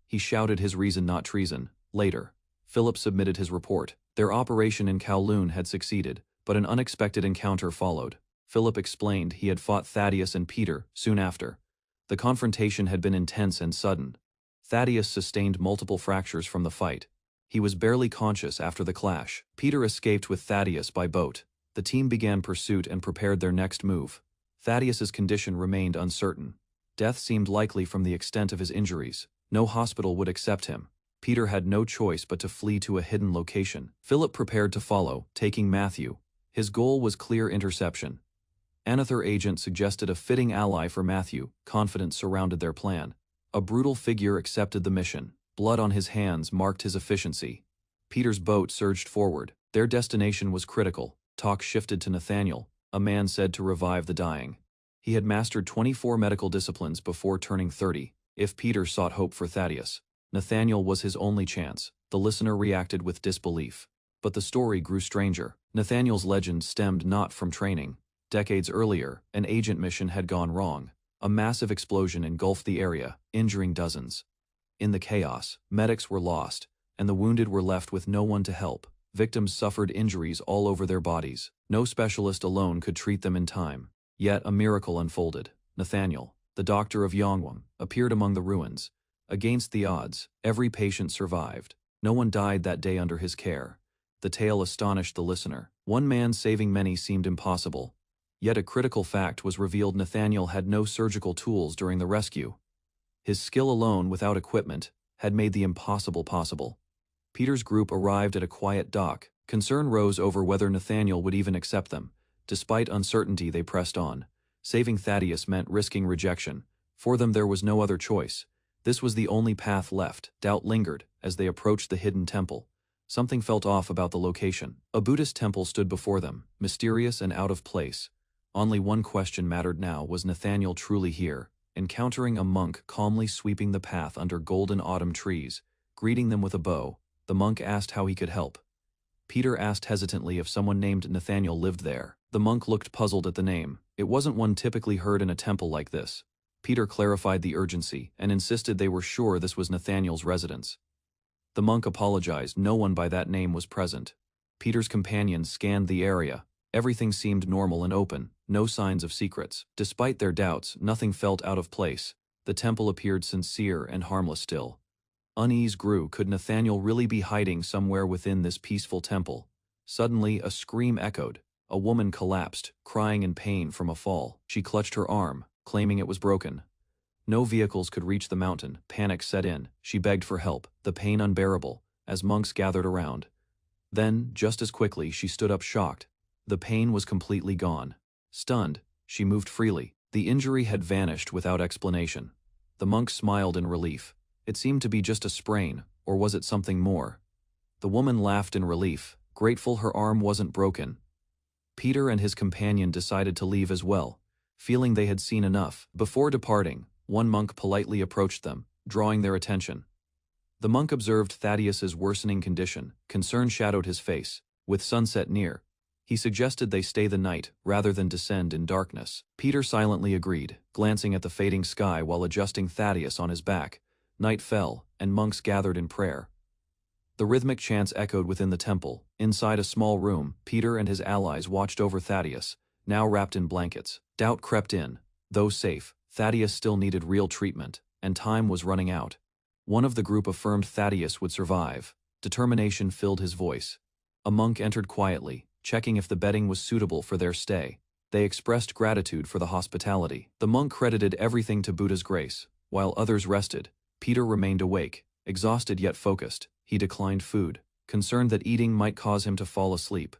He shouted his reason, not treason. Later, Philip submitted his report. Their operation in Kowloon had succeeded, but an unexpected encounter followed. Philip explained he had fought Thaddeus and Peter soon after. The confrontation had been intense and sudden. Thaddeus sustained multiple fractures from the fight. He was barely conscious after the clash. Peter escaped with Thaddeus by boat. The team began pursuit and prepared their next move. Thaddeus's condition remained uncertain. Death seemed likely from the extent of his injuries. No hospital would accept him. Peter had no choice but to flee to a hidden location. Philip prepared to follow, taking Matthew. His goal was clear: interception. Another agent suggested a fitting ally for Matthew. Confidence surrounded their plan. A brutal figure accepted the mission. Blood on his hands marked his efficiency. Peter's boat surged forward. Their destination was critical. Talk shifted to Nathaniel, a man said to revive the dying. He had mastered 24 medical disciplines before turning 30. If Peter sought hope for Thaddeus, Nathaniel was his only chance. The listener reacted with disbelief. But the story grew stranger. Nathaniel's legend stemmed not from training. Decades earlier, an agent mission had gone wrong. A massive explosion engulfed the area, injuring dozens. In the chaos, medics were lost, and the wounded were left with no one to help. Victims suffered injuries all over their bodies. No specialist alone could treat them in time. Yet a miracle unfolded. Nathaniel, the doctor of Yongwon, appeared among the ruins. Against the odds, every patient survived. No one died that day under his care. The tale astonished the listener. One man saving many seemed impossible. Yet a critical fact was revealed: Nathaniel had no surgical tools during the rescue. His skill alone, without equipment, had made the impossible possible. Peter's group arrived at a quiet dock. Concern rose over whether Nathaniel would even accept them. Despite uncertainty, they pressed on. Saving Thaddeus meant risking rejection. For them there was no other choice. This was the only path left. Doubt lingered as they approached the hidden temple. Something felt off about the location. A Buddhist temple stood before them, mysterious and out of place. Only one question mattered now: was Nathaniel truly here? Encountering a monk calmly sweeping the path under golden autumn trees, greeting them with a bow, the monk asked how he could help. Peter asked hesitantly if someone named Nathaniel lived there. The monk looked puzzled at the name. It wasn't one typically heard in a temple like this. Peter clarified the urgency and insisted they were sure this was Nathaniel's residence. The monk apologized. No one by that name was present. Peter's companions scanned the area. Everything seemed normal and open, no signs of secrets. Despite their doubts, nothing felt out of place. The temple appeared sincere and harmless still. Unease grew. Could Nathaniel really be hiding somewhere within this peaceful temple? Suddenly, a scream echoed. A woman collapsed, crying in pain from a fall. She clutched her arm, claiming it was broken. No vehicles could reach the mountain. Panic set in. She begged for help, the pain unbearable, as monks gathered around. Then, just as quickly, she stood up shocked. The pain was completely gone. Stunned, she moved freely. The injury had vanished without explanation. The monk smiled in relief. It seemed to be just a sprain, or was it something more? The woman laughed in relief, grateful her arm wasn't broken. Peter and his companion decided to leave as well, feeling they had seen enough. Before departing, one monk politely approached them, drawing their attention. The monk observed Thaddeus's worsening condition. Concern shadowed his face. With sunset near, he suggested they stay the night rather than descend in darkness. Peter silently agreed, glancing at the fading sky while adjusting Thaddeus on his back. Night fell, and monks gathered in prayer. The rhythmic chants echoed within the temple. Inside a small room, Peter and his allies watched over Thaddeus, now wrapped in blankets. Doubt crept in. Though safe, Thaddeus still needed real treatment, and time was running out. One of the group affirmed Thaddeus would survive. Determination filled his voice. A monk entered quietly, checking if the bedding was suitable for their stay. They expressed gratitude for the hospitality. The monk credited everything to Buddha's grace. While others rested, Peter remained awake, exhausted yet focused. He declined food, concerned that eating might cause him to fall asleep.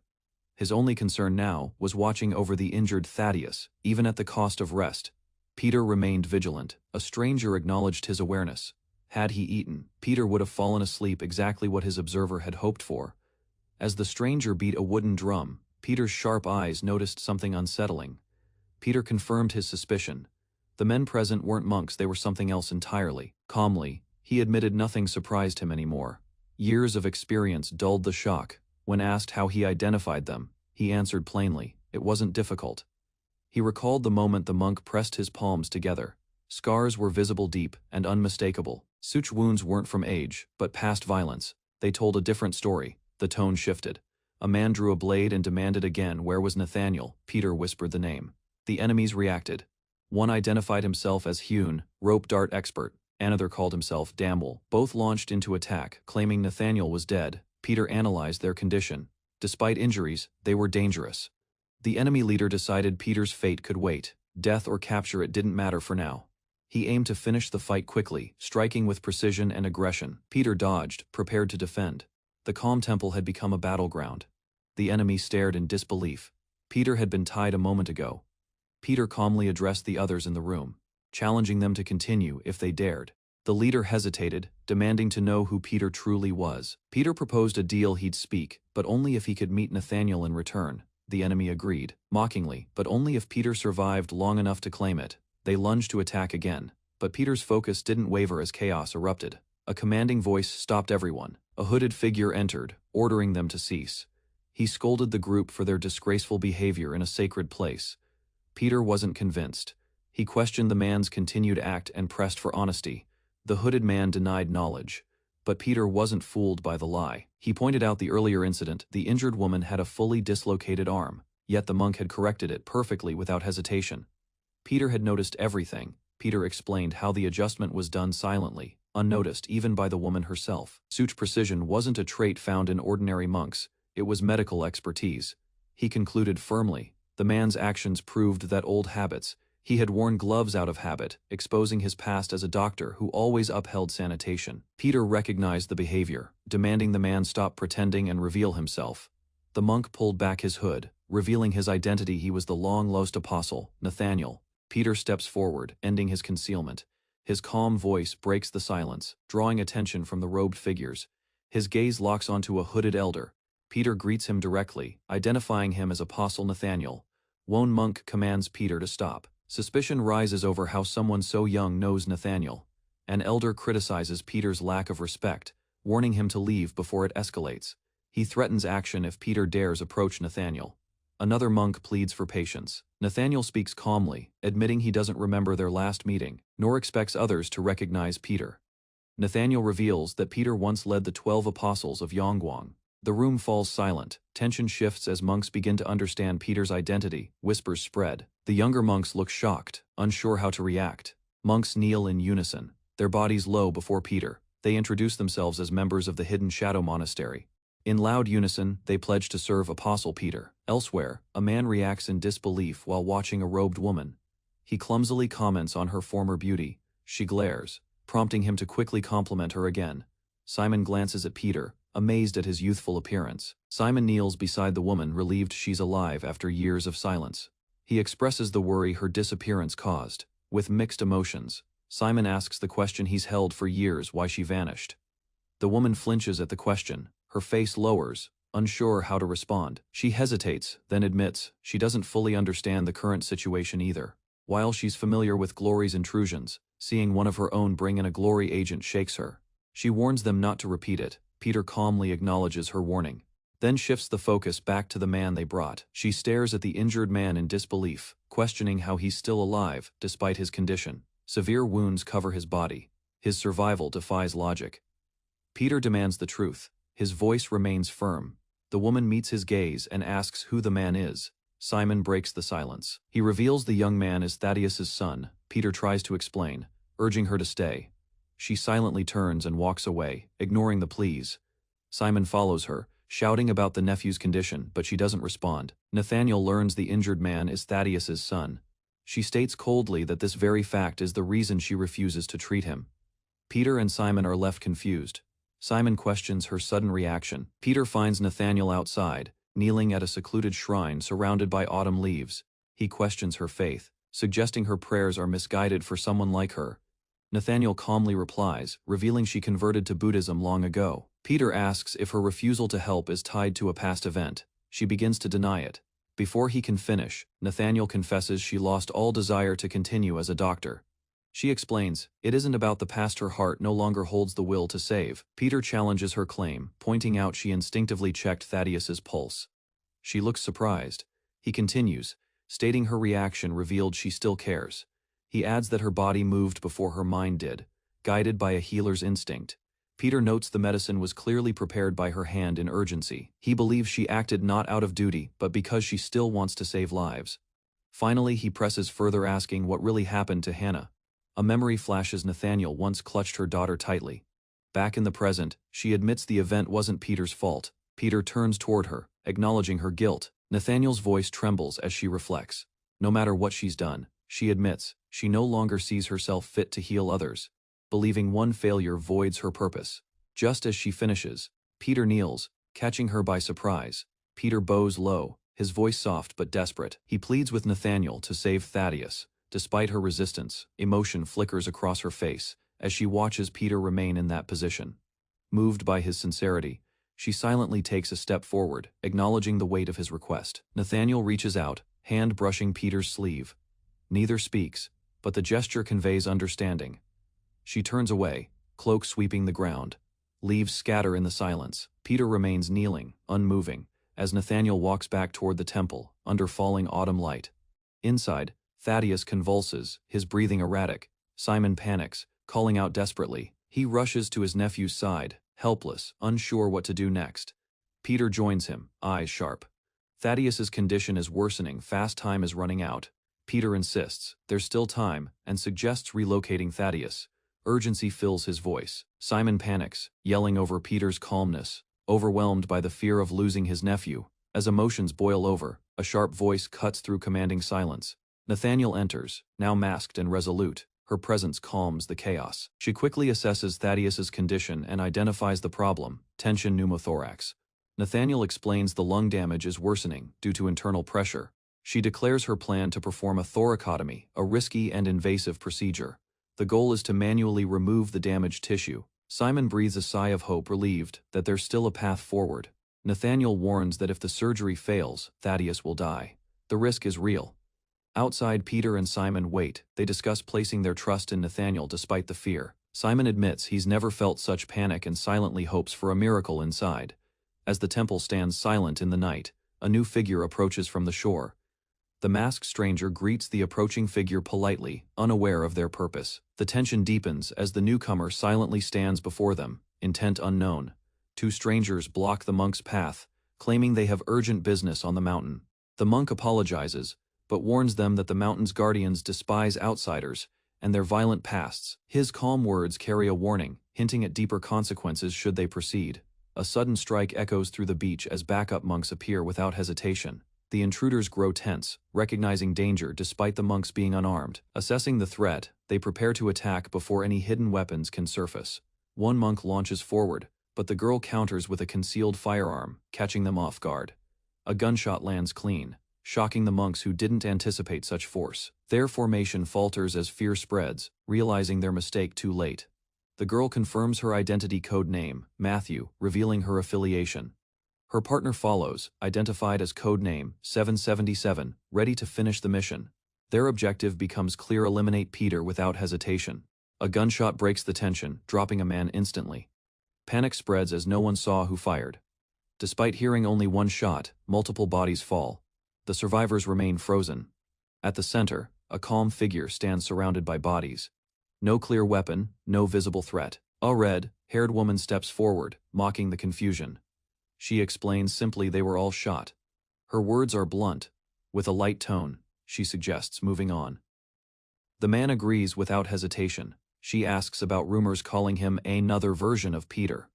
His only concern now was watching over the injured Thaddeus, even at the cost of rest. Peter remained vigilant. A stranger acknowledged his awareness. Had he eaten, Peter would have fallen asleep, exactly what his observer had hoped for. As the stranger beat a wooden drum, Peter's sharp eyes noticed something unsettling. Peter confirmed his suspicion. The men present weren't monks, they were something else entirely. Calmly, he admitted nothing surprised him anymore. Years of experience dulled the shock. When asked how he identified them, he answered plainly, it wasn't difficult. He recalled the moment the monk pressed his palms together. Scars were visible, deep and unmistakable. Such wounds weren't from age, but past violence. They told a different story. The tone shifted. A man drew a blade and demanded again. Where was Nathaniel? Peter whispered the name. The enemies reacted. One identified himself as Hune, rope dart expert. Another called himself Damwell. Both launched into attack, claiming Nathaniel was dead. Peter analyzed their condition. Despite injuries, they were dangerous. The enemy leader decided Peter's fate could wait. Death or capture, it didn't matter for now. He aimed to finish the fight quickly, striking with precision and aggression. Peter dodged, prepared to defend. The calm temple had become a battleground. The enemy stared in disbelief. Peter had been tied a moment ago. Peter calmly addressed the others in the room, challenging them to continue if they dared. The leader hesitated, demanding to know who Peter truly was. Peter proposed a deal: he'd speak, but only if he could meet Nathaniel in return. The enemy agreed, mockingly, but only if Peter survived long enough to claim it. They lunged to attack again, but Peter's focus didn't waver as chaos erupted. A commanding voice stopped everyone. A hooded figure entered, ordering them to cease. He scolded the group for their disgraceful behavior in a sacred place. Peter wasn't convinced. He questioned the man's continued act and pressed for honesty. The hooded man denied knowledge. But Peter wasn't fooled by the lie. He pointed out the earlier incident. The injured woman had a fully dislocated arm, yet the monk had corrected it perfectly without hesitation. Peter had noticed everything. Peter explained how the adjustment was done silently, unnoticed even by the woman herself. Such precision wasn't a trait found in ordinary monks, it was medical expertise. He concluded firmly. The man's actions proved that old habits, He had worn gloves out of habit, exposing his past as a doctor who always upheld sanitation. Peter recognized the behavior, demanding the man stop pretending and reveal himself. The monk pulled back his hood, revealing his identity. He was the long-lost apostle, Nathaniel. Peter steps forward, ending his concealment. His calm voice breaks the silence, drawing attention from the robed figures. His gaze locks onto a hooded elder. Peter greets him directly, identifying him as Apostle Nathaniel. One monk commands Peter to stop. Suspicion rises over how someone so young knows Nathaniel. An elder criticizes Peter's lack of respect, warning him to leave before it escalates. He threatens action if Peter dares approach Nathaniel. Another monk pleads for patience. Nathaniel speaks calmly, admitting he doesn't remember their last meeting, nor expects others to recognize Peter. Nathaniel reveals that Peter once led the 12 apostles of Yongguang. The room falls silent. Tension shifts as monks begin to understand Peter's identity. Whispers spread. The younger monks look shocked, unsure how to react. Monks kneel in unison, their bodies low before Peter. They introduce themselves as members of the Hidden Shadow Monastery. In loud unison, they pledge to serve Apostle Peter. Elsewhere, a man reacts in disbelief while watching a robed woman. He clumsily comments on her former beauty. She glares, prompting him to quickly compliment her again. Simon glances at Peter, amazed at his youthful appearance. Simon kneels beside the woman, relieved she's alive after years of silence. He expresses the worry her disappearance caused. With mixed emotions, Simon asks the question he's held for years: why she vanished. The woman flinches at the question. Her face lowers, unsure how to respond. She hesitates, then admits she doesn't fully understand the current situation either. While she's familiar with Glory's intrusions, seeing one of her own bring in a Glory agent shakes her. She warns them not to repeat it. Peter calmly acknowledges her warning, then shifts the focus back to the man they brought. She stares at the injured man in disbelief, questioning how he's still alive despite his condition. Severe wounds cover his body. His survival defies logic. Peter demands the truth. His voice remains firm. The woman meets his gaze and asks who the man is. Simon breaks the silence. He reveals the young man is Thaddeus's son. Peter tries to explain, urging her to stay. She silently turns and walks away, ignoring the pleas. Simon follows her, shouting about the nephew's condition, but she doesn't respond. Nathaniel learns the injured man is Thaddeus's son. She states coldly that this very fact is the reason she refuses to treat him. Peter and Simon are left confused. Simon questions her sudden reaction. Peter finds Nathaniel outside, kneeling at a secluded shrine surrounded by autumn leaves. He questions her faith, suggesting her prayers are misguided for someone like her. Nathaniel calmly replies, revealing she converted to Buddhism long ago. Peter asks if her refusal to help is tied to a past event. She begins to deny it. Before he can finish, Nathaniel confesses she lost all desire to continue as a doctor. She explains, it isn't about the past, her heart no longer holds the will to save. Peter challenges her claim, pointing out she instinctively checked Thaddeus's pulse. She looks surprised. He continues, stating her reaction revealed she still cares. He adds that her body moved before her mind did, guided by a healer's instinct. Peter notes the medicine was clearly prepared by her hand in urgency. He believes she acted not out of duty, but because she still wants to save lives. Finally, he presses further, asking what really happened to Hannah. A memory flashes. Nathaniel once clutched her daughter tightly. Back in the present, she admits the event wasn't Peter's fault. Peter turns toward her, acknowledging her guilt. Nathaniel's voice trembles as she reflects. No matter what she's done, she admits, she no longer sees herself fit to heal others, believing one failure voids her purpose. Just as she finishes, Peter kneels, catching her by surprise. Peter bows low, his voice soft but desperate. He pleads with Nathaniel to save Thaddeus. Despite her resistance, emotion flickers across her face as she watches Peter remain in that position. Moved by his sincerity, she silently takes a step forward, acknowledging the weight of his request. Nathaniel reaches out, hand brushing Peter's sleeve. Neither speaks, but the gesture conveys understanding. She turns away, cloak sweeping the ground. Leaves scatter in the silence. Peter remains kneeling, unmoving, as Nathaniel walks back toward the temple, under falling autumn light. Inside, Thaddeus convulses, his breathing erratic. Simon panics, calling out desperately. He rushes to his nephew's side, helpless, unsure what to do next. Peter joins him, eyes sharp. Thaddeus's condition is worsening fast, time is running out. Peter insists, there's still time, and suggests relocating Thaddeus. Urgency fills his voice. Simon panics, yelling over Peter's calmness, overwhelmed by the fear of losing his nephew. As emotions boil over, a sharp voice cuts through commanding silence. Nathaniel enters, now masked and resolute. Her presence calms the chaos. She quickly assesses Thaddeus's condition and identifies the problem, tension pneumothorax. Nathaniel explains the lung damage is worsening due to internal pressure. She declares her plan to perform a thoracotomy, a risky and invasive procedure. The goal is to manually remove the damaged tissue. Simon breathes a sigh of hope, relieved that there's still a path forward. Nathaniel warns that if the surgery fails, Thaddeus will die. The risk is real. Outside, Peter and Simon wait. They discuss placing their trust in Nathaniel despite the fear. Simon admits he's never felt such panic and silently hopes for a miracle inside. As the temple stands silent in the night, a new figure approaches from the shore. The masked stranger greets the approaching figure politely, unaware of their purpose. The tension deepens as the newcomer silently stands before them, intent unknown. Two strangers block the monk's path, claiming they have urgent business on the mountain. The monk apologizes, but warns them that the mountain's guardians despise outsiders and their violent pasts. His calm words carry a warning, hinting at deeper consequences should they proceed. A sudden strike echoes through the beach as backup monks appear without hesitation. The intruders grow tense, recognizing danger despite the monks being unarmed. Assessing the threat, they prepare to attack before any hidden weapons can surface. One monk launches forward, but the girl counters with a concealed firearm, catching them off guard. A gunshot lands clean, shocking the monks who didn't anticipate such force. Their formation falters as fear spreads, realizing their mistake too late. The girl confirms her identity code name, Matthew, revealing her affiliation. Her partner follows, identified as code name 777, ready to finish the mission. Their objective becomes clear: eliminate Peter without hesitation. A gunshot breaks the tension, dropping a man instantly. Panic spreads as no one saw who fired. Despite hearing only one shot, multiple bodies fall. The survivors remain frozen. At the center, a calm figure stands surrounded by bodies. No clear weapon, no visible threat. A red-haired woman steps forward, mocking the confusion. She explains simply they were all shot. Her words are blunt. With a light tone, she suggests moving on. The man agrees without hesitation. She asks about rumors calling him another version of Peter.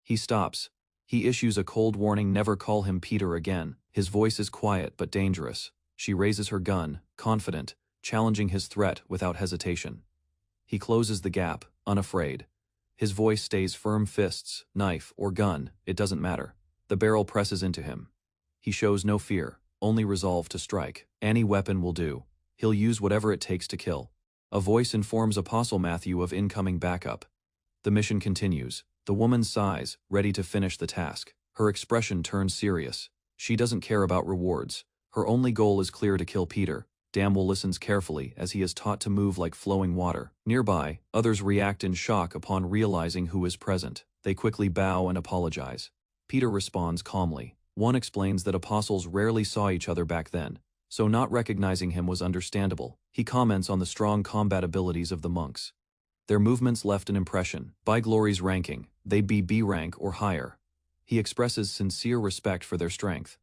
He stops. He issues a cold warning: never call him Peter again. His voice is quiet but dangerous. She raises her gun, confident, challenging his threat without hesitation. He closes the gap, unafraid. His voice stays firm: fists, knife, or gun, it doesn't matter. The barrel presses into him. He shows no fear, only resolve to strike. Any weapon will do. He'll use whatever it takes to kill. A voice informs Apostle Matthew of incoming backup. The mission continues. The woman sighs, ready to finish the task. Her expression turns serious. She doesn't care about rewards. Her only goal is clear: to kill Peter. Damwell listens carefully as he is taught to move like flowing water. Nearby, others react in shock upon realizing who is present. They quickly bow and apologize. Peter responds calmly. One explains that apostles rarely saw each other back then, so not recognizing him was understandable. He comments on the strong combat abilities of the monks. Their movements left an impression. By glory's ranking, they'd be B rank or higher. He expresses sincere respect for their strength.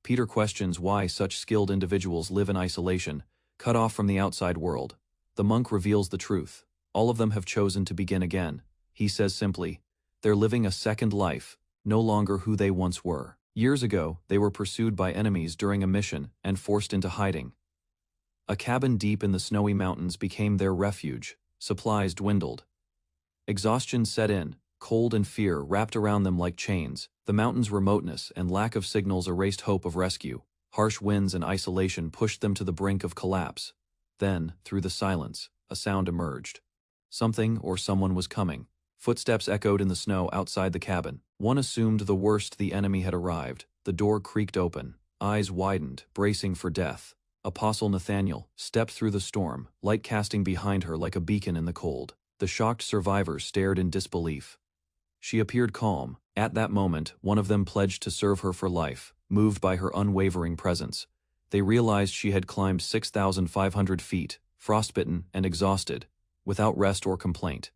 Peter questions why such skilled individuals live in isolation, cut off from the outside world. The monk reveals the truth. All of them have chosen to begin again. He says simply, they're living a second life, no longer who they once were. Years ago, they were pursued by enemies during a mission and forced into hiding. A cabin deep in the snowy mountains became their refuge. Supplies dwindled. Exhaustion set in. Cold and fear wrapped around them like chains. The mountain's remoteness and lack of signals erased hope of rescue. Harsh winds and isolation pushed them to the brink of collapse. Then, through the silence, a sound emerged. Something or someone was coming. Footsteps echoed in the snow outside the cabin. One assumed the worst: the enemy had arrived. The door creaked open. Eyes widened, bracing for death. Apostle Nathaniel stepped through the storm, light casting behind her like a beacon in the cold. The shocked survivors stared in disbelief. She appeared calm. At that moment, one of them pledged to serve her for life, moved by her unwavering presence. They realized she had climbed 6,500 feet, frostbitten and exhausted, without rest or complaint.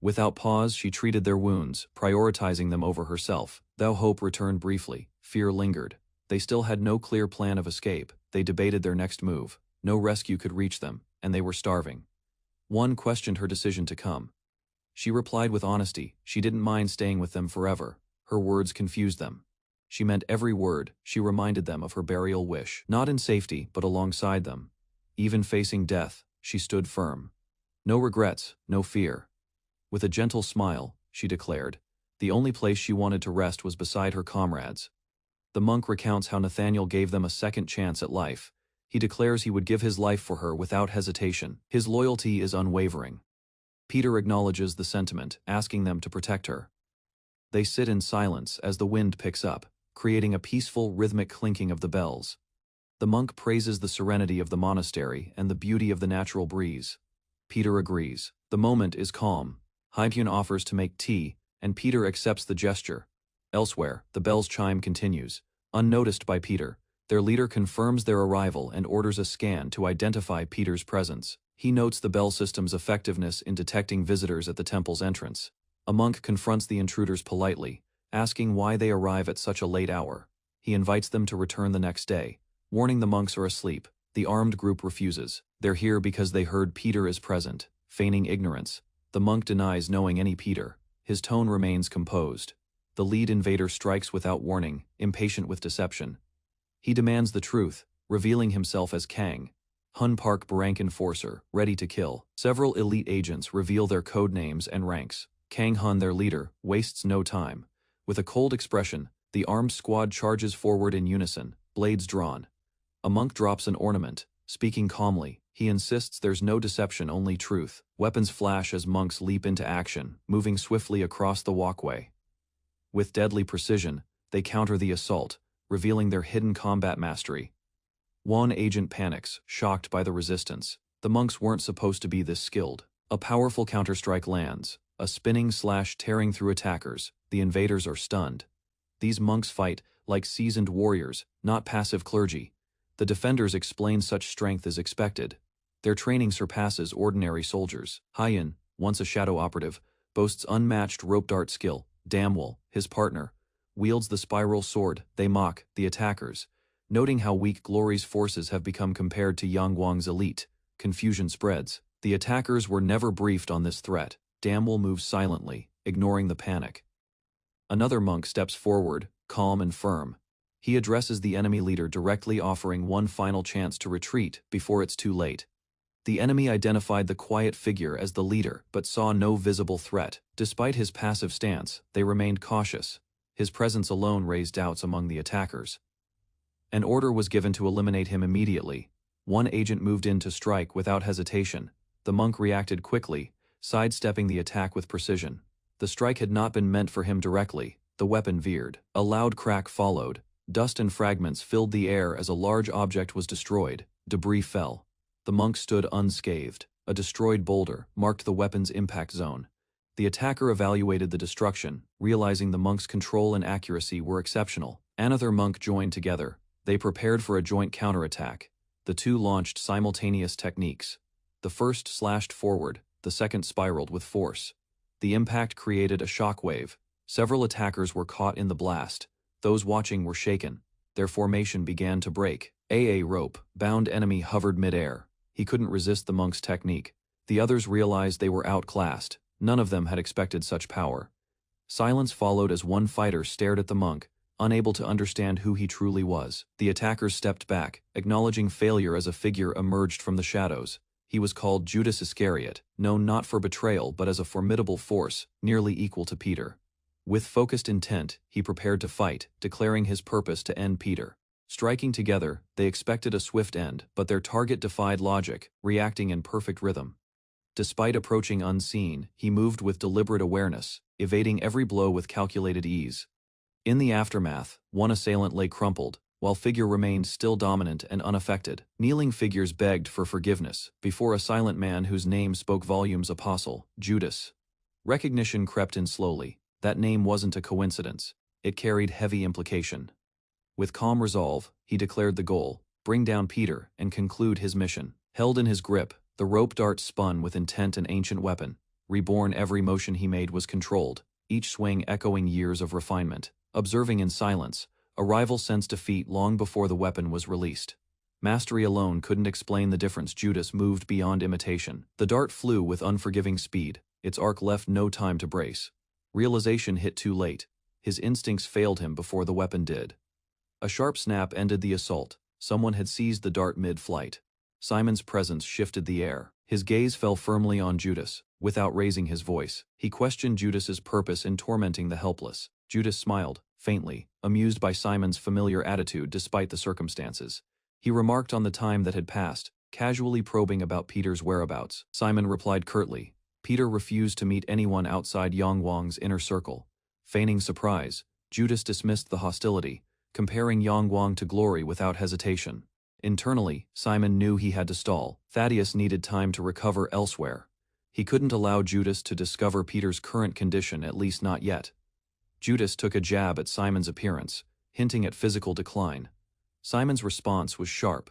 Without pause, she treated their wounds, prioritizing them over herself. Though hope returned briefly, fear lingered. They still had no clear plan of escape. They debated their next move. No rescue could reach them, and they were starving. One questioned her decision to come. She replied with honesty. She didn't mind staying with them forever. Her words confused them. She meant every word. She reminded them of her burial wish, not in safety, but alongside them. Even facing death, she stood firm. No regrets, no fear. With a gentle smile, she declared, the only place she wanted to rest was beside her comrades. The monk recounts how Nathaniel gave them a second chance at life. He declares he would give his life for her without hesitation. His loyalty is unwavering. Peter acknowledges the sentiment, asking them to protect her. They sit in silence as the wind picks up, creating a peaceful, rhythmic clinking of the bells. The monk praises the serenity of the monastery and the beauty of the natural breeze. Peter agrees. The moment is calm. Hyun offers to make tea, and Peter accepts the gesture. Elsewhere, the bell's chime continues. Unnoticed by Peter, their leader confirms their arrival and orders a scan to identify Peter's presence. He notes the bell system's effectiveness in detecting visitors at the temple's entrance. A monk confronts the intruders politely, asking why they arrive at such a late hour. He invites them to return the next day, warning the monks are asleep. The armed group refuses. They're here because they heard Peter is present, feigning ignorance. The monk denies knowing any Peter. His tone remains composed. The lead invader strikes without warning, impatient with deception. He demands the truth, revealing himself as Kang, Hun Park Barrank enforcer, ready to kill. Several elite agents reveal their code names and ranks. Kang Hun, their leader, wastes no time. With a cold expression, the armed squad charges forward in unison, blades drawn. A monk drops an ornament, speaking calmly. He insists there's no deception, only truth. Weapons flash as monks leap into action, moving swiftly across the walkway. With deadly precision, they counter the assault, revealing their hidden combat mastery. One agent panics, shocked by the resistance. The monks weren't supposed to be this skilled. A powerful counterstrike lands, a spinning slash tearing through attackers. The invaders are stunned. These monks fight like seasoned warriors, not passive clergy. The defenders explain such strength as expected. Their training surpasses ordinary soldiers. Hyun, once a shadow operative, boasts unmatched rope dart skill. Damwell, his partner, wields the spiral sword. They mock the attackers, noting how weak Glory's forces have become compared to Yang Wang's elite. Confusion spreads. The attackers were never briefed on this threat. Damwell moves silently, ignoring the panic. Another monk steps forward, calm and firm. He addresses the enemy leader directly, offering one final chance to retreat before it's too late. The enemy identified the quiet figure as the leader, but saw no visible threat. Despite his passive stance, they remained cautious. His presence alone raised doubts among the attackers. An order was given to eliminate him immediately. One agent moved in to strike without hesitation. The monk reacted quickly, sidestepping the attack with precision. The strike had not been meant for him directly. The weapon veered. A loud crack followed. Dust and fragments filled the air as a large object was destroyed. Debris fell. The monk stood unscathed. A destroyed boulder marked the weapon's impact zone. The attacker evaluated the destruction, realizing the monk's control and accuracy were exceptional. Another monk joined together. They prepared for a joint counterattack. The two launched simultaneous techniques. The first slashed forward, the second spiraled with force. The impact created a shockwave. Several attackers were caught in the blast. Those watching were shaken. Their formation began to break. A rope-bound enemy hovered mid-air. He couldn't resist the monk's technique. The others realized they were outclassed. None of them had expected such power. Silence followed as one fighter stared at the monk, unable to understand who he truly was. The attackers stepped back, acknowledging failure as a figure emerged from the shadows. He was called Judas Iscariot, known not for betrayal but as a formidable force, nearly equal to Peter. With focused intent, he prepared to fight, declaring his purpose to end Peter. Striking together, they expected a swift end, but their target defied logic, reacting in perfect rhythm. Despite approaching unseen, he moved with deliberate awareness, evading every blow with calculated ease. In the aftermath, one assailant lay crumpled, while figure remained still dominant and unaffected. Kneeling figures begged for forgiveness before a silent man whose name spoke volumes. Apostle, Judas. Recognition crept in slowly. That name wasn't a coincidence. It carried heavy implication. With calm resolve, he declared the goal: bring down Peter and conclude his mission. Held in his grip, the rope dart spun with intent, an ancient weapon. Reborn, every motion he made was controlled, each swing echoing years of refinement. Observing in silence, a rival sensed defeat long before the weapon was released. Mastery alone couldn't explain the difference. Judas moved beyond imitation. The dart flew with unforgiving speed. Its arc left no time to brace. Realization hit too late. His instincts failed him before the weapon did. A sharp snap ended the assault. Someone had seized the dart mid-flight. Simon's presence shifted the air. His gaze fell firmly on Judas. Without raising his voice, he questioned Judas's purpose in tormenting the helpless. Judas smiled, faintly, amused by Simon's familiar attitude despite the circumstances. He remarked on the time that had passed, casually probing about Peter's whereabouts. Simon replied curtly. Peter refused to meet anyone outside Yang Wang's inner circle. Feigning surprise, Judas dismissed the hostility, comparing Yang Wang to Glory without hesitation. Internally, Simon knew he had to stall. Thaddeus needed time to recover elsewhere. He couldn't allow Judas to discover Peter's current condition, at least not yet. Judas took a jab at Simon's appearance, hinting at physical decline. Simon's response was sharp.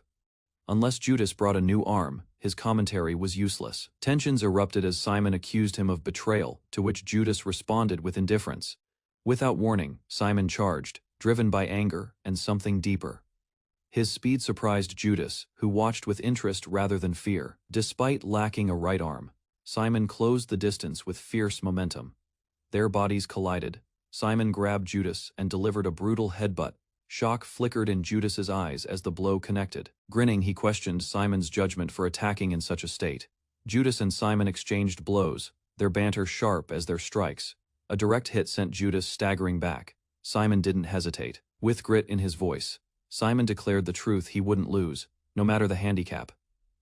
Unless Judas brought a new arm, his commentary was useless. Tensions erupted as Simon accused him of betrayal, to which Judas responded with indifference. Without warning, Simon charged, driven by anger and something deeper. His speed surprised Judas, who watched with interest rather than fear. Despite lacking a right arm, Simon closed the distance with fierce momentum. Their bodies collided. Simon grabbed Judas and delivered a brutal headbutt. Shock flickered in Judas's eyes as the blow connected. Grinning, he questioned Simon's judgment for attacking in such a state. Judas and Simon exchanged blows, their banter sharp as their strikes. A direct hit sent Judas staggering back. Simon didn't hesitate. With grit in his voice, Simon declared the truth he wouldn't lose, no matter the handicap.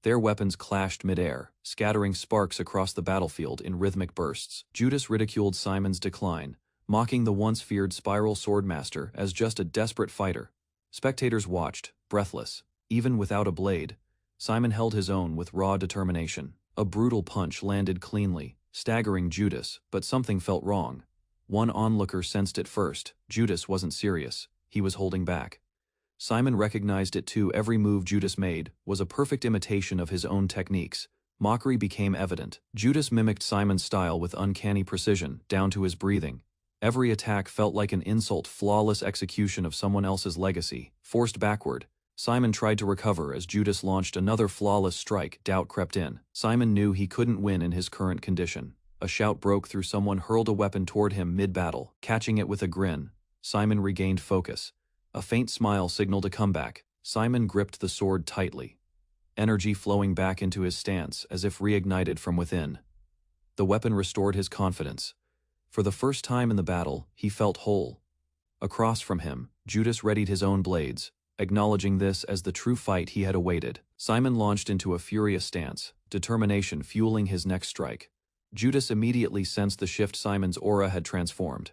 Their weapons clashed mid-air, scattering sparks across the battlefield in rhythmic bursts. Judas ridiculed Simon's decline, mocking the once feared Spiral Swordmaster as just a desperate fighter. Spectators watched, breathless. Even without a blade, Simon held his own with raw determination. A brutal punch landed cleanly, staggering Judas, but something felt wrong. One onlooker sensed it first. Judas wasn't serious. He was holding back. Simon recognized it too. Every move Judas made was a perfect imitation of his own techniques. Mockery became evident. Judas mimicked Simon's style with uncanny precision, down to his breathing. Every attack felt like an insult, flawless execution of someone else's legacy. Forced backward, Simon tried to recover as Judas launched another flawless strike. Doubt crept in. Simon knew he couldn't win in his current condition. A shout broke through. Someone hurled a weapon toward him mid-battle. Catching it with a grin, Simon regained focus. A faint smile signaled a comeback. Simon gripped the sword tightly, energy flowing back into his stance as if reignited from within. The weapon restored his confidence. For the first time in the battle, he felt whole. Across from him, Judas readied his own blades, acknowledging this as the true fight he had awaited. Simon launched into a furious stance, determination fueling his next strike. Judas immediately sensed the shift. Simon's aura had transformed.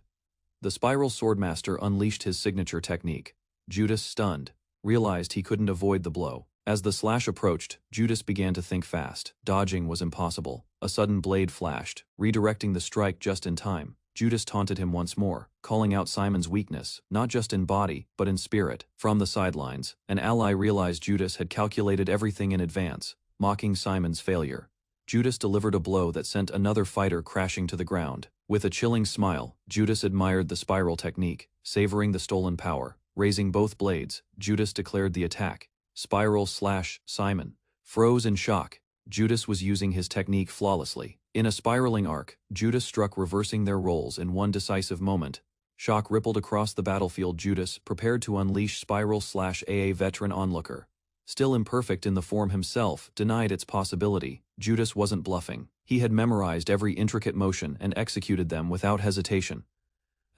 The Spiral Swordmaster unleashed his signature technique. Judas, stunned, realized he couldn't avoid the blow. As the slash approached, Judas began to think fast. Dodging was impossible. A sudden blade flashed, redirecting the strike just in time. Judas taunted him once more, calling out Simon's weakness, not just in body, but in spirit. From the sidelines, an ally realized Judas had calculated everything in advance, mocking Simon's failure. Judas delivered a blow that sent another fighter crashing to the ground. With a chilling smile, Judas admired the spiral technique, savoring the stolen power. Raising both blades, Judas declared the attack. Simon froze in shock. Judas was using his technique flawlessly. In a spiraling arc, Judas struck, reversing their roles in one decisive moment. Shock rippled across the battlefield. Judas prepared to unleash Spiral/AA. Veteran onlooker, still imperfect in the form himself, denied its possibility. Judas wasn't bluffing. He had memorized every intricate motion and executed them without hesitation.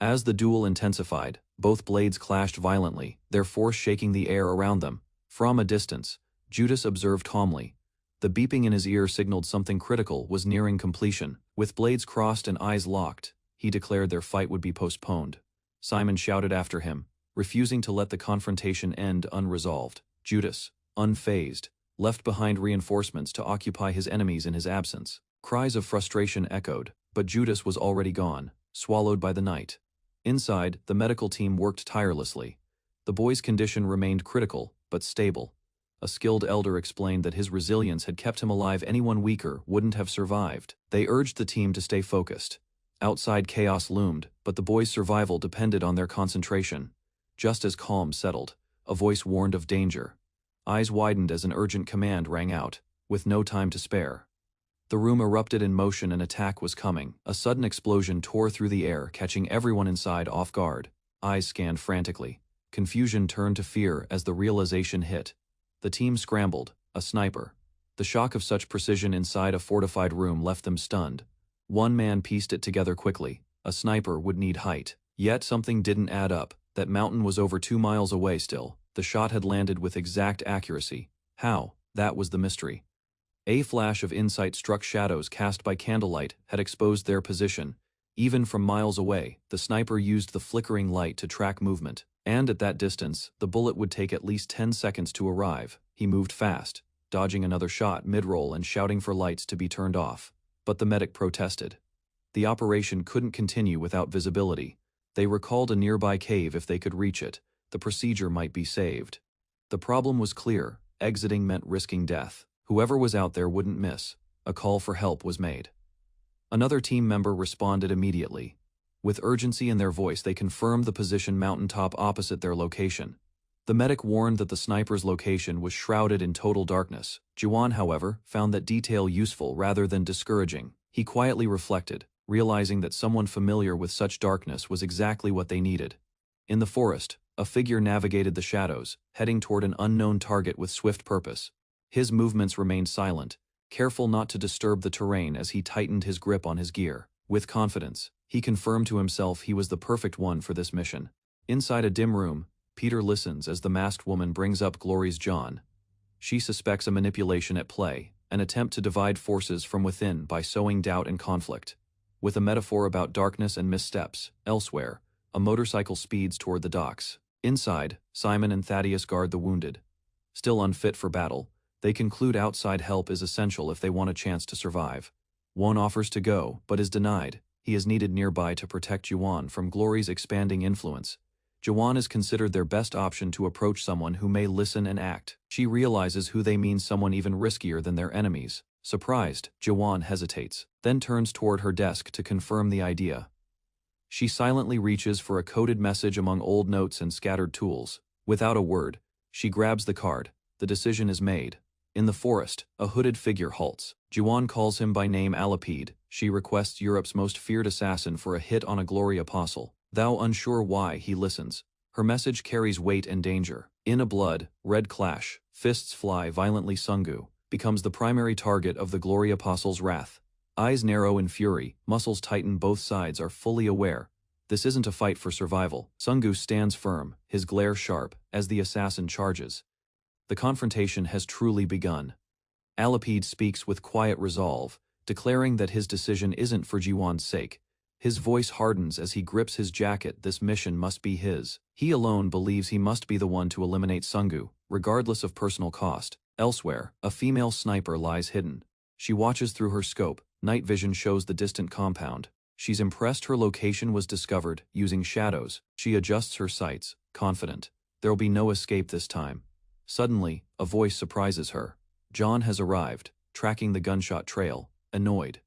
As the duel intensified, both blades clashed violently, their force shaking the air around them. From a distance, Judas observed calmly. The beeping in his ear signaled something critical was nearing completion. With blades crossed and eyes locked, he declared their fight would be postponed. Simon shouted after him, refusing to let the confrontation end unresolved. Judas, unfazed, left behind reinforcements to occupy his enemies in his absence. Cries of frustration echoed, but Judas was already gone, swallowed by the night. Inside, the medical team worked tirelessly. The boy's condition remained critical, but stable. A skilled elder explained that his resilience had kept him alive. Anyone weaker wouldn't have survived. They urged the team to stay focused. Outside chaos loomed, but the boys' survival depended on their concentration. Just as calm settled, a voice warned of danger. Eyes widened as an urgent command rang out, with no time to spare. The room erupted in motion. An attack was coming. A sudden explosion tore through the air, catching everyone inside off guard. Eyes scanned frantically. Confusion turned to fear as the realization hit. The team scrambled, a sniper. The shock of such precision inside a fortified room left them stunned. One man pieced it together quickly. A sniper would need height. Yet something didn't add up. That mountain was over 2 miles away still. The shot had landed with exact accuracy. How? That was the mystery. A flash of insight struck shadows cast by candlelight had exposed their position. Even from miles away, the sniper used the flickering light to track movement. And at that distance, the bullet would take at least 10 seconds to arrive. He moved fast, dodging another shot mid-roll and shouting for lights to be turned off. But the medic protested. The operation couldn't continue without visibility. They recalled a nearby cave if they could reach it. The procedure might be saved. The problem was clear. Exiting meant risking death. Whoever was out there wouldn't miss. A call for help was made. Another team member responded immediately. With urgency in their voice, they confirmed the position mountaintop opposite their location. The medic warned that the sniper's location was shrouded in total darkness. Jiwan, however, found that detail useful rather than discouraging. He quietly reflected, realizing that someone familiar with such darkness was exactly what they needed. In the forest, a figure navigated the shadows, heading toward an unknown target with swift purpose. His movements remained silent, careful not to disturb the terrain as he tightened his grip on his gear. With confidence, he confirmed to himself he was the perfect one for this mission. Inside a dim room, Peter listens as the masked woman brings up Glory's John. She suspects a manipulation at play, an attempt to divide forces from within by sowing doubt and conflict. With a metaphor about darkness and missteps, elsewhere, a motorcycle speeds toward the docks. Inside, Simon and Thaddeus guard the wounded. Still unfit for battle, they conclude outside help is essential if they want a chance to survive. One offers to go, but is denied. He is needed nearby to protect Juan from Glory's expanding influence. Juan is considered their best option to approach someone who may listen and act. She realizes who they mean, someone even riskier than their enemies. Surprised, Juan hesitates, then turns toward her desk to confirm the idea. She silently reaches for a coded message among old notes and scattered tools. Without a word, she grabs the card. The decision is made. In the forest, a hooded figure halts. Juan calls him by name Alipede. She requests Europe's most feared assassin for a hit on a glory apostle. Thou unsure why, he listens. Her message carries weight and danger. In a blood-red clash, fists fly violently. Sungu becomes the primary target of the glory apostle's wrath. Eyes narrow in fury, muscles tighten, both sides are fully aware. This isn't a fight for survival. Sungu stands firm, his glare sharp, as the assassin charges. The confrontation has truly begun. Alipede speaks with quiet resolve, declaring that his decision isn't for Jiwan's sake. His voice hardens as he grips his jacket. This mission must be his. He alone believes he must be the one to eliminate Sungu, regardless of personal cost. Elsewhere, a female sniper lies hidden. She watches through her scope. Night vision shows the distant compound. She's impressed her location was discovered using shadows. She adjusts her sights, confident. There'll be no escape this time. Suddenly, a voice surprises her. John has arrived, tracking the gunshot trail, annoyed.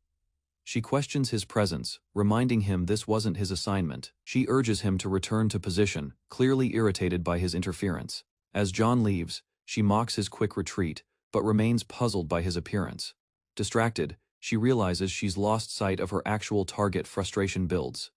She questions his presence, reminding him this wasn't his assignment. She urges him to return to position, clearly irritated by his interference. As John leaves, she mocks his quick retreat, but remains puzzled by his appearance. Distracted, she realizes she's lost sight of her actual target. Frustration builds.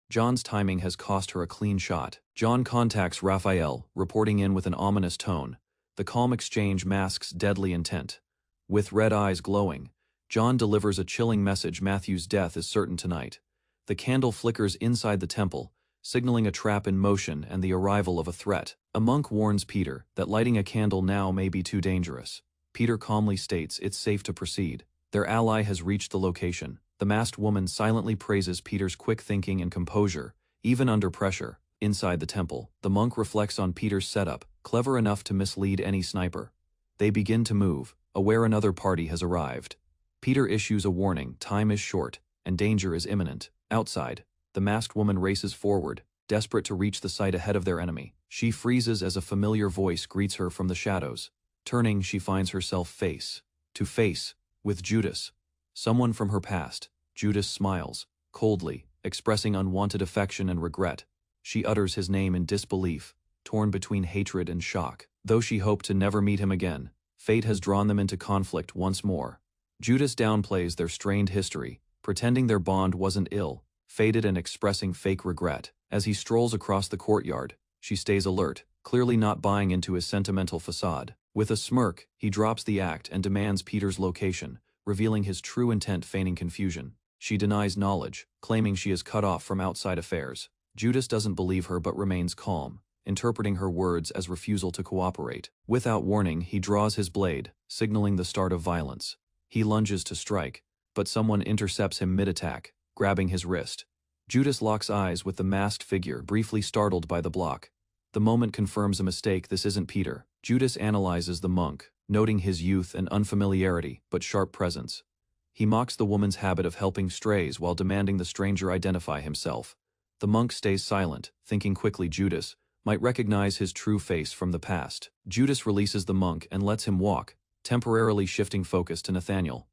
John's timing has cost her a clean shot. John contacts Raphael, reporting in with an ominous tone. The calm exchange masks deadly intent. With red eyes glowing, John delivers a chilling message: Matthew's death is certain tonight. The candle flickers inside the temple, signaling a trap in motion and the arrival of a threat. A monk warns Peter that lighting a candle now may be too dangerous. Peter calmly states it's safe to proceed. Their ally has reached the location. The masked woman silently praises Peter's quick thinking and composure, even under pressure. Inside the temple, the monk reflects on Peter's setup, clever enough to mislead any sniper. They begin to move, aware another party has arrived. Peter issues a warning: time is short, and danger is imminent. Outside, the masked woman races forward, desperate to reach the site ahead of their enemy. She freezes as a familiar voice greets her from the shadows. Turning, she finds herself face to face with Judas, someone from her past. Judas smiles, coldly, expressing unwanted affection and regret. She utters his name in disbelief, torn between hatred and shock. Though she hoped to never meet him again, fate has drawn them into conflict once more. Judas downplays their strained history, pretending their bond wasn't ill, fated, and expressing fake regret. As he strolls across the courtyard, she stays alert, clearly not buying into his sentimental facade. With a smirk, he drops the act and demands Peter's location, revealing his true intent, feigning confusion. She denies knowledge, claiming she is cut off from outside affairs. Judas doesn't believe her but remains calm, interpreting her words as refusal to cooperate. Without warning, he draws his blade, signaling the start of violence. He lunges to strike, but someone intercepts him mid-attack, grabbing his wrist. Judas locks eyes with the masked figure, briefly startled by the block. The moment confirms a mistake. This isn't Peter. Judas analyzes the monk, noting his youth and unfamiliarity, but sharp presence. He mocks the woman's habit of helping strays while demanding the stranger identify himself. The monk stays silent, thinking quickly Judas might recognize his true face from the past. Judas releases the monk and lets him walk, temporarily shifting focus to Nathaniel.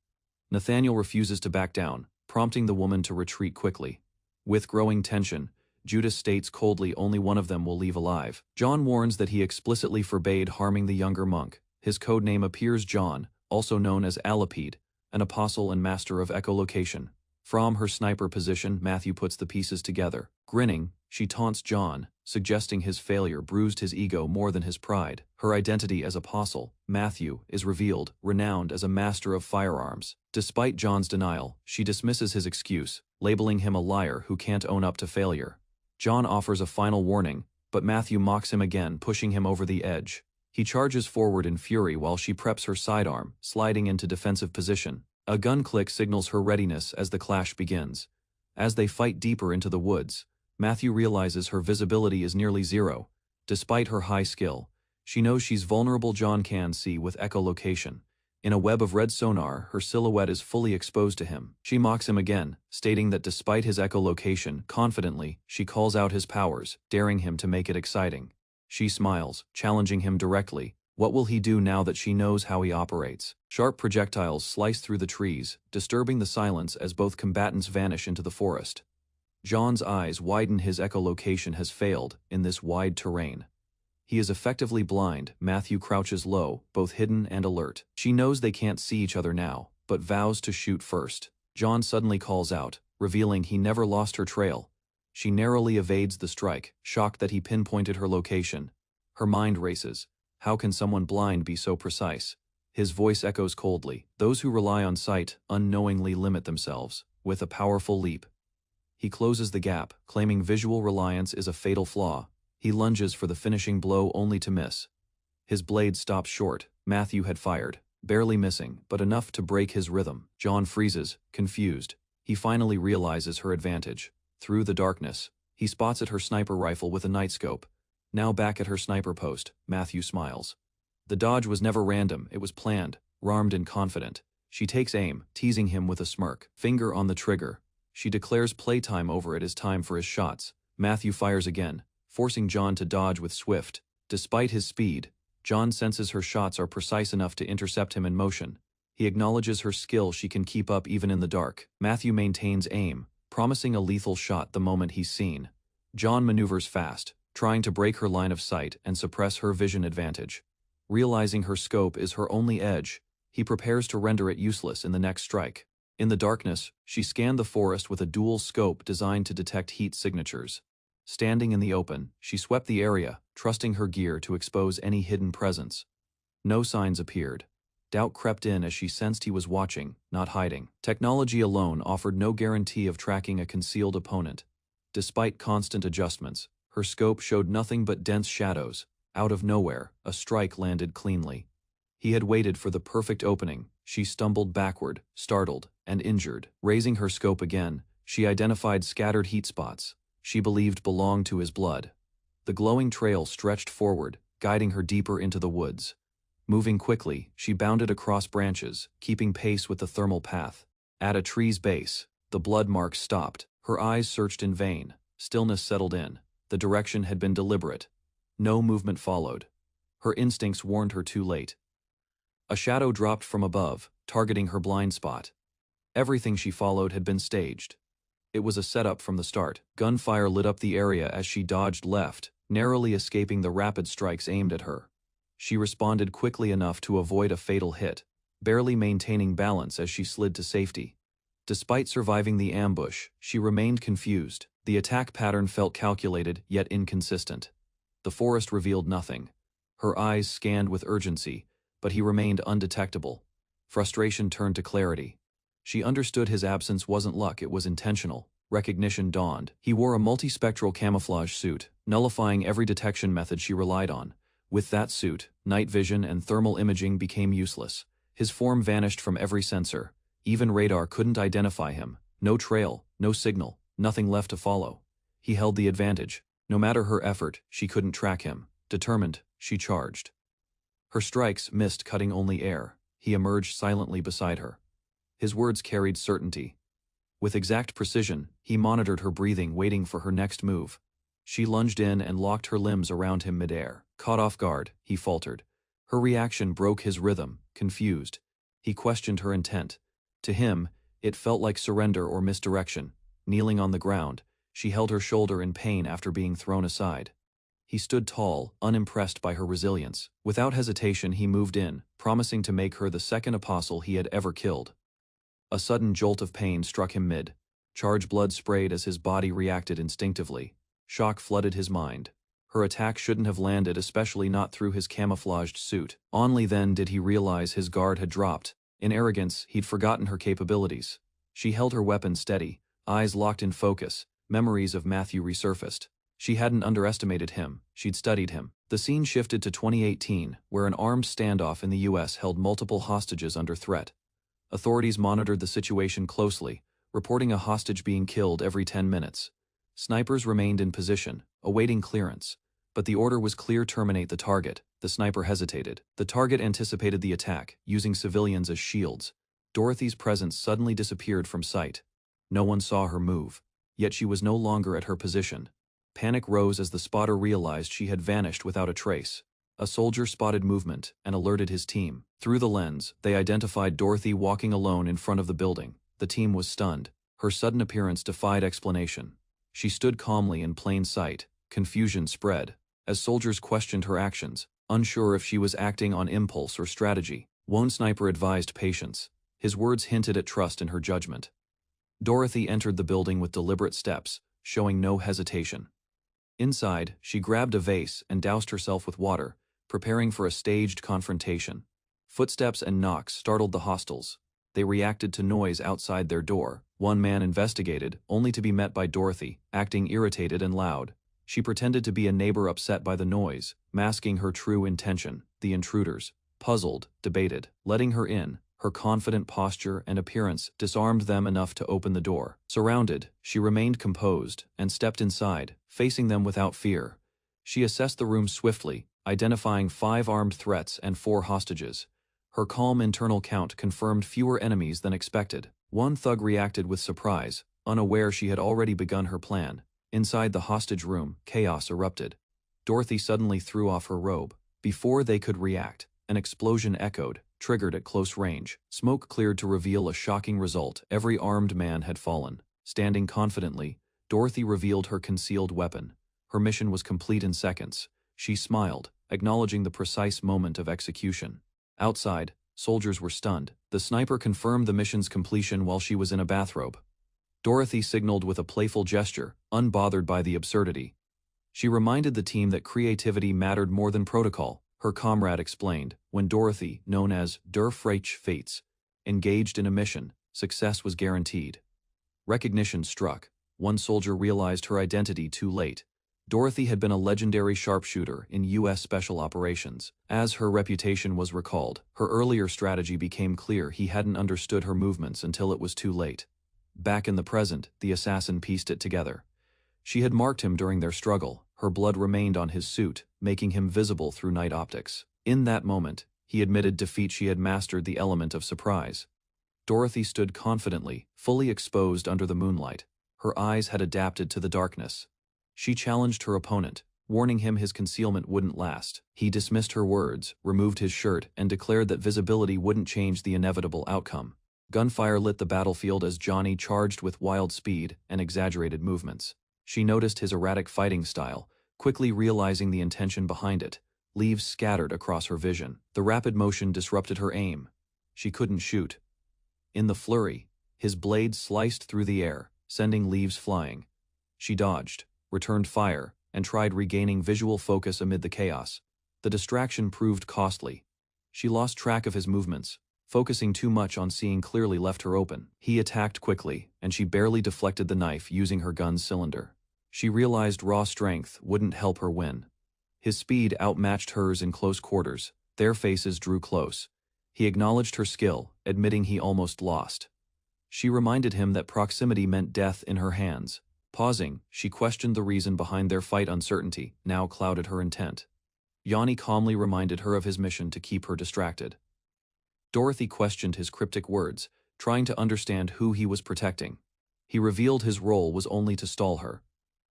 Nathaniel refuses to back down, prompting the woman to retreat quickly. With growing tension, Judas states coldly only one of them will leave alive. John warns that he explicitly forbade harming the younger monk. His code name appears John, also known as Alipede, an apostle and master of echolocation. From her sniper position, Matthew puts the pieces together. Grinning, she taunts John, suggesting his failure bruised his ego more than his pride. Her identity as apostle, Matthew, is revealed, renowned as a master of firearms. Despite John's denial, she dismisses his excuse, labeling him a liar who can't own up to failure. John offers a final warning, but Matthew mocks him again, pushing him over the edge. He charges forward in fury while she preps her sidearm, sliding into defensive position. A gun click signals her readiness as the clash begins. As they fight deeper into the woods, Matthew realizes her visibility is nearly zero. Despite her high skill, she knows she's vulnerable. John can see with echolocation. In a web of red sonar, her silhouette is fully exposed to him. She mocks him again, stating that despite his echolocation, confidently, she calls out his powers, daring him to make it exciting. She smiles, challenging him directly. What will he do now that she knows how he operates? Sharp projectiles slice through the trees, disturbing the silence as both combatants vanish into the forest. John's eyes widen. His echolocation has failed in this wide terrain. He is effectively blind. Matthew crouches low, both hidden and alert. She knows they can't see each other now, but vows to shoot first. John suddenly calls out, revealing he never lost her trail. She narrowly evades the strike, shocked that he pinpointed her location. Her mind races. How can someone blind be so precise? His voice echoes coldly. Those who rely on sight unknowingly limit themselves. With a powerful leap, he closes the gap, claiming visual reliance is a fatal flaw. He lunges for the finishing blow only to miss. His blade stops short. Matthew had fired, barely missing, but enough to break his rhythm. John freezes, confused. He finally realizes her advantage. Through the darkness, he spots at her sniper rifle with a nightscope. Now back at her sniper post, Matthew smiles. The dodge was never random, it was planned, armed and confident. She takes aim, teasing him with a smirk. Finger on the trigger. She declares playtime over. It is time for his shots. Matthew fires again, forcing John to dodge with swift. Despite his speed, John senses her shots are precise enough to intercept him in motion. He acknowledges her skill. She can keep up even in the dark. Matthew maintains aim, promising a lethal shot the moment he's seen. John maneuvers fast, trying to break her line of sight and suppress her vision advantage. Realizing her scope is her only edge, he prepares to render it useless in the next strike. In the darkness, she scanned the forest with a dual scope designed to detect heat signatures. Standing in the open, she swept the area, trusting her gear to expose any hidden presence. No signs appeared. Doubt crept in as she sensed he was watching, not hiding. Technology alone offered no guarantee of tracking a concealed opponent. Despite constant adjustments, her scope showed nothing but dense shadows. Out of nowhere, a strike landed cleanly. He had waited for the perfect opening. She stumbled backward, startled, and injured. Raising her scope again, she identified scattered heat spots she believed belonged to his blood. The glowing trail stretched forward, guiding her deeper into the woods. Moving quickly, she bounded across branches, keeping pace with the thermal path. At a tree's base, the blood marks stopped. Her eyes searched in vain. Stillness settled in. The direction had been deliberate. No movement followed. Her instincts warned her too late. A shadow dropped from above, targeting her blind spot. Everything she followed had been staged. It was a setup from the start. Gunfire lit up the area as she dodged left, narrowly escaping the rapid strikes aimed at her. She responded quickly enough to avoid a fatal hit, barely maintaining balance as she slid to safety. Despite surviving the ambush, she remained confused. The attack pattern felt calculated, yet inconsistent. The forest revealed nothing. Her eyes scanned with urgency, but he remained undetectable. Frustration turned to clarity. She understood his absence wasn't luck, it was intentional. Recognition dawned. He wore a multispectral camouflage suit, nullifying every detection method she relied on. With that suit, night vision and thermal imaging became useless. His form vanished from every sensor. Even radar couldn't identify him. No trail, no signal, nothing left to follow. He held the advantage. No matter her effort, she couldn't track him. Determined, she charged. Her strikes missed, cutting only air. He emerged silently beside her. His words carried certainty. With exact precision, he monitored her breathing, waiting for her next move. She lunged in and locked her limbs around him midair. Caught off guard, he faltered. Her reaction broke his rhythm, confused. He questioned her intent. To him, it felt like surrender or misdirection. Kneeling on the ground, she held her shoulder in pain after being thrown aside. He stood tall, unimpressed by her resilience. Without hesitation, he moved in, promising to make her the second apostle he had ever killed. A sudden jolt of pain struck him mid. Charged blood sprayed as his body reacted instinctively. Shock flooded his mind. Her attack shouldn't have landed, especially not through his camouflaged suit. Only then did he realize his guard had dropped. In arrogance, he'd forgotten her capabilities. She held her weapon steady, eyes locked in focus. Memories of Matthew resurfaced. She hadn't underestimated him, she'd studied him. The scene shifted to 2018, where an armed standoff in the US held multiple hostages under threat. Authorities monitored the situation closely, reporting a hostage being killed every 10 minutes. Snipers remained in position, awaiting clearance. But the order was clear: terminate the target. The sniper hesitated. The target anticipated the attack, using civilians as shields. Dorothy's presence suddenly disappeared from sight. No one saw her move. Yet she was no longer at her position. Panic rose as the spotter realized she had vanished without a trace. A soldier spotted movement and alerted his team. Through the lens, they identified Dorothy walking alone in front of the building. The team was stunned. Her sudden appearance defied explanation. She stood calmly in plain sight. Confusion spread as soldiers questioned her actions, unsure if she was acting on impulse or strategy. One sniper advised patience. His words hinted at trust in her judgment. Dorothy entered the building with deliberate steps, showing no hesitation. Inside, she grabbed a vase and doused herself with water, preparing for a staged confrontation. Footsteps and knocks startled the hostiles. They reacted to noise outside their door. One man investigated, only to be met by Dorothy, acting irritated and loud. She pretended to be a neighbor upset by the noise, masking her true intention. The intruders, puzzled, debated. Letting her in, her confident posture and appearance disarmed them enough to open the door. Surrounded, she remained composed and stepped inside, facing them without fear. She assessed the room swiftly, identifying 5 armed threats and 4 hostages. Her calm internal count confirmed fewer enemies than expected. One thug reacted with surprise, unaware she had already begun her plan. Inside the hostage room, chaos erupted. Dorothy suddenly threw off her robe. Before they could react, an explosion echoed, triggered at close range. Smoke cleared to reveal a shocking result. Every armed man had fallen. Standing confidently, Dorothy revealed her concealed weapon. Her mission was complete in seconds. She smiled, acknowledging the precise moment of execution. Outside, soldiers were stunned. The sniper confirmed the mission's completion while she was in a bathrobe. Dorothy signaled with a playful gesture, unbothered by the absurdity. She reminded the team that creativity mattered more than protocol. Her comrade explained, when Dorothy, known as Der Freche Fates, engaged in a mission, success was guaranteed. Recognition struck. One soldier realized her identity too late. Dorothy had been a legendary sharpshooter in U.S. Special Operations. As her reputation was recalled, her earlier strategy became clear. He hadn't understood her movements until it was too late. Back in the present, the assassin pieced it together. She had marked him during their struggle. Her blood remained on his suit, making him visible through night optics. In that moment, he admitted defeat. She had mastered the element of surprise. Dorothy stood confidently, fully exposed under the moonlight. Her eyes had adapted to the darkness. She challenged her opponent, warning him his concealment wouldn't last. He dismissed her words, removed his shirt, and declared that visibility wouldn't change the inevitable outcome. Gunfire lit the battlefield as Johnny charged with wild speed and exaggerated movements. She noticed his erratic fighting style, quickly realizing the intention behind it. Leaves scattered across her vision. The rapid motion disrupted her aim. She couldn't shoot. In the flurry, his blade sliced through the air, sending leaves flying. She dodged, returned fire, and tried regaining visual focus amid the chaos. The distraction proved costly. She lost track of his movements. Focusing too much on seeing clearly left her open. He attacked quickly, and she barely deflected the knife using her gun's cylinder. She realized raw strength wouldn't help her win. His speed outmatched hers in close quarters. Their faces drew close. He acknowledged her skill, admitting he almost lost. She reminded him that proximity meant death in her hands. Pausing, she questioned the reason behind their fight. Uncertainty now clouded her intent. Yanni calmly reminded her of his mission to keep her distracted. Dorothy questioned his cryptic words, trying to understand who he was protecting. He revealed his role was only to stall her.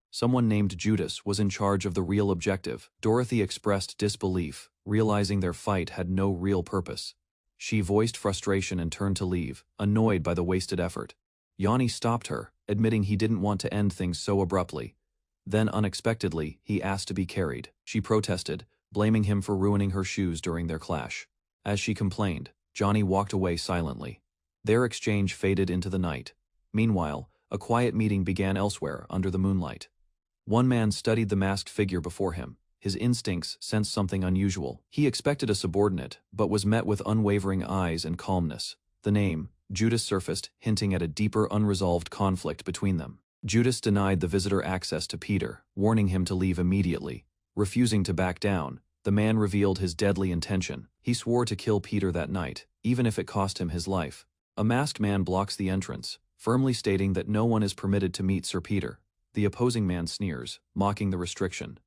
Someone named Judas was in charge of the real objective. Dorothy expressed disbelief, realizing their fight had no real purpose. She voiced frustration and turned to leave, annoyed by the wasted effort. Yanni stopped her, admitting he didn't want to end things so abruptly. Then unexpectedly, he asked to be carried. She protested, blaming him for ruining her shoes during their clash. As she complained, Johnny walked away silently. Their exchange faded into the night. Meanwhile, a quiet meeting began elsewhere under the moonlight. One man studied the masked figure before him. His instincts sensed something unusual. He expected a subordinate, but was met with unwavering eyes and calmness. The name, Judas, surfaced, hinting at a deeper unresolved conflict between them. Judas denied the visitor access to Peter, warning him to leave immediately. Refusing to back down, the man revealed his deadly intention. He swore to kill Peter that night, even if it cost him his life. A masked man blocks the entrance, firmly stating that no one is permitted to meet Sir Peter. The opposing man sneers, mocking the restriction.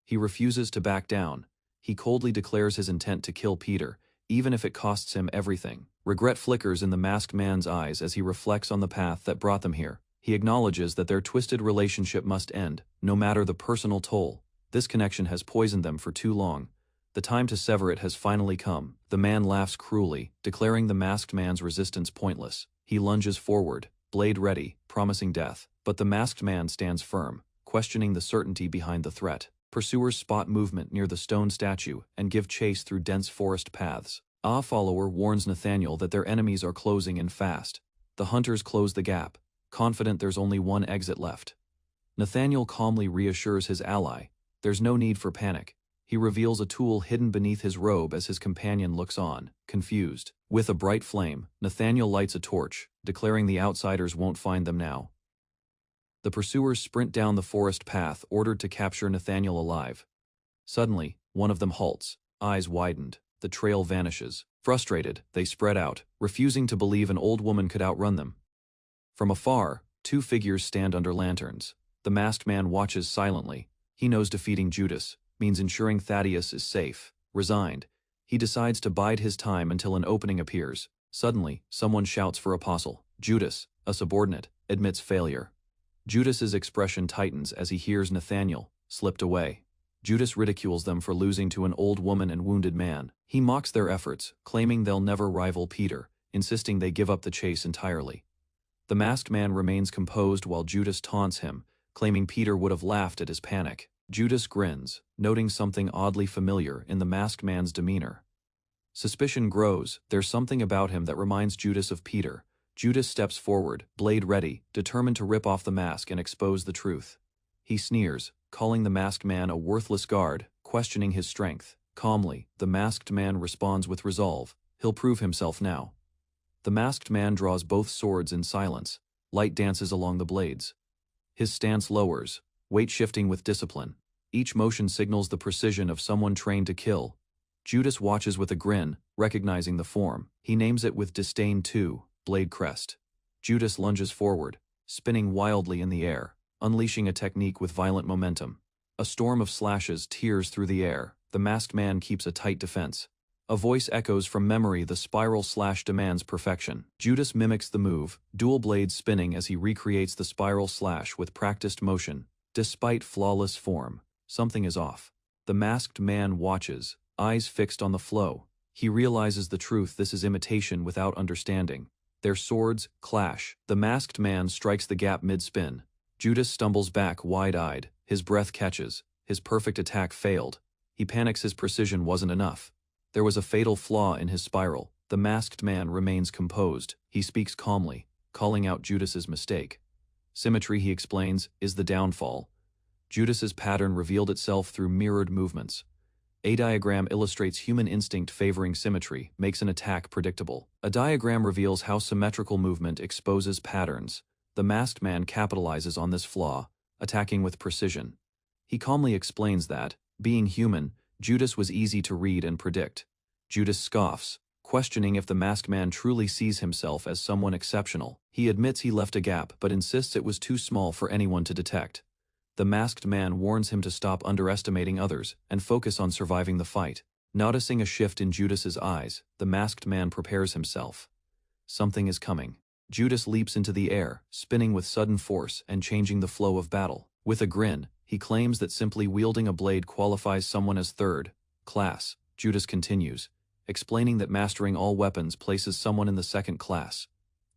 He refuses to back down. He coldly declares his intent to kill Peter, even if it costs him everything. Regret flickers in the masked man's eyes as he reflects on the path that brought them here. He acknowledges that their twisted relationship must end, no matter the personal toll. This connection has poisoned them for too long. The time to sever it has finally come. The man laughs cruelly, declaring the masked man's resistance pointless. He lunges forward, blade ready, promising death. But the masked man stands firm, questioning the certainty behind the threat. Pursuers spot movement near the stone statue and give chase through dense forest paths. A follower warns Nathaniel that their enemies are closing in fast. The hunters close the gap, confident there's only one exit left. Nathaniel calmly reassures his ally. There's no need for panic. He reveals a tool hidden beneath his robe as his companion looks on, confused. With a bright flame, Nathaniel lights a torch, declaring the outsiders won't find them now. The pursuers sprint down the forest path, ordered to capture Nathaniel alive. Suddenly, one of them halts, eyes widened. The trail vanishes. Frustrated, they spread out, refusing to believe an old woman could outrun them. From afar, two figures stand under lanterns. The masked man watches silently. He knows defeating Judas means ensuring Thaddeus is safe. Resigned, he decides to bide his time until an opening appears. Suddenly, someone shouts for Apostle. Judas, a subordinate, admits failure. Judas's expression tightens as he hears Nathaniel, slipped away. Judas ridicules them for losing to an old woman and wounded man. He mocks their efforts, claiming they'll never rival Peter, insisting they give up the chase entirely. The masked man remains composed while Judas taunts him, claiming Peter would have laughed at his panic. Judas grins, noting something oddly familiar in the masked man's demeanor. Suspicion grows. There's something about him that reminds Judas of Peter. Judas steps forward, blade ready, determined to rip off the mask and expose the truth. He sneers, calling the masked man a worthless guard, questioning his strength. Calmly, the masked man responds with resolve. He'll prove himself now. The masked man draws both swords in silence. Light dances along the blades. His stance lowers, weight shifting with discipline. Each motion signals the precision of someone trained to kill. Judas watches with a grin, recognizing the form. He names it with disdain too, Blade Crest. Judas lunges forward, spinning wildly in the air, unleashing a technique with violent momentum. A storm of slashes tears through the air. The masked man keeps a tight defense. A voice echoes from memory. The spiral slash demands perfection. Judas mimics the move, dual blades spinning as he recreates the spiral slash with practiced motion. Despite flawless form, something is off. The masked man watches, eyes fixed on the flow. He realizes the truth. This is imitation without understanding. Their swords clash. The masked man strikes the gap mid-spin. Judas stumbles back wide-eyed. His breath catches. His perfect attack failed. He panics. His precision wasn't enough. There was a fatal flaw in his spiral. The masked man remains composed. He speaks calmly, calling out Judas's mistake. Symmetry, he explains, is the downfall. Judas's pattern revealed itself through mirrored movements. A diagram illustrates human instinct favoring symmetry, makes an attack predictable. A diagram reveals how symmetrical movement exposes patterns. The masked man capitalizes on this flaw, attacking with precision. He calmly explains that, being human, Judas was easy to read and predict. Judas scoffs, questioning if the masked man truly sees himself as someone exceptional. He admits he left a gap but insists it was too small for anyone to detect. The masked man warns him to stop underestimating others and focus on surviving the fight. Noticing a shift in Judas's eyes, the masked man prepares himself. Something is coming. Judas leaps into the air, spinning with sudden force and changing the flow of battle. With a grin, he claims that simply wielding a blade qualifies someone as third class. Judas continues, explaining that mastering all weapons places someone in the second class.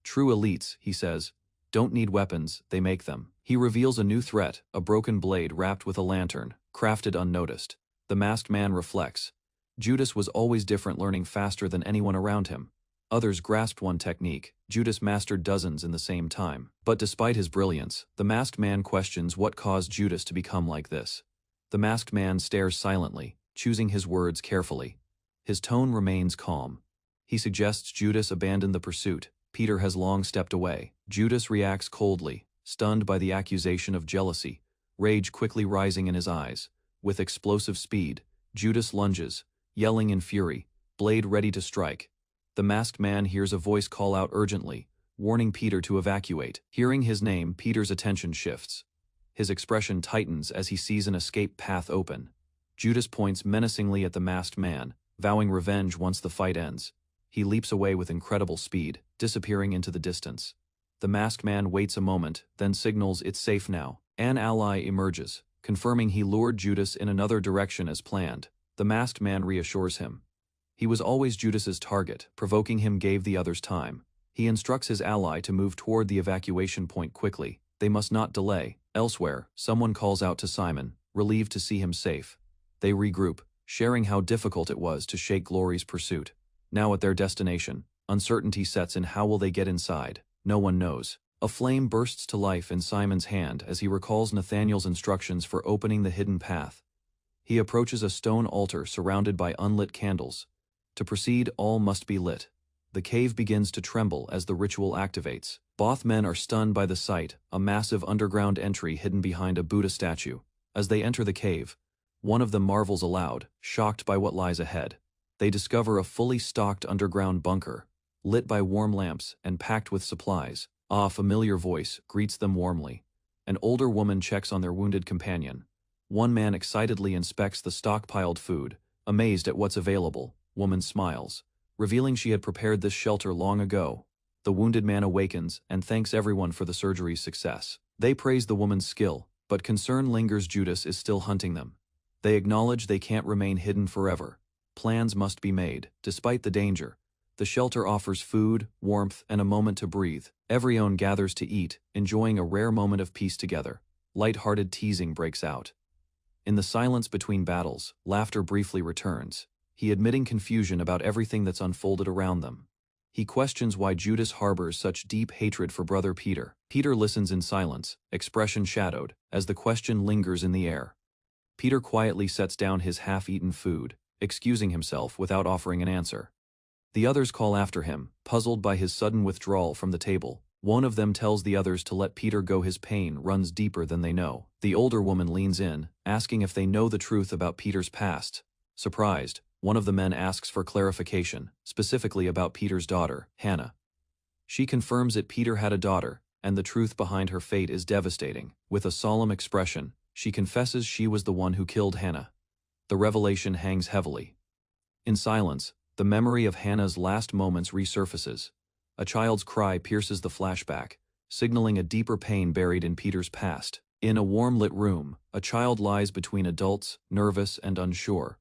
True elites, he says, don't need weapons, they make them. He reveals a new threat, a broken blade wrapped with a lantern, crafted unnoticed. The masked man reflects. Judas was always different, learning faster than anyone around him. Others grasped one technique, Judas mastered dozens in the same time. But despite his brilliance, the masked man questions what caused Judas to become like this. The masked man stares silently, choosing his words carefully. His tone remains calm. He suggests Judas abandon the pursuit. Peter has long stepped away. Judas reacts coldly, stunned by the accusation of jealousy, rage quickly rising in his eyes. With explosive speed, Judas lunges, yelling in fury, blade ready to strike. The masked man hears a voice call out urgently, warning Peter to evacuate. Hearing his name, Peter's attention shifts. His expression tightens as he sees an escape path open. Judas points menacingly at the masked man, vowing revenge once the fight ends. He leaps away with incredible speed, disappearing into the distance. The masked man waits a moment, then signals it's safe now. An ally emerges, confirming he lured Judas in another direction as planned. The masked man reassures him. He was always Judas's target, provoking him gave the others time. He instructs his ally to move toward the evacuation point quickly. They must not delay. Elsewhere, someone calls out to Simon, relieved to see him safe. They regroup, sharing how difficult it was to shake Glory's pursuit. Now at their destination, uncertainty sets in. How will they get inside? No one knows. A flame bursts to life in Simon's hand as he recalls Nathaniel's instructions for opening the hidden path. He approaches a stone altar surrounded by unlit candles. To proceed, all must be lit. The cave begins to tremble as the ritual activates. Both men are stunned by the sight, a massive underground entry hidden behind a Buddha statue. As they enter the cave, one of them marvels aloud, shocked by what lies ahead. They discover a fully stocked underground bunker, lit by warm lamps and packed with supplies. A familiar voice greets them warmly. An older woman checks on their wounded companion. One man excitedly inspects the stockpiled food, amazed at what's available. Woman smiles, revealing she had prepared this shelter long ago. The wounded man awakens and thanks everyone for the surgery's success. They praise the woman's skill, but concern lingers. Judas is still hunting them. They acknowledge they can't remain hidden forever. Plans must be made. Despite the danger, the shelter offers food, warmth, and a moment to breathe. Everyone gathers to eat, enjoying a rare moment of peace together. Light-hearted teasing breaks out. In the silence between battles, laughter briefly returns. He admitting confusion about everything that's unfolded around them. He questions why Judas harbors such deep hatred for brother Peter. Peter listens in silence, expression shadowed, as the question lingers in the air. Peter quietly sets down his half-eaten food, excusing himself without offering an answer. The others call after him, puzzled by his sudden withdrawal from the table. One of them tells the others to let Peter go. His pain runs deeper than they know. The older woman leans in, asking if they know the truth about Peter's past. Surprised, one of the men asks for clarification, specifically about Peter's daughter, Hannah. She confirms that Peter had a daughter, and the truth behind her fate is devastating. With a solemn expression, she confesses she was the one who killed Hannah. The revelation hangs heavily. In silence, the memory of Hannah's last moments resurfaces. A child's cry pierces the flashback, signaling a deeper pain buried in Peter's past. In a warm-lit room, a child lies between adults, nervous and unsure.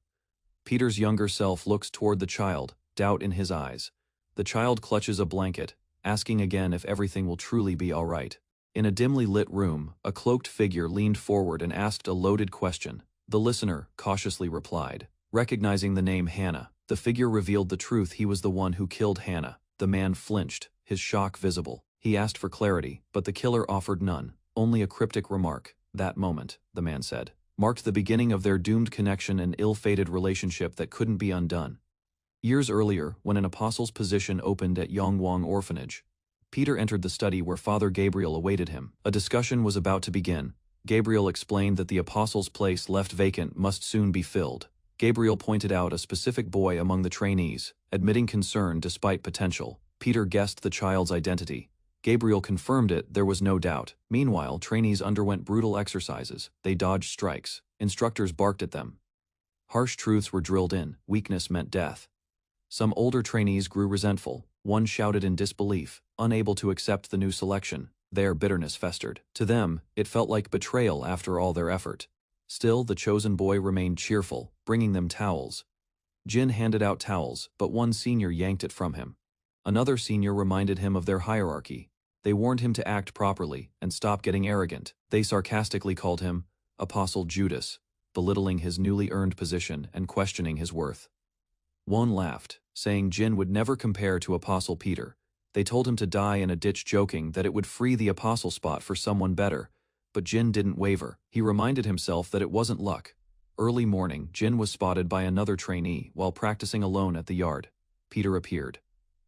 Peter's younger self looks toward the child, doubt in his eyes. The child clutches a blanket, asking again if everything will truly be all right. In a dimly lit room, a cloaked figure leaned forward and asked a loaded question. The listener cautiously replied. Recognizing the name Hannah, the figure revealed the truth. He was the one who killed Hannah. The man flinched, his shock visible. He asked for clarity, but the killer offered none, only a cryptic remark. That moment, the man said, marked the beginning of their doomed connection and ill-fated relationship that couldn't be undone. Years earlier, when an apostle's position opened at Yongwang Orphanage, Peter entered the study where Father Gabriel awaited him. A discussion was about to begin. Gabriel explained that the apostle's place left vacant must soon be filled. Gabriel pointed out a specific boy among the trainees, admitting concern despite potential. Peter guessed the child's identity. Gabriel confirmed it, there was no doubt. Meanwhile, trainees underwent brutal exercises. They dodged strikes. Instructors barked at them. Harsh truths were drilled in. Weakness meant death. Some older trainees grew resentful. One shouted in disbelief, unable to accept the new selection. Their bitterness festered. To them, it felt like betrayal after all their effort. Still, the chosen boy remained cheerful, bringing them towels. Jin handed out towels, but one senior yanked it from him. Another senior reminded him of their hierarchy. They warned him to act properly and stop getting arrogant. They sarcastically called him Apostle Judas, belittling his newly earned position and questioning his worth. One laughed, saying Jin would never compare to Apostle Peter. They told him to die in a ditch, joking that it would free the apostle spot for someone better. But Jin didn't waver. He reminded himself that it wasn't luck. Early morning, Jin was spotted by another trainee while practicing alone at the yard. Peter appeared.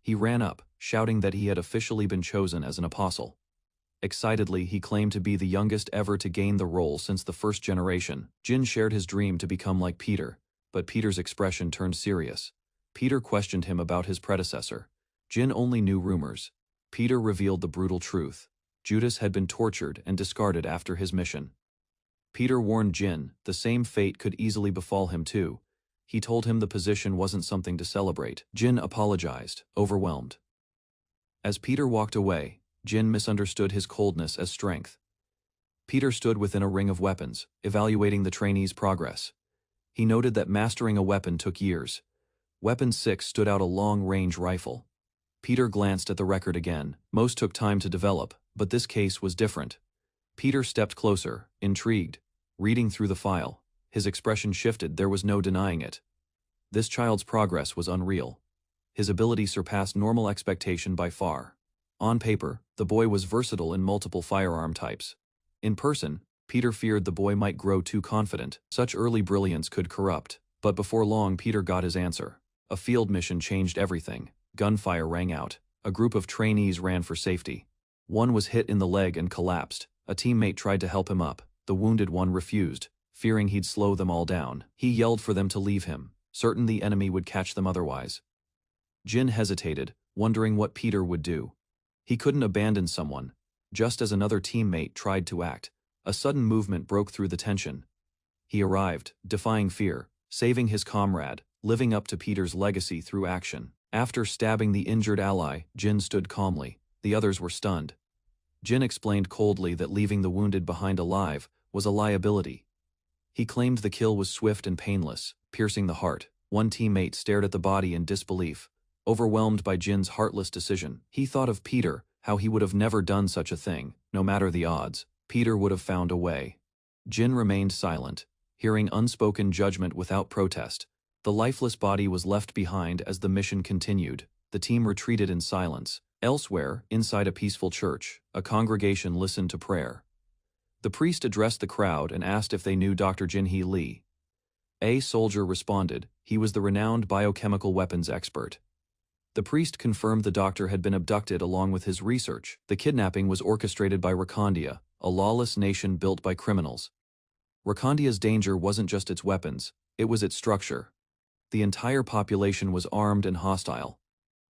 He ran up, shouting that he had officially been chosen as an apostle. Excitedly, he claimed to be the youngest ever to gain the role since the first generation. Jin shared his dream to become like Peter, but Peter's expression turned serious. Peter questioned him about his predecessor. Jin only knew rumors. Peter revealed the brutal truth. Judas had been tortured and discarded after his mission. Peter warned Jin the same fate could easily befall him too. He told him the position wasn't something to celebrate. Jin apologized, overwhelmed. As Peter walked away, Jin misunderstood his coldness as strength. Peter stood within a ring of weapons, evaluating the trainee's progress. He noted that mastering a weapon took years. Weapon 6 stood out, a long-range rifle. Peter glanced at the record again. Most took time to develop, but this case was different. Peter stepped closer, intrigued, reading through the file. His expression shifted, there was no denying it. This child's progress was unreal. His ability surpassed normal expectation by far. On paper, the boy was versatile in multiple firearm types. In person, Peter feared the boy might grow too confident. Such early brilliance could corrupt. But before long, Peter got his answer. A field mission changed everything. Gunfire rang out. A group of trainees ran for safety. One was hit in the leg and collapsed. A teammate tried to help him up. The wounded one refused, fearing he'd slow them all down. He yelled for them to leave him, certain the enemy would catch them otherwise. Jin hesitated, wondering what Peter would do. He couldn't abandon someone. Just as another teammate tried to act, a sudden movement broke through the tension. He arrived, defying fear, saving his comrade, living up to Peter's legacy through action. After stabbing the injured ally, Jin stood calmly. The others were stunned. Jin explained coldly that leaving the wounded behind alive was a liability. He claimed the kill was swift and painless, piercing the heart. One teammate stared at the body in disbelief, overwhelmed by Jin's heartless decision. He thought of Peter, how he would have never done such a thing. No matter the odds, Peter would have found a way. Jin remained silent, hearing unspoken judgment without protest. The lifeless body was left behind as the mission continued. The team retreated in silence. Elsewhere, inside a peaceful church, a congregation listened to prayer. The priest addressed the crowd and asked if they knew Dr. Jin-hee Lee. A soldier responded. He was the renowned biochemical weapons expert. The priest confirmed the doctor had been abducted along with his research. The kidnapping was orchestrated by Rakandia, a lawless nation built by criminals. Rakandia's danger wasn't just its weapons, it was its structure. The entire population was armed and hostile.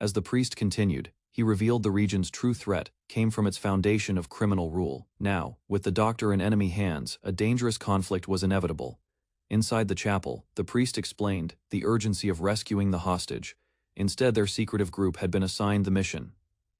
As the priest continued, he revealed the region's true threat came from its foundation of criminal rule. Now, with the doctor in enemy hands, a dangerous conflict was inevitable. Inside the chapel, the priest explained the urgency of rescuing the hostage. Instead, their secretive group had been assigned the mission.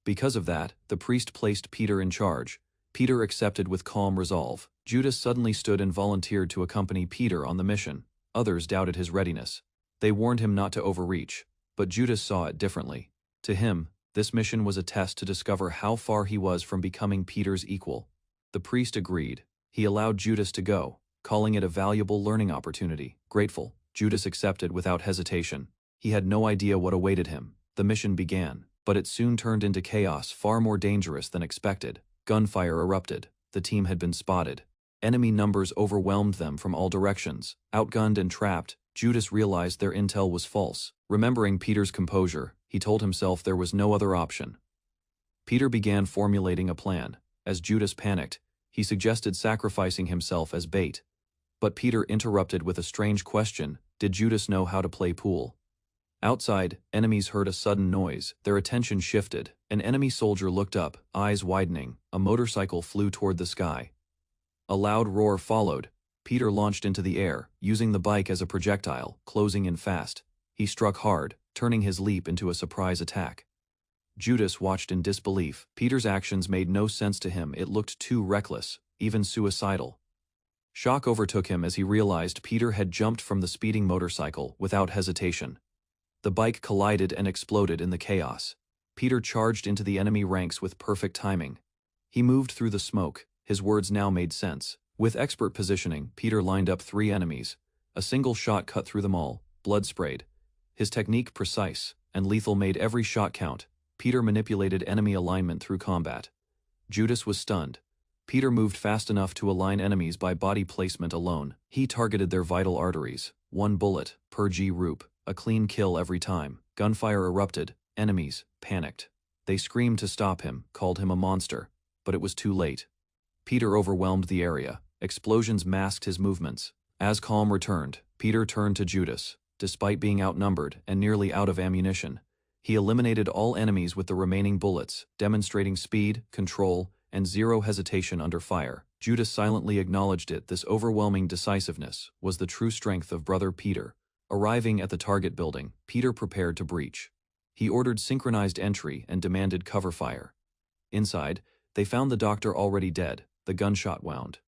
Because of that, the priest placed Peter in charge. Peter accepted with calm resolve. Judas suddenly stood and volunteered to accompany Peter on the mission. Others doubted his readiness. They warned him not to overreach, but Judas saw it differently. To him, this mission was a test to discover how far he was from becoming Peter's equal. The priest agreed. He allowed Judas to go, calling it a valuable learning opportunity. Grateful, Judas accepted without hesitation. He had no idea what awaited him. The mission began, but it soon turned into chaos far more dangerous than expected. Gunfire erupted. The team had been spotted. Enemy numbers overwhelmed them from all directions. Outgunned and trapped, Judas realized their intel was false. Remembering Peter's composure, he told himself there was no other option. Peter began formulating a plan. As Judas panicked, he suggested sacrificing himself as bait. But Peter interrupted with a strange question: did Judas know how to play pool? Outside, enemies heard a sudden noise. Their attention shifted. An enemy soldier looked up, eyes widening. A motorcycle flew toward the sky. A loud roar followed. Peter launched into the air, using the bike as a projectile, closing in fast. He struck hard, turning his leap into a surprise attack. Judas watched in disbelief. Peter's actions made no sense to him. It looked too reckless, even suicidal. Shock overtook him as he realized Peter had jumped from the speeding motorcycle without hesitation. The bike collided and exploded in the chaos. Peter charged into the enemy ranks with perfect timing. He moved through the smoke. His words now made sense. With expert positioning, Peter lined up 3 enemies. A single shot cut through them all, blood sprayed. His technique precise and lethal made every shot count. Peter manipulated enemy alignment through combat. Judas was stunned. Peter moved fast enough to align enemies by body placement alone. He targeted their vital arteries. 1 bullet per G-roop. A clean kill every time. Gunfire erupted. Enemies panicked. They screamed to stop him, called him a monster. But it was too late. Peter overwhelmed the area. Explosions masked his movements. As calm returned, Peter turned to Judas. Despite being outnumbered and nearly out of ammunition, he eliminated all enemies with the remaining bullets, demonstrating speed, control, and zero hesitation under fire. Judas silently acknowledged it. This overwhelming decisiveness was the true strength of Brother Peter. Arriving at the target building, Peter prepared to breach. He ordered synchronized entry and demanded cover fire. Inside, they found the doctor already dead. The gunshot wound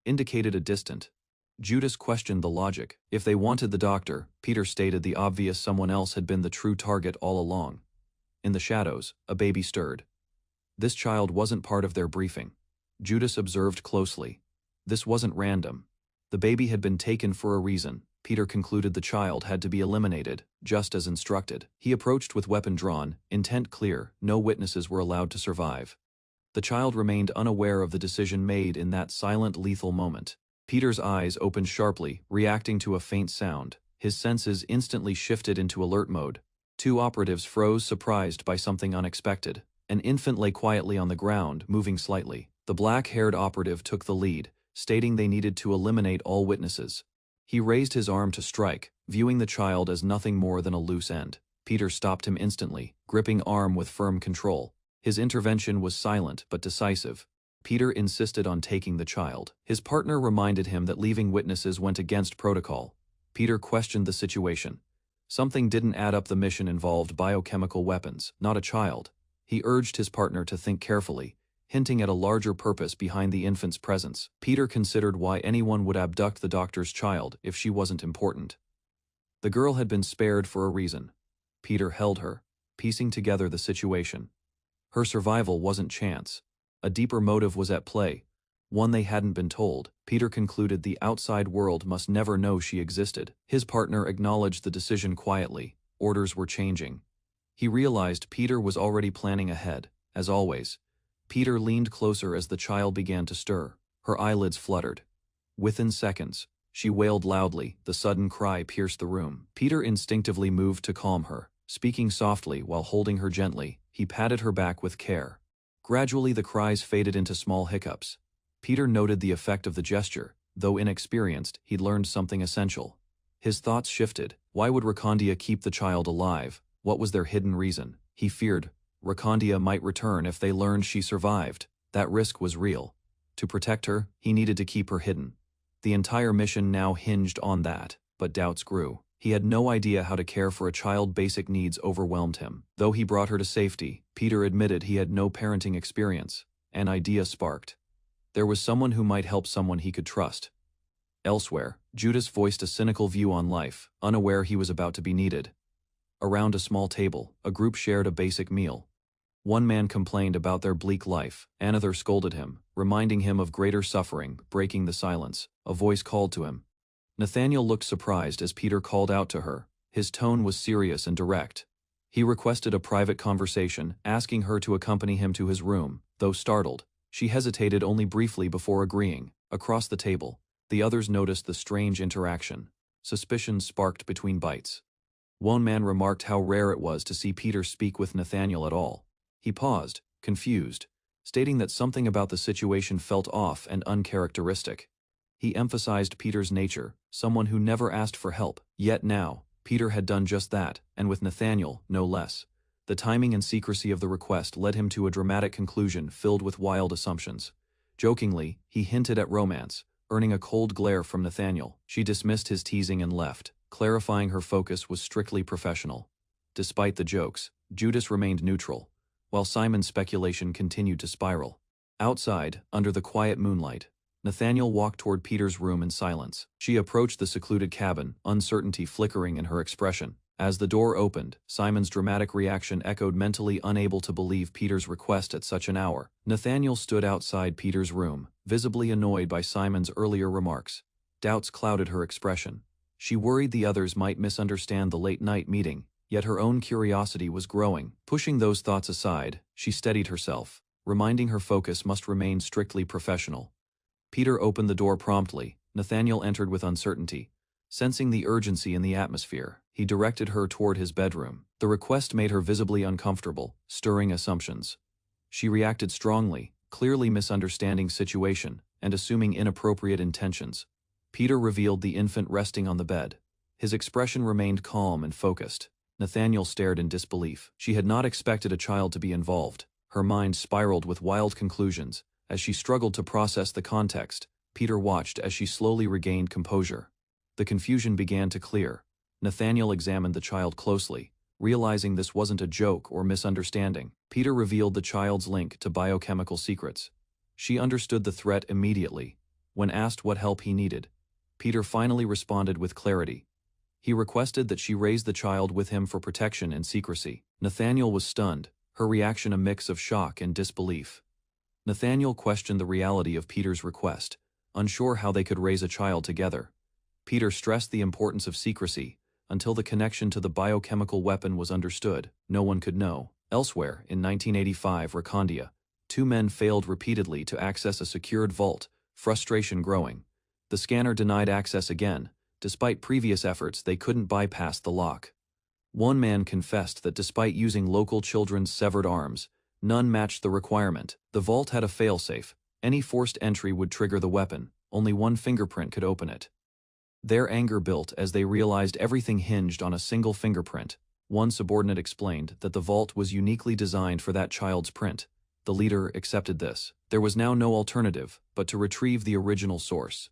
indicated a distant. Judas questioned the logic. If they wanted the doctor, Peter stated the obvious: someone else had been the true target all along. In the shadows, a baby stirred. This child wasn't part of their briefing. Judas observed closely. This wasn't random. The baby had been taken for a reason. Peter concluded the child had to be eliminated, just as instructed. He approached with weapon drawn, intent clear. No witnesses were allowed to survive. The child remained unaware of the decision made in that silent, lethal moment. Peter's eyes opened sharply, reacting to a faint sound. His senses instantly shifted into alert mode. 2 operatives froze, surprised by something unexpected. An infant lay quietly on the ground, moving slightly. The black-haired operative took the lead, stating they needed to eliminate all witnesses. He raised his arm to strike, viewing the child as nothing more than a loose end. Peter stopped him instantly, gripping arm with firm control. His intervention was silent but decisive. Peter insisted on taking the child. His partner reminded him that leaving witnesses went against protocol. Peter questioned the situation. Something didn't add up. The mission involved biochemical weapons, not a child. He urged his partner to think carefully, hinting at a larger purpose behind the infant's presence. Peter considered why anyone would abduct the doctor's child if she wasn't important. The girl had been spared for a reason. Peter held her, piecing together the situation. Her survival wasn't chance. A deeper motive was at play, one they hadn't been told. Peter concluded the outside world must never know she existed. His partner acknowledged the decision quietly. Orders were changing. He realized Peter was already planning ahead. As always, Peter leaned closer as the child began to stir. Her eyelids fluttered. Within seconds, she wailed loudly. The sudden cry pierced the room. Peter instinctively moved to calm her. Speaking softly while holding her gently, he patted her back with care. Gradually the cries faded into small hiccups. Peter noted the effect of the gesture. Though inexperienced, he'd learned something essential. His thoughts shifted. Why would Rakondia keep the child alive? What was their hidden reason? He feared Rakondia might return if they learned she survived. That risk was real. To protect her, he needed to keep her hidden. The entire mission now hinged on that, but doubts grew. He had no idea how to care for a child. Basic needs overwhelmed him. Though he brought her to safety, Peter admitted he had no parenting experience. An idea sparked. There was someone who might help, someone he could trust. Elsewhere, Judas voiced a cynical view on life, unaware he was about to be needed. Around a small table, a group shared a basic meal. One man complained about their bleak life. Another scolded him, reminding him of greater suffering. Breaking the silence, a voice called to him. Nathaniel looked surprised as Peter called out to her. His tone was serious and direct. He requested a private conversation, asking her to accompany him to his room. Though startled, she hesitated only briefly before agreeing. Across the table, the others noticed the strange interaction. Suspicion sparked between bites. One man remarked how rare it was to see Peter speak with Nathaniel at all. He paused, confused, stating that something about the situation felt off and uncharacteristic. He emphasized Peter's nature, someone who never asked for help. Yet now, Peter had done just that, and with Nathaniel, no less. The timing and secrecy of the request led him to a dramatic conclusion filled with wild assumptions. Jokingly, he hinted at romance, earning a cold glare from Nathaniel. She dismissed his teasing and left, clarifying her focus was strictly professional. Despite the jokes, Judas remained neutral, while Simon's speculation continued to spiral. Outside, under the quiet moonlight, Nathaniel walked toward Peter's room in silence. She approached the secluded cabin, uncertainty flickering in her expression. As the door opened, Simon's dramatic reaction echoed, mentally unable to believe Peter's request at such an hour. Nathaniel stood outside Peter's room, visibly annoyed by Simon's earlier remarks. Doubts clouded her expression. She worried the others might misunderstand the late-night meeting, yet her own curiosity was growing. Pushing those thoughts aside, she steadied herself, reminding her focus must remain strictly professional. Peter opened the door promptly. Nathaniel entered with uncertainty. Sensing the urgency in the atmosphere, he directed her toward his bedroom. The request made her visibly uncomfortable, stirring assumptions. She reacted strongly, clearly misunderstanding situation and assuming inappropriate intentions. Peter revealed the infant resting on the bed. His expression remained calm and focused. Nathaniel stared in disbelief. She had not expected a child to be involved. Her mind spiraled with wild conclusions. As she struggled to process the context, Peter watched as she slowly regained composure. The confusion began to clear. Nathaniel examined the child closely, realizing this wasn't a joke or misunderstanding. Peter revealed the child's link to biochemical secrets. She understood the threat immediately. When asked what help he needed, Peter finally responded with clarity. He requested that she raise the child with him for protection and secrecy. Nathaniel was stunned, her reaction a mix of shock and disbelief. Nathaniel questioned the reality of Peter's request, unsure how they could raise a child together. Peter stressed the importance of secrecy. Until the connection to the biochemical weapon was understood, no one could know. Elsewhere, in 1985 Rakandia, two men failed repeatedly to access a secured vault, frustration growing. The scanner denied access again. Despite previous efforts, they couldn't bypass the lock. One man confessed that despite using local children's severed arms, none matched the requirement. The vault had a failsafe. Any forced entry would trigger the weapon. Only one fingerprint could open it. Their anger built as they realized everything hinged on a single fingerprint. One subordinate explained that the vault was uniquely designed for that child's print. The leader accepted this. There was now no alternative but to retrieve the original source.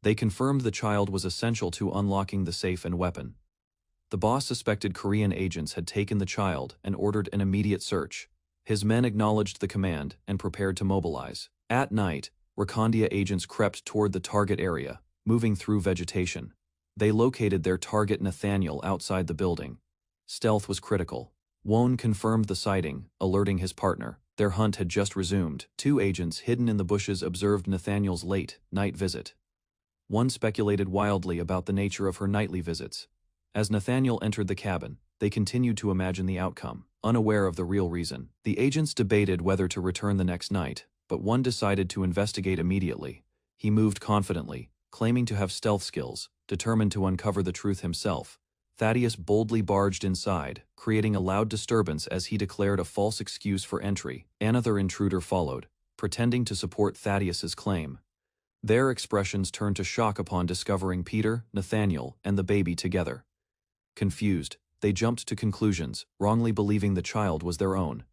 They confirmed the child was essential to unlocking the safe and weapon. The boss suspected Korean agents had taken the child and ordered an immediate search. His men acknowledged the command and prepared to mobilize. At night, Rakandia agents crept toward the target area, moving through vegetation. They located their target Nathaniel outside the building. Stealth was critical. Won confirmed the sighting, alerting his partner. Their hunt had just resumed. Two agents hidden in the bushes observed Nathaniel's late night visit. One speculated wildly about the nature of her nightly visits. As Nathaniel entered the cabin, they continued to imagine the outcome, unaware of the real reason. The agents debated whether to return the next night, but one decided to investigate immediately. He moved confidently, claiming to have stealth skills, determined to uncover the truth himself. Thaddeus boldly barged inside, creating a loud disturbance as he declared a false excuse for entry. Another intruder followed, pretending to support Thaddeus's claim. Their expressions turned to shock upon discovering Peter, Nathaniel, and the baby together. Confused, they jumped to conclusions, wrongly believing the child was their own.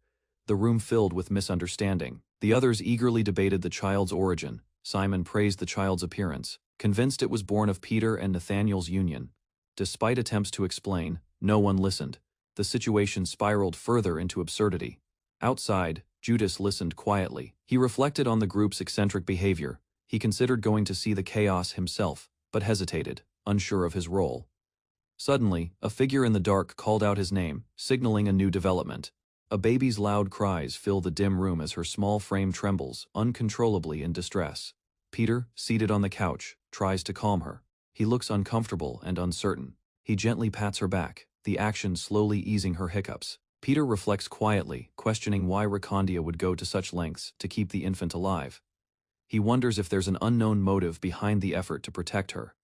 The room filled with misunderstanding. The others eagerly debated the child's origin. Simon praised the child's appearance, convinced it was born of Peter and Nathaniel's union. Despite attempts to explain, no one listened. The situation spiraled further into absurdity. Outside, Judas listened quietly. He reflected on the group's eccentric behavior. He considered going to see the chaos himself, but hesitated, unsure of his role. Suddenly, a figure in the dark called out his name, signaling a new development. A baby's loud cries fill the dim room as her small frame trembles, uncontrollably in distress. Peter, seated on the couch, tries to calm her. He looks uncomfortable and uncertain. He gently pats her back, the action slowly easing her hiccups. Peter reflects quietly, questioning why Rakandia would go to such lengths to keep the infant alive. He wonders if there's an unknown motive behind the effort to protect her.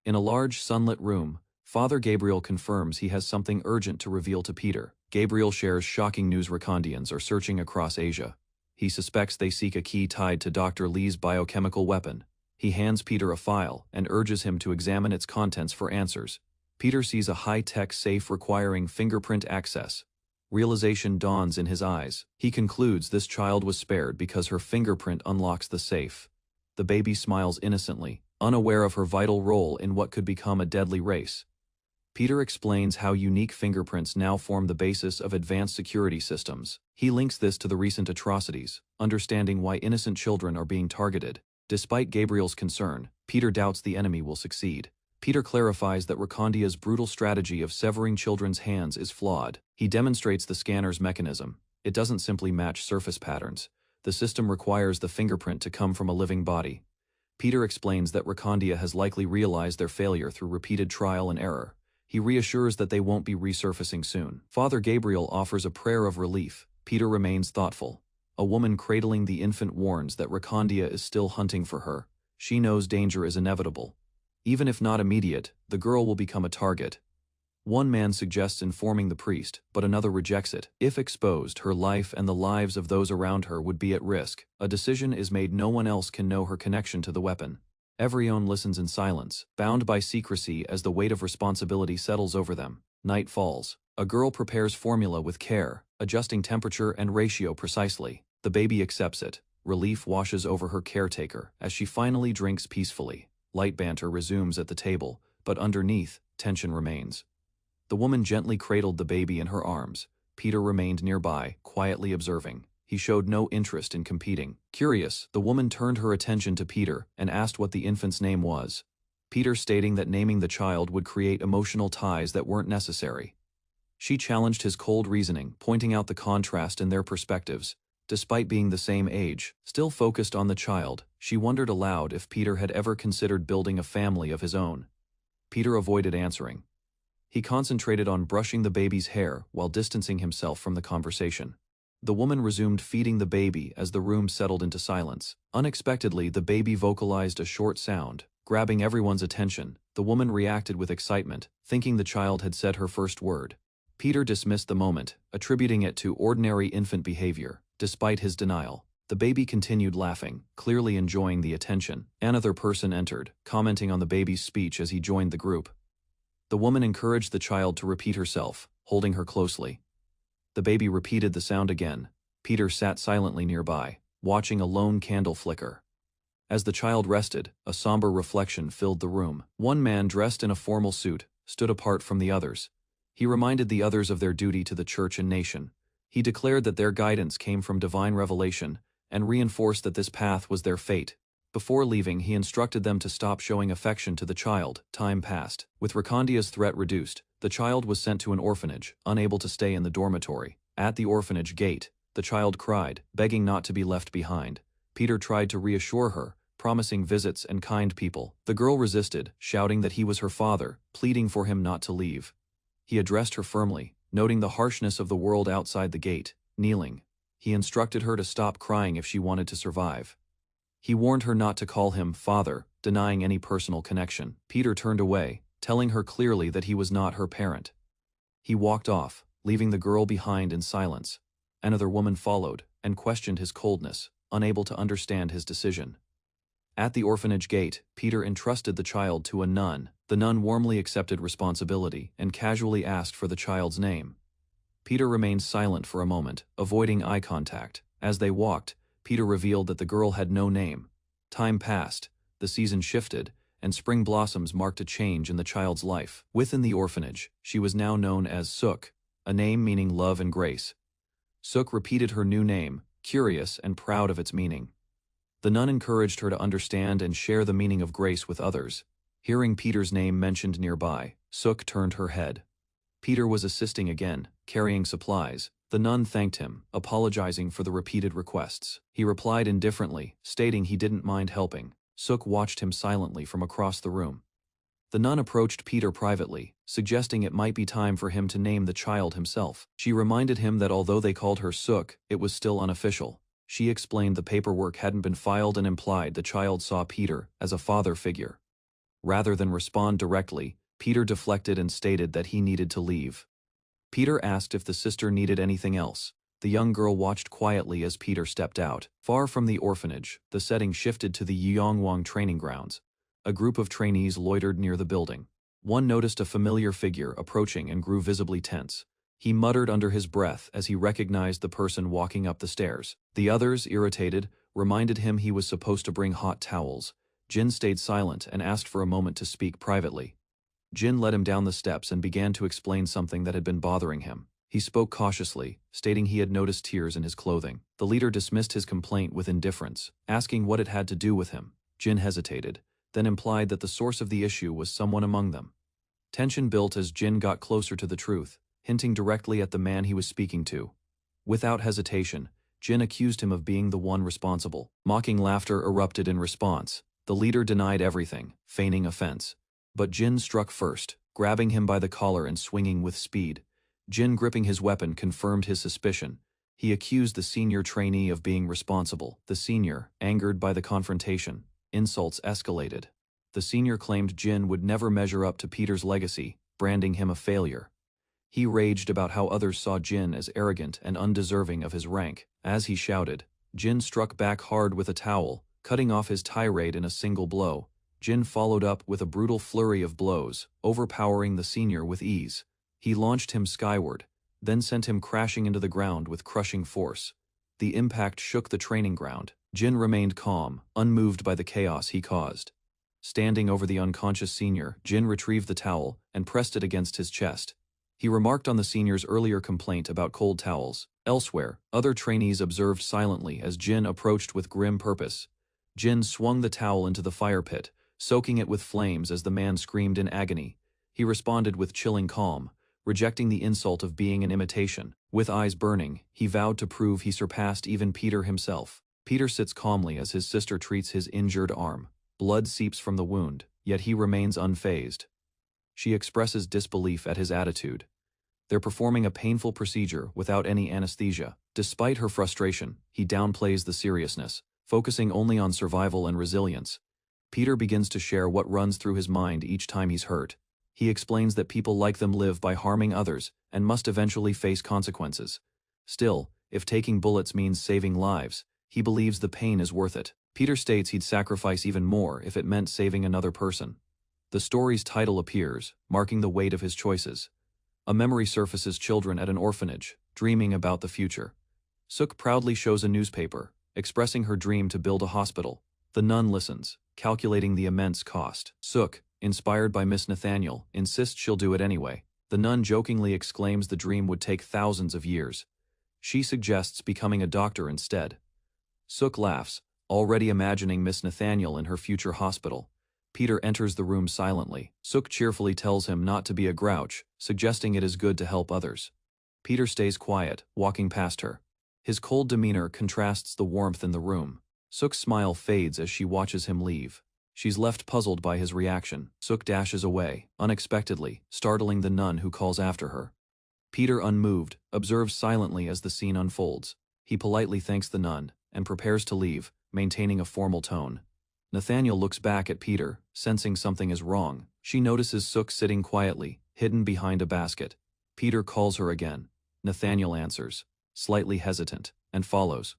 In a large sunlit room, Father Gabriel confirms he has something urgent to reveal to Peter. Gabriel shares shocking news: Rakondians are searching across Asia. He suspects they seek a key tied to Dr. Lee's biochemical weapon. He hands Peter a file and urges him to examine its contents for answers. Peter sees a high-tech safe requiring fingerprint access. Realization dawns in his eyes. He concludes this child was spared because her fingerprint unlocks the safe. The baby smiles innocently, unaware of her vital role in what could become a deadly race. Peter explains how unique fingerprints now form the basis of advanced security systems. He links this to the recent atrocities, understanding why innocent children are being targeted. Despite Gabriel's concern, Peter doubts the enemy will succeed. Peter clarifies that Rakondia's brutal strategy of severing children's hands is flawed. He demonstrates the scanner's mechanism. It doesn't simply match surface patterns. The system requires the fingerprint to come from a living body. Peter explains that Rakondia has likely realized their failure through repeated trial and error. He reassures that they won't be resurfacing soon. Father Gabriel offers a prayer of relief. Peter remains thoughtful. A woman cradling the infant warns that Rakondia is still hunting for her. She knows danger is inevitable. Even if not immediate, the girl will become a target. One man suggests informing the priest, but another rejects it. If exposed, her life and the lives of those around her would be at risk. A decision is made: no one else can know her connection to the weapon. Everyone listens in silence, bound by secrecy as the weight of responsibility settles over them. Night falls. A girl prepares formula with care, adjusting temperature and ratio precisely. The baby accepts it. Relief washes over her caretaker as she finally drinks peacefully. Light banter resumes at the table, but underneath, tension remains. The woman gently cradled the baby in her arms. Peter remained nearby, quietly observing. He showed no interest in competing. Curious, the woman turned her attention to Peter and asked what the infant's name was. Peter stating that naming the child would create emotional ties that weren't necessary. She challenged his cold reasoning, pointing out the contrast in their perspectives. Despite being the same age, still focused on the child, she wondered aloud if Peter had ever considered building a family of his own. Peter avoided answering. He concentrated on brushing the baby's hair while distancing himself from the conversation. The woman resumed feeding the baby as the room settled into silence. Unexpectedly, the baby vocalized a short sound, grabbing everyone's attention. The woman reacted with excitement, thinking the child had said her first word. Peter dismissed the moment, attributing it to ordinary infant behavior. Despite his denial, the baby continued laughing, clearly enjoying the attention. Another person entered, commenting on the baby's speech as he joined the group. The woman encouraged the child to repeat herself, holding her closely. The baby repeated the sound again. Peter sat silently nearby, watching a lone candle flicker. As the child rested, a somber reflection filled the room. One man dressed in a formal suit stood apart from the others. He reminded the others of their duty to the church and nation. He declared that their guidance came from divine revelation and reinforced that this path was their fate. Before leaving, he instructed them to stop showing affection to the child. Time passed. With Rakondia's threat reduced, the child was sent to an orphanage, unable to stay in the dormitory. At the orphanage gate, the child cried, begging not to be left behind. Peter tried to reassure her, promising visits and kind people. The girl resisted, shouting that he was her father, pleading for him not to leave. He addressed her firmly, noting the harshness of the world outside the gate. Kneeling, he instructed her to stop crying if she wanted to survive. He warned her not to call him father, denying any personal connection. Peter turned away, telling her clearly that he was not her parent. He walked off, leaving the girl behind in silence. Another woman followed and questioned his coldness, unable to understand his decision. At the orphanage gate, Peter entrusted the child to a nun. The nun warmly accepted responsibility and casually asked for the child's name. Peter remained silent for a moment, avoiding eye contact. As they walked, Peter revealed that the girl had no name. Time passed, the season shifted, and spring blossoms marked a change in the child's life. Within the orphanage, she was now known as Suk, a name meaning love and grace. Suk repeated her new name, curious and proud of its meaning. The nun encouraged her to understand and share the meaning of grace with others. Hearing Peter's name mentioned nearby, Suk turned her head. Peter was assisting again, carrying supplies. The nun thanked him, apologizing for the repeated requests. He replied indifferently, stating he didn't mind helping. Suk watched him silently from across the room. The nun approached Peter privately, suggesting it might be time for him to name the child himself. She reminded him that although they called her Suk, it was still unofficial. She explained the paperwork hadn't been filed and implied the child saw Peter as a father figure. Rather than respond directly, Peter deflected and stated that he needed to leave. Peter asked if the sister needed anything else. The young girl watched quietly as Peter stepped out. Far from the orphanage, the setting shifted to the Yongwang training grounds. A group of trainees loitered near the building. One noticed a familiar figure approaching and grew visibly tense. He muttered under his breath as he recognized the person walking up the stairs. The others, irritated, reminded him he was supposed to bring hot towels. Jin stayed silent and asked for a moment to speak privately. Jin led him down the steps and began to explain something that had been bothering him. He spoke cautiously, stating he had noticed tears in his clothing. The leader dismissed his complaint with indifference, asking what it had to do with him. Jin hesitated, then implied that the source of the issue was someone among them. Tension built as Jin got closer to the truth, hinting directly at the man he was speaking to. Without hesitation, Jin accused him of being the one responsible. Mocking laughter erupted in response. The leader denied everything, feigning offense. But Jin struck first, grabbing him by the collar and swinging with speed. Jin, gripping his weapon, confirmed his suspicion. He accused the senior trainee of being responsible. The senior, angered by the confrontation, insults escalated. The senior claimed Jin would never measure up to Peter's legacy, branding him a failure. He raged about how others saw Jin as arrogant and undeserving of his rank. As he shouted, Jin struck back hard with a towel, cutting off his tirade in a single blow. Jin followed up with a brutal flurry of blows, overpowering the senior with ease. He launched him skyward, then sent him crashing into the ground with crushing force. The impact shook the training ground. Jin remained calm, unmoved by the chaos he caused. Standing over the unconscious senior, Jin retrieved the towel and pressed it against his chest. He remarked on the senior's earlier complaint about cold towels. Elsewhere, other trainees observed silently as Jin approached with grim purpose. Jin swung the towel into the fire pit, soaking it with flames as the man screamed in agony. He responded with chilling calm, rejecting the insult of being an imitation. With eyes burning, he vowed to prove he surpassed even Peter himself. Peter sits calmly as his sister treats his injured arm. Blood seeps from the wound, yet he remains unfazed. She expresses disbelief at his attitude. They're performing a painful procedure without any anesthesia. Despite her frustration, he downplays the seriousness, focusing only on survival and resilience. Peter begins to share what runs through his mind each time he's hurt. He explains that people like them live by harming others and must eventually face consequences. Still, if taking bullets means saving lives, he believes the pain is worth it. Peter states he'd sacrifice even more if it meant saving another person. The story's title appears, marking the weight of his choices. A memory surfaces children at an orphanage, dreaming about the future. Suk proudly shows a newspaper, expressing her dream to build a hospital. The nun listens, calculating the immense cost. Suk, inspired by Miss Nathaniel, insists she'll do it anyway. The nun jokingly exclaims the dream would take thousands of years. She suggests becoming a doctor instead. Suk laughs, already imagining Miss Nathaniel in her future hospital. Peter enters the room silently. Suk cheerfully tells him not to be a grouch, suggesting it is good to help others. Peter stays quiet, walking past her. His cold demeanor contrasts the warmth in the room. Suk's smile fades as she watches him leave. She's left puzzled by his reaction. Suk dashes away, unexpectedly, startling the nun who calls after her. Peter, unmoved, observes silently as the scene unfolds. He politely thanks the nun and prepares to leave, maintaining a formal tone. Nathaniel looks back at Peter, sensing something is wrong. She notices Suk sitting quietly, hidden behind a basket. Peter calls her again. Nathaniel answers, slightly hesitant, and follows.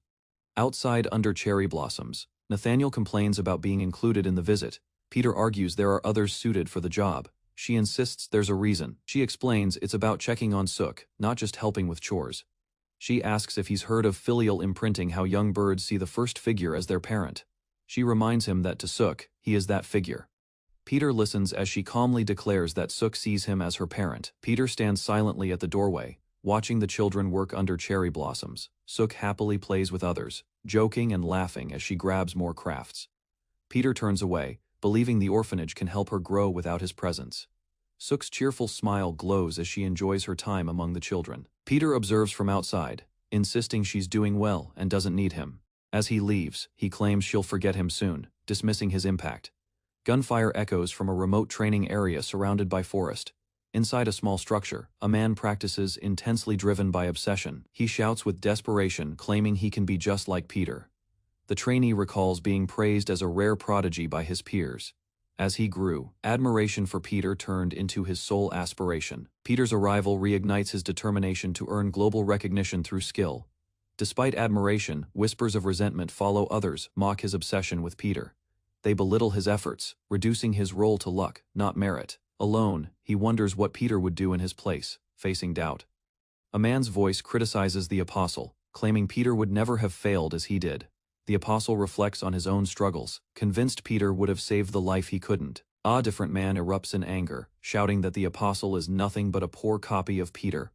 Outside under cherry blossoms, Nathaniel complains about being included in the visit. Peter argues there are others suited for the job. She insists there's a reason. She explains it's about checking on Suk, not just helping with chores. She asks if he's heard of filial imprinting, how young birds see the first figure as their parent. She reminds him that to Suk, he is that figure. Peter listens as she calmly declares that Suk sees him as her parent. Peter stands silently at the doorway, watching the children work under cherry blossoms. Suk happily plays with others, joking and laughing as she grabs more crafts. Peter turns away, believing the orphanage can help her grow without his presence. Suk's cheerful smile glows as she enjoys her time among the children. Peter observes from outside, insisting she's doing well and doesn't need him. As he leaves, he claims she'll forget him soon, dismissing his impact. Gunfire echoes from a remote training area surrounded by forest. Inside a small structure, a man practices, intensely driven by obsession. He shouts with desperation, claiming he can be just like Peter. The trainee recalls being praised as a rare prodigy by his peers. As he grew, admiration for Peter turned into his sole aspiration. Peter's arrival reignites his determination to earn global recognition through skill. Despite admiration, whispers of resentment follow. Others mock his obsession with Peter. They belittle his efforts, reducing his role to luck, not merit. Alone, he wonders what Peter would do in his place, facing doubt. A man's voice criticizes the apostle, claiming Peter would never have failed as he did. The apostle reflects on his own struggles, convinced Peter would have saved the life he couldn't. A different man erupts in anger, shouting that the apostle is nothing but a poor copy of Peter.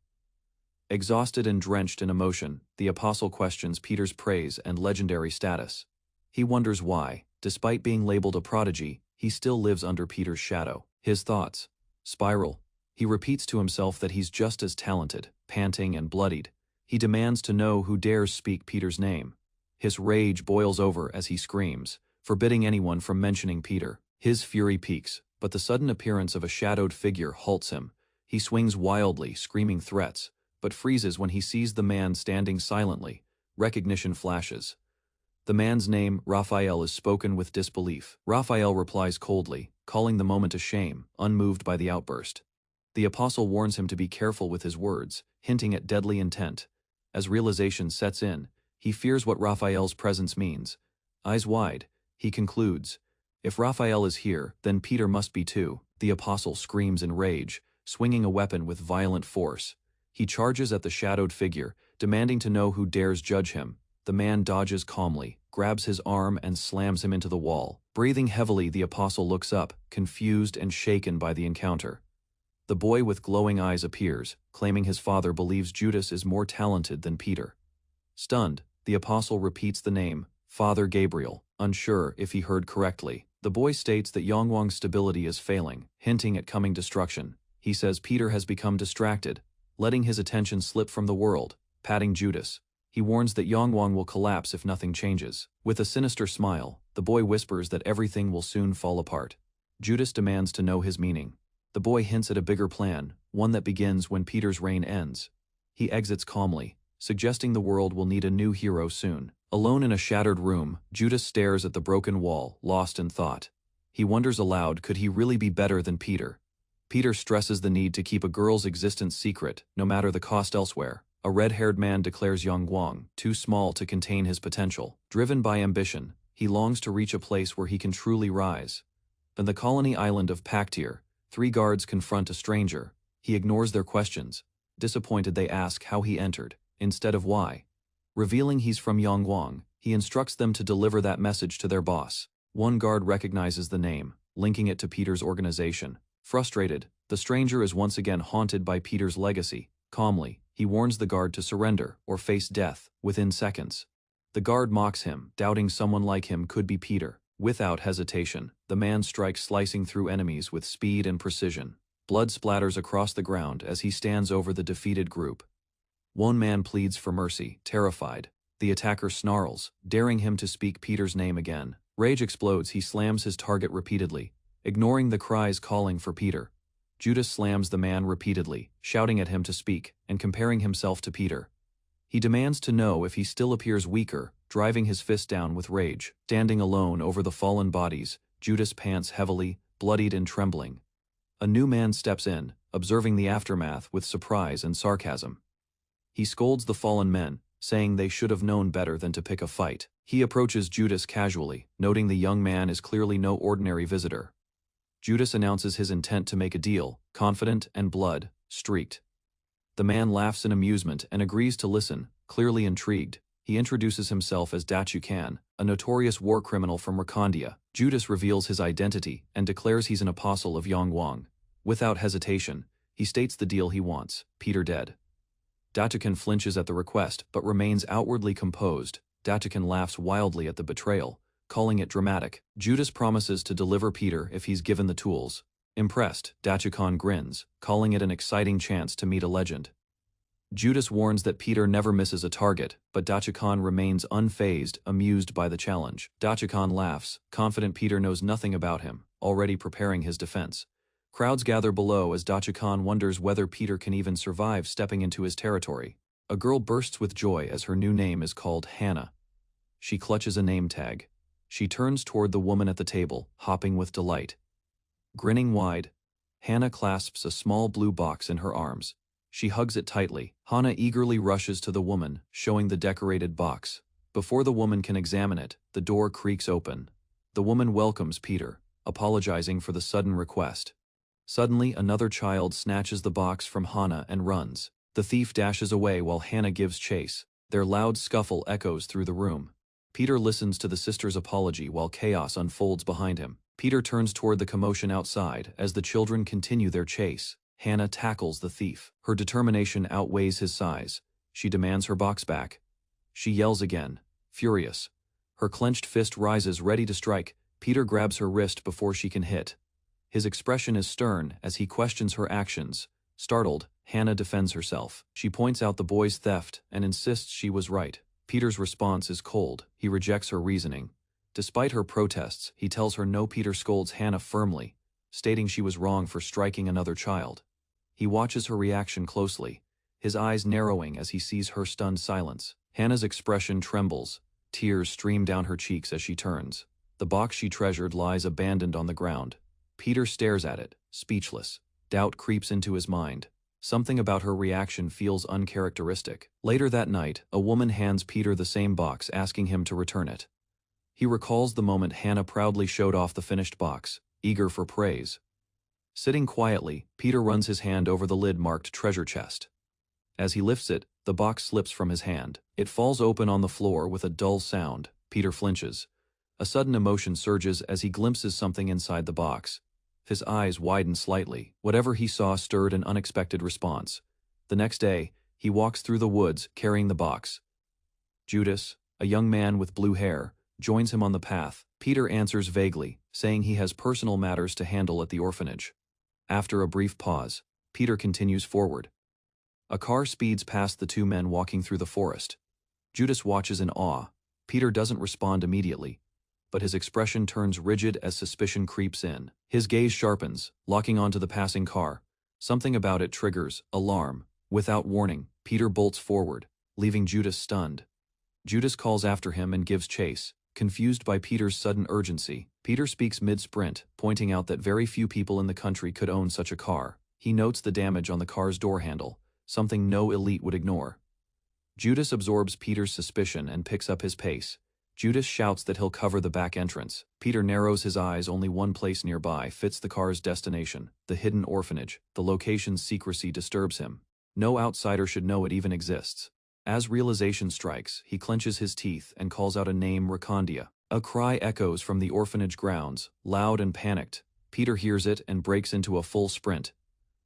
Exhausted and drenched in emotion, the apostle questions Peter's praise and legendary status. He wonders why, despite being labeled a prodigy, he still lives under Peter's shadow. His thoughts spiral. He repeats to himself that he's just as talented, panting and bloodied. He demands to know who dares speak Peter's name. His rage boils over as he screams, forbidding anyone from mentioning Peter. His fury peaks, but the sudden appearance of a shadowed figure halts him. He swings wildly, screaming threats, but freezes when he sees the man standing silently. Recognition flashes. The man's name, Raphael, is spoken with disbelief. Raphael replies coldly, calling the moment a shame, unmoved by the outburst. The apostle warns him to be careful with his words, hinting at deadly intent. As realization sets in, he fears what Raphael's presence means. Eyes wide, he concludes, if Raphael is here, then Peter must be too. The apostle screams in rage, swinging a weapon with violent force. He charges at the shadowed figure, demanding to know who dares judge him. The man dodges calmly, grabs his arm and slams him into the wall. Breathing heavily, the apostle looks up, confused and shaken by the encounter. The boy with glowing eyes appears, claiming his father believes Judas is more talented than Peter. Stunned, the apostle repeats the name, Father Gabriel, unsure if he heard correctly. The boy states that Yongwang's stability is failing, hinting at coming destruction. He says Peter has become distracted, letting his attention slip from the world, patting Judas. He warns that Yongwang will collapse if nothing changes. With a sinister smile, the boy whispers that everything will soon fall apart. Judas demands to know his meaning. The boy hints at a bigger plan, one that begins when Peter's reign ends. He exits calmly, suggesting the world will need a new hero soon. Alone in a shattered room, Judas stares at the broken wall, lost in thought. He wonders aloud, could he really be better than Peter? Peter stresses the need to keep a girl's existence secret, no matter the cost elsewhere. A red-haired man declares Yongwang too small to contain his potential. Driven by ambition, he longs to reach a place where he can truly rise. On the colony island of Paktir, 3 guards confront a stranger. He ignores their questions. Disappointed, they ask how he entered, instead of why. Revealing he's from Yongwang, he instructs them to deliver that message to their boss. One guard recognizes the name, linking it to Peter's organization. Frustrated, the stranger is once again haunted by Peter's legacy. Calmly, he warns the guard to surrender or face death within seconds. The guard mocks him, doubting someone like him could be Peter. Without hesitation, the man strikes, slicing through enemies with speed and precision. Blood splatters across the ground as he stands over the defeated group. One man pleads for mercy, terrified. The attacker snarls, daring him to speak Peter's name again. Rage explodes, he slams his target repeatedly, ignoring the cries calling for Peter. Judas slams the man repeatedly, shouting at him to speak, and comparing himself to Peter. He demands to know if he still appears weaker, driving his fist down with rage. Standing alone over the fallen bodies, Judas pants heavily, bloodied and trembling. A new man steps in, observing the aftermath with surprise and sarcasm. He scolds the fallen men, saying they should have known better than to pick a fight. He approaches Judas casually, noting the young man is clearly no ordinary visitor. Judas announces his intent to make a deal, confident and blood-streaked. The man laughs in amusement and agrees to listen, clearly intrigued. He introduces himself as Dachukan, a notorious war criminal from Rakandia. Judas reveals his identity and declares he's an apostle of Yongwang. Without hesitation, he states the deal he wants, Peter dead. Dachukan flinches at the request but remains outwardly composed. Dachukan laughs wildly at the betrayal, calling it dramatic. Judas promises to deliver Peter if he's given the tools. Impressed, Dachukan grins, calling it an exciting chance to meet a legend. Judas warns that Peter never misses a target, but Dachukan remains unfazed, amused by the challenge. Dachukan laughs, confident Peter knows nothing about him, already preparing his defense. Crowds gather below as Dachi-kan wonders whether Peter can even survive stepping into his territory. A girl bursts with joy as her new name is called Hannah. She clutches a name tag. She turns toward the woman at the table, hopping with delight. Grinning wide, Hannah clasps a small blue box in her arms. She hugs it tightly. Hannah eagerly rushes to the woman, showing the decorated box. Before the woman can examine it, the door creaks open. The woman welcomes Peter, apologizing for the sudden request. Suddenly, another child snatches the box from Hannah and runs. The thief dashes away while Hannah gives chase. Their loud scuffle echoes through the room. Peter listens to the sister's apology while chaos unfolds behind him. Peter turns toward the commotion outside as the children continue their chase. Hannah tackles the thief. Her determination outweighs his size. She demands her box back. She yells again, furious. Her clenched fist rises ready to strike. Peter grabs her wrist before she can hit. His expression is stern as he questions her actions. Startled, Hannah defends herself. She points out the boy's theft and insists she was right. Peter's response is cold. He rejects her reasoning. Despite her protests, he tells her no. Peter scolds Hannah firmly, stating she was wrong for striking another child. He watches her reaction closely, his eyes narrowing as he sees her stunned silence. Hannah's expression trembles. Tears stream down her cheeks as she turns. The box she treasured lies abandoned on the ground. Peter stares at it, speechless. Doubt creeps into his mind. Something about her reaction feels uncharacteristic. Later that night, a woman hands Peter the same box, asking him to return it. He recalls the moment Hannah proudly showed off the finished box, eager for praise. Sitting quietly, Peter runs his hand over the lid marked treasure chest. As he lifts it, the box slips from his hand. It falls open on the floor with a dull sound. Peter flinches. A sudden emotion surges as he glimpses something inside the box. His eyes widen slightly. Whatever he saw stirred an unexpected response. The next day, he walks through the woods carrying the box. Judas, a young man with blue hair, joins him on the path. Peter answers vaguely, saying he has personal matters to handle at the orphanage. After a brief pause, Peter continues forward. A car speeds past the two men walking through the forest. Judas watches in awe. Peter doesn't respond immediately, but his expression turns rigid as suspicion creeps in. His gaze sharpens, locking onto the passing car. Something about it triggers alarm. Without warning, Peter bolts forward, leaving Judas stunned. Judas calls after him and gives chase. Confused by Peter's sudden urgency, Peter speaks mid-sprint, pointing out that very few people in the country could own such a car. He notes the damage on the car's door handle, something no elite would ignore. Judas absorbs Peter's suspicion and picks up his pace. Judas shouts that he'll cover the back entrance. Peter narrows his eyes. Only one place nearby fits the car's destination, the hidden orphanage. The location's secrecy disturbs him. No outsider should know it even exists. As realization strikes, he clenches his teeth and calls out a name, Rakondia. A cry echoes from the orphanage grounds, loud and panicked. Peter hears it and breaks into a full sprint.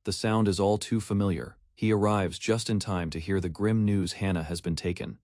The sound is all too familiar. He arrives just in time to hear the grim news: Hannah has been taken.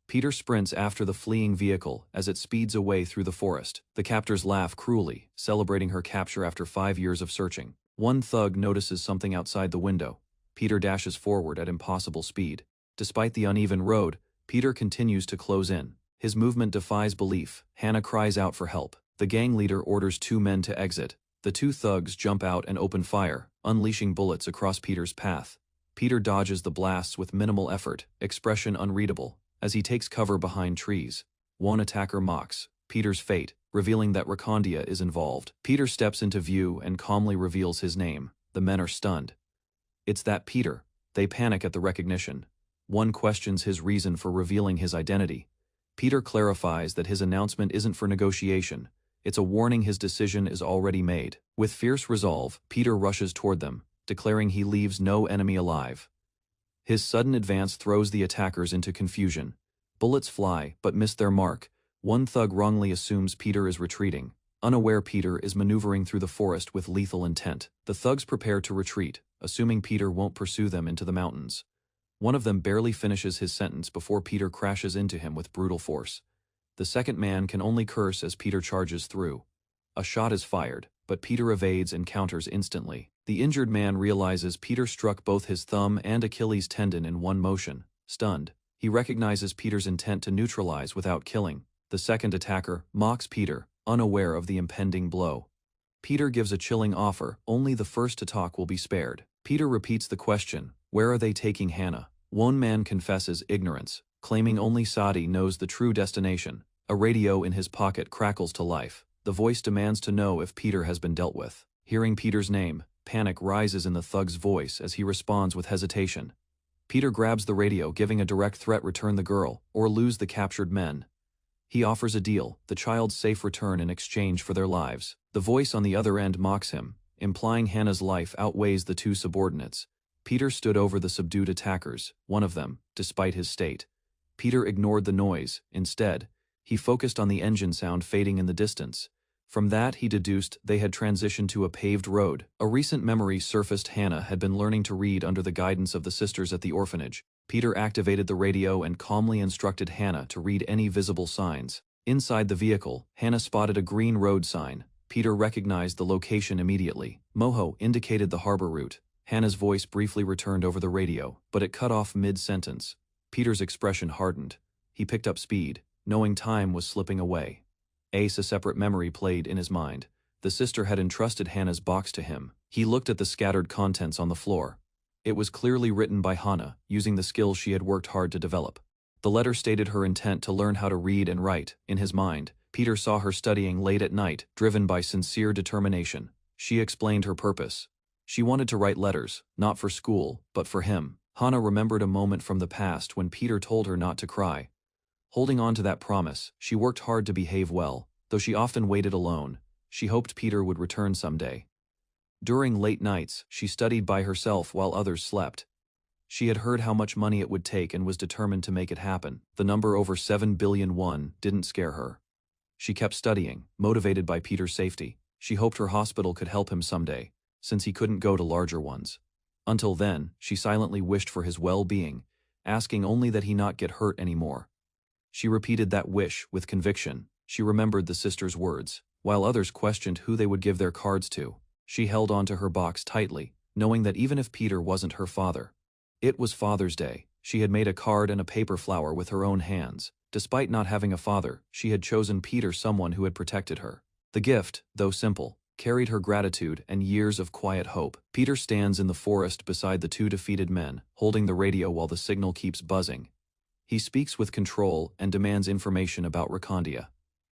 Peter sprints after the fleeing vehicle as it speeds away through the forest. The captors laugh cruelly, celebrating her capture after 5 years of searching. One thug notices something outside the window. Peter dashes forward at impossible speed. Despite the uneven road, Peter continues to close in. His movement defies belief. Hannah cries out for help. The gang leader orders 2 men to exit. The 2 thugs jump out and open fire, unleashing bullets across Peter's path. Peter dodges the blasts with minimal effort, expression unreadable. As he takes cover behind trees, one attacker mocks Peter's fate, revealing that Rakondia is involved. Peter steps into view and calmly reveals his name. The men are stunned. It's that Peter. They panic at the recognition. One questions his reason for revealing his identity. Peter clarifies that his announcement isn't for negotiation. It's a warning his decision is already made. With fierce resolve, Peter rushes toward them, declaring he leaves no enemy alive. His sudden advance throws the attackers into confusion. Bullets fly, but miss their mark. One thug wrongly assumes Peter is retreating. Unaware, Peter is maneuvering through the forest with lethal intent. The thugs prepare to retreat, assuming Peter won't pursue them into the mountains. One of them barely finishes his sentence before Peter crashes into him with brutal force. The second man can only curse as Peter charges through. A shot is fired, but Peter evades and counters instantly. The injured man realizes Peter struck both his thumb and Achilles tendon in one motion. Stunned, he recognizes Peter's intent to neutralize without killing. The second attacker mocks Peter, unaware of the impending blow. Peter gives a chilling offer, only the first to talk will be spared. Peter repeats the question, where are they taking Hannah? One man confesses ignorance, claiming only Sadi knows the true destination. A radio in his pocket crackles to life. The voice demands to know if Peter has been dealt with. Hearing Peter's name, panic rises in the thug's voice as he responds with hesitation. Peter grabs the radio, giving a direct threat: return the girl, or lose the captured men. He offers a deal, the child's safe return in exchange for their lives. The voice on the other end mocks him, implying Hannah's life outweighs the two subordinates. Peter stood over the subdued attackers, one of them, despite his state. Peter ignored the noise. Instead, he focused on the engine sound fading in the distance. From that he deduced they had transitioned to a paved road. A recent memory surfaced: Hannah had been learning to read under the guidance of the sisters at the orphanage. Peter activated the radio and calmly instructed Hannah to read any visible signs. Inside the vehicle, Hannah spotted a green road sign. Peter recognized the location immediately. Moho indicated the harbor route. Hannah's voice briefly returned over the radio, but it cut off mid-sentence. Peter's expression hardened. He picked up speed, knowing time was slipping away. A separate memory played in his mind. The sister had entrusted Hannah's box to him. He looked at the scattered contents on the floor. It was clearly written by Hannah, using the skills she had worked hard to develop. The letter stated her intent to learn how to read and write. In his mind, Peter saw her studying late at night, driven by sincere determination. She explained her purpose. She wanted to write letters, not for school, but for him. Hannah remembered a moment from the past when Peter told her not to cry. Holding on to that promise, she worked hard to behave well. Though she often waited alone, she hoped Peter would return someday. During late nights, she studied by herself while others slept. She had heard how much money it would take and was determined to make it happen. The number over 7 billion won didn't scare her. She kept studying, motivated by Peter's safety. She hoped her hospital could help him someday, since he couldn't go to larger ones. Until then, she silently wished for his well-being, asking only that he not get hurt anymore. She repeated that wish with conviction. She remembered the sisters' words. While others questioned who they would give their cards to, she held onto her box tightly, knowing that even if Peter wasn't her father. It was Father's Day. She had made a card and a paper flower with her own hands. Despite not having a father, she had chosen Peter, someone who had protected her. The gift, though simple, carried her gratitude and years of quiet hope. Peter stands in the forest beside the two defeated men, holding the radio while the signal keeps buzzing. He speaks with control and demands information about Rakandia.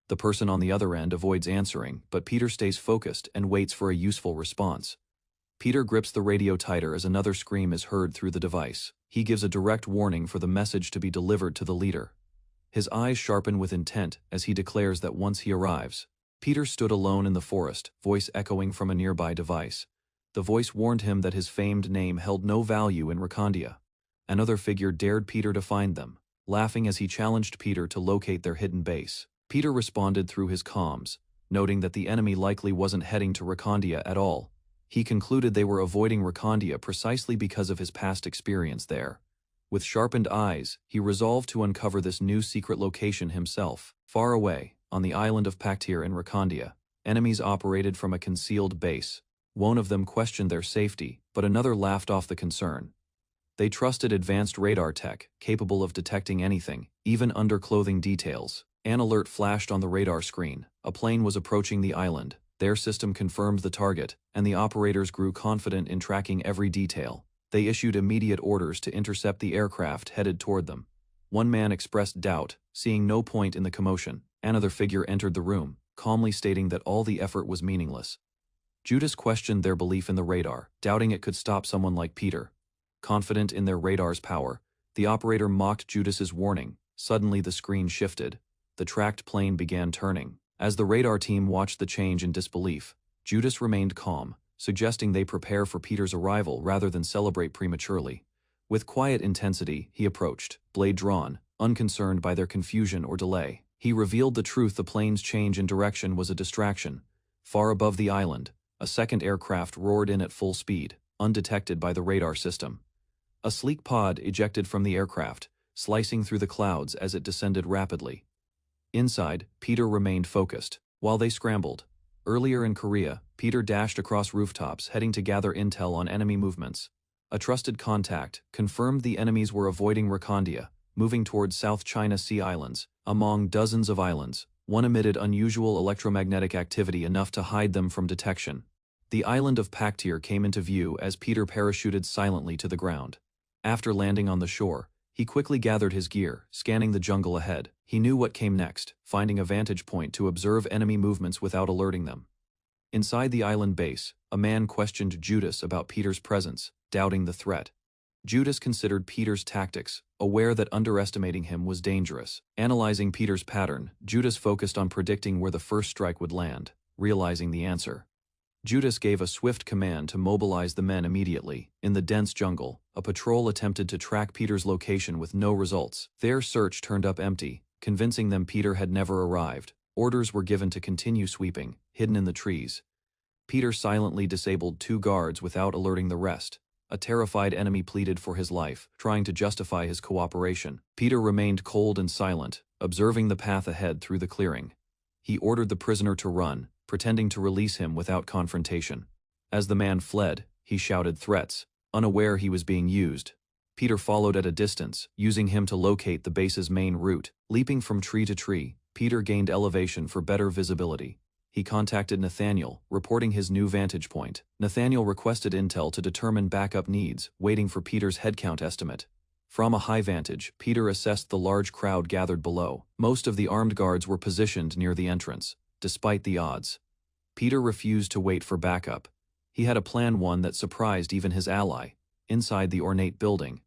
The person on the other end avoids answering, but Peter stays focused and waits for a useful response. Peter grips the radio tighter as another scream is heard through the device. He gives a direct warning for the message to be delivered to the leader. His eyes sharpen with intent as he declares that once he arrives. Peter stood alone in the forest, voice echoing from a nearby device. The voice warned him that his famed name held no value in Rakandia. Another figure dared Peter to find them, laughing as he challenged Peter to locate their hidden base. Peter responded through his comms, noting that the enemy likely wasn't heading to Rakandia at all. He concluded they were avoiding Rakandia precisely because of his past experience there. With sharpened eyes, he resolved to uncover this new secret location himself. Far away, on the island of Paktir in Rakandia, enemies operated from a concealed base. One of them questioned their safety, but another laughed off the concern. They trusted advanced radar tech, capable of detecting anything, even underclothing details. An alert flashed on the radar screen. A plane was approaching the island. Their system confirmed the target, and the operators grew confident in tracking every detail. They issued immediate orders to intercept the aircraft headed toward them. One man expressed doubt, seeing no point in the commotion. Another figure entered the room, calmly stating that all the effort was meaningless. Judas questioned their belief in the radar, doubting it could stop someone like Peter. Confident in their radar's power, the operator mocked Judas's warning. Suddenly the screen shifted. The tracked plane began turning. As the radar team watched the change in disbelief, Judas remained calm, suggesting they prepare for Peter's arrival rather than celebrate prematurely. With quiet intensity, he approached, blade drawn, unconcerned by their confusion or delay. He revealed the truth: the plane's change in direction was a distraction. Far above the island, a second aircraft roared in at full speed, undetected by the radar system. A sleek pod ejected from the aircraft, slicing through the clouds as it descended rapidly. Inside, Peter remained focused, while they scrambled. Earlier in Korea, Peter dashed across rooftops heading to gather intel on enemy movements. A trusted contact confirmed the enemies were avoiding Rakandia, moving towards South China Sea Islands. Among dozens of islands, One emitted unusual electromagnetic activity enough to hide them from detection. The island of Paktir came into view as Peter parachuted silently to the ground. After landing on the shore, he quickly gathered his gear, scanning the jungle ahead. He knew what came next, finding a vantage point to observe enemy movements without alerting them. Inside the island base, a man questioned Judas about Peter's presence, doubting the threat. Judas considered Peter's tactics, aware that underestimating him was dangerous. Analyzing Peter's pattern, Judas focused on predicting where the first strike would land, realizing the answer. Judas gave a swift command to mobilize the men immediately. In the dense jungle, a patrol attempted to track Peter's location with no results. Their search turned up empty, convincing them Peter had never arrived. Orders were given to continue sweeping, hidden in the trees. Peter silently disabled 2 guards without alerting the rest. A terrified enemy pleaded for his life, trying to justify his cooperation. Peter remained cold and silent, observing the path ahead through the clearing. He ordered the prisoner to run, pretending to release him without confrontation. As the man fled, he shouted threats, unaware he was being used. Peter followed at a distance, using him to locate the base's main route. Leaping from tree to tree, Peter gained elevation for better visibility. He contacted Nathaniel, reporting his new vantage point. Nathaniel requested intel to determine backup needs, waiting for Peter's headcount estimate. From a high vantage, Peter assessed the large crowd gathered below. Most of the armed guards were positioned near the entrance. Despite the odds, Peter refused to wait for backup. He had a plan, one that surprised even his ally. Inside the ornate building,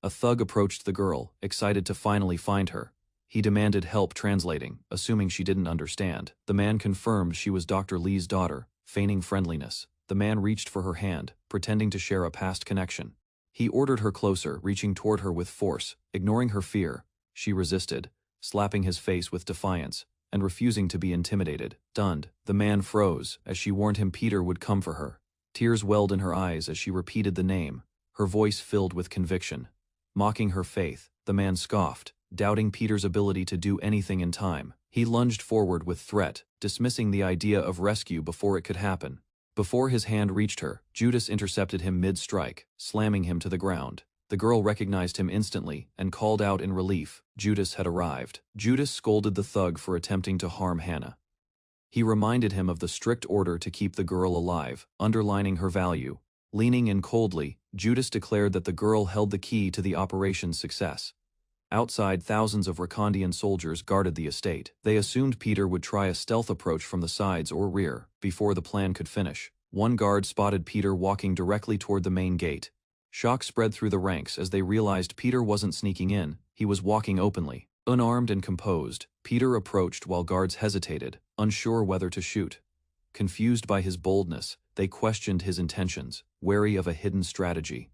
a thug approached the girl, excited to finally find her. He demanded help translating, assuming she didn't understand. The man confirmed she was Dr. Lee's daughter, feigning friendliness. The man reached for her hand, pretending to share a past connection. He ordered her closer, reaching toward her with force. Ignoring her fear, she resisted, slapping his face with defiance, and refusing to be intimidated. Stunned, the man froze as she warned him Peter would come for her. Tears welled in her eyes as she repeated the name, her voice filled with conviction. Mocking her faith, the man scoffed, doubting Peter's ability to do anything in time. He lunged forward with threat, dismissing the idea of rescue before it could happen. Before his hand reached her, Judas intercepted him mid-strike, slamming him to the ground. The girl recognized him instantly and called out in relief. Judas had arrived. Judas scolded the thug for attempting to harm Hannah. He reminded him of the strict order to keep the girl alive, underlining her value. Leaning in coldly, Judas declared that the girl held the key to the operation's success. Outside, thousands of Rakondian soldiers guarded the estate. They assumed Peter would try a stealth approach from the sides or rear, before the plan could finish. One guard spotted Peter walking directly toward the main gate. Shock spread through the ranks as they realized Peter wasn't sneaking in, he was walking openly. Unarmed and composed, Peter approached while guards hesitated, unsure whether to shoot. Confused by his boldness, they questioned his intentions, wary of a hidden strategy.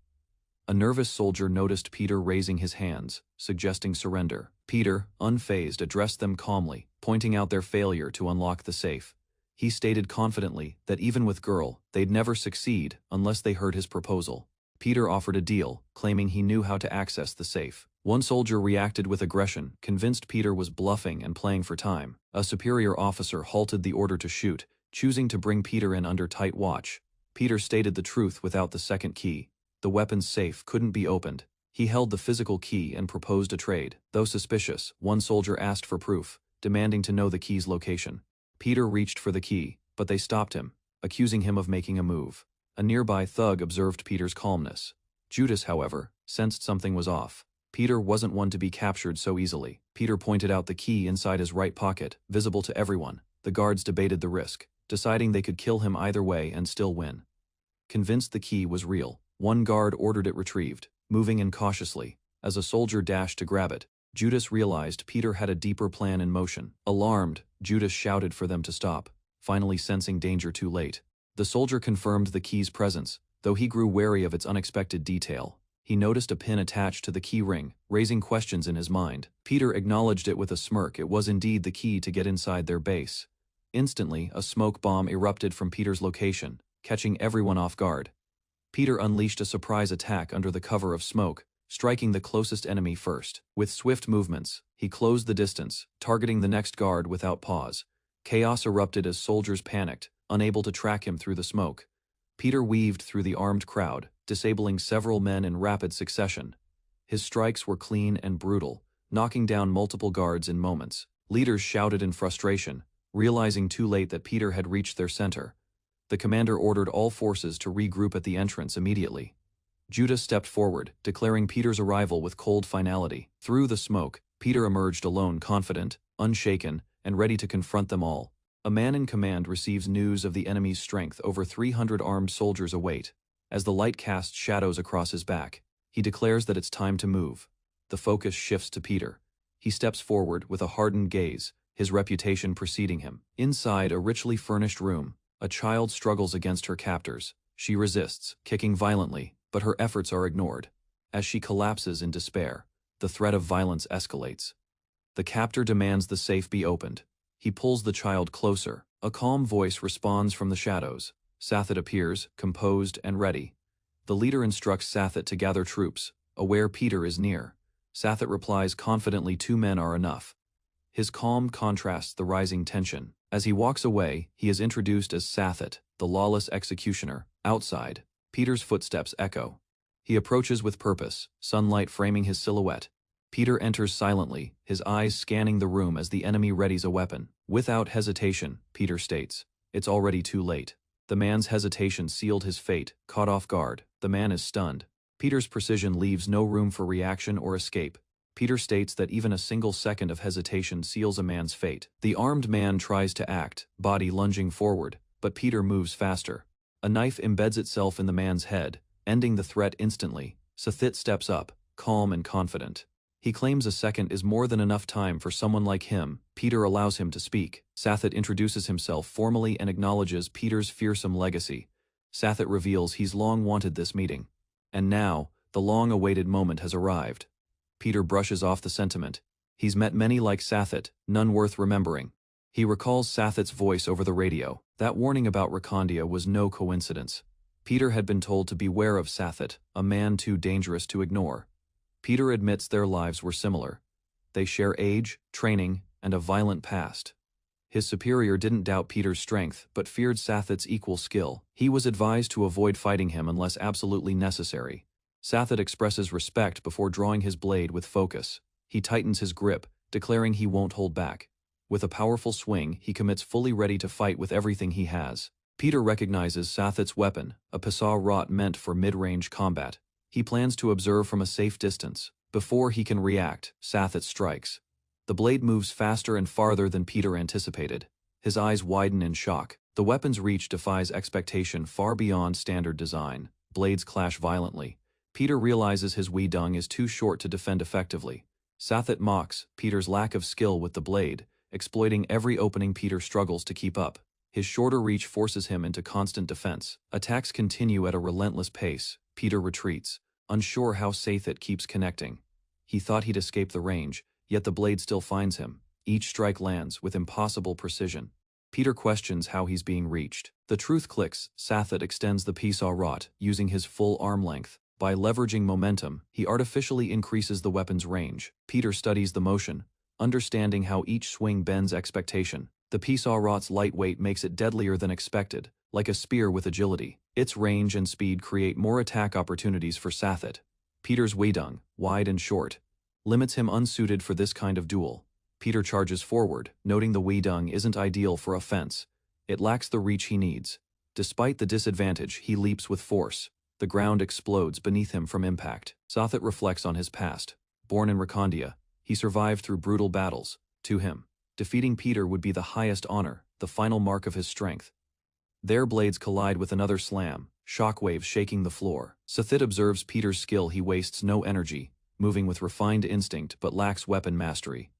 A nervous soldier noticed Peter raising his hands, suggesting surrender. Peter, unfazed, addressed them calmly, pointing out their failure to unlock the safe. He stated confidently that even with girl, they'd never succeed unless they heard his proposal. Peter offered a deal, claiming he knew how to access the safe. One soldier reacted with aggression, convinced Peter was bluffing and playing for time. A superior officer halted the order to shoot, choosing to bring Peter in under tight watch. Peter stated the truth without the second key. The weapon's safe couldn't be opened. He held the physical key and proposed a trade. Though suspicious, one soldier asked for proof, demanding to know the key's location. Peter reached for the key, but they stopped him, accusing him of making a move. A nearby thug observed Peter's calmness. Judas, however, sensed something was off. Peter wasn't one to be captured so easily. Peter pointed out the key inside his right pocket, visible to everyone. The guards debated the risk, deciding they could kill him either way and still win. Convinced the key was real, one guard ordered it retrieved, moving in cautiously. As a soldier dashed to grab it, Judas realized Peter had a deeper plan in motion. Alarmed, Judas shouted for them to stop, finally sensing danger too late. The soldier confirmed the key's presence, though he grew wary of its unexpected detail. He noticed a pin attached to the key ring, raising questions in his mind. Peter acknowledged it with a smirk. It was indeed the key to get inside their base. Instantly, a smoke bomb erupted from Peter's location, catching everyone off guard. Peter unleashed a surprise attack under the cover of smoke, striking the closest enemy first. With swift movements, he closed the distance, targeting the next guard without pause. Chaos erupted as soldiers panicked, unable to track him through the smoke. Peter weaved through the armed crowd, disabling several men in rapid succession. His strikes were clean and brutal, knocking down multiple guards in moments. Leaders shouted in frustration, realizing too late that Peter had reached their center. The commander ordered all forces to regroup at the entrance immediately. Judah stepped forward, declaring Peter's arrival with cold finality. Through the smoke, Peter emerged alone, confident, unshaken, and ready to confront them all. A man in command receives news of the enemy's strength. Over 300 armed soldiers await. As the light casts shadows across his back, he declares that it's time to move. The focus shifts to Peter. He steps forward with a hardened gaze, his reputation preceding him. Inside a richly furnished room, a child struggles against her captors. She resists, kicking violently, but her efforts are ignored. As she collapses in despair, the threat of violence escalates. The captor demands the safe be opened. He pulls the child closer. A calm voice responds from the shadows. Sathet appears, composed and ready. The leader instructs Sathet to gather troops, aware Peter is near. Sathet replies confidently 2 men are enough. His calm contrasts the rising tension. As he walks away, he is introduced as Sathet, the lawless executioner. Outside, Peter's footsteps echo. He approaches with purpose, sunlight framing his silhouette. Peter enters silently, his eyes scanning the room as the enemy readies a weapon. Without hesitation, Peter states, "It's already too late." The man's hesitation sealed his fate. Caught off guard, the man is stunned. Peter's precision leaves no room for reaction or escape. Peter states that even a single second of hesitation seals a man's fate. The armed man tries to act, body lunging forward, but Peter moves faster. A knife embeds itself in the man's head, ending the threat instantly. Sathet steps up, calm and confident. He claims a second is more than enough time for someone like him. Peter allows him to speak. Sathet introduces himself formally and acknowledges Peter's fearsome legacy. Sathet reveals he's long wanted this meeting. And now, the long-awaited moment has arrived. Peter brushes off the sentiment. He's met many like Sathet, none worth remembering. He recalls Sathet's voice over the radio. That warning about Rakondia was no coincidence. Peter had been told to beware of Sathet, a man too dangerous to ignore. Peter admits their lives were similar. They share age, training, and a violent past. His superior didn't doubt Peter's strength, but feared Sathet's equal skill. He was advised to avoid fighting him unless absolutely necessary. Sathet expresses respect before drawing his blade with focus. He tightens his grip, declaring he won't hold back. With a powerful swing, he commits fully ready to fight with everything he has. Peter recognizes Sathet's weapon, a pisau wrought meant for mid-range combat. He plans to observe from a safe distance. Before he can react, Sathet strikes. The blade moves faster and farther than Peter anticipated. His eyes widen in shock. The weapon's reach defies expectation far beyond standard design. Blades clash violently. Peter realizes his Wudong is too short to defend effectively. Sathet mocks Peter's lack of skill with the blade, exploiting every opening Peter struggles to keep up. His shorter reach forces him into constant defense. Attacks continue at a relentless pace. Peter retreats, unsure how Sathet keeps connecting. He thought he'd escape the range, yet the blade still finds him. Each strike lands with impossible precision. Peter questions how he's being reached. The truth clicks. Sathet extends the pisau wrought, using his full arm length. By leveraging momentum, he artificially increases the weapon's range. Peter studies the motion, understanding how each swing bends expectation. The pisau wrought's lightweight makes it deadlier than expected, like a spear with agility. Its range and speed create more attack opportunities for Sathet. Peter's Wudong, wide and short, limits him unsuited for this kind of duel. Peter charges forward, noting the Wudong isn't ideal for offense. It lacks the reach he needs. Despite the disadvantage, he leaps with force. The ground explodes beneath him from impact. Sathet reflects on his past. Born in Rakondia, he survived through brutal battles. To him, defeating Peter would be the highest honor, the final mark of his strength. Their blades collide with another slam, shockwaves shaking the floor. Sathet observes Peter's skill. He wastes no energy, moving with refined instinct but lacks weapon mastery.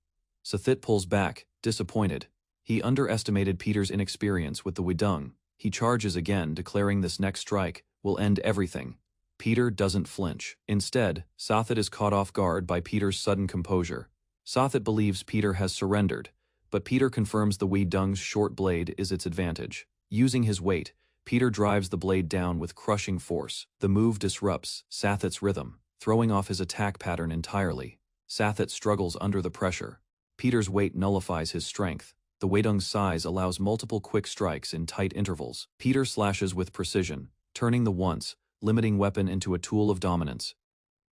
Sathet pulls back, disappointed. He underestimated Peter's inexperience with the Wudong. He charges again, declaring this next strike will end everything. Peter doesn't flinch. Instead, Sathet is caught off guard by Peter's sudden composure. Sathet believes Peter has surrendered, but Peter confirms the Wudong's short blade is its advantage. Using his weight, Peter drives the blade down with crushing force. The move disrupts Sathet's rhythm, throwing off his attack pattern entirely. Sathet struggles under the pressure. Peter's weight nullifies his strength. The Wudong's size allows multiple quick strikes in tight intervals. Peter slashes with precision, turning the once limiting weapon into a tool of dominance.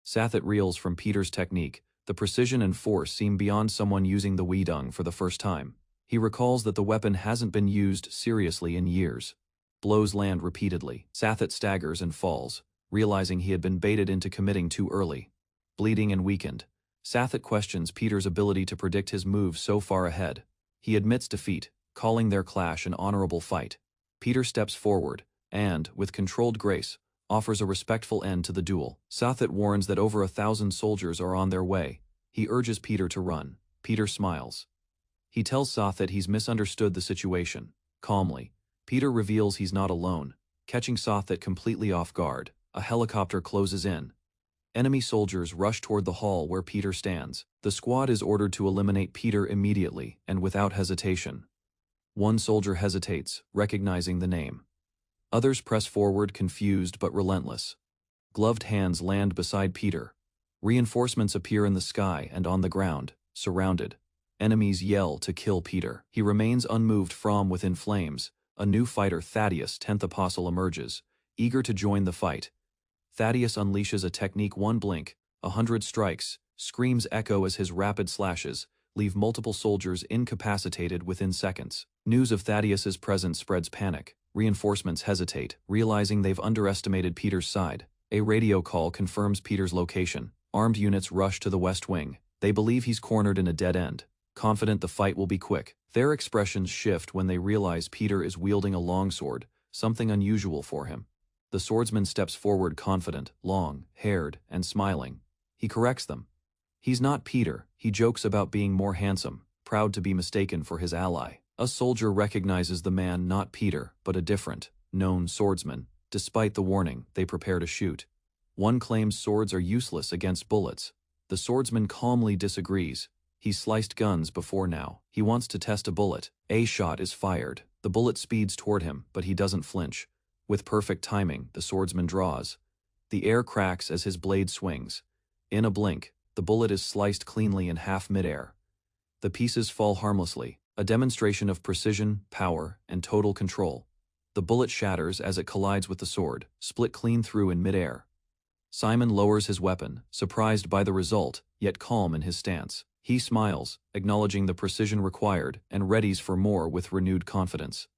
Sathet reels from Peter's technique, The precision and force seem beyond someone using the Weedung for the first time. He recalls that the weapon hasn't been used seriously in years. Blows land repeatedly. Sathet staggers and falls, realizing he had been baited into committing too early. Bleeding and weakened, Sathet questions Peter's ability to predict his moves so far ahead. He admits defeat, calling their clash an honorable fight. Peter steps forward and, with controlled grace, offers a respectful end to the duel. Sathet warns that over 1,000 soldiers are on their way. He urges Peter to run. Peter smiles. He tells Sathet he's misunderstood the situation. Calmly, Peter reveals he's not alone, catching Sathet completely off guard. A helicopter closes in. Enemy soldiers rush toward the hall where Peter stands. The squad is ordered to eliminate Peter immediately and without hesitation. One soldier hesitates, recognizing the name. Others press forward, confused but relentless. Gloved hands land beside Peter. Reinforcements appear in the sky and on the ground, surrounded. Enemies yell to kill Peter. He remains unmoved from within flames. A new fighter, Thaddeus, 10th Apostle, emerges, eager to join the fight. Thaddeus unleashes a technique. One blink, 100 strikes, screams echo as his rapid slashes leave multiple soldiers incapacitated within seconds. News of Thaddeus's presence spreads panic. Reinforcements hesitate, realizing they've underestimated Peter's side. A radio call confirms Peter's location. Armed units rush to the west wing. They believe he's cornered in a dead end, confident the fight will be quick. Their expressions shift when they realize Peter is wielding a longsword, something unusual for him. The swordsman steps forward confident, long-haired, and smiling. He corrects them. He's not Peter. He jokes about being more handsome, proud to be mistaken for his ally. A soldier recognizes the man, not Peter, but a different, known swordsman. Despite the warning, they prepare to shoot. One claims swords are useless against bullets. The swordsman calmly disagrees. He's sliced guns before now. He wants to test a bullet. A shot is fired. The bullet speeds toward him, but he doesn't flinch. With perfect timing, the swordsman draws. The air cracks as his blade swings. In a blink, the bullet is sliced cleanly in half midair. The pieces fall harmlessly, a demonstration of precision, power, and total control. The bullet shatters as it collides with the sword, split clean through in midair. Simon lowers his weapon, surprised by the result, yet calm in his stance. He smiles, acknowledging the precision required, and readies for more with renewed confidence.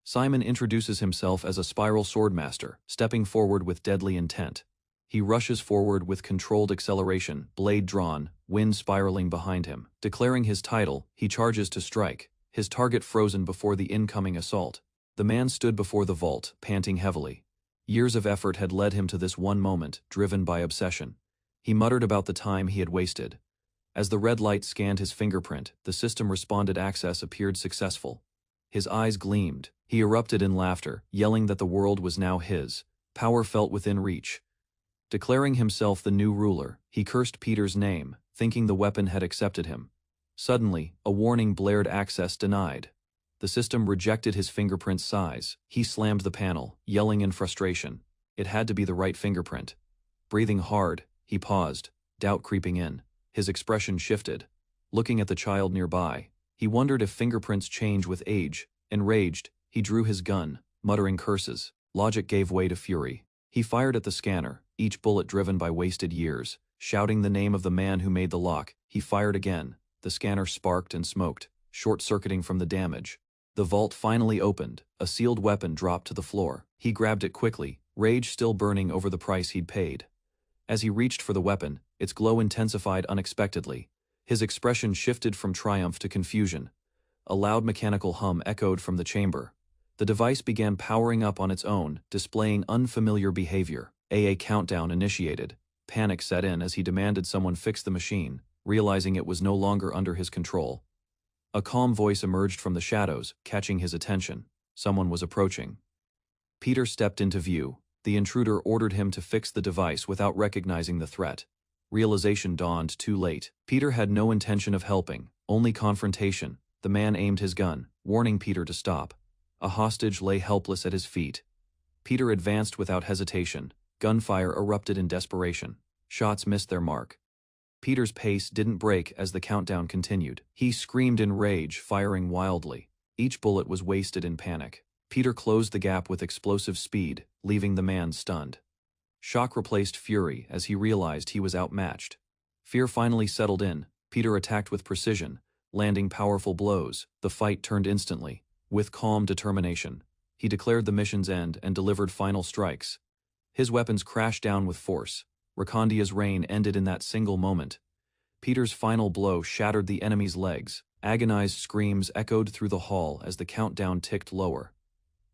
Simon introduces himself as a spiral swordmaster, stepping forward with deadly intent. He rushes forward with controlled acceleration, blade drawn, wind spiraling behind him. Declaring his title, he charges to strike, his target frozen before the incoming assault. The man stood before the vault, panting heavily. Years of effort had led him to this one moment, driven by obsession. He muttered about the time he had wasted. As the red light scanned his fingerprint, the system responded. Access appeared successful. His eyes gleamed. He erupted in laughter, yelling that the world was now his. Power felt within reach. Declaring himself the new ruler, he cursed Peter's name, thinking the weapon had accepted him. Suddenly, a warning blared: access denied. The system rejected his fingerprint size. He slammed the panel, yelling in frustration. It had to be the right fingerprint. Breathing hard, he paused, doubt creeping in. His expression shifted. Looking at the child nearby, he wondered if fingerprints change with age. Enraged, he drew his gun, muttering curses. Logic gave way to fury. He fired at the scanner, each bullet driven by wasted years. Shouting the name of the man who made the lock, he fired again. The scanner sparked and smoked, short-circuiting from the damage. The vault finally opened. A sealed weapon dropped to the floor. He grabbed it quickly, rage still burning over the price he'd paid. As he reached for the weapon, its glow intensified unexpectedly. His expression shifted from triumph to confusion. A loud mechanical hum echoed from the chamber. The device began powering up on its own, displaying unfamiliar behavior. A countdown initiated. Panic set in as he demanded someone fix the machine, realizing it was no longer under his control. A calm voice emerged from the shadows, catching his attention. Someone was approaching. Peter stepped into view. The intruder ordered him to fix the device without recognizing the threat. Realization dawned too late. Peter had no intention of helping, only confrontation. The man aimed his gun, warning Peter to stop. A hostage lay helpless at his feet. Peter advanced without hesitation. Gunfire erupted in desperation. Shots missed their mark. Peter's pace didn't break as the countdown continued. He screamed in rage, firing wildly. Each bullet was wasted in panic. Peter closed the gap with explosive speed, leaving the man stunned. Shock replaced fury as he realized he was outmatched. Fear finally settled in. Peter attacked with precision, landing powerful blows. The fight turned instantly. With calm determination, he declared the mission's end and delivered final strikes. His weapons crashed down with force. Rakondia's reign ended in that single moment. Peter's final blow shattered the enemy's legs. Agonized screams echoed through the hall as the countdown ticked lower.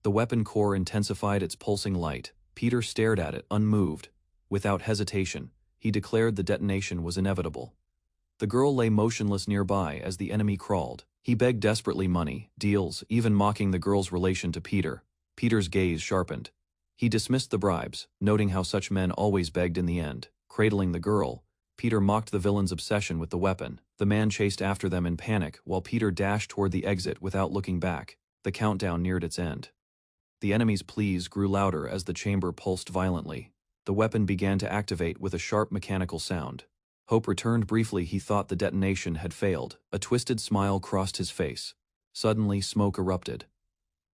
The weapon core intensified its pulsing light. Peter stared at it, unmoved. Without hesitation, he declared the detonation was inevitable. The girl lay motionless nearby as the enemy crawled. He begged desperately money, deals, even mocking the girl's relation to Peter. Peter's gaze sharpened. He dismissed the bribes, noting how such men always begged in the end. Cradling the girl, Peter mocked the villain's obsession with the weapon. The man chased after them in panic while Peter dashed toward the exit without looking back. The countdown neared its end. The enemy's pleas grew louder as the chamber pulsed violently. The weapon began to activate with a sharp mechanical sound. Hope returned briefly. He thought the detonation had failed. A twisted smile crossed his face. Suddenly, smoke erupted.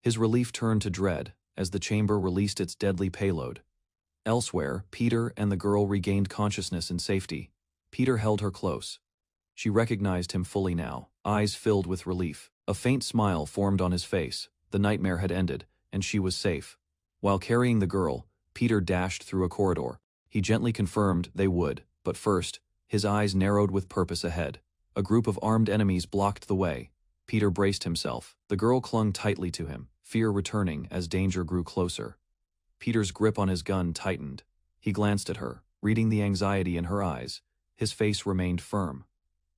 His relief turned to dread as the chamber released its deadly payload. Elsewhere, Peter and the girl regained consciousness and safety. Peter held her close. She recognized him fully now, eyes filled with relief. A faint smile formed on his face. The nightmare had ended, and she was safe. While carrying the girl, Peter dashed through a corridor. He gently confirmed they would, but first, his eyes narrowed with purpose ahead. A group of armed enemies blocked the way. Peter braced himself. The girl clung tightly to him, fear returning as danger grew closer. Peter's grip on his gun tightened. He glanced at her, reading the anxiety in her eyes. His face remained firm.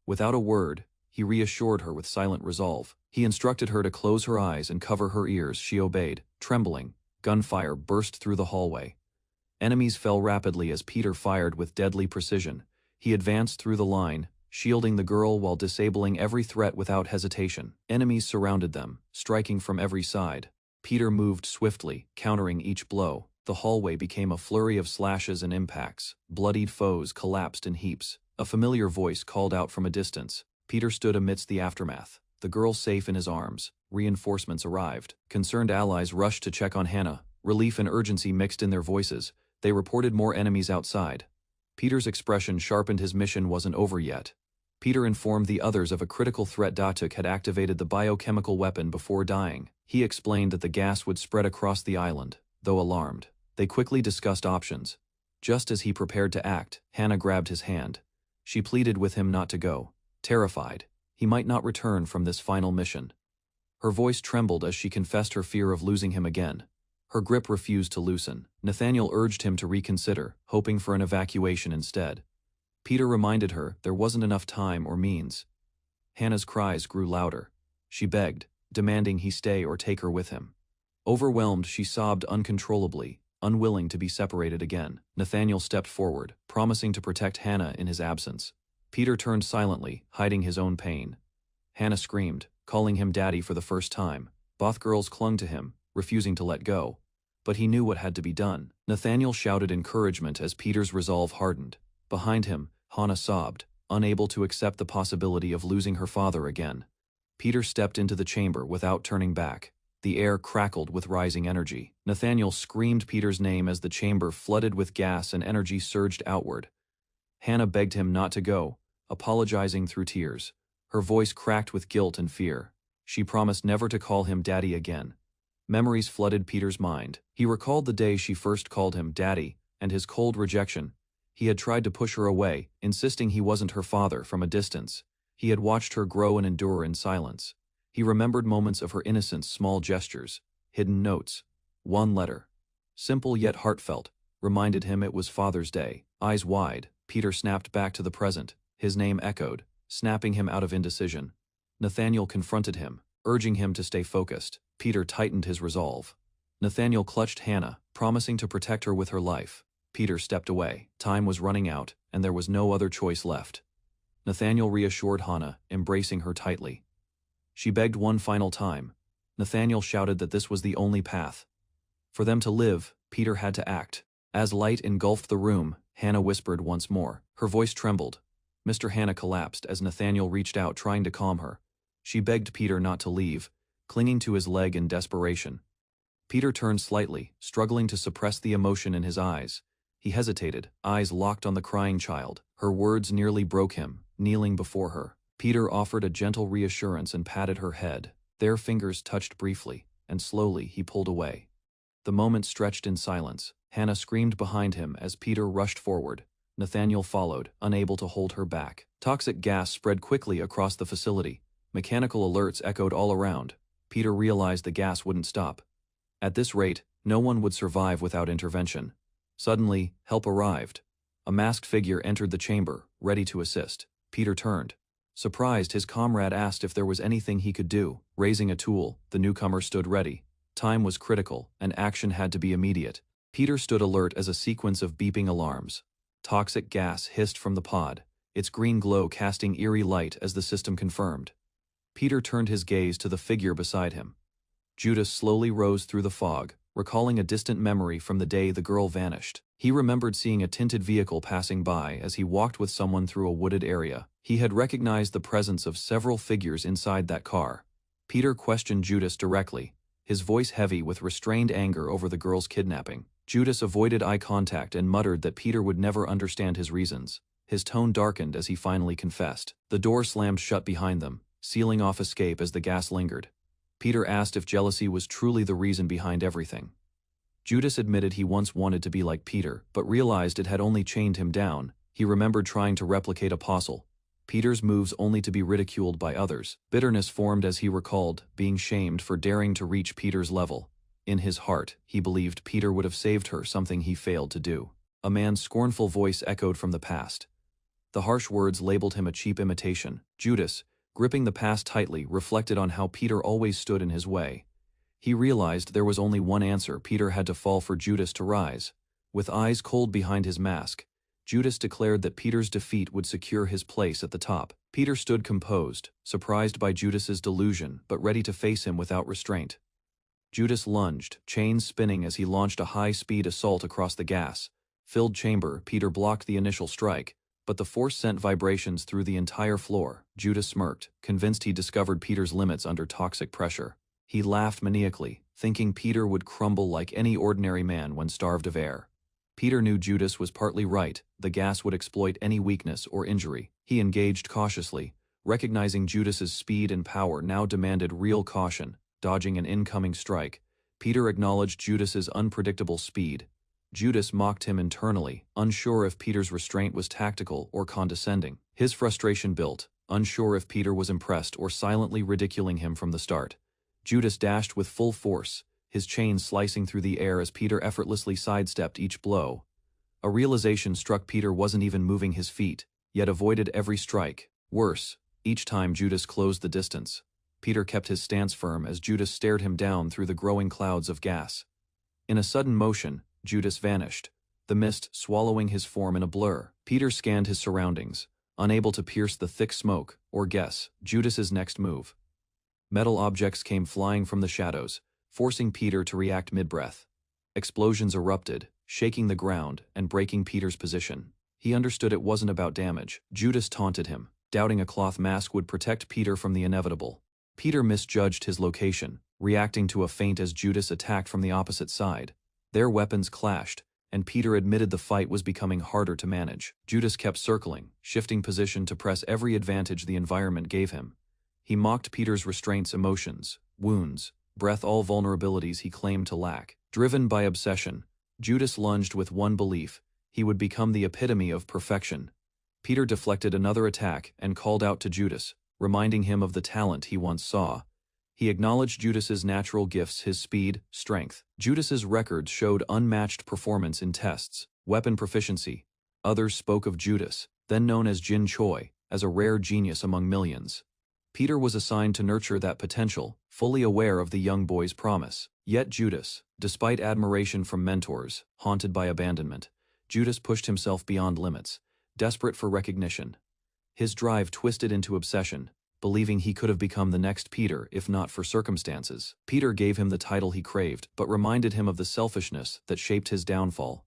Without a word, he reassured her with silent resolve. He instructed her to close her eyes and cover her ears. She obeyed, trembling. Gunfire burst through the hallway. Enemies fell rapidly as Peter fired with deadly precision. He advanced through the line, shielding the girl while disabling every threat without hesitation. Enemies surrounded them, striking from every side. Peter moved swiftly, countering each blow. The hallway became a flurry of slashes and impacts. Bloodied foes collapsed in heaps. A familiar voice called out from a distance. Peter stood amidst the aftermath, the girl safe in his arms. Reinforcements arrived. Concerned allies rushed to check on Hannah. Relief and urgency mixed in their voices. They reported more enemies outside. Peter's expression sharpened. His mission wasn't over yet. Peter informed the others of a critical threat. Datuk had activated the biochemical weapon before dying. He explained that the gas would spread across the island. Though alarmed, they quickly discussed options. Just as he prepared to act, Hannah grabbed his hand. She pleaded with him not to go. Terrified, he might not return from this final mission. Her voice trembled as she confessed her fear of losing him again. Her grip refused to loosen. Nathaniel urged him to reconsider, hoping for an evacuation instead. Peter reminded her there wasn't enough time or means. Hannah's cries grew louder. She begged, demanding he stay or take her with him. Overwhelmed, she sobbed uncontrollably, unwilling to be separated again. Nathaniel stepped forward, promising to protect Hannah in his absence. Peter turned silently, hiding his own pain. Hannah screamed, calling him daddy for the first time. Both girls clung to him, refusing to let go. But he knew what had to be done. Nathaniel shouted encouragement as Peter's resolve hardened. Behind him, Hannah sobbed, unable to accept the possibility of losing her father again. Peter stepped into the chamber without turning back. The air crackled with rising energy. Nathaniel screamed Peter's name as the chamber flooded with gas and energy surged outward. Hannah begged him not to go, apologizing through tears. Her voice cracked with guilt and fear. She promised never to call him daddy again. Memories flooded Peter's mind. He recalled the day she first called him daddy, and his cold rejection. He had tried to push her away, insisting he wasn't her father from a distance. He had watched her grow and endure in silence. He remembered moments of her innocence, small gestures, hidden notes. One letter, simple yet heartfelt, reminded him it was Father's Day. Eyes wide, Peter snapped back to the present. His name echoed, snapping him out of indecision. Nathaniel confronted him, urging him to stay focused. Peter tightened his resolve. Nathaniel clutched Hannah, promising to protect her with her life. Peter stepped away. Time was running out, and there was no other choice left. Nathaniel reassured Hannah, embracing her tightly. She begged one final time. Nathaniel shouted that this was the only path. For them to live, Peter had to act. As light engulfed the room, Hannah whispered once more. Her voice trembled. Mr. Hannah collapsed as Nathaniel reached out, trying to calm her. She begged Peter not to leave, clinging to his leg in desperation. Peter turned slightly, struggling to suppress the emotion in his eyes. He hesitated, eyes locked on the crying child. Her words nearly broke him, kneeling before her. Peter offered a gentle reassurance and patted her head. Their fingers touched briefly, and slowly he pulled away. The moment stretched in silence. Hannah screamed behind him as Peter rushed forward. Nathaniel followed, unable to hold her back. Toxic gas spread quickly across the facility. Mechanical alerts echoed all around. Peter realized the gas wouldn't stop. At this rate, no one would survive without intervention. Suddenly, help arrived. A masked figure entered the chamber, ready to assist. Peter turned. Surprised, his comrade asked if there was anything he could do. Raising a tool, the newcomer stood ready. Time was critical, and action had to be immediate. Peter stood alert as a sequence of beeping alarms. Toxic gas hissed from the pod, its green glow casting eerie light as the system confirmed. Peter turned his gaze to the figure beside him. Judas slowly rose through the fog, recalling a distant memory from the day the girl vanished. He remembered seeing a tinted vehicle passing by as he walked with someone through a wooded area. He had recognized the presence of several figures inside that car. Peter questioned Judas directly, his voice heavy with restrained anger over the girl's kidnapping. Judas avoided eye contact and muttered that Peter would never understand his reasons. His tone darkened as he finally confessed. The door slammed shut behind them, sealing off escape as the gas lingered. Peter asked if jealousy was truly the reason behind everything. Judas admitted he once wanted to be like Peter, but realized it had only chained him down. He remembered trying to replicate Apostle. Peter's moves only to be ridiculed by others. Bitterness formed as he recalled being shamed for daring to reach Peter's level. In his heart, he believed Peter would have saved her, something he failed to do. A man's scornful voice echoed from the past. The harsh words labeled him a cheap imitation. Judas, gripping the past tightly, reflected on how Peter always stood in his way. He realized there was only one answer: Peter had to fall for Judas to rise. With eyes cold behind his mask, Judas declared that Peter's defeat would secure his place at the top. Peter stood composed, surprised by Judas's delusion, but ready to face him without restraint. Judas lunged, chains spinning as he launched a high-speed assault across the gas-filled chamber. Peter blocked the initial strike, but the force sent vibrations through the entire floor. Judas smirked, convinced he discovered Peter's limits under toxic pressure. He laughed maniacally, thinking Peter would crumble like any ordinary man when starved of air. Peter knew Judas was partly right. The gas would exploit any weakness or injury. He engaged cautiously, recognizing Judas's speed and power now demanded real caution. Dodging an incoming strike, Peter acknowledged Judas's unpredictable speed. Judas mocked him internally, unsure if Peter's restraint was tactical or condescending. His frustration built, unsure if Peter was impressed or silently ridiculing him from the start. Judas dashed with full force, his chains slicing through the air as Peter effortlessly sidestepped each blow. A realization struck Peter: wasn't even moving his feet, yet avoided every strike. Worse, each time Judas closed the distance, Peter kept his stance firm as Judas stared him down through the growing clouds of gas. In a sudden motion, Judas vanished, the mist swallowing his form in a blur. Peter scanned his surroundings, unable to pierce the thick smoke or guess Judas's next move. Metal objects came flying from the shadows, forcing Peter to react mid-breath. Explosions erupted, shaking the ground and breaking Peter's position. He understood it wasn't about damage. Judas taunted him, doubting a cloth mask would protect Peter from the inevitable. Peter misjudged his location, reacting to a feint as Judas attacked from the opposite side. Their weapons clashed, and Peter admitted the fight was becoming harder to manage. Judas kept circling, shifting position to press every advantage the environment gave him. He mocked Peter's restraints, emotions, wounds, breath, all vulnerabilities he claimed to lack. Driven by obsession, Judas lunged with one belief: he would become the epitome of perfection. Peter deflected another attack and called out to Judas, reminding him of the talent he once saw. He acknowledged Judas's natural gifts: his speed, strength. Judas's records showed unmatched performance in tests, weapon proficiency. Others spoke of Judas, then known as Jin Choi, as a rare genius among millions. Peter was assigned to nurture that potential, fully aware of the young boy's promise. Yet Judas, despite admiration from mentors, haunted by abandonment, Judas pushed himself beyond limits, desperate for recognition. His drive twisted into obsession, believing he could have become the next Peter if not for circumstances. Peter gave him the title he craved, but reminded him of the selfishness that shaped his downfall.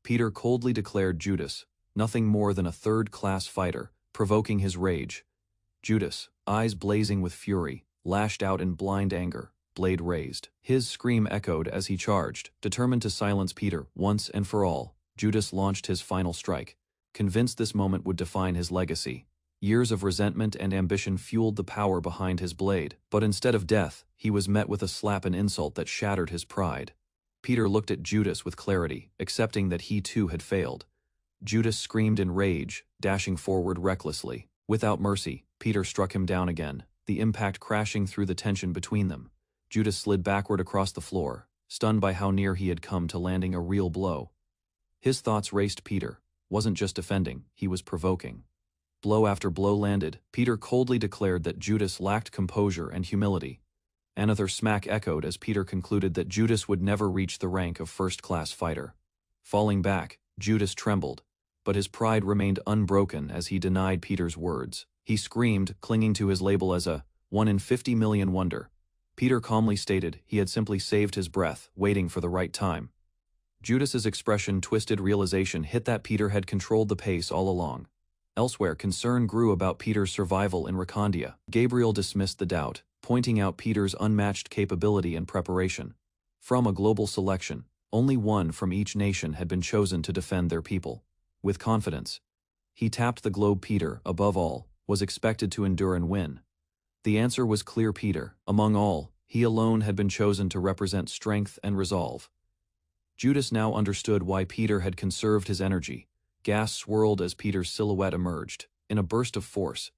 Peter coldly declared Judas nothing more than a third-class fighter, provoking his rage. Judas, eyes blazing with fury, lashed out in blind anger, blade raised. His scream echoed as he charged, determined to silence Peter once and for all. Judas launched his final strike, convinced this moment would define his legacy. Years of resentment and ambition fueled the power behind his blade, but instead of death, he was met with a slap and insult that shattered his pride. Peter looked at Judas with clarity, accepting that he too had failed. Judas screamed in rage, dashing forward recklessly. Without mercy, Peter struck him down again, the impact crashing through the tension between them. Judas slid backward across the floor, stunned by how near he had come to landing a real blow. His thoughts raced. Peter wasn't just defending, he was provoking. Blow after blow landed. Peter coldly declared that Judas lacked composure and humility. Another smack echoed as Peter concluded that Judas would never reach the rank of first-class fighter. Falling back, Judas trembled, but his pride remained unbroken as he denied Peter's words. He screamed, clinging to his label as a 1 in 50 million wonder. Peter calmly stated he had simply saved his breath, waiting for the right time. Judas's expression twisted. Realization hit that Peter had controlled the pace all along. Elsewhere, concern grew about Peter's survival in Rakondia. Gabriel dismissed the doubt, pointing out Peter's unmatched capability and preparation. From a global selection, only one from each nation had been chosen to defend their people. With confidence, he tapped the globe. Peter, above all, was expected to endure and win. The answer was clear. Peter, among all, he alone had been chosen to represent strength and resolve. Judas now understood why Peter had conserved his energy. Gas swirled as Peter's silhouette emerged. In a burst of force,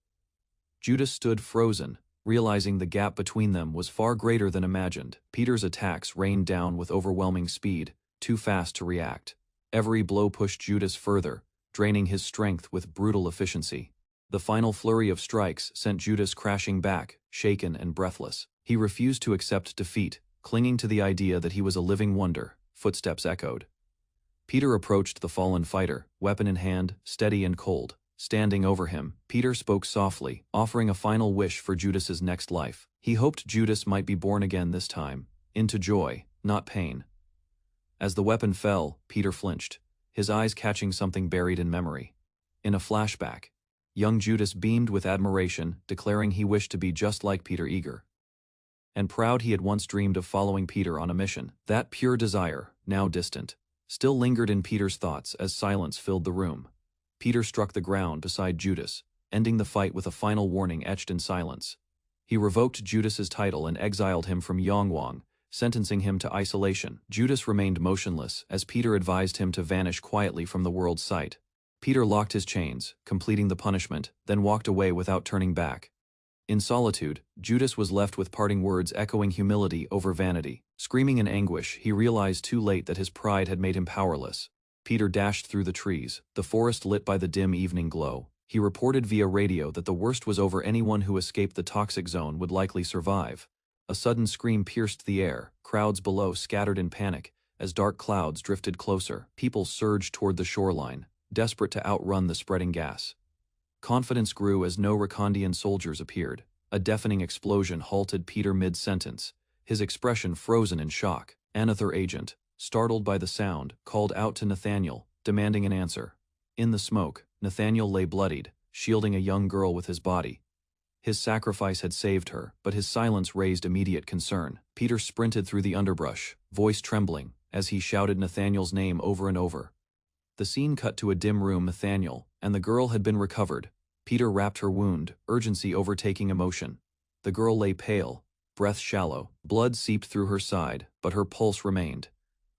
Judas stood frozen, realizing the gap between them was far greater than imagined. Peter's attacks rained down with overwhelming speed, too fast to react. Every blow pushed Judas further, draining his strength with brutal efficiency. The final flurry of strikes sent Judas crashing back, shaken and breathless. He refused to accept defeat, clinging to the idea that he was a living wonder. Footsteps echoed. Peter approached the fallen fighter, weapon in hand, steady and cold. Standing over him, Peter spoke softly, offering a final wish for Judas's next life. He hoped Judas might be born again this time, into joy, not pain. As the weapon fell, Peter flinched, his eyes catching something buried in memory. In a flashback, young Judas beamed with admiration, declaring he wished to be just like Peter, eager and proud. He had once dreamed of following Peter on a mission. That pure desire, now distant, still lingered in Peter's thoughts as silence filled the room. Peter struck the ground beside Judas, ending the fight with a final warning etched in silence. He revoked Judas's title and exiled him from Yongwang, sentencing him to isolation. Judas remained motionless as Peter advised him to vanish quietly from the world's sight. Peter locked his chains, completing the punishment, then walked away without turning back. In solitude, Judas was left with parting words echoing humility over vanity. Screaming in anguish, he realized too late that his pride had made him powerless. Peter dashed through the trees, the forest lit by the dim evening glow. He reported via radio that the worst was over. Anyone who escaped the toxic zone would likely survive. A sudden scream pierced the air. Crowds below scattered in panic. As dark clouds drifted closer, people surged toward the shoreline, desperate to outrun the spreading gas. Confidence grew as no Rakondian soldiers appeared. A deafening explosion halted Peter mid-sentence, his expression frozen in shock. Another agent, startled by the sound, called out to Nathaniel, demanding an answer. In the smoke, Nathaniel lay bloodied, shielding a young girl with his body. His sacrifice had saved her, but his silence raised immediate concern. Peter sprinted through the underbrush, voice trembling, as he shouted Nathaniel's name over and over. The scene cut to a dim room. Nathaniel and the girl had been recovered. Peter wrapped her wound, urgency overtaking emotion. The girl lay pale, breath shallow. Blood seeped through her side, but her pulse remained.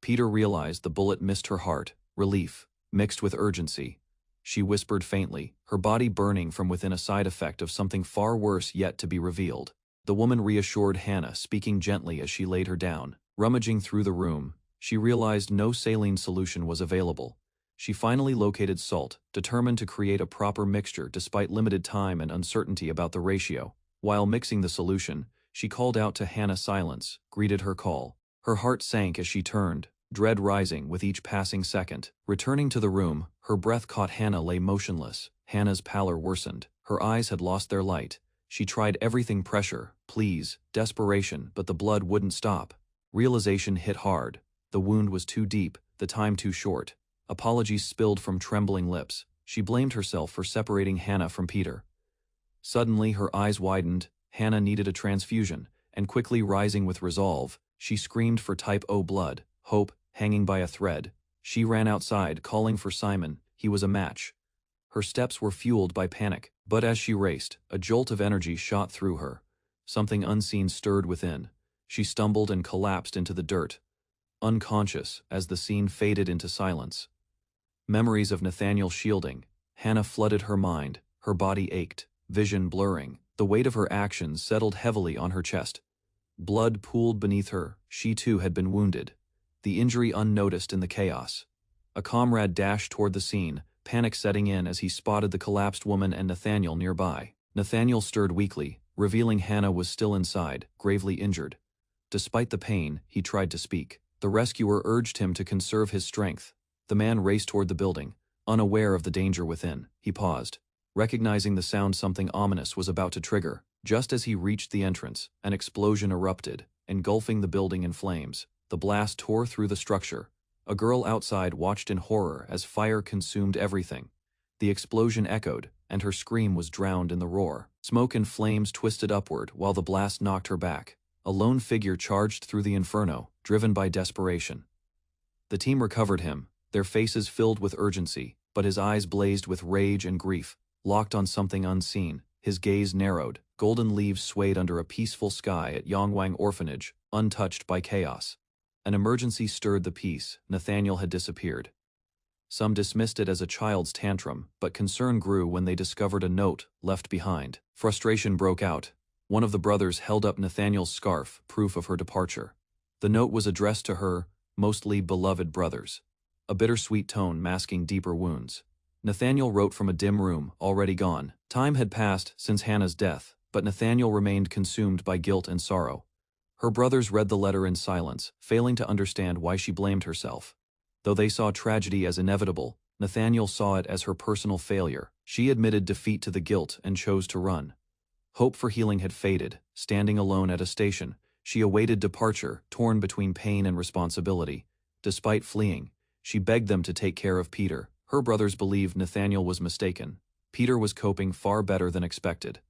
Peter realized the bullet missed her heart, relief, mixed with urgency. She whispered faintly, her body burning from within, a side effect of something far worse yet to be revealed. The woman reassured Hannah, speaking gently as she laid her down. Rummaging through the room, she realized no saline solution was available. She finally located salt, determined to create a proper mixture despite limited time and uncertainty about the ratio. While mixing the solution, she called out to Hannah. Silence greeted her call. Her heart sank as she turned, dread rising with each passing second. Returning to the room, her breath caught. Hannah lay motionless. Hannah's pallor worsened. Her eyes had lost their light. She tried everything: pressure, pleas, desperation, but the blood wouldn't stop. Realization hit hard. The wound was too deep, the time too short. Apologies spilled from trembling lips. She blamed herself for separating Hannah from Peter. Suddenly her eyes widened. Hannah needed a transfusion, and quickly rising with resolve, she screamed for type O blood, hope hanging by a thread. She ran outside, calling for Simon. He was a match. Her steps were fueled by panic, but as she raced, a jolt of energy shot through her. Something unseen stirred within. She stumbled and collapsed into the dirt, unconscious as the scene faded into silence. Memories of Nathaniel shielding Hannah flooded her mind, her body ached, vision blurring. The weight of her actions settled heavily on her chest. Blood pooled beneath her, she too had been wounded, the injury unnoticed in the chaos. A comrade dashed toward the scene, panic setting in as he spotted the collapsed woman and Nathaniel nearby. Nathaniel stirred weakly, revealing Hannah was still inside, gravely injured. Despite the pain, he tried to speak. The rescuer urged him to conserve his strength. The man raced toward the building, unaware of the danger within. He paused, recognizing the sound something ominous was about to trigger. Just as he reached the entrance, an explosion erupted, engulfing the building in flames. The blast tore through the structure. A girl outside watched in horror as fire consumed everything. The explosion echoed, and her scream was drowned in the roar. Smoke and flames twisted upward while the blast knocked her back. A lone figure charged through the inferno, driven by desperation. The team recovered him, their faces filled with urgency, but his eyes blazed with rage and grief. Locked on something unseen, his gaze narrowed. Golden leaves swayed under a peaceful sky at Yongwang Orphanage, untouched by chaos. An emergency stirred the peace. Nathaniel had disappeared. Some dismissed it as a child's tantrum, but concern grew when they discovered a note left behind. Frustration broke out. One of the brothers held up Nathaniel's scarf, proof of her departure. The note was addressed to her, mostly beloved brothers. A bittersweet tone masking deeper wounds. Nathaniel wrote from a dim room, already gone. Time had passed since Hannah's death, but Nathaniel remained consumed by guilt and sorrow. Her brothers read the letter in silence, failing to understand why she blamed herself. Though they saw tragedy as inevitable, Nathaniel saw it as her personal failure. She admitted defeat to the guilt and chose to run. Hope for healing had faded. Standing alone at a station, she awaited departure, torn between pain and responsibility. Despite fleeing, she begged them to take care of Peter. Her brothers believed Nathaniel was mistaken. Peter was coping far better than expected.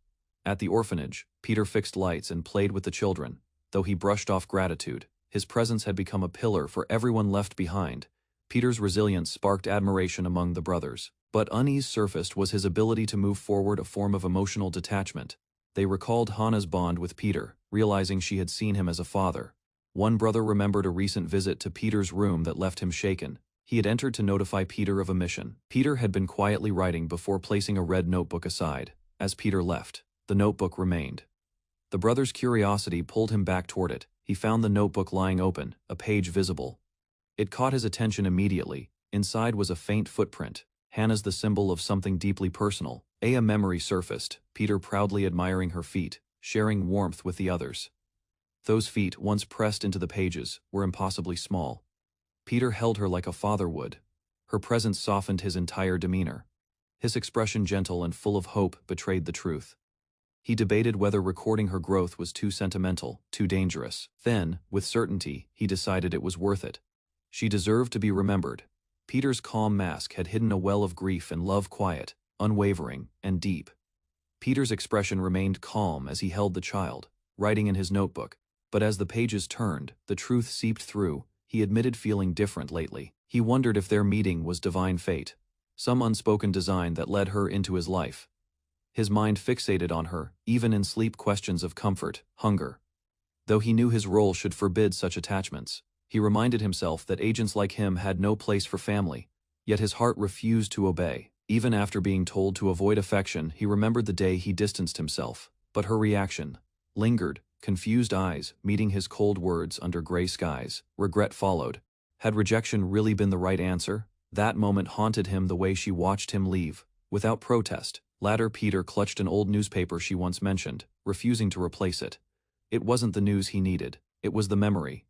At the orphanage, Peter fixed lights and played with the children. Though he brushed off gratitude, his presence had become a pillar for everyone left behind. Peter's resilience sparked admiration among the brothers. But unease surfaced was his ability to move forward, a form of emotional detachment. They recalled Hannah's bond with Peter, realizing she had seen him as a father. One brother remembered a recent visit to Peter's room that left him shaken. He had entered to notify Peter of a mission. Peter had been quietly writing before placing a red notebook aside. As Peter left, the notebook remained. The brother's curiosity pulled him back toward it. He found the notebook lying open, a page visible. It caught his attention immediately. Inside was a faint footprint. Hannah's, the symbol of something deeply personal. A memory surfaced, Peter proudly admiring her feet, sharing warmth with the others. Those feet, once pressed into the pages, were impossibly small. Peter held her like a father would. Her presence softened his entire demeanor. His expression, gentle and full of hope, betrayed the truth. He debated whether recording her growth was too sentimental, too dangerous. Then, with certainty, he decided it was worth it. She deserved to be remembered. Peter's calm mask had hidden a well of grief and love, quiet, unwavering, and deep. Peter's expression remained calm as he held the child, writing in his notebook. But as the pages turned, the truth seeped through. He admitted feeling different lately. He wondered if their meeting was divine fate, some unspoken design that led her into his life. His mind fixated on her, even in sleep, questions of comfort, hunger. Though he knew his role should forbid such attachments, he reminded himself that agents like him had no place for family, yet his heart refused to obey. Even after being told to avoid affection, he remembered the day he distanced himself. But her reaction lingered, confused eyes meeting his cold words under gray skies. Regret followed. Had rejection really been the right answer? That moment haunted him the way she watched him leave, without protest. Later, Peter clutched an old newspaper she once mentioned, refusing to replace it. It wasn't the news he needed, it was the memory.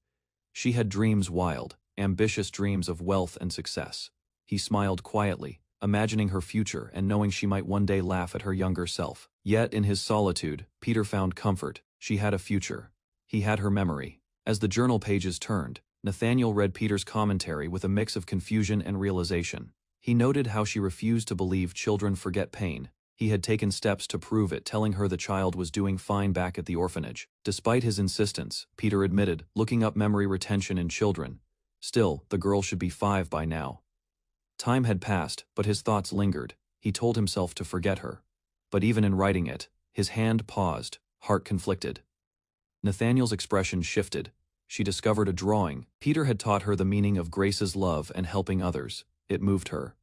She had dreams, wild, ambitious dreams of wealth and success. He smiled quietly, imagining her future and knowing she might one day laugh at her younger self. Yet in his solitude, Peter found comfort. She had a future. He had her memory. As the journal pages turned, Nathaniel read Peter's commentary with a mix of confusion and realization. He noted how she refused to believe children forget pain. He had taken steps to prove it, telling her the child was doing fine back at the orphanage. Despite his insistence, Peter admitted, looking up memory retention in children. Still, the girl should be 5 by now. Time had passed, but his thoughts lingered. He told himself to forget her. But even in writing it, his hand paused, heart conflicted. Nathaniel's expression shifted. She discovered a drawing. Peter had taught her the meaning of Grace's love and helping others. It moved her.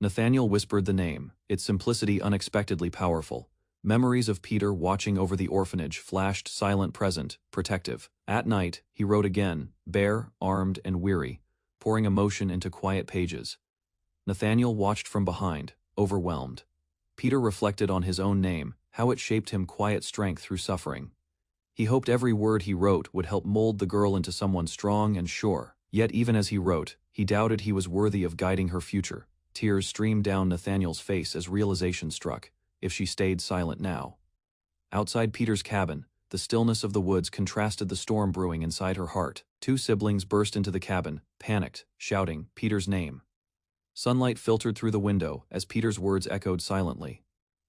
Nathaniel whispered the name, its simplicity unexpectedly powerful. Memories of Peter watching over the orphanage flashed silent present, protective. At night, he wrote again, bare, armed, and weary, pouring emotion into quiet pages. Nathaniel watched from behind, overwhelmed. Peter reflected on his own name, how it shaped him quiet strength through suffering. He hoped every word he wrote would help mold the girl into someone strong and sure. Yet even as he wrote, he doubted he was worthy of guiding her future. Tears streamed down Nathaniel's face as realization struck. If she stayed silent now. Outside Peter's cabin, the stillness of the woods contrasted the storm brewing inside her heart. Two siblings burst into the cabin, panicked, shouting Peter's name. Sunlight filtered through the window as Peter's words echoed silently.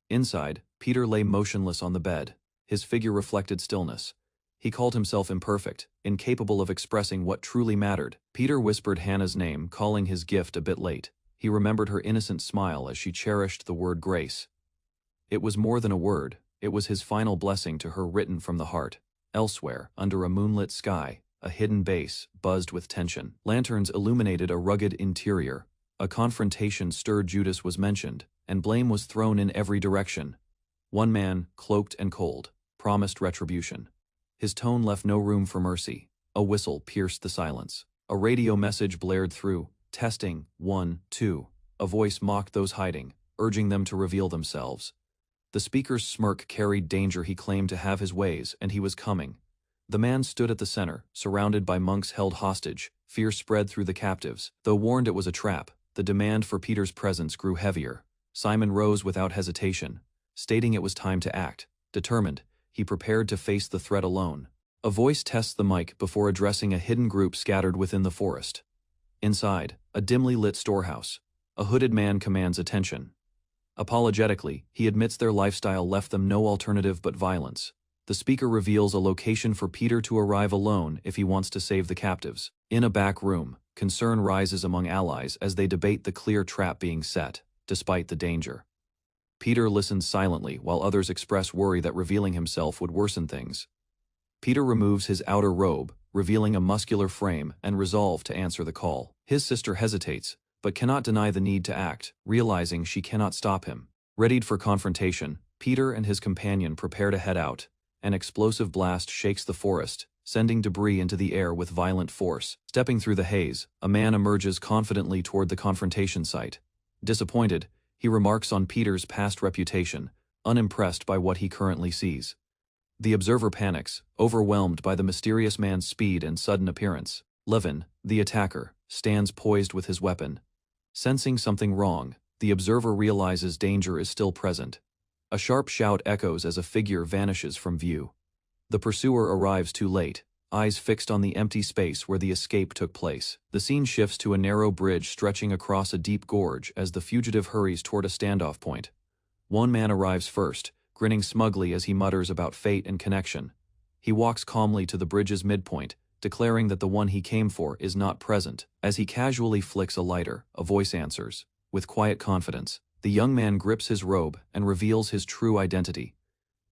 Inside, Peter lay motionless on the bed. His figure reflected stillness. He called himself imperfect, incapable of expressing what truly mattered. Peter whispered Hannah's name, calling his gift a bit late. He remembered her innocent smile as she cherished the word grace. It was more than a word, it was his final blessing to her written from the heart. Elsewhere, under a moonlit sky, a hidden base buzzed with tension. Lanterns illuminated a rugged interior. A confrontation stirred Judas was mentioned, and blame was thrown in every direction. One man, cloaked and cold, promised retribution. His tone left no room for mercy. A whistle pierced the silence. A radio message blared through. Testing, 1, 2. A voice mocked those hiding, urging them to reveal themselves. The speaker's smirk carried danger. He claimed to have his ways, and he was coming. The man stood at the center, surrounded by monks held hostage. Fear spread through the captives. Though warned it was a trap, the demand for Peter's presence grew heavier. Simon rose without hesitation, stating it was time to act. Determined, he prepared to face the threat alone. A voice tests the mic before addressing a hidden group scattered within the forest. Inside, a dimly lit storehouse. A hooded man commands attention. Apologetically, he admits their lifestyle left them no alternative but violence. The speaker reveals a location for Peter to arrive alone if he wants to save the captives. In a back room, concern rises among allies as they debate the clear trap being set, despite the danger. Peter listens silently while others express worry that revealing himself would worsen things. Peter removes his outer robe, revealing a muscular frame and resolve to answer the call. His sister hesitates, but cannot deny the need to act, realizing she cannot stop him. Readied for confrontation, Peter and his companion prepare to head out. An explosive blast shakes the forest, sending debris into the air with violent force. Stepping through the haze, a man emerges confidently toward the confrontation site. Disappointed, he remarks on Peter's past reputation, unimpressed by what he currently sees. The observer panics, overwhelmed by the mysterious man's speed and sudden appearance. Levin, the attacker, stands poised with his weapon. Sensing something wrong, the observer realizes danger is still present. A sharp shout echoes as a figure vanishes from view. The pursuer arrives too late, eyes fixed on the empty space where the escape took place. The scene shifts to a narrow bridge stretching across a deep gorge as the fugitive hurries toward a standoff point. One man arrives first, grinning smugly as he mutters about fate and connection. He walks calmly to the bridge's midpoint, declaring that the one he came for is not present. As he casually flicks a lighter, a voice answers. With quiet confidence, the young man grips his robe and reveals his true identity.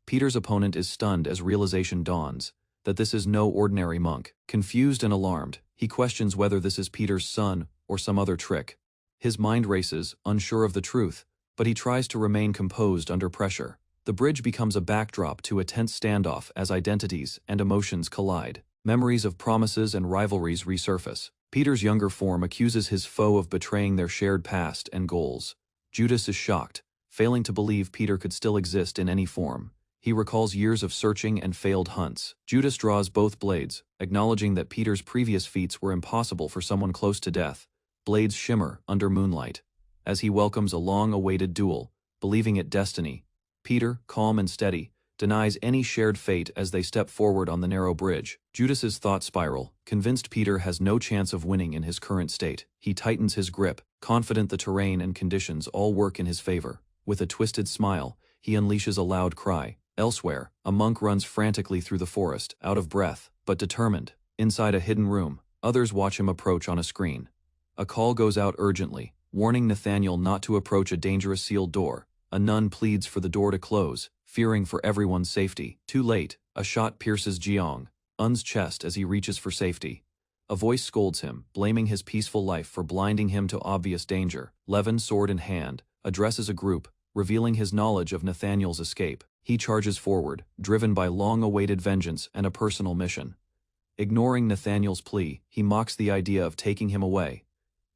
Peter's opponent is stunned as realization dawns, that this is no ordinary monk. Confused and alarmed, he questions whether this is Peter's son or some other trick. His mind races, unsure of the truth, but he tries to remain composed under pressure. The bridge becomes a backdrop to a tense standoff as identities and emotions collide. Memories of promises and rivalries resurface. Peter's younger form accuses his foe of betraying their shared past and goals. Judas is shocked, failing to believe Peter could still exist in any form. He recalls years of searching and failed hunts. Judas draws both blades, acknowledging that Peter's previous feats were impossible for someone close to death. Blades shimmer under moonlight. As he welcomes a long-awaited duel, believing it destiny, Peter, calm and steady, denies any shared fate as they step forward on the narrow bridge. Judas's thought spiral, convinced Peter has no chance of winning in his current state. He tightens his grip, confident the terrain and conditions all work in his favor. With a twisted smile, he unleashes a loud cry. Elsewhere, a monk runs frantically through the forest, out of breath, but determined. Inside a hidden room, others watch him approach on a screen. A call goes out urgently, warning Nathaniel not to approach a dangerous sealed door. A nun pleads for the door to close, fearing for everyone's safety. Too late, a shot pierces Un's chest as he reaches for safety. A voice scolds him, blaming his peaceful life for blinding him to obvious danger. Levin, sword in hand, addresses a group, revealing his knowledge of Nathaniel's escape. He charges forward, driven by long-awaited vengeance and a personal mission. Ignoring Nathaniel's plea, he mocks the idea of taking him away.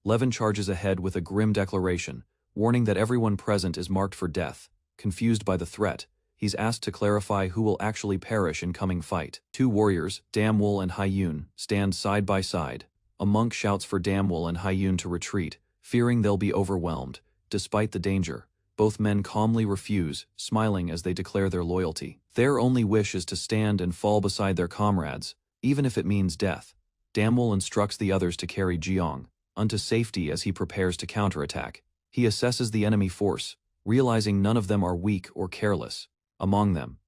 Levin charges ahead with a grim declaration, warning that everyone present is marked for death. Confused by the threat, he's asked to clarify who will actually perish in coming fight. Two warriors, Damwol and Hyun, stand side by side. A monk shouts for Damwol and Hyun to retreat, fearing they'll be overwhelmed. Despite the danger, both men calmly refuse, smiling as they declare their loyalty. Their only wish is to stand and fall beside their comrades, even if it means death. Damwol instructs the others to carry Jeong unto safety as he prepares to counterattack. He assesses the enemy force, realizing none of them are weak or careless. Among them,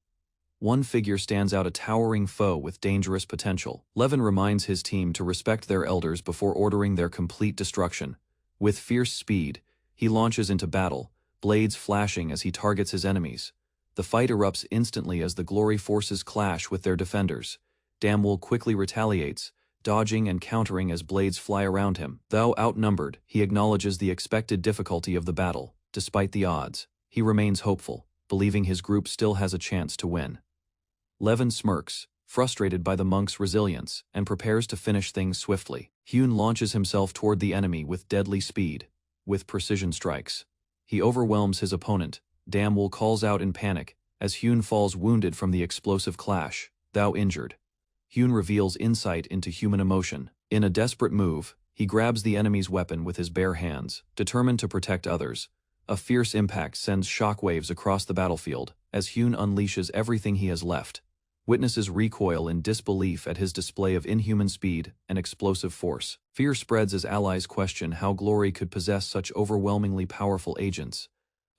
one figure stands out, a towering foe with dangerous potential. Levin reminds his team to respect their elders before ordering their complete destruction. With fierce speed, he launches into battle, blades flashing as he targets his enemies. The fight erupts instantly as the glory forces clash with their defenders. Damwol quickly retaliates, dodging and countering as blades fly around him. Though outnumbered, he acknowledges the expected difficulty of the battle. Despite the odds, he remains hopeful, believing his group still has a chance to win. Levin smirks, frustrated by the monk's resilience, and prepares to finish things swiftly. Hyun launches himself toward the enemy with deadly speed. With precision strikes, he overwhelms his opponent. Damwol calls out in panic, as Hyun falls wounded from the explosive clash. Thou injured. Hyun reveals insight into human emotion. In a desperate move, he grabs the enemy's weapon with his bare hands, determined to protect others. A fierce impact sends shockwaves across the battlefield, as Hyun unleashes everything he has left. Witnesses recoil in disbelief at his display of inhuman speed and explosive force. Fear spreads as allies question how Glory could possess such overwhelmingly powerful agents.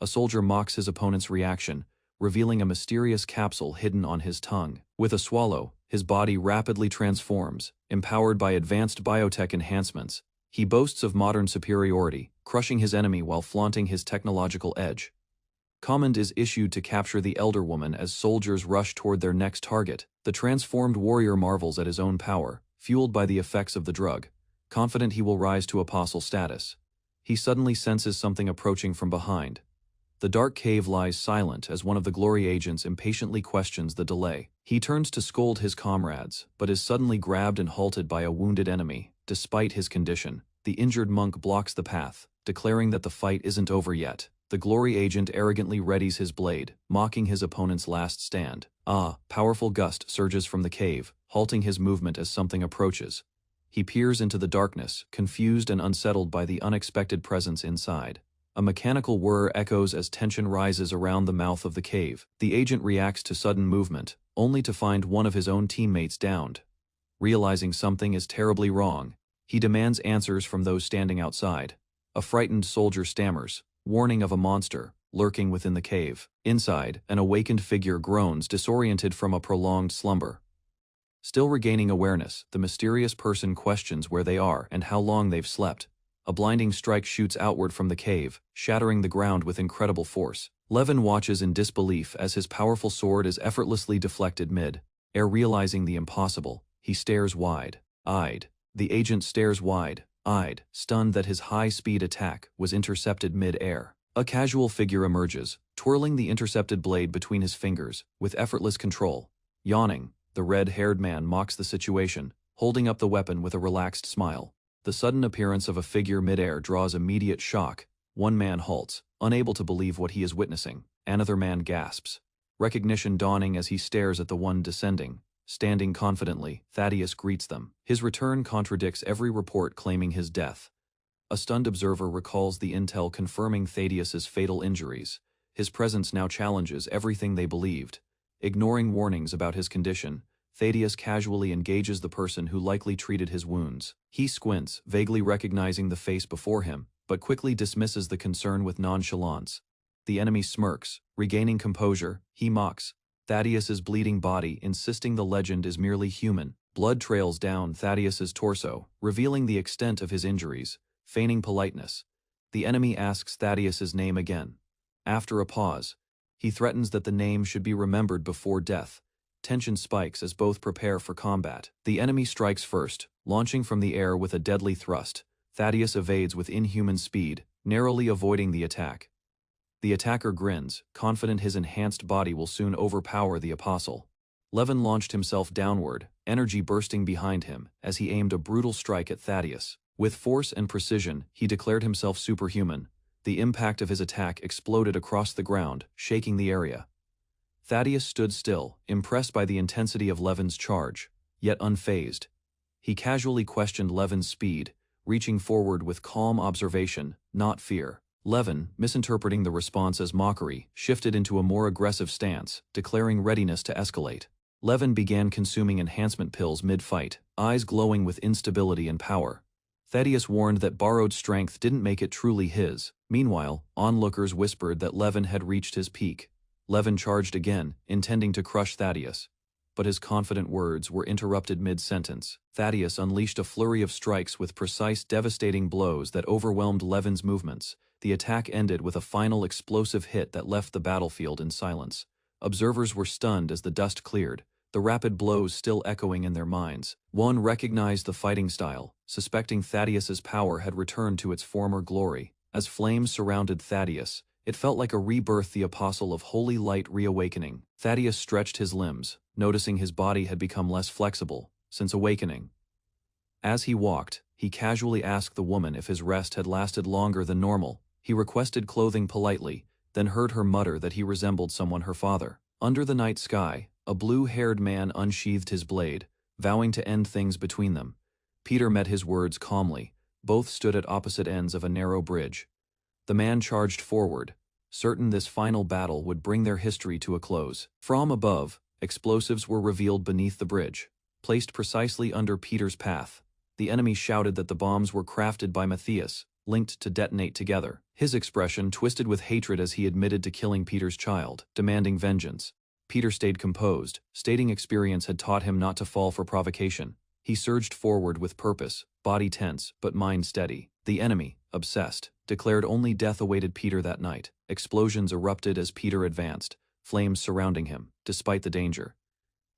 A soldier mocks his opponent's reaction, revealing a mysterious capsule hidden on his tongue. With a swallow, his body rapidly transforms, empowered by advanced biotech enhancements. He boasts of modern superiority, crushing his enemy while flaunting his technological edge. Command is issued to capture the elder woman as soldiers rush toward their next target. The transformed warrior marvels at his own power, fueled by the effects of the drug. Confident he will rise to apostle status, he suddenly senses something approaching from behind. The dark cave lies silent as one of the Glory agents impatiently questions the delay. He turns to scold his comrades, but is suddenly grabbed and halted by a wounded enemy. Despite his condition, the injured monk blocks the path, declaring that the fight isn't over yet. The Glory agent arrogantly readies his blade, mocking his opponent's last stand. Powerful gust surges from the cave, halting his movement as something approaches. He peers into the darkness, confused and unsettled by the unexpected presence inside. A mechanical whir echoes as tension rises around the mouth of the cave. The agent reacts to sudden movement, only to find one of his own teammates downed. Realizing something is terribly wrong, he demands answers from those standing outside. A frightened soldier stammers, warning of a monster lurking within the cave. Inside, an awakened figure groans, disoriented from a prolonged slumber. Still regaining awareness, the mysterious person questions where they are and how long they've slept. A blinding strike shoots outward from the cave, shattering the ground with incredible force. Levin watches in disbelief as his powerful sword is effortlessly deflected mid-air. Realizing the impossible, he stares wide-eyed. The agent stares wide-eyed, stunned that his high-speed attack was intercepted mid-air. A casual figure emerges, twirling the intercepted blade between his fingers, with effortless control. Yawning, the red-haired man mocks the situation, holding up the weapon with a relaxed smile. The sudden appearance of a figure mid-air draws immediate shock. One man halts, unable to believe what he is witnessing. Another man gasps, recognition dawning as he stares at the one descending. Standing confidently, Thaddeus greets them. His return contradicts every report claiming his death. A stunned observer recalls the intel confirming Thaddeus's fatal injuries. His presence now challenges everything they believed. Ignoring warnings about his condition, Thaddeus casually engages the person who likely treated his wounds. He squints, vaguely recognizing the face before him, but quickly dismisses the concern with nonchalance. The enemy smirks, regaining composure. He mocks Thaddeus's bleeding body, insisting the legend is merely human. Blood trails down Thaddeus's torso, revealing the extent of his injuries. Feigning politeness, The enemy asks Thaddeus's name again. After a pause, he threatens that the name should be remembered before death. Tension spikes as both prepare for combat. The enemy strikes first, launching from the air with a deadly thrust. Thaddeus evades with inhuman speed, narrowly avoiding the attack. The attacker grins, confident his enhanced body will soon overpower the apostle. Levin launched himself downward, energy bursting behind him, as he aimed a brutal strike at Thaddeus. With force and precision, he declared himself superhuman. The impact of his attack exploded across the ground, shaking the area. Thaddeus stood still, impressed by the intensity of Levin's charge, yet unfazed. He casually questioned Levin's speed, reaching forward with calm observation, not fear. Levin, misinterpreting the response as mockery, shifted into a more aggressive stance, declaring readiness to escalate. Levin began consuming enhancement pills mid-fight, eyes glowing with instability and power. Thaddeus warned that borrowed strength didn't make it truly his. Meanwhile, onlookers whispered that Levin had reached his peak. Levin charged again, intending to crush Thaddeus. But his confident words were interrupted mid-sentence. Thaddeus unleashed a flurry of strikes with precise, devastating blows that overwhelmed Levin's movements. The attack ended with a final explosive hit that left the battlefield in silence. Observers were stunned as the dust cleared, the rapid blows still echoing in their minds. One recognized the fighting style, suspecting Thaddeus's power had returned to its former glory. As flames surrounded Thaddeus, it felt like a rebirth, the apostle of holy light reawakening. Thaddeus stretched his limbs, noticing his body had become less flexible since awakening. As he walked, he casually asked the woman if his rest had lasted longer than normal. He requested clothing politely, then heard her mutter that he resembled someone her father. Under the night sky, a blue-haired man unsheathed his blade, vowing to end things between them. Peter met his words calmly. Both stood at opposite ends of a narrow bridge. The man charged forward, certain this final battle would bring their history to a close. From above, explosives were revealed beneath the bridge, placed precisely under Peter's path. The enemy shouted that the bombs were crafted by Matthias, linked to detonate together. His expression twisted with hatred as he admitted to killing Peter's child, demanding vengeance. Peter stayed composed, stating experience had taught him not to fall for provocation. He surged forward with purpose, body tense but mind steady. The enemy, obsessed, declared only death awaited Peter that night. Explosions erupted as Peter advanced, flames surrounding him, despite the danger.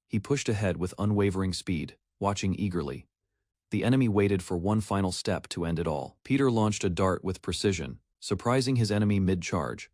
He pushed ahead with unwavering speed, watching eagerly. The enemy waited for one final step to end it all. Peter launched a dart with precision, surprising his enemy mid-charge.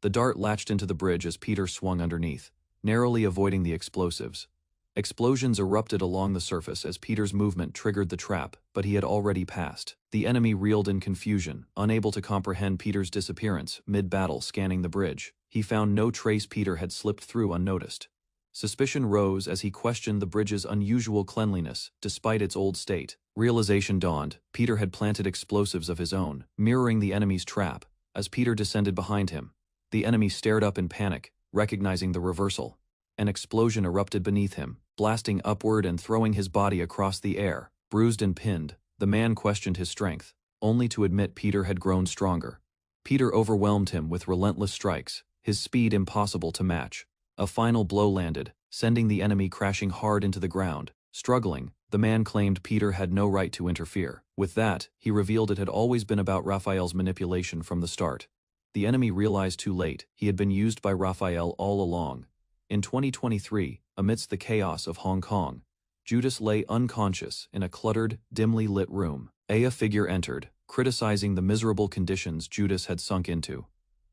The dart latched into the bridge as Peter swung underneath, narrowly avoiding the explosives. Explosions erupted along the surface as Peter's movement triggered the trap, but he had already passed. The enemy reeled in confusion, unable to comprehend Peter's disappearance. Mid-battle, scanning the bridge, he found no trace. Peter had slipped through unnoticed. Suspicion rose as he questioned the bridge's unusual cleanliness, despite its old state. Realization dawned. Peter had planted explosives of his own, mirroring the enemy's trap. As Peter descended behind him, the enemy stared up in panic, recognizing the reversal. An explosion erupted beneath him, blasting upward and throwing his body across the air. Bruised and pinned, the man questioned his strength, only to admit Peter had grown stronger. Peter overwhelmed him with relentless strikes, his speed impossible to match. A final blow landed, sending the enemy crashing hard into the ground. Struggling, the man claimed Peter had no right to interfere. With that, he revealed it had always been about Raphael's manipulation from the start. The enemy realized too late he had been used by Raphael all along. In 2023, amidst the chaos of Hong Kong, Judas lay unconscious in a cluttered, dimly lit room. A figure entered, criticizing the miserable conditions Judas had sunk into.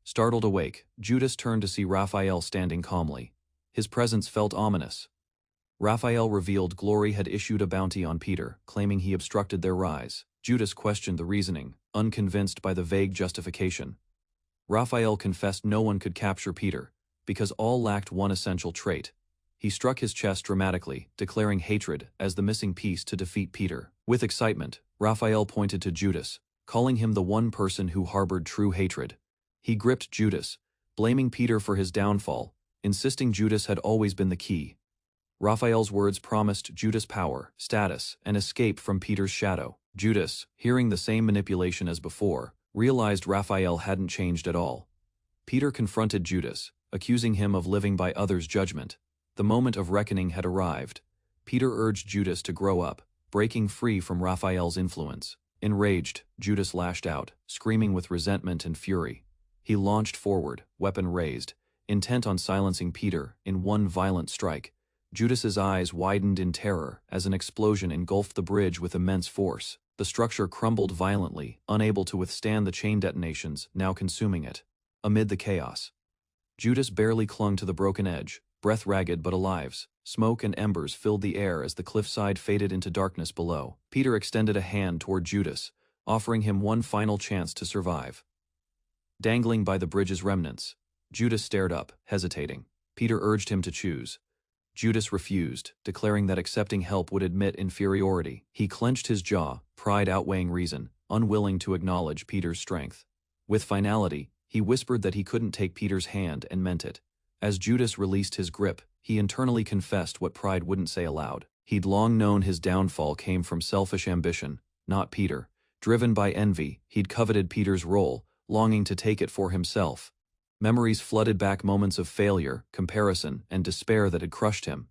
Startled awake, Judas turned to see Raphael standing calmly. His presence felt ominous. Raphael revealed Glory had issued a bounty on Peter, claiming he obstructed their rise. Judas questioned the reasoning, unconvinced by the vague justification. Raphael confessed no one could capture Peter, because all lacked one essential trait. He struck his chest dramatically, declaring hatred as the missing piece to defeat Peter. With excitement, Raphael pointed to Judas, calling him the one person who harbored true hatred. He gripped Judas, blaming Peter for his downfall, insisting Judas had always been the key. Raphael's words promised Judas power, status, and escape from Peter's shadow. Judas, hearing the same manipulation as before, realized Raphael hadn't changed at all. Peter confronted Judas, accusing him of living by others' judgment. The moment of reckoning had arrived. Peter urged Judas to grow up, breaking free from Raphael's influence. Enraged, Judas lashed out, screaming with resentment and fury. He launched forward, weapon raised, intent on silencing Peter in one violent strike. Judas's eyes widened in terror as an explosion engulfed the bridge with immense force. The structure crumbled violently, unable to withstand the chain detonations now consuming it. Amid the chaos, Judas barely clung to the broken edge, breath ragged but alive. Smoke and embers filled the air as the cliffside faded into darkness below. Peter extended a hand toward Judas, offering him one final chance to survive. Dangling by the bridge's remnants, Judas stared up, hesitating. Peter urged him to choose. Judas refused, declaring that accepting help would admit inferiority. He clenched his jaw, pride outweighing reason, unwilling to acknowledge Peter's strength. With finality, he whispered that he couldn't take Peter's hand and meant it. As Judas released his grip, he internally confessed what pride wouldn't say aloud. He'd long known his downfall came from selfish ambition, not Peter. Driven by envy, he'd coveted Peter's role, longing to take it for himself. Memories flooded back moments of failure, comparison, and despair that had crushed him.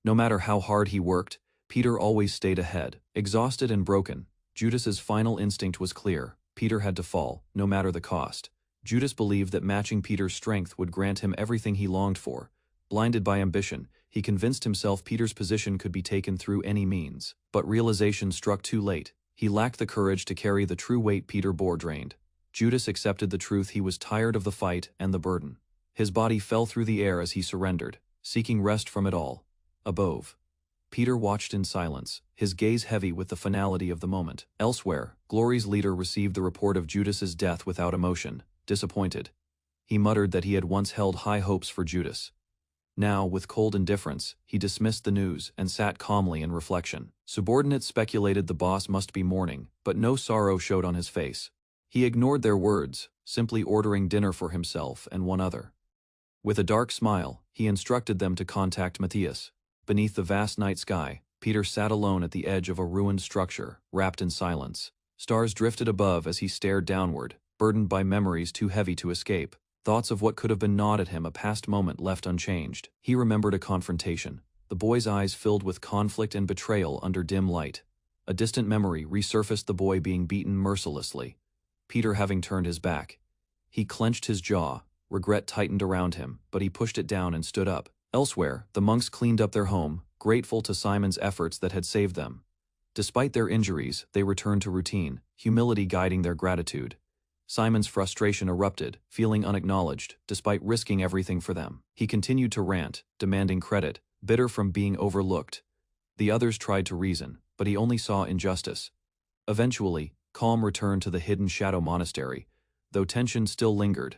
No matter how hard he worked, Peter always stayed ahead. Exhausted and broken, Judas's final instinct was clear. Peter had to fall, no matter the cost. Judas believed that matching Peter's strength would grant him everything he longed for. Blinded by ambition, he convinced himself Peter's position could be taken through any means. But realization struck too late. He lacked the courage to carry the true weight Peter bore drained. Judas accepted the truth: he was tired of the fight and the burden. His body fell through the air as he surrendered, seeking rest from it all. Above, Peter watched in silence, his gaze heavy with the finality of the moment. Elsewhere, Glory's leader received the report of Judas's death without emotion, disappointed. He muttered that he had once held high hopes for Judas. Now, with cold indifference, he dismissed the news and sat calmly in reflection. Subordinates speculated the boss must be mourning, but no sorrow showed on his face. He ignored their words, simply ordering dinner for himself and one other. With a dark smile, he instructed them to contact Matthias. Beneath the vast night sky, Peter sat alone at the edge of a ruined structure, wrapped in silence. Stars drifted above as he stared downward, burdened by memories too heavy to escape. Thoughts of what could have been gnawed at him a past moment left unchanged. He remembered a confrontation. The boy's eyes filled with conflict and betrayal under dim light. A distant memory resurfaced, the boy being beaten mercilessly, Peter having turned his back. He clenched his jaw, regret tightened around him, but he pushed it down and stood up. Elsewhere, the monks cleaned up their home, grateful to Simon's efforts that had saved them. Despite their injuries, they returned to routine, humility guiding their gratitude. Simon's frustration erupted, feeling unacknowledged, despite risking everything for them. He continued to rant, demanding credit, bitter from being overlooked. The others tried to reason, but he only saw injustice. Eventually, calm returned to the hidden shadow monastery, though tension still lingered.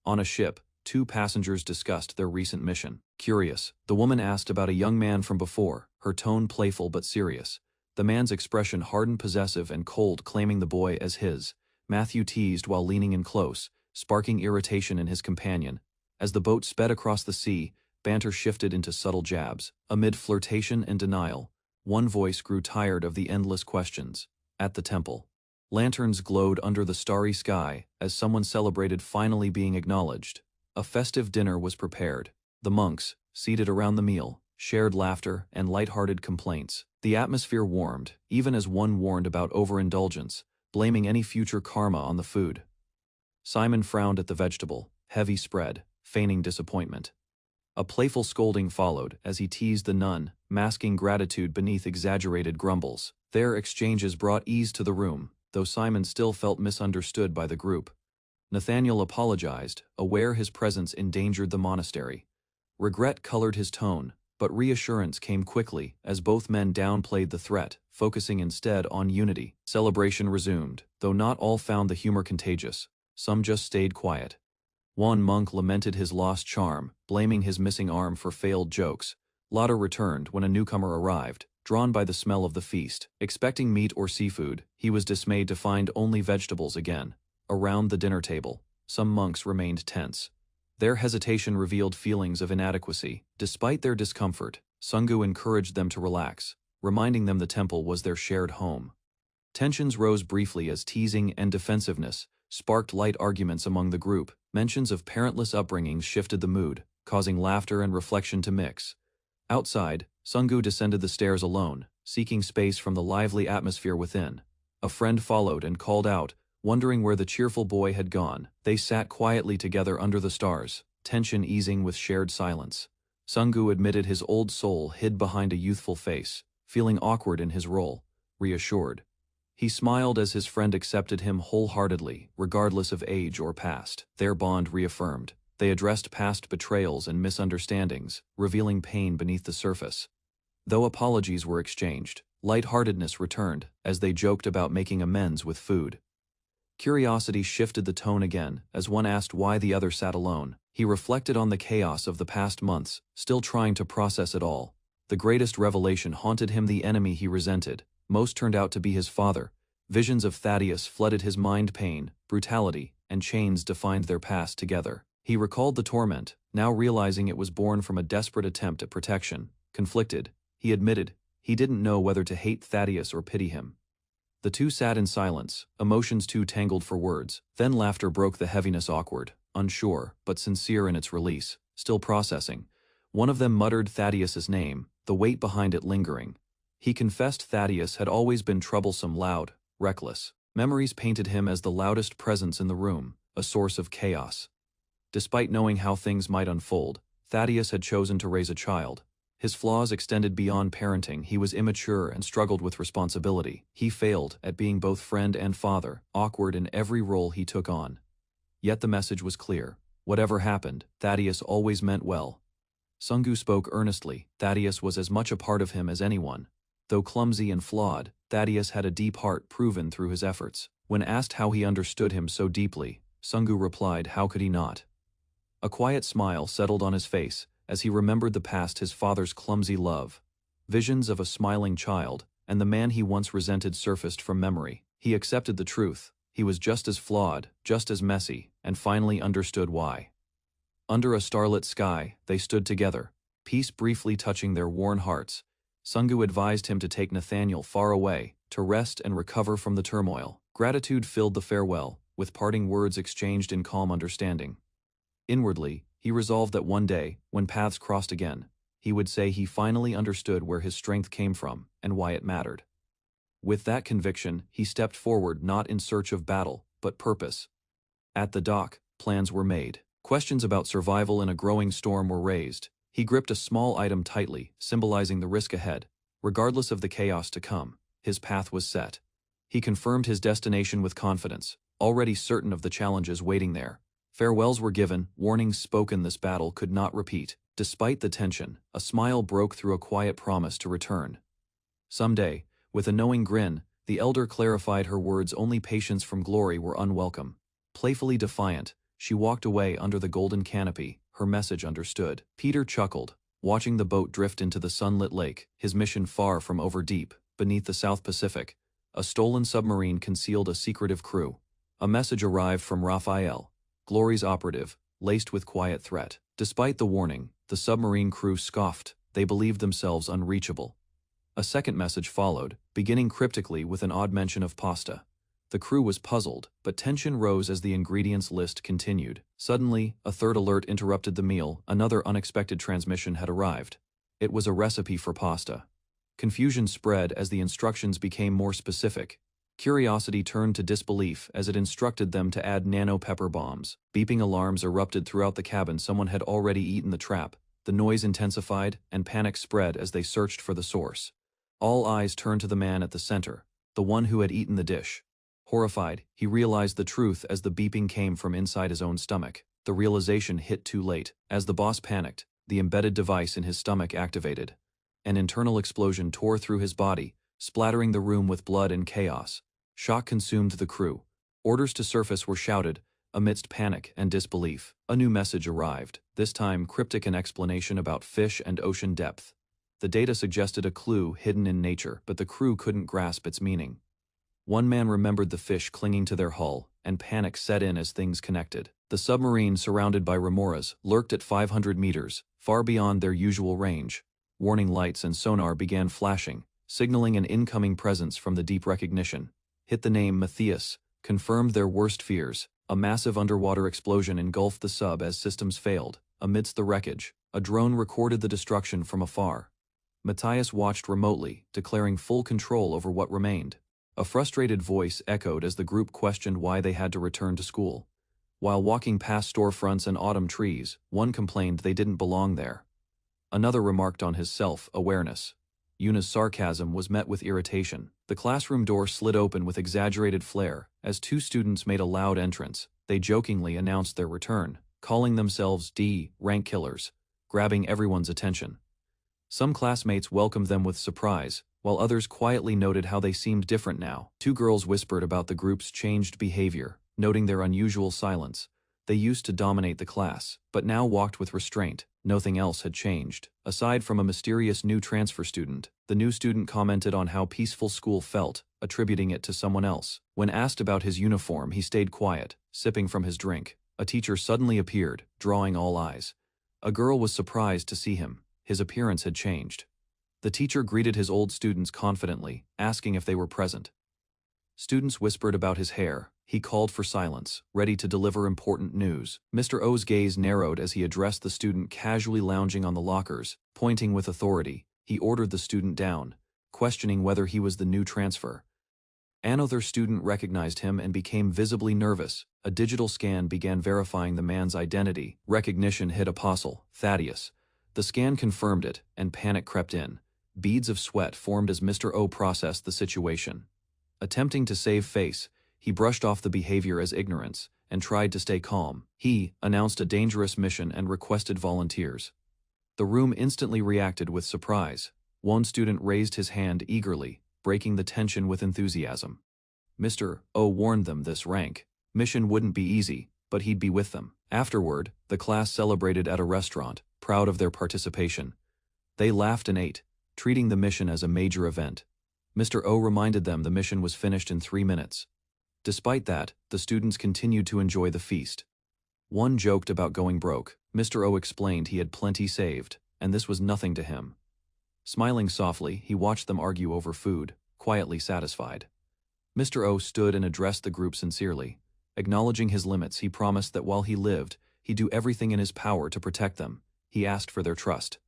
On a ship, two passengers discussed their recent mission. Curious, the woman asked about a young man from before, her tone playful but serious. The man's expression hardened, possessive and cold, claiming the boy as his. Matthew teased while leaning in close, sparking irritation in his companion. As the boat sped across the sea, banter shifted into subtle jabs. Amid flirtation and denial, one voice grew tired of the endless questions. At the temple, lanterns glowed under the starry sky as someone celebrated finally being acknowledged. A festive dinner was prepared. The monks, seated around the meal, shared laughter and light-hearted complaints. The atmosphere warmed, even as one warned about overindulgence, blaming any future karma on the food. Simon frowned at the vegetable, heavy spread, feigning disappointment. A playful scolding followed as he teased the nun, masking gratitude beneath exaggerated grumbles. Their exchanges brought ease to the room, though Simon still felt misunderstood by the group. Nathaniel apologized, aware his presence endangered the monastery. Regret colored his tone, but reassurance came quickly as both men downplayed the threat, focusing instead on unity. Celebration resumed, though not all found the humor contagious. Some just stayed quiet. One monk lamented his lost charm, blaming his missing arm for failed jokes. Laughter returned when a newcomer arrived, drawn by the smell of the feast. Expecting meat or seafood, he was dismayed to find only vegetables again. Around the dinner table, some monks remained tense. Their hesitation revealed feelings of inadequacy. Despite their discomfort, Sungu encouraged them to relax, reminding them the temple was their shared home. Tensions rose briefly as teasing and defensiveness sparked light arguments among the group. Mentions of parentless upbringings shifted the mood, causing laughter and reflection to mix. Outside, Sungu descended the stairs alone, seeking space from the lively atmosphere within. A friend followed and called out, wondering where the cheerful boy had gone. They sat quietly together under the stars, tension easing with shared silence. Sungu admitted his old soul hid behind a youthful face, feeling awkward in his role, reassured. He smiled as his friend accepted him wholeheartedly, regardless of age or past. Their bond reaffirmed. They addressed past betrayals and misunderstandings, revealing pain beneath the surface. Though apologies were exchanged, lightheartedness returned as they joked about making amends with food. Curiosity shifted the tone again as one asked why the other sat alone. He reflected on the chaos of the past months, still trying to process it all. The greatest revelation haunted him: the enemy he resented most turned out to be his father. Visions of Thaddeus flooded his mind. Pain, brutality, and chains defined their past together. He recalled the torment, now realizing it was born from a desperate attempt at protection. Conflicted, he admitted he didn't know whether to hate Thaddeus or pity him. The two sat in silence, emotions too tangled for words. Then laughter broke the heaviness. Awkward, unsure, but sincere in its release, still processing. One of them muttered Thaddeus's name, the weight behind it lingering. He confessed Thaddeus had always been troublesome, loud, reckless. Memories painted him as the loudest presence in the room, a source of chaos. Despite knowing how things might unfold, Thaddeus had chosen to raise a child. His flaws extended beyond parenting. He was immature and struggled with responsibility. He failed at being both friend and father, awkward in every role he took on. Yet the message was clear. Whatever happened, Thaddeus always meant well. Sungu spoke earnestly. Thaddeus was as much a part of him as anyone. Though clumsy and flawed, Thaddeus had a deep heart proven through his efforts. When asked how he understood him so deeply, Sungu replied, how could he not? A quiet smile settled on his face as he remembered the past: his father's clumsy love. Visions of a smiling child, and the man he once resented surfaced from memory. He accepted the truth. He was just as flawed, just as messy, and finally understood why. Under a starlit sky, they stood together, peace briefly touching their worn hearts. Sungu advised him to take Nathaniel far away, to rest and recover from the turmoil. Gratitude filled the farewell, with parting words exchanged in calm understanding. Inwardly, he resolved that one day, when paths crossed again, he would say he finally understood where his strength came from and why it mattered. With that conviction, he stepped forward, not in search of battle, but purpose. At the dock, plans were made. Questions about survival in a growing storm were raised. He gripped a small item tightly, symbolizing the risk ahead. Regardless of the chaos to come, his path was set. He confirmed his destination with confidence, already certain of the challenges waiting there. Farewells were given, warnings spoken: this battle could not repeat. Despite the tension, a smile broke through a quiet promise to return. Someday, with a knowing grin, the elder clarified her words: only patience from glory were unwelcome. Playfully defiant, she walked away under the golden canopy, her message understood. Peter chuckled, watching the boat drift into the sunlit lake, his mission far from over. Deep beneath the South Pacific, a stolen submarine concealed a secretive crew. A message arrived from Raphael, Glory's operative, laced with quiet threat. Despite the warning, the submarine crew scoffed. They believed themselves unreachable. A second message followed, beginning cryptically with an odd mention of pasta. The crew was puzzled, but tension rose as the ingredients list continued. Suddenly, a third alert interrupted the meal. Another unexpected transmission had arrived. It was a recipe for pasta. Confusion spread as the instructions became more specific. Curiosity turned to disbelief as it instructed them to add nano pepper bombs. Beeping alarms erupted throughout the cabin. Someone had already eaten the trap. The noise intensified, and panic spread as they searched for the source. All eyes turned to the man at the center, the one who had eaten the dish. Horrified, he realized the truth as the beeping came from inside his own stomach. The realization hit too late. As the boss panicked, the embedded device in his stomach activated. An internal explosion tore through his body, splattering the room with blood and chaos. Shock consumed the crew. Orders to surface were shouted. Amidst panic and disbelief, a new message arrived, this time cryptic: an explanation about fish and ocean depth. The data suggested a clue hidden in nature, but the crew couldn't grasp its meaning. One man remembered the fish clinging to their hull, and panic set in as things connected. The submarine, surrounded by remoras, lurked at 500 meters, far beyond their usual range. Warning lights and sonar began flashing, signaling an incoming presence from the deep. Recognition hit the name Matthias, confirmed their worst fears. A massive underwater explosion engulfed the sub as systems failed. Amidst the wreckage, a drone recorded the destruction from afar. Matthias watched remotely, declaring full control over what remained. A frustrated voice echoed as the group questioned why they had to return to school. While walking past storefronts and autumn trees, one complained they didn't belong there. Another remarked on his self-awareness. Yuna's sarcasm was met with irritation. The classroom door slid open with exaggerated flair. As two students made a loud entrance, they jokingly announced their return, calling themselves D-rank killers, grabbing everyone's attention. Some classmates welcomed them with surprise, while others quietly noted how they seemed different now. Two girls whispered about the group's changed behavior, noting their unusual silence. They used to dominate the class, but now walked with restraint. Nothing else had changed. Aside from a mysterious new transfer student, the new student commented on how peaceful school felt, attributing it to someone else. When asked about his uniform, he stayed quiet, sipping from his drink. A teacher suddenly appeared, drawing all eyes. A girl was surprised to see him. His appearance had changed. The teacher greeted his old students confidently, asking if they were present. Students whispered about his hair. He called for silence, ready to deliver important news. Mr. O's gaze narrowed as he addressed the student casually lounging on the lockers. Pointing with authority, he ordered the student down, questioning whether he was the new transfer. Another student recognized him and became visibly nervous. A digital scan began verifying the man's identity. Recognition hit Apostle, Thaddeus. The scan confirmed it, and panic crept in. Beads of sweat formed as Mr. O processed the situation. Attempting to save face, he brushed off the behavior as ignorance and tried to stay calm. He announced a dangerous mission and requested volunteers. The room instantly reacted with surprise. One student raised his hand eagerly, breaking the tension with enthusiasm. Mr. O warned them this rank mission wouldn't be easy, but he'd be with them. Afterward, the class celebrated at a restaurant, proud of their participation. They laughed and ate, treating the mission as a major event. Mr. O reminded them the mission was finished in 3 minutes. Despite that, the students continued to enjoy the feast. One joked about going broke. Mr. O explained he had plenty saved, and this was nothing to him. Smiling softly, he watched them argue over food, quietly satisfied. Mr. O stood and addressed the group sincerely. Acknowledging his limits, he promised that while he lived, he'd do everything in his power to protect them. He asked for their trust.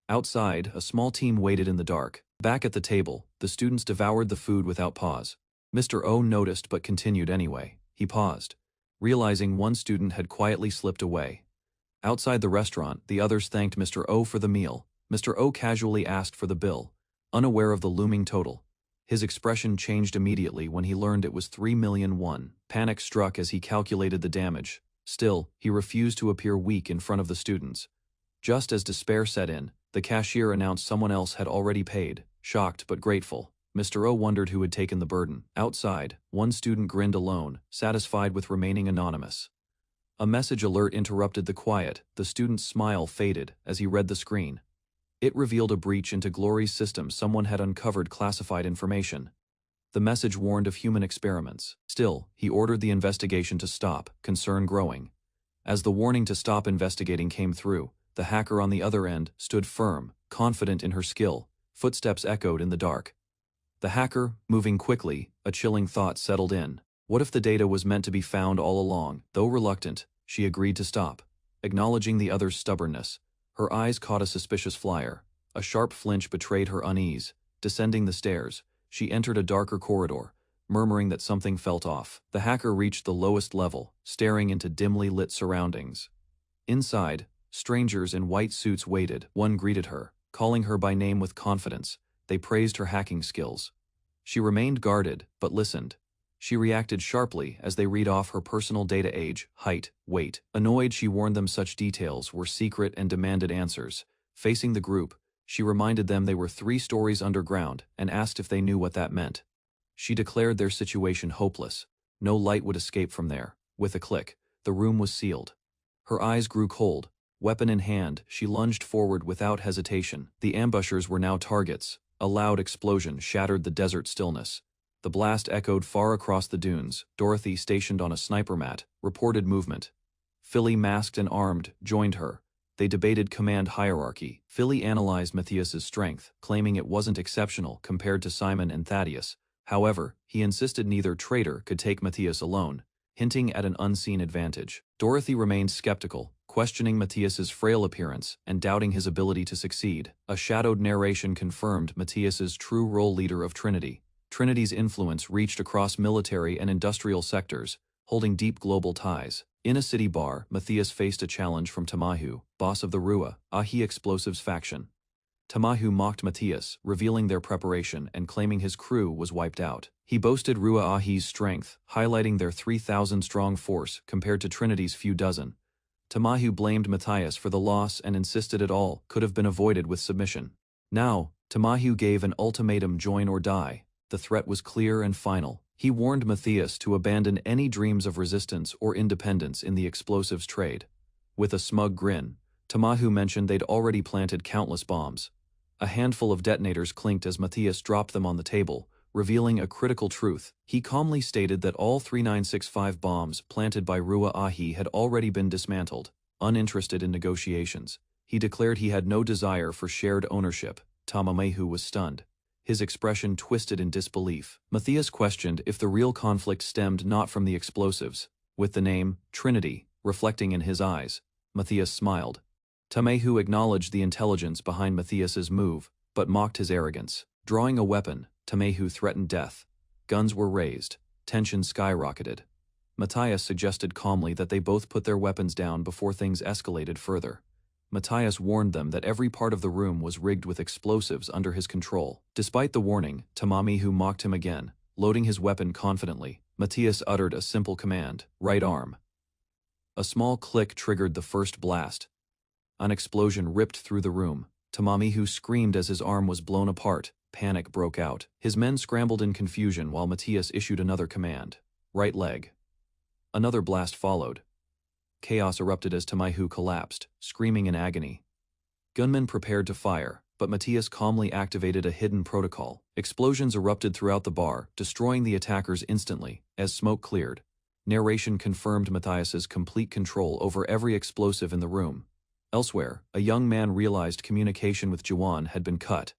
Outside, a small team waited in the dark. Back at the table, the students devoured the food without pause. Mr. O noticed but continued anyway. He paused, realizing one student had quietly slipped away. Outside the restaurant, the others thanked Mr. O for the meal. Mr. O casually asked for the bill, unaware of the looming total. His expression changed immediately when he learned it was 3,000,001. Panic struck as he calculated the damage. Still, he refused to appear weak in front of the students. Just as despair set in, the cashier announced someone else had already paid. Shocked but grateful, Mr. O wondered who had taken the burden. Outside, one student grinned alone, satisfied with remaining anonymous. A message alert interrupted the quiet. The student's smile faded as he read the screen. It revealed a breach into Glory's system. Someone had uncovered classified information. The message warned of human experiments. Still, he ordered the investigation to stop, concern growing. As the warning to stop investigating came through, the hacker on the other end stood firm, confident in her skill. Footsteps echoed in the dark. The hacker, moving quickly, a chilling thought settled in. What if the data was meant to be found all along? Though reluctant, she agreed to stop. Acknowledging the other's stubbornness, her eyes caught a suspicious flyer. A sharp flinch betrayed her unease. Descending the stairs, she entered a darker corridor, murmuring that something felt off. The hacker reached the lowest level, staring into dimly lit surroundings. Inside, strangers in white suits waited. One greeted her, calling her by name with confidence. They praised her hacking skills. She remained guarded, but listened. She reacted sharply as they read off her personal data: age, height, weight. Annoyed, she warned them such details were secret and demanded answers. Facing the group, she reminded them they were 3 stories underground and asked if they knew what that meant. She declared their situation hopeless. No light would escape from there. With a click, the room was sealed. Her eyes grew cold. Weapon in hand, she lunged forward without hesitation. The ambushers were now targets. A loud explosion shattered the desert stillness. The blast echoed far across the dunes. Dorothy, stationed on a sniper mat, reported movement. Philly, masked and armed, joined her. They debated command hierarchy. Philly analyzed Matthias's strength, claiming it wasn't exceptional compared to Simon and Thaddeus. However, he insisted neither traitor could take Matthias alone, hinting at an unseen advantage. Dorothy remained skeptical, questioning Matthias's frail appearance and doubting his ability to succeed. A shadowed narration confirmed Matthias's true role: leader of Trinity. Trinity's influence reached across military and industrial sectors, holding deep global ties. In a city bar, Matthias faced a challenge from Tamahu, boss of the Rua, Ahi Explosives faction. Tamahu mocked Matthias, revealing their preparation and claiming his crew was wiped out. He boasted Rua Ahi's strength, highlighting their 3,000-strong force compared to Trinity's few dozen. Tamahu blamed Matthias for the loss and insisted it all could have been avoided with submission. Now, Tamahu gave an ultimatum: join or die. The threat was clear and final. He warned Matthias to abandon any dreams of resistance or independence in the explosives trade. With a smug grin, Tamahu mentioned they'd already planted countless bombs. A handful of detonators clinked as Matthias dropped them on the table, revealing a critical truth. He calmly stated that all 3965 bombs planted by Rua Ahi had already been dismantled. Uninterested in negotiations, he declared he had no desire for shared ownership. Tamamehu was stunned. His expression twisted in disbelief. Matthias questioned if the real conflict stemmed not from the explosives. With the name, Trinity, reflecting in his eyes, Matthias smiled. Tamamehu acknowledged the intelligence behind Matthias's move, but mocked his arrogance. Drawing a weapon, Tamamehu threatened death. Guns were raised. Tension skyrocketed. Matthias suggested calmly that they both put their weapons down before things escalated further. Matthias warned them that every part of the room was rigged with explosives under his control. Despite the warning, Tamamehu mocked him again, loading his weapon confidently. Matthias uttered a simple command: right arm. A small click triggered the first blast. An explosion ripped through the room. Tamamehu screamed as his arm was blown apart. Panic broke out. His men scrambled in confusion while Matthias issued another command: right leg. Another blast followed. Chaos erupted as Tamamehu collapsed, screaming in agony. Gunmen prepared to fire, but Matthias calmly activated a hidden protocol. Explosions erupted throughout the bar, destroying the attackers instantly. As smoke cleared, narration confirmed Matthias's complete control over every explosive in the room. Elsewhere, a young man realized communication with Juan had been cut.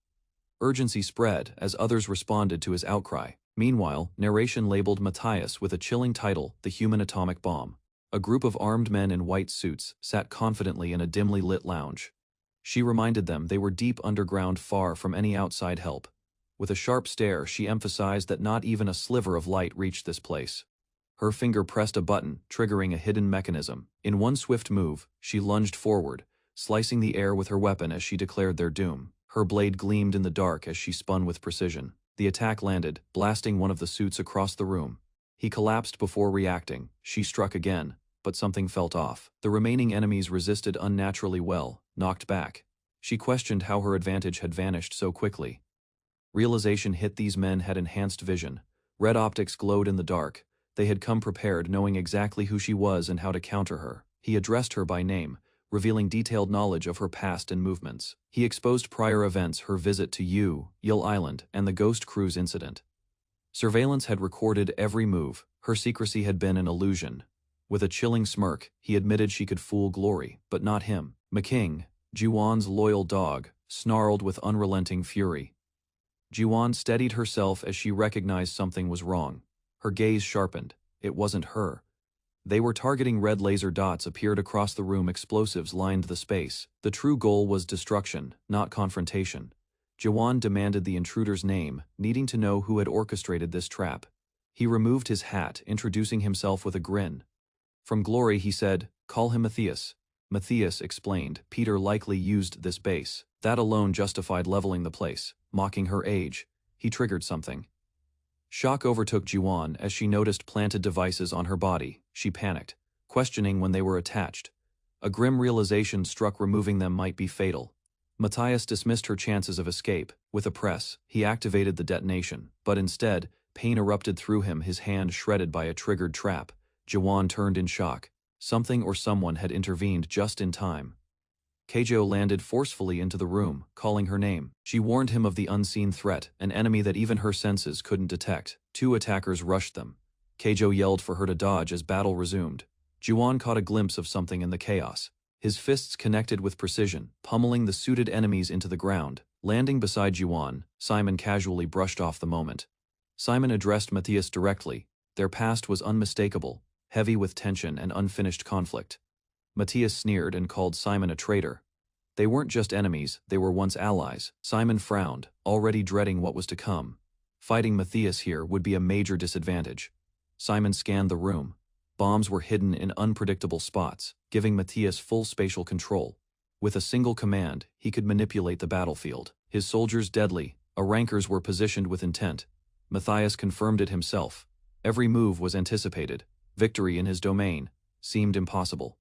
Urgency spread as others responded to his outcry. Meanwhile, narration labeled Matthias with a chilling title: The Human Atomic Bomb. A group of armed men in white suits sat confidently in a dimly lit lounge. She reminded them they were deep underground, far from any outside help. With a sharp stare, she emphasized that not even a sliver of light reached this place. Her finger pressed a button, triggering a hidden mechanism. In one swift move, she lunged forward, slicing the air with her weapon as she declared their doom. Her blade gleamed in the dark as she spun with precision. The attack landed, blasting one of the suits across the room. He collapsed before reacting. She struck again, but something felt off. The remaining enemies resisted unnaturally well, knocked back. She questioned how her advantage had vanished so quickly. Realization hit: these men had enhanced vision. Red optics glowed in the dark. They had come prepared, knowing exactly who she was and how to counter her. He addressed her by name, revealing detailed knowledge of her past and movements. He exposed prior events: her visit to Yule Island and the Ghost Cruise incident. Surveillance had recorded every move. Her secrecy had been an illusion. With a chilling smirk, he admitted she could fool Glory, but not him. McKing, Juwan's loyal dog, snarled with unrelenting fury. Juwan steadied herself as she recognized something was wrong. Her gaze sharpened. It wasn't her. They were targeting. Red laser dots appeared across the room. Explosives lined the space. The true goal was destruction, not confrontation. Juwan demanded the intruder's name, needing to know who had orchestrated this trap. He removed his hat, introducing himself with a grin. From Glory, he said, "Call him Matthias." Matthias explained Peter likely used this base. That alone justified leveling the place. Mocking her age, he triggered something. Shock overtook Juwan as she noticed planted devices on her body. She panicked, questioning when they were attached. A grim realization struck: removing them might be fatal. Matthias dismissed her chances of escape. With a press, he activated the detonation, but instead, pain erupted through him, his hand shredded by a triggered trap. Juwan turned in shock. Something or someone had intervened just in time. Keijo landed forcefully into the room, calling her name. She warned him of the unseen threat, an enemy that even her senses couldn't detect. Two attackers rushed them. Keijo yelled for her to dodge as battle resumed. Juwan caught a glimpse of something in the chaos. His fists connected with precision, pummeling the suited enemies into the ground. Landing beside Juwan, Simon casually brushed off the moment. Simon addressed Matthias directly. Their past was unmistakable, heavy with tension and unfinished conflict. Matthias sneered and called Simon a traitor. They weren't just enemies, they were once allies. Simon frowned, already dreading what was to come. Fighting Matthias here would be a major disadvantage. Simon scanned the room. Bombs were hidden in unpredictable spots, giving Matthias full spatial control. With a single command, he could manipulate the battlefield. His soldiers deadly, rankers were positioned with intent. Matthias confirmed it himself. Every move was anticipated. Victory in his domain seemed impossible.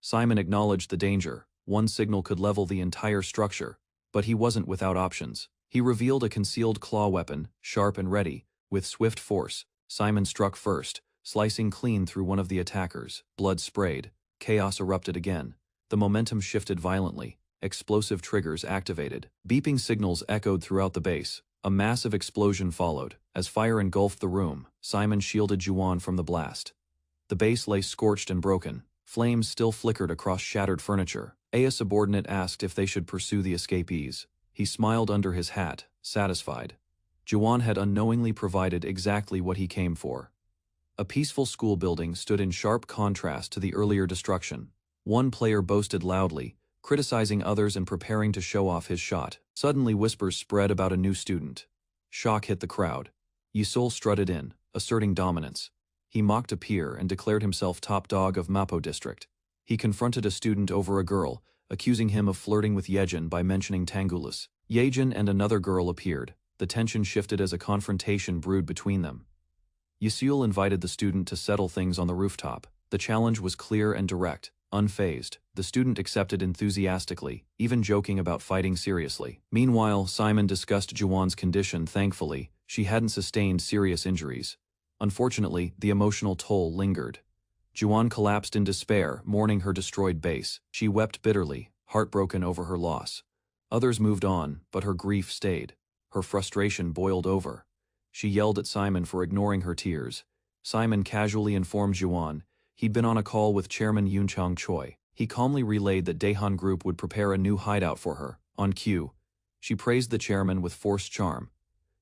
Simon acknowledged the danger. One signal could level the entire structure, but he wasn't without options. He revealed a concealed claw weapon, sharp and ready. With swift force, Simon struck first, slicing clean through one of the attackers. Blood sprayed. Chaos erupted again. The momentum shifted violently. Explosive triggers activated. Beeping signals echoed throughout the base. A massive explosion followed. As fire engulfed the room, Simon shielded Juan from the blast. The base lay scorched and broken. Flames still flickered across shattered furniture. A subordinate asked if they should pursue the escapees. He smiled under his hat, satisfied. Juan had unknowingly provided exactly what he came for. A peaceful school building stood in sharp contrast to the earlier destruction. One player boasted loudly, criticizing others and preparing to show off his shot. Suddenly whispers spread about a new student. Shock hit the crowd. Yisol strutted in, asserting dominance. He mocked a peer and declared himself top dog of Mapo district. He confronted a student over a girl, accusing him of flirting with Yejin by mentioning Tangulus. Yejin and another girl appeared. The tension shifted as a confrontation brewed between them. Yisul invited the student to settle things on the rooftop. The challenge was clear and direct. Unfazed, the student accepted enthusiastically, even joking about fighting seriously. Meanwhile, Simon discussed Juwan's condition. Thankfully, she hadn't sustained serious injuries. Unfortunately, the emotional toll lingered. Juwan collapsed in despair, mourning her destroyed base. She wept bitterly, heartbroken over her loss. Others moved on, but her grief stayed. Her frustration boiled over. She yelled at Simon for ignoring her tears. Simon casually informed Juwan he'd been on a call with Chairman Yunchang Choi. He calmly relayed that Daehan Group would prepare a new hideout for her. On cue, she praised the chairman with forced charm.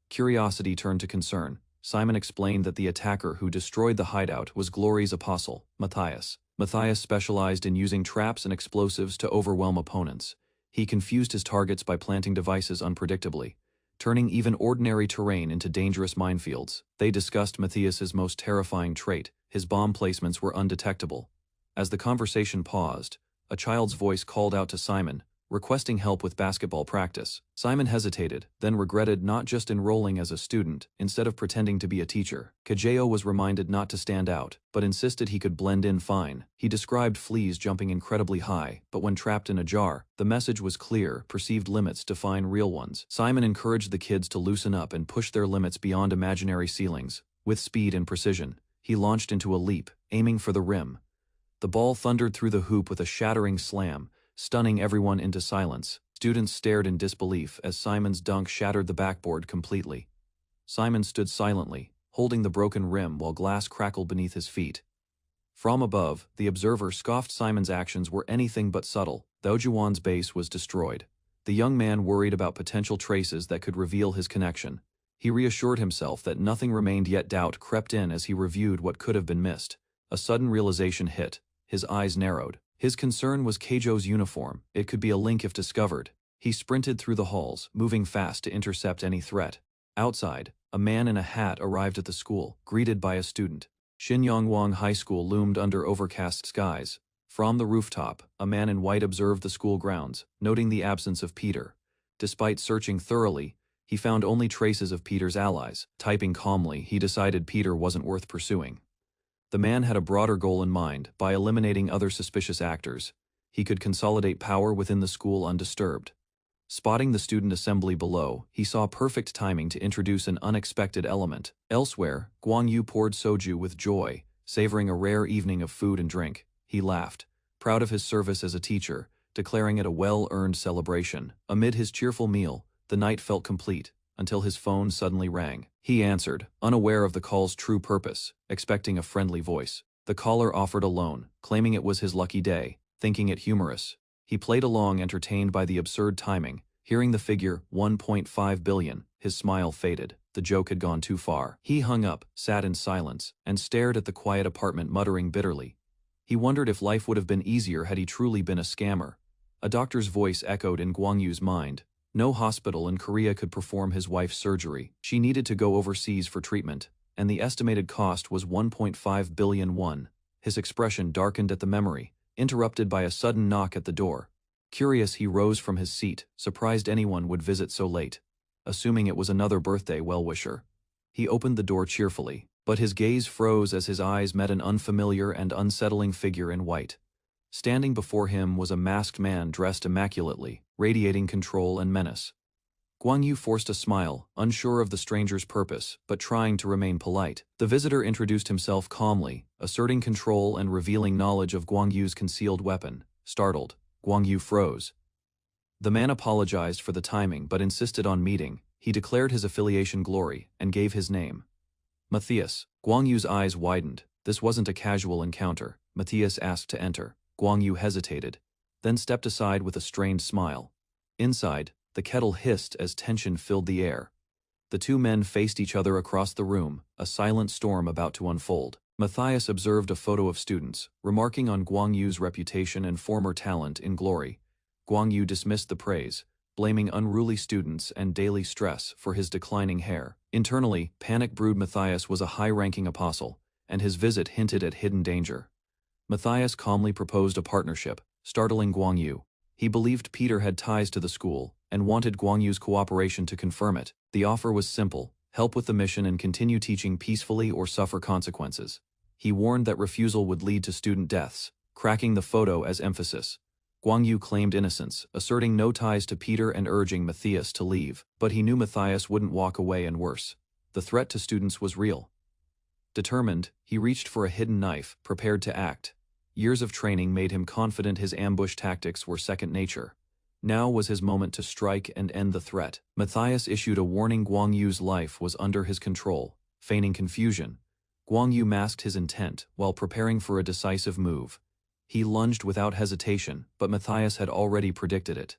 Curiosity turned to concern. Simon explained that the attacker who destroyed the hideout was Glory's apostle, Matthias. Matthias specialized in using traps and explosives to overwhelm opponents. He confused his targets by planting devices unpredictably, turning even ordinary terrain into dangerous minefields. They discussed Matthias's most terrifying trait: his bomb placements were undetectable. As the conversation paused, a child's voice called out to Simon, requesting help with basketball practice. Simon hesitated, then regretted not just enrolling as a student instead of pretending to be a teacher. Kajeo was reminded not to stand out, but insisted he could blend in fine. He described fleas jumping incredibly high, but when trapped in a jar, the message was clear: perceived limits define real ones. Simon encouraged the kids to loosen up and push their limits beyond imaginary ceilings. With speed and precision, he launched into a leap, aiming for the rim. The ball thundered through the hoop with a shattering slam, stunning everyone into silence. Students stared in disbelief as Simon's dunk shattered the backboard completely. Simon stood silently, holding the broken rim while glass crackled beneath his feet. From above, the observer scoffed Simon's actions were anything but subtle. Though Juwan's base was destroyed, the young man worried about potential traces that could reveal his connection. He reassured himself that nothing remained, yet doubt crept in as he reviewed what could have been missed. A sudden realization hit. His eyes narrowed. His concern was Keijo's uniform. It could be a link if discovered. He sprinted through the halls, moving fast to intercept any threat. Outside, a man in a hat arrived at the school, greeted by a student. Xinyangwang High School loomed under overcast skies. From the rooftop, a man in white observed the school grounds, noting the absence of Peter. Despite searching thoroughly, he found only traces of Peter's allies. Typing calmly, he decided Peter wasn't worth pursuing. The man had a broader goal in mind. By eliminating other suspicious actors, he could consolidate power within the school undisturbed. Spotting the student assembly below, he saw perfect timing to introduce an unexpected element. Elsewhere, Guang Yu poured soju with joy, savoring a rare evening of food and drink. He laughed, proud of his service as a teacher, declaring it a well-earned celebration. Amid his cheerful meal, the night felt complete, until his phone suddenly rang. He answered, unaware of the call's true purpose, expecting a friendly voice. The caller offered a loan, claiming it was his lucky day, thinking it humorous. He played along, entertained by the absurd timing. Hearing the figure 1.5 billion, his smile faded. The joke had gone too far. He hung up, sat in silence, and stared at the quiet apartment, muttering bitterly. He wondered if life would have been easier had he truly been a scammer. A doctor's voice echoed in Guangyu's mind. No hospital in Korea could perform his wife's surgery. She needed to go overseas for treatment, and the estimated cost was 1.5 billion won. His expression darkened at the memory, interrupted by a sudden knock at the door. Curious, he rose from his seat, surprised anyone would visit so late. Assuming it was another birthday well-wisher. He opened the door cheerfully, but his gaze froze as his eyes met an unfamiliar and unsettling figure in white. Standing before him was a masked man dressed immaculately, radiating control and menace. Gwang Yu forced a smile, unsure of the stranger's purpose, but trying to remain polite. The visitor introduced himself calmly, asserting control and revealing knowledge of Gwang Yu's concealed weapon. Startled, Gwang Yu froze. The man apologized for the timing but insisted on meeting. He declared his affiliation Glory and gave his name. Matthias. Gwang Yu's eyes widened. This wasn't a casual encounter. Matthias asked to enter. Gwang Yu hesitated, then stepped aside with a strained smile. Inside, the kettle hissed as tension filled the air. The two men faced each other across the room, a silent storm about to unfold. Matthias observed a photo of students, remarking on Gwang Yu's reputation and former talent in Glory. Gwang Yu dismissed the praise, blaming unruly students and daily stress for his declining hair. Internally, panic brewed. Matthias was a high-ranking apostle, and his visit hinted at hidden danger. Matthias calmly proposed a partnership, startling Gwang Yu. He believed Peter had ties to the school, and wanted Gwang Yu's cooperation to confirm it. The offer was simple: help with the mission and continue teaching peacefully or suffer consequences. He warned that refusal would lead to student deaths, cracking the photo as emphasis. Gwang Yu claimed innocence, asserting no ties to Peter and urging Matthias to leave, but he knew Matthias wouldn't walk away, and worse. The threat to students was real. Determined, he reached for a hidden knife, prepared to act. Years of training made him confident his ambush tactics were second nature. Now was his moment to strike and end the threat. Matthias issued a warning. Gwang Yu's life was under his control. Feigning confusion, Gwang Yu masked his intent while preparing for a decisive move. He lunged without hesitation, but Matthias had already predicted it.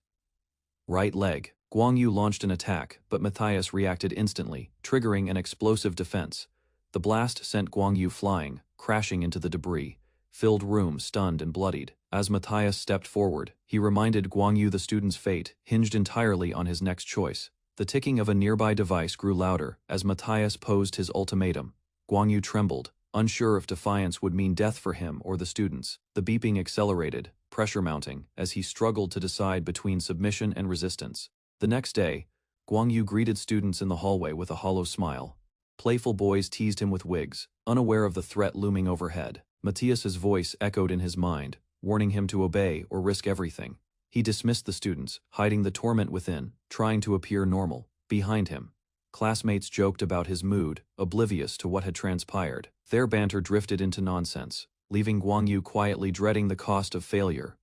Right leg. Gwang Yu launched an attack, but Matthias reacted instantly, triggering an explosive defense. The blast sent Gwang Yu flying, crashing into the debris. Filled room, stunned and bloodied. As Matthias stepped forward, he reminded Gwang Yu the student's fate hinged entirely on his next choice. The ticking of a nearby device grew louder as Matthias posed his ultimatum. Gwang Yu trembled, unsure if defiance would mean death for him or the students. The beeping accelerated, pressure mounting, as he struggled to decide between submission and resistance. The next day, Gwang Yu greeted students in the hallway with a hollow smile. Playful boys teased him with wigs, unaware of the threat looming overhead. Matthias's voice echoed in his mind, warning him to obey or risk everything. He dismissed the students, hiding the torment within, trying to appear normal. Behind him, classmates joked about his mood, oblivious to what had transpired. Their banter drifted into nonsense, leaving Gwang Yu quietly dreading the cost of failure.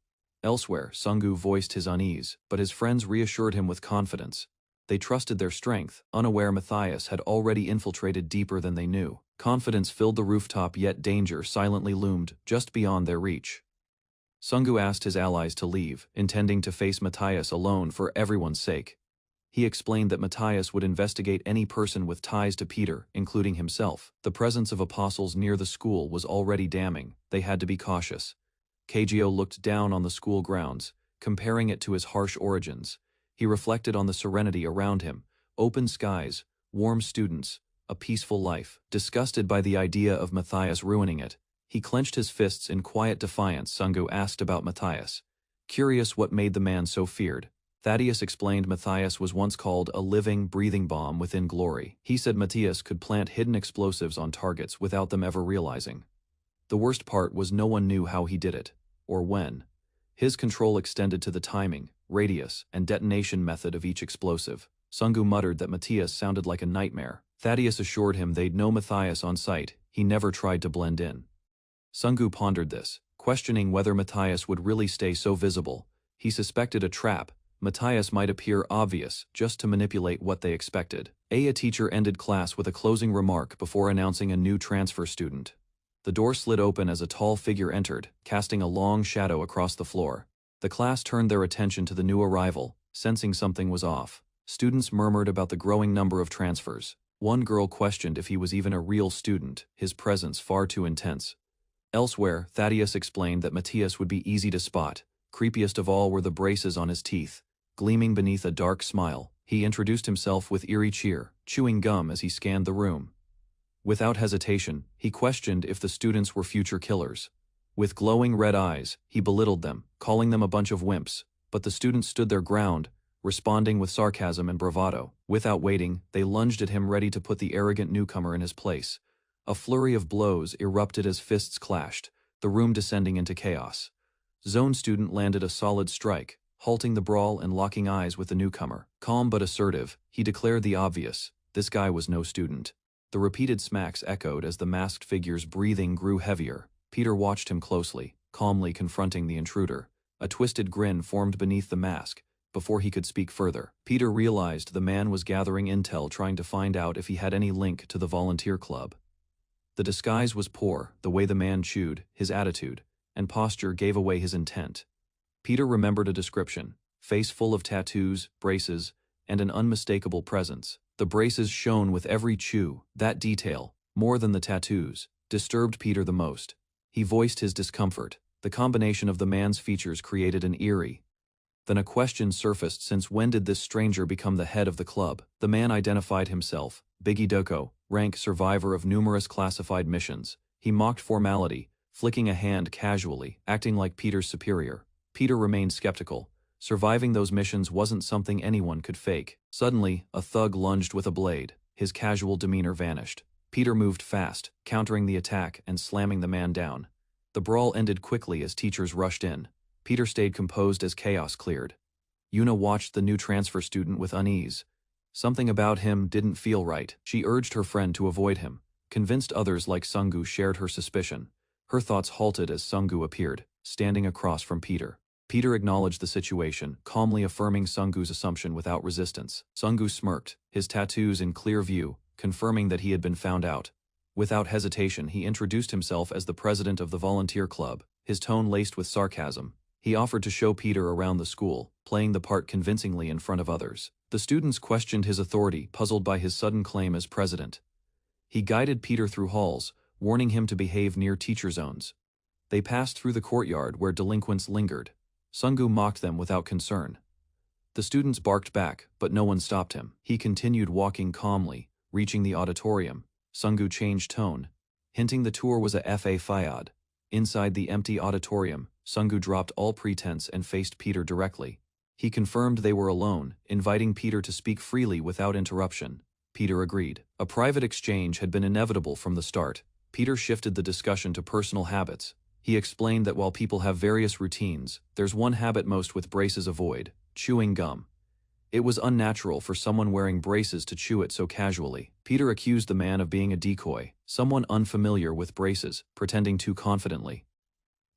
Elsewhere, Sunggu voiced his unease, but his friends reassured him with confidence. They trusted their strength, unaware Matthias had already infiltrated deeper than they knew. Confidence filled the rooftop, yet danger silently loomed just beyond their reach. Sunggu asked his allies to leave, intending to face Matthias alone for everyone's sake. He explained that Matthias would investigate any person with ties to Peter, including himself. The presence of apostles near the school was already damning. They had to be cautious. Kagyo looked down on the school grounds, comparing it to his harsh origins. He reflected on the serenity around him, open skies, warm students, a peaceful life. Disgusted by the idea of Matthias ruining it, he clenched his fists in quiet defiance. Sunggu asked about Matthias, curious what made the man so feared. Thaddeus explained Matthias was once called a living, breathing bomb within Glory. He said Matthias could plant hidden explosives on targets without them ever realizing. The worst part was no one knew how he did it, or when. His control extended to the timing, radius, and detonation method of each explosive. Sunggu muttered that Matthias sounded like a nightmare. Thaddeus assured him they'd know Matthias on sight. He never tried to blend in. Sunggu pondered this, questioning whether Matthias would really stay so visible. He suspected a trap. Matthias might appear obvious just to manipulate what they expected. A teacher ended class with a closing remark before announcing a new transfer student. The door slid open as a tall figure entered, casting a long shadow across the floor. The class turned their attention to the new arrival, sensing something was off. Students murmured about the growing number of transfers. One girl questioned if he was even a real student, his presence far too intense. Elsewhere, Thaddeus explained that Matthias would be easy to spot. Creepiest of all were the braces on his teeth. gleaming beneath a dark smile. He introduced himself with eerie cheer, chewing gum as he scanned the room. Without hesitation, he questioned if the students were future killers. With glowing red eyes, he belittled them, calling them a bunch of wimps, but the students stood their ground, responding with sarcasm and bravado. Without waiting, they lunged at him, ready to put the arrogant newcomer in his place. A flurry of blows erupted as fists clashed, the room descending into chaos. Zone student landed a solid strike, halting the brawl and locking eyes with the newcomer. Calm but assertive, he declared the obvious: this guy was no student. The repeated smacks echoed as the masked figure's breathing grew heavier. Peter watched him closely, calmly confronting the intruder. A twisted grin formed beneath the mask. Before he could speak further, Peter realized the man was gathering intel, trying to find out if he had any link to the volunteer club. The disguise was poor, the way the man chewed, his attitude, and posture gave away his intent. Peter remembered a description: face full of tattoos, braces, and an unmistakable presence. The braces shone with every chew. That detail, more than the tattoos, disturbed Peter the most. He voiced his discomfort. The combination of the man's features created an eerie. Then a question surfaced: since when did this stranger become the head of the club? The man identified himself: Biggie Doko, rank survivor of numerous classified missions. He mocked formality, flicking a hand casually, acting like Peter's superior. Peter remained skeptical. Surviving those missions wasn't something anyone could fake. Suddenly, a thug lunged with a blade. His casual demeanor vanished. Peter moved fast, countering the attack and slamming the man down. The brawl ended quickly as teachers rushed in. Peter stayed composed as chaos cleared. Yuna watched the new transfer student with unease. Something about him didn't feel right. She urged her friend to avoid him, convinced others like Sungu shared her suspicion. Her thoughts halted as Sungu appeared, standing across from Peter. Peter acknowledged the situation, calmly affirming Sungu's assumption without resistance. Sungu smirked, his tattoos in clear view, confirming that he had been found out. Without hesitation, he introduced himself as the president of the volunteer club, his tone laced with sarcasm. He offered to show Peter around the school, playing the part convincingly in front of others. The students questioned his authority, puzzled by his sudden claim as president. He guided Peter through halls, warning him to behave near teacher zones. They passed through the courtyard where delinquents lingered. Sungu mocked them without concern. The students barked back, but no one stopped him. He continued walking calmly, reaching the auditorium. Sungu changed tone, hinting the tour was a fa Fayad. Inside the empty auditorium, Sungu dropped all pretense and faced Peter directly. He confirmed they were alone, inviting Peter to speak freely without interruption. Peter agreed. A private exchange had been inevitable from the start. Peter shifted the discussion to personal habits. He explained that while people have various routines, there's one habit most with braces avoid: chewing gum. It was unnatural for someone wearing braces to chew it so casually. Peter accused the man of being a decoy, someone unfamiliar with braces, pretending too confidently.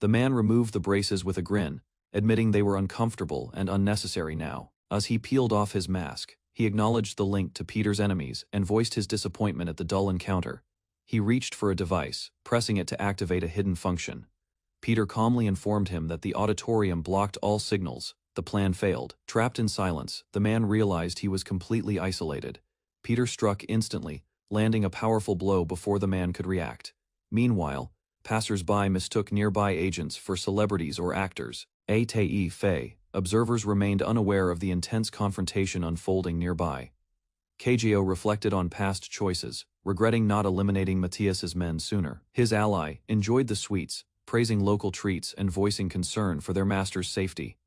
The man removed the braces with a grin, admitting they were uncomfortable and unnecessary now. As he peeled off his mask, he acknowledged the link to Peter's enemies and voiced his disappointment at the dull encounter. He reached for a device, pressing it to activate a hidden function. Peter calmly informed him that the auditorium blocked all signals. The plan failed. Trapped in silence, the man realized he was completely isolated. Peter struck instantly, landing a powerful blow before the man could react. Meanwhile, passers-by mistook nearby agents for celebrities or actors. A.T.E. Fei. Observers remained unaware of the intense confrontation unfolding nearby. KGO reflected on past choices, regretting not eliminating Matthias's men sooner. His ally enjoyed the sweets, praising local treats and voicing concern for their master's safety.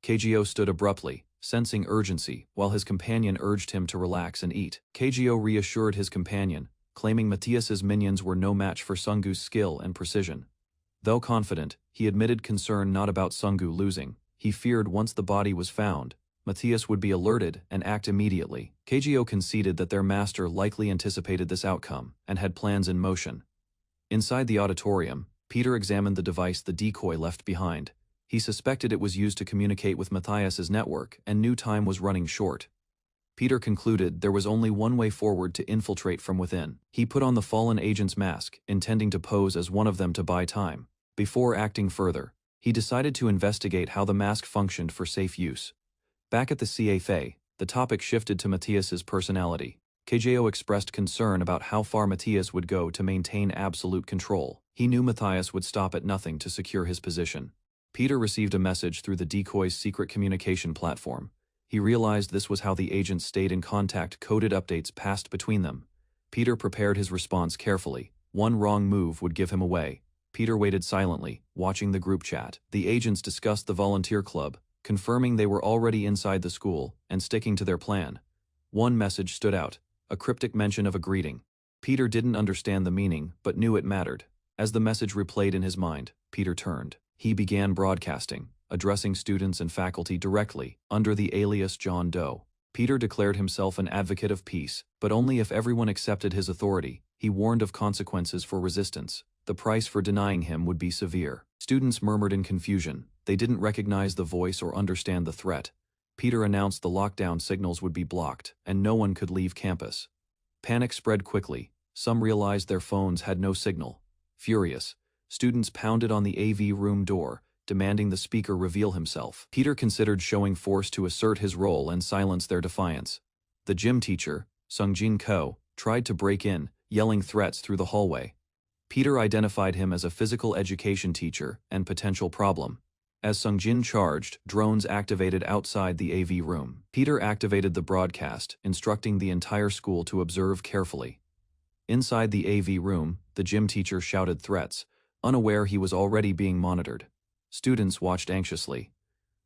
KGO stood abruptly, sensing urgency, while his companion urged him to relax and eat. KGO reassured his companion, claiming Matthias's minions were no match for Sungu's skill and precision. Though confident, he admitted concern not about Sungu losing. He feared once the body was found, Matthias would be alerted and act immediately. KGO conceded that their master likely anticipated this outcome and had plans in motion. Inside the auditorium, Peter examined the device the decoy left behind. He suspected it was used to communicate with Matthias's network and knew time was running short. Peter concluded there was only one way forward: to infiltrate from within. He put on the fallen agent's mask, intending to pose as one of them to buy time. Before acting further, he decided to investigate how the mask functioned for safe use. Back at the CFA, the topic shifted to Matthias's personality. KJO expressed concern about how far Matthias would go to maintain absolute control. He knew Matthias would stop at nothing to secure his position. Peter received a message through the decoy's secret communication platform. He realized this was how the agents stayed in contact. Coded updates passed between them. Peter prepared his response carefully. One wrong move would give him away. Peter waited silently, watching the group chat. The agents discussed the volunteer club, confirming they were already inside the school and sticking to their plan. One message stood out, a cryptic mention of a greeting. Peter didn't understand the meaning, but knew it mattered. As the message replayed in his mind, Peter turned. He began broadcasting, addressing students and faculty directly, under the alias John Doe. Peter declared himself an advocate of peace, but only if everyone accepted his authority. He warned of consequences for resistance. The price for denying him would be severe. Students murmured in confusion. They didn't recognize the voice or understand the threat. Peter announced the lockdown signals would be blocked, and no one could leave campus. Panic spread quickly. Some realized their phones had no signal. Furious, students pounded on the AV room door, demanding the speaker reveal himself. Peter considered showing force to assert his role and silence their defiance. The gym teacher, Sungjin Ko, tried to break in, yelling threats through the hallway. Peter identified him as a physical education teacher and potential problem. As Sungjin charged, drones activated outside the AV room. Peter activated the broadcast, instructing the entire school to observe carefully. Inside the AV room, the gym teacher shouted threats, unaware he was already being monitored. Students watched anxiously.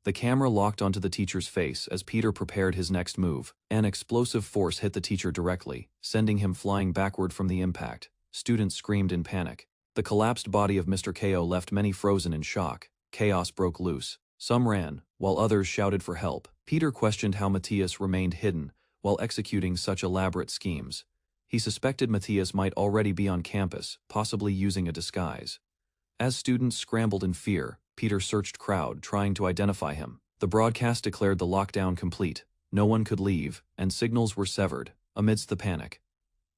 The camera locked onto the teacher's face as Peter prepared his next move. An explosive force hit the teacher directly, sending him flying backward from the impact. Students screamed in panic. The collapsed body of Mr. Ko left many frozen in shock. Chaos broke loose. Some ran, while others shouted for help. Peter questioned how Matthias remained hidden while executing such elaborate schemes. He suspected Matthias might already be on campus, possibly using a disguise. As students scrambled in fear, Peter searched crowd, trying to identify him. The broadcast declared the lockdown complete. No one could leave, and signals were severed. Amidst the panic,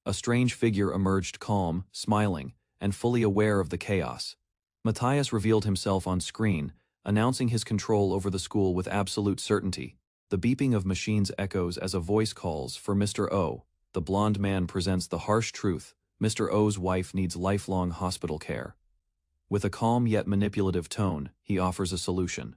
a strange figure emerged, calm, smiling, and fully aware of the chaos. Matthias revealed himself on screen, announcing his control over the school with absolute certainty. The beeping of machines echoes as a voice calls for Mr. O. The blonde man presents the harsh truth. Mr. O's wife needs lifelong hospital care. With a calm yet manipulative tone, he offers a solution.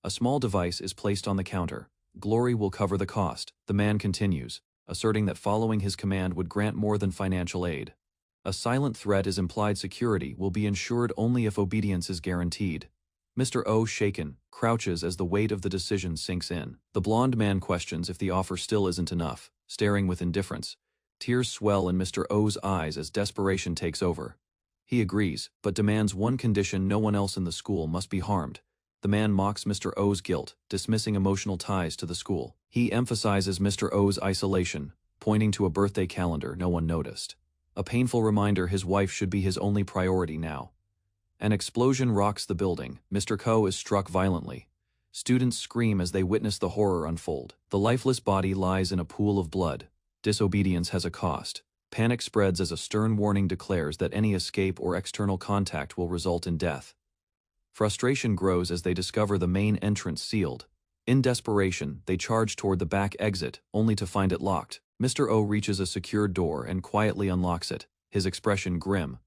A small device is placed on the counter. Glory will cover the cost. The man continues, asserting that following his command would grant more than financial aid. A silent threat is implied security will be ensured only if obedience is guaranteed. Mr. O, shaken, crouches as the weight of the decision sinks in. The blonde man questions if the offer still isn't enough, staring with indifference. Tears swell in Mr. O's eyes as desperation takes over. He agrees, but demands one condition: no one else in the school must be harmed. The man mocks Mr. O's guilt, dismissing emotional ties to the school. He emphasizes Mr. O's isolation, pointing to a birthday calendar no one noticed. A painful reminder his wife should be his only priority now. An explosion rocks the building. Mr. Ko is struck violently. Students scream as they witness the horror unfold. The lifeless body lies in a pool of blood. Disobedience has a cost. Panic spreads as a stern warning declares that any escape or external contact will result in death. Frustration grows as they discover the main entrance sealed. In desperation, they charge toward the back exit, only to find it locked. Mr. O reaches a secured door and quietly unlocks it, his expression grim.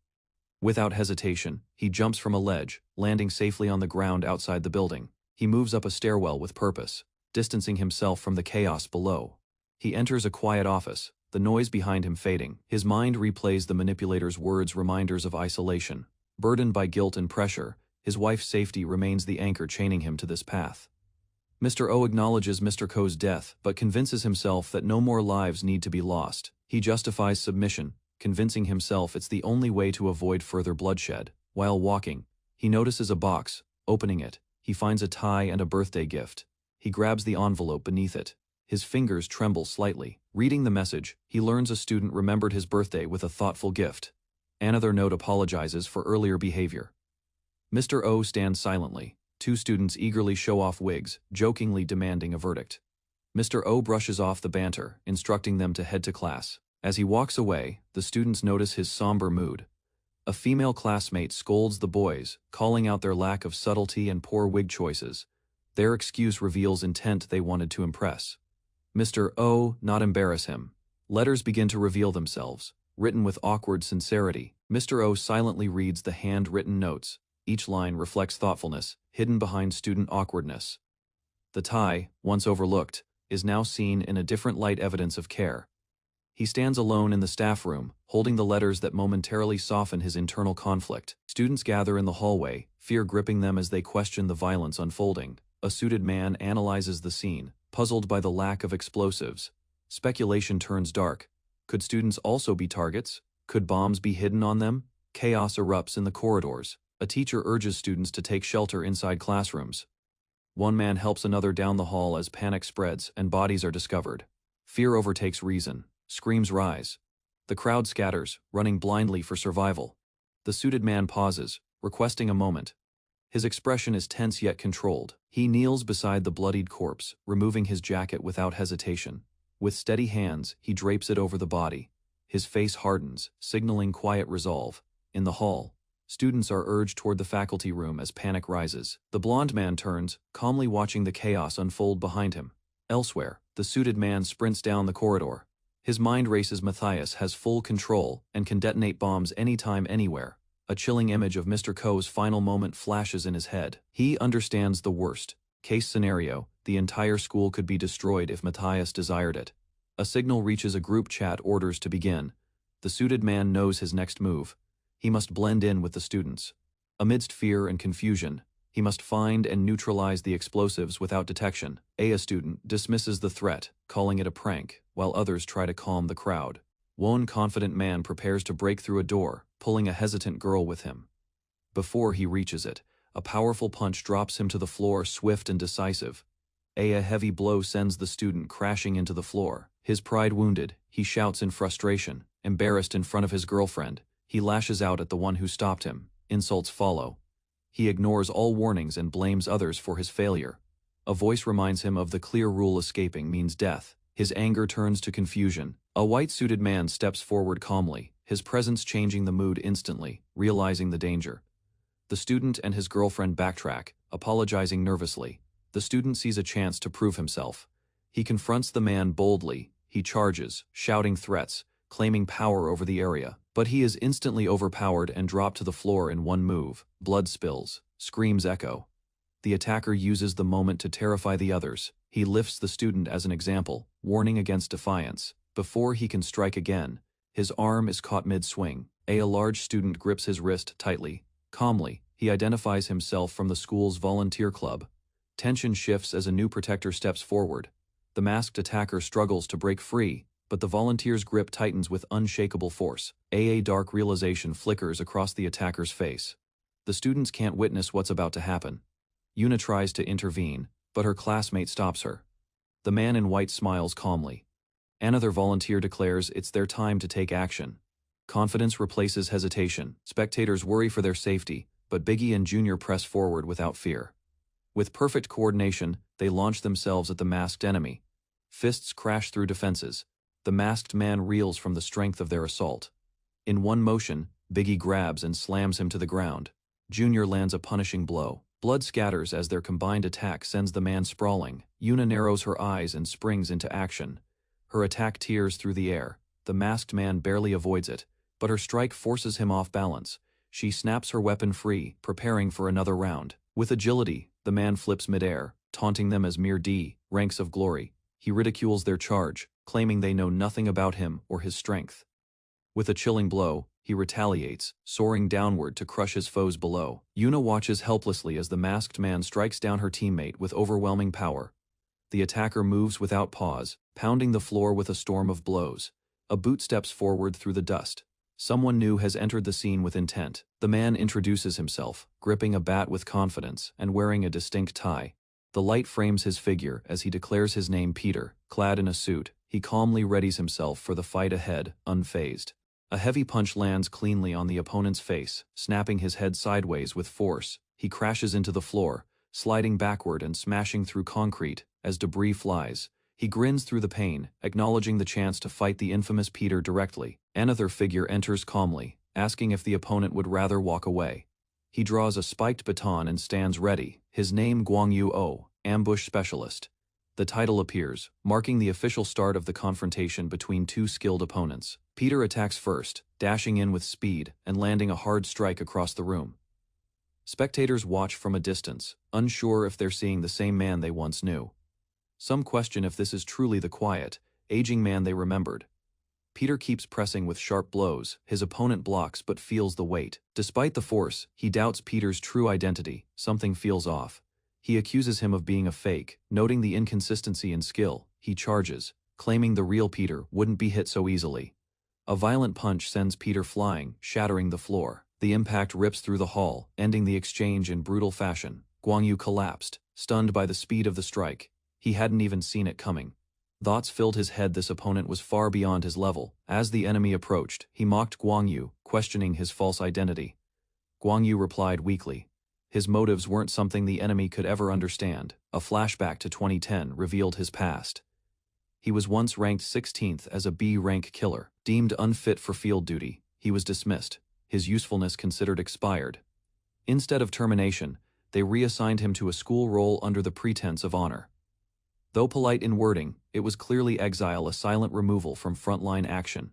Without hesitation, he jumps from a ledge, landing safely on the ground outside the building. He moves up a stairwell with purpose, distancing himself from the chaos below. He enters a quiet office, the noise behind him fading. His mind replays the manipulator's words, reminders of isolation. Burdened by guilt and pressure, his wife's safety remains the anchor chaining him to this path. Mr. O acknowledges Mr. Ko's death, but convinces himself that no more lives need to be lost. He justifies submission, convincing himself it's the only way to avoid further bloodshed. While walking, he notices a box. Opening it, he finds a tie and a birthday gift. He grabs the envelope beneath it. His fingers tremble slightly. Reading the message, he learns a student remembered his birthday with a thoughtful gift. Another note apologizes for earlier behavior. Mr. O stands silently. Two students eagerly show off wigs, jokingly demanding a verdict. Mr. O brushes off the banter, instructing them to head to class. As he walks away, the students notice his somber mood. A female classmate scolds the boys, calling out their lack of subtlety and poor wig choices. Their excuse reveals intent they wanted to impress. Mr. O, not embarrass him. Letters begin to reveal themselves, written with awkward sincerity. Mr. O silently reads the handwritten notes. Each line reflects thoughtfulness, hidden behind student awkwardness. The tie, once overlooked, is now seen in a different light, evidence of care. He stands alone in the staff room, holding the letters that momentarily soften his internal conflict. Students gather in the hallway, fear gripping them as they question the violence unfolding. A suited man analyzes the scene, puzzled by the lack of explosives. Speculation turns dark. Could students also be targets? Could bombs be hidden on them? Chaos erupts in the corridors. A teacher urges students to take shelter inside classrooms. One man helps another down the hall as panic spreads and bodies are discovered. Fear overtakes reason. Screams rise. The crowd scatters, running blindly for survival. The suited man pauses, requesting a moment. His expression is tense yet controlled. He kneels beside the bloodied corpse, removing his jacket without hesitation. With steady hands, he drapes it over the body. His face hardens, signaling quiet resolve. In the hall, students are urged toward the faculty room as panic rises. The blond man turns, calmly watching the chaos unfold behind him. Elsewhere, the suited man sprints down the corridor. His mind races. Matthias has full control and can detonate bombs anytime, anywhere. A chilling image of Mr. Ko's final moment flashes in his head. He understands the worst case scenario. The entire school could be destroyed if Matthias desired it. A signal reaches a group chat, orders to begin. The suited man knows his next move. He must blend in with the students. Amidst fear and confusion, he must find and neutralize the explosives without detection. A student dismisses the threat, calling it a prank, while others try to calm the crowd. One confident man prepares to break through a door, pulling a hesitant girl with him. Before he reaches it, a powerful punch drops him to the floor, swift and decisive. A heavy blow sends the student crashing into the floor. His pride wounded, he shouts in frustration. Embarrassed in front of his girlfriend, he lashes out at the one who stopped him. Insults follow. He ignores all warnings and blames others for his failure. A voice reminds him of the clear rule: escaping means death. His anger turns to confusion. A white-suited man steps forward calmly, his presence changing the mood instantly. Realizing the danger, the student and his girlfriend backtrack, apologizing nervously. The student sees a chance to prove himself. He confronts the man boldly. He charges, shouting threats, claiming power over the area. But he is instantly overpowered and dropped to the floor in one move. Blood spills. Screams echo. The attacker uses the moment to terrify the others. He lifts the student as an example, warning against defiance. Before he can strike again, his arm is caught mid-swing. A large student grips his wrist tightly. Calmly, he identifies himself from the school's volunteer club. Tension shifts as a new protector steps forward. The masked attacker struggles to break free, but the volunteer's grip tightens with unshakable force. A dark realization flickers across the attacker's face. The students can't witness what's about to happen. Yuna tries to intervene, but her classmate stops her. The man in white smiles calmly. Another volunteer declares it's their time to take action. Confidence replaces hesitation. Spectators worry for their safety, but Biggie and Junior press forward without fear. With perfect coordination, they launch themselves at the masked enemy. Fists crash through defenses. The masked man reels from the strength of their assault. In one motion, Biggie grabs and slams him to the ground. Junior lands a punishing blow. Blood scatters as their combined attack sends the man sprawling. Yuna narrows her eyes and springs into action. Her attack tears through the air. The masked man barely avoids it, but her strike forces him off balance. She snaps her weapon free, preparing for another round. With agility, the man flips midair, taunting them as mere ranks of glory. He ridicules their charge, claiming they know nothing about him or his strength. With a chilling blow, he retaliates, soaring downward to crush his foes below. Yuna watches helplessly as the masked man strikes down her teammate with overwhelming power. The attacker moves without pause, pounding the floor with a storm of blows. A boot steps forward through the dust. Someone new has entered the scene with intent. The man introduces himself, gripping a bat with confidence and wearing a distinct tie. The light frames his figure as he declares his name: Peter. Clad in a suit, he calmly readies himself for the fight ahead, unfazed. A heavy punch lands cleanly on the opponent's face, snapping his head sideways with force. He crashes into the floor, sliding backward and smashing through concrete as debris flies. He grins through the pain, acknowledging the chance to fight the infamous Peter directly. Another figure enters calmly, asking if the opponent would rather walk away. He draws a spiked baton and stands ready. His name: Guangyu, ambush specialist. The title appears, marking the official start of the confrontation between two skilled opponents. Peter attacks first, dashing in with speed and landing a hard strike across the room. Spectators watch from a distance, unsure if they're seeing the same man they once knew. Some question if this is truly the quiet, aging man they remembered. Peter keeps pressing with sharp blows, his opponent blocks but feels the weight. Despite the force, he doubts Peter's true identity, something feels off. He accuses him of being a fake, noting the inconsistency in skill. He charges, claiming the real Peter wouldn't be hit so easily. A violent punch sends Peter flying, shattering the floor. The impact rips through the hall, ending the exchange in brutal fashion. Guangyu collapsed, stunned by the speed of the strike. He hadn't even seen it coming. Thoughts filled his head. This opponent was far beyond his level. As the enemy approached, he mocked Guangyu, questioning his false identity. Guangyu replied weakly. His motives weren't something the enemy could ever understand. A flashback to 2010 revealed his past. He was once ranked 16th as a B-rank killer. Deemed unfit for field duty, he was dismissed, his usefulness considered expired. Instead of termination, they reassigned him to a school role under the pretense of honor. Though polite in wording, it was clearly exile, a silent removal from frontline action.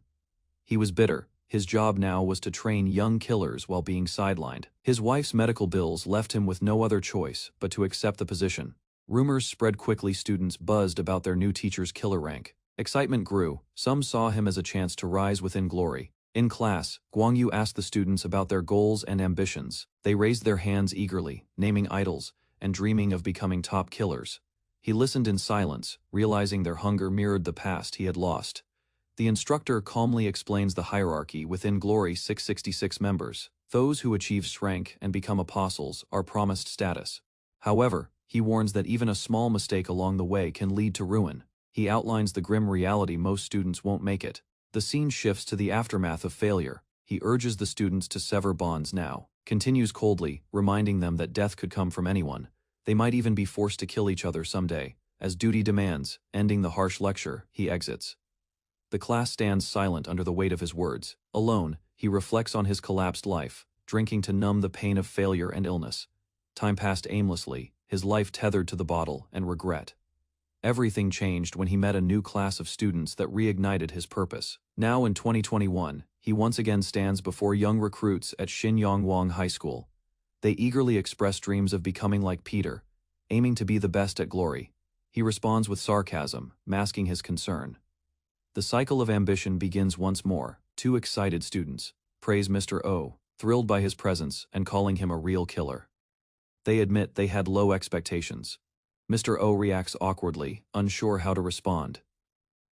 He was bitter. His job now was to train young killers while being sidelined. His wife's medical bills left him with no other choice but to accept the position. Rumors spread quickly. Students buzzed about their new teacher's killer rank. Excitement grew. Some saw him as a chance to rise within glory. In class, Guangyu asked the students about their goals and ambitions. They raised their hands eagerly, naming idols and dreaming of becoming top killers. He listened in silence, realizing their hunger mirrored the past he had lost. The instructor calmly explains the hierarchy within Glory. 666 members. Those who achieve rank and become apostles are promised status. However, he warns that even a small mistake along the way can lead to ruin. He outlines the grim reality: most students won't make it. The scene shifts to the aftermath of failure. He urges the students to sever bonds now. Continues coldly, reminding them that death could come from anyone. They might even be forced to kill each other someday, as duty demands. Ending the harsh lecture, he exits. The class stands silent under the weight of his words. Alone, he reflects on his collapsed life, drinking to numb the pain of failure and illness. Time passed aimlessly, his life tethered to the bottle and regret. Everything changed when he met a new class of students that reignited his purpose. Now in 2021, he once again stands before young recruits at Xinyangwang High School. They eagerly express dreams of becoming like Peter, aiming to be the best at Glory. He responds with sarcasm, masking his concern. The cycle of ambition begins once more. Two excited students praise Mr. O, thrilled by his presence and calling him a real killer. They admit they had low expectations. Mr. O reacts awkwardly, unsure how to respond.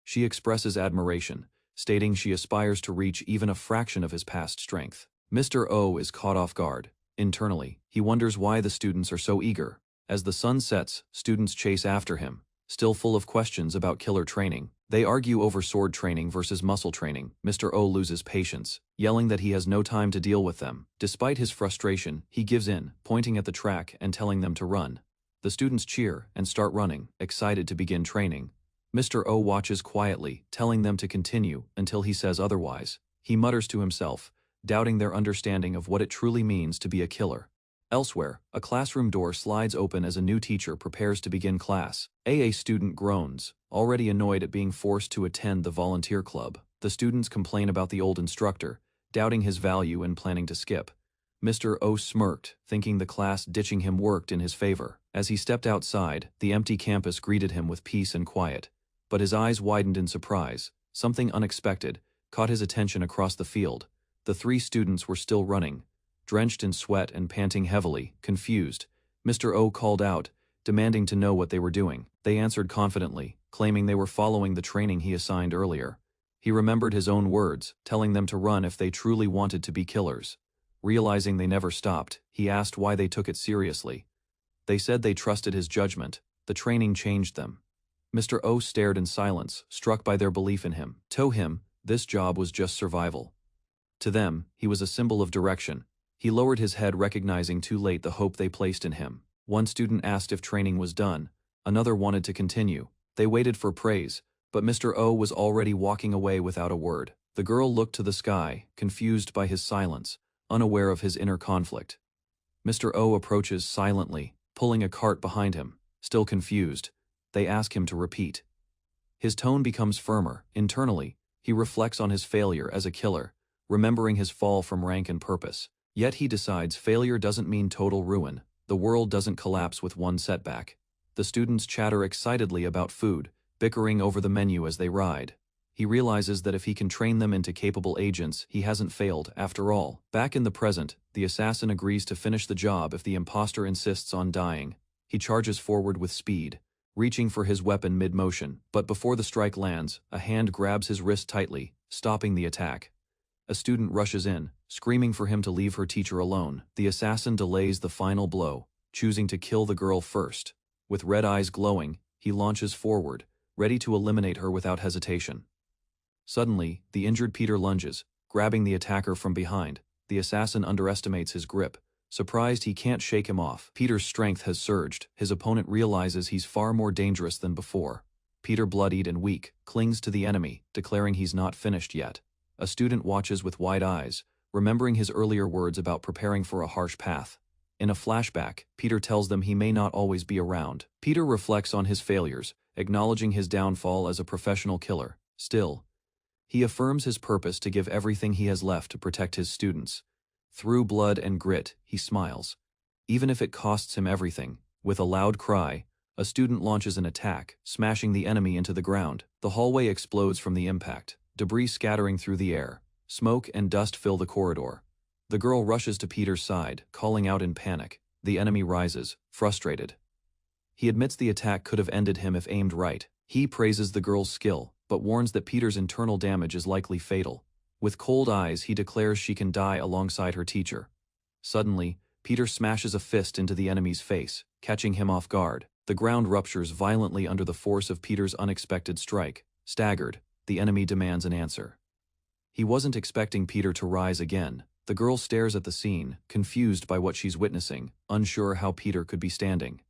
She expresses admiration, stating she aspires to reach even a fraction of his past strength. Mr. O is caught off guard. Internally, he wonders why the students are so eager. As the sun sets, students chase after him, still full of questions about killer training. They argue over sword training versus muscle training. Mr. O loses patience, yelling that he has no time to deal with them. Despite his frustration, he gives in, pointing at the track and telling them to run. The students cheer and start running, excited to begin training. Mr. O watches quietly, telling them to continue until he says otherwise. He mutters to himself, doubting their understanding of what it truly means to be a killer. Elsewhere, a classroom door slides open as a new teacher prepares to begin class. A student groans, already annoyed at being forced to attend the volunteer club. The students complain about the old instructor, doubting his value and planning to skip. Mr. O smirked, thinking the class ditching him worked in his favor. As he stepped outside, the empty campus greeted him with peace and quiet. But his eyes widened in surprise. Something unexpected caught his attention across the field. The three students were still running, drenched in sweat and panting heavily, confused. Mr. O called out, demanding to know what they were doing. They answered confidently, claiming they were following the training he assigned earlier. He remembered his own words, telling them to run if they truly wanted to be killers. Realizing they never stopped, he asked why they took it seriously. They said they trusted his judgment. The training changed them. Mr. O stared in silence, struck by their belief in him. To him, this job was just survival. To them, he was a symbol of direction. He lowered his head, recognizing too late the hope they placed in him. One student asked if training was done. Another wanted to continue. They waited for praise, but Mr. O was already walking away without a word. The girl looked to the sky, confused by his silence, unaware of his inner conflict. Mr. O approaches silently, pulling a cart behind him. Still confused, they ask him to repeat. His tone becomes firmer. Internally, he reflects on his failure as a killer, remembering his fall from rank and purpose. Yet he decides failure doesn't mean total ruin. The world doesn't collapse with one setback. The students chatter excitedly about food, bickering over the menu as they ride. He realizes that if he can train them into capable agents, he hasn't failed after all. Back in the present, the assassin agrees to finish the job if the imposter insists on dying. He charges forward with speed, reaching for his weapon mid-motion, but before the strike lands, a hand grabs his wrist tightly, stopping the attack. A student rushes in, screaming for him to leave her teacher alone. The assassin delays the final blow, choosing to kill the girl first. With red eyes glowing, he launches forward, ready to eliminate her without hesitation. Suddenly, the injured Peter lunges, grabbing the attacker from behind. The assassin underestimates his grip. Surprised he can't shake him off. Peter's strength has surged. His opponent realizes he's far more dangerous than before. Peter, bloodied and weak, clings to the enemy, declaring he's not finished yet. A student watches with wide eyes, remembering his earlier words about preparing for a harsh path. In a flashback, Peter tells them he may not always be around. Peter reflects on his failures, acknowledging his downfall as a professional killer. Still, he affirms his purpose to give everything he has left to protect his students. Through blood and grit, he smiles. Even if it costs him everything. With a loud cry, a student launches an attack, smashing the enemy into the ground. The hallway explodes from the impact, debris scattering through the air. Smoke and dust fill the corridor. The girl rushes to Peter's side, calling out in panic. The enemy rises, frustrated. He admits the attack could have ended him if aimed right. He praises the girl's skill, but warns that Peter's internal damage is likely fatal. With cold eyes, he declares she can die alongside her teacher. Suddenly, Peter smashes a fist into the enemy's face, catching him off guard. The ground ruptures violently under the force of Peter's unexpected strike. Staggered, the enemy demands an answer. He wasn't expecting Peter to rise again. The girl stares at the scene, confused by what she's witnessing, unsure how Peter could be standing.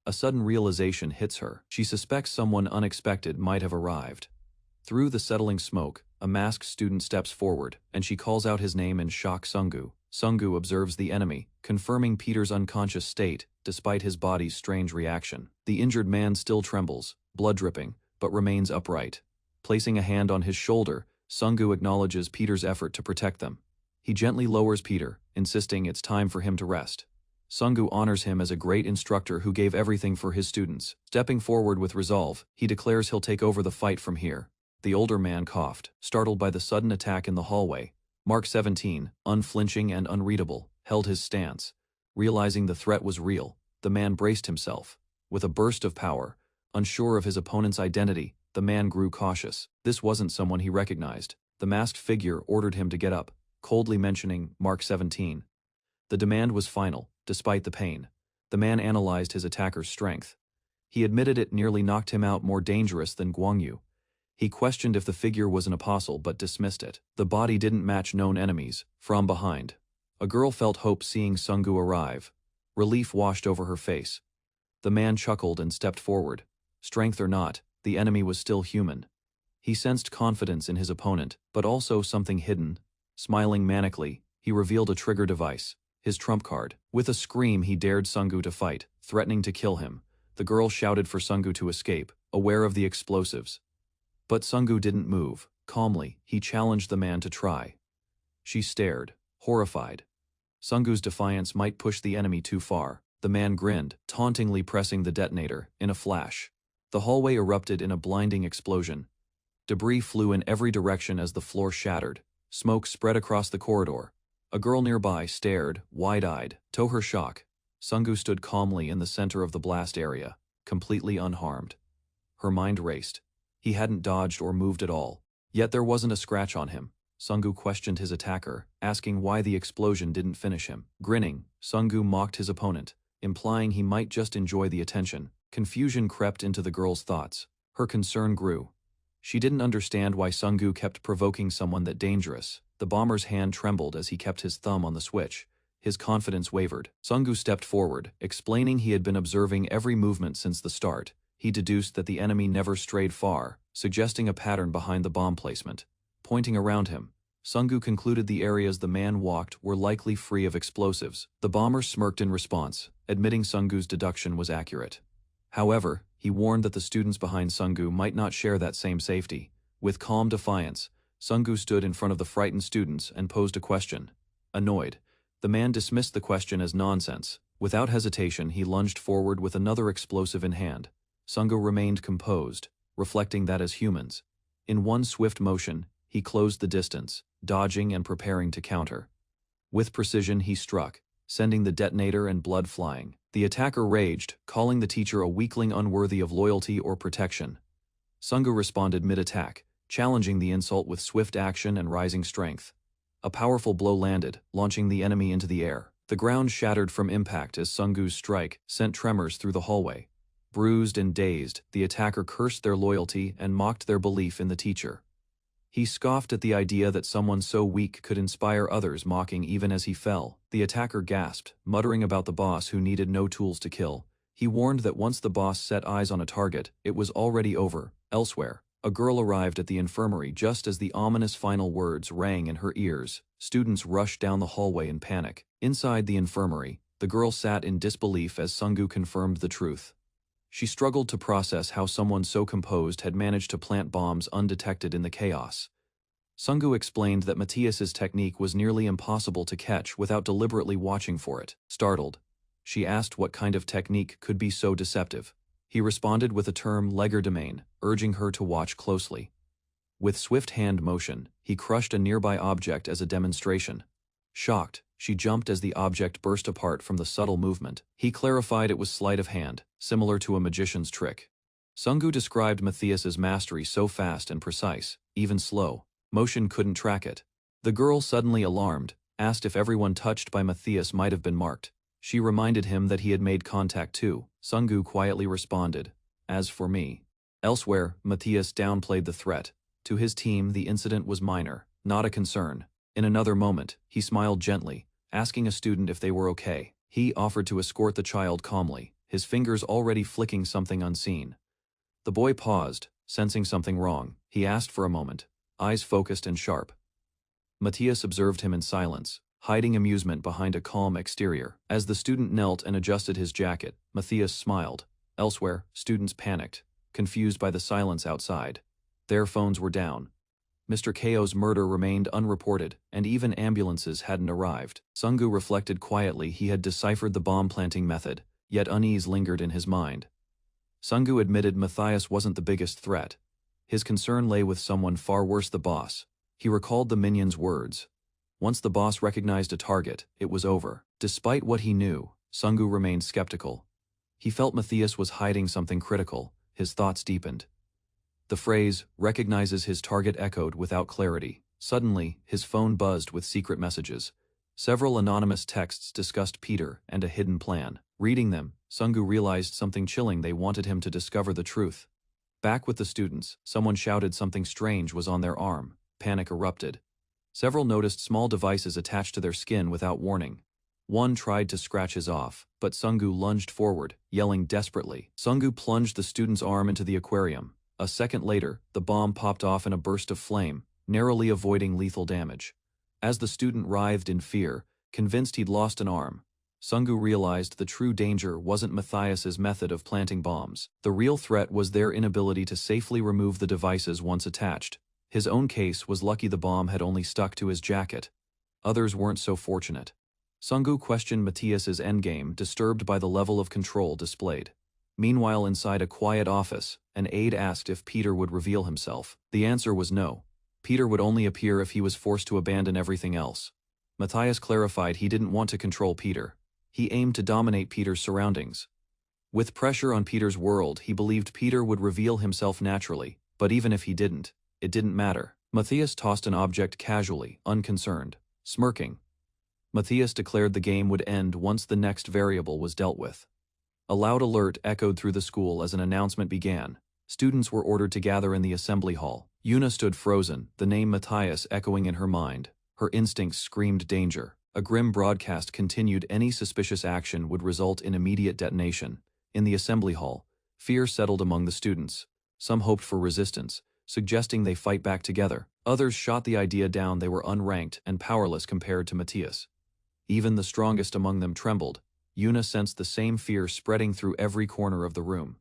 A sudden realization hits her. She suspects someone unexpected might have arrived. Through the settling smoke, a masked student steps forward, and she calls out his name in shock. Sungu. Sungu observes the enemy, confirming Peter's unconscious state, despite his body's strange reaction. The injured man still trembles, blood dripping, but remains upright. Placing a hand on his shoulder, Sungu acknowledges Peter's effort to protect them. He gently lowers Peter, insisting it's time for him to rest. Sungu honors him as a great instructor who gave everything for his students. Stepping forward with resolve, he declares he'll take over the fight from here. The older man coughed, startled by the sudden attack in the hallway. Mark 17, unflinching and unreadable, held his stance. Realizing the threat was real, the man braced himself. With a burst of power, unsure of his opponent's identity, the man grew cautious. This wasn't someone he recognized. The masked figure ordered him to get up, coldly mentioning Mark 17. The demand was final, despite the pain. The man analyzed his attacker's strength. He admitted it nearly knocked him out, more dangerous than Guangyu. He questioned if the figure was an apostle but dismissed it. The body didn't match known enemies. From behind, a girl felt hope seeing Sungu arrive. Relief washed over her face. The man chuckled and stepped forward. Strength or not, the enemy was still human. He sensed confidence in his opponent, but also something hidden. Smiling manically, he revealed a trigger device, his trump card. With a scream, he dared Sungu to fight, threatening to kill him. The girl shouted for Sungu to escape, aware of the explosives. But Sungu didn't move. Calmly, he challenged the man to try. She stared, horrified. Sungu's defiance might push the enemy too far. The man grinned, tauntingly pressing the detonator. In a flash, the hallway erupted in a blinding explosion. Debris flew in every direction as the floor shattered. Smoke spread across the corridor. A girl nearby stared, wide-eyed. To her shock, Sungu stood calmly in the center of the blast area, completely unharmed. Her mind raced. He hadn't dodged or moved at all. Yet there wasn't a scratch on him. Sungu questioned his attacker, asking why the explosion didn't finish him. Grinning, Sungu mocked his opponent, implying he might just enjoy the attention. Confusion crept into the girl's thoughts. Her concern grew. She didn't understand why Sungu kept provoking someone that dangerous. The bomber's hand trembled as he kept his thumb on the switch. His confidence wavered. Sungu stepped forward, explaining he had been observing every movement since the start. He deduced that the enemy never strayed far, suggesting a pattern behind the bomb placement. Pointing around him, Sungu concluded the areas the man walked were likely free of explosives. The bomber smirked in response, admitting Sungu's deduction was accurate. However, he warned that the students behind Sungu might not share that same safety. With calm defiance, Sungu stood in front of the frightened students and posed a question. Annoyed, The man dismissed the question as nonsense. Without hesitation, he lunged forward with another explosive in hand. Sungu remained composed, reflecting that as humans. In one swift motion, he closed the distance, dodging and preparing to counter. With precision, he struck, sending the detonator and blood flying. The attacker raged, calling the teacher a weakling unworthy of loyalty or protection. Sungu responded mid-attack, challenging the insult with swift action and rising strength. A powerful blow landed, launching the enemy into the air. The ground shattered from impact as Sungu's strike sent tremors through the hallway. Bruised and dazed, the attacker cursed their loyalty and mocked their belief in the teacher. He scoffed at the idea that someone so weak could inspire others, mocking even as he fell. The attacker gasped, muttering about the boss who needed no tools to kill. He warned that once the boss set eyes on a target, it was already over. Elsewhere, a girl arrived at the infirmary just as the ominous final words rang in her ears. Students rushed down the hallway in panic. Inside the infirmary, the girl sat in disbelief as Sungu confirmed the truth. She struggled to process how someone so composed had managed to plant bombs undetected in the chaos. Sungu explained that Matthias's technique was nearly impossible to catch without deliberately watching for it. Startled, she asked what kind of technique could be so deceptive. He responded with a term legerdemain, urging her to watch closely. With swift hand motion, he crushed a nearby object as a demonstration. Shocked, she jumped as the object burst apart from the subtle movement. He clarified it was sleight of hand, similar to a magician's trick. Sungu described Matthias's mastery so fast and precise, even slow, motion couldn't track it. The girl, suddenly alarmed, asked if everyone touched by Matthias might have been marked. She reminded him that he had made contact too. Sungu quietly responded, "As for me." Elsewhere, Matthias downplayed the threat. To his team, the incident was minor, not a concern. In another moment, he smiled gently, asking a student if they were okay. He offered to escort the child calmly, his fingers already flicking something unseen. The boy paused, sensing something wrong. He asked for a moment, eyes focused and sharp. Matthias observed him in silence, hiding amusement behind a calm exterior. As the student knelt and adjusted his jacket, Matthias smiled. Elsewhere, students panicked, confused by the silence outside. Their phones were down. Mr. Ko's murder remained unreported, and even ambulances hadn't arrived. Sungu reflected quietly he had deciphered the bomb-planting method, yet unease lingered in his mind. Sungu admitted Matthias wasn't the biggest threat. His concern lay with someone far worse, the boss. He recalled the minion's words. Once the boss recognized a target, it was over. Despite what he knew, Sungu remained skeptical. He felt Matthias was hiding something critical. His thoughts deepened. The phrase, "recognizes his target," echoed without clarity. Suddenly, his phone buzzed with secret messages. Several anonymous texts discussed Peter and a hidden plan. Reading them, Sungu realized something chilling. They wanted him to discover the truth. Back with the students, someone shouted something strange was on their arm. Panic erupted. Several noticed small devices attached to their skin without warning. One tried to scratch his off, but Sungu lunged forward, yelling desperately. Sungu plunged the student's arm into the aquarium. A second later, the bomb popped off in a burst of flame, narrowly avoiding lethal damage. As the student writhed in fear, convinced he'd lost an arm, Sungu realized the true danger wasn't Matthias's method of planting bombs. The real threat was their inability to safely remove the devices once attached. His own case was lucky the bomb had only stuck to his jacket. Others weren't so fortunate. Sungu questioned Matthias's endgame, disturbed by the level of control displayed. Meanwhile, inside a quiet office, an aide asked if Peter would reveal himself. The answer was no. Peter would only appear if he was forced to abandon everything else. Matthias clarified he didn't want to control Peter. He aimed to dominate Peter's surroundings. With pressure on Peter's world, he believed Peter would reveal himself naturally, but even if he didn't, it didn't matter. Matthias tossed an object casually, unconcerned, smirking. Matthias declared the game would end once the next variable was dealt with. A loud alert echoed through the school as an announcement began. Students were ordered to gather in the assembly hall. Yuna stood frozen, the name Matthias echoing in her mind. Her instincts screamed danger. A grim broadcast continued: any suspicious action would result in immediate detonation. In the assembly hall, fear settled among the students. Some hoped for resistance, suggesting they fight back together. Others shot the idea down. They were unranked and powerless compared to Matthias. Even the strongest among them trembled. Yuna sensed the same fear spreading through every corner of the room.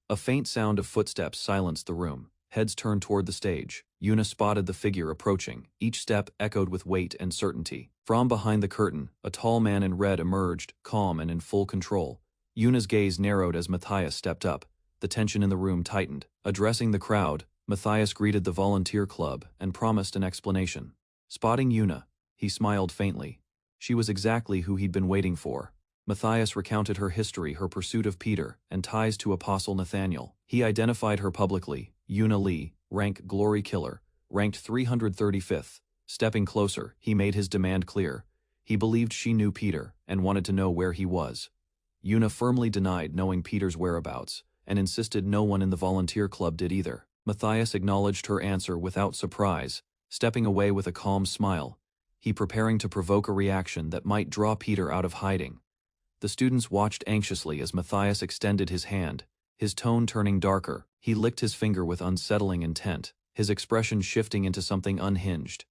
A faint sound of footsteps silenced the room. Heads turned toward the stage. Yuna spotted the figure approaching. Each step echoed with weight and certainty. From behind the curtain, a tall man in red emerged, calm and in full control. Yuna's gaze narrowed as Matthias stepped up. The tension in the room tightened. Addressing the crowd, Matthias greeted the volunteer club and promised an explanation. Spotting Yuna, he smiled faintly. She was exactly who he'd been waiting for. Matthias recounted her history, her pursuit of Peter, and ties to Apostle Nathaniel. He identified her publicly: Yuna Lee, rank Glory Killer, ranked 335th. Stepping closer, he made his demand clear. He believed she knew Peter and wanted to know where he was. Yuna firmly denied knowing Peter's whereabouts and insisted no one in the volunteer club did either. Matthias acknowledged her answer without surprise, stepping away with a calm smile. He preparing to provoke a reaction that might draw Peter out of hiding. The students watched anxiously as Matthias extended his hand, his tone turning darker. He licked his finger with unsettling intent, his expression shifting into something unhinged.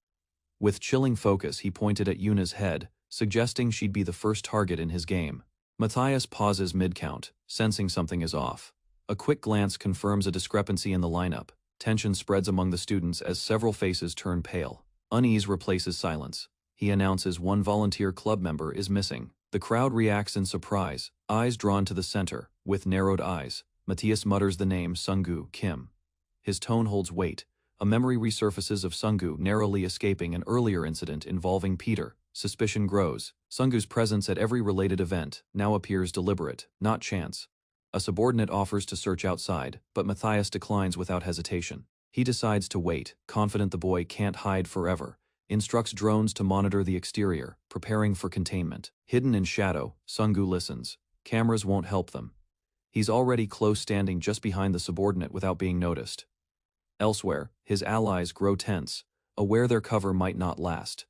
With chilling focus, he pointed at Yuna's head, suggesting she'd be the first target in his game. Matthias pauses mid-count, sensing something is off. A quick glance confirms a discrepancy in the lineup. Tension spreads among the students as several faces turn pale. Unease replaces silence. He announces one volunteer club member is missing. The crowd reacts in surprise, eyes drawn to the center. With narrowed eyes, Matthias mutters the name Sunggu Kim. His tone holds weight. A memory resurfaces of Sunggu narrowly escaping an earlier incident involving Peter. Suspicion grows. Sunggu's presence at every related event now appears deliberate, not chance. A subordinate offers to search outside, but Matthias declines without hesitation. He decides to wait, confident the boy can't hide forever. Instructs drones to monitor the exterior, preparing for containment. Hidden in shadow, Sunggu listens. Cameras won't help them. He's already close, standing just behind the subordinate without being noticed. Elsewhere, his allies grow tense, aware their cover might not last.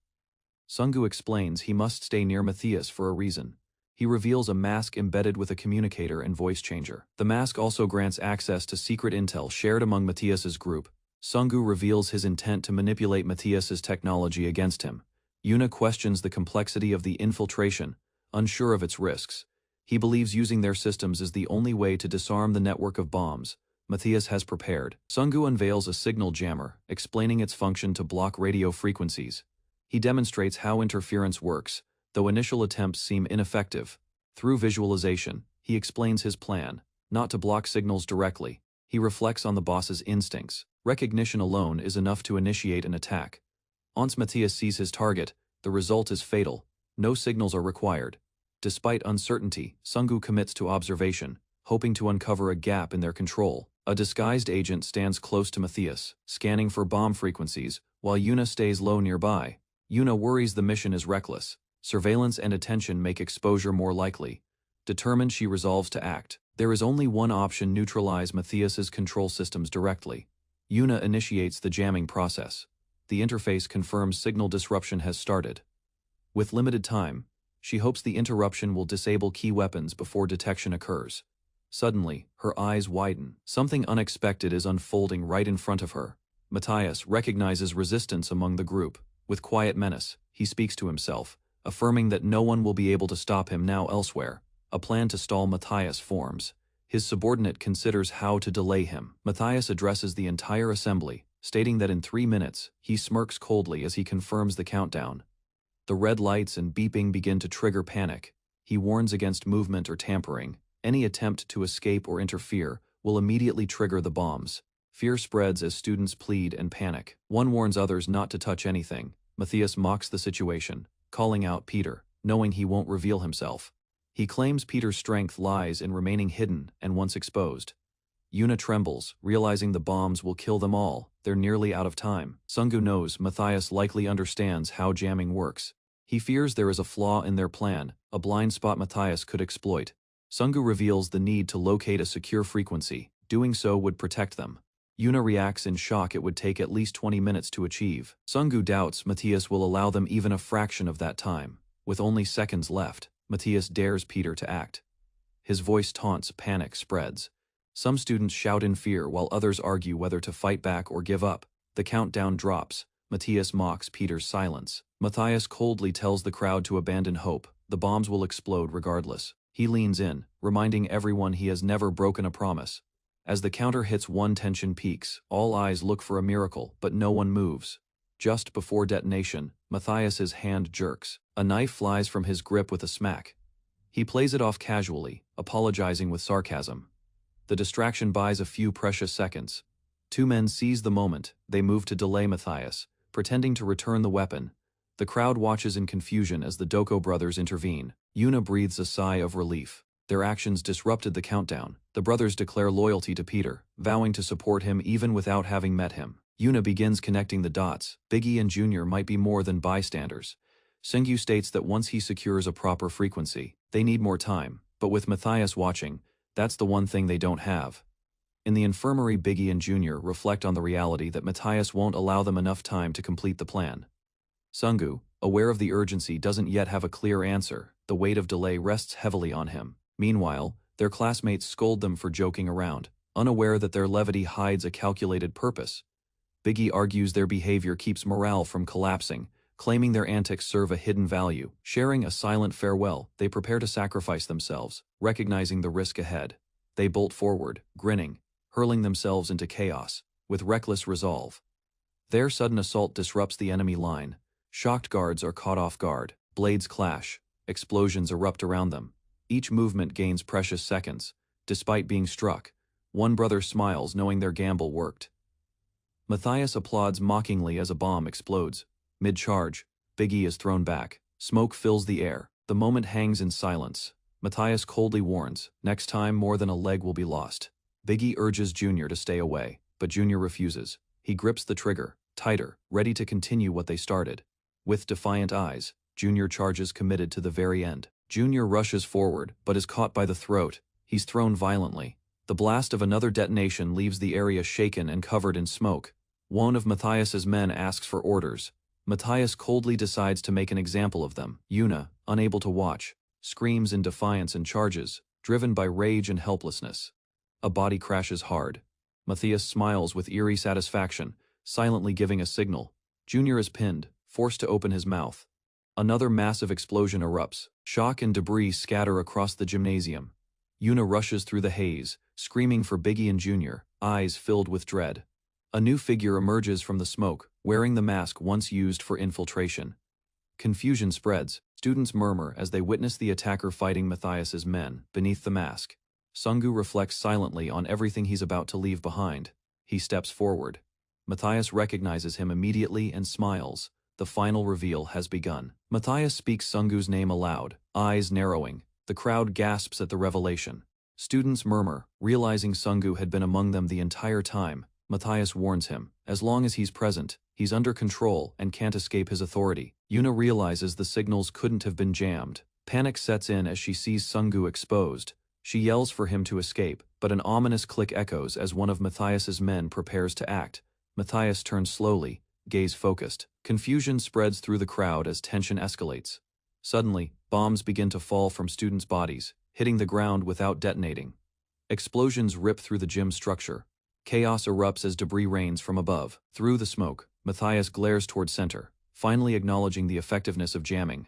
Sunggu explains he must stay near Matthias for a reason. He reveals a mask embedded with a communicator and voice changer. The mask also grants access to secret intel shared among Matthias's group. Sunggu reveals his intent to manipulate Matthias's technology against him. Yuna questions the complexity of the infiltration, unsure of its risks. He believes using their systems is the only way to disarm the network of bombs Matthias has prepared. Sunggu unveils a signal jammer, explaining its function to block radio frequencies. He demonstrates how interference works, though initial attempts seem ineffective. Through visualization, he explains his plan, not to block signals directly. He reflects on the boss's instincts. Recognition alone is enough to initiate an attack. Once Matthias sees his target, the result is fatal. No signals are required. Despite uncertainty, Sunggu commits to observation, hoping to uncover a gap in their control. A disguised agent stands close to Matthias, scanning for bomb frequencies, while Yuna stays low nearby. Yuna worries the mission is reckless. Surveillance and attention make exposure more likely. Determined, she resolves to act. There is only one option: neutralize Matthias's control systems directly. Yuna initiates the jamming process. The interface confirms signal disruption has started. With limited time, she hopes the interruption will disable key weapons before detection occurs. Suddenly, her eyes widen. Something unexpected is unfolding right in front of her. Matthias recognizes resistance among the group. With quiet menace, he speaks to himself, affirming that no one will be able to stop him now. Elsewhere, a plan to stall Matthias forms. His subordinate considers how to delay him. Matthias addresses the entire assembly, stating that in 3 minutes. He smirks coldly as he confirms the countdown. The red lights and beeping begin to trigger panic. He warns against movement or tampering. Any attempt to escape or interfere will immediately trigger the bombs. Fear spreads as students plead and panic. One warns others not to touch anything. Matthias mocks the situation, calling out Peter, knowing he won't reveal himself. He claims Peter's strength lies in remaining hidden and once exposed. Yuna trembles, realizing the bombs will kill them all. They're nearly out of time. Sunggu knows Matthias likely understands how jamming works. He fears there is a flaw in their plan, a blind spot Matthias could exploit. Sunggu reveals the need to locate a secure frequency. Doing so would protect them. Yuna reacts in shock. It would take at least 20 minutes to achieve. Sunggu doubts Matthias will allow them even a fraction of that time. With only seconds left, Matthias dares Peter to act. His voice taunts, panic spreads. Some students shout in fear while others argue whether to fight back or give up. The countdown drops. Matthias mocks Peter's silence. Matthias coldly tells the crowd to abandon hope. The bombs will explode regardless. He leans in, reminding everyone he has never broken a promise. As the counter hits one, tension peaks, all eyes look for a miracle, but no one moves. Just before detonation, Matthias's hand jerks. A knife flies from his grip with a smack. He plays it off casually, apologizing with sarcasm. The distraction buys a few precious seconds. Two men seize the moment. They move to delay Matthias, pretending to return the weapon. The crowd watches in confusion as the Doko brothers intervene. Yuna breathes a sigh of relief. Their actions disrupted the countdown. The brothers declare loyalty to Peter, vowing to support him even without having met him. Yuna begins connecting the dots. Biggie and Junior might be more than bystanders. Sengyu states that once he secures a proper frequency, they need more time, but with Matthias watching, that's the one thing they don't have. In the infirmary, Biggie and Junior reflect on the reality that Matthias won't allow them enough time to complete the plan. Sunggu, aware of the urgency, doesn't yet have a clear answer. The weight of delay rests heavily on him. Meanwhile, their classmates scold them for joking around, unaware that their levity hides a calculated purpose. Biggie argues their behavior keeps morale from collapsing, claiming their antics serve a hidden value. Sharing a silent farewell, they prepare to sacrifice themselves, recognizing the risk ahead. They bolt forward, grinning, hurling themselves into chaos, with reckless resolve. Their sudden assault disrupts the enemy line. Shocked guards are caught off guard. Blades clash. Explosions erupt around them. Each movement gains precious seconds. Despite being struck, one brother smiles knowing their gamble worked. Matthias applauds mockingly as a bomb explodes. Mid-charge, Biggie is thrown back. Smoke fills the air. The moment hangs in silence. Matthias coldly warns, next time more than a leg will be lost. Biggie urges Junior to stay away, but Junior refuses. He grips the trigger, tighter, ready to continue what they started. With defiant eyes, Junior charges, committed to the very end. Junior rushes forward, but is caught by the throat. He's thrown violently. The blast of another detonation leaves the area shaken and covered in smoke. One of Matthias's men asks for orders. Matthias coldly decides to make an example of them. Yuna, unable to watch, screams in defiance and charges, driven by rage and helplessness. A body crashes hard. Matthias smiles with eerie satisfaction, silently giving a signal. Junior is pinned, forced to open his mouth. Another massive explosion erupts. Shock and debris scatter across the gymnasium. Yuna rushes through the haze, screaming for Biggie and Junior, eyes filled with dread. A new figure emerges from the smoke, wearing the mask once used for infiltration. Confusion spreads. Students murmur as they witness the attacker fighting Matthias's men beneath the mask. Sunggu reflects silently on everything he's about to leave behind. He steps forward. Matthias recognizes him immediately and smiles. The final reveal has begun. Matthias speaks Sunggu's name aloud, eyes narrowing. The crowd gasps at the revelation. Students murmur, realizing Sunggu had been among them the entire time. Matthias warns him, as long as he's present, he's under control and can't escape his authority. Yuna realizes the signals couldn't have been jammed. Panic sets in as she sees Sunggu exposed. She yells for him to escape, but an ominous click echoes as one of Matthias's men prepares to act. Matthias turns slowly, gaze focused. Confusion spreads through the crowd as tension escalates. Suddenly, bombs begin to fall from students' bodies, hitting the ground without detonating. Explosions rip through the gym structure. Chaos erupts as debris rains from above. Through the smoke, Matthias glares toward center, finally acknowledging the effectiveness of jamming.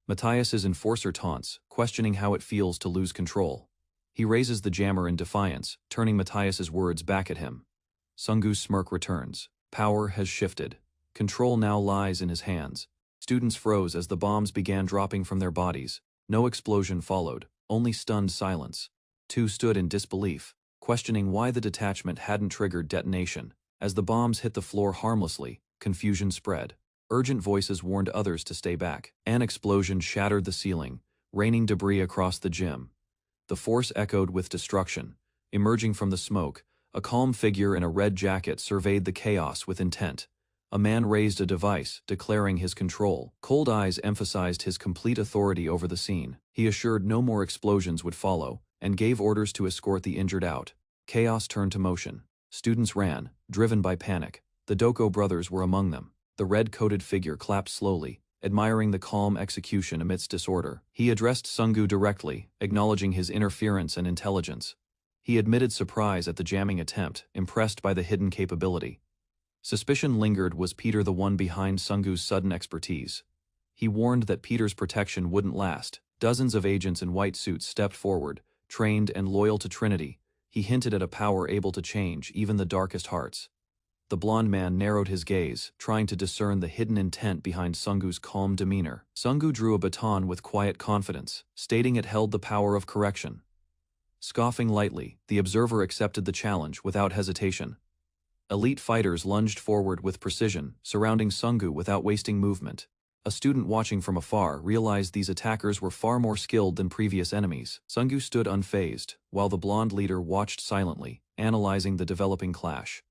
Matthias's enforcer taunts, questioning how it feels to lose control. He raises the jammer in defiance, turning Matthias's words back at him. Sunggu's smirk returns. Power has shifted. Control now lies in his hands. Students froze as the bombs began dropping from their bodies. No explosion followed, only stunned silence. Two stood in disbelief, questioning why the detachment hadn't triggered detonation. As the bombs hit the floor harmlessly, confusion spread. Urgent voices warned others to stay back. An explosion shattered the ceiling, raining debris across the gym. The force echoed with destruction. Emerging from the smoke, a calm figure in a red jacket surveyed the chaos with intent. A man raised a device, declaring his control. Cold eyes emphasized his complete authority over the scene. He assured no more explosions would follow, and gave orders to escort the injured out. Chaos turned to motion. Students ran, driven by panic. The Doko brothers were among them. The red-coated figure clapped slowly, admiring the calm execution amidst disorder. He addressed Sunggu directly, acknowledging his interference and intelligence. He admitted surprise at the jamming attempt, impressed by the hidden capability. Suspicion lingered, was Peter the one behind Sunggu's sudden expertise? He warned that Peter's protection wouldn't last. Dozens of agents in white suits stepped forward, trained and loyal to Trinity. He hinted at a power able to change even the darkest hearts. The blond man narrowed his gaze, trying to discern the hidden intent behind Sungu's calm demeanor. Sungu drew a baton with quiet confidence, stating it held the power of correction. Scoffing lightly, the observer accepted the challenge without hesitation. Elite fighters lunged forward with precision, surrounding Sungu without wasting movement. A student watching from afar realized these attackers were far more skilled than previous enemies. Sungu stood unfazed, while the blonde leader watched silently, analyzing the developing clash.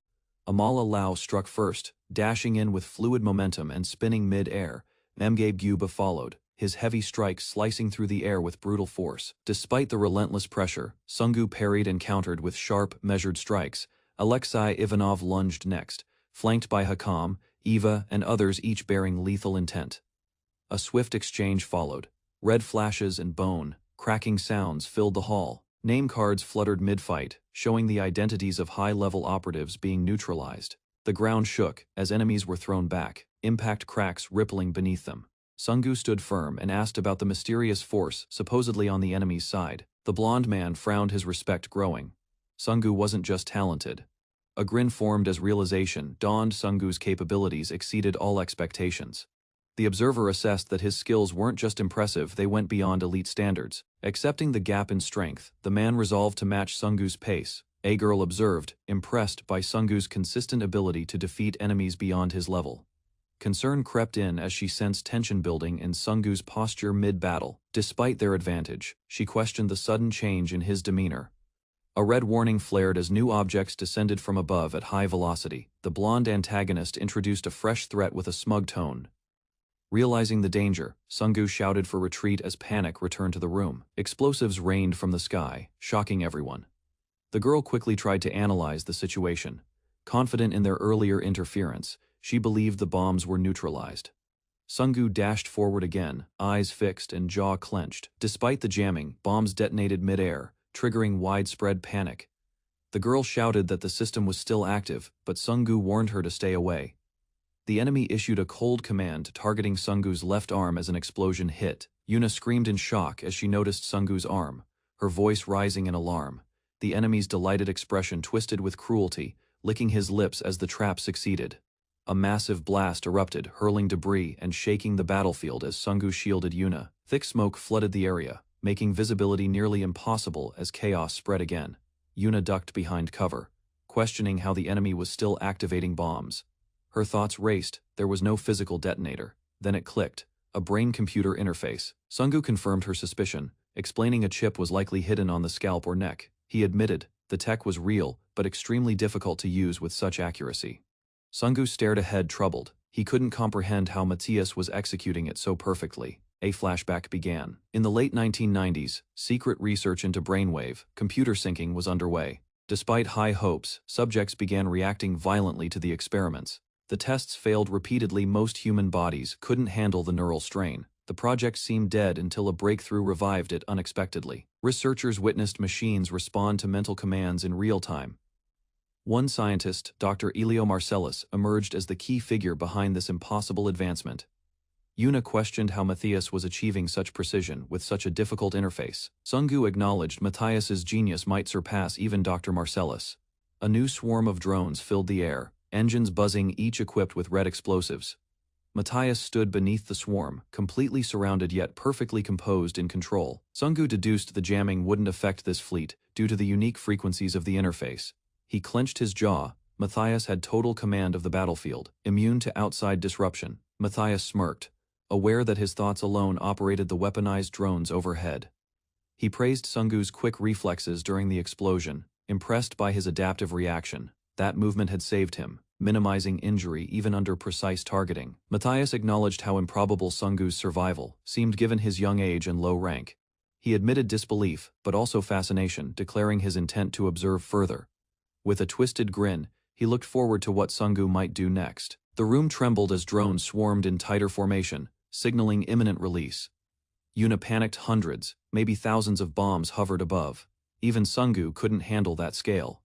Amala Lao struck first, dashing in with fluid momentum and spinning mid-air. Memgabe Gyuba followed, his heavy strike slicing through the air with brutal force. Despite the relentless pressure, Sungu parried and countered with sharp, measured strikes. Alexei Ivanov lunged next, flanked by Hakam, Eva, and others each bearing lethal intent. A swift exchange followed. Red flashes and bone-cracking sounds filled the hall. Name cards fluttered mid-fight, showing the identities of high-level operatives being neutralized. The ground shook as enemies were thrown back, impact cracks rippling beneath them. Sungu stood firm and asked about the mysterious force supposedly on the enemy's side. The blond man frowned, his respect growing. Sungu wasn't just talented. A grin formed as realization dawned. Sungu's capabilities exceeded all expectations. The observer assessed that his skills weren't just impressive, they went beyond elite standards. Accepting the gap in strength, the man resolved to match Sungu's pace. A girl observed, impressed by Sungu's consistent ability to defeat enemies beyond his level. Concern crept in as she sensed tension building in Sungu's posture mid-battle. Despite their advantage, she questioned the sudden change in his demeanor. A red warning flared as new objects descended from above at high velocity. The blonde antagonist introduced a fresh threat with a smug tone. Realizing the danger, Sungu shouted for retreat as panic returned to the room. Explosives rained from the sky, shocking everyone. The girl quickly tried to analyze the situation. Confident in their earlier interference, she believed the bombs were neutralized. Sungu dashed forward again, eyes fixed and jaw clenched. Despite the jamming, bombs detonated mid-air, triggering widespread panic. The girl shouted that the system was still active, but Sungu warned her to stay away. The enemy issued a cold command, targeting Sungu's left arm as an explosion hit. Yuna screamed in shock as she noticed Sungu's arm, her voice rising in alarm. The enemy's delighted expression twisted with cruelty, licking his lips as the trap succeeded. A massive blast erupted, hurling debris and shaking the battlefield as Sungu shielded Yuna. Thick smoke flooded the area, making visibility nearly impossible as chaos spread again. Yuna ducked behind cover, questioning how the enemy was still activating bombs. Her thoughts raced. There was no physical detonator. Then it clicked. A brain-computer interface. Sungu confirmed her suspicion, explaining a chip was likely hidden on the scalp or neck. He admitted, the tech was real, but extremely difficult to use with such accuracy. Sungu stared ahead, troubled. He couldn't comprehend how Matthias was executing it so perfectly. A flashback began. In the late 1990s, secret research into brainwave, computer syncing was underway. Despite high hopes, subjects began reacting violently to the experiments. The tests failed repeatedly. Most human bodies couldn't handle the neural strain. The project seemed dead until a breakthrough revived it unexpectedly. Researchers witnessed machines respond to mental commands in real time. One scientist, Dr. Elio Marcellus, emerged as the key figure behind this impossible advancement. Yuna questioned how Matthias was achieving such precision with such a difficult interface. Sungu acknowledged Matthias's genius might surpass even Dr. Marcellus. A new swarm of drones filled the air, engines buzzing, each equipped with red explosives. Matthias stood beneath the swarm, completely surrounded yet perfectly composed in control. Sungu deduced the jamming wouldn't affect this fleet due to the unique frequencies of the interface. He clenched his jaw. Matthias had total command of the battlefield, immune to outside disruption. Matthias smirked, aware that his thoughts alone operated the weaponized drones overhead. He praised Sungu's quick reflexes during the explosion, impressed by his adaptive reaction. That movement had saved him, minimizing injury even under precise targeting. Matthias acknowledged how improbable Sungu's survival seemed given his young age and low rank. He admitted disbelief, but also fascination, declaring his intent to observe further. With a twisted grin, he looked forward to what Sungu might do next. The room trembled as drones swarmed in tighter formation, signaling imminent release. Yuna panicked. Hundreds, maybe thousands of bombs hovered above. Even Sungu couldn't handle that scale.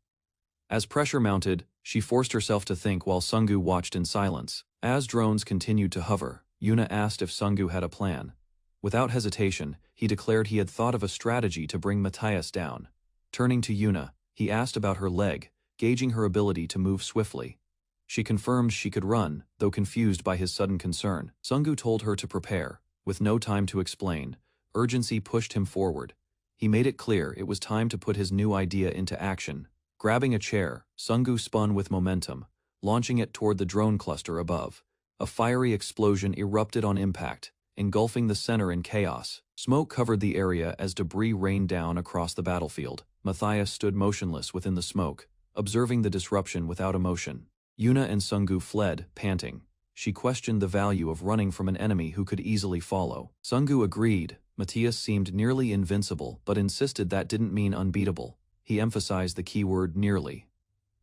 As pressure mounted, she forced herself to think while Sungu watched in silence. As drones continued to hover, Yuna asked if Sungu had a plan. Without hesitation, he declared he had thought of a strategy to bring Matthias down. Turning to Yuna, He asked about her leg, gauging her ability to move swiftly. She confirmed she could run, though confused by his sudden concern. Sungu told her to prepare. With no time to explain, urgency pushed him forward. He made it clear it was time to put his new idea into action. Grabbing a chair, Sungu spun with momentum, launching it toward the drone cluster above. A fiery explosion erupted on impact, engulfing the center in chaos. Smoke covered the area as debris rained down across the battlefield. Matthias stood motionless within the smoke, observing the disruption without emotion. Yuna and Sungu fled, panting. She questioned the value of running from an enemy who could easily follow. Sungu agreed. Matthias seemed nearly invincible, but insisted that didn't mean unbeatable. He emphasized the keyword nearly.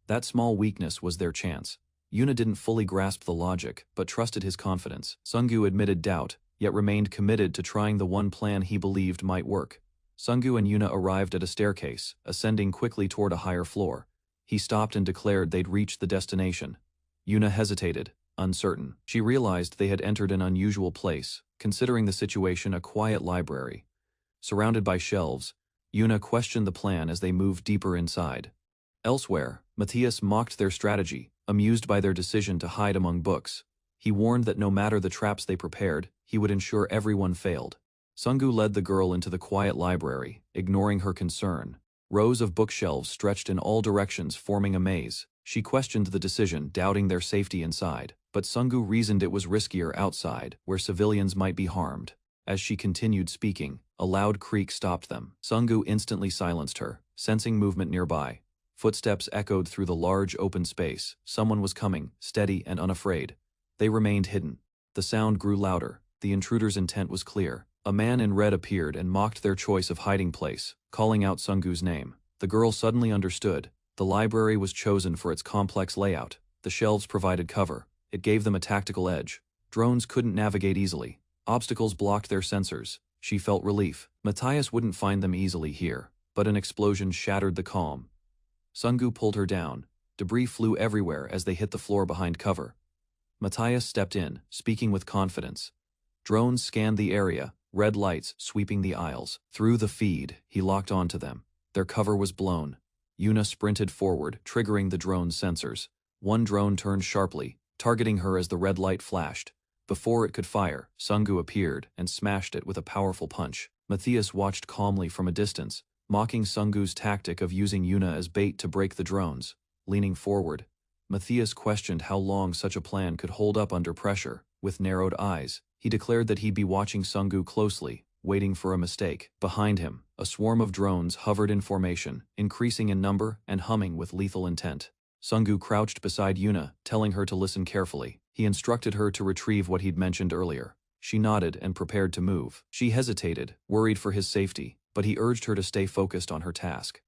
That small weakness was their chance. Yuna didn't fully grasp the logic, but trusted his confidence. Sungu admitted doubt, yet remained committed to trying the one plan he believed might work. Sungu and Yuna arrived at a staircase, ascending quickly toward a higher floor. He stopped and declared they'd reached the destination. Yuna hesitated, uncertain. She realized they had entered an unusual place, considering the situation a quiet library. Surrounded by shelves, Yuna questioned the plan as they moved deeper inside. Elsewhere, Matthias mocked their strategy, amused by their decision to hide among books. He warned that no matter the traps they prepared, he would ensure everyone failed. Sungu led the girl into the quiet library, ignoring her concern. Rows of bookshelves stretched in all directions, forming a maze. She questioned the decision, doubting their safety inside, but Sungu reasoned it was riskier outside, where civilians might be harmed. As she continued speaking, a loud creak stopped them. Sungu instantly silenced her, sensing movement nearby. Footsteps echoed through the large open space. Someone was coming, steady and unafraid. They remained hidden. The sound grew louder. The intruder's intent was clear. A man in red appeared and mocked their choice of hiding place, calling out Sungu's name. The girl suddenly understood. The library was chosen for its complex layout. The shelves provided cover. It gave them a tactical edge. Drones couldn't navigate easily. Obstacles blocked their sensors. She felt relief. Matthias wouldn't find them easily here, but an explosion shattered the calm. Sungu pulled her down. Debris flew everywhere as they hit the floor behind cover. Matthias stepped in, speaking with confidence. Drones scanned the area, red lights sweeping the aisles. Through the feed, he locked onto them. Their cover was blown. Yuna sprinted forward, triggering the drone's sensors. One drone turned sharply, targeting her as the red light flashed. Before it could fire, Sungu appeared and smashed it with a powerful punch. Matthias watched calmly from a distance, mocking Sungu's tactic of using Yuna as bait to break the drones. Leaning forward, Matthias questioned how long such a plan could hold up under pressure. With narrowed eyes, he declared that he'd be watching Sungu closely, waiting for a mistake. Behind him, a swarm of drones hovered in formation, increasing in number and humming with lethal intent. Sungu crouched beside Yuna, telling her to listen carefully. He instructed her to retrieve what he'd mentioned earlier. She nodded and prepared to move. She hesitated, worried for his safety, but he urged her to stay focused on her task.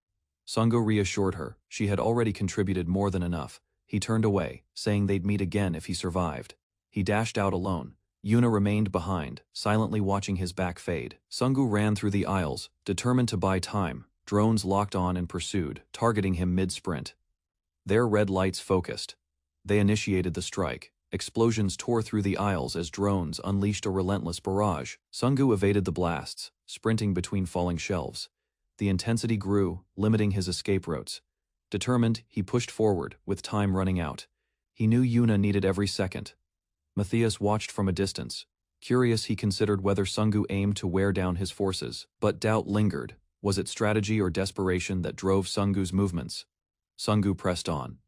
Sungu reassured her she had already contributed more than enough. He turned away, saying they'd meet again if he survived. He dashed out alone. Yuna remained behind, silently watching his back fade. Sungu ran through the aisles, determined to buy time. Drones locked on and pursued, targeting him mid-sprint. Their red lights focused. They initiated the strike. Explosions tore through the aisles as drones unleashed a relentless barrage. Sungu evaded the blasts, sprinting between falling shelves. The intensity grew, limiting his escape routes. Determined, he pushed forward, with time running out. He knew Yuna needed every second. Matthias watched from a distance. Curious, he considered whether Sungu aimed to wear down his forces, but doubt lingered. Was it strategy or desperation that drove Sungu's movements? Sungu pressed on.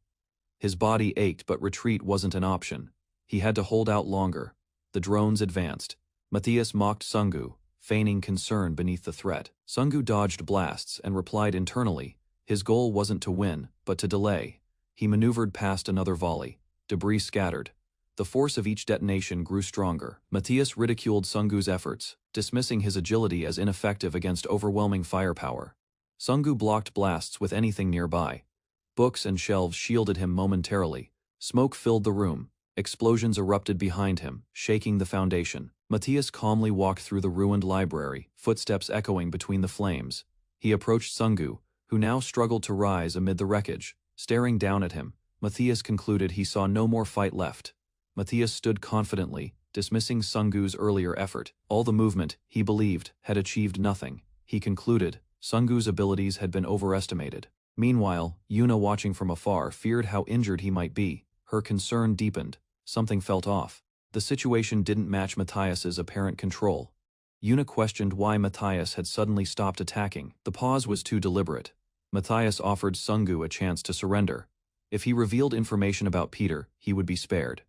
His body ached, but retreat wasn't an option. He had to hold out longer. The drones advanced. Matthias mocked Sungu, feigning concern beneath the threat. Sungu dodged blasts and replied internally. His goal wasn't to win, but to delay. He maneuvered past another volley. Debris scattered. The force of each detonation grew stronger. Matthias ridiculed Sungu's efforts, dismissing his agility as ineffective against overwhelming firepower. Sungu blocked blasts with anything nearby. Books and shelves shielded him momentarily. Smoke filled the room. Explosions erupted behind him, shaking the foundation. Matthias calmly walked through the ruined library, footsteps echoing between the flames. He approached Sungu, who now struggled to rise amid the wreckage. Staring down at him, Matthias concluded he saw no more fight left. Matthias stood confidently, dismissing Sungu's earlier effort. All the movement, he believed, had achieved nothing. He concluded Sungu's abilities had been overestimated. Meanwhile, Yuna, watching from afar, feared how injured he might be. Her concern deepened. Something felt off. The situation didn't match Matthias's apparent control. Yuna questioned why Matthias had suddenly stopped attacking. The pause was too deliberate. Matthias offered Sungu a chance to surrender. If he revealed information about Peter, he would be spared.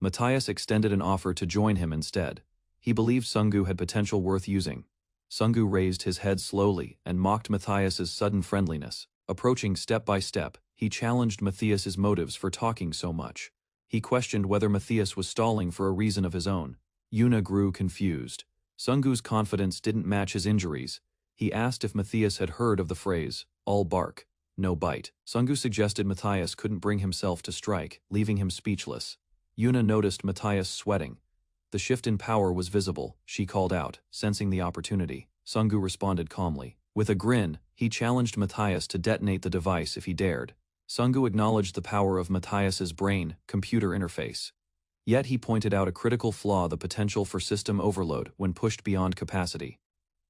Matthias extended an offer to join him instead. He believed Sungu had potential worth using. Sungu raised his head slowly and mocked Matthias's sudden friendliness. Approaching step by step, he challenged Matthias's motives for talking so much. He questioned whether Matthias was stalling for a reason of his own. Yuna grew confused. Sungu's confidence didn't match his injuries. He asked if Matthias had heard of the phrase, all bark, no bite. Sungu suggested Matthias couldn't bring himself to strike, leaving him speechless. Yuna noticed Matthias sweating. The shift in power was visible, she called out, sensing the opportunity. Sungu responded calmly. With a grin, he challenged Matthias to detonate the device if he dared. Sungu acknowledged the power of Matthias's brain-computer interface. Yet he pointed out a critical flaw: the potential for system overload when pushed beyond capacity.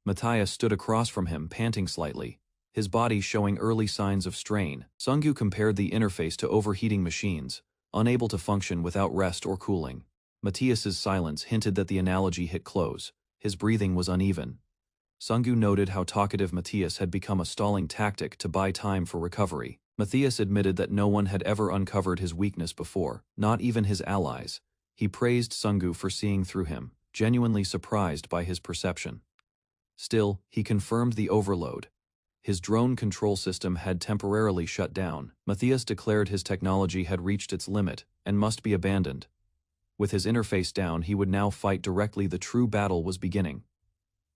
Matthias stood across from him, panting slightly, his body showing early signs of strain. Sungu compared the interface to overheating machines, unable to function without rest or cooling. Matthias's silence hinted that the analogy hit close. His breathing was uneven. Sungu noted how talkative Matthias had become, a stalling tactic to buy time for recovery. Matthias admitted that no one had ever uncovered his weakness before, not even his allies. He praised Sungu for seeing through him, genuinely surprised by his perception. Still, he confirmed the overload. His drone control system had temporarily shut down. Matthias declared his technology had reached its limit and must be abandoned. With his interface down, he would now fight directly. The true battle was beginning.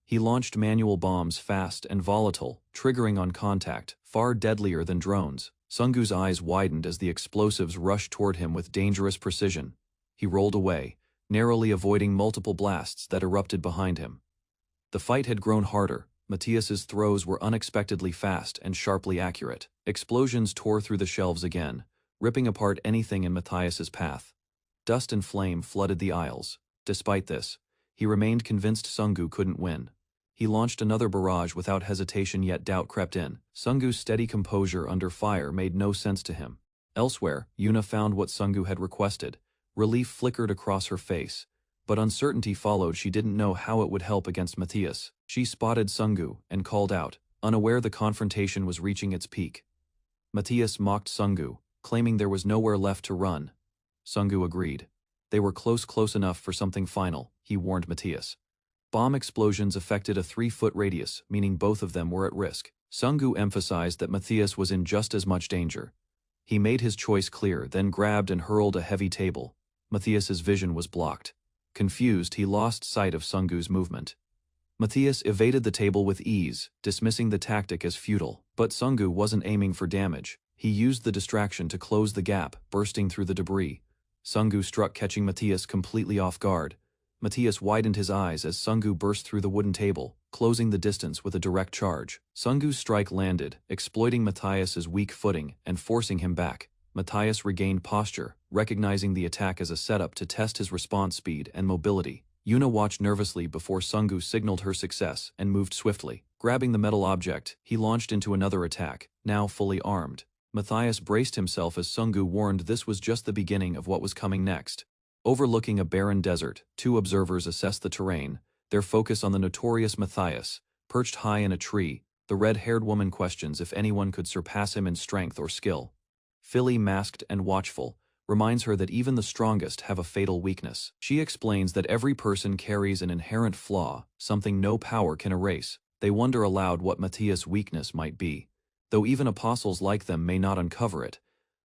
He launched manual bombs, fast and volatile, triggering on contact, far deadlier than drones. Sungu's eyes widened as the explosives rushed toward him with dangerous precision. He rolled away, narrowly avoiding multiple blasts that erupted behind him. The fight had grown harder. Matthias's throws were unexpectedly fast and sharply accurate. Explosions tore through the shelves again, ripping apart anything in Matthias's path. Dust and flame flooded the aisles. Despite this, he remained convinced Sungu couldn't win. He launched another barrage without hesitation, yet doubt crept in. Sungu's steady composure under fire made no sense to him. Elsewhere, Yuna found what Sungu had requested. Relief flickered across her face, but uncertainty followed. She didn't know how it would help against Matthias. She spotted Sungu and called out, unaware the confrontation was reaching its peak. Matthias mocked Sungu, claiming there was nowhere left to run. Sungu agreed. They were close enough for something final, he warned Matthias. Bomb explosions affected a 3-foot radius, meaning both of them were at risk. Sungu emphasized that Matthias was in just as much danger. He made his choice clear, then grabbed and hurled a heavy table. Matthias's vision was blocked. Confused, he lost sight of Sungu's movement. Matthias evaded the table with ease, dismissing the tactic as futile. But Sungu wasn't aiming for damage. He used the distraction to close the gap, bursting through the debris. Sungu struck, catching Matthias completely off guard. Matthias widened his eyes as Sungu burst through the wooden table, closing the distance with a direct charge. Sungu's strike landed, exploiting Matthias's weak footing and forcing him back. Matthias regained posture, recognizing the attack as a setup to test his response speed and mobility. Yuna watched nervously before Sungu signaled her success and moved swiftly. Grabbing the metal object, he launched into another attack, now fully armed. Matthias braced himself as Sungu warned this was just the beginning of what was coming next. Overlooking a barren desert, 2 observers assessed the terrain, their focus on the notorious Matthias. Perched high in a tree, the red-haired woman questions if anyone could surpass him in strength or skill. Philly, masked and watchful, reminds her that even the strongest have a fatal weakness. She explains that every person carries an inherent flaw, something no power can erase. They wonder aloud what Matthias' weakness might be, though even apostles like them may not uncover it.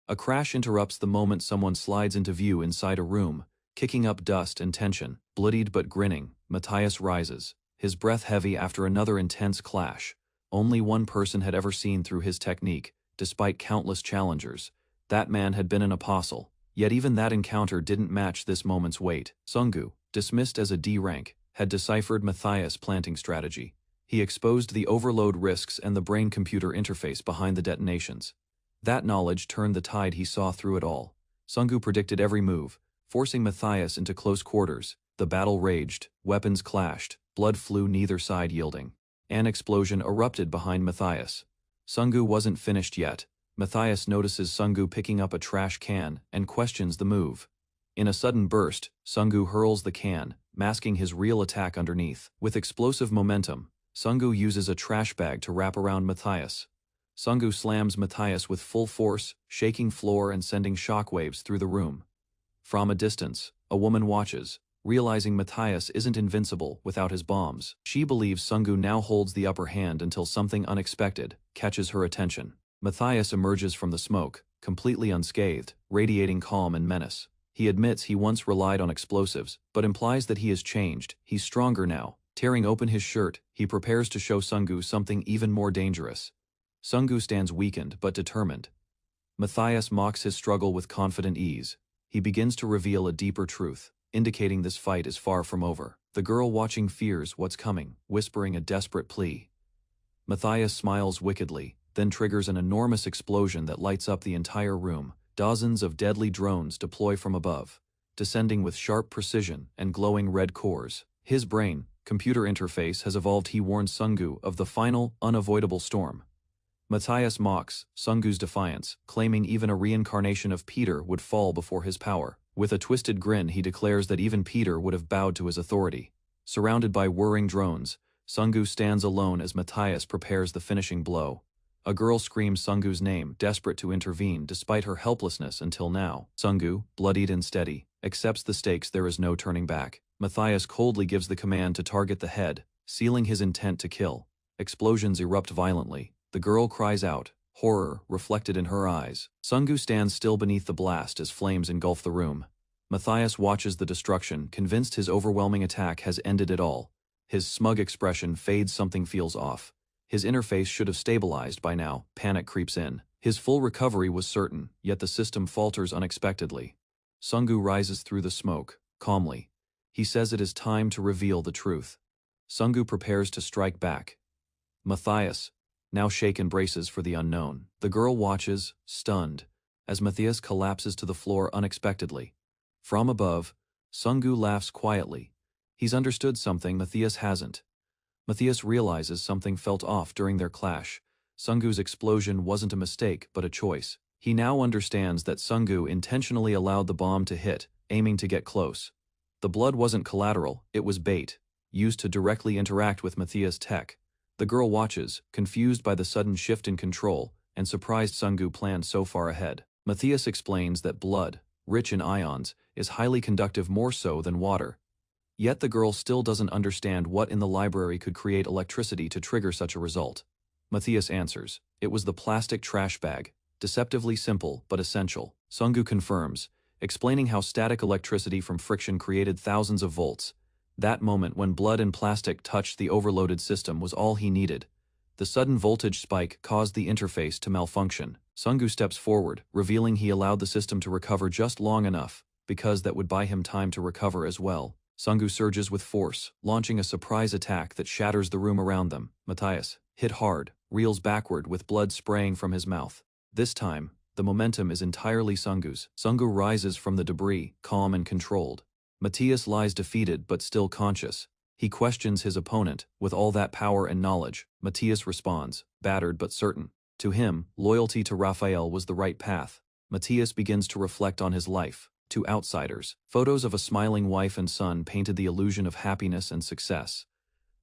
A crash interrupts the moment. Someone slides into view inside a room, kicking up dust and tension. Bloodied but grinning, Matthias rises, his breath heavy after another intense clash. Only one person had ever seen through his technique, despite countless challengers. That man had been an apostle, yet even that encounter didn't match this moment's weight. Sungu, dismissed as a D rank, had deciphered Matthias' planting strategy. He exposed the overload risks and the brain-computer interface behind the detonations. That knowledge turned the tide. He saw through it all. Sungu predicted every move, forcing Matthias into close quarters. The battle raged, weapons clashed, blood flew, neither side yielding. An explosion erupted behind Matthias. Sungu wasn't finished yet. Matthias notices Sungu picking up a trash can and questions the move. In a sudden burst, Sungu hurls the can, masking his real attack underneath. With explosive momentum, Sungu uses a trash bag to wrap around Matthias. Sungu slams Matthias with full force, shaking floor and sending shockwaves through the room. From a distance, a woman watches, realizing Matthias isn't invincible without his bombs. She believes Sungu now holds the upper hand until something unexpected catches her attention. Matthias emerges from the smoke, completely unscathed, radiating calm and menace. He admits he once relied on explosives, but implies that he has changed. He's stronger now. Tearing open his shirt, he prepares to show Sungu something even more dangerous. Sungu stands weakened but determined. Matthias mocks his struggle with confident ease. He begins to reveal a deeper truth, indicating this fight is far from over. The girl watching fears what's coming, whispering a desperate plea. Matthias smiles wickedly, then triggers an enormous explosion that lights up the entire room. Dozens of deadly drones deploy from above, descending with sharp precision and glowing red cores. His brain, computer interface has evolved. He warns Sungu of the final, unavoidable storm. Matthias mocks Sungu's defiance, claiming even a reincarnation of Peter would fall before his power. With a twisted grin, he declares that even Peter would have bowed to his authority. Surrounded by whirring drones, Sungu stands alone as Matthias prepares the finishing blow. A girl screams Sungu's name, desperate to intervene despite her helplessness until now. Sungu, bloodied and steady, accepts the stakes. There is no turning back. Matthias coldly gives the command to target the head, sealing his intent to kill. Explosions erupt violently. The girl cries out, horror reflected in her eyes. Sungu stands still beneath the blast as flames engulf the room. Matthias watches the destruction, convinced his overwhelming attack has ended it all. His smug expression fades. Something feels off. His interface should have stabilized by now. Panic creeps in. His full recovery was certain, yet the system falters unexpectedly. Sungu rises through the smoke, calmly. He says it is time to reveal the truth. Sungu prepares to strike back. Matthias, now shaken, braces for the unknown. The girl watches, stunned, as Matthias collapses to the floor unexpectedly. From above, Sungu laughs quietly. He's understood something Matthias hasn't. Matthias realizes something felt off during their clash. Sungu's explosion wasn't a mistake, but a choice. He now understands that Sungu intentionally allowed the bomb to hit, aiming to get close. The blood wasn't collateral, it was bait, used to directly interact with Matthias' tech. The girl watches, confused by the sudden shift in control, and surprised Sungu planned so far ahead. Matthias explains that blood, rich in ions, is highly conductive, more so than water. Yet the girl still doesn't understand what in the library could create electricity to trigger such a result. Matthias answers, it was the plastic trash bag, deceptively simple but essential. Sungu confirms, explaining how static electricity from friction created thousands of volts. That moment when blood and plastic touched the overloaded system was all he needed. The sudden voltage spike caused the interface to malfunction. Sungu steps forward, revealing he allowed the system to recover just long enough, because that would buy him time to recover as well. Sungu surges with force, launching a surprise attack that shatters the room around them. Matthias, hit hard, reels backward with blood spraying from his mouth. This time, the momentum is entirely Sungu's. Sungu rises from the debris, calm and controlled. Matthias lies defeated but still conscious. He questions his opponent. With all that power and knowledge, Matthias responds, battered but certain. To him, loyalty to Raphael was the right path. Matthias begins to reflect on his life. To outsiders, photos of a smiling wife and son painted the illusion of happiness and success.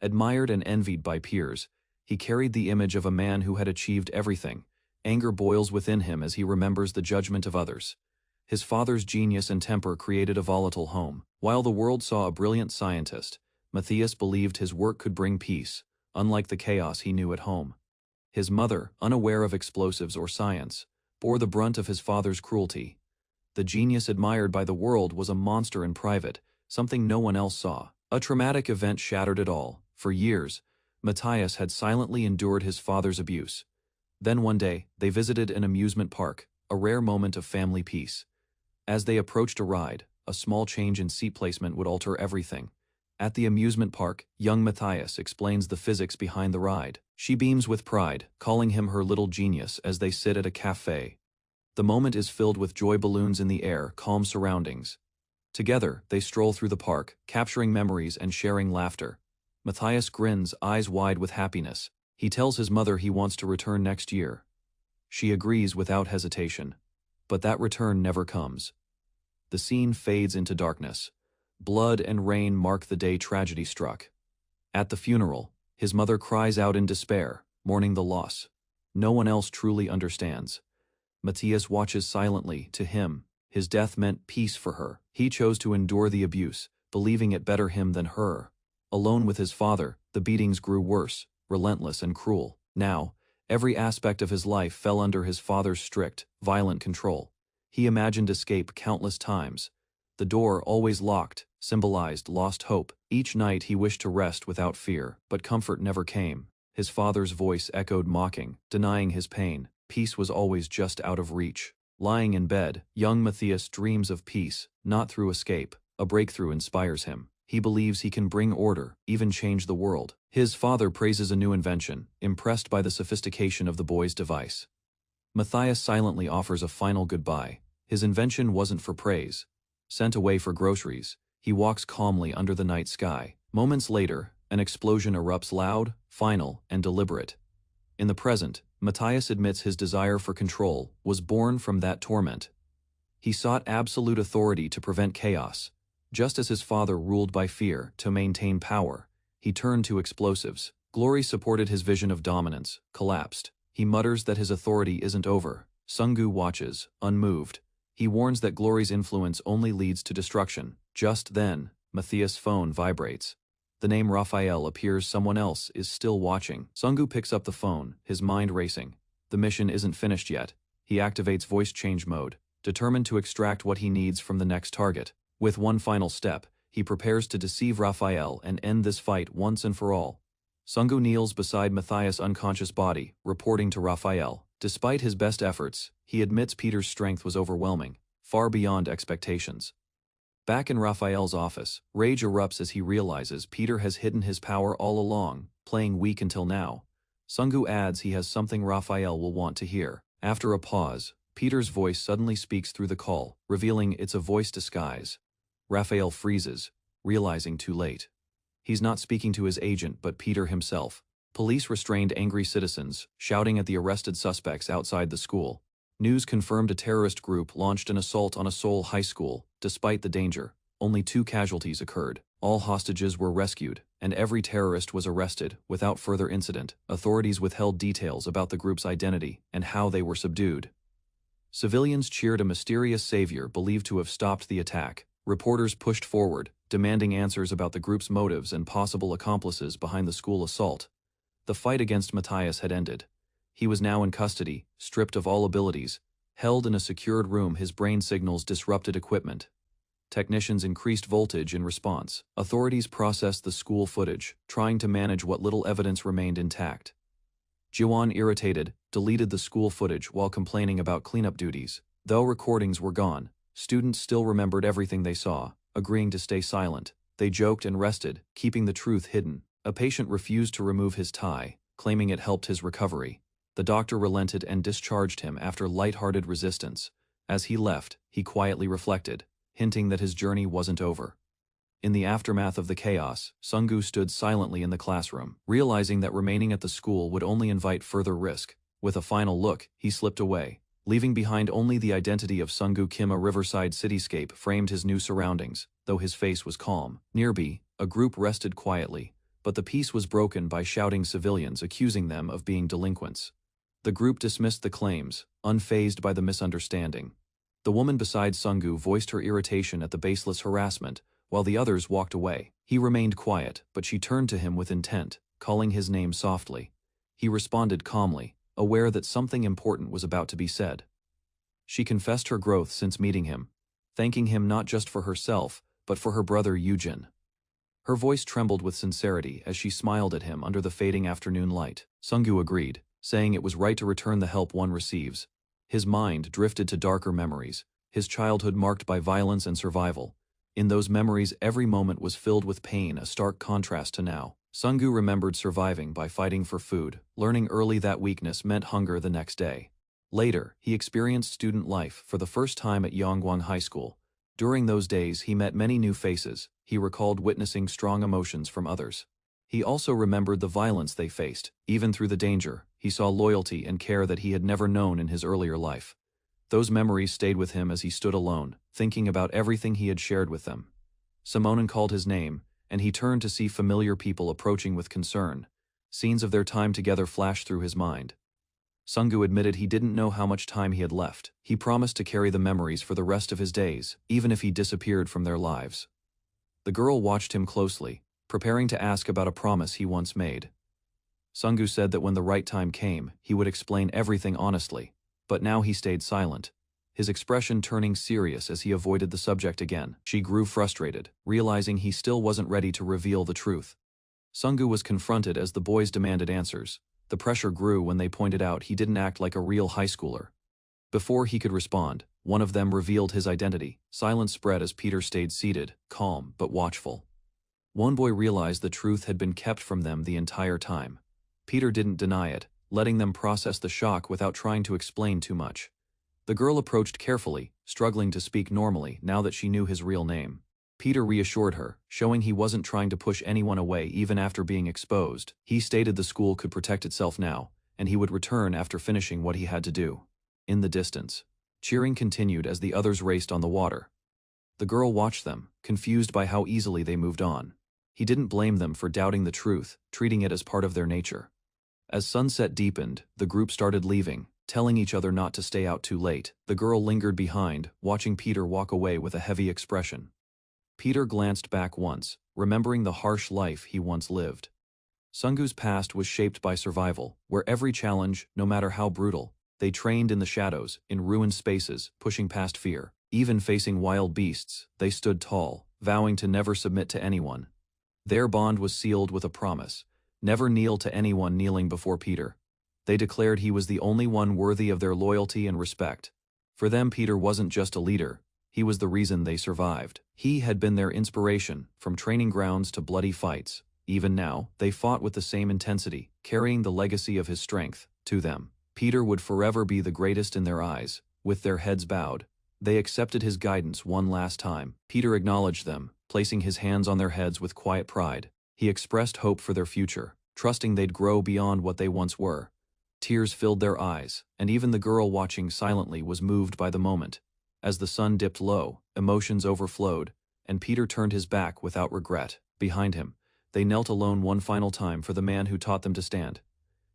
Admired and envied by peers, he carried the image of a man who had achieved everything. Anger boils within him as he remembers the judgment of others. His father's genius and temper created a volatile home. While the world saw a brilliant scientist, Matthias believed his work could bring peace, unlike the chaos he knew at home. His mother, unaware of explosives or science, bore the brunt of his father's cruelty. The genius admired by the world was a monster in private, something no one else saw. A traumatic event shattered it all. For years, Matthias had silently endured his father's abuse. Then one day, they visited an amusement park, a rare moment of family peace. As they approached a ride, a small change in seat placement would alter everything. At the amusement park, young Matthias explains the physics behind the ride. She beams with pride, calling him her little genius as they sit at a cafe. The moment is filled with joy balloons in the air, calm surroundings. Together, they stroll through the park, capturing memories and sharing laughter. Matthias grins, eyes wide with happiness. He tells his mother he wants to return next year. She agrees without hesitation. But that return never comes. The scene fades into darkness. Blood and rain mark the day tragedy struck. At the funeral, his mother cries out in despair, mourning the loss. No one else truly understands. Matthias watches silently. To him, his death meant peace for her. He chose to endure the abuse, believing it better him than her. Alone with his father, the beatings grew worse, relentless and cruel. Now, every aspect of his life fell under his father's strict, violent control. He imagined escape countless times. The door, always locked, symbolized lost hope. Each night he wished to rest without fear, but comfort never came. His father's voice echoed mocking, denying his pain. Peace was always just out of reach. Lying in bed, young Matthias dreams of peace, not through escape. A breakthrough inspires him. He believes he can bring order, even change the world. His father praises a new invention, impressed by the sophistication of the boy's device. Matthias silently offers a final goodbye. His invention wasn't for praise. Sent away for groceries, he walks calmly under the night sky. Moments later, an explosion erupts loud, final, and deliberate. In the present, Matthias admits his desire for control was born from that torment. He sought absolute authority to prevent chaos. Just as his father ruled by fear to maintain power, he turned to explosives. Glory supported his vision of dominance, collapsed. He mutters that his authority isn't over. Sungu watches, unmoved. He warns that Glory's influence only leads to destruction. Just then, Matthias' phone vibrates. The name Raphael appears. Someone else is still watching. Sungu picks up the phone, his mind racing. The mission isn't finished yet. He activates voice change mode, determined to extract what he needs from the next target. With one final step, he prepares to deceive Raphael and end this fight once and for all. Sungu kneels beside Matthias' unconscious body, reporting to Raphael. Despite his best efforts, he admits Peter's strength was overwhelming, far beyond expectations. Back in Raphael's office, rage erupts as he realizes Peter has hidden his power all along, playing weak until now. Sungu adds he has something Raphael will want to hear. After a pause, Peter's voice suddenly speaks through the call, revealing it's a voice disguise. Raphael freezes, realizing too late. He's not speaking to his agent but Peter himself. Police restrained angry citizens, shouting at the arrested suspects outside the school. News confirmed a terrorist group launched an assault on a Seoul high school. Despite the danger, only 2 casualties occurred. All hostages were rescued, and every terrorist was arrested without further incident. Authorities withheld details about the group's identity and how they were subdued. Civilians cheered a mysterious savior believed to have stopped the attack. Reporters pushed forward, demanding answers about the group's motives and possible accomplices behind the school assault. The fight against Matthias had ended. He was now in custody, stripped of all abilities, held in a secured room. His brain signals disrupted equipment. Technicians increased voltage in response. Authorities processed the school footage, trying to manage what little evidence remained intact. Jiwon, irritated, deleted the school footage while complaining about cleanup duties. Though recordings were gone, students still remembered everything they saw, agreeing to stay silent. They joked and rested, keeping the truth hidden. A patient refused to remove his tie, claiming it helped his recovery. The doctor relented and discharged him after light-hearted resistance. As he left, he quietly reflected, hinting that his journey wasn't over. In the aftermath of the chaos, Sungu stood silently in the classroom, realizing that remaining at the school would only invite further risk. With a final look, he slipped away, leaving behind only the identity of Sungu Kim. A riverside cityscape framed his new surroundings, though his face was calm. Nearby, a group rested quietly, but the peace was broken by shouting civilians accusing them of being delinquents. The group dismissed the claims, unfazed by the misunderstanding. The woman beside Sungu voiced her irritation at the baseless harassment, while the others walked away. He remained quiet, but she turned to him with intent, calling his name softly. He responded calmly, aware that something important was about to be said. She confessed her growth since meeting him, thanking him not just for herself, but for her brother Yujin. Her voice trembled with sincerity as she smiled at him under the fading afternoon light. Sungu agreed, saying it was right to return the help one receives. His mind drifted to darker memories, his childhood marked by violence and survival. In those memories, every moment was filled with pain, a stark contrast to now. Sungu remembered surviving by fighting for food, learning early that weakness meant hunger the next day. Later, he experienced student life for the first time at Yongguang High School. During those days, he met many new faces. He recalled witnessing strong emotions from others. He also remembered the violence they faced. Even through the danger, he saw loyalty and care that he had never known in his earlier life. Those memories stayed with him as he stood alone, thinking about everything he had shared with them. Simonin called his name, and he turned to see familiar people approaching with concern. Scenes of their time together flashed through his mind. Sungu admitted he didn't know how much time he had left. He promised to carry the memories for the rest of his days, even if he disappeared from their lives. The girl watched him closely, preparing to ask about a promise he once made. Sungu said that when the right time came, he would explain everything honestly, but now he stayed silent, his expression turning serious as he avoided the subject again. She grew frustrated, realizing he still wasn't ready to reveal the truth. Sungu was confronted as the boys demanded answers. The pressure grew when they pointed out he didn't act like a real high schooler. Before he could respond, one of them revealed his identity. Silence spread as Peter stayed seated, calm but watchful. One boy realized the truth had been kept from them the entire time. Peter didn't deny it, letting them process the shock without trying to explain too much. The girl approached carefully, struggling to speak normally now that she knew his real name. Peter reassured her, showing he wasn't trying to push anyone away even after being exposed. He stated the school could protect itself now, and he would return after finishing what he had to do. In the distance, cheering continued as the others raced on the water. The girl watched them, confused by how easily they moved on. He didn't blame them for doubting the truth, treating it as part of their nature. As sunset deepened, the group started leaving, telling each other not to stay out too late. The girl lingered behind, watching Peter walk away with a heavy expression. Peter glanced back once, remembering the harsh life he once lived. Sungu's past was shaped by survival, where every challenge, no matter how brutal, they trained in the shadows, in ruined spaces, pushing past fear. Even facing wild beasts, they stood tall, vowing to never submit to anyone. Their bond was sealed with a promise: never kneel to anyone kneeling before Peter. They declared he was the only one worthy of their loyalty and respect. For them, Peter wasn't just a leader, he was the reason they survived. He had been their inspiration, from training grounds to bloody fights. Even now, they fought with the same intensity, carrying the legacy of his strength. To them, Peter would forever be the greatest in their eyes. With their heads bowed, they accepted his guidance one last time. Peter acknowledged them, placing his hands on their heads with quiet pride. He expressed hope for their future, trusting they'd grow beyond what they once were. Tears filled their eyes, and even the girl watching silently was moved by the moment. As the sun dipped low, emotions overflowed, and Peter turned his back without regret. Behind him, they knelt alone one final time for the man who taught them to stand.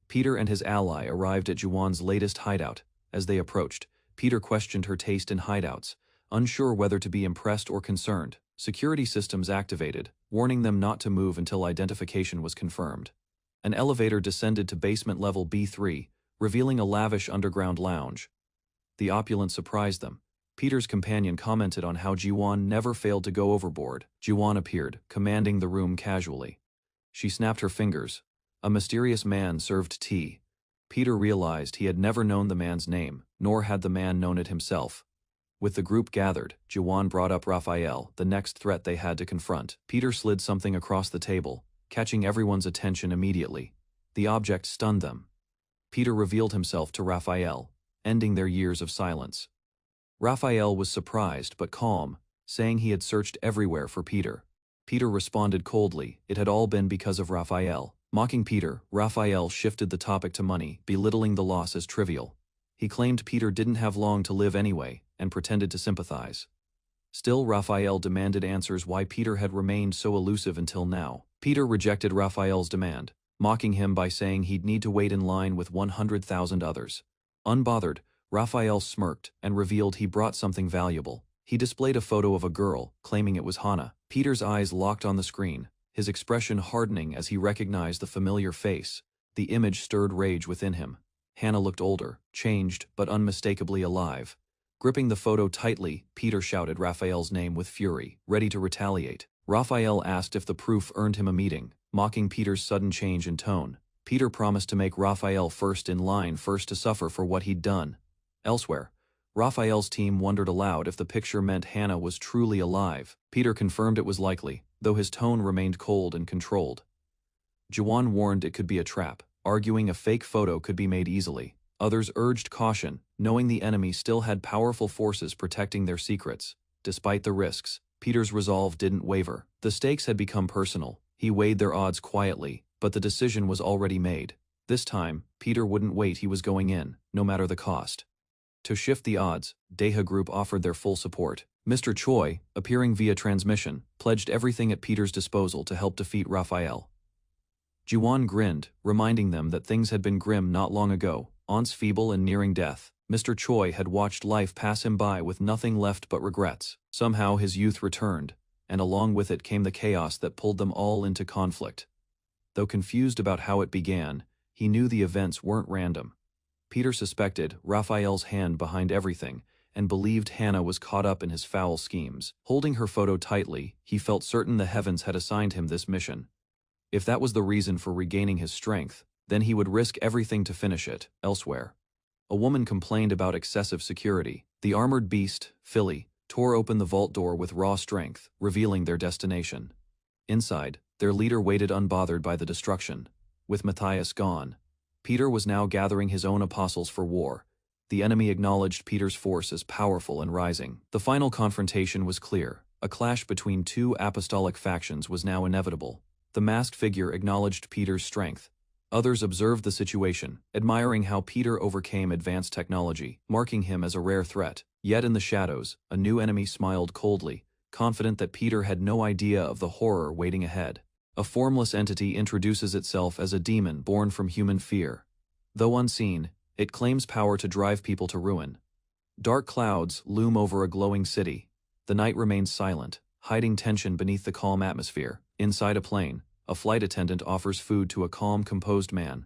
Peter and his ally arrived at Juwon's latest hideout. As they approached, Peter questioned her taste in hideouts, unsure whether to be impressed or concerned. Security systems activated, warning them not to move until identification was confirmed. An elevator descended to basement level B3, revealing a lavish underground lounge. The opulence surprised them. Peter's companion commented on how Jiwon never failed to go overboard. Jiwon appeared, commanding the room casually. She snapped her fingers. A mysterious man served tea. Peter realized he had never known the man's name, nor had the man known it himself. With the group gathered, Jiwon brought up Raphael, the next threat they had to confront. Peter slid something across the table, catching everyone's attention immediately. The object stunned them. Peter revealed himself to Raphael, ending their years of silence. Raphael was surprised but calm, saying he had searched everywhere for Peter. Peter responded coldly, it had all been because of Raphael. Mocking Peter, Raphael shifted the topic to money, belittling the loss as trivial. He claimed Peter didn't have long to live anyway, and pretended to sympathize. Still, Raphael demanded answers why Peter had remained so elusive until now. Peter rejected Raphael's demand, mocking him by saying he'd need to wait in line with 100,000 others. Unbothered, Raphael smirked and revealed he brought something valuable. He displayed a photo of a girl, claiming it was Hana. Peter's eyes locked on the screen, his expression hardening as he recognized the familiar face. The image stirred rage within him. Hana looked older, changed, but unmistakably alive. Gripping the photo tightly, Peter shouted Raphael's name with fury, ready to retaliate. Raphael asked if the proof earned him a meeting, mocking Peter's sudden change in tone. Peter promised to make Raphael first in line, first to suffer for what he'd done. Elsewhere, Raphael's team wondered aloud if the picture meant Hana was truly alive. Peter confirmed it was likely, though his tone remained cold and controlled. Jiwon warned it could be a trap, arguing a fake photo could be made easily. Others urged caution, knowing the enemy still had powerful forces protecting their secrets. Despite the risks, Peter's resolve didn't waver. The stakes had become personal. He weighed their odds quietly, but the decision was already made. This time, Peter wouldn't wait, he was going in, no matter the cost. To shift the odds, Deha Group offered their full support. Mr. Choi, appearing via transmission, pledged everything at Peter's disposal to help defeat Raphael. Jiwon grinned, reminding them that things had been grim not long ago, aunts feeble and nearing death. Mr. Choi had watched life pass him by with nothing left but regrets. Somehow his youth returned, and along with it came the chaos that pulled them all into conflict. Though confused about how it began, he knew the events weren't random. Peter suspected Raphael's hand behind everything, and believed Hannah was caught up in his foul schemes. Holding her photo tightly, he felt certain the heavens had assigned him this mission. If that was the reason for regaining his strength, then he would risk everything to finish it. Elsewhere, a woman complained about excessive security. The armored beast, Philly, tore open the vault door with raw strength, revealing their destination. Inside, their leader waited unbothered by the destruction. With Matthias gone, Peter was now gathering his own apostles for war. The enemy acknowledged Peter's force as powerful and rising. The final confrontation was clear. A clash between two apostolic factions was now inevitable. The masked figure acknowledged Peter's strength. Others observed the situation, admiring how Peter overcame advanced technology, marking him as a rare threat. Yet in the shadows, a new enemy smiled coldly, confident that Peter had no idea of the horror waiting ahead. A formless entity introduces itself as a demon born from human fear. Though unseen, it claims power to drive people to ruin. Dark clouds loom over a glowing city. The night remains silent, hiding tension beneath the calm atmosphere. Inside a plane, a flight attendant offers food to a calm, composed man.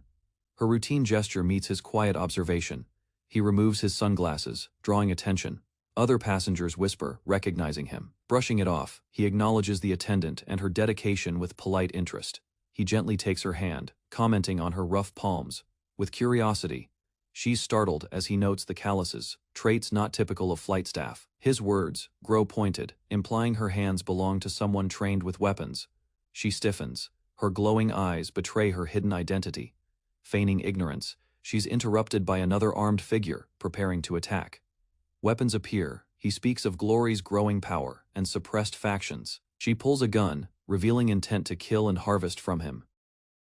Her routine gesture meets his quiet observation. He removes his sunglasses, drawing attention. Other passengers whisper, recognizing him. Brushing it off, he acknowledges the attendant and her dedication with polite interest. He gently takes her hand, commenting on her rough palms. With curiosity, she's startled as he notes the calluses, traits not typical of flight staff. His words grow pointed, implying her hands belong to someone trained with weapons. She stiffens. Her glowing eyes betray her hidden identity. Feigning ignorance, she's interrupted by another armed figure, preparing to attack. Weapons appear. He speaks of glory's growing power and suppressed factions. She pulls a gun, revealing intent to kill and harvest from him.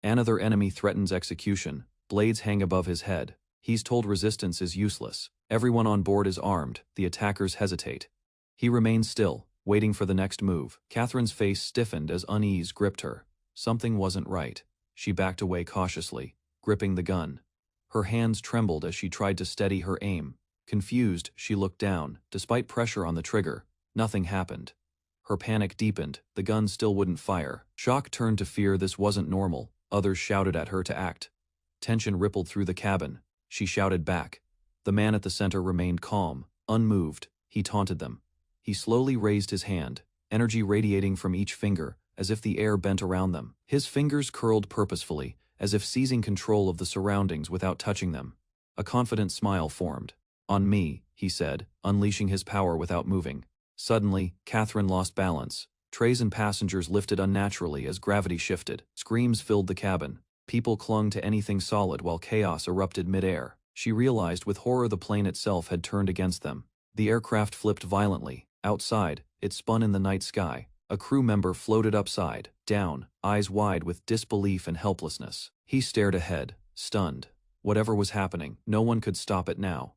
Another enemy threatens execution. Blades hang above his head. He's told resistance is useless. Everyone on board is armed. The attackers hesitate. He remains still, waiting for the next move. Catherine's face stiffened as unease gripped her. Something wasn't right. She backed away cautiously, gripping the gun. Her hands trembled as she tried to steady her aim. Confused, she looked down. Despite pressure on the trigger, nothing happened. Her panic deepened. The gun still wouldn't fire. Shock turned to fear. This wasn't normal. Others shouted at her to act. Tension rippled through the cabin. She shouted back. The man at the center remained calm, unmoved. He taunted them. He slowly raised his hand, energy radiating from each finger, as if the air bent around them. His fingers curled purposefully, as if seizing control of the surroundings without touching them. A confident smile formed. "On me," he said, unleashing his power without moving. Suddenly, Catherine lost balance. Trays and passengers lifted unnaturally as gravity shifted. Screams filled the cabin. People clung to anything solid while chaos erupted mid-air. She realized with horror the plane itself had turned against them. The aircraft flipped violently. Outside, it spun in the night sky. A crew member floated upside down, eyes wide with disbelief and helplessness. He stared ahead, stunned. Whatever was happening, no one could stop it now.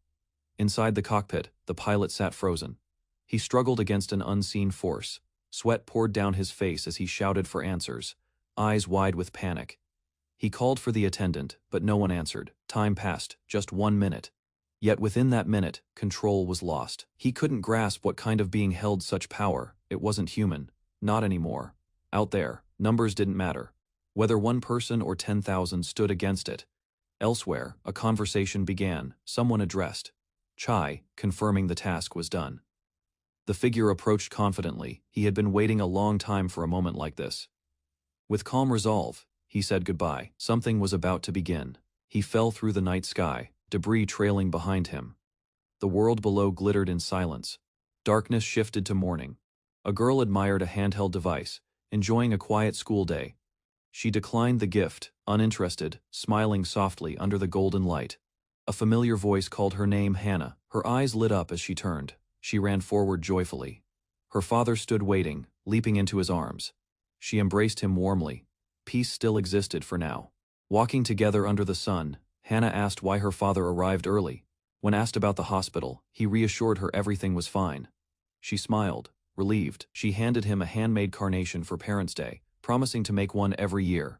Inside the cockpit, the pilot sat frozen. He struggled against an unseen force. Sweat poured down his face as he shouted for answers, eyes wide with panic. He called for the attendant, but no one answered. Time passed, just 1 minute. Yet within that minute, control was lost. He couldn't grasp what kind of being held such power. It wasn't human. Not anymore. Out there, numbers didn't matter. Whether one person or 10,000 stood against it. Elsewhere, a conversation began. Someone addressed Chai, confirming the task was done. The figure approached confidently. He had been waiting a long time for a moment like this. With calm resolve, he said goodbye. Something was about to begin. He fell through the night sky, debris trailing behind him. The world below glittered in silence. Darkness shifted to morning. A girl admired a handheld device, enjoying a quiet school day. She declined the gift, uninterested, smiling softly under the golden light. A familiar voice called her name, Hannah. Her eyes lit up as she turned. She ran forward joyfully. Her father stood waiting, leaping into his arms. She embraced him warmly. Peace still existed for now. Walking together under the sun, Hannah asked why her father arrived early. When asked about the hospital, he reassured her everything was fine. She smiled, relieved. She handed him a handmade carnation for Parents' Day, promising to make one every year.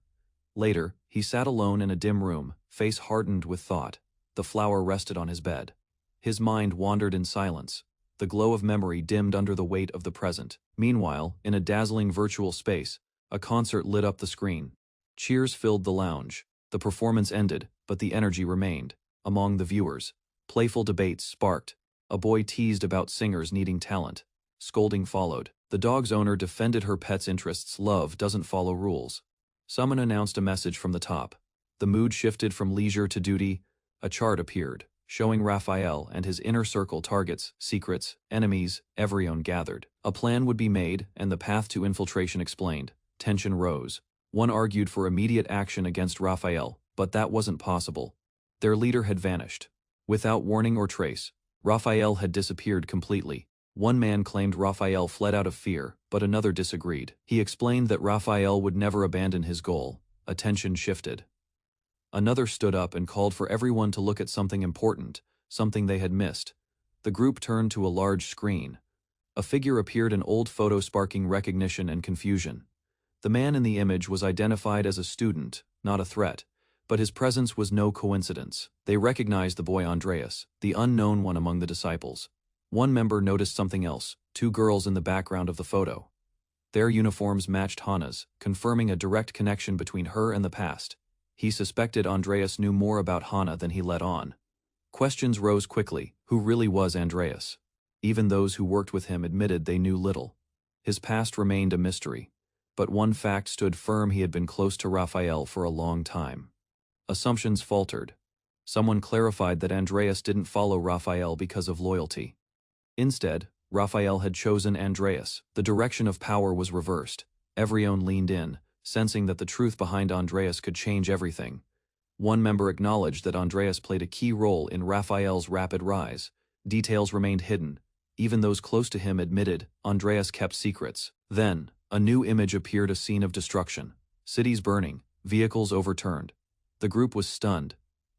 Later, he sat alone in a dim room, face hardened with thought. The flower rested on his bed. His mind wandered in silence. The glow of memory dimmed under the weight of the present. Meanwhile, in a dazzling virtual space, a concert lit up the screen. Cheers filled the lounge. The performance ended, but the energy remained. Among the viewers, playful debates sparked. A boy teased about singers needing talent. Scolding followed. The dog's owner defended her pet's interests. Love doesn't follow rules. Someone announced a message from the top. The mood shifted from leisure to duty. A chart appeared, showing Raphael and his inner circle targets, secrets, enemies, everyone gathered. A plan would be made, and the path to infiltration explained. Tension rose. One argued for immediate action against Raphael, but that wasn't possible. Their leader had vanished. Without warning or trace, Raphael had disappeared completely. One man claimed Raphael fled out of fear, but another disagreed. He explained that Raphael would never abandon his goal. Attention shifted. Another stood up and called for everyone to look at something important, something they had missed. The group turned to a large screen. A figure appeared, an old photo sparking recognition and confusion. The man in the image was identified as a student, not a threat, but his presence was no coincidence. They recognized the boy Andreas, the unknown one among the disciples. One member noticed something else, two girls in the background of the photo. Their uniforms matched Hannah's, confirming a direct connection between her and the past. He suspected Andreas knew more about Hannah than he let on. Questions rose quickly. Who really was Andreas? Even those who worked with him admitted they knew little. His past remained a mystery. But one fact stood firm: he had been close to Raphael for a long time. Assumptions faltered. Someone clarified that Andreas didn't follow Raphael because of loyalty. Instead, Raphael had chosen Andreas. The direction of power was reversed. Everyone leaned in, sensing that the truth behind Andreas could change everything. One member acknowledged that Andreas played a key role in Raphael's rapid rise. Details remained hidden. Even those close to him admitted Andreas kept secrets. Then, a new image appeared, a scene of destruction. Cities burning, vehicles overturned. The group was stunned.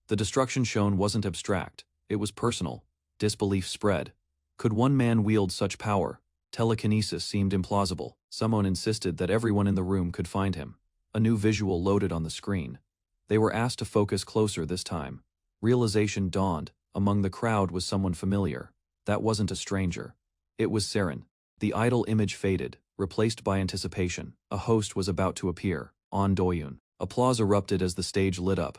The destruction shown wasn't abstract, it was personal. Disbelief spread. Could one man wield such power? Telekinesis seemed implausible. Someone insisted that everyone in the room could find him. A new visual loaded on the screen. They were asked to focus closer this time. Realization dawned. Among the crowd was someone familiar. That wasn't a stranger. It was Saren. The idol image faded, replaced by anticipation. A host was about to appear. An Doyun. Applause erupted as the stage lit up.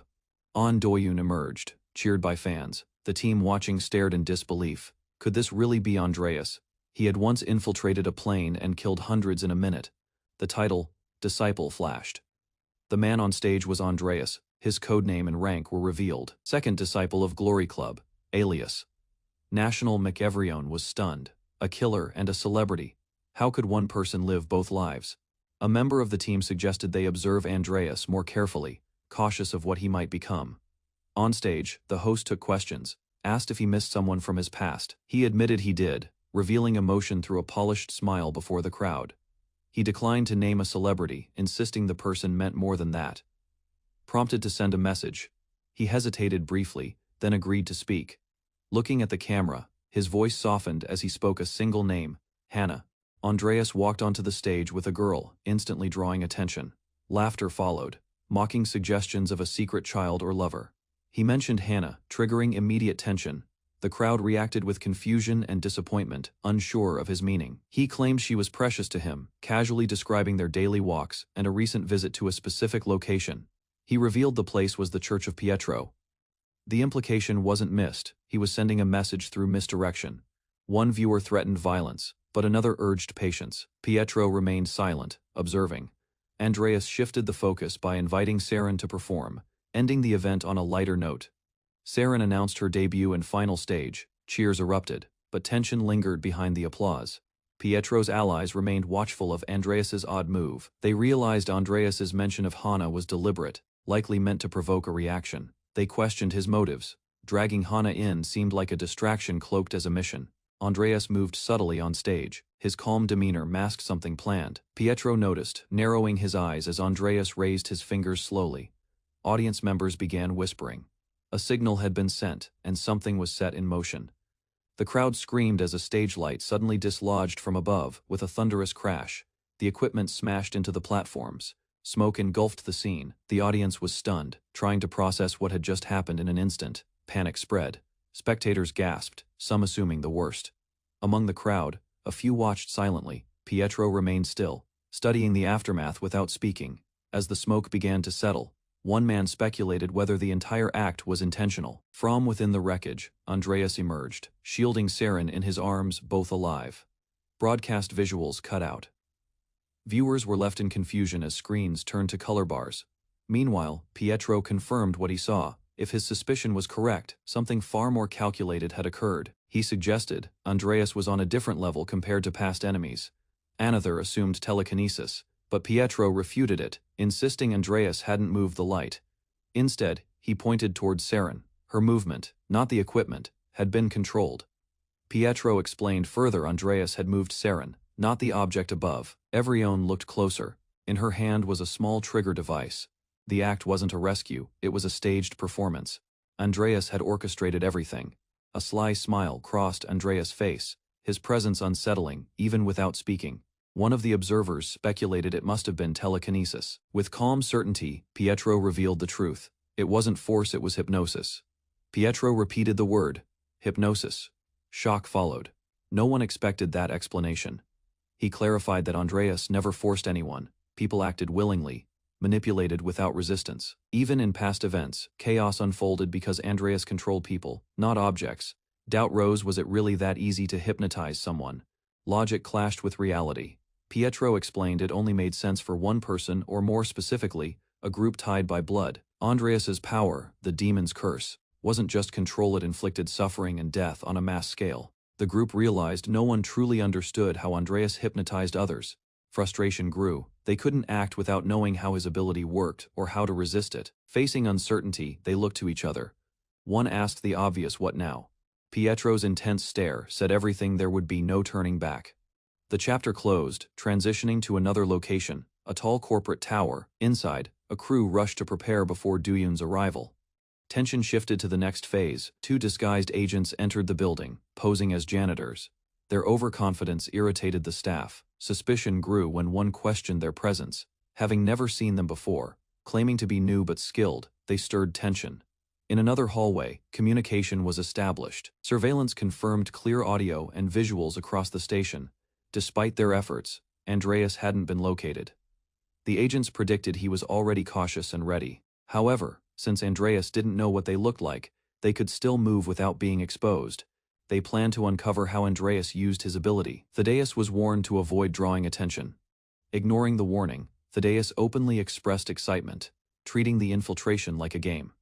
An Doyun emerged, cheered by fans. The team watching stared in disbelief. Could this really be Andreas? He had once infiltrated a plane and killed hundreds in a minute. The title, Disciple, flashed. The man on stage was Andreas. His codename and rank were revealed. Second disciple of Glory Club, alias. National McEverion was stunned. A killer and a celebrity. How could one person live both lives? A member of the team suggested they observe Andreas more carefully, cautious of what he might become. On stage, the host took questions, asked if he missed someone from his past. He admitted he did, revealing emotion through a polished smile before the crowd. He declined to name a celebrity, insisting the person meant more than that. Prompted to send a message, he hesitated briefly, then agreed to speak. Looking at the camera, his voice softened as he spoke a single name, Hannah. Andreas walked onto the stage with a girl, instantly drawing attention. Laughter followed, mocking suggestions of a secret child or lover. He mentioned Hannah, triggering immediate tension. The crowd reacted with confusion and disappointment, unsure of his meaning. He claimed she was precious to him, casually describing their daily walks and a recent visit to a specific location. He revealed the place was the Church of Pietro. The implication wasn't missed. He was sending a message through misdirection. One viewer threatened violence, but another urged patience. Pietro remained silent, observing. Andreas shifted the focus by inviting Saren to perform, ending the event on a lighter note. Saren announced her debut and final stage. Cheers erupted, but tension lingered behind the applause. Pietro's allies remained watchful of Andreas's odd move. They realized Andreas's mention of Hannah was deliberate, likely meant to provoke a reaction. They questioned his motives. Dragging Hannah in seemed like a distraction cloaked as a mission. Andreas moved subtly on stage. His calm demeanor masked something planned. Pietro noticed, narrowing his eyes as Andreas raised his fingers slowly. Audience members began whispering. A signal had been sent, and something was set in motion. The crowd screamed as a stage light suddenly dislodged from above with a thunderous crash. The equipment smashed into the platforms. Smoke engulfed the scene. The audience was stunned, trying to process what had just happened in an instant. Panic spread. Spectators gasped, some assuming the worst. Among the crowd, a few watched silently. Pietro remained still, studying the aftermath without speaking. As the smoke began to settle, one man speculated whether the entire act was intentional. From within the wreckage, Andreas emerged, shielding Saren in his arms, both alive. Broadcast visuals cut out. Viewers were left in confusion as screens turned to color bars. Meanwhile, Pietro confirmed what he saw. If his suspicion was correct, something far more calculated had occurred. He suggested Andreas was on a different level compared to past enemies. Another assumed telekinesis, but Pietro refuted it, insisting Andreas hadn't moved the light. Instead, he pointed towards Saren. Her movement, not the equipment, had been controlled. Pietro explained further Andreas had moved Saren, not the object above. Evrione looked closer. In her hand was a small trigger device. The act wasn't a rescue, it was a staged performance. Andreas had orchestrated everything. A sly smile crossed Andreas' face, his presence unsettling, even without speaking. One of the observers speculated it must have been telekinesis. With calm certainty, Pietro revealed the truth. It wasn't force, it was hypnosis. Pietro repeated the word, hypnosis. Shock followed. No one expected that explanation. He clarified that Andreas never forced anyone. People acted willingly, manipulated without resistance. Even in past events, chaos unfolded because Andreas controlled people, not objects. Doubt rose, was it really that easy to hypnotize someone? Logic clashed with reality. Pietro explained it only made sense for one person, or more specifically, a group tied by blood. Andreas's power, the demon's curse, wasn't just control, it inflicted suffering and death on a mass scale. The group realized no one truly understood how Andreas hypnotized others. Frustration grew. They couldn't act without knowing how his ability worked or how to resist it. Facing uncertainty, they looked to each other. One asked the obvious, what now? Pietro's intense stare said everything, there would be no turning back. The chapter closed, transitioning to another location, a tall corporate tower. Inside, a crew rushed to prepare before Duyun's arrival. Tension shifted to the next phase. Two disguised agents entered the building, posing as janitors. Their overconfidence irritated the staff. Suspicion grew when one questioned their presence. Having never seen them before, claiming to be new but skilled, they stirred tension. In another hallway, communication was established. Surveillance confirmed clear audio and visuals across the station. Despite their efforts, Andreas hadn't been located. The agents predicted he was already cautious and ready. However, since Andreas didn't know what they looked like, they could still move without being exposed. They planned to uncover how Andreas used his ability. Thaddeus was warned to avoid drawing attention. Ignoring the warning, Thaddeus openly expressed excitement, treating the infiltration like a game.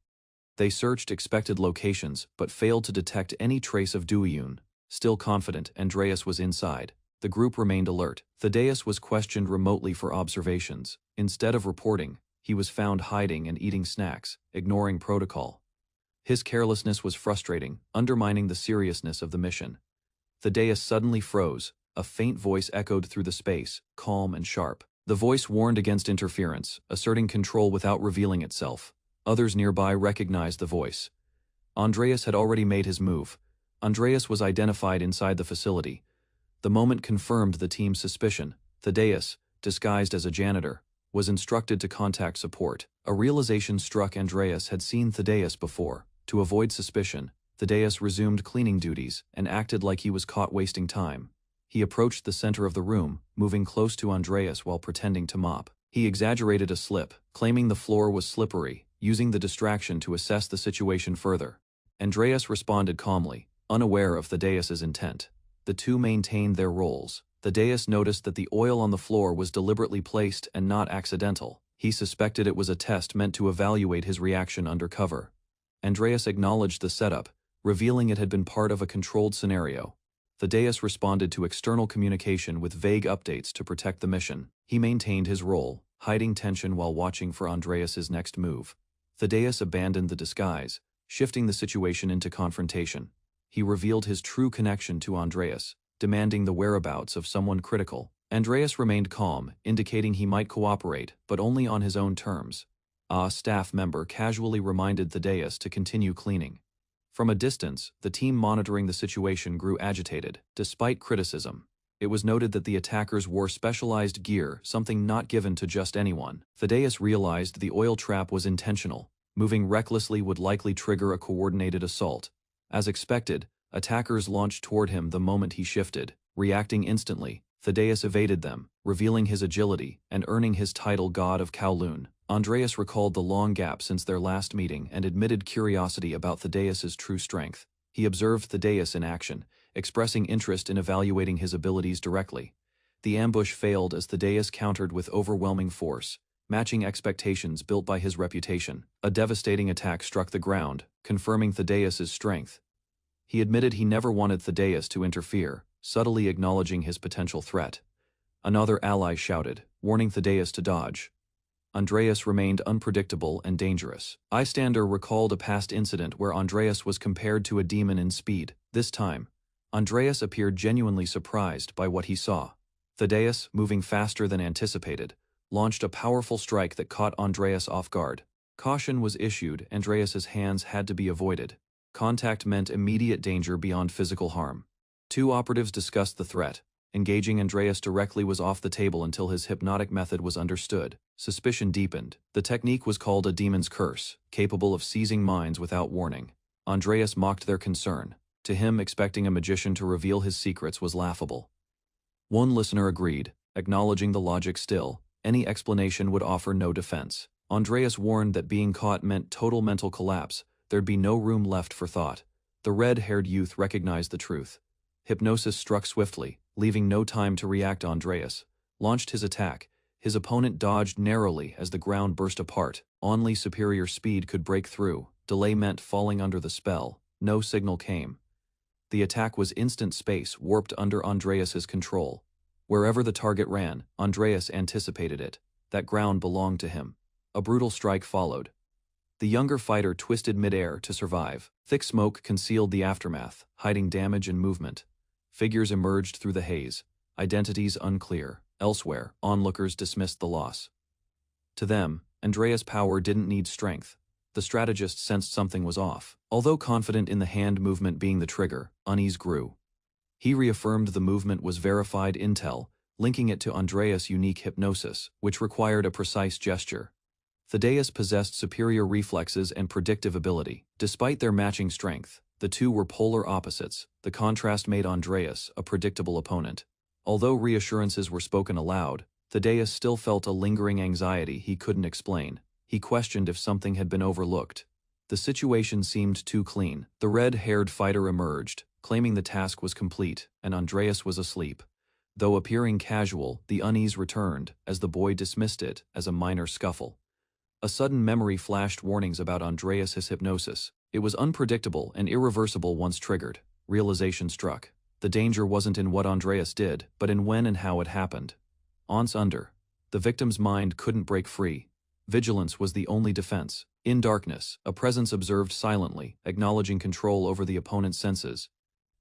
They searched expected locations but failed to detect any trace of Duyun. Still confident Andreas was inside, the group remained alert. Thaddeus was questioned remotely for observations. Instead of reporting, he was found hiding and eating snacks, ignoring protocol. His carelessness was frustrating, undermining the seriousness of the mission. Thaddeus suddenly froze. A faint voice echoed through the space, calm and sharp. The voice warned against interference, asserting control without revealing itself. Others nearby recognized the voice. Andreas had already made his move. Andreas was identified inside the facility. The moment confirmed the team's suspicion. Thaddeus, disguised as a janitor, was instructed to contact support. A realization struck Andreas had seen Thaddeus before. To avoid suspicion, Thaddeus resumed cleaning duties and acted like he was caught wasting time. He approached the center of the room, moving close to Andreas while pretending to mop. He exaggerated a slip, claiming the floor was slippery, using the distraction to assess the situation further. Andreas responded calmly, unaware of Thaddeus's intent. The two maintained their roles. Thaddeus noticed that the oil on the floor was deliberately placed and not accidental. He suspected it was a test meant to evaluate his reaction under cover. Andreas acknowledged the setup, revealing it had been part of a controlled scenario. Thaddeus responded to external communication with vague updates to protect the mission. He maintained his role, hiding tension while watching for Andreas's next move. Thaddeus abandoned the disguise, shifting the situation into confrontation. he revealed his true connection to Andreas, demanding the whereabouts of someone critical. Andreas remained calm, indicating he might cooperate, but only on his own terms. A staff member casually reminded Thaddeus to continue cleaning. From a distance, the team monitoring the situation grew agitated. Despite criticism, it was noted that the attackers wore specialized gear, something not given to just anyone. Thaddeus realized the oil trap was intentional. Moving recklessly would likely trigger a coordinated assault. As expected, attackers launched toward him the moment he shifted. Reacting instantly, Thaddeus evaded them, revealing his agility and earning his title God of Kowloon. Andreas recalled the long gap since their last meeting and admitted curiosity about Thaddeus's true strength. He observed Thaddeus in action, expressing interest in evaluating his abilities directly. The ambush failed as Thaddeus countered with overwhelming force, matching expectations built by his reputation. A devastating attack struck the ground, confirming Thaddeus's strength. He admitted he never wanted Thaddeus to interfere, subtly acknowledging his potential threat. Another ally shouted, warning Thaddeus to dodge. Andreas remained unpredictable and dangerous. Bystander recalled a past incident where Andreas was compared to a demon in speed. This time, Andreas appeared genuinely surprised by what he saw. Thaddeus, moving faster than anticipated, launched a powerful strike that caught Andreas off guard. Caution was issued. Andreas's hands had to be avoided. Contact meant immediate danger beyond physical harm. Two operatives discussed the threat. Engaging Andreas directly was off the table until his hypnotic method was understood. Suspicion deepened. The technique was called a demon's curse, capable of seizing minds without warning. Andreas mocked their concern. To him, expecting a magician to reveal his secrets was laughable. One listener agreed, acknowledging the logic still. Any explanation would offer no defense. Andreas warned that being caught meant total mental collapse. There'd be no room left for thought. The red-haired youth recognized the truth. Hypnosis struck swiftly, leaving no time to react. Andreas launched his attack. His opponent dodged narrowly as the ground burst apart. Only superior speed could break through. Delay meant falling under the spell. No signal came. The attack was instant, space warped under Andreas's control. Wherever the target ran, Andreas anticipated it. That ground belonged to him. A brutal strike followed. The younger fighter twisted midair to survive. Thick smoke concealed the aftermath, hiding damage and movement. Figures emerged through the haze, identities unclear. Elsewhere, onlookers dismissed the loss. To them, Andreas' power didn't need strength. The strategist sensed something was off. Although confident in the hand movement being the trigger, unease grew. He reaffirmed the movement was verified intel, linking it to Andreas' unique hypnosis, which required a precise gesture. Thaddeus possessed superior reflexes and predictive ability. Despite their matching strength, the two were polar opposites. The contrast made Andreas a predictable opponent. Although reassurances were spoken aloud, Thaddeus still felt a lingering anxiety he couldn't explain. He questioned if something had been overlooked. The situation seemed too clean. The red-haired fighter emerged, claiming the task was complete, and Andreas was asleep. Though appearing casual, the unease returned, as the boy dismissed it as a minor scuffle. A sudden memory flashed warnings about Andreas's hypnosis. It was unpredictable and irreversible once triggered. Realization struck. The danger wasn't in what Andreas did, but in when and how it happened. Once under, the victim's mind couldn't break free. Vigilance was the only defense. In darkness, a presence observed silently, acknowledging control over the opponent's senses.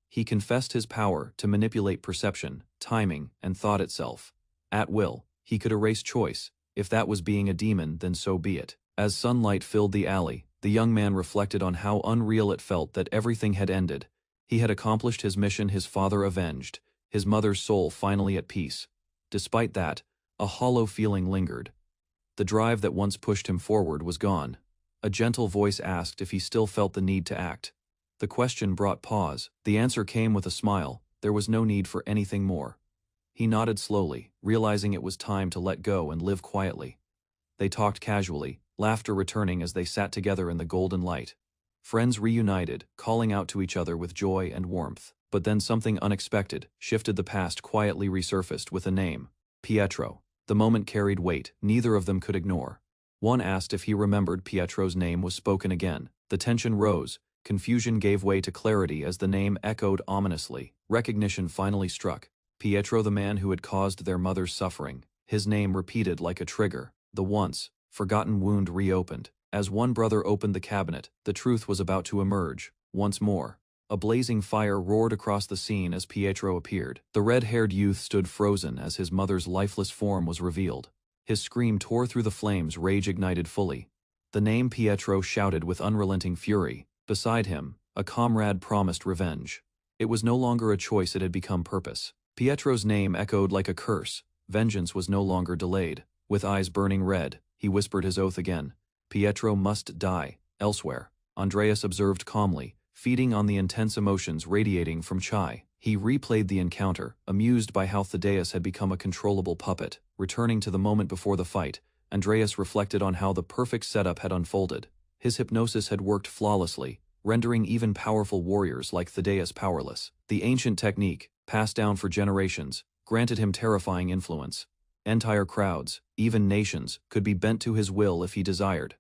He confessed his power to manipulate perception, timing, and thought itself. At will, he could erase choice. If that was being a demon, then so be it. As sunlight filled the alley, the young man reflected on how unreal it felt that everything had ended. He had accomplished his mission, his father avenged, his mother's soul finally at peace. Despite that, a hollow feeling lingered. The drive that once pushed him forward was gone. A gentle voice asked if he still felt the need to act. The question brought pause. The answer came with a smile. There was no need for anything more. He nodded slowly, realizing it was time to let go and live quietly. They talked casually, laughter returning as they sat together in the golden light. Friends reunited, calling out to each other with joy and warmth. But then something unexpected shifted. The past quietly resurfaced with a name. Pietro. The moment carried weight neither of them could ignore. One asked if he remembered. Pietro's name was spoken again. The tension rose. Confusion gave way to clarity as the name echoed ominously. Recognition finally struck. Pietro, the man who had caused their mother's suffering. His name repeated like a trigger. The once forgotten wound reopened. As one brother opened the cabinet, the truth was about to emerge. Once more, A blazing fire roared across the scene as Pietro appeared. The red-haired youth stood frozen as his mother's lifeless form was revealed. His scream tore through the flames, rage ignited fully. The name Pietro shouted with unrelenting fury. Beside him, a comrade promised revenge. It was no longer a choice, it had become purpose. Pietro's name echoed like a curse. Vengeance was no longer delayed. With eyes burning red, he whispered his oath again. Pietro must die, elsewhere. Andreas observed calmly, feeding on the intense emotions radiating from Chai. He replayed the encounter, amused by how Thaddeus had become a controllable puppet. Returning to the moment before the fight, Andreas reflected on how the perfect setup had unfolded. His hypnosis had worked flawlessly, rendering even powerful warriors like Thaddeus powerless. The ancient technique, passed down for generations, granted him terrifying influence. Entire crowds, even nations, could be bent to his will if he desired.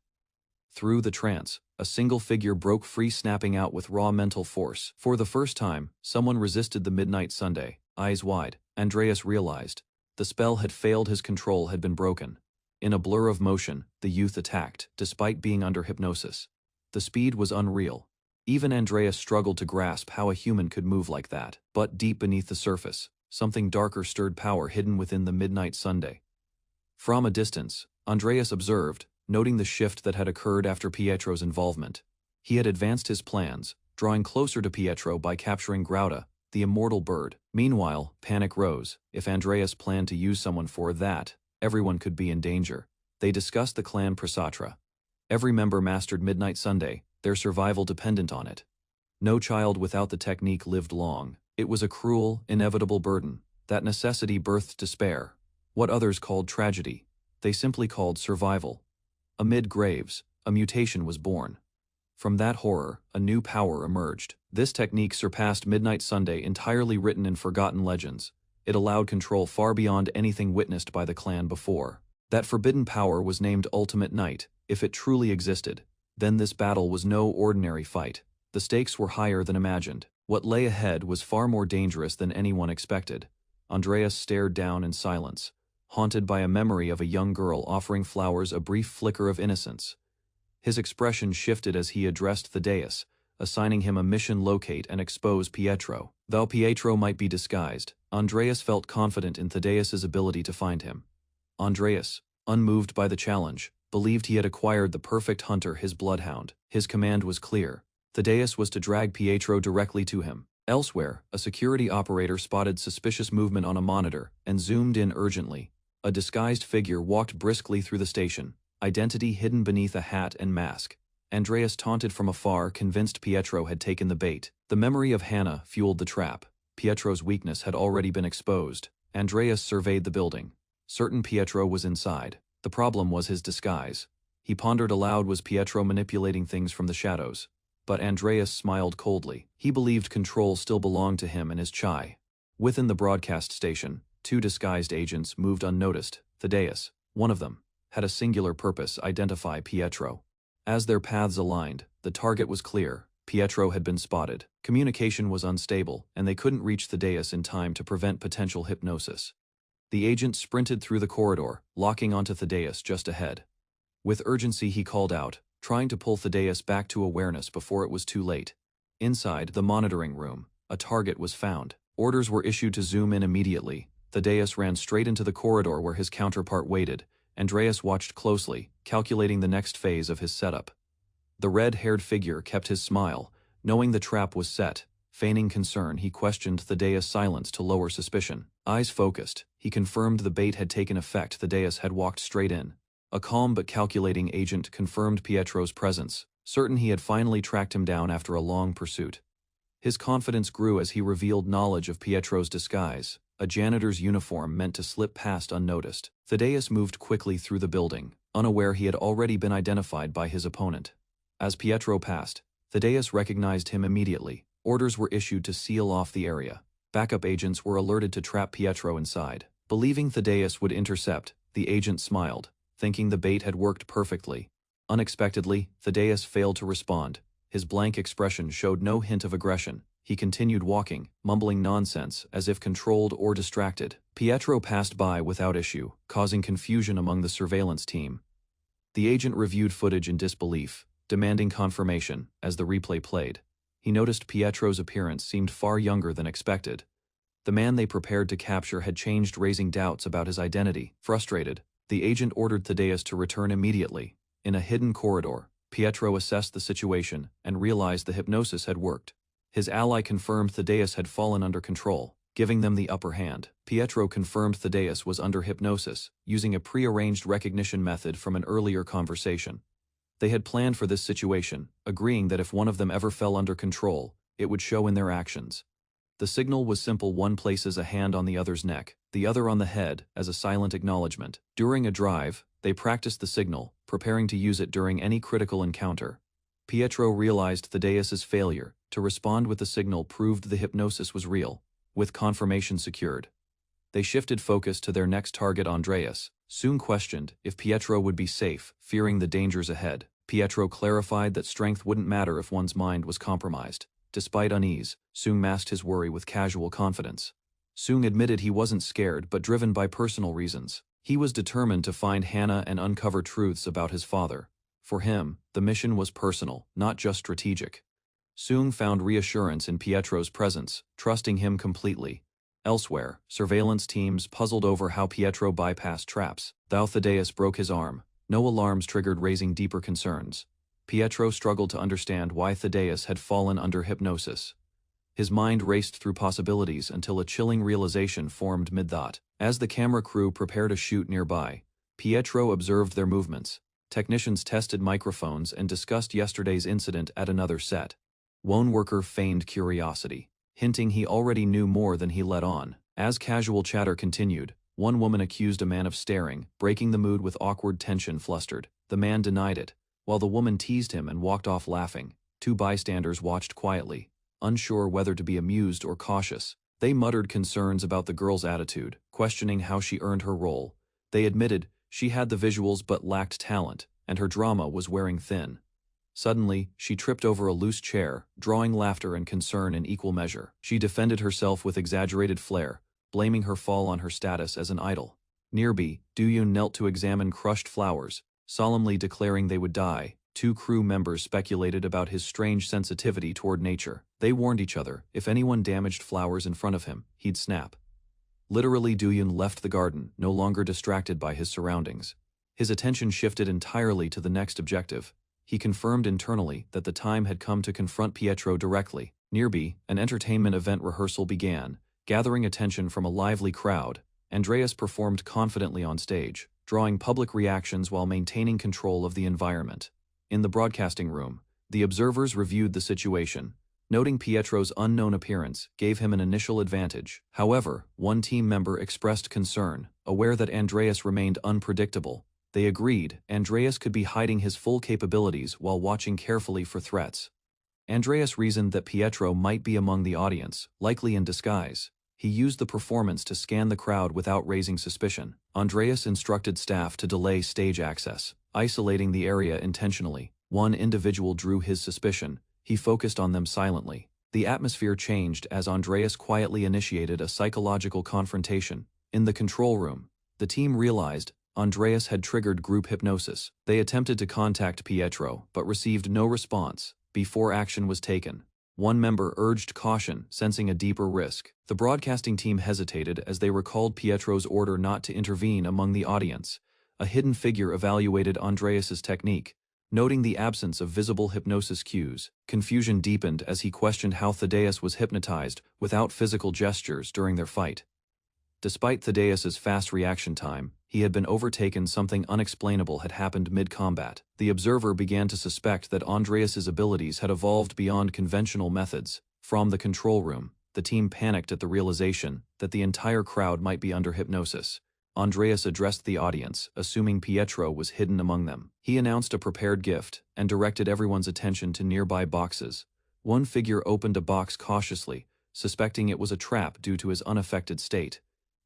Through the trance, a single figure broke free, snapping out with raw mental force. For the first time, someone resisted the midnight Sunday. Eyes wide, Andreas realized. The spell had failed, his control had been broken. In a blur of motion, the youth attacked, despite being under hypnosis. The speed was unreal. Even Andreas struggled to grasp how a human could move like that. But deep beneath the surface, something darker stirred, power hidden within the midnight Sunday. From a distance, Andreas observed, noting the shift that had occurred after Pietro's involvement. He had advanced his plans, drawing closer to Pietro by capturing Grauda, the immortal bird. Meanwhile, panic rose. If Andreas planned to use someone for that, everyone could be in danger. They discussed the clan Prasatra. Every member mastered Midnight Sunday, their survival dependent on it. No child without the technique lived long. It was a cruel, inevitable burden. That necessity birthed despair. What others called tragedy, they simply called survival. Amid graves, a mutation was born. From that horror, a new power emerged. This technique surpassed Midnight Sunday, entirely written in forgotten legends. It allowed control far beyond anything witnessed by the clan before. That forbidden power was named Ultimate Night. If it truly existed, then this battle was no ordinary fight. The stakes were higher than imagined. What lay ahead was far more dangerous than anyone expected. Andreas stared down in silence, haunted by a memory of a young girl offering flowers, a brief flicker of innocence. His expression shifted as he addressed Thaddeus, assigning him a mission: locate and expose Pietro. Though Pietro might be disguised, Andreas felt confident in Thaddeus's ability to find him. Andreas, unmoved by the challenge, believed he had acquired the perfect hunter, his bloodhound. His command was clear. Thaddeus was to drag Pietro directly to him. Elsewhere, a security operator spotted suspicious movement on a monitor and zoomed in urgently. A disguised figure walked briskly through the station, identity hidden beneath a hat and mask. Andreas taunted from afar, convinced Pietro had taken the bait. The memory of Hannah fueled the trap. Pietro's weakness had already been exposed. Andreas surveyed the building, certain Pietro was inside. The problem was his disguise. He pondered aloud, was Pietro manipulating things from the shadows? But Andreas smiled coldly. He believed control still belonged to him and his chai. Within the broadcast station, two disguised agents moved unnoticed. Thaddeus, one of them, had a singular purpose: identify Pietro. As their paths aligned, the target was clear. Pietro had been spotted. Communication was unstable, and they couldn't reach Thaddeus in time to prevent potential hypnosis. The agent sprinted through the corridor, locking onto Thaddeus just ahead. With urgency he called out, trying to pull Thaddeus back to awareness before it was too late. Inside the monitoring room, a target was found. Orders were issued to zoom in immediately. Thaddeus ran straight into the corridor where his counterpart waited. Andreas watched closely, calculating the next phase of his setup. The red-haired figure kept his smile, knowing the trap was set. Feigning concern, he questioned Thaddeus' silence to lower suspicion. Eyes focused, he confirmed the bait had taken effect. Thaddeus had walked straight in. A calm but calculating agent confirmed Pietro's presence, certain he had finally tracked him down after a long pursuit. His confidence grew as he revealed knowledge of Pietro's disguise, a janitor's uniform meant to slip past unnoticed. Thaddeus moved quickly through the building, unaware he had already been identified by his opponent. As Pietro passed, Thaddeus recognized him immediately. Orders were issued to seal off the area. Backup agents were alerted to trap Pietro inside. Believing Thaddeus would intercept, the agent smiled, thinking the bait had worked perfectly. Unexpectedly, Thaddeus failed to respond. His blank expression showed no hint of aggression. He continued walking, mumbling nonsense, as if controlled or distracted. Pietro passed by without issue, causing confusion among the surveillance team. The agent reviewed footage in disbelief, demanding confirmation as the replay played. he noticed Pietro's appearance seemed far younger than expected. The man they prepared to capture had changed, raising doubts about his identity. Frustrated, the agent ordered Thaddeus to return immediately. In a hidden corridor, Pietro assessed the situation and realized the hypnosis had worked. His ally confirmed Thaddeus had fallen under control, giving them the upper hand. Pietro confirmed Thaddeus was under hypnosis, using a pre-arranged recognition method from an earlier conversation. They had planned for this situation, agreeing that if one of them ever fell under control, it would show in their actions. The signal was simple: one places a hand on the other's neck, the other on the head, as a silent acknowledgement. During a drive, they practiced the signal, preparing to use it during any critical encounter. Pietro realized Thaddeus's failure to respond with the signal proved the hypnosis was real. With confirmation secured, they shifted focus to their next target. Andreas soon questioned if Pietro would be safe, fearing the dangers ahead. Pietro clarified that strength wouldn't matter if one's mind was compromised. Despite unease, Sung masked his worry with casual confidence. Sung admitted he wasn't scared but driven by personal reasons. He was determined to find Hannah and uncover truths about his father. For him, the mission was personal, not just strategic. Sung found reassurance in Pietro's presence, trusting him completely. Elsewhere, surveillance teams puzzled over how Pietro bypassed traps. Though Thaddeus broke his arm, no alarms triggered, raising deeper concerns. Pietro struggled to understand why Thaddeus had fallen under hypnosis. His mind raced through possibilities until a chilling realization formed mid-thought. As the camera crew prepared to shoot nearby, Pietro observed their movements. Technicians tested microphones and discussed yesterday's incident at another set. One worker feigned curiosity, hinting he already knew more than he let on. As casual chatter continued, one woman accused a man of staring, breaking the mood with awkward tension. Flustered, the man denied it, while the woman teased him and walked off laughing. Two bystanders watched quietly, unsure whether to be amused or cautious. They muttered concerns about the girl's attitude, questioning how she earned her role. They admitted she had the visuals but lacked talent, and her drama was wearing thin. Suddenly, she tripped over a loose chair, drawing laughter and concern in equal measure. She defended herself with exaggerated flair, blaming her fall on her status as an idol. Nearby, Duyun knelt to examine crushed flowers, solemnly declaring they would die. Two crew members speculated about his strange sensitivity toward nature. They warned each other, if anyone damaged flowers in front of him, he'd snap. Literally, Duyun left the garden, no longer distracted by his surroundings. His attention shifted entirely to the next objective. He confirmed internally that the time had come to confront Pietro directly. Nearby, an entertainment event rehearsal began, gathering attention from a lively crowd. Andreas performed confidently on stage, drawing public reactions while maintaining control of the environment. In the broadcasting room, the observers reviewed the situation. Noting Pietro's unknown appearance gave him an initial advantage. However, one team member expressed concern, aware that Andreas remained unpredictable. They agreed Andreas could be hiding his full capabilities while watching carefully for threats. Andreas reasoned that Pietro might be among the audience, likely in disguise. He used the performance to scan the crowd without raising suspicion. Andreas instructed staff to delay stage access, isolating the area intentionally. One individual drew his suspicion. He focused on them silently. The atmosphere changed as Andreas quietly initiated a psychological confrontation. In the control room, the team realized Andreas had triggered group hypnosis. They attempted to contact Pietro, but received no response. Before action was taken, one member urged caution, sensing a deeper risk. The broadcasting team hesitated as they recalled Pietro's order not to intervene among the audience. A hidden figure evaluated Andreas's technique, noting the absence of visible hypnosis cues. Confusion deepened as he questioned how Thaddeus was hypnotized without physical gestures during their fight. Despite Thaddeus's fast reaction time, he had been overtaken. Something unexplainable had happened mid-combat. The observer began to suspect that Andreas's abilities had evolved beyond conventional methods. From the control room, the team panicked at the realization that the entire crowd might be under hypnosis. Andreas addressed the audience, assuming Pietro was hidden among them. He announced a prepared gift and directed everyone's attention to nearby boxes. One figure opened a box cautiously, suspecting it was a trap due to his unaffected state.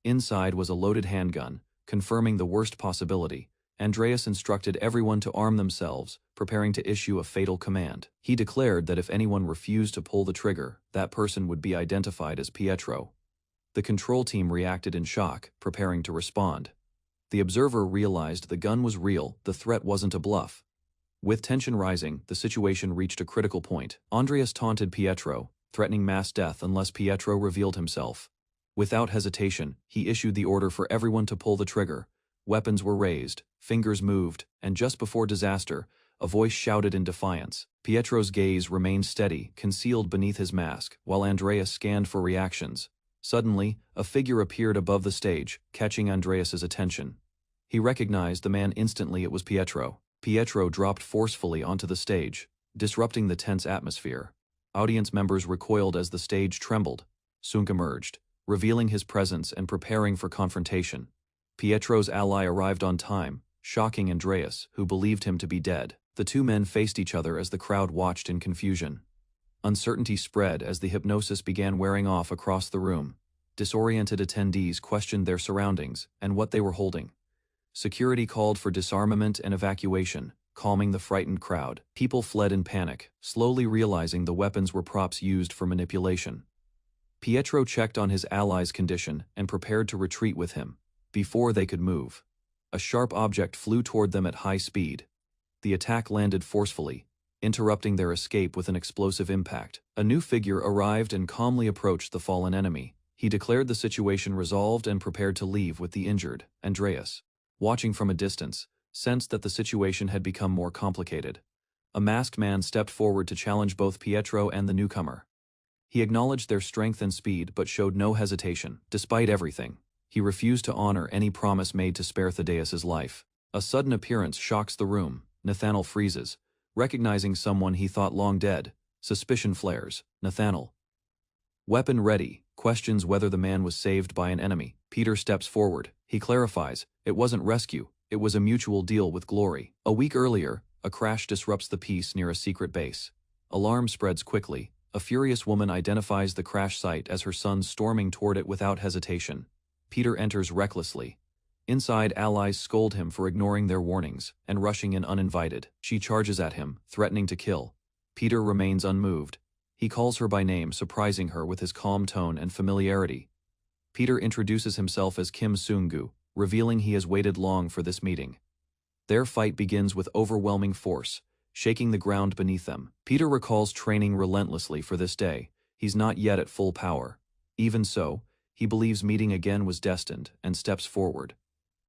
Inside was a loaded handgun, confirming the worst possibility. Andreas instructed everyone to arm themselves, preparing to issue a fatal command. He declared that if anyone refused to pull the trigger, that person would be identified as Pietro. The control team reacted in shock, preparing to respond. The observer realized the gun was real, the threat wasn't a bluff. With tension rising, the situation reached a critical point. Andreas taunted Pietro, threatening mass death unless Pietro revealed himself. Without hesitation, he issued the order for everyone to pull the trigger. Weapons were raised, fingers moved, and just before disaster, a voice shouted in defiance. Pietro's gaze remained steady, concealed beneath his mask, while Andreas scanned for reactions. Suddenly, a figure appeared above the stage, catching Andreas's attention. He recognized the man instantly. It was Pietro. Pietro dropped forcefully onto the stage, disrupting the tense atmosphere. Audience members recoiled as the stage trembled. Sunk emerged, revealing his presence and preparing for confrontation. Pietro's ally arrived on time, shocking Andreas, who believed him to be dead. The two men faced each other as the crowd watched in confusion. Uncertainty spread as the hypnosis began wearing off across the room. Disoriented attendees questioned their surroundings and what they were holding. Security called for disarmament and evacuation, calming the frightened crowd. People fled in panic, slowly realizing the weapons were props used for manipulation. Pietro checked on his ally's condition and prepared to retreat with him. Before they could move, a sharp object flew toward them at high speed. The attack landed forcefully, interrupting their escape with an explosive impact. A new figure arrived and calmly approached the fallen enemy. He declared the situation resolved and prepared to leave with the injured. Andreas, watching from a distance, sensed that the situation had become more complicated. A masked man stepped forward to challenge both Pietro and the newcomer. He acknowledged their strength and speed but showed no hesitation. Despite everything, he refused to honor any promise made to spare Thaddeus's life. A sudden appearance shocks the room. Nathanael freezes, recognizing someone he thought long dead. Suspicion flares. Nathanael, weapon ready, questions whether the man was saved by an enemy. Peter steps forward. He clarifies, it wasn't rescue, it was a mutual deal with glory. A week earlier, a crash disrupts the peace near a secret base. Alarm spreads quickly. A furious woman identifies the crash site as her son, storming toward it without hesitation. Peter enters recklessly. Inside, allies scold him for ignoring their warnings and rushing in uninvited. She charges at him, threatening to kill. Peter remains unmoved. He calls her by name, surprising her with his calm tone and familiarity. Peter introduces himself as Kim Seung-gu, revealing he has waited long for this meeting. Their fight begins with overwhelming force, shaking the ground beneath them. Peter recalls training relentlessly for this day. He's not yet at full power. Even so, he believes meeting again was destined and steps forward.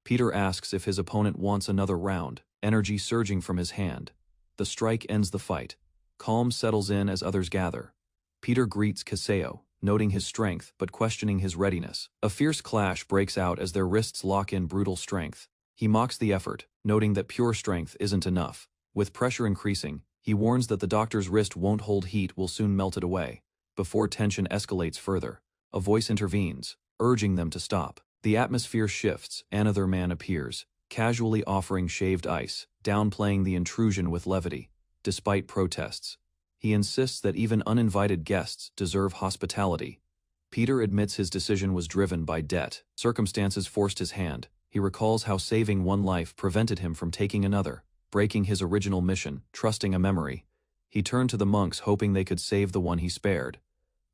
Peter asks if his opponent wants another round, energy surging from his hand. The strike ends the fight. Calm settles in as others gather. Peter greets Kaseo, noting his strength but questioning his readiness. A fierce clash breaks out as their wrists lock in brutal strength. He mocks the effort, noting that pure strength isn't enough. With pressure increasing, he warns that the doctor's wrist won't hold heat, will soon melt it away. Before tension escalates further, a voice intervenes, urging them to stop. The atmosphere shifts. Another man appears, casually offering shaved ice, downplaying the intrusion with levity. Despite protests, he insists that even uninvited guests deserve hospitality. Peter admits his decision was driven by debt. Circumstances forced his hand. He recalls how saving one life prevented him from taking another, breaking his original mission, trusting a memory. He turned to the monks, hoping they could save the one he spared.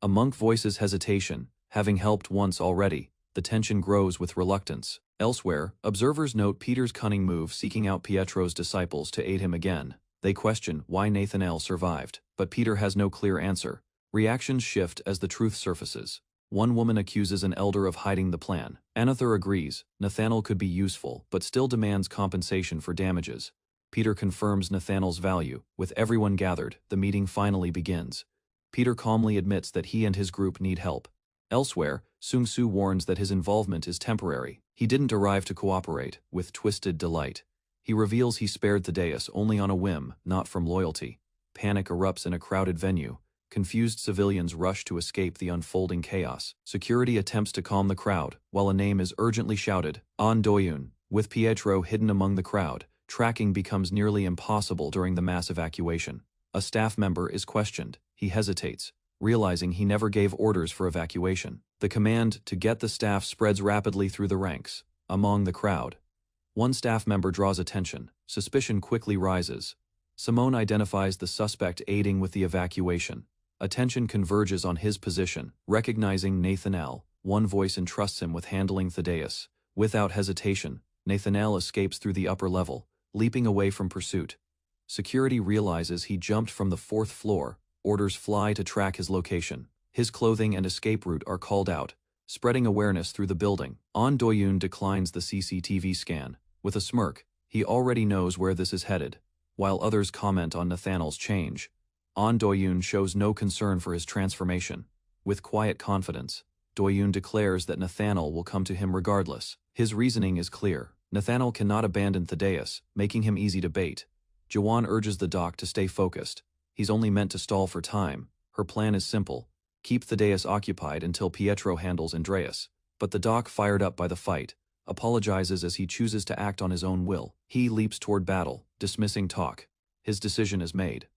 A monk voices hesitation, having helped once already. The tension grows with reluctance. Elsewhere, observers note Peter's cunning move, seeking out Pietro's disciples to aid him again. They question why Nathanael survived, but Peter has no clear answer. Reactions shift as the truth surfaces. One woman accuses an elder of hiding the plan. Another agrees Nathanael could be useful, but still demands compensation for damages. Peter confirms Nathanael's value. With everyone gathered, the meeting finally begins. Peter calmly admits that he and his group need help. Elsewhere, Seung-su warns that his involvement is temporary. He didn't arrive to cooperate. With twisted delight, he reveals he spared Thaddeus only on a whim, not from loyalty. Panic erupts in a crowded venue. Confused civilians rush to escape the unfolding chaos. Security attempts to calm the crowd, while a name is urgently shouted, An Doyun. With Pietro hidden among the crowd, tracking becomes nearly impossible during the mass evacuation. A staff member is questioned. He hesitates, realizing he never gave orders for evacuation. The command to get the staff spreads rapidly through the ranks. Among the crowd, one staff member draws attention. Suspicion quickly rises. Simone identifies the suspect aiding with the evacuation. Attention converges on his position. Recognizing Nathanael, one voice entrusts him with handling Thaddeus. Without hesitation, Nathanael escapes through the upper level, leaping away from pursuit. Security realizes he jumped from the 4th floor, orders fly to track his location. His clothing and escape route are called out, spreading awareness through the building. An Do-yoon declines the CCTV scan. With a smirk, he already knows where this is headed. While others comment on Nathaniel's change, An Do-yoon shows no concern for his transformation. With quiet confidence, Do-yoon declares that Nathaniel will come to him regardless. His reasoning is clear. Nathaniel cannot abandon Thaddeus, making him easy to bait. Jawan urges the doc to stay focused. He's only meant to stall for time. Her plan is simple: keep Thaddeus occupied until Pietro handles Andreas. But the doc, fired up by the fight, apologizes as he chooses to act on his own will. He leaps toward battle, dismissing talk. His decision is made.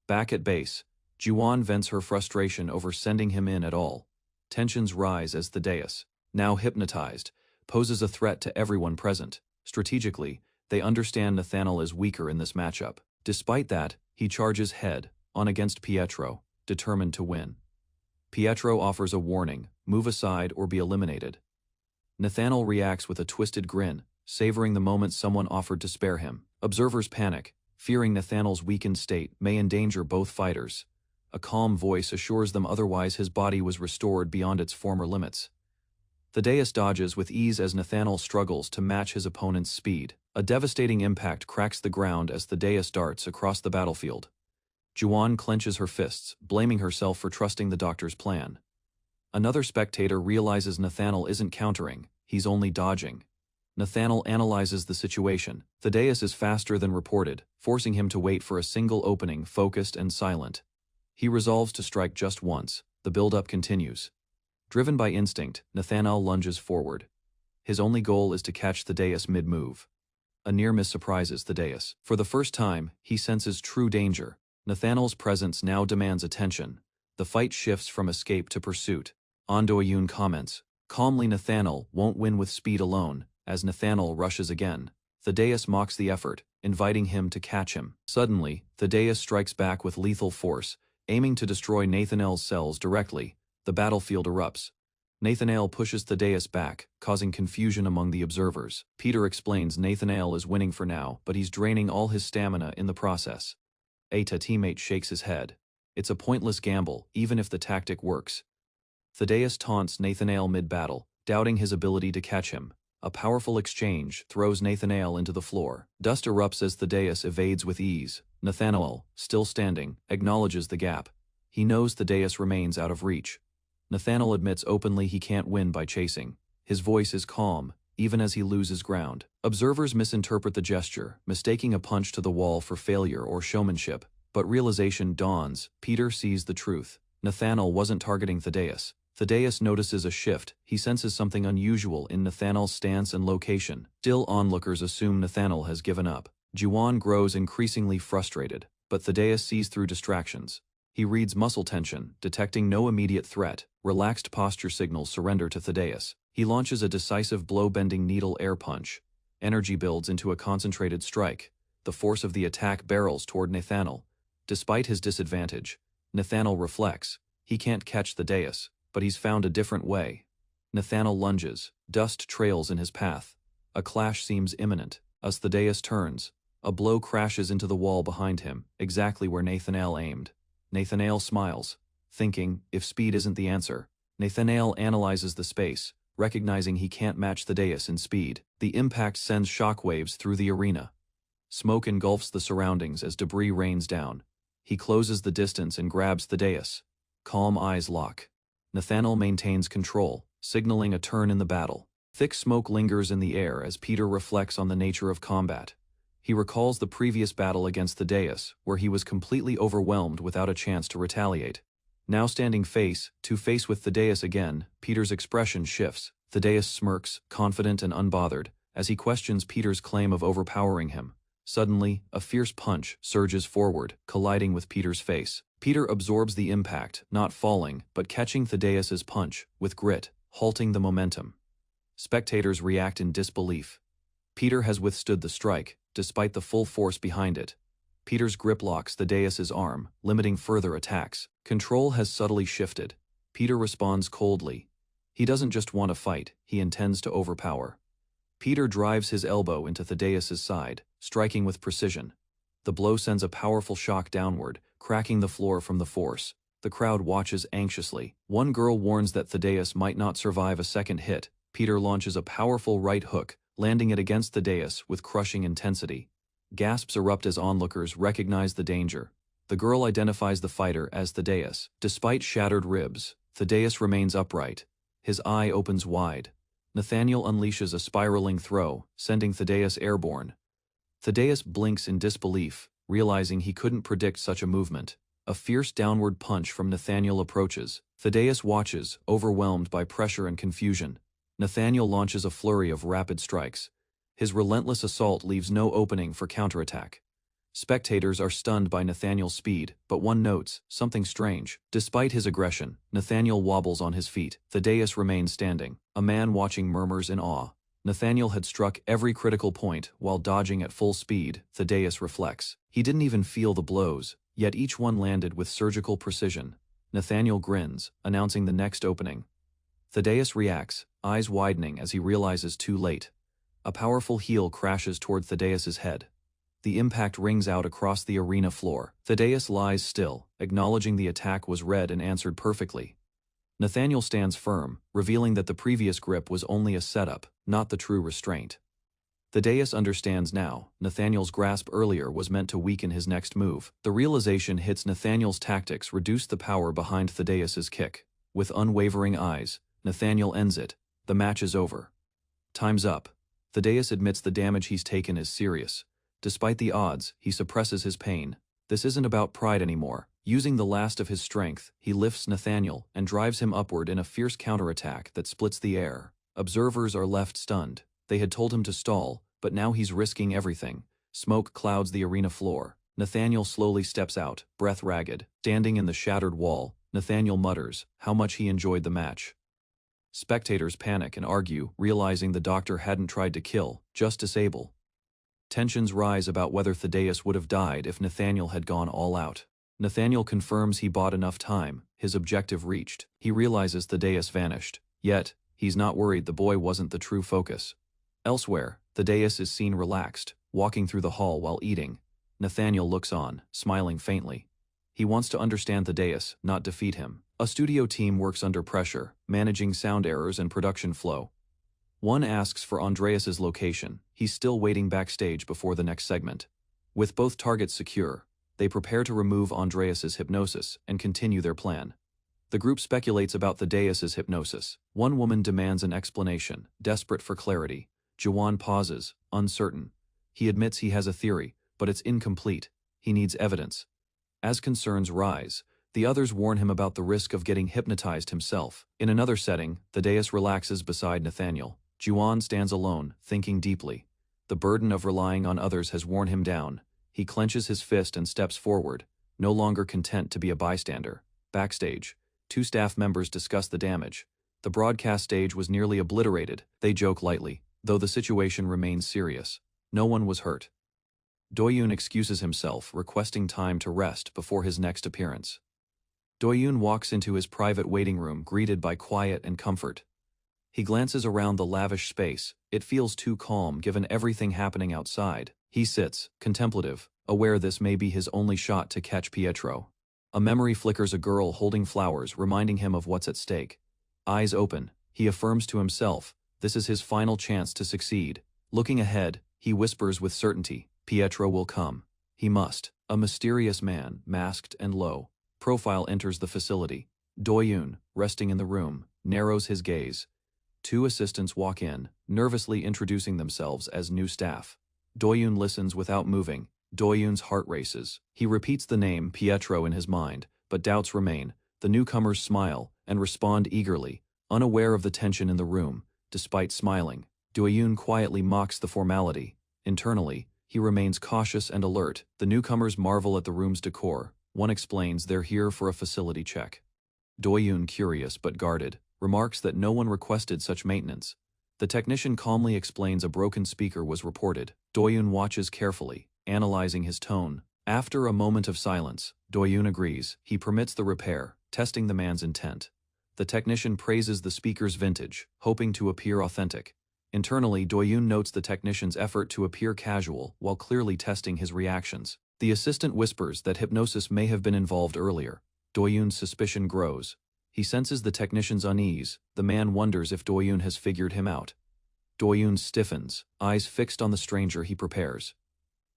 Back at base, Juwon vents her frustration over sending him in at all. Tensions rise as Thaddeus, now hypnotized, poses a threat to everyone present. Strategically, they understand Nathaniel is weaker in this matchup. Despite that, he charges head-on against Pietro, determined to win. Pietro offers a warning: move aside or be eliminated. Nathaniel reacts with a twisted grin, savoring the moment someone offered to spare him. Observers panic, fearing Nathaniel's weakened state may endanger both fighters. A calm voice assures them otherwise his body was restored beyond its former limits. Thaddeus dodges with ease as Nathaniel struggles to match his opponent's speed. A devastating impact cracks the ground as Thaddeus darts across the battlefield. Juwon clenches her fists, blaming herself for trusting the doctor's plan. Another spectator realizes Nathaniel isn't countering, he's only dodging. Nathaniel analyzes the situation. Thaddeus is faster than reported, forcing him to wait for a single opening, focused and silent. He resolves to strike just once. The build-up continues. Driven by instinct, Nathaniel lunges forward. His only goal is to catch Thaddeus mid-move. A near miss surprises Thaddeus. For the first time, he senses true danger. Nathaniel's presence now demands attention. The fight shifts from escape to pursuit. An Do-yoon comments, calmly, Nathaniel won't win with speed alone. As Nathaniel rushes again, Thaddeus mocks the effort, inviting him to catch him. Suddenly, Thaddeus strikes back with lethal force, aiming to destroy Nathaniel's cells directly. The battlefield erupts. Nathaniel pushes Thaddeus back, causing confusion among the observers. Peter explains Nathaniel is winning for now, but he's draining all his stamina in the process. A teammate shakes his head. It's a pointless gamble, even if the tactic works. Thaddeus taunts Nathaniel mid-battle, doubting his ability to catch him. A powerful exchange throws Nathaniel into the floor. Dust erupts as Thaddeus evades with ease. Nathaniel, still standing, acknowledges the gap. He knows Thaddeus remains out of reach. Nathaniel admits openly he can't win by chasing. His voice is calm, even as he loses ground. Observers misinterpret the gesture, mistaking a punch to the wall for failure or showmanship. But realization dawns. Peter sees the truth. Nathaniel wasn't targeting Thaddeus. Thaddeus notices a shift. He senses something unusual in Nathaniel's stance and location. Still, onlookers assume Nathaniel has given up. Juwon grows increasingly frustrated, but Thaddeus sees through distractions. He reads muscle tension, detecting no immediate threat. Relaxed posture signals surrender to Thaddeus. He launches a decisive blow-bending needle air punch. Energy builds into a concentrated strike. The force of the attack barrels toward Nathaniel. Despite his disadvantage, Nathaniel reflects. He can't catch Thaddeus, but he's found a different way. Nathaniel lunges. Dust trails in his path. A clash seems imminent. As Thaddeus turns, a blow crashes into the wall behind him, exactly where Nathaniel aimed. Nathaniel smiles, thinking, if speed isn't the answer. Nathaniel analyzes the space, recognizing he can't match Thaddeus in speed. The impact sends shockwaves through the arena. Smoke engulfs the surroundings as debris rains down. He closes the distance and grabs Thaddeus. Calm eyes lock. Nathaniel maintains control, signaling a turn in the battle. Thick smoke lingers in the air as Peter reflects on the nature of combat. He recalls the previous battle against Thaddeus, where he was completely overwhelmed without a chance to retaliate. Now standing face to face with Thaddeus again, Peter's expression shifts. Thaddeus smirks, confident and unbothered, as he questions Peter's claim of overpowering him. Suddenly, a fierce punch surges forward, colliding with Peter's face. Peter absorbs the impact, not falling, but catching Thaddeus's punch, with grit, halting the momentum. Spectators react in disbelief. Peter has withstood the strike, despite the full force behind it. Peter's grip locks Thaddeus's arm, limiting further attacks. Control has subtly shifted. Peter responds coldly. He doesn't just want to fight, he intends to overpower. Peter drives his elbow into Thaddeus's side, striking with precision. The blow sends a powerful shock downward, cracking the floor from the force. The crowd watches anxiously. One girl warns that Thaddeus might not survive a second hit. Peter launches a powerful right hook, landing it against Thaddeus with crushing intensity. Gasps erupt as onlookers recognize the danger. The girl identifies the fighter as Thaddeus. Despite shattered ribs, Thaddeus remains upright. His eye opens wide. Nathaniel unleashes a spiraling throw, sending Thaddeus airborne. Thaddeus blinks in disbelief, realizing he couldn't predict such a movement. A fierce downward punch from Nathaniel approaches. Thaddeus watches, overwhelmed by pressure and confusion. Nathaniel launches a flurry of rapid strikes. His relentless assault leaves no opening for counterattack. Spectators are stunned by Nathaniel's speed, but one notes something strange. Despite his aggression, Nathaniel wobbles on his feet. Thaddeus remains standing. A man watching murmurs in awe. Nathaniel had struck every critical point while dodging at full speed. Thaddeus reflects. He didn't even feel the blows, yet each one landed with surgical precision. Nathaniel grins, announcing the next opening. Thaddeus reacts, eyes widening as he realizes too late. A powerful heel crashes toward Thaddeus's head. The impact rings out across the arena floor. Thaddeus lies still, acknowledging the attack was read and answered perfectly. Nathaniel stands firm, revealing that the previous grip was only a setup, not the true restraint. Thaddeus understands now. Nathaniel's grasp earlier was meant to weaken his next move. The realization hits Nathaniel's tactics reduced the power behind Thaddeus's kick. With unwavering eyes, Nathaniel ends it. The match is over. Time's up. Thaddeus admits the damage he's taken is serious. Despite the odds, he suppresses his pain. This isn't about pride anymore. Using the last of his strength, he lifts Nathaniel and drives him upward in a fierce counterattack that splits the air. Observers are left stunned. They had told him to stall, but now he's risking everything. Smoke clouds the arena floor. Nathaniel slowly steps out, breath ragged. Standing in the shattered wall, Nathaniel mutters how much he enjoyed the match. Spectators panic and argue, realizing the doctor hadn't tried to kill, just disable. Tensions rise about whether Thaddeus would have died if Nathaniel had gone all out. Nathaniel confirms he bought enough time, his objective reached. He realizes Thaddeus vanished. Yet, he's not worried the boy wasn't the true focus. Elsewhere, Thaddeus is seen relaxed, walking through the hall while eating. Nathaniel looks on, smiling faintly. He wants to understand Thaddeus, not defeat him. A studio team works under pressure, managing sound errors and production flow. One asks for Andreas's location. He's still waiting backstage before the next segment. With both targets secure, they prepare to remove Andreas's hypnosis and continue their plan. The group speculates about Thaddeus's hypnosis. One woman demands an explanation, desperate for clarity. Juwan pauses, uncertain. He admits he has a theory, but it's incomplete. He needs evidence. As concerns rise, the others warn him about the risk of getting hypnotized himself. In another setting, Thaddeus relaxes beside Nathaniel. Juwan stands alone, thinking deeply. The burden of relying on others has worn him down. He clenches his fist and steps forward, no longer content to be a bystander. Backstage, two staff members discuss the damage. The broadcast stage was nearly obliterated. They joke lightly, though the situation remains serious. No one was hurt. Doyoon excuses himself, requesting time to rest before his next appearance. Doyoon walks into his private waiting room, greeted by quiet and comfort. He glances around the lavish space. It feels too calm given everything happening outside. He sits, contemplative, aware this may be his only shot to catch Pietro. A memory flickers, a girl holding flowers, reminding him of what's at stake. Eyes open, he affirms to himself, this is his final chance to succeed. Looking ahead, he whispers with certainty, Pietro will come. He must. A mysterious man, masked and low profile, enters the facility. Doyoon, resting in the room, narrows his gaze. Two assistants walk in, nervously introducing themselves as new staff. Doyoon listens without moving. Doyoon's heart races. He repeats the name Pietro in his mind, but doubts remain. The newcomers smile and respond eagerly, unaware of the tension in the room. Despite smiling, Doyoon quietly mocks the formality. Internally, he remains cautious and alert. The newcomers marvel at the room's decor. One explains they're here for a facility check. Doyoon, curious but guarded, remarks that no one requested such maintenance. The technician calmly explains a broken speaker was reported. Doyoon watches carefully, analyzing his tone. After a moment of silence, Doyoon agrees. He permits the repair, testing the man's intent. The technician praises the speaker's vintage, hoping to appear authentic. Internally, Doyoon notes the technician's effort to appear casual while clearly testing his reactions. The assistant whispers that hypnosis may have been involved earlier. Doyoon's suspicion grows. He senses the technician's unease. The man wonders if Doyoon has figured him out. Doyoon stiffens, eyes fixed on the stranger he prepares.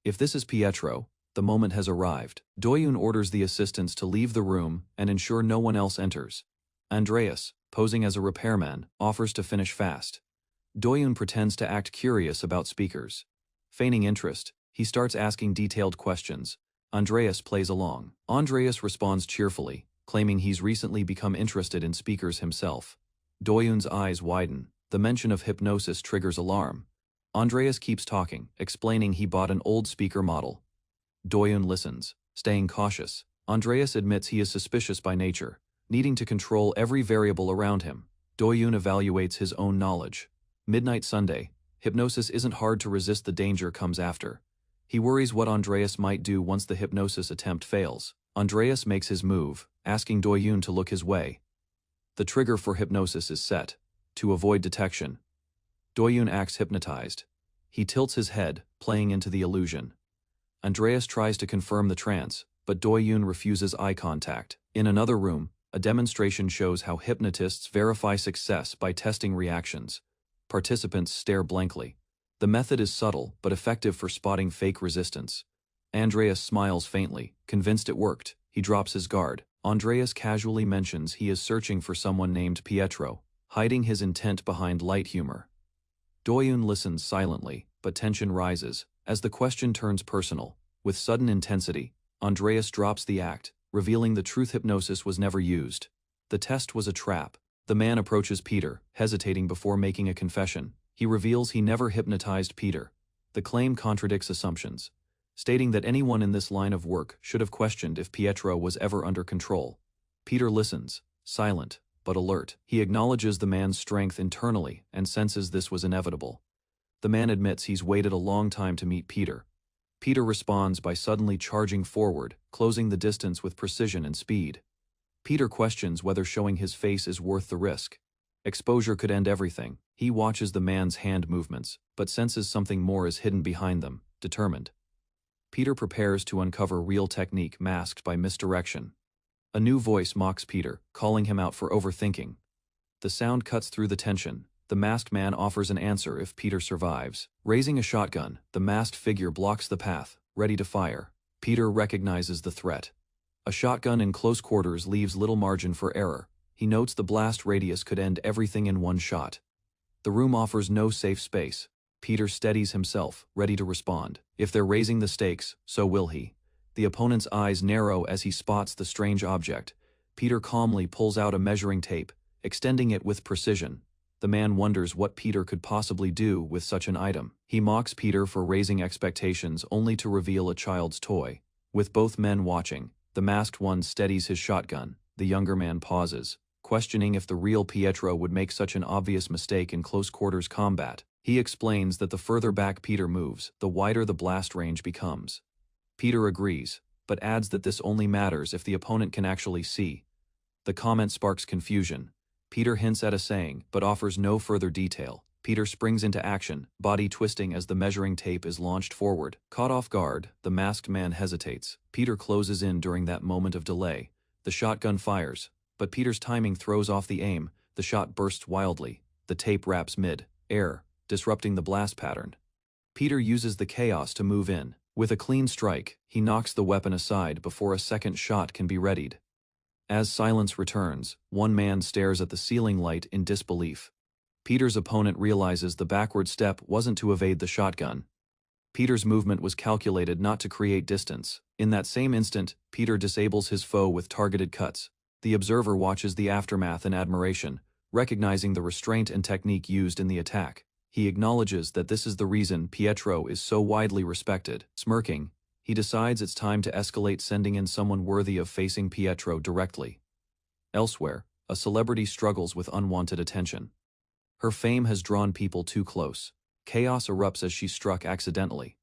If this is Pietro, the moment has arrived. Doyoon orders the assistants to leave the room and ensure no one else enters. Andreas, posing as a repairman, offers to finish fast. Doyoon pretends to act curious about speakers. Feigning interest, he starts asking detailed questions. Andreas plays along. Andreas responds cheerfully, claiming he's recently become interested in speakers himself. Doyoon's eyes widen. The mention of hypnosis triggers alarm. Andreas keeps talking, explaining he bought an old speaker model. Doyoon listens, staying cautious. Andreas admits he is suspicious by nature, needing to control every variable around him. Doyoon evaluates his own knowledge. Midnight Sunday. Hypnosis isn't hard to resist, the danger comes after. He worries what Andreas might do once the hypnosis attempt fails. Andreas makes his move, asking Doyoon to look his way. The trigger for hypnosis is set. To avoid detection. Doyoon acts hypnotized. He tilts his head, playing into the illusion. Andreas tries to confirm the trance, but Doyoon refuses eye contact. In another room, a demonstration shows how hypnotists verify success by testing reactions. Participants stare blankly. The method is subtle but effective for spotting fake resistance. Andreas smiles faintly, convinced it worked. He drops his guard. Andreas casually mentions he is searching for someone named Pietro, hiding his intent behind light humor. Doyoon listens silently, but tension rises as the question turns personal. With sudden intensity, Andreas drops the act, revealing the truth: hypnosis was never used. The test was a trap. The man approaches Peter, hesitating before making a confession. He reveals he never hypnotized Peter. The claim contradicts assumptions, stating that anyone in this line of work should have questioned if Pietro was ever under control. Peter listens, silent but alert. He acknowledges the man's strength internally and senses this was inevitable. The man admits he's waited a long time to meet Peter. Peter responds by suddenly charging forward, closing the distance with precision and speed. Peter questions whether showing his face is worth the risk. Exposure could end everything. He watches the man's hand movements, but senses something more is hidden behind them, determined. Peter prepares to uncover real technique masked by misdirection. A new voice mocks Peter, calling him out for overthinking. The sound cuts through the tension. The masked man offers an answer if Peter survives. Raising a shotgun, the masked figure blocks the path, ready to fire. Peter recognizes the threat. A shotgun in close quarters leaves little margin for error. He notes the blast radius could end everything in one shot. The room offers no safe space. Peter steadies himself, ready to respond. If they're raising the stakes, so will he. The opponent's eyes narrow as he spots the strange object. Peter calmly pulls out a measuring tape, extending it with precision. The man wonders what Peter could possibly do with such an item. He mocks Peter for raising expectations only to reveal a child's toy. With both men watching, the masked one steadies his shotgun. The younger man pauses, questioning if the real Pietro would make such an obvious mistake in close-quarters combat. He explains that the further back Peter moves, the wider the blast range becomes. Peter agrees, but adds that this only matters if the opponent can actually see. The comment sparks confusion. Peter hints at a saying, but offers no further detail. Peter springs into action, body twisting as the measuring tape is launched forward. Caught off guard, the masked man hesitates. Peter closes in during that moment of delay. The shotgun fires, but Peter's timing throws off the aim. The shot bursts wildly. The tape wraps mid-air, disrupting the blast pattern. Peter uses the chaos to move in. With a clean strike, he knocks the weapon aside before a second shot can be readied. As silence returns, one man stares at the ceiling light in disbelief. Peter's opponent realizes the backward step wasn't to evade the shotgun. Peter's movement was calculated not to create distance. In that same instant, Peter disables his foe with targeted cuts. The observer watches the aftermath in admiration, recognizing the restraint and technique used in the attack. He acknowledges that this is the reason Pietro is so widely respected. Smirking, he decides it's time to escalate, sending in someone worthy of facing Pietro directly. Elsewhere, a celebrity struggles with unwanted attention. Her fame has drawn people too close. Chaos erupts as she's struck accidentally.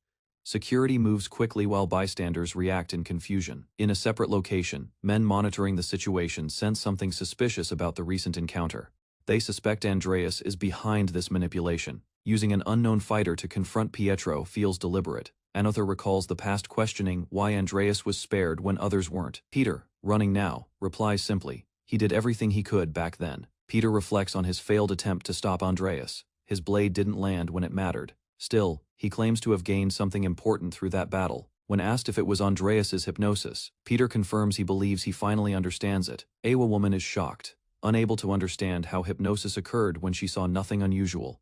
Security moves quickly while bystanders react in confusion. In a separate location, men monitoring the situation sense something suspicious about the recent encounter. They suspect Andreas is behind this manipulation. Using an unknown fighter to confront Pietro feels deliberate. Another recalls the past, questioning why Andreas was spared when others weren't. Peter, running now, replies simply, "He did everything he could back then." Peter reflects on his failed attempt to stop Andreas. His blade didn't land when it mattered. Still, he claims to have gained something important through that battle. When asked if it was Andreas's hypnosis, Peter confirms he believes he finally understands it. Awa woman is shocked, unable to understand how hypnosis occurred when she saw nothing unusual.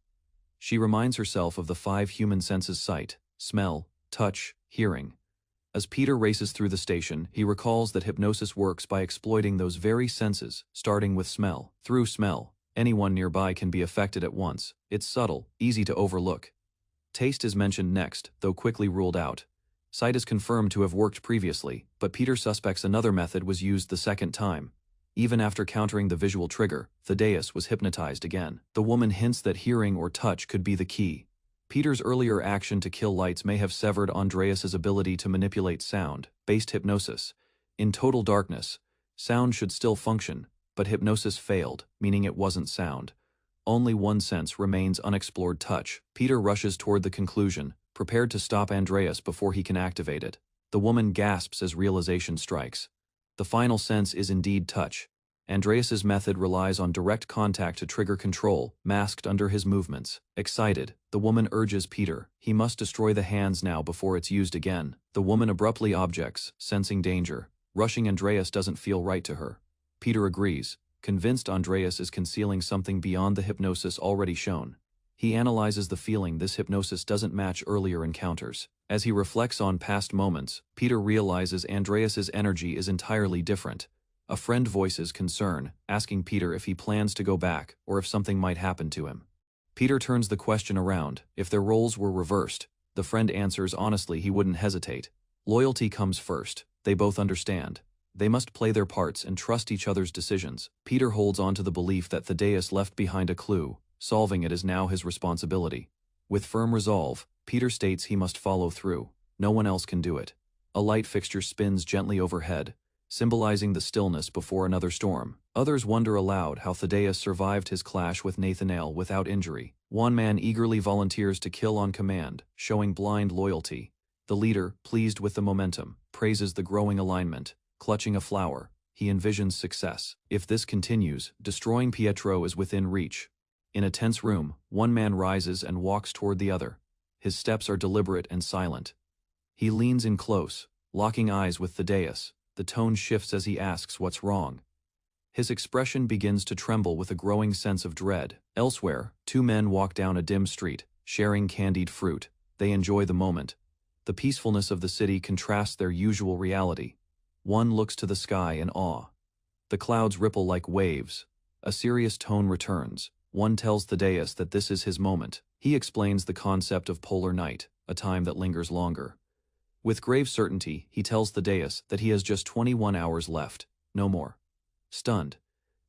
She reminds herself of the 5 human senses: sight, smell, touch, hearing. As Peter races through the station, he recalls that hypnosis works by exploiting those very senses, starting with smell. Through smell, anyone nearby can be affected at once. It's subtle, easy to overlook. Taste is mentioned next, though quickly ruled out. Sight is confirmed to have worked previously, but Peter suspects another method was used the second time. Even after countering the visual trigger, Thaddeus was hypnotized again. The woman hints that hearing or touch could be the key. Peter's earlier action to kill lights may have severed Andreas's ability to manipulate sound-based hypnosis. In total darkness, sound should still function, but hypnosis failed, meaning it wasn't sound. Only one sense remains unexplored: touch. Peter rushes toward the conclusion, prepared to stop Andreas before he can activate it. The woman gasps as realization strikes. The final sense is indeed touch. Andreas's method relies on direct contact to trigger control, masked under his movements. Excited, the woman urges Peter. He must destroy the hands now before it's used again. The woman abruptly objects, sensing danger. Rushing Andreas doesn't feel right to her. Peter agrees, convinced Andreas is concealing something beyond the hypnosis already shown. He analyzes the feeling this hypnosis doesn't match earlier encounters. As he reflects on past moments, Peter realizes Andreas's energy is entirely different. A friend voices concern, asking Peter if he plans to go back or if something might happen to him. Peter turns the question around. If their roles were reversed, the friend answers honestly he wouldn't hesitate. Loyalty comes first. They both understand. They must play their parts and trust each other's decisions. Peter holds on to the belief that Thaddeus left behind a clue. Solving it is now his responsibility. With firm resolve, Peter states he must follow through. No one else can do it. A light fixture spins gently overhead, symbolizing the stillness before another storm. Others wonder aloud how Thaddeus survived his clash with Nathanael without injury. One man eagerly volunteers to kill on command, showing blind loyalty. The leader, pleased with the momentum, praises the growing alignment. Clutching a flower, he envisions success. If this continues, destroying Pietro is within reach. In a tense room, one man rises and walks toward the other. His steps are deliberate and silent. He leans in close, locking eyes with Thaddeus. The tone shifts as he asks what's wrong. His expression begins to tremble with a growing sense of dread. Elsewhere, 2 men walk down a dim street, sharing candied fruit. They enjoy the moment. The peacefulness of the city contrasts their usual reality. One looks to the sky in awe. The clouds ripple like waves. A serious tone returns. One tells Thaddeus that this is his moment. He explains the concept of polar night, a time that lingers longer. With grave certainty, he tells Thaddeus that he has just 21 hours left, no more. Stunned,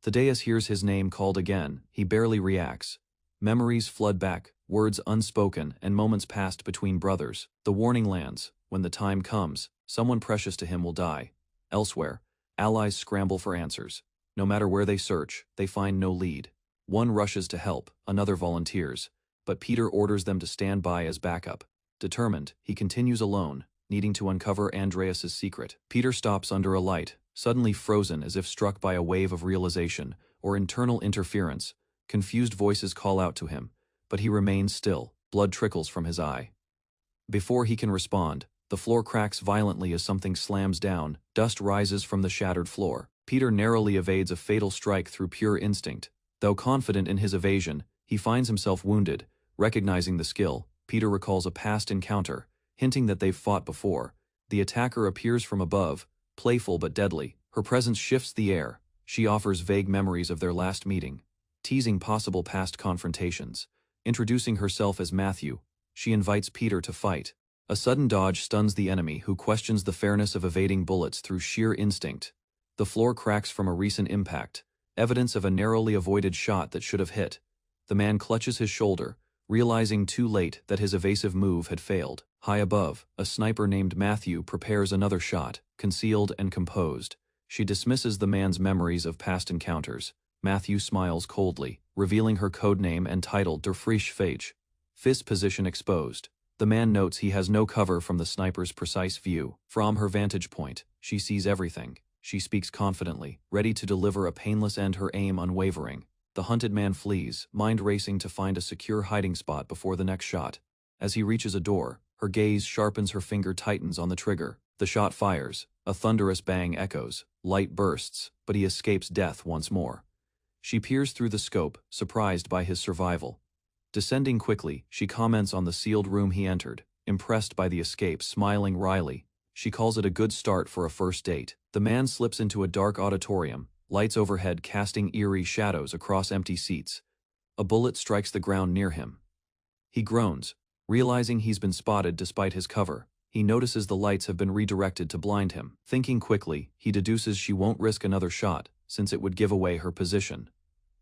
Thaddeus hears his name called again. He barely reacts. Memories flood back, words unspoken, and moments passed between brothers. The warning lands. When the time comes, someone precious to him will die. Elsewhere, allies scramble for answers. No matter where they search, they find no lead. One rushes to help, another volunteers, but Peter orders them to stand by as backup. Determined, he continues alone, needing to uncover Andreas's secret. Peter stops under a light, suddenly frozen as if struck by a wave of realization or internal interference. Confused voices call out to him, but he remains still. Blood trickles from his eye. Before he can respond, the floor cracks violently as something slams down. Dust rises from the shattered floor. Peter narrowly evades a fatal strike through pure instinct. Though confident in his evasion, he finds himself wounded. Recognizing the skill, Peter recalls a past encounter, hinting that they've fought before. The attacker appears from above, playful but deadly. Her presence shifts the air. She offers vague memories of their last meeting, teasing possible past confrontations. Introducing herself as Matthew, she invites Peter to fight. A sudden dodge stuns the enemy, who questions the fairness of evading bullets through sheer instinct. The floor cracks from a recent impact, evidence of a narrowly avoided shot that should have hit. The man clutches his shoulder, realizing too late that his evasive move had failed. High above, a sniper named Matthew prepares another shot, concealed and composed. She dismisses the man's memories of past encounters. Matthew smiles coldly, revealing her codename and title Der Frisch Fage. Fist position exposed. The man notes he has no cover from the sniper's precise view. From her vantage point, she sees everything. She speaks confidently, ready to deliver a painless end, her aim unwavering. The hunted man flees, mind racing to find a secure hiding spot before the next shot. As he reaches a door, her gaze sharpens, her finger tightens on the trigger. The shot fires. A thunderous bang echoes. Light bursts, but he escapes death once more. She peers through the scope, surprised by his survival. Descending quickly, she comments on the sealed room he entered. Impressed by the escape, smiling wryly, she calls it a good start for a first date. The man slips into a dark auditorium, lights overhead casting eerie shadows across empty seats. A bullet strikes the ground near him. He groans, realizing he's been spotted despite his cover. He notices the lights have been redirected to blind him. Thinking quickly, he deduces she won't risk another shot, since it would give away her position.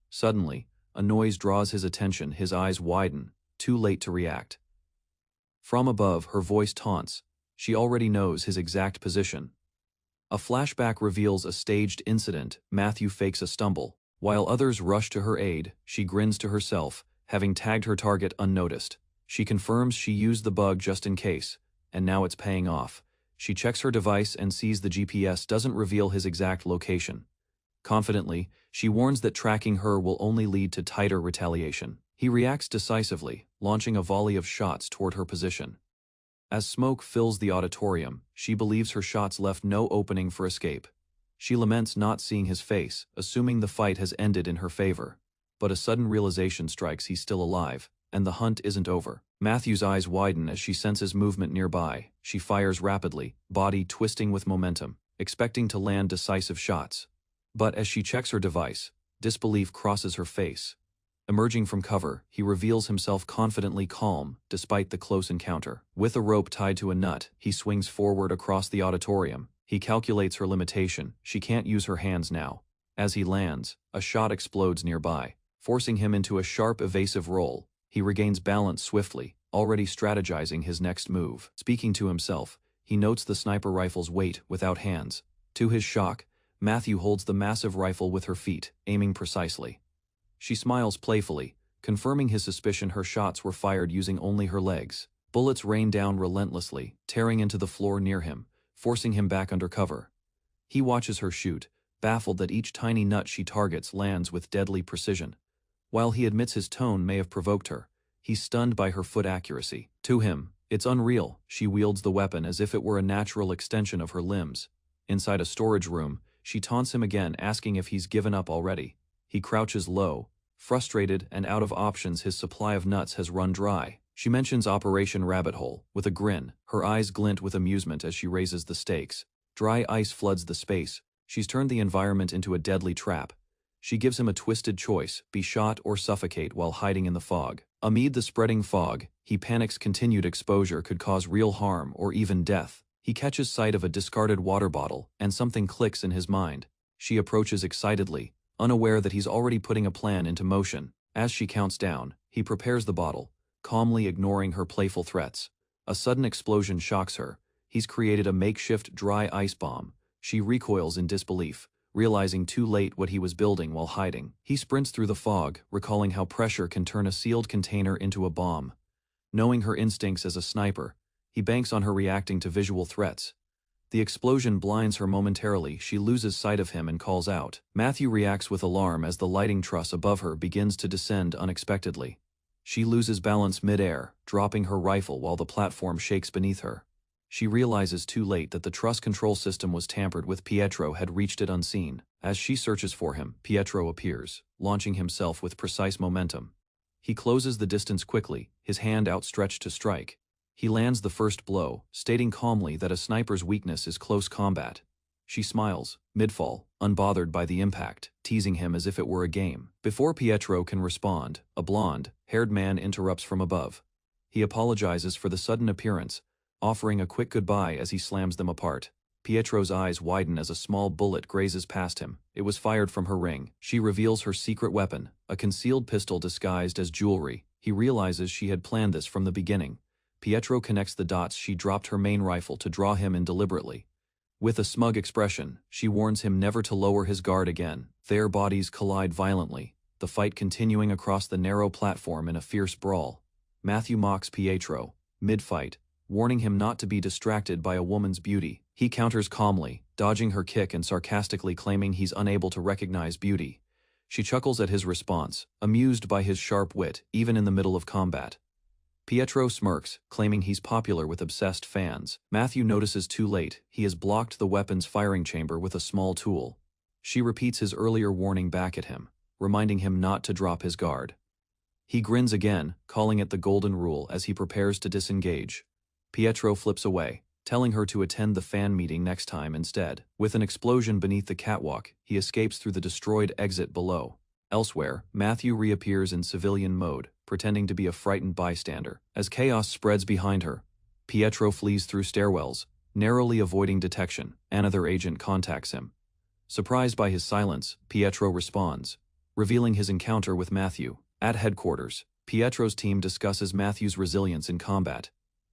Suddenly, a noise draws his attention. His eyes widen, too late to react. From above, her voice taunts. She already knows his exact position. A flashback reveals a staged incident. Matthew fakes a stumble. While others rush to her aid, she grins to herself, having tagged her target unnoticed. She confirms she used the bug just in case, and now it's paying off. She checks her device and sees the GPS doesn't reveal his exact location. Confidently, she warns that tracking her will only lead to tighter retaliation. He reacts decisively, launching a volley of shots toward her position. As smoke fills the auditorium, she believes her shots left no opening for escape. She laments not seeing his face, assuming the fight has ended in her favor. But a sudden realization strikes: he's still alive, and the hunt isn't over. Matthew's eyes widen as she senses movement nearby. She fires rapidly, body twisting with momentum, expecting to land decisive shots. But as she checks her device, disbelief crosses her face. Emerging from cover, he reveals himself confidently calm, despite the close encounter. With a rope tied to a nut, he swings forward across the auditorium. He calculates her limitation. She can't use her hands now. As he lands, a shot explodes nearby, forcing him into a sharp, evasive roll. He regains balance swiftly, already strategizing his next move. Speaking to himself, he notes the sniper rifle's weight without hands. To his shock, Matthew holds the massive rifle with her feet, aiming precisely. She smiles playfully, confirming his suspicion her shots were fired using only her legs. Bullets rain down relentlessly, tearing into the floor near him, forcing him back under cover. He watches her shoot, baffled that each tiny nut she targets lands with deadly precision. While he admits his tone may have provoked her, he's stunned by her foot accuracy. To him, it's unreal. She wields the weapon as if it were a natural extension of her limbs. Inside a storage room, she taunts him again, asking if he's given up already. He crouches low, frustrated and out of options. His supply of nuts has run dry. She mentions Operation Rabbit Hole, with a grin. Her eyes glint with amusement as she raises the stakes. Dry ice floods the space. She's turned the environment into a deadly trap. She gives him a twisted choice: be shot or suffocate while hiding in the fog. Amid the spreading fog, he panics. Continued exposure could cause real harm or even death. He catches sight of a discarded water bottle, and something clicks in his mind. She approaches excitedly, unaware that he's already putting a plan into motion. As she counts down, he prepares the bottle, calmly ignoring her playful threats. A sudden explosion shocks her. He's created a makeshift dry ice bomb. She recoils in disbelief, realizing too late what he was building while hiding. He sprints through the fog, recalling how pressure can turn a sealed container into a bomb. Knowing her instincts as a sniper, he banks on her reacting to visual threats. The explosion blinds her momentarily. She loses sight of him and calls out. Matthew reacts with alarm as the lighting truss above her begins to descend unexpectedly. She loses balance mid-air, dropping her rifle while the platform shakes beneath her. She realizes too late that the truss control system was tampered with. Pietro had reached it unseen. As she searches for him, Pietro appears, launching himself with precise momentum. He closes the distance quickly, his hand outstretched to strike. He lands the first blow, stating calmly that a sniper's weakness is close combat. She smiles, mid-fall, unbothered by the impact, teasing him as if it were a game. Before Pietro can respond, a blonde-haired man interrupts from above. He apologizes for the sudden appearance, offering a quick goodbye as he slams them apart. Pietro's eyes widen as a small bullet grazes past him. It was fired from her ring. She reveals her secret weapon, a concealed pistol disguised as jewelry. He realizes she had planned this from the beginning. Pietro connects the dots. She dropped her main rifle to draw him in deliberately. With a smug expression, she warns him never to lower his guard again. Their bodies collide violently, the fight continuing across the narrow platform in a fierce brawl. Matthew mocks Pietro, mid-fight, warning him not to be distracted by a woman's beauty. He counters calmly, dodging her kick and sarcastically claiming he's unable to recognize beauty. She chuckles at his response, amused by his sharp wit, even in the middle of combat. Pietro smirks, claiming he's popular with obsessed fans. Matthew notices too late he has blocked the weapon's firing chamber with a small tool. She repeats his earlier warning back at him, reminding him not to drop his guard. He grins again, calling it the golden rule as he prepares to disengage. Pietro flips away, telling her to attend the fan meeting next time instead. With an explosion beneath the catwalk, he escapes through the destroyed exit below. Elsewhere, Matthew reappears in civilian mode, pretending to be a frightened bystander. As chaos spreads behind her, Pietro flees through stairwells, narrowly avoiding detection. Another agent contacts him. Surprised by his silence, Pietro responds, revealing his encounter with Matthew. At headquarters, Pietro's team discusses Matthew's resilience in combat.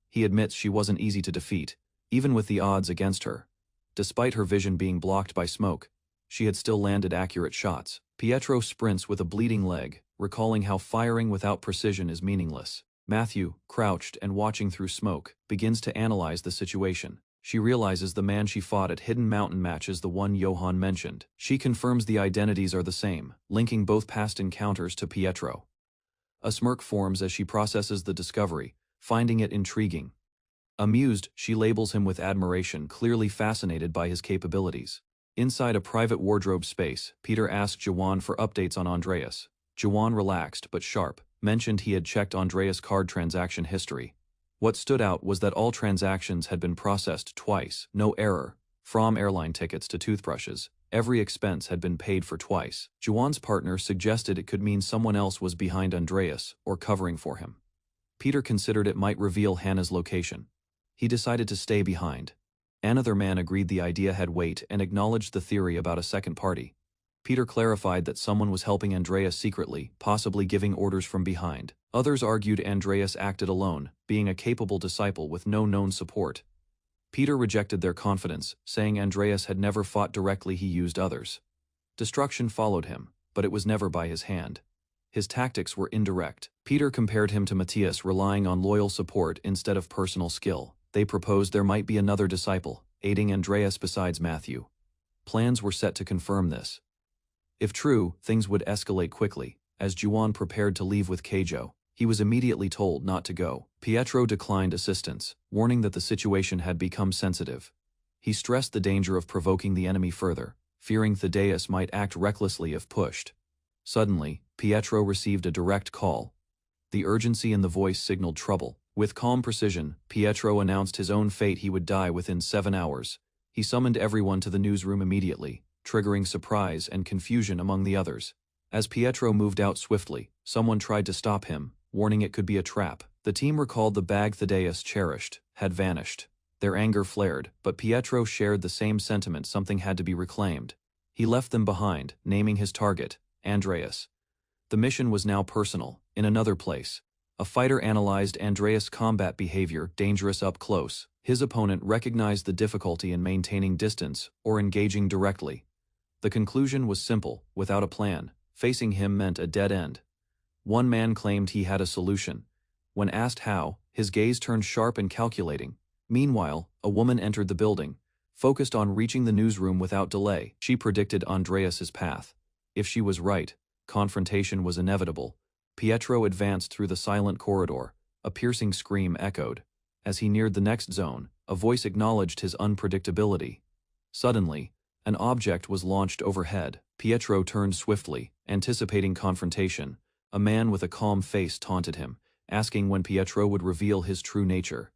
He admits she wasn't easy to defeat, even with the odds against her. Despite her vision being blocked by smoke, she had still landed accurate shots. Pietro sprints with a bleeding leg, recalling how firing without precision is meaningless. Matthew, crouched and watching through smoke, begins to analyze the situation. She realizes the man she fought at Hidden Mountain matches the one Johann mentioned. She confirms the identities are the same, linking both past encounters to Pietro. A smirk forms as she processes the discovery, finding it intriguing. Amused, she labels him with admiration, clearly fascinated by his capabilities. Inside a private wardrobe space, Peter asked Jawan for updates on Andreas. Jawan, relaxed but sharp, mentioned he had checked Andreas' card transaction history. What stood out was that all transactions had been processed twice, no error. From airline tickets to toothbrushes, every expense had been paid for twice. Jawan's partner suggested it could mean someone else was behind Andreas or covering for him. Peter considered it might reveal Hannah's location. He decided to stay behind. Another man agreed the idea had weight and acknowledged the theory about a second party. Peter clarified that someone was helping Andreas secretly, possibly giving orders from behind. Others argued Andreas acted alone, being a capable disciple with no known support. Peter rejected their confidence, saying Andreas had never fought directly, he used others. Destruction followed him, but it was never by his hand. His tactics were indirect. Peter compared him to Matthias, relying on loyal support instead of personal skill. They proposed there might be another disciple, aiding Andreas besides Matthew. Plans were set to confirm this. If true, things would escalate quickly. As Juan prepared to leave with Keijo, he was immediately told not to go. Pietro declined assistance, warning that the situation had become sensitive. He stressed the danger of provoking the enemy further, fearing Thaddeus might act recklessly if pushed. Suddenly, Pietro received a direct call. The urgency in the voice signaled trouble. With calm precision, Pietro announced his own fate: he would die within 7 hours. He summoned everyone to the newsroom immediately, triggering surprise and confusion among the others. As Pietro moved out swiftly, someone tried to stop him, warning it could be a trap. The team recalled the bag Thaddeus cherished had vanished. Their anger flared, but Pietro shared the same sentiment: something had to be reclaimed. He left them behind, naming his target, Andreas. The mission was now personal. In another place, a fighter analyzed Andreas' combat behavior, dangerous up close. His opponent recognized the difficulty in maintaining distance or engaging directly. The conclusion was simple: without a plan, facing him meant a dead end. One man claimed he had a solution. When asked how, his gaze turned sharp and calculating. Meanwhile, a woman entered the building, focused on reaching the newsroom without delay. She predicted Andreas's path. If she was right, confrontation was inevitable. Pietro advanced through the silent corridor. A piercing scream echoed. As he neared the next zone, a voice acknowledged his unpredictability. Suddenly, an object was launched overhead. Pietro turned swiftly, anticipating confrontation. A man with a calm face taunted him, asking when Pietro would reveal his true nature.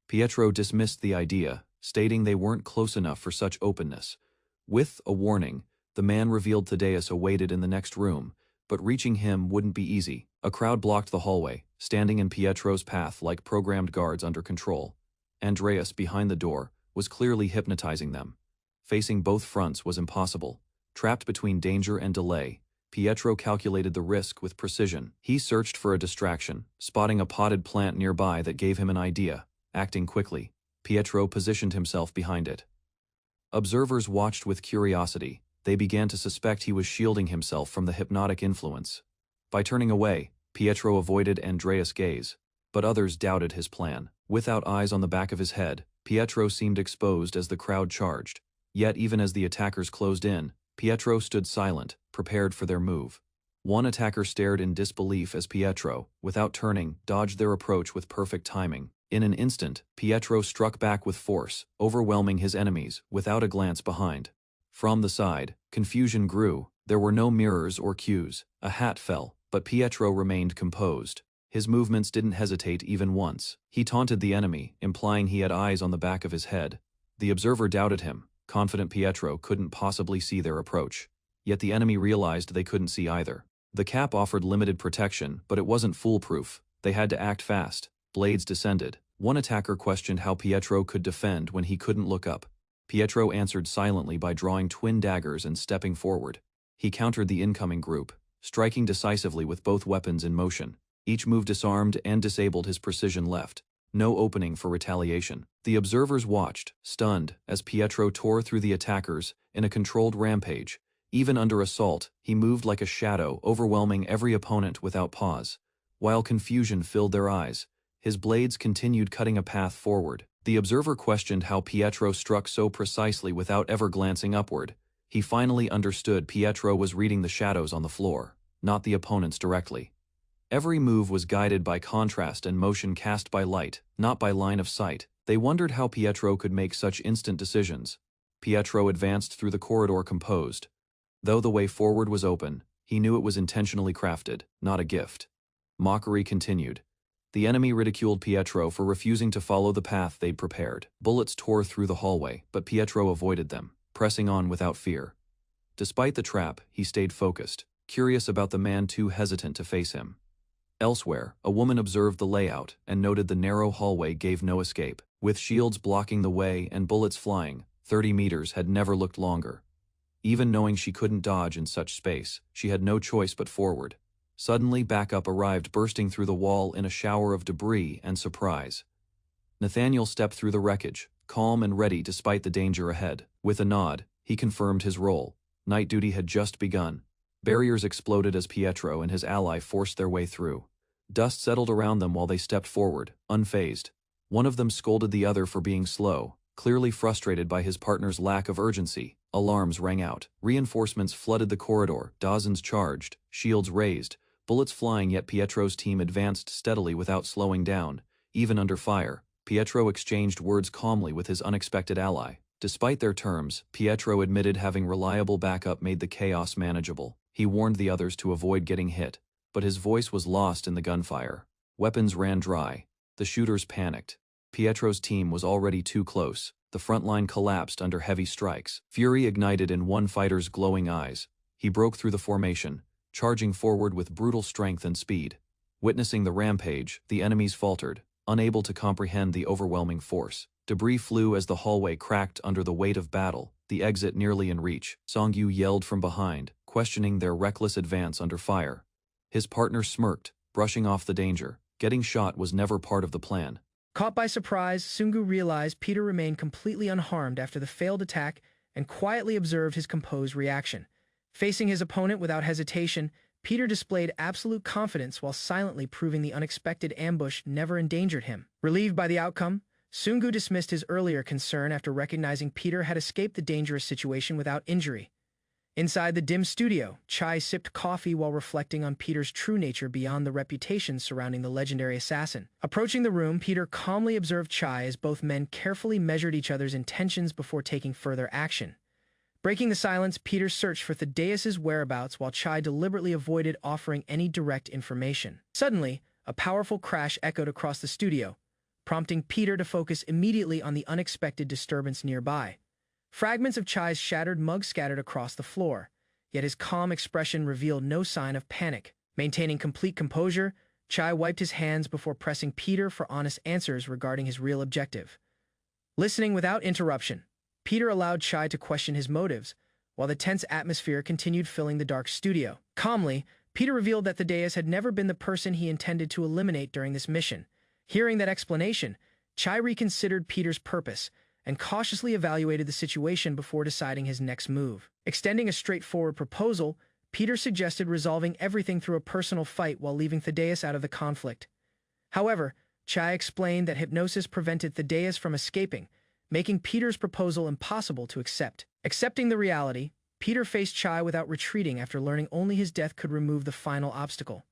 Pietro dismissed the idea, stating they weren't close enough for such openness. With a warning, the man revealed Thaddeus awaited in the next room, but reaching him wouldn't be easy. A crowd blocked the hallway, standing in Pietro's path like programmed guards under control. Andreas, behind the door, was clearly hypnotizing them. Facing both fronts was impossible. Trapped between danger and delay, Pietro calculated the risk with precision. He searched for a distraction, spotting a potted plant nearby that gave him an idea. Acting quickly, Pietro positioned himself behind it. Observers watched with curiosity. They began to suspect he was shielding himself from the hypnotic influence. By turning away, Pietro avoided Andreas' gaze. but others doubted his plan. Without eyes on the back of his head, Pietro seemed exposed as the crowd charged. Yet even as the attackers closed in, Pietro stood silent, prepared for their move. One attacker stared in disbelief as Pietro, without turning, dodged their approach with perfect timing. In an instant, Pietro struck back with force, overwhelming his enemies, without a glance behind. From the side, confusion grew. There were no mirrors or cues. A hat fell, but Pietro remained composed. His movements didn't hesitate even once. He taunted the enemy, implying he had eyes on the back of his head. The observer doubted him, confident Pietro couldn't possibly see their approach. Yet the enemy realized they couldn't see either. The cap offered limited protection, but it wasn't foolproof. They had to act fast. Blades descended. One attacker questioned how Pietro could defend when he couldn't look up. Pietro answered silently by drawing twin daggers and stepping forward. He countered the incoming group, striking decisively with both weapons in motion. Each move disarmed and disabled his precision left. No opening for retaliation. The observers watched, stunned, as Pietro tore through the attackers in a controlled rampage. Even under assault, he moved like a shadow, overwhelming every opponent without pause. While confusion filled their eyes, his blades continued cutting a path forward. The observer questioned how Pietro struck so precisely without ever glancing upward. He finally understood Pietro was reading the shadows on the floor, not the opponents directly. Every move was guided by contrast and motion cast by light, not by line of sight. They wondered how Pietro could make such instant decisions. Pietro advanced through the corridor composed. Though the way forward was open, he knew it was intentionally crafted, not a gift. Mockery continued. The enemy ridiculed Pietro for refusing to follow the path they'd prepared. Bullets tore through the hallway, but Pietro avoided them, pressing on without fear. Despite the trap, he stayed focused, curious about the man too hesitant to face him. Elsewhere, a woman observed the layout and noted the narrow hallway gave no escape. With shields blocking the way and bullets flying, 30 meters had never looked longer. Even knowing she couldn't dodge in such space, she had no choice but forward. Suddenly, backup arrived, bursting through the wall in a shower of debris and surprise. Nathaniel stepped through the wreckage, calm and ready despite the danger ahead. With a nod, he confirmed his role. Night duty had just begun. Barriers exploded as Pietro and his ally forced their way through. Dust settled around them while they stepped forward, unfazed. One of them scolded the other for being slow, clearly frustrated by his partner's lack of urgency. Alarms rang out. Reinforcements flooded the corridor, dozens charged, shields raised, bullets flying, yet Pietro's team advanced steadily without slowing down. Even under fire, Pietro exchanged words calmly with his unexpected ally. Despite their terms, Pietro admitted having reliable backup made the chaos manageable. He warned the others to avoid getting hit, but his voice was lost in the gunfire. Weapons ran dry. The shooters panicked. Pietro's team was already too close. The front line collapsed under heavy strikes. Fury ignited in one fighter's glowing eyes. He broke through the formation, charging forward with brutal strength and speed. Witnessing the rampage, the enemies faltered, unable to comprehend the overwhelming force. Debris flew as the hallway cracked under the weight of battle, the exit nearly in reach. Songyu yelled from behind, questioning their reckless advance under fire. His partner smirked, brushing off the danger. Getting shot was never part of the plan. Caught by surprise, Sungu realized Peter remained completely unharmed after the failed attack and quietly observed his composed reaction. Facing his opponent without hesitation, Peter displayed absolute confidence while silently proving the unexpected ambush never endangered him. Relieved by the outcome, Sungu dismissed his earlier concern after recognizing Peter had escaped the dangerous situation without injury. Inside the dim studio, Chai sipped coffee while reflecting on Peter's true nature beyond the reputation surrounding the legendary assassin. Approaching the room, Peter calmly observed Chai as both men carefully measured each other's intentions before taking further action. Breaking the silence, Peter searched for Thaddeus's whereabouts while Chai deliberately avoided offering any direct information. Suddenly, a powerful crash echoed across the studio, prompting Peter to focus immediately on the unexpected disturbance nearby. Fragments of Chai's shattered mug scattered across the floor, yet his calm expression revealed no sign of panic. Maintaining complete composure, Chai wiped his hands before pressing Peter for honest answers regarding his real objective. Listening without interruption, Peter allowed Chai to question his motives, while the tense atmosphere continued filling the dark studio. Calmly, Peter revealed that Thaddeus had never been the person he intended to eliminate during this mission. Hearing that explanation, Chai reconsidered Peter's purpose and cautiously evaluated the situation before deciding his next move. Extending a straightforward proposal, Peter suggested resolving everything through a personal fight while leaving Thaddeus out of the conflict. However, Chai explained that hypnosis prevented Thaddeus from escaping, making Peter's proposal impossible to accept. Accepting the reality, Peter faced Chai without retreating after learning only his death could remove the final obstacle.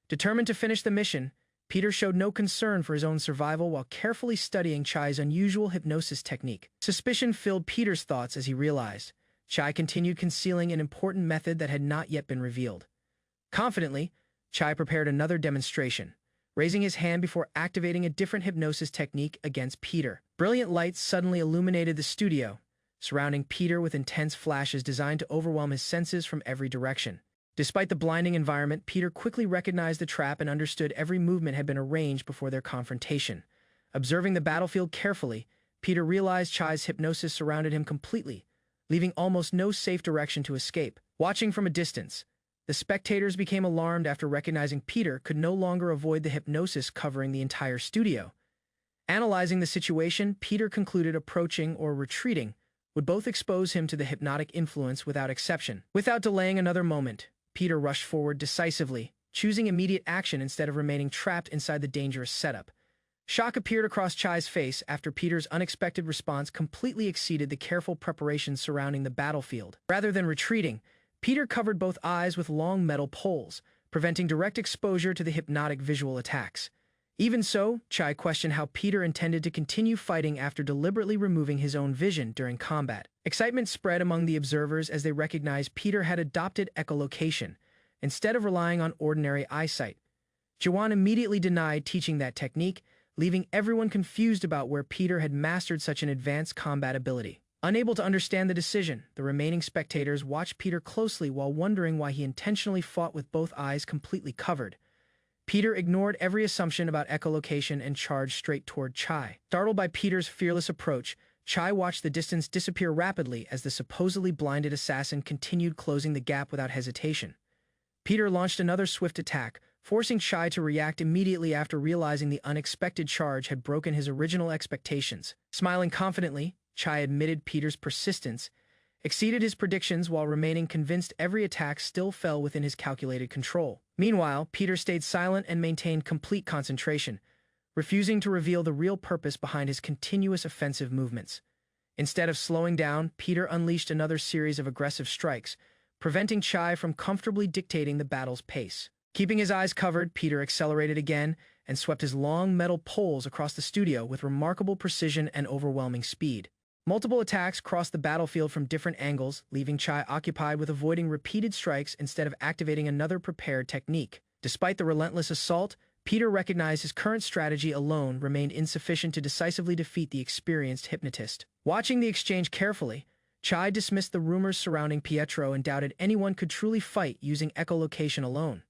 Determined to finish the mission, Peter showed no concern for his own survival while carefully studying Chai's unusual hypnosis technique. Suspicion filled Peter's thoughts as he realized Chai continued concealing an important method that had not yet been revealed. Confidently, Chai prepared another demonstration, raising his hand before activating a different hypnosis technique against Peter. Brilliant lights suddenly illuminated the studio, surrounding Peter with intense flashes designed to overwhelm his senses from every direction. Despite the blinding environment, Peter quickly recognized the trap and understood every movement had been arranged before their confrontation. Observing the battlefield carefully, Peter realized Chai's hypnosis surrounded him completely, leaving almost no safe direction to escape. Watching from a distance, the spectators became alarmed after recognizing Peter could no longer avoid the hypnosis covering the entire studio. Analyzing the situation, Peter concluded approaching or retreating would both expose him to the hypnotic influence without exception. Without delaying another moment, Peter rushed forward decisively, choosing immediate action instead of remaining trapped inside the dangerous setup. Shock appeared across Chai's face after Peter's unexpected response completely exceeded the careful preparations surrounding the battlefield. Rather than retreating, Peter covered both eyes with long metal poles, preventing direct exposure to the hypnotic visual attacks. Even so, Chai questioned how Peter intended to continue fighting after deliberately removing his own vision during combat. Excitement spread among the observers as they recognized Peter had adopted echolocation, instead of relying on ordinary eyesight. Jiwan immediately denied teaching that technique, leaving everyone confused about where Peter had mastered such an advanced combat ability. Unable to understand the decision, the remaining spectators watched Peter closely while wondering why he intentionally fought with both eyes completely covered. Peter ignored every assumption about echolocation and charged straight toward Chai. Startled by Peter's fearless approach, Chai watched the distance disappear rapidly as the supposedly blinded assassin continued closing the gap without hesitation. Peter launched another swift attack, forcing Chai to react immediately after realizing the unexpected charge had broken his original expectations. Smiling confidently, Chai admitted Peter's persistence exceeded his predictions while remaining convinced every attack still fell within his calculated control. Meanwhile, Peter stayed silent and maintained complete concentration, refusing to reveal the real purpose behind his continuous offensive movements. Instead of slowing down, Peter unleashed another series of aggressive strikes, preventing Chai from comfortably dictating the battle's pace. Keeping his eyes covered, Peter accelerated again and swept his long metal poles across the studio with remarkable precision and overwhelming speed. Multiple attacks crossed the battlefield from different angles, leaving Chai occupied with avoiding repeated strikes instead of activating another prepared technique. Despite the relentless assault, Peter recognized his current strategy alone remained insufficient to decisively defeat the experienced hypnotist. Watching the exchange carefully, Chai dismissed the rumors surrounding Pietro and doubted anyone could truly fight using echolocation alone.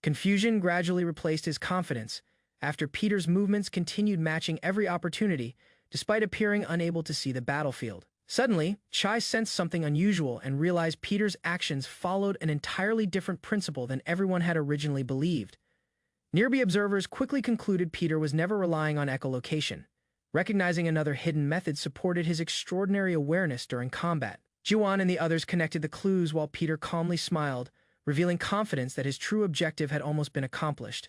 Confusion gradually replaced his confidence after Peter's movements continued matching every opportunity, despite appearing unable to see the battlefield. Suddenly, Chai sensed something unusual and realized Peter's actions followed an entirely different principle than everyone had originally believed. Nearby observers quickly concluded Peter was never relying on echolocation. Recognizing another hidden method supported his extraordinary awareness during combat. Jiwan and the others connected the clues while Peter calmly smiled, revealing confidence that his true objective had almost been accomplished.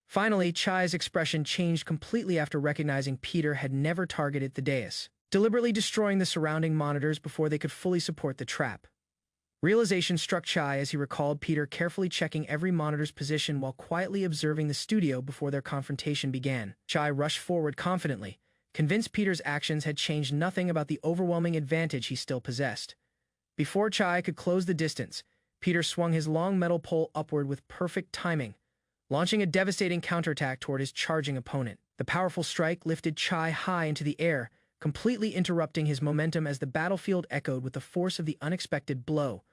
Finally, Chai's expression changed completely after recognizing Peter had never targeted Thaddeus, deliberately destroying the surrounding monitors before they could fully support the trap. Realization struck Chai as he recalled Peter carefully checking every monitor's position while quietly observing the studio before their confrontation began. Chai rushed forward confidently, convinced Peter's actions had changed nothing about the overwhelming advantage he still possessed. Before Chai could close the distance, Peter swung his long metal pole upward with perfect timing, launching a devastating counterattack toward his charging opponent. The powerful strike lifted Chai high into the air, completely interrupting his momentum as the battlefield echoed with the force of the unexpected blow.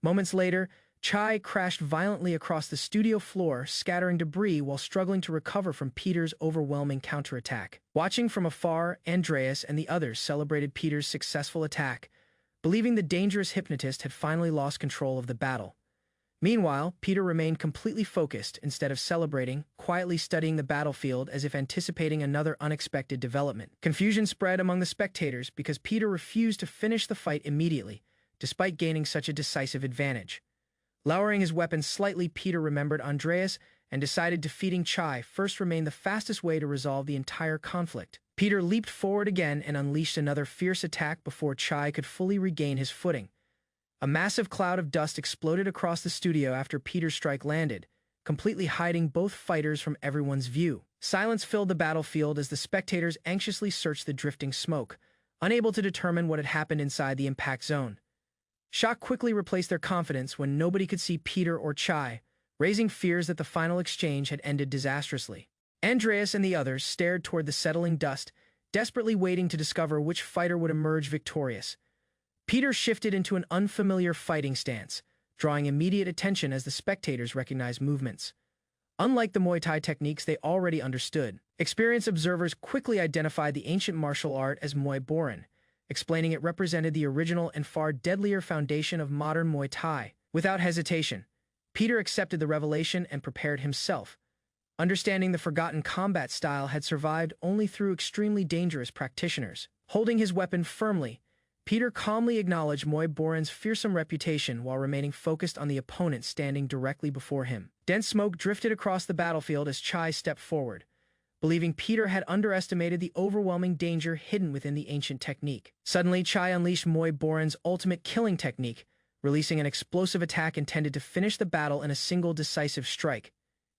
Moments later, Chai crashed violently across the studio floor, scattering debris while struggling to recover from Peter's overwhelming counterattack. Watching from afar, Andreas and the others celebrated Peter's successful attack, believing the dangerous hypnotist had finally lost control of the battle. Meanwhile, Peter remained completely focused instead of celebrating, quietly studying the battlefield as if anticipating another unexpected development. Confusion spread among the spectators because Peter refused to finish the fight immediately, despite gaining such a decisive advantage. Lowering his weapon slightly, Peter remembered Andreas and decided defeating Chai first remained the fastest way to resolve the entire conflict. Peter leaped forward again and unleashed another fierce attack before Chai could fully regain his footing. A massive cloud of dust exploded across the studio after Peter's strike landed, completely hiding both fighters from everyone's view. Silence filled the battlefield as the spectators anxiously searched the drifting smoke, unable to determine what had happened inside the impact zone. Shock quickly replaced their confidence when nobody could see Peter or Chai, raising fears that the final exchange had ended disastrously. Andreas and the others stared toward the settling dust, desperately waiting to discover which fighter would emerge victorious. Peter shifted into an unfamiliar fighting stance, drawing immediate attention as the spectators recognized movements. Unlike the Muay Thai techniques they already understood, experienced observers quickly identified the ancient martial art as Muay Boran, explaining it represented the original and far deadlier foundation of modern Muay Thai. Without hesitation, Peter accepted the revelation and prepared himself, understanding the forgotten combat style had survived only through extremely dangerous practitioners. Holding his weapon firmly, Peter calmly acknowledged Muay Boran's fearsome reputation while remaining focused on the opponent standing directly before him. Dense smoke drifted across the battlefield as Chai stepped forward, believing Peter had underestimated the overwhelming danger hidden within the ancient technique. Suddenly, Chai unleashed Muay Boran's ultimate killing technique, releasing an explosive attack intended to finish the battle in a single decisive strike.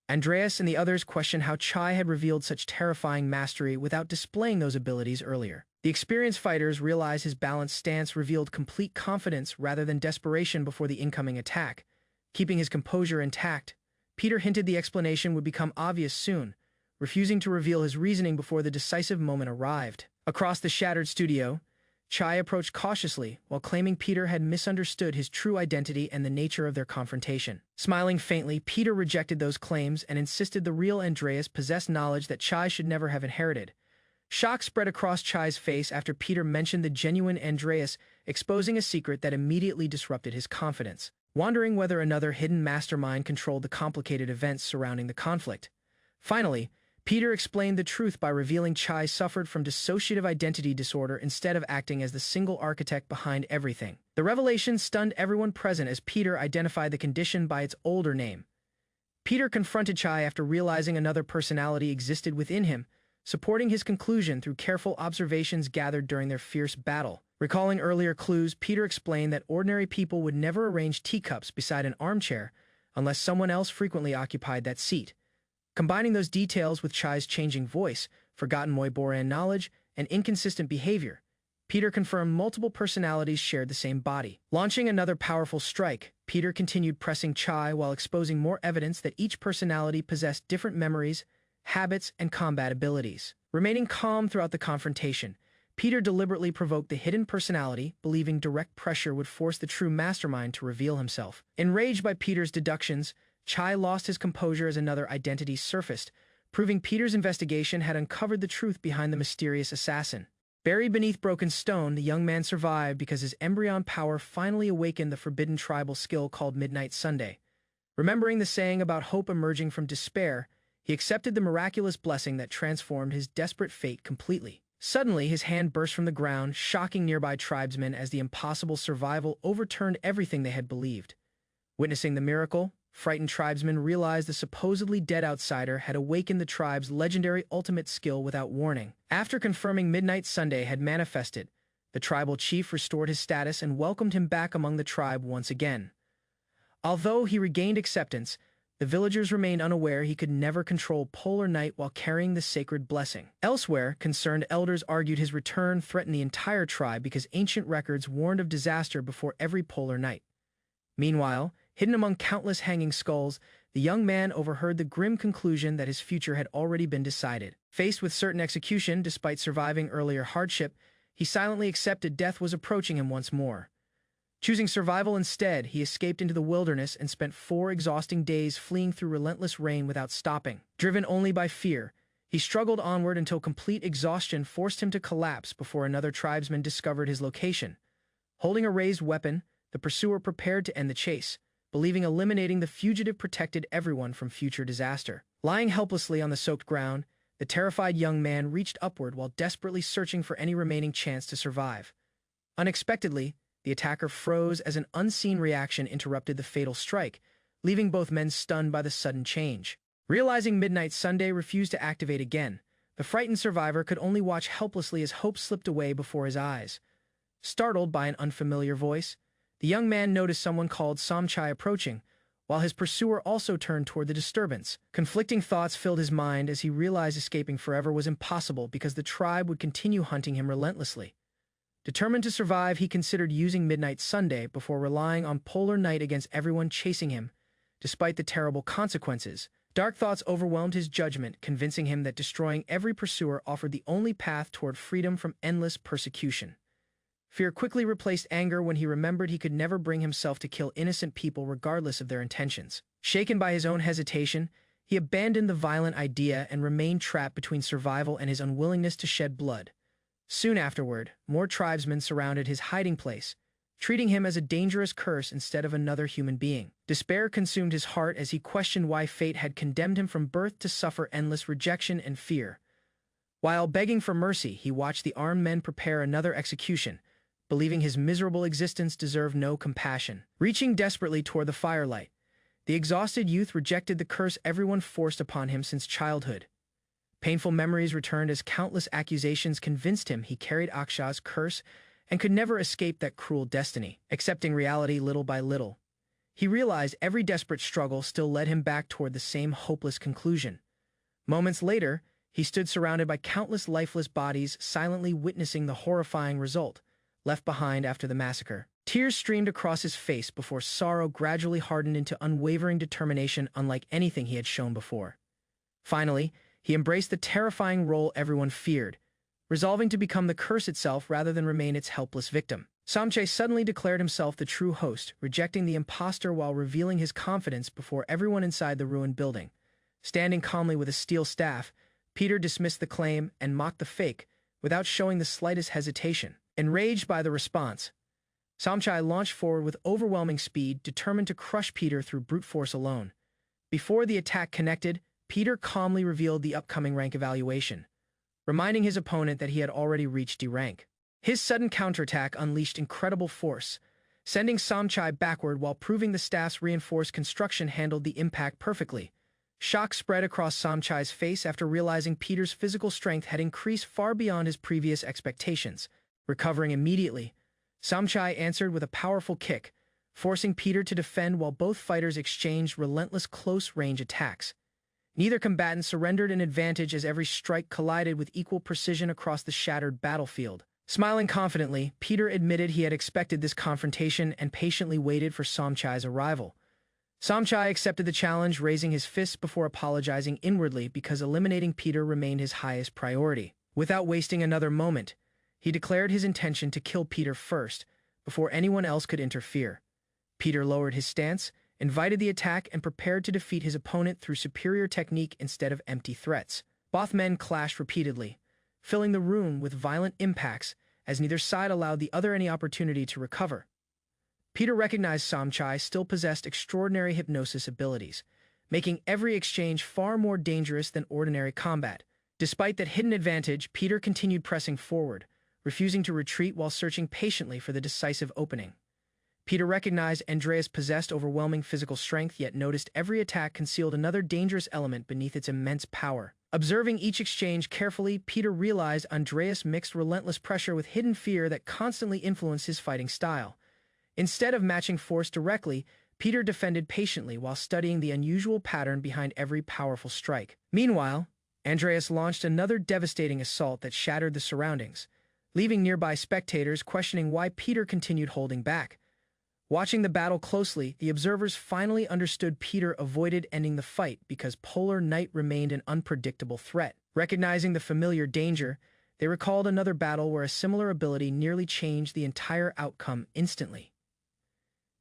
Andreas and the others questioned how Chai had revealed such terrifying mastery without displaying those abilities earlier. The experienced fighters realized his balanced stance revealed complete confidence rather than desperation before the incoming attack. Keeping his composure intact, Peter hinted the explanation would become obvious soon, refusing to reveal his reasoning before the decisive moment arrived. Across the shattered studio, Chai approached cautiously while claiming Peter had misunderstood his true identity and the nature of their confrontation. Smiling faintly, Peter rejected those claims and insisted the real Andreas possessed knowledge that Chai should never have inherited. Shock spread across Chai's face after Peter mentioned the genuine Andreas, exposing a secret that immediately disrupted his confidence. Wondering whether another hidden mastermind controlled the complicated events surrounding the conflict. Finally, Peter explained the truth by revealing Chai suffered from dissociative identity disorder instead of acting as the single architect behind everything. The revelation stunned everyone present as Peter identified the condition by its older name. Peter confronted Chai after realizing another personality existed within him, supporting his conclusion through careful observations gathered during their fierce battle. Recalling earlier clues, Peter explained that ordinary people would never arrange teacups beside an armchair unless someone else frequently occupied that seat. Combining those details with Chai's changing voice, forgotten Muay Boran knowledge, and inconsistent behavior, Peter confirmed multiple personalities shared the same body. Launching another powerful strike, Peter continued pressing Chai while exposing more evidence that each personality possessed different memories, habits, and combat abilities. Remaining calm throughout the confrontation, Peter deliberately provoked the hidden personality, believing direct pressure would force the true mastermind to reveal himself. Enraged by Peter's deductions, Chai lost his composure as another identity surfaced, proving Peter's investigation had uncovered the truth behind the mysterious assassin. Buried beneath broken stone, the young man survived because his embryon power finally awakened the forbidden tribal skill called Midnight Sunday. Remembering the saying about hope emerging from despair, he accepted the miraculous blessing that transformed his desperate fate completely. Suddenly, his hand burst from the ground, shocking nearby tribesmen as the impossible survival overturned everything they had believed. Witnessing the miracle, frightened tribesmen realized the supposedly dead outsider had awakened the tribe's legendary ultimate skill without warning. After confirming Midnight Sunday had manifested, the tribal chief restored his status and welcomed him back among the tribe once again. Although he regained acceptance, the villagers remained unaware he could never control polar night while carrying the sacred blessing. Elsewhere, concerned elders argued his return threatened the entire tribe because ancient records warned of disaster before every polar night. Meanwhile, hidden among countless hanging skulls, the young man overheard the grim conclusion that his future had already been decided. Faced with certain execution despite surviving earlier hardship, he silently accepted death was approaching him once more. Choosing survival instead, he escaped into the wilderness and spent 4 exhausting days fleeing through relentless rain without stopping. Driven only by fear, he struggled onward until complete exhaustion forced him to collapse before another tribesman discovered his location. Holding a raised weapon, the pursuer prepared to end the chase, believing eliminating the fugitive protected everyone from future disaster. Lying helplessly on the soaked ground, the terrified young man reached upward while desperately searching for any remaining chance to survive. Unexpectedly, the attacker froze as an unseen reaction interrupted the fatal strike, leaving both men stunned by the sudden change. Realizing Midnight Sunday refused to activate again, the frightened survivor could only watch helplessly as hope slipped away before his eyes. Startled by an unfamiliar voice, the young man noticed someone called Somchai approaching, while his pursuer also turned toward the disturbance. Conflicting thoughts filled his mind as he realized escaping forever was impossible because the tribe would continue hunting him relentlessly. Determined to survive, he considered using Midnight Sunday before relying on Polar Night against everyone chasing him. Despite the terrible consequences, dark thoughts overwhelmed his judgment, convincing him that destroying every pursuer offered the only path toward freedom from endless persecution. Fear quickly replaced anger when he remembered he could never bring himself to kill innocent people regardless of their intentions. Shaken by his own hesitation, he abandoned the violent idea and remained trapped between survival and his unwillingness to shed blood. Soon afterward, more tribesmen surrounded his hiding place, treating him as a dangerous curse instead of another human being. Despair consumed his heart as he questioned why fate had condemned him from birth to suffer endless rejection and fear. While begging for mercy, he watched the armed men prepare another execution, believing his miserable existence deserved no compassion. Reaching desperately toward the firelight, the exhausted youth rejected the curse everyone forced upon him since childhood. Painful memories returned as countless accusations convinced him he carried Aksha's curse and could never escape that cruel destiny. Accepting reality little by little, he realized every desperate struggle still led him back toward the same hopeless conclusion. Moments later, he stood surrounded by countless lifeless bodies, silently witnessing the horrifying result left behind after the massacre. Tears streamed across his face before sorrow gradually hardened into unwavering determination unlike anything he had shown before. Finally, he embraced the terrifying role everyone feared, resolving to become the curse itself rather than remain its helpless victim. Somchai suddenly declared himself the true host, rejecting the impostor while revealing his confidence before everyone inside the ruined building. Standing calmly with a steel staff, Peter dismissed the claim and mocked the fake without showing the slightest hesitation. Enraged by the response, Somchai launched forward with overwhelming speed, determined to crush Peter through brute force alone. Before the attack connected, Peter calmly revealed the upcoming rank evaluation, reminding his opponent that he had already reached D rank. His sudden counterattack unleashed incredible force, sending Somchai backward while proving the staff's reinforced construction handled the impact perfectly. Shock spread across Somchai's face after realizing Peter's physical strength had increased far beyond his previous expectations. Recovering immediately, Somchai answered with a powerful kick, forcing Peter to defend while both fighters exchanged relentless close-range attacks. Neither combatant surrendered an advantage as every strike collided with equal precision across the shattered battlefield. Smiling confidently, Peter admitted he had expected this confrontation and patiently waited for Somchai's arrival. Somchai accepted the challenge, raising his fists before apologizing inwardly because eliminating Peter remained his highest priority. Without wasting another moment, he declared his intention to kill Peter first, before anyone else could interfere. Peter lowered his stance, invited the attack, and prepared to defeat his opponent through superior technique instead of empty threats. Both men clashed repeatedly, filling the room with violent impacts as neither side allowed the other any opportunity to recover. Peter recognized Somchai still possessed extraordinary hypnosis abilities, making every exchange far more dangerous than ordinary combat. Despite that hidden advantage, Peter continued pressing forward, refusing to retreat while searching patiently for the decisive opening. Peter recognized Andreas possessed overwhelming physical strength, yet noticed every attack concealed another dangerous element beneath its immense power. Observing each exchange carefully, Peter realized Andreas mixed relentless pressure with hidden fear that constantly influenced his fighting style. Instead of matching force directly, Peter defended patiently while studying the unusual pattern behind every powerful strike. Meanwhile, Andreas launched another devastating assault that shattered the surroundings, leaving nearby spectators questioning why Peter continued holding back. Watching the battle closely, the observers finally understood Peter avoided ending the fight because Polar Night remained an unpredictable threat. Recognizing the familiar danger, they recalled another battle where a similar ability nearly changed the entire outcome instantly.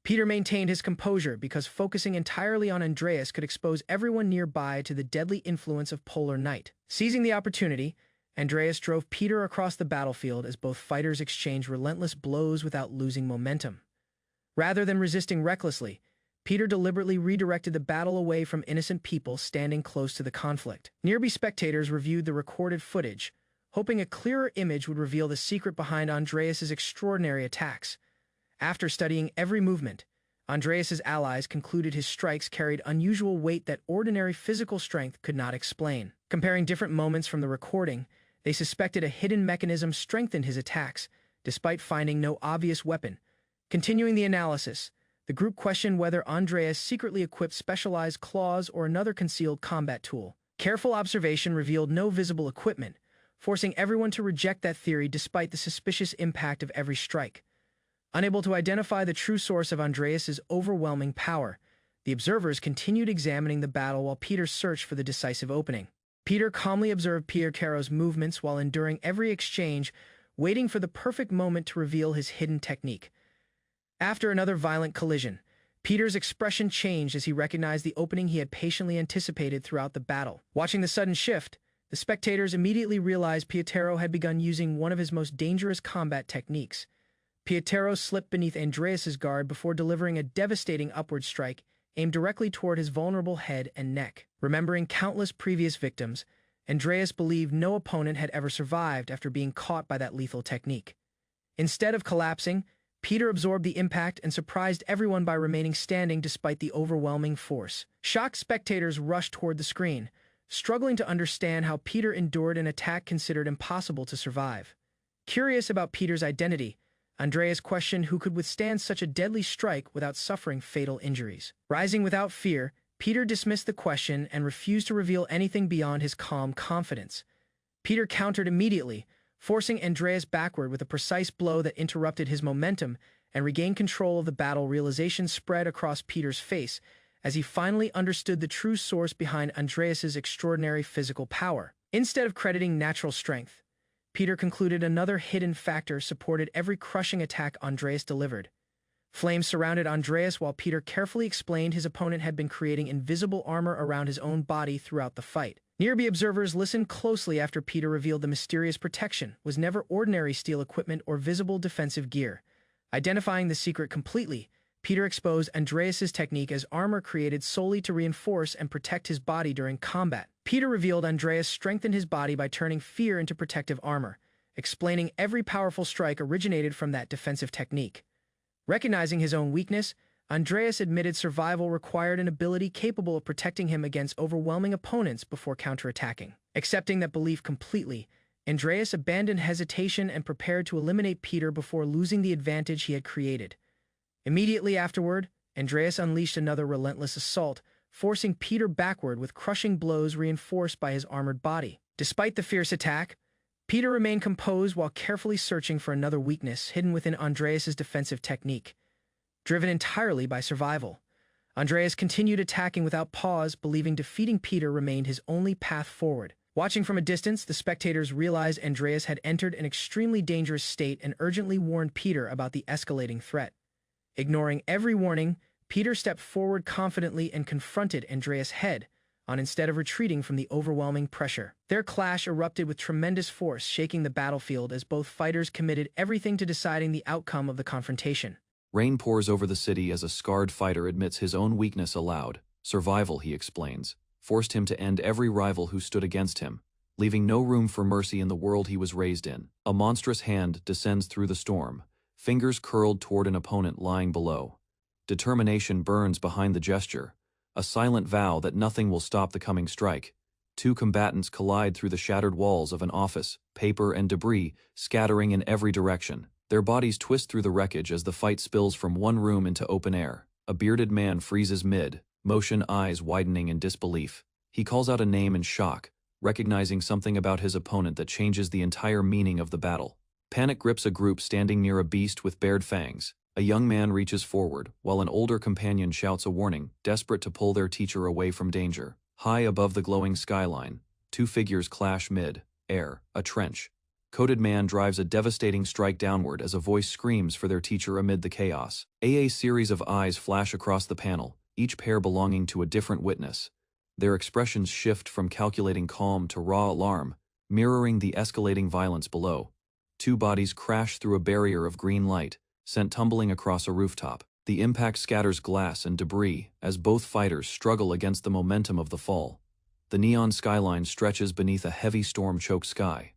Peter maintained his composure because focusing entirely on Andreas could expose everyone nearby to the deadly influence of Polar Night. Seizing the opportunity, Andreas drove Peter across the battlefield as both fighters exchanged relentless blows without losing momentum. Rather than resisting recklessly, Peter deliberately redirected the battle away from innocent people standing close to the conflict. Nearby spectators reviewed the recorded footage, hoping a clearer image would reveal the secret behind Andreas's extraordinary attacks. After studying every movement, Andreas's allies concluded his strikes carried unusual weight that ordinary physical strength could not explain. Comparing different moments from the recording, they suspected a hidden mechanism strengthened his attacks, despite finding no obvious weapon. Continuing the analysis, the group questioned whether Andreas secretly equipped specialized claws or another concealed combat tool. Careful observation revealed no visible equipment, forcing everyone to reject that theory despite the suspicious impact of every strike. Unable to identify the true source of Andreas's overwhelming power, the observers continued examining the battle while Peter searched for the decisive opening. Peter calmly observed Pietro's movements while enduring every exchange, waiting for the perfect moment to reveal his hidden technique. After another violent collision, Peter's expression changed as he recognized the opening he had patiently anticipated throughout the battle. Watching the sudden shift, the spectators immediately realized Pietro had begun using one of his most dangerous combat techniques. Pietro slipped beneath Andreas's guard before delivering a devastating upward strike aimed directly toward his vulnerable head and neck. Remembering countless previous victims, Andreas believed no opponent had ever survived after being caught by that lethal technique. Instead of collapsing, Peter absorbed the impact and surprised everyone by remaining standing despite the overwhelming force. Shocked spectators rushed toward the screen, struggling to understand how Peter endured an attack considered impossible to survive. Curious about Peter's identity, Andreas questioned who could withstand such a deadly strike without suffering fatal injuries. Rising without fear, Peter dismissed the question and refused to reveal anything beyond his calm confidence. Peter countered immediately, forcing Andreas backward with a precise blow that interrupted his momentum and regained control of the battle. Realization spread across Peter's face as he finally understood the true source behind Andreas's extraordinary physical power. Instead of crediting natural strength, Peter concluded another hidden factor supported every crushing attack Andreas delivered. Flames surrounded Andreas while Peter carefully explained his opponent had been creating invisible armor around his own body throughout the fight. Nearby observers listened closely after Peter revealed the mysterious protection was never ordinary steel equipment or visible defensive gear. Identifying the secret completely, Peter exposed Andreas's technique as armor created solely to reinforce and protect his body during combat. Peter revealed Andreas strengthened his body by turning fear into protective armor, explaining every powerful strike originated from that defensive technique. Recognizing his own weakness, Andreas admitted survival required an ability capable of protecting him against overwhelming opponents before counterattacking. Accepting that belief completely, Andreas abandoned hesitation and prepared to eliminate Peter before losing the advantage he had created. Immediately afterward, Andreas unleashed another relentless assault, forcing Peter backward with crushing blows reinforced by his armored body. Despite the fierce attack, Peter remained composed while carefully searching for another weakness hidden within Andreas's defensive technique. Driven entirely by survival, Andreas continued attacking without pause, believing defeating Peter remained his only path forward. Watching from a distance, the spectators realized Andreas had entered an extremely dangerous state and urgently warned Peter about the escalating threat. Ignoring every warning, Peter stepped forward confidently and confronted Andreas head-on instead of retreating from the overwhelming pressure. Their clash erupted with tremendous force, shaking the battlefield as both fighters committed everything to deciding the outcome of the confrontation. Rain pours over the city as a scarred fighter admits his own weakness aloud. Survival, he explains, forced him to end every rival who stood against him, leaving no room for mercy in the world he was raised in. A monstrous hand descends through the storm, fingers curled toward an opponent lying below. Determination burns behind the gesture, a silent vow that nothing will stop the coming strike. Two combatants collide through the shattered walls of an office, paper and debris scattering in every direction. Their bodies twist through the wreckage as the fight spills from one room into open air. A bearded man freezes mid-motion, eyes widening in disbelief. He calls out a name in shock, recognizing something about his opponent that changes the entire meaning of the battle. Panic grips a group standing near a beast with bared fangs. A young man reaches forward, while an older companion shouts a warning, desperate to pull their teacher away from danger. High above the glowing skyline, two figures clash mid-air, a trench. Coated man drives a devastating strike downward as a voice screams for their teacher amid the chaos. A series of eyes flash across the panel, each pair belonging to a different witness. Their expressions shift from calculating calm to raw alarm, mirroring the escalating violence below. Two bodies crash through a barrier of green light, sent tumbling across a rooftop. The impact scatters glass and debris as both fighters struggle against the momentum of the fall. The neon skyline stretches beneath a heavy storm-choked sky.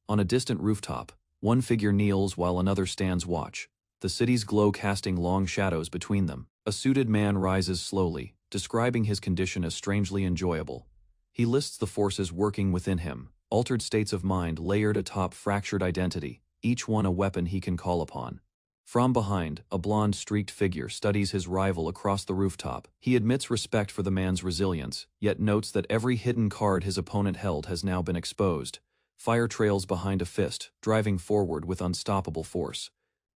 On a distant rooftop, one figure kneels while another stands watch. the city's glow casting long shadows between them. A suited man rises slowly, describing his condition as strangely enjoyable. He lists the forces working within him, altered states of mind layered atop fractured identity, each one a weapon he can call upon. From behind, a blonde streaked figure studies his rival across the rooftop. He admits respect for the man's resilience, yet notes that every hidden card his opponent held has now been exposed. Fire trails behind a fist, driving forward with unstoppable force.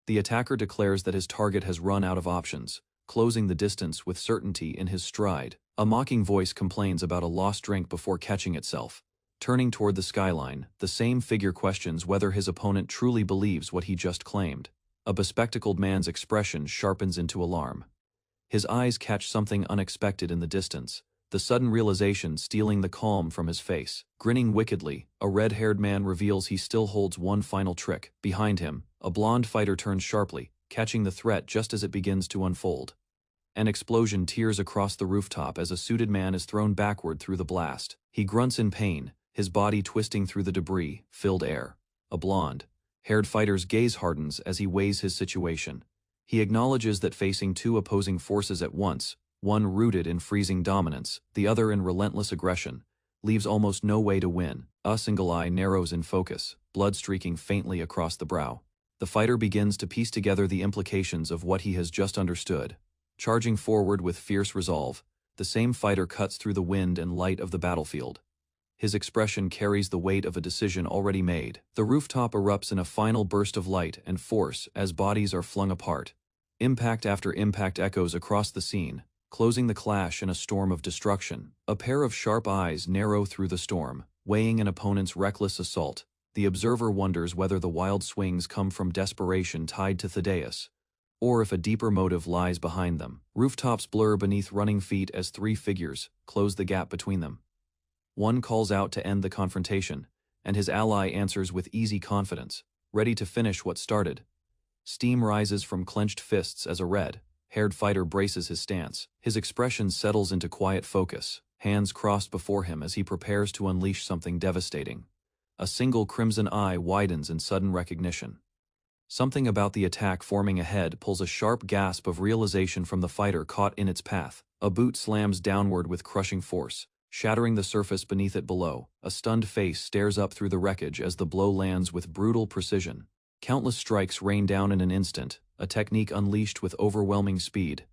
The attacker declares that his target has run out of options, closing the distance with certainty in his stride. A mocking voice complains about a lost drink before catching itself. Turning toward the skyline, the same figure questions whether his opponent truly believes what he just claimed. A bespectacled man's expression sharpens into alarm. His eyes catch something unexpected in the distance, the sudden realization stealing the calm from his face. Grinning wickedly, a red-haired man reveals he still holds one final trick. Behind him, a blonde fighter turns sharply, catching the threat just as it begins to unfold. An explosion tears across the rooftop as a suited man is thrown backward through the blast. He grunts in pain, his body twisting through the debris-filled air. A blonde-haired fighter's gaze hardens as he weighs his situation. He acknowledges that facing two opposing forces at once, one rooted in freezing dominance, the other in relentless aggression, leaves almost no way to win. A single eye narrows in focus, blood streaking faintly across the brow. The fighter begins to piece together the implications of what he has just understood. Charging forward with fierce resolve, the same fighter cuts through the wind and light of the battlefield. His expression carries the weight of a decision already made. The rooftop erupts in a final burst of light and force as bodies are flung apart. Impact after impact echoes across the scene, closing the clash in a storm of destruction. A pair of sharp eyes narrow through the storm, weighing an opponent's reckless assault. The observer wonders whether the wild swings come from desperation tied to Thaddeus, or if a deeper motive lies behind them. Rooftops blur beneath running feet as three figures close the gap between them. One calls out to end the confrontation, and his ally answers with easy confidence, ready to finish what started. Steam rises from clenched fists as a red-haired fighter braces his stance. His expression settles into quiet focus, hands crossed before him as he prepares to unleash something devastating. A single crimson eye widens in sudden recognition. Something about the attack forming ahead pulls a sharp gasp of realization from the fighter caught in its path. A boot slams downward with crushing force, shattering the surface beneath it below. A stunned face stares up through the wreckage as the blow lands with brutal precision. Countless strikes rain down in an instant, a technique unleashed with overwhelming speed.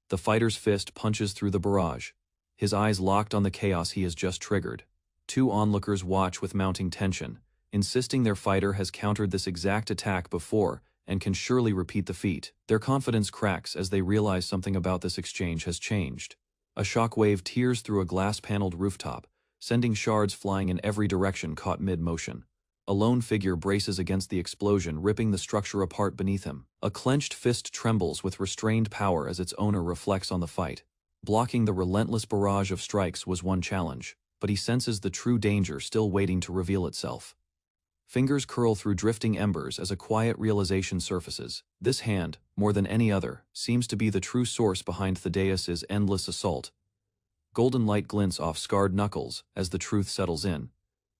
The fighter's fist punches through the barrage, his eyes locked on the chaos he has just triggered. Two onlookers watch with mounting tension, insisting their fighter has countered this exact attack before and can surely repeat the feat. Their confidence cracks as they realize something about this exchange has changed. A shockwave tears through a glass-paneled rooftop, sending shards flying in every direction caught mid-motion. A lone figure braces against the explosion, ripping the structure apart beneath him. A clenched fist trembles with restrained power as its owner reflects on the fight. Blocking the relentless barrage of strikes was one challenge, but he senses the true danger still waiting to reveal itself. Fingers curl through drifting embers as a quiet realization surfaces. This hand, more than any other, seems to be the true source behind Thaddeus's endless assault. Golden light glints off scarred knuckles as the truth settles in.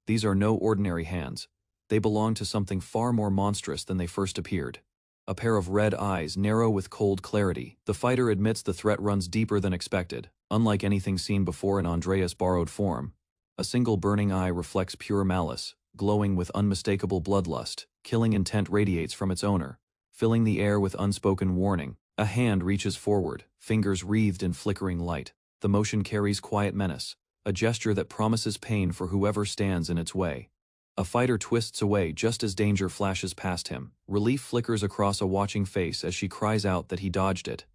These are no ordinary hands. They belong to something far more monstrous than they first appeared. A pair of red eyes narrow with cold clarity. The fighter admits the threat runs deeper than expected. Unlike anything seen before in Andreas' borrowed form, a single burning eye reflects pure malice, glowing with unmistakable bloodlust. Killing intent radiates from its owner, filling the air with unspoken warning. A hand reaches forward, fingers wreathed in flickering light. The motion carries quiet menace, a gesture that promises pain for whoever stands in its way. A fighter twists away just as danger flashes past him. Relief flickers across a watching face as she cries out that he dodged it.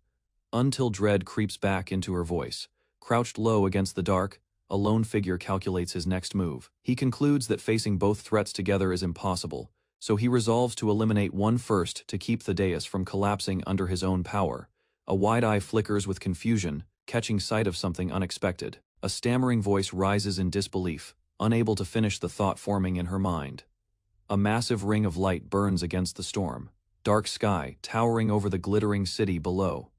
Until dread creeps back into her voice. Crouched low against the dark, a lone figure calculates his next move. He concludes that facing both threats together is impossible, so he resolves to eliminate one first to keep Thaddeus from collapsing under his own power. A wide eye flickers with confusion, catching sight of something unexpected. A stammering voice rises in disbelief, unable to finish the thought forming in her mind. A massive ring of light burns against the storm. Dark sky towering over the glittering city below.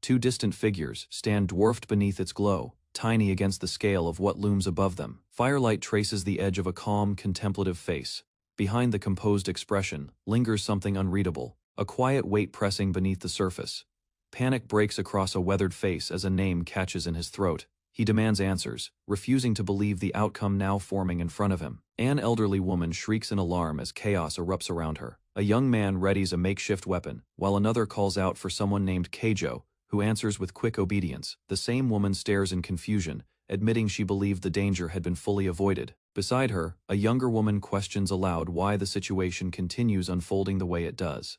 Two distant figures stand dwarfed beneath its glow, tiny against the scale of what looms above them. Firelight traces the edge of a calm, contemplative face. Behind the composed expression lingers something unreadable, a quiet weight pressing beneath the surface. Panic breaks across a weathered face as a name catches in his throat. He demands answers, refusing to believe the outcome now forming in front of him. An elderly woman shrieks in alarm as chaos erupts around her. A young man readies a makeshift weapon, while another calls out for someone named Keijo, who answers with quick obedience. The same woman stares in confusion, admitting she believed the danger had been fully avoided. Beside her, a younger woman questions aloud why the situation continues unfolding the way it does.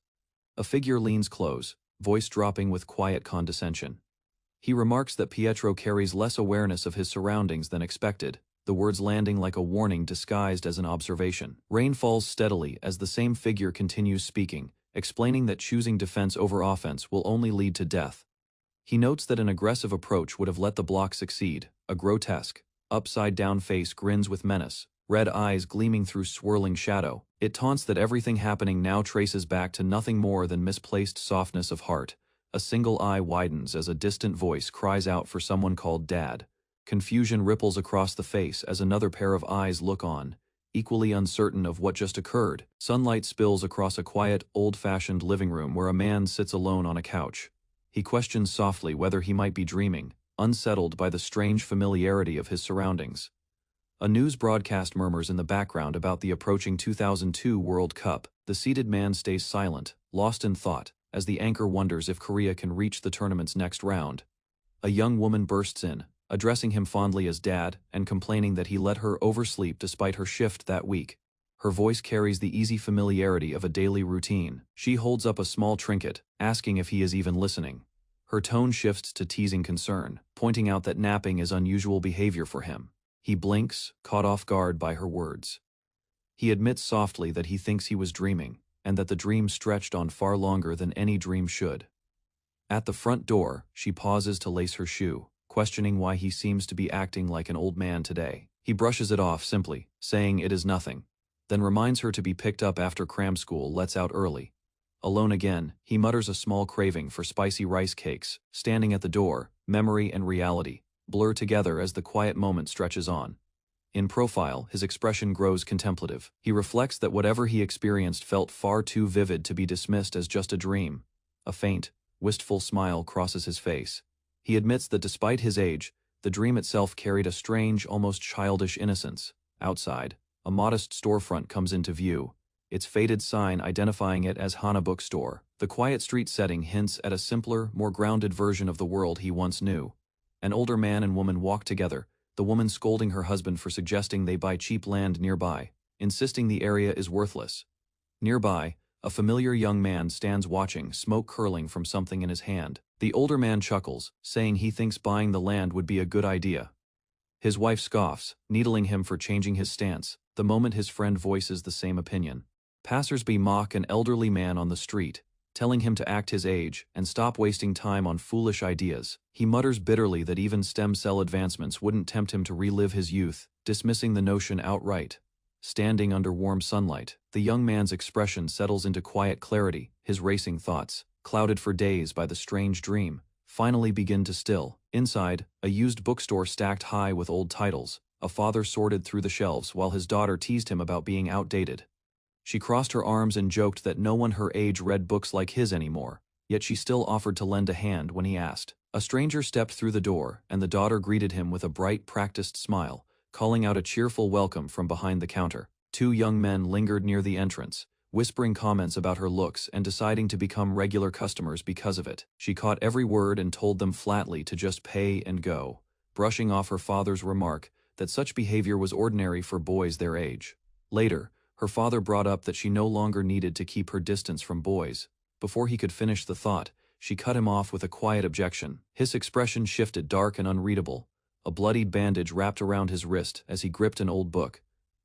A figure leans close, voice dropping with quiet condescension. He remarks that Pietro carries less awareness of his surroundings than expected, the words landing like a warning disguised as an observation. Rain falls steadily as the same figure continues speaking, explaining that choosing defense over offense will only lead to death. He notes that an aggressive approach would have let the block succeed. A grotesque, upside-down face grins with menace, red eyes gleaming through swirling shadow. It taunts that everything happening now traces back to nothing more than misplaced softness of heart. A single eye widens as a distant voice cries out for someone called Dad. Confusion ripples across the face as another pair of eyes look on, equally uncertain of what just occurred. Sunlight spills across a quiet, old-fashioned living room where a man sits alone on a couch. He questions softly whether he might be dreaming, unsettled by the strange familiarity of his surroundings. A news broadcast murmurs in the background about the approaching 2002 World Cup. The seated man stays silent, lost in thought, as the anchor wonders if Korea can reach the tournament's next round. A young woman bursts in, addressing him fondly as Dad and complaining that he let her oversleep despite her shift that week. Her voice carries the easy familiarity of a daily routine. She holds up a small trinket, asking if he is even listening. Her tone shifts to teasing concern, pointing out that napping is unusual behavior for him. He blinks, caught off guard by her words. He admits softly that he thinks he was dreaming, and that the dream stretched on far longer than any dream should. At the front door, she pauses to lace her shoe, questioning why he seems to be acting like an old man today. He brushes it off simply, saying it is nothing, then reminds her to be picked up after cram school lets out early. Alone again, he mutters a small craving for spicy rice cakes. Standing at the door, memory and reality blur together as the quiet moment stretches on. In profile, his expression grows contemplative. He reflects that whatever he experienced felt far too vivid to be dismissed as just a dream. A faint, wistful smile crosses his face. He admits that despite his age, the dream itself carried a strange, almost childish innocence. Outside, a modest storefront comes into view, its faded sign identifying it as Hana Bookstore. The quiet street setting hints at a simpler, more grounded version of the world he once knew. An older man and woman walk together, the woman scolding her husband for suggesting they buy cheap land nearby, insisting the area is worthless. Nearby, a familiar young man stands watching, smoke curling from something in his hand. The older man chuckles, saying he thinks buying the land would be a good idea. His wife scoffs, needling him for changing his stance, the moment his friend voices the same opinion. Passersby mock an elderly man on the street, telling him to act his age and stop wasting time on foolish ideas. He mutters bitterly that even stem cell advancements wouldn't tempt him to relive his youth, dismissing the notion outright. Standing under warm sunlight, the young man's expression settles into quiet clarity. His racing thoughts, clouded for days by the strange dream, finally begin to still. Inside, a used bookstore stacked high with old titles, a father sorted through the shelves while his daughter teased him about being outdated. She crossed her arms and joked that no one her age read books like his anymore, yet she still offered to lend a hand when he asked. A stranger stepped through the door, and the daughter greeted him with a bright, practiced smile, calling out a cheerful welcome from behind the counter. Two young men lingered near the entrance, whispering comments about her looks and deciding to become regular customers because of it. She caught every word and told them flatly to just pay and go, brushing off her father's remark that such behavior was ordinary for boys their age. Later, her father brought up that she no longer needed to keep her distance from boys. Before he could finish the thought, she cut him off with a quiet objection. His expression shifted, dark and unreadable, a bloodied bandage wrapped around his wrist as he gripped an old book.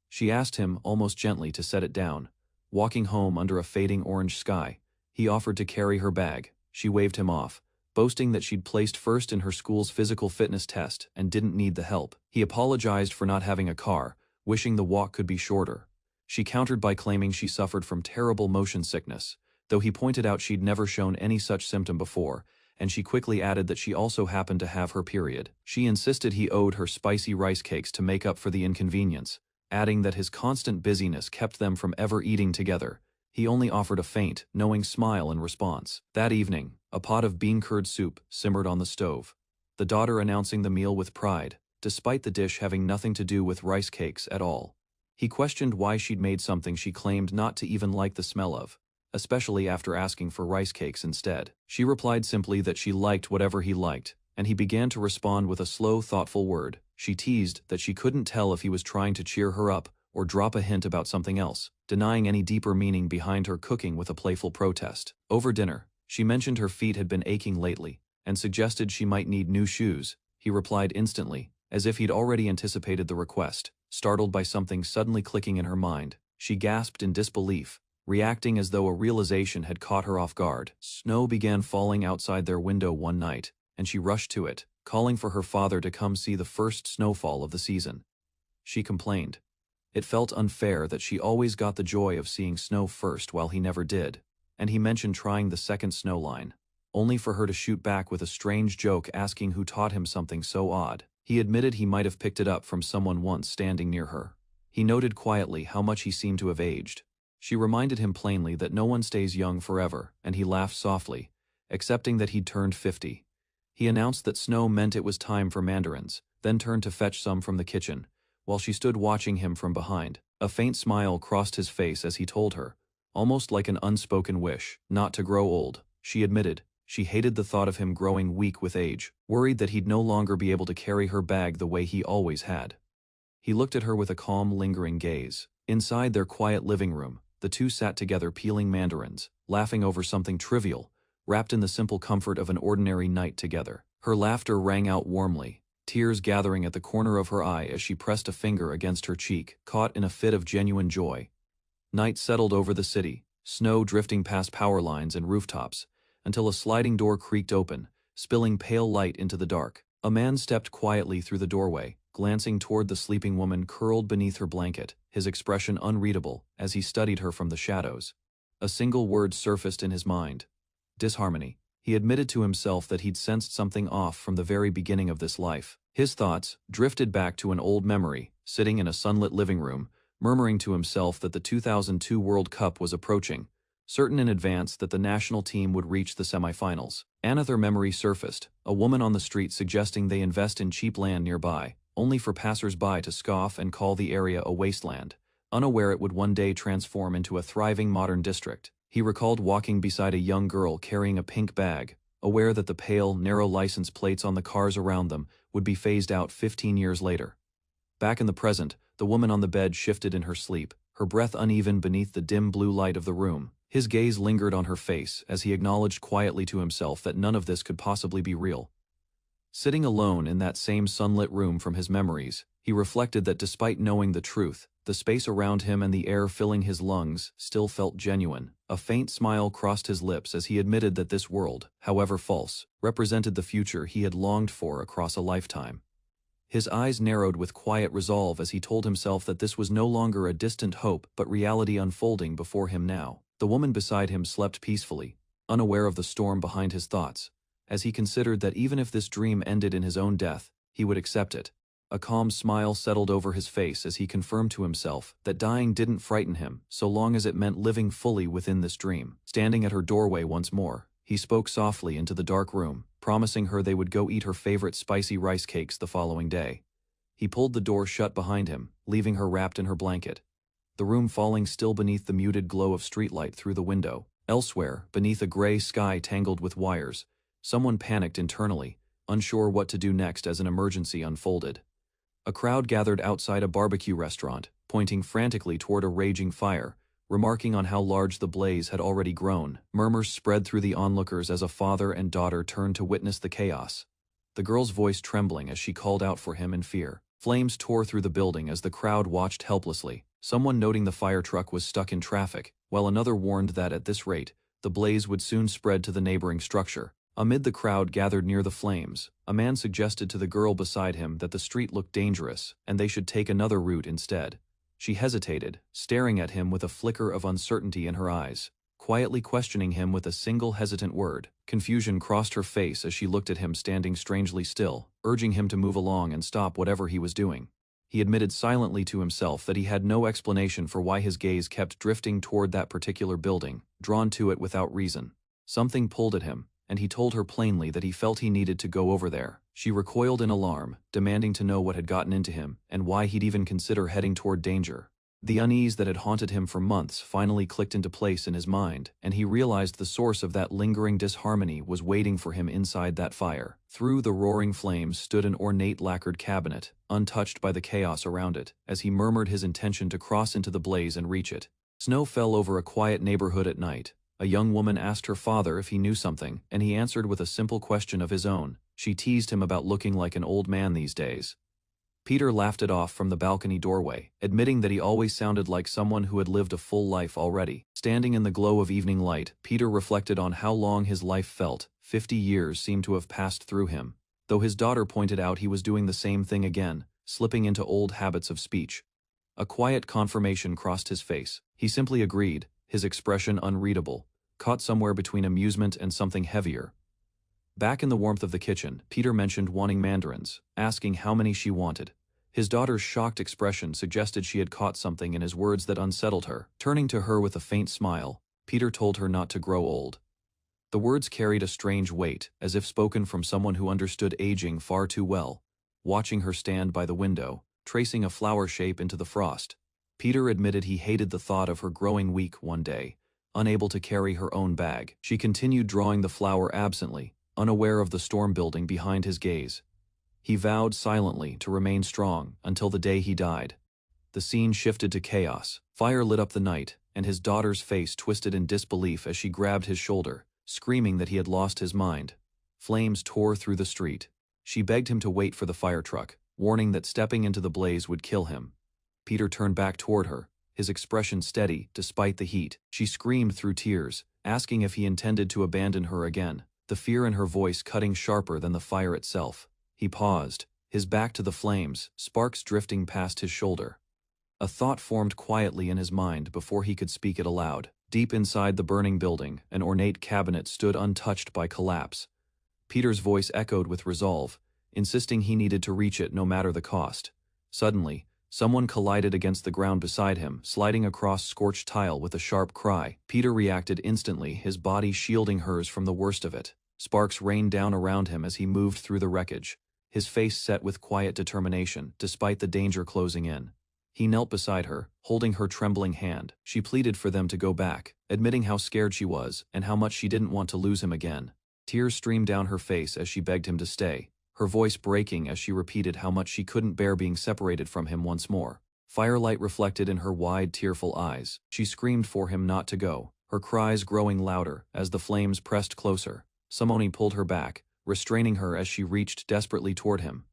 She asked him, almost gently, to set it down. Walking home under a fading orange sky, he offered to carry her bag. She waved him off, boasting that she'd placed first in her school's physical fitness test and didn't need the help. He apologized for not having a car, wishing the walk could be shorter. She countered by claiming she suffered from terrible motion sickness, though he pointed out she'd never shown any such symptom before, and she quickly added that she also happened to have her period. She insisted he owed her spicy rice cakes to make up for the inconvenience, adding that his constant busyness kept them from ever eating together. He only offered a faint, knowing smile in response. That evening, a pot of bean curd soup simmered on the stove, the daughter announcing the meal with pride, despite the dish having nothing to do with rice cakes at all. He questioned why she'd made something she claimed not to even like the smell of, especially after asking for rice cakes instead. She replied simply that she liked whatever he liked, and he began to respond with a slow, thoughtful word. She teased that she couldn't tell if he was trying to cheer her up or drop a hint about something else, denying any deeper meaning behind her cooking with a playful protest. Over dinner, she mentioned her feet had been aching lately, and suggested she might need new shoes. He replied instantly, as if he'd already anticipated the request. Startled by something suddenly clicking in her mind, she gasped in disbelief, reacting as though a realization had caught her off guard. Snow began falling outside their window one night, and she rushed to it, calling for her father to come see the first snowfall of the season. She complained. It felt unfair that she always got the joy of seeing snow first while he never did, and he mentioned trying the second snow line, only for her to shoot back with a strange joke asking who taught him something so odd. He admitted he might have picked it up from someone once standing near her. He noted quietly how much he seemed to have aged. She reminded him plainly that no one stays young forever, and he laughed softly, accepting that he'd turned 50. He announced that snow meant it was time for mandarins, then turned to fetch some from the kitchen, while she stood watching him from behind. A faint smile crossed his face as he told her, almost like an unspoken wish, not to grow old. She admitted she hated the thought of him growing weak with age, worried that he'd no longer be able to carry her bag the way he always had. He looked at her with a calm, lingering gaze. Inside their quiet living room, the two sat together peeling mandarins, laughing over something trivial, wrapped in the simple comfort of an ordinary night together. Her laughter rang out warmly, tears gathering at the corner of her eye as she pressed a finger against her cheek, caught in a fit of genuine joy. Night settled over the city, snow drifting past power lines and rooftops, until a sliding door creaked open, spilling pale light into the dark. A man stepped quietly through the doorway, glancing toward the sleeping woman curled beneath her blanket, his expression unreadable as he studied her from the shadows. A single word surfaced in his mind: disharmony. He admitted to himself that he'd sensed something off from the very beginning of this life. His thoughts drifted back to an old memory, sitting in a sunlit living room, murmuring to himself that the 2002 World Cup was approaching, certain in advance that the national team would reach the semifinals. Another memory surfaced, a woman on the street suggesting they invest in cheap land nearby, only for passers-by to scoff and call the area a wasteland, unaware it would one day transform into a thriving modern district. He recalled walking beside a young girl carrying a pink bag, aware that the pale, narrow license plates on the cars around them would be phased out 15 years later. Back in the present, the woman on the bed shifted in her sleep, her breath uneven beneath the dim blue light of the room. His gaze lingered on her face as he acknowledged quietly to himself that none of this could possibly be real. Sitting alone in that same sunlit room from his memories, he reflected that despite knowing the truth, the space around him and the air filling his lungs still felt genuine. A faint smile crossed his lips as he admitted that this world, however false, represented the future he had longed for across a lifetime. His eyes narrowed with quiet resolve as he told himself that this was no longer a distant hope but reality unfolding before him now. The woman beside him slept peacefully, unaware of the storm behind his thoughts, as he considered that even if this dream ended in his own death, he would accept it. A calm smile settled over his face as he confirmed to himself that dying didn't frighten him so long as it meant living fully within this dream. Standing at her doorway once more, he spoke softly into the dark room, promising her they would go eat her favorite spicy rice cakes the following day. He pulled the door shut behind him, leaving her wrapped in her blanket, the room falling still beneath the muted glow of streetlight through the window. Elsewhere, beneath a gray sky tangled with wires, someone panicked internally, unsure what to do next as an emergency unfolded. A crowd gathered outside a barbecue restaurant, pointing frantically toward a raging fire, remarking on how large the blaze had already grown. Murmurs spread through the onlookers as a father and daughter turned to witness the chaos, the girl's voice trembling as she called out for him in fear. Flames tore through the building as the crowd watched helplessly, someone noting the fire truck was stuck in traffic, while another warned that at this rate, the blaze would soon spread to the neighboring structure. Amid the crowd gathered near the flames, a man suggested to the girl beside him that the street looked dangerous and they should take another route instead. She hesitated, staring at him with a flicker of uncertainty in her eyes, quietly questioning him with a single hesitant word. Confusion crossed her face as she looked at him standing strangely still, urging him to move along and stop whatever he was doing. He admitted silently to himself that he had no explanation for why his gaze kept drifting toward that particular building, drawn to it without reason. Something pulled at him, and he told her plainly that he felt he needed to go over there. She recoiled in alarm, demanding to know what had gotten into him and why he'd even consider heading toward danger. The unease that had haunted him for months finally clicked into place in his mind, and he realized the source of that lingering disharmony was waiting for him inside that fire. Through the roaring flames stood an ornate lacquered cabinet, untouched by the chaos around it, as he murmured his intention to cross into the blaze and reach it. Snow fell over a quiet neighborhood at night. A young woman asked her father if he knew something, and he answered with a simple question of his own. She teased him about looking like an old man these days. Peter laughed it off from the balcony doorway, admitting that he always sounded like someone who had lived a full life already. Standing in the glow of evening light, Peter reflected on how long his life felt. 50 years seemed to have passed through him, though his daughter pointed out he was doing the same thing again, slipping into old habits of speech. A quiet confirmation crossed his face. He simply agreed, his expression unreadable, caught somewhere between amusement and something heavier. Back in the warmth of the kitchen, Peter mentioned wanting mandarins, asking how many she wanted. His daughter's shocked expression suggested she had caught something in his words that unsettled her. Turning to her with a faint smile, Peter told her not to grow old. The words carried a strange weight, as if spoken from someone who understood aging far too well. Watching her stand by the window, tracing a flower shape into the frost, Peter admitted he hated the thought of her growing weak one day, unable to carry her own bag. She continued drawing the flower absently, unaware of the storm building behind his gaze. He vowed silently to remain strong until the day he died. The scene shifted to chaos. Fire lit up the night, and his daughter's face twisted in disbelief as she grabbed his shoulder, screaming that he had lost his mind. Flames tore through the street. She begged him to wait for the fire truck, warning that stepping into the blaze would kill him. Peter turned back toward her, his expression steady despite the heat. She screamed through tears, asking if he intended to abandon her again, the fear in her voice cutting sharper than the fire itself. He paused, his back to the flames, sparks drifting past his shoulder. A thought formed quietly in his mind before he could speak it aloud. Deep inside the burning building, an ornate cabinet stood untouched by collapse. Peter's voice echoed with resolve, insisting he needed to reach it no matter the cost. Suddenly, someone collided against the ground beside him, sliding across scorched tile with a sharp cry. Peter reacted instantly, his body shielding hers from the worst of it. Sparks rained down around him as he moved through the wreckage, his face set with quiet determination, despite the danger closing in. He knelt beside her, holding her trembling hand. She pleaded for them to go back, admitting how scared she was and how much she didn't want to lose him again. Tears streamed down her face as she begged him to stay, her voice breaking as she repeated how much she couldn't bear being separated from him once more. Firelight reflected in her wide, tearful eyes. She screamed for him not to go, her cries growing louder as the flames pressed closer. Simone pulled her back, restraining her as she reached desperately toward him.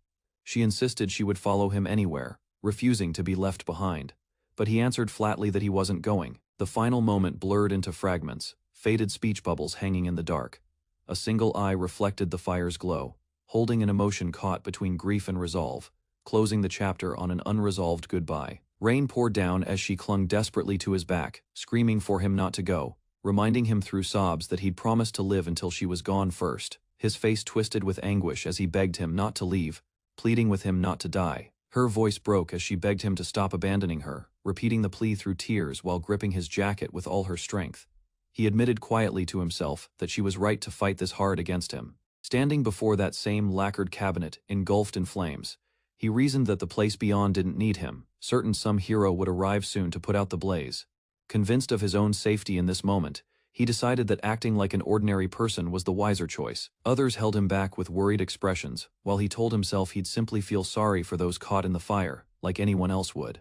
She insisted she would follow him anywhere, refusing to be left behind. But he answered flatly that he wasn't going. The final moment blurred into fragments, faded speech bubbles hanging in the dark. A single eye reflected the fire's glow, holding an emotion caught between grief and resolve, closing the chapter on an unresolved goodbye. Rain poured down as she clung desperately to his back, screaming for him not to go, reminding him through sobs that he'd promised to live until she was gone first. His face twisted with anguish as he begged him not to leave, pleading with him not to die. Her voice broke as she begged him to stop abandoning her, repeating the plea through tears while gripping his jacket with all her strength. He admitted quietly to himself that she was right to fight this hard against him. Standing before that same lacquered cabinet, engulfed in flames, he reasoned that the place beyond didn't need him, certain some hero would arrive soon to put out the blaze. Convinced of his own safety in this moment, he decided that acting like an ordinary person was the wiser choice. Others held him back with worried expressions, while he told himself he'd simply feel sorry for those caught in the fire, like anyone else would.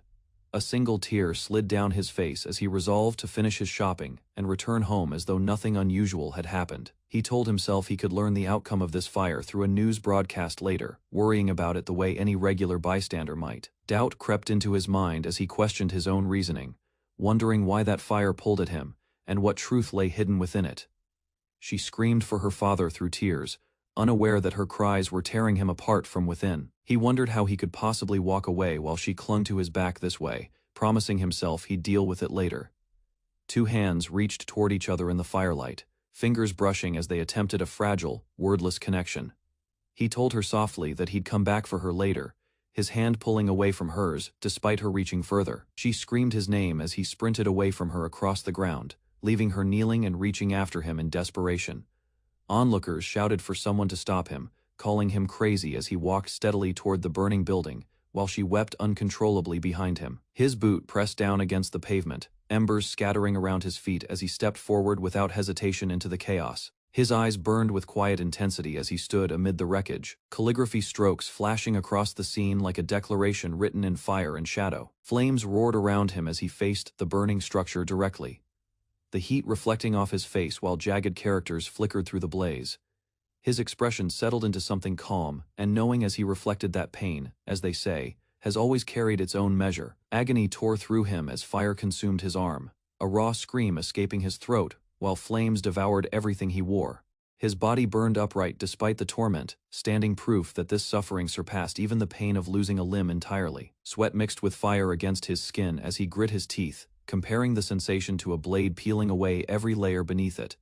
A single tear slid down his face as he resolved to finish his shopping and return home as though nothing unusual had happened. He told himself he could learn the outcome of this fire through a news broadcast later, worrying about it the way any regular bystander might. Doubt crept into his mind as he questioned his own reasoning, wondering why that fire pulled at him, and what truth lay hidden within it. She screamed for her father through tears, unaware that her cries were tearing him apart from within. He wondered how he could possibly walk away while she clung to his back this way, promising himself he'd deal with it later. Two hands reached toward each other in the firelight, fingers brushing as they attempted a fragile, wordless connection. He told her softly that he'd come back for her later, his hand pulling away from hers, despite her reaching further. She screamed his name as he sprinted away from her across the ground, leaving her kneeling and reaching after him in desperation. Onlookers shouted for someone to stop him, calling him crazy as he walked steadily toward the burning building, while she wept uncontrollably behind him. His boot pressed down against the pavement, embers scattering around his feet as he stepped forward without hesitation into the chaos. His eyes burned with quiet intensity as he stood amid the wreckage, calligraphy strokes flashing across the scene like a declaration written in fire and shadow. Flames roared around him as he faced the burning structure directly, the heat reflecting off his face while jagged characters flickered through the blaze. His expression settled into something calm and knowing as he reflected that pain, as they say, has always carried its own measure. Agony tore through him as fire consumed his arm, a raw scream escaping his throat, while flames devoured everything he wore. His body burned upright despite the torment, standing proof that this suffering surpassed even the pain of losing a limb entirely. Sweat mixed with fire against his skin as he grit his teeth, comparing the sensation to a blade peeling away every layer beneath it,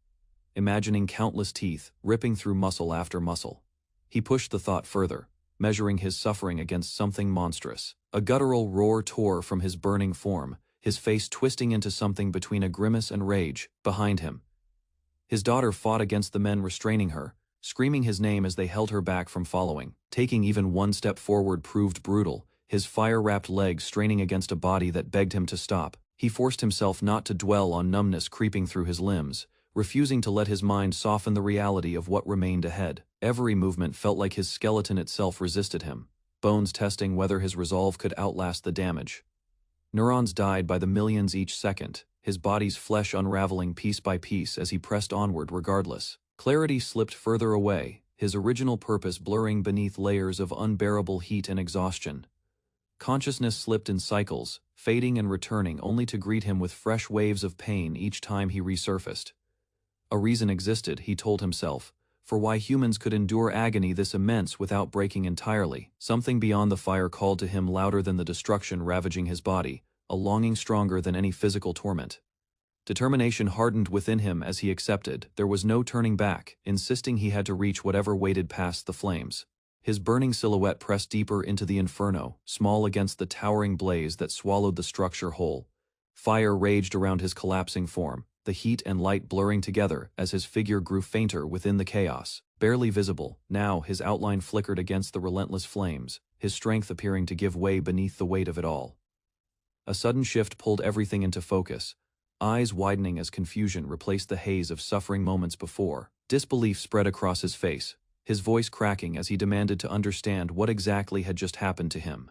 imagining countless teeth ripping through muscle after muscle. He pushed the thought further, measuring his suffering against something monstrous. A guttural roar tore from his burning form, his face twisting into something between a grimace and rage. Behind him, his daughter fought against the men restraining her, screaming his name as they held her back from following. Taking even one step forward proved brutal, his fire-wrapped legs straining against a body that begged him to stop. He forced himself not to dwell on numbness creeping through his limbs, refusing to let his mind soften the reality of what remained ahead. Every movement felt like his skeleton itself resisted him, bones testing whether his resolve could outlast the damage. Neurons died by the millions each second, his body's flesh unraveling piece by piece as he pressed onward regardless. Clarity slipped further away, his original purpose blurring beneath layers of unbearable heat and exhaustion. Consciousness slipped in cycles, fading and returning only to greet him with fresh waves of pain each time he resurfaced. A reason existed, he told himself, for why humans could endure agony this immense without breaking entirely. Something beyond the fire called to him louder than the destruction ravaging his body, a longing stronger than any physical torment. Determination hardened within him as he accepted there was no turning back, insisting he had to reach whatever waited past the flames. His burning silhouette pressed deeper into the inferno, small against the towering blaze that swallowed the structure whole. Fire raged around his collapsing form, the heat and light blurring together as his figure grew fainter within the chaos. Barely visible, now his outline flickered against the relentless flames, his strength appearing to give way beneath the weight of it all. A sudden shift pulled everything into focus, eyes widening as confusion replaced the haze of suffering moments before. Disbelief spread across his face, his voice cracking as he demanded to understand what exactly had just happened to him.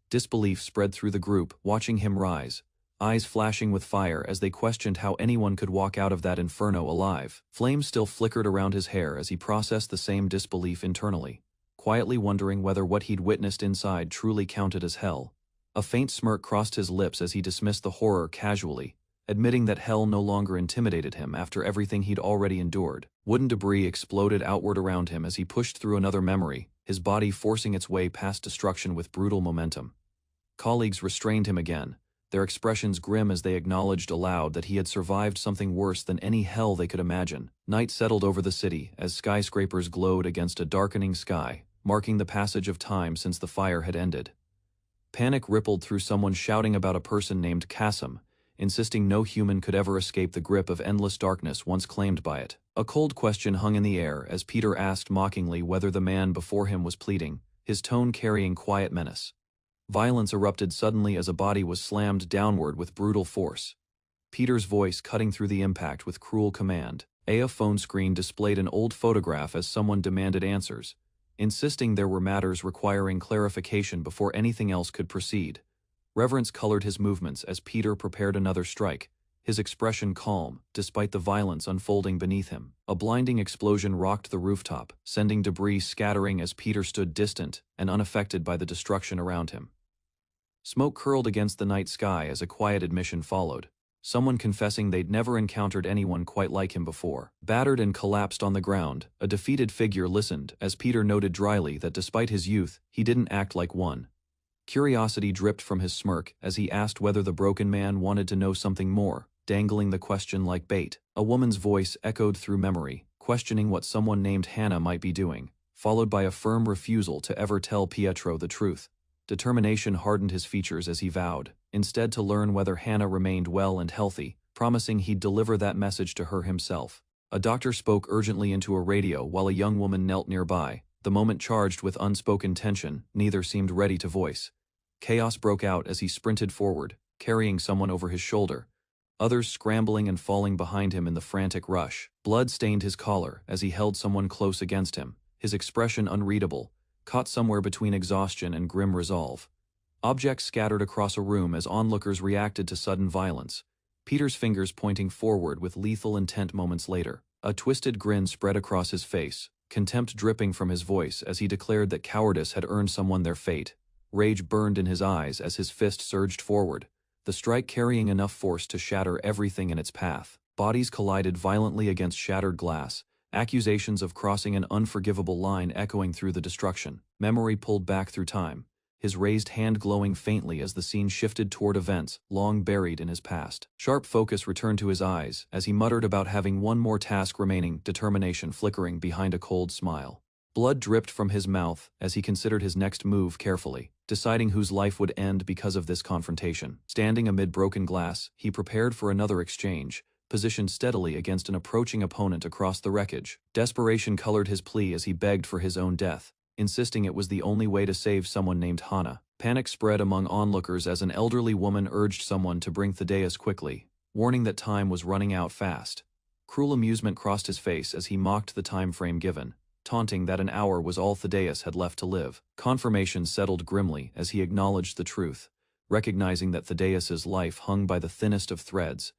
Disbelief spread through the group, watching him rise, eyes flashing with fire as they questioned how anyone could walk out of that inferno alive. Flames still flickered around his hair as he processed the same disbelief internally, quietly wondering whether what he'd witnessed inside truly counted as hell. A faint smirk crossed his lips as he dismissed the horror casually, admitting that hell no longer intimidated him after everything he'd already endured. Wooden debris exploded outward around him as he pushed through another memory, his body forcing its way past destruction with brutal momentum. Colleagues restrained him again, their expressions grim as they acknowledged aloud that he had survived something worse than any hell they could imagine. Night settled over the city as skyscrapers glowed against a darkening sky, marking the passage of time since the fire had ended. Panic rippled through someone shouting about a person named Kasim, insisting no human could ever escape the grip of endless darkness once claimed by it. A cold question hung in the air as Peter asked mockingly whether the man before him was pleading, his tone carrying quiet menace. Violence erupted suddenly as a body was slammed downward with brutal force, Peter's voice cutting through the impact with cruel command. A phone screen displayed an old photograph as someone demanded answers, insisting there were matters requiring clarification before anything else could proceed. Reverence colored his movements as Peter prepared another strike, his expression calm, despite the violence unfolding beneath him. A blinding explosion rocked the rooftop, sending debris scattering as Peter stood distant and unaffected by the destruction around him. Smoke curled against the night sky as a quiet admission followed, someone confessing they'd never encountered anyone quite like him before. Battered and collapsed on the ground, a defeated figure listened as Peter noted dryly that despite his youth, he didn't act like one. Curiosity dripped from his smirk as he asked whether the broken man wanted to know something more, dangling the question like bait. A woman's voice echoed through memory, questioning what someone named Hannah might be doing, followed by a firm refusal to ever tell Pietro the truth. Determination hardened his features as he vowed, instead to learn whether Hannah remained well and healthy, promising he'd deliver that message to her himself. A doctor spoke urgently into a radio while a young woman knelt nearby, the moment charged with unspoken tension. Neither seemed ready to voice. Chaos broke out as he sprinted forward, carrying someone over his shoulder, others scrambling and falling behind him in the frantic rush. Blood stained his collar as he held someone close against him, his expression unreadable, caught somewhere between exhaustion and grim resolve. Objects scattered across a room as onlookers reacted to sudden violence, Peter's fingers pointing forward with lethal intent. Moments later, a twisted grin spread across his face, contempt dripping from his voice as he declared that cowardice had earned someone their fate. Rage burned in his eyes as his fist surged forward, the strike carrying enough force to shatter everything in its path. Bodies collided violently against shattered glass, accusations of crossing an unforgivable line echoing through the destruction. Memory pulled back through time, his raised hand glowing faintly as the scene shifted toward events long buried in his past. Sharp focus returned to his eyes as he muttered about having one more task remaining, determination flickering behind a cold smile. Blood dripped from his mouth as he considered his next move carefully, deciding whose life would end because of this confrontation. Standing amid broken glass, he prepared for another exchange, positioned steadily against an approaching opponent across the wreckage. Desperation colored his plea as he begged for his own death, insisting it was the only way to save someone named Hannah. Panic spread among onlookers as an elderly woman urged someone to bring Thaddeus quickly, warning that time was running out fast. Cruel amusement crossed his face as he mocked the time frame given, taunting that an hour was all Thaddeus had left to live. Confirmation settled grimly as he acknowledged the truth, recognizing that Thaddeus's life hung by the thinnest of threads.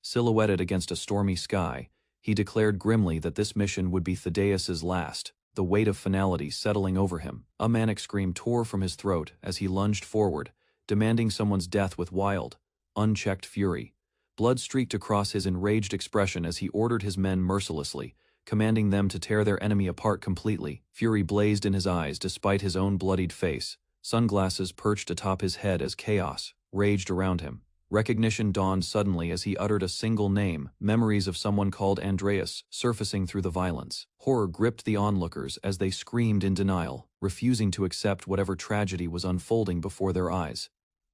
Silhouetted against a stormy sky, he declared grimly that this mission would be Thaddeus's last, the weight of finality settling over him. A manic scream tore from his throat as he lunged forward, demanding someone's death with wild, unchecked fury. Blood streaked across his enraged expression as he ordered his men mercilessly, commanding them to tear their enemy apart completely. Fury blazed in his eyes despite his own bloodied face, sunglasses perched atop his head as chaos raged around him. Recognition dawned suddenly as he uttered a single name, memories of someone called Andreas surfacing through the violence. Horror gripped the onlookers as they screamed in denial, refusing to accept whatever tragedy was unfolding before their eyes.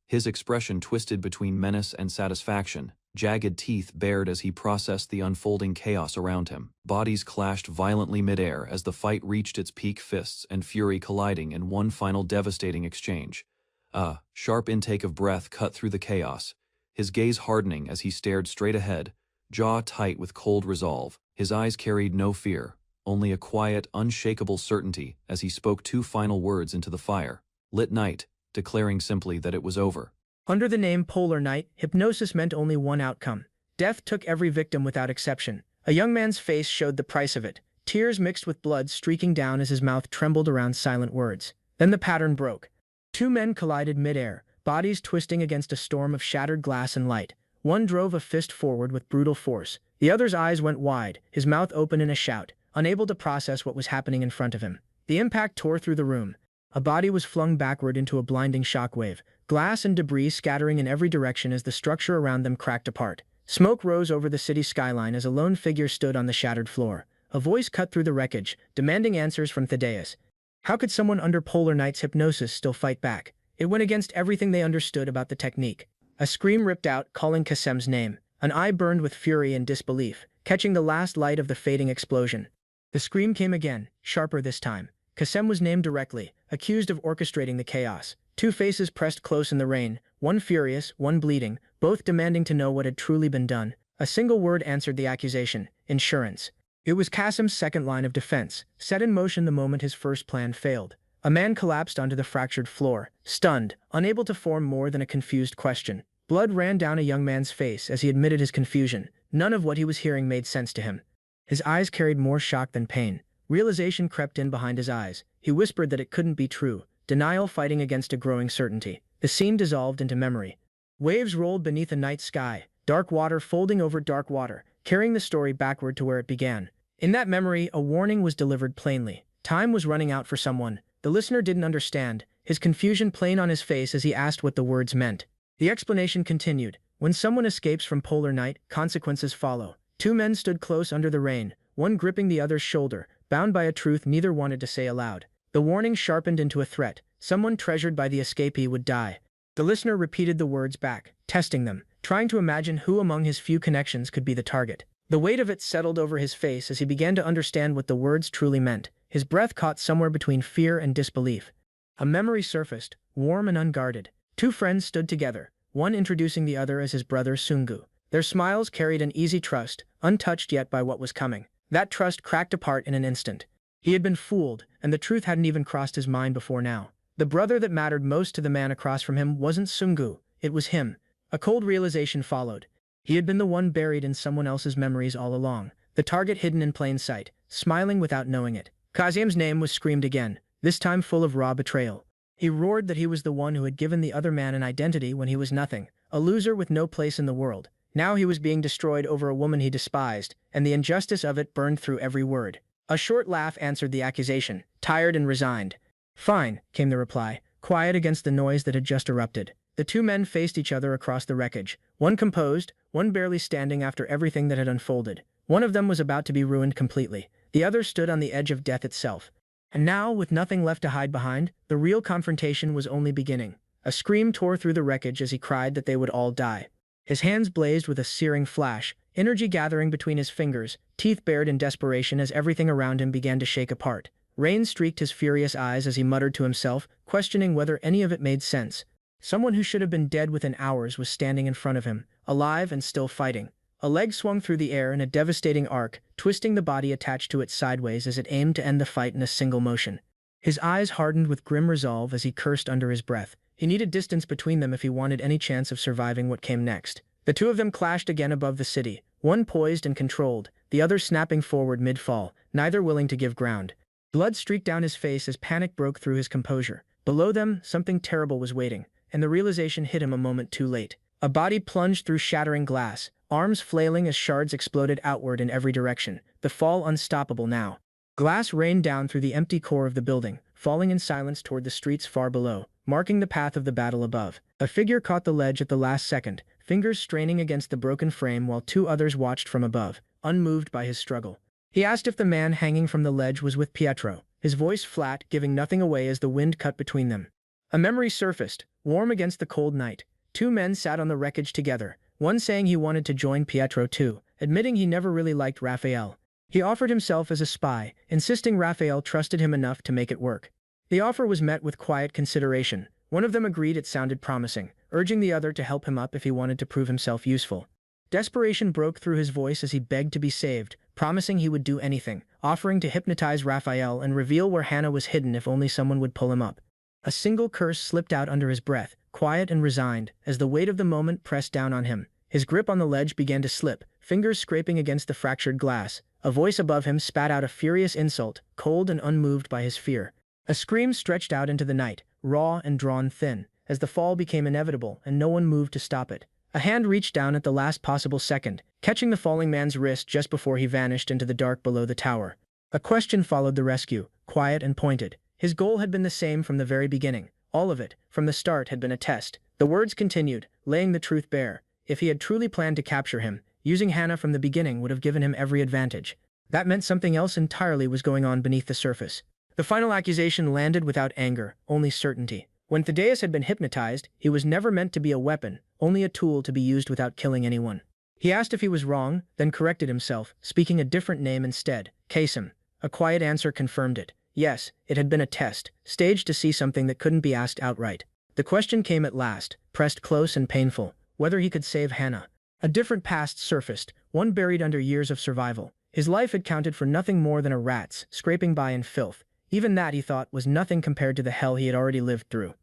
His expression twisted between menace and satisfaction, jagged teeth bared as he processed the unfolding chaos around him. Bodies clashed violently midair as the fight reached its peak, fists and fury colliding in one final devastating exchange. A sharp intake of breath cut through the chaos, his gaze hardening as he stared straight ahead, jaw tight with cold resolve. His eyes carried no fear, only a quiet, unshakable certainty as he spoke two final words into the fire. Lit night, declaring simply that it was over. Under the name Polar Night, hypnosis meant only one outcome. Death took every victim without exception. A young man's face showed the price of it, tears mixed with blood streaking down as his mouth trembled around silent words. Then the pattern broke. Two men collided midair, bodies twisting against a storm of shattered glass and light. One drove a fist forward with brutal force. The other's eyes went wide, his mouth open in a shout, unable to process what was happening in front of him. The impact tore through the room. A body was flung backward into a blinding shockwave, glass and debris scattering in every direction as the structure around them cracked apart. Smoke rose over the city skyline as a lone figure stood on the shattered floor. A voice cut through the wreckage, demanding answers from Thaddeus. How could someone under Polar Night's hypnosis still fight back? It went against everything they understood about the technique. A scream ripped out, calling Kasem's name. An eye burned with fury and disbelief, catching the last light of the fading explosion. The scream came again, sharper this time. Kasem was named directly, accused of orchestrating the chaos. Two faces pressed close in the rain, one furious, one bleeding, both demanding to know what had truly been done. A single word answered the accusation: insurance. It was Kasem's second line of defense, set in motion the moment his first plan failed. A man collapsed onto the fractured floor, stunned, unable to form more than a confused question. Blood ran down a young man's face as he admitted his confusion. None of what he was hearing made sense to him. His eyes carried more shock than pain. Realization crept in behind his eyes. He whispered that it couldn't be true, denial fighting against a growing certainty. The scene dissolved into memory. Waves rolled beneath a night sky, dark water folding over dark water, carrying the story backward to where it began. In that memory, a warning was delivered plainly. Time was running out for someone. The listener didn't understand, his confusion plain on his face as he asked what the words meant. The explanation continued. When someone escapes from Polar Night, consequences follow. Two men stood close under the rain, one gripping the other's shoulder, bound by a truth neither wanted to say aloud. The warning sharpened into a threat. someone treasured by the escapee would die. The listener repeated the words back, testing them, trying to imagine who among his few connections could be the target. The weight of it settled over his face as he began to understand what the words truly meant. His breath caught somewhere between fear and disbelief. A memory surfaced, warm and unguarded. Two friends stood together, one introducing the other as his brother Sungu. Their smiles carried an easy trust, untouched yet by what was coming. That trust cracked apart in an instant. He had been fooled, and the truth hadn't even crossed his mind before now. The brother that mattered most to the man across from him wasn't Sungu, it was him. A cold realization followed. He had been the one buried in someone else's memories all along, the target hidden in plain sight, smiling without knowing it. Kazim's name was screamed again, this time full of raw betrayal. He roared that he was the one who had given the other man an identity when he was nothing, a loser with no place in the world. Now he was being destroyed over a woman he despised, and the injustice of it burned through every word. A short laugh answered the accusation, tired and resigned. "Fine," came the reply, quiet against the noise that had just erupted. The two men faced each other across the wreckage, one composed, one barely standing after everything that had unfolded. One of them was about to be ruined completely. The other stood on the edge of death itself. And now, with nothing left to hide behind, the real confrontation was only beginning. A scream tore through the wreckage as he cried that they would all die. His hands blazed with a searing flash, energy gathering between his fingers, teeth bared in desperation as everything around him began to shake apart. Rain streaked his furious eyes as he muttered to himself, questioning whether any of it made sense. Someone who should have been dead within hours was standing in front of him, alive and still fighting. A leg swung through the air in a devastating arc, twisting the body attached to it sideways as it aimed to end the fight in a single motion. His eyes hardened with grim resolve as he cursed under his breath. He needed distance between them if he wanted any chance of surviving what came next. The two of them clashed again above the city, one poised and controlled, the other snapping forward mid-fall, neither willing to give ground. Blood streaked down his face as panic broke through his composure. Below them, something terrible was waiting, and the realization hit him a moment too late. A body plunged through shattering glass, arms flailing as shards exploded outward in every direction, the fall unstoppable now. Glass rained down through the empty core of the building, falling in silence toward the streets far below, marking the path of the battle above. A figure caught the ledge at the last second, fingers straining against the broken frame while two others watched from above, unmoved by his struggle. He asked if the man hanging from the ledge was with Pietro, his voice flat, giving nothing away as the wind cut between them. A memory surfaced, warm against the cold night. Two men sat on the wreckage together, one saying he wanted to join Pietro too, admitting he never really liked Raphael. He offered himself as a spy, insisting Raphael trusted him enough to make it work. The offer was met with quiet consideration. One of them agreed it sounded promising, urging the other to help him up if he wanted to prove himself useful. Desperation broke through his voice as he begged to be saved, promising he would do anything, offering to hypnotize Raphael and reveal where Hannah was hidden if only someone would pull him up. A single curse slipped out under his breath, quiet and resigned, as the weight of the moment pressed down on him. His grip on the ledge began to slip, fingers scraping against the fractured glass. A voice above him spat out a furious insult, cold and unmoved by his fear. A scream stretched out into the night, raw and drawn thin, as the fall became inevitable and no one moved to stop it. A hand reached down at the last possible second, catching the falling man's wrist just before he vanished into the dark below the tower. A question followed the rescue, quiet and pointed. His goal had been the same from the very beginning. All of it, from the start, had been a test. The words continued, laying the truth bare. If he had truly planned to capture him, using Hannah from the beginning would have given him every advantage. That meant something else entirely was going on beneath the surface. The final accusation landed without anger, only certainty. When Thaddeus had been hypnotized, he was never meant to be a weapon, only a tool to be used without killing anyone. He asked if he was wrong, then corrected himself, speaking a different name instead, Kasem. A quiet answer confirmed it. Yes, it had been a test, staged to see something that couldn't be asked outright. The question came at last, pressed close and painful, whether he could save Hannah. A different past surfaced, one buried under years of survival. His life had counted for nothing more than a rat's, scraping by in filth. Even that, he thought, was nothing compared to the hell he had already lived through.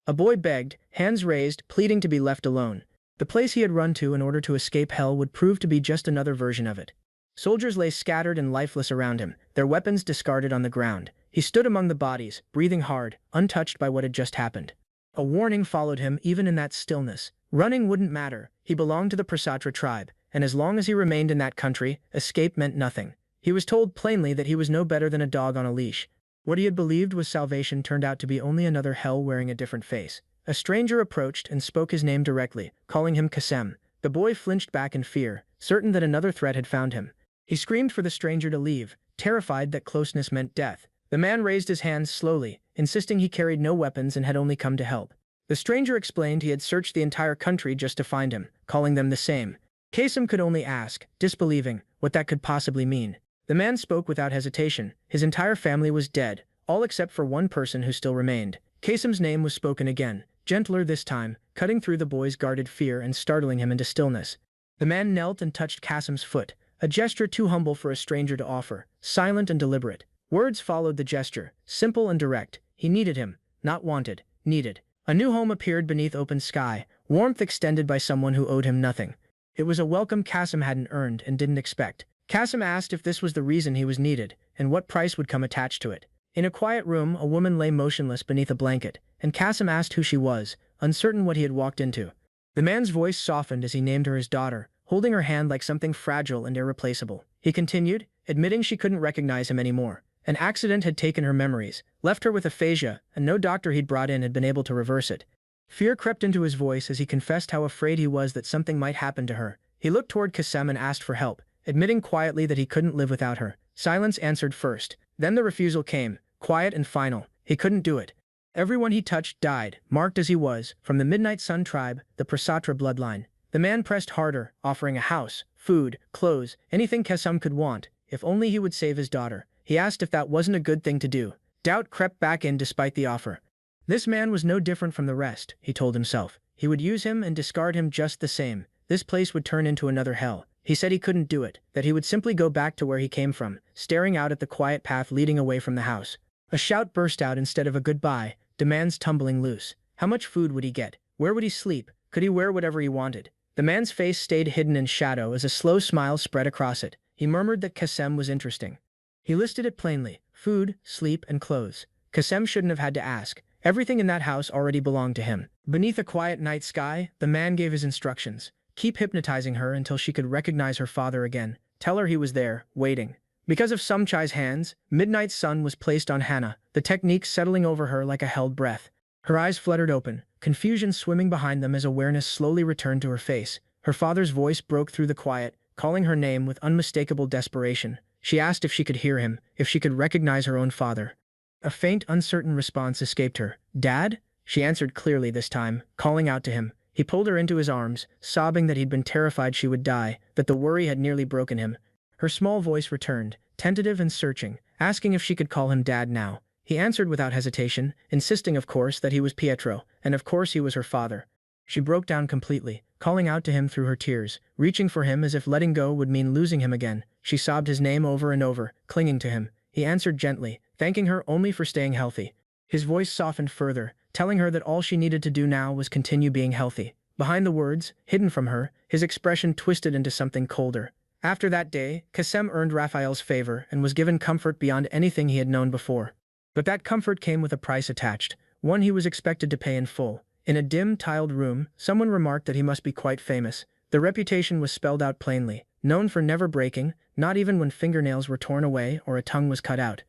A boy begged, hands raised, pleading to be left alone. The place he had run to in order to escape hell would prove to be just another version of it. Soldiers lay scattered and lifeless around him, their weapons discarded on the ground. He stood among the bodies, breathing hard, untouched by what had just happened. A warning followed him even in that stillness. Running wouldn't matter. He belonged to the Prasatra tribe, and as long as he remained in that country, escape meant nothing. He was told plainly that he was no better than a dog on a leash. What he had believed was salvation turned out to be only another hell wearing a different face. A stranger approached and spoke his name directly, calling him Kasem. The boy flinched back in fear, certain that another threat had found him. He screamed for the stranger to leave, terrified that closeness meant death. The man raised his hands slowly, insisting he carried no weapons and had only come to help. The stranger explained he had searched the entire country just to find him, calling them the same. Kasem could only ask, disbelieving, what that could possibly mean. The man spoke without hesitation. His entire family was dead, all except for one person who still remained. Kasem's name was spoken again, gentler this time, cutting through the boy's guarded fear and startling him into stillness. The man knelt and touched Kasem's foot, a gesture too humble for a stranger to offer, silent and deliberate. Words followed the gesture, simple and direct. He needed him, not wanted, needed. A new home appeared beneath open sky, warmth extended by someone who owed him nothing. It was a welcome Kasem hadn't earned and didn't expect. Kasem asked if this was the reason he was needed, and what price would come attached to it. In a quiet room, a woman lay motionless beneath a blanket, and Kasem asked who she was, uncertain what he had walked into. The man's voice softened as he named her his daughter, holding her hand like something fragile and irreplaceable. He continued, admitting she couldn't recognize him anymore. An accident had taken her memories, left her with aphasia, and no doctor he'd brought in had been able to reverse it. Fear crept into his voice as he confessed how afraid he was that something might happen to her. He looked toward Kasem and asked for help, admitting quietly that he couldn't live without her. Silence answered first. Then the refusal came, quiet and final. He couldn't do it. Everyone he touched died, marked as he was, from the Midnight Sun tribe, the Prasatra bloodline. The man pressed harder, offering a house, food, clothes, anything Kasem could want, if only he would save his daughter. He asked if that wasn't a good thing to do. Doubt crept back in despite the offer. This man was no different from the rest, he told himself. He would use him and discard him just the same. This place would turn into another hell. He said he couldn't do it, that he would simply go back to where he came from, staring out at the quiet path leading away from the house. A shout burst out instead of a goodbye, demands tumbling loose. How much food would he get? Where would he sleep? Could he wear whatever he wanted? The man's face stayed hidden in shadow as a slow smile spread across it. He murmured that Kasem was interesting. He listed it plainly: food, sleep, and clothes. Kasem shouldn't have had to ask. Everything in that house already belonged to him. Beneath a quiet night sky, the man gave his instructions. Keep hypnotizing her until she could recognize her father again. Tell her he was there, waiting. Because of Sumchai's hands, Midnight Sun was placed on Hannah, the technique settling over her like a held breath. Her eyes fluttered open, confusion swimming behind them as awareness slowly returned to her face. Her father's voice broke through the quiet, calling her name with unmistakable desperation. She asked if she could hear him, if she could recognize her own father. A faint, uncertain response escaped her. "Dad?" She answered clearly this time, calling out to him. He pulled her into his arms, sobbing that he'd been terrified she would die, that the worry had nearly broken him. Her small voice returned, tentative and searching, asking if she could call him Dad now. He answered without hesitation, insisting of course that he was Pietro, and of course he was her father. She broke down completely, calling out to him through her tears, reaching for him as if letting go would mean losing him again. She sobbed his name over and over, clinging to him. He answered gently, thanking her only for staying healthy. His voice softened further, telling her that all she needed to do now was continue being healthy. Behind the words, hidden from her, his expression twisted into something colder. After that day, Kasem earned Raphael's favor and was given comfort beyond anything he had known before. But that comfort came with a price attached, one he was expected to pay in full. In a dim, tiled room, someone remarked that he must be quite famous. The reputation was spelled out plainly, known for never breaking, not even when fingernails were torn away or a tongue was cut out.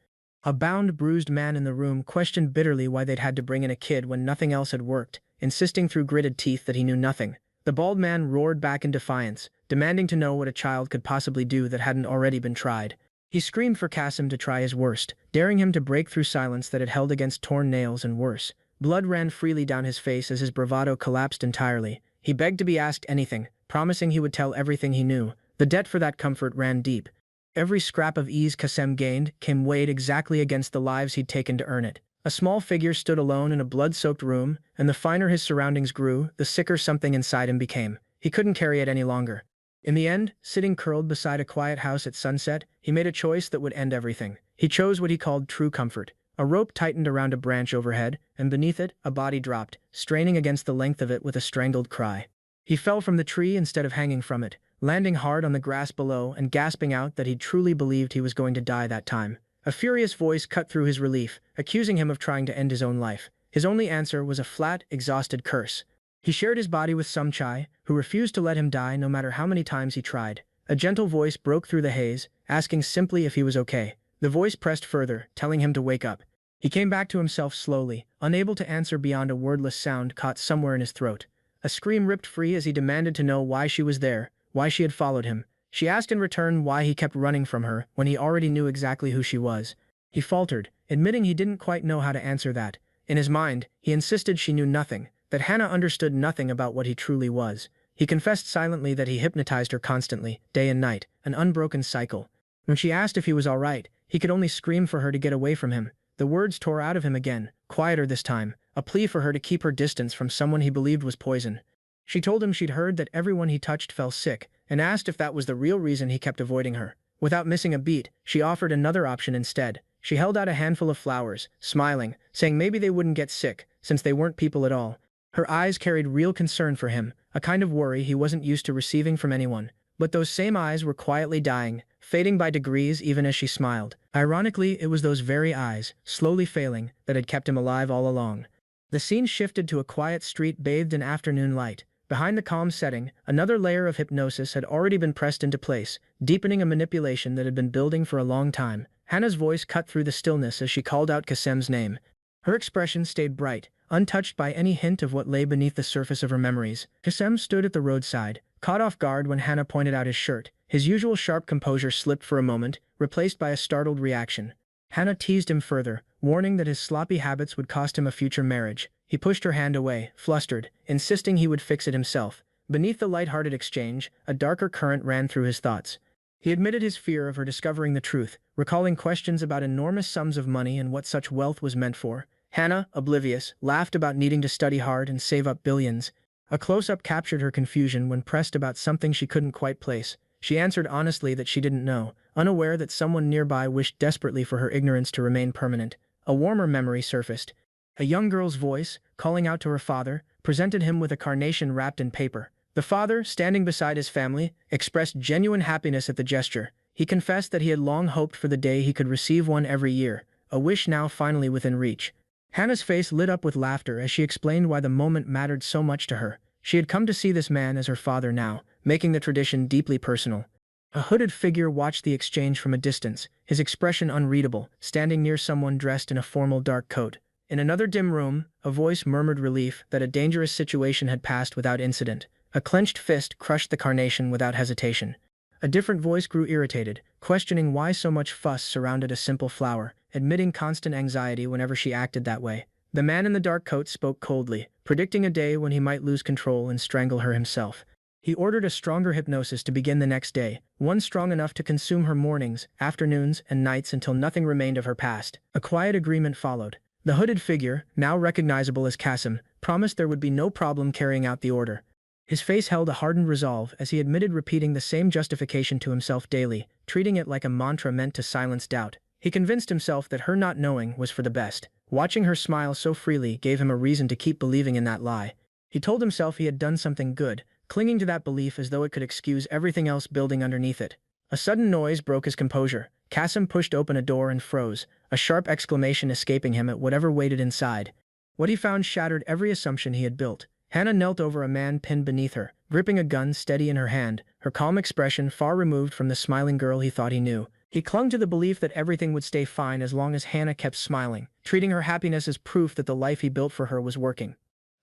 A bound, bruised man in the room questioned bitterly why they'd had to bring in a kid when nothing else had worked, insisting through gritted teeth that he knew nothing. The bald man roared back in defiance, demanding to know what a child could possibly do that hadn't already been tried. He screamed for Kasem to try his worst, daring him to break through silence that had held against torn nails and worse. Blood ran freely down his face as his bravado collapsed entirely. He begged to be asked anything, promising he would tell everything he knew. The debt for that comfort ran deep. Every scrap of ease Kasem gained came weighed exactly against the lives he'd taken to earn it. A small figure stood alone in a blood-soaked room, and the finer his surroundings grew, the sicker something inside him became. He couldn't carry it any longer. In the end, sitting curled beside a quiet house at sunset, he made a choice that would end everything. He chose what he called true comfort. A rope tightened around a branch overhead, and beneath it, a body dropped, straining against the length of it with a strangled cry. He fell from the tree instead of hanging from it, landing hard on the grass below and gasping out that he truly believed he was going to die that time. A furious voice cut through his relief, accusing him of trying to end his own life. His only answer was a flat, exhausted curse. He shared his body with Sumchai, who refused to let him die no matter how many times he tried. A gentle voice broke through the haze, asking simply if he was okay. The voice pressed further, telling him to wake up. He came back to himself slowly, unable to answer beyond a wordless sound caught somewhere in his throat. A scream ripped free as he demanded to know why she was there, why she had followed him. She asked in return why he kept running from her when he already knew exactly who she was. He faltered, admitting he didn't quite know how to answer that. In his mind, he insisted she knew nothing, that Hana understood nothing about what he truly was. He confessed silently that he hypnotized her constantly, day and night, an unbroken cycle. When she asked if he was all right, he could only scream for her to get away from him. The words tore out of him again, quieter this time, a plea for her to keep her distance from someone he believed was poison. She told him she'd heard that everyone he touched fell sick, and asked if that was the real reason he kept avoiding her. Without missing a beat, she offered another option instead. She held out a handful of flowers, smiling, saying maybe they wouldn't get sick, since they weren't people at all. Her eyes carried real concern for him, a kind of worry he wasn't used to receiving from anyone. But those same eyes were quietly dying, fading by degrees even as she smiled. Ironically, it was those very eyes, slowly failing, that had kept him alive all along. The scene shifted to a quiet street bathed in afternoon light. Behind the calm setting, another layer of hypnosis had already been pressed into place, deepening a manipulation that had been building for a long time. Hannah's voice cut through the stillness as she called out Kasem's name. Her expression stayed bright, untouched by any hint of what lay beneath the surface of her memories. Kasem stood at the roadside, caught off guard when Hannah pointed out his shirt. His usual sharp composure slipped for a moment, replaced by a startled reaction. Hannah teased him further, warning that his sloppy habits would cost him a future marriage. He pushed her hand away, flustered, insisting he would fix it himself. Beneath the light-hearted exchange, a darker current ran through his thoughts. He admitted his fear of her discovering the truth, recalling questions about enormous sums of money and what such wealth was meant for. Hannah, oblivious, laughed about needing to study hard and save up billions. A close-up captured her confusion when pressed about something she couldn't quite place. She answered honestly that she didn't know, unaware that someone nearby wished desperately for her ignorance to remain permanent. A warmer memory surfaced. A young girl's voice, calling out to her father, presented him with a carnation wrapped in paper. The father, standing beside his family, expressed genuine happiness at the gesture. He confessed that he had long hoped for the day he could receive one every year, a wish now finally within reach. Hannah's face lit up with laughter as she explained why the moment mattered so much to her. She had come to see this man as her father now, making the tradition deeply personal. A hooded figure watched the exchange from a distance, his expression unreadable, standing near someone dressed in a formal dark coat. In another dim room, a voice murmured relief that a dangerous situation had passed without incident. A clenched fist crushed the carnation without hesitation. A different voice grew irritated, questioning why so much fuss surrounded a simple flower, admitting constant anxiety whenever she acted that way. The man in the dark coat spoke coldly, predicting a day when he might lose control and strangle her himself. He ordered a stronger hypnosis to begin the next day, one strong enough to consume her mornings, afternoons, and nights until nothing remained of her past. A quiet agreement followed. The hooded figure, now recognizable as Kasem, promised there would be no problem carrying out the order. His face held a hardened resolve as he admitted repeating the same justification to himself daily, treating it like a mantra meant to silence doubt. He convinced himself that her not knowing was for the best. Watching her smile so freely gave him a reason to keep believing in that lie. He told himself he had done something good, clinging to that belief as though it could excuse everything else building underneath it. A sudden noise broke his composure. Kasem pushed open a door and froze, a sharp exclamation escaping him at whatever waited inside. What he found shattered every assumption he had built. Hannah knelt over a man pinned beneath her, gripping a gun steady in her hand, her calm expression far removed from the smiling girl he thought he knew. He clung to the belief that everything would stay fine as long as Hannah kept smiling, treating her happiness as proof that the life he built for her was working.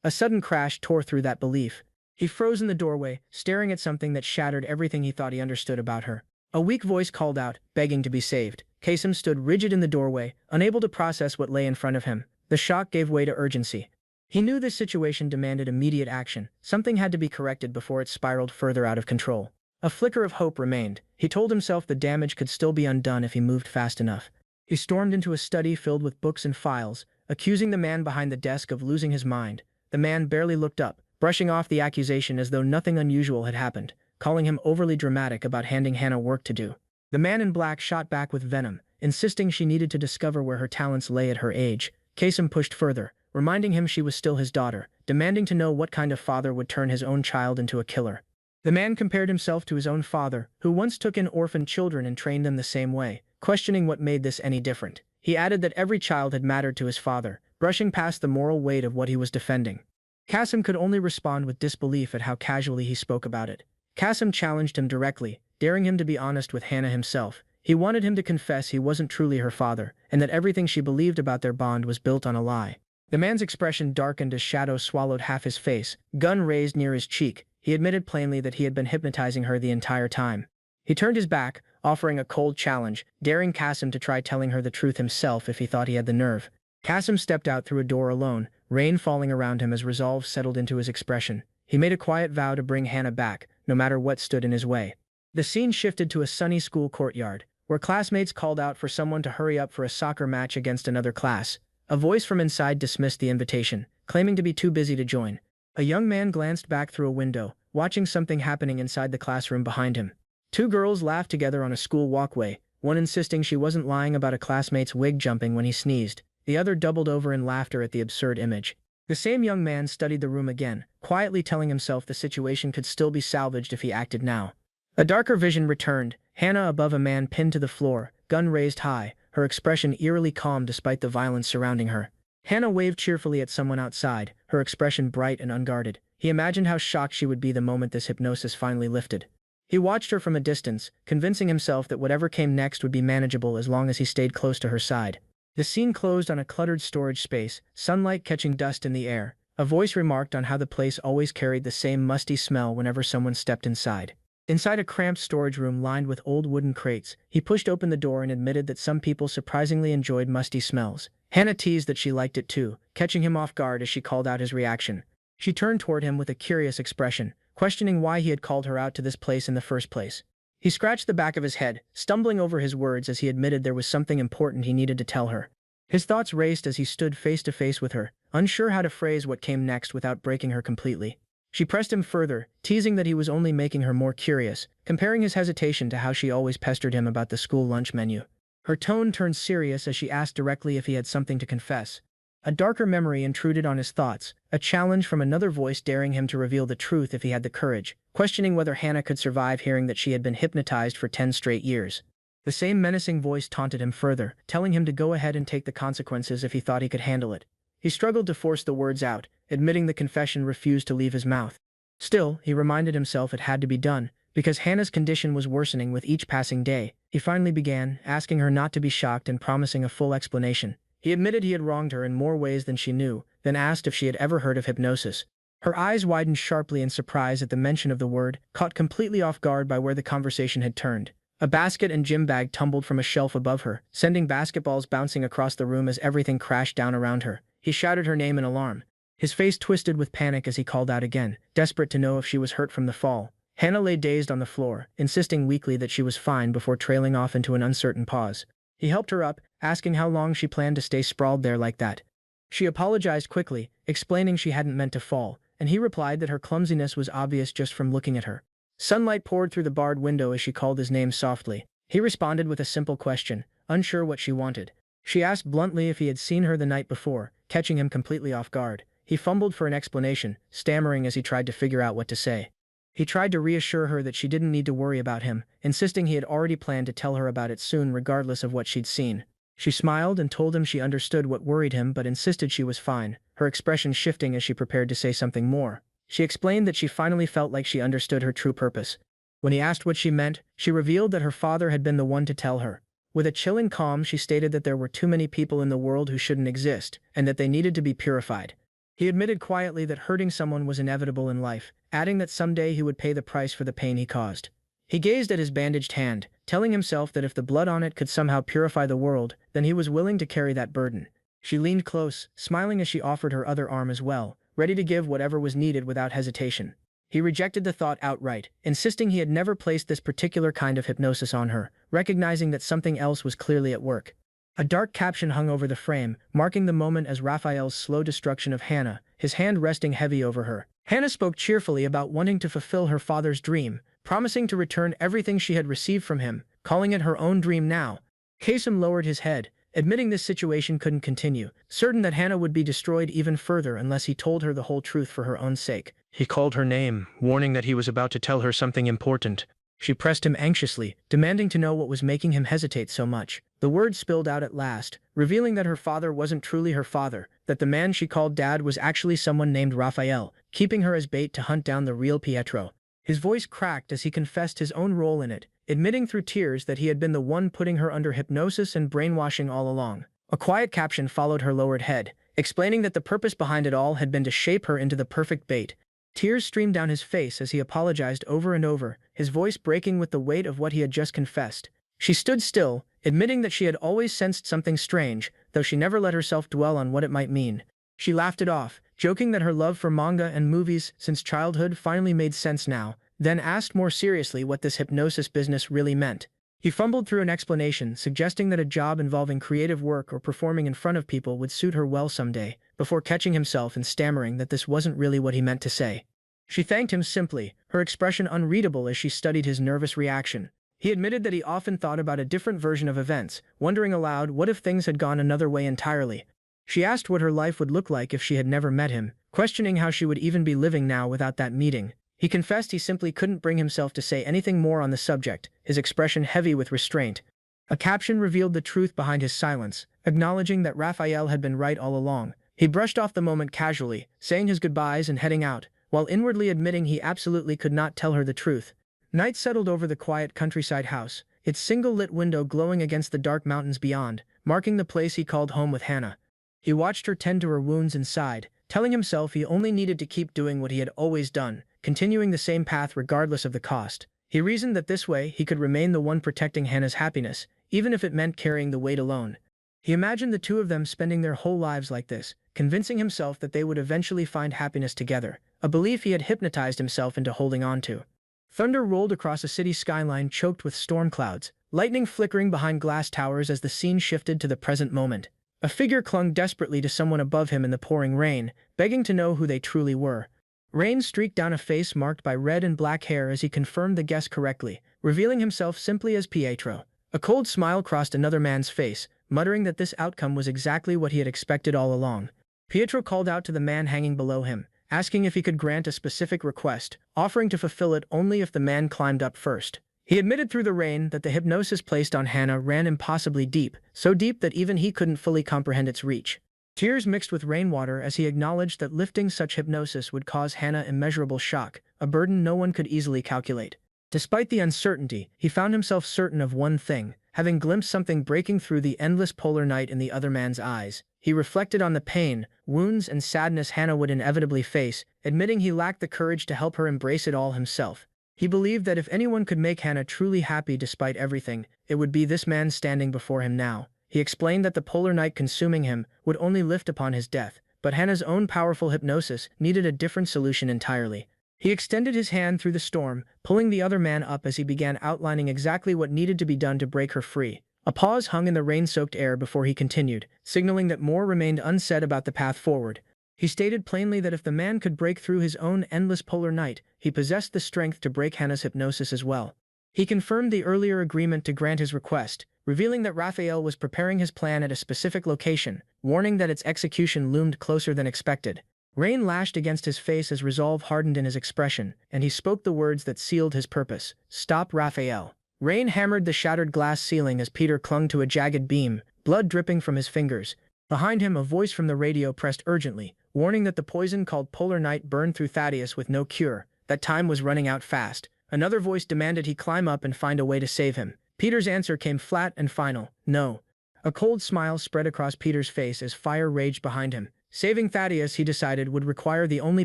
A sudden crash tore through that belief. He froze in the doorway, staring at something that shattered everything he thought he understood about her. A weak voice called out, begging to be saved. Kasem stood rigid in the doorway, unable to process what lay in front of him. The shock gave way to urgency. He knew this situation demanded immediate action. Something had to be corrected before it spiraled further out of control. A flicker of hope remained. He told himself the damage could still be undone if he moved fast enough. He stormed into a study filled with books and files, accusing the man behind the desk of losing his mind. The man barely looked up, brushing off the accusation as though nothing unusual had happened, calling him overly dramatic about handing Hannah work to do. The man in black shot back with venom, insisting she needed to discover where her talents lay at her age. Kasem pushed further, reminding him she was still his daughter, demanding to know what kind of father would turn his own child into a killer. The man compared himself to his own father, who once took in orphan children and trained them the same way, questioning what made this any different. He added that every child had mattered to his father, brushing past the moral weight of what he was defending. Kasem could only respond with disbelief at how casually he spoke about it. Kasem challenged him directly, daring him to be honest with Hannah himself. He wanted him to confess he wasn't truly her father, and that everything she believed about their bond was built on a lie. The man's expression darkened as shadow swallowed half his face, gun raised near his cheek. He admitted plainly that he had been hypnotizing her the entire time. He turned his back, offering a cold challenge, daring Kasim to try telling her the truth himself if he thought he had the nerve. Kasim stepped out through a door alone, rain falling around him as resolve settled into his expression. He made a quiet vow to bring Hannah back, no matter what stood in his way. The scene shifted to a sunny school courtyard, where classmates called out for someone to hurry up for a soccer match against another class. A voice from inside dismissed the invitation, claiming to be too busy to join. A young man glanced back through a window, watching something happening inside the classroom behind him. Two girls laughed together on a school walkway, one insisting she wasn't lying about a classmate's wig jumping when he sneezed. The other doubled over in laughter at the absurd image. The same young man studied the room again, quietly telling himself the situation could still be salvaged if he acted now. A darker vision returned, Hannah above a man pinned to the floor, gun raised high, her expression eerily calm despite the violence surrounding her. Hannah waved cheerfully at someone outside, her expression bright and unguarded. He imagined how shocked she would be the moment this hypnosis finally lifted. He watched her from a distance, convincing himself that whatever came next would be manageable as long as he stayed close to her side. The scene closed on a cluttered storage space, sunlight catching dust in the air. A voice remarked on how the place always carried the same musty smell whenever someone stepped inside. Inside a cramped storage room lined with old wooden crates, he pushed open the door and admitted that some people surprisingly enjoyed musty smells. Hannah teased that she liked it too, catching him off guard as she called out his reaction. She turned toward him with a curious expression, questioning why he had called her out to this place in the first place. He scratched the back of his head, stumbling over his words as he admitted there was something important he needed to tell her. His thoughts raced as he stood face to face with her, unsure how to phrase what came next without breaking her completely. She pressed him further, teasing that he was only making her more curious, comparing his hesitation to how she always pestered him about the school lunch menu. Her tone turned serious as she asked directly if he had something to confess. A darker memory intruded on his thoughts, a challenge from another voice daring him to reveal the truth if he had the courage, questioning whether Hannah could survive hearing that she had been hypnotized for 10 straight years. The same menacing voice taunted him further, telling him to go ahead and take the consequences if he thought he could handle it. He struggled to force the words out, admitting the confession refused to leave his mouth. Still, he reminded himself it had to be done, because Hannah's condition was worsening with each passing day. He finally began, asking her not to be shocked and promising a full explanation. He admitted he had wronged her in more ways than she knew, then asked if she had ever heard of hypnosis. Her eyes widened sharply in surprise at the mention of the word, caught completely off guard by where the conversation had turned. A basket and gym bag tumbled from a shelf above her, sending basketballs bouncing across the room as everything crashed down around her. He shouted her name in alarm. His face twisted with panic as he called out again, desperate to know if she was hurt from the fall. Hannah lay dazed on the floor, insisting weakly that she was fine before trailing off into an uncertain pause. He helped her up, asking how long she planned to stay sprawled there like that. She apologized quickly, explaining she hadn't meant to fall, and he replied that her clumsiness was obvious just from looking at her. Sunlight poured through the barred window as she called his name softly. He responded with a simple question, unsure what she wanted. She asked bluntly if he had seen her the night before, catching him completely off guard. He fumbled for an explanation, stammering as he tried to figure out what to say. He tried to reassure her that she didn't need to worry about him, insisting he had already planned to tell her about it soon regardless of what she'd seen. She smiled and told him she understood what worried him but insisted she was fine, her expression shifting as she prepared to say something more. She explained that she finally felt like she understood her true purpose. When he asked what she meant, she revealed that her father had been the one to tell her. With a chilling calm, she stated that there were too many people in the world who shouldn't exist, and that they needed to be purified. He admitted quietly that hurting someone was inevitable in life, adding that someday he would pay the price for the pain he caused. He gazed at his bandaged hand, telling himself that if the blood on it could somehow purify the world, then he was willing to carry that burden. She leaned close, smiling as she offered her other arm as well, ready to give whatever was needed without hesitation. He rejected the thought outright, insisting he had never placed this particular kind of hypnosis on her, recognizing that something else was clearly at work. A dark caption hung over the frame, marking the moment as Raphael's slow destruction of Hannah, his hand resting heavy over her. Hannah spoke cheerfully about wanting to fulfill her father's dream, promising to return everything she had received from him, calling it her own dream now. Kasim lowered his head, admitting this situation couldn't continue, certain that Hannah would be destroyed even further unless he told her the whole truth for her own sake. He called her name, warning that he was about to tell her something important. She pressed him anxiously, demanding to know what was making him hesitate so much. The words spilled out at last, revealing that her father wasn't truly her father, that the man she called dad was actually someone named Raphael, keeping her as bait to hunt down the real Pietro. His voice cracked as he confessed his own role in it, admitting through tears that he had been the one putting her under hypnosis and brainwashing all along. A quiet caption followed her lowered head, explaining that the purpose behind it all had been to shape her into the perfect bait. Tears streamed down his face as he apologized over and over, his voice breaking with the weight of what he had just confessed. She stood still, admitting that she had always sensed something strange, though she never let herself dwell on what it might mean. She laughed it off, joking that her love for manga and movies since childhood finally made sense now, then asked more seriously what this hypnosis business really meant. He fumbled through an explanation, suggesting that a job involving creative work or performing in front of people would suit her well someday, before catching himself and stammering that this wasn't really what he meant to say. She thanked him simply, her expression unreadable as she studied his nervous reaction. He admitted that he often thought about a different version of events, wondering aloud what if things had gone another way entirely. She asked what her life would look like if she had never met him, questioning how she would even be living now without that meeting. He confessed he simply couldn't bring himself to say anything more on the subject, his expression heavy with restraint. A caption revealed the truth behind his silence, acknowledging that Raphael had been right all along. He brushed off the moment casually, saying his goodbyes and heading out, while inwardly admitting he absolutely could not tell her the truth. Night settled over the quiet countryside house, its single lit window glowing against the dark mountains beyond, marking the place he called home with Hannah. He watched her tend to her wounds and sighed, telling himself he only needed to keep doing what he had always done, continuing the same path regardless of the cost. He reasoned that this way he could remain the one protecting Hannah's happiness, even if it meant carrying the weight alone. He imagined the two of them spending their whole lives like this, convincing himself that they would eventually find happiness together, a belief he had hypnotized himself into holding on to. Thunder rolled across a city skyline choked with storm clouds, lightning flickering behind glass towers as the scene shifted to the present moment. A figure clung desperately to someone above him in the pouring rain, begging to know who they truly were. Rain streaked down a face marked by red and black hair as he confirmed the guess correctly, revealing himself simply as Pietro. A cold smile crossed another man's face, muttering that this outcome was exactly what he had expected all along. Pietro called out to the man hanging below him, asking if he could grant a specific request, offering to fulfill it only if the man climbed up first. He admitted through the rain that the hypnosis placed on Hannah ran impossibly deep, so deep that even he couldn't fully comprehend its reach. Tears mixed with rainwater as he acknowledged that lifting such hypnosis would cause Hannah immeasurable shock, a burden no one could easily calculate. Despite the uncertainty, he found himself certain of one thing, having glimpsed something breaking through the endless polar night in the other man's eyes. He reflected on the pain, wounds, and sadness Hannah would inevitably face, admitting he lacked the courage to help her embrace it all himself. He believed that if anyone could make Hannah truly happy despite everything, it would be this man standing before him now. He explained that the polar night consuming him would only lift upon his death, but Hannah's own powerful hypnosis needed a different solution entirely. He extended his hand through the storm, pulling the other man up as he began outlining exactly what needed to be done to break her free. A pause hung in the rain-soaked air before he continued, signaling that more remained unsaid about the path forward. He stated plainly that if the man could break through his own endless polar night, he possessed the strength to break Hannah's hypnosis as well. He confirmed the earlier agreement to grant his request, revealing that Raphael was preparing his plan at a specific location, warning that its execution loomed closer than expected. Rain lashed against his face as resolve hardened in his expression, and he spoke the words that sealed his purpose. "Stop, Raphael." Rain hammered the shattered glass ceiling as Peter clung to a jagged beam, blood dripping from his fingers. Behind him, a voice from the radio pressed urgently, warning that the poison called Polar Night burned through Thaddeus with no cure, that time was running out fast. Another voice demanded he climb up and find a way to save him. Peter's answer came flat and final, "No." A cold smile spread across Peter's face as fire raged behind him. Saving Thaddeus, he decided, would require the only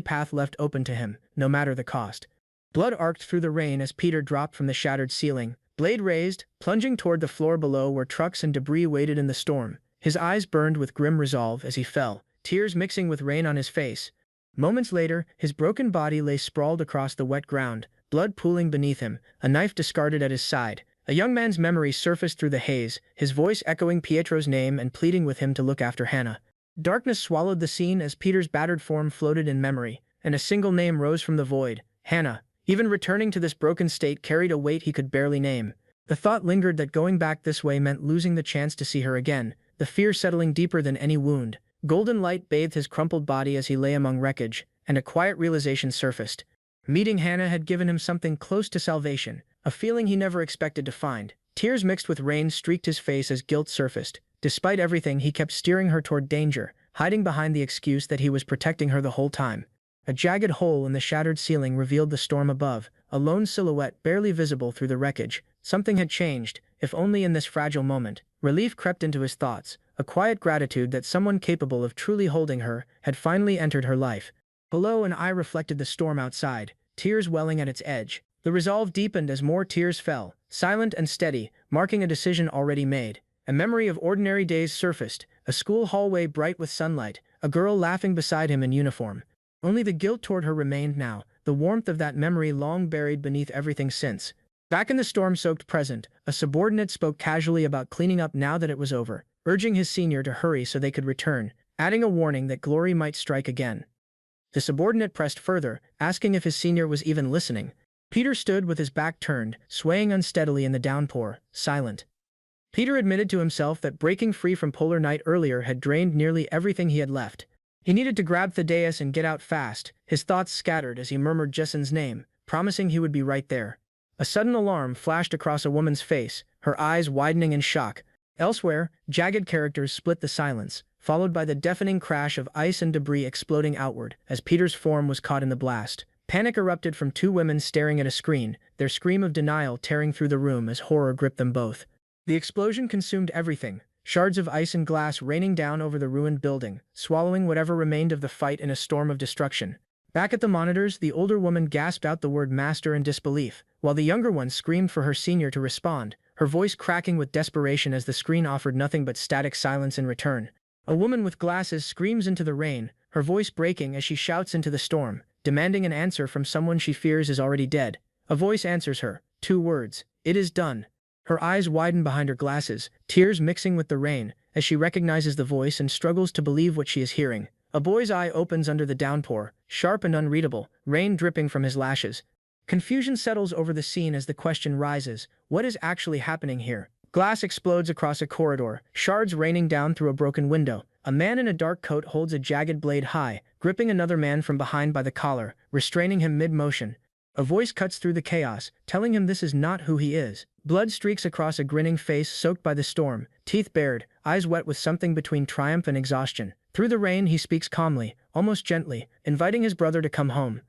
path left open to him, no matter the cost. Blood arced through the rain as Peter dropped from the shattered ceiling, blade raised, plunging toward the floor below where trucks and debris waited in the storm. His eyes burned with grim resolve as he fell, tears mixing with rain on his face. Moments later, his broken body lay sprawled across the wet ground, blood pooling beneath him, a knife discarded at his side. A young man's memory surfaced through the haze, his voice echoing Pietro's name and pleading with him to look after Hannah. Darkness swallowed the scene as Peter's battered form floated in memory, and a single name rose from the void, Hannah. Even returning to this broken state carried a weight he could barely name. The thought lingered that going back this way meant losing the chance to see her again, the fear settling deeper than any wound. Golden light bathed his crumpled body as he lay among wreckage, and a quiet realization surfaced. Meeting Hannah had given him something close to salvation, a feeling he never expected to find. Tears mixed with rain streaked his face as guilt surfaced. Despite everything, he kept steering her toward danger, hiding behind the excuse that he was protecting her the whole time. A jagged hole in the shattered ceiling revealed the storm above, a lone silhouette barely visible through the wreckage. Something had changed, if only in this fragile moment. Relief crept into his thoughts, a quiet gratitude that someone capable of truly holding her had finally entered her life. Below, an eye reflected the storm outside, tears welling at its edge. The resolve deepened as more tears fell, silent and steady, marking a decision already made. A memory of ordinary days surfaced, a school hallway bright with sunlight, a girl laughing beside him in uniform. Only the guilt toward her remained now, the warmth of that memory long buried beneath everything since. Back in the storm-soaked present, a subordinate spoke casually about cleaning up now that it was over, urging his senior to hurry so they could return, adding a warning that glory might strike again. The subordinate pressed further, asking if his senior was even listening. Peter stood with his back turned, swaying unsteadily in the downpour, silent. Peter admitted to himself that breaking free from Polar Night earlier had drained nearly everything he had left. He needed to grab Thaddeus and get out fast, his thoughts scattered as he murmured Jessen's name, promising he would be right there. A sudden alarm flashed across a woman's face, her eyes widening in shock. Elsewhere, jagged characters split the silence, followed by the deafening crash of ice and debris exploding outward as Peter's form was caught in the blast. Panic erupted from two women staring at a screen, their scream of denial tearing through the room as horror gripped them both. The explosion consumed everything, shards of ice and glass raining down over the ruined building, swallowing whatever remained of the fight in a storm of destruction. Back at the monitors, the older woman gasped out the word master in disbelief, while the younger one screamed for her senior to respond, her voice cracking with desperation as the screen offered nothing but static silence in return. A woman with glasses screams into the rain, her voice breaking as she shouts into the storm, demanding an answer from someone she fears is already dead. A voice answers her, 2 words, "It is done." Her eyes widen behind her glasses, tears mixing with the rain, as she recognizes the voice and struggles to believe what she is hearing. A boy's eye opens under the downpour, sharp and unreadable, rain dripping from his lashes. Confusion settles over the scene as the question rises, what is actually happening here? Glass explodes across a corridor, shards raining down through a broken window. A man in a dark coat holds a jagged blade high, gripping another man from behind by the collar, restraining him mid-motion. A voice cuts through the chaos, telling him this is not who he is. Blood streaks across a grinning face soaked by the storm, teeth bared, eyes wet with something between triumph and exhaustion. Through the rain he speaks calmly, almost gently, inviting his brother to come home.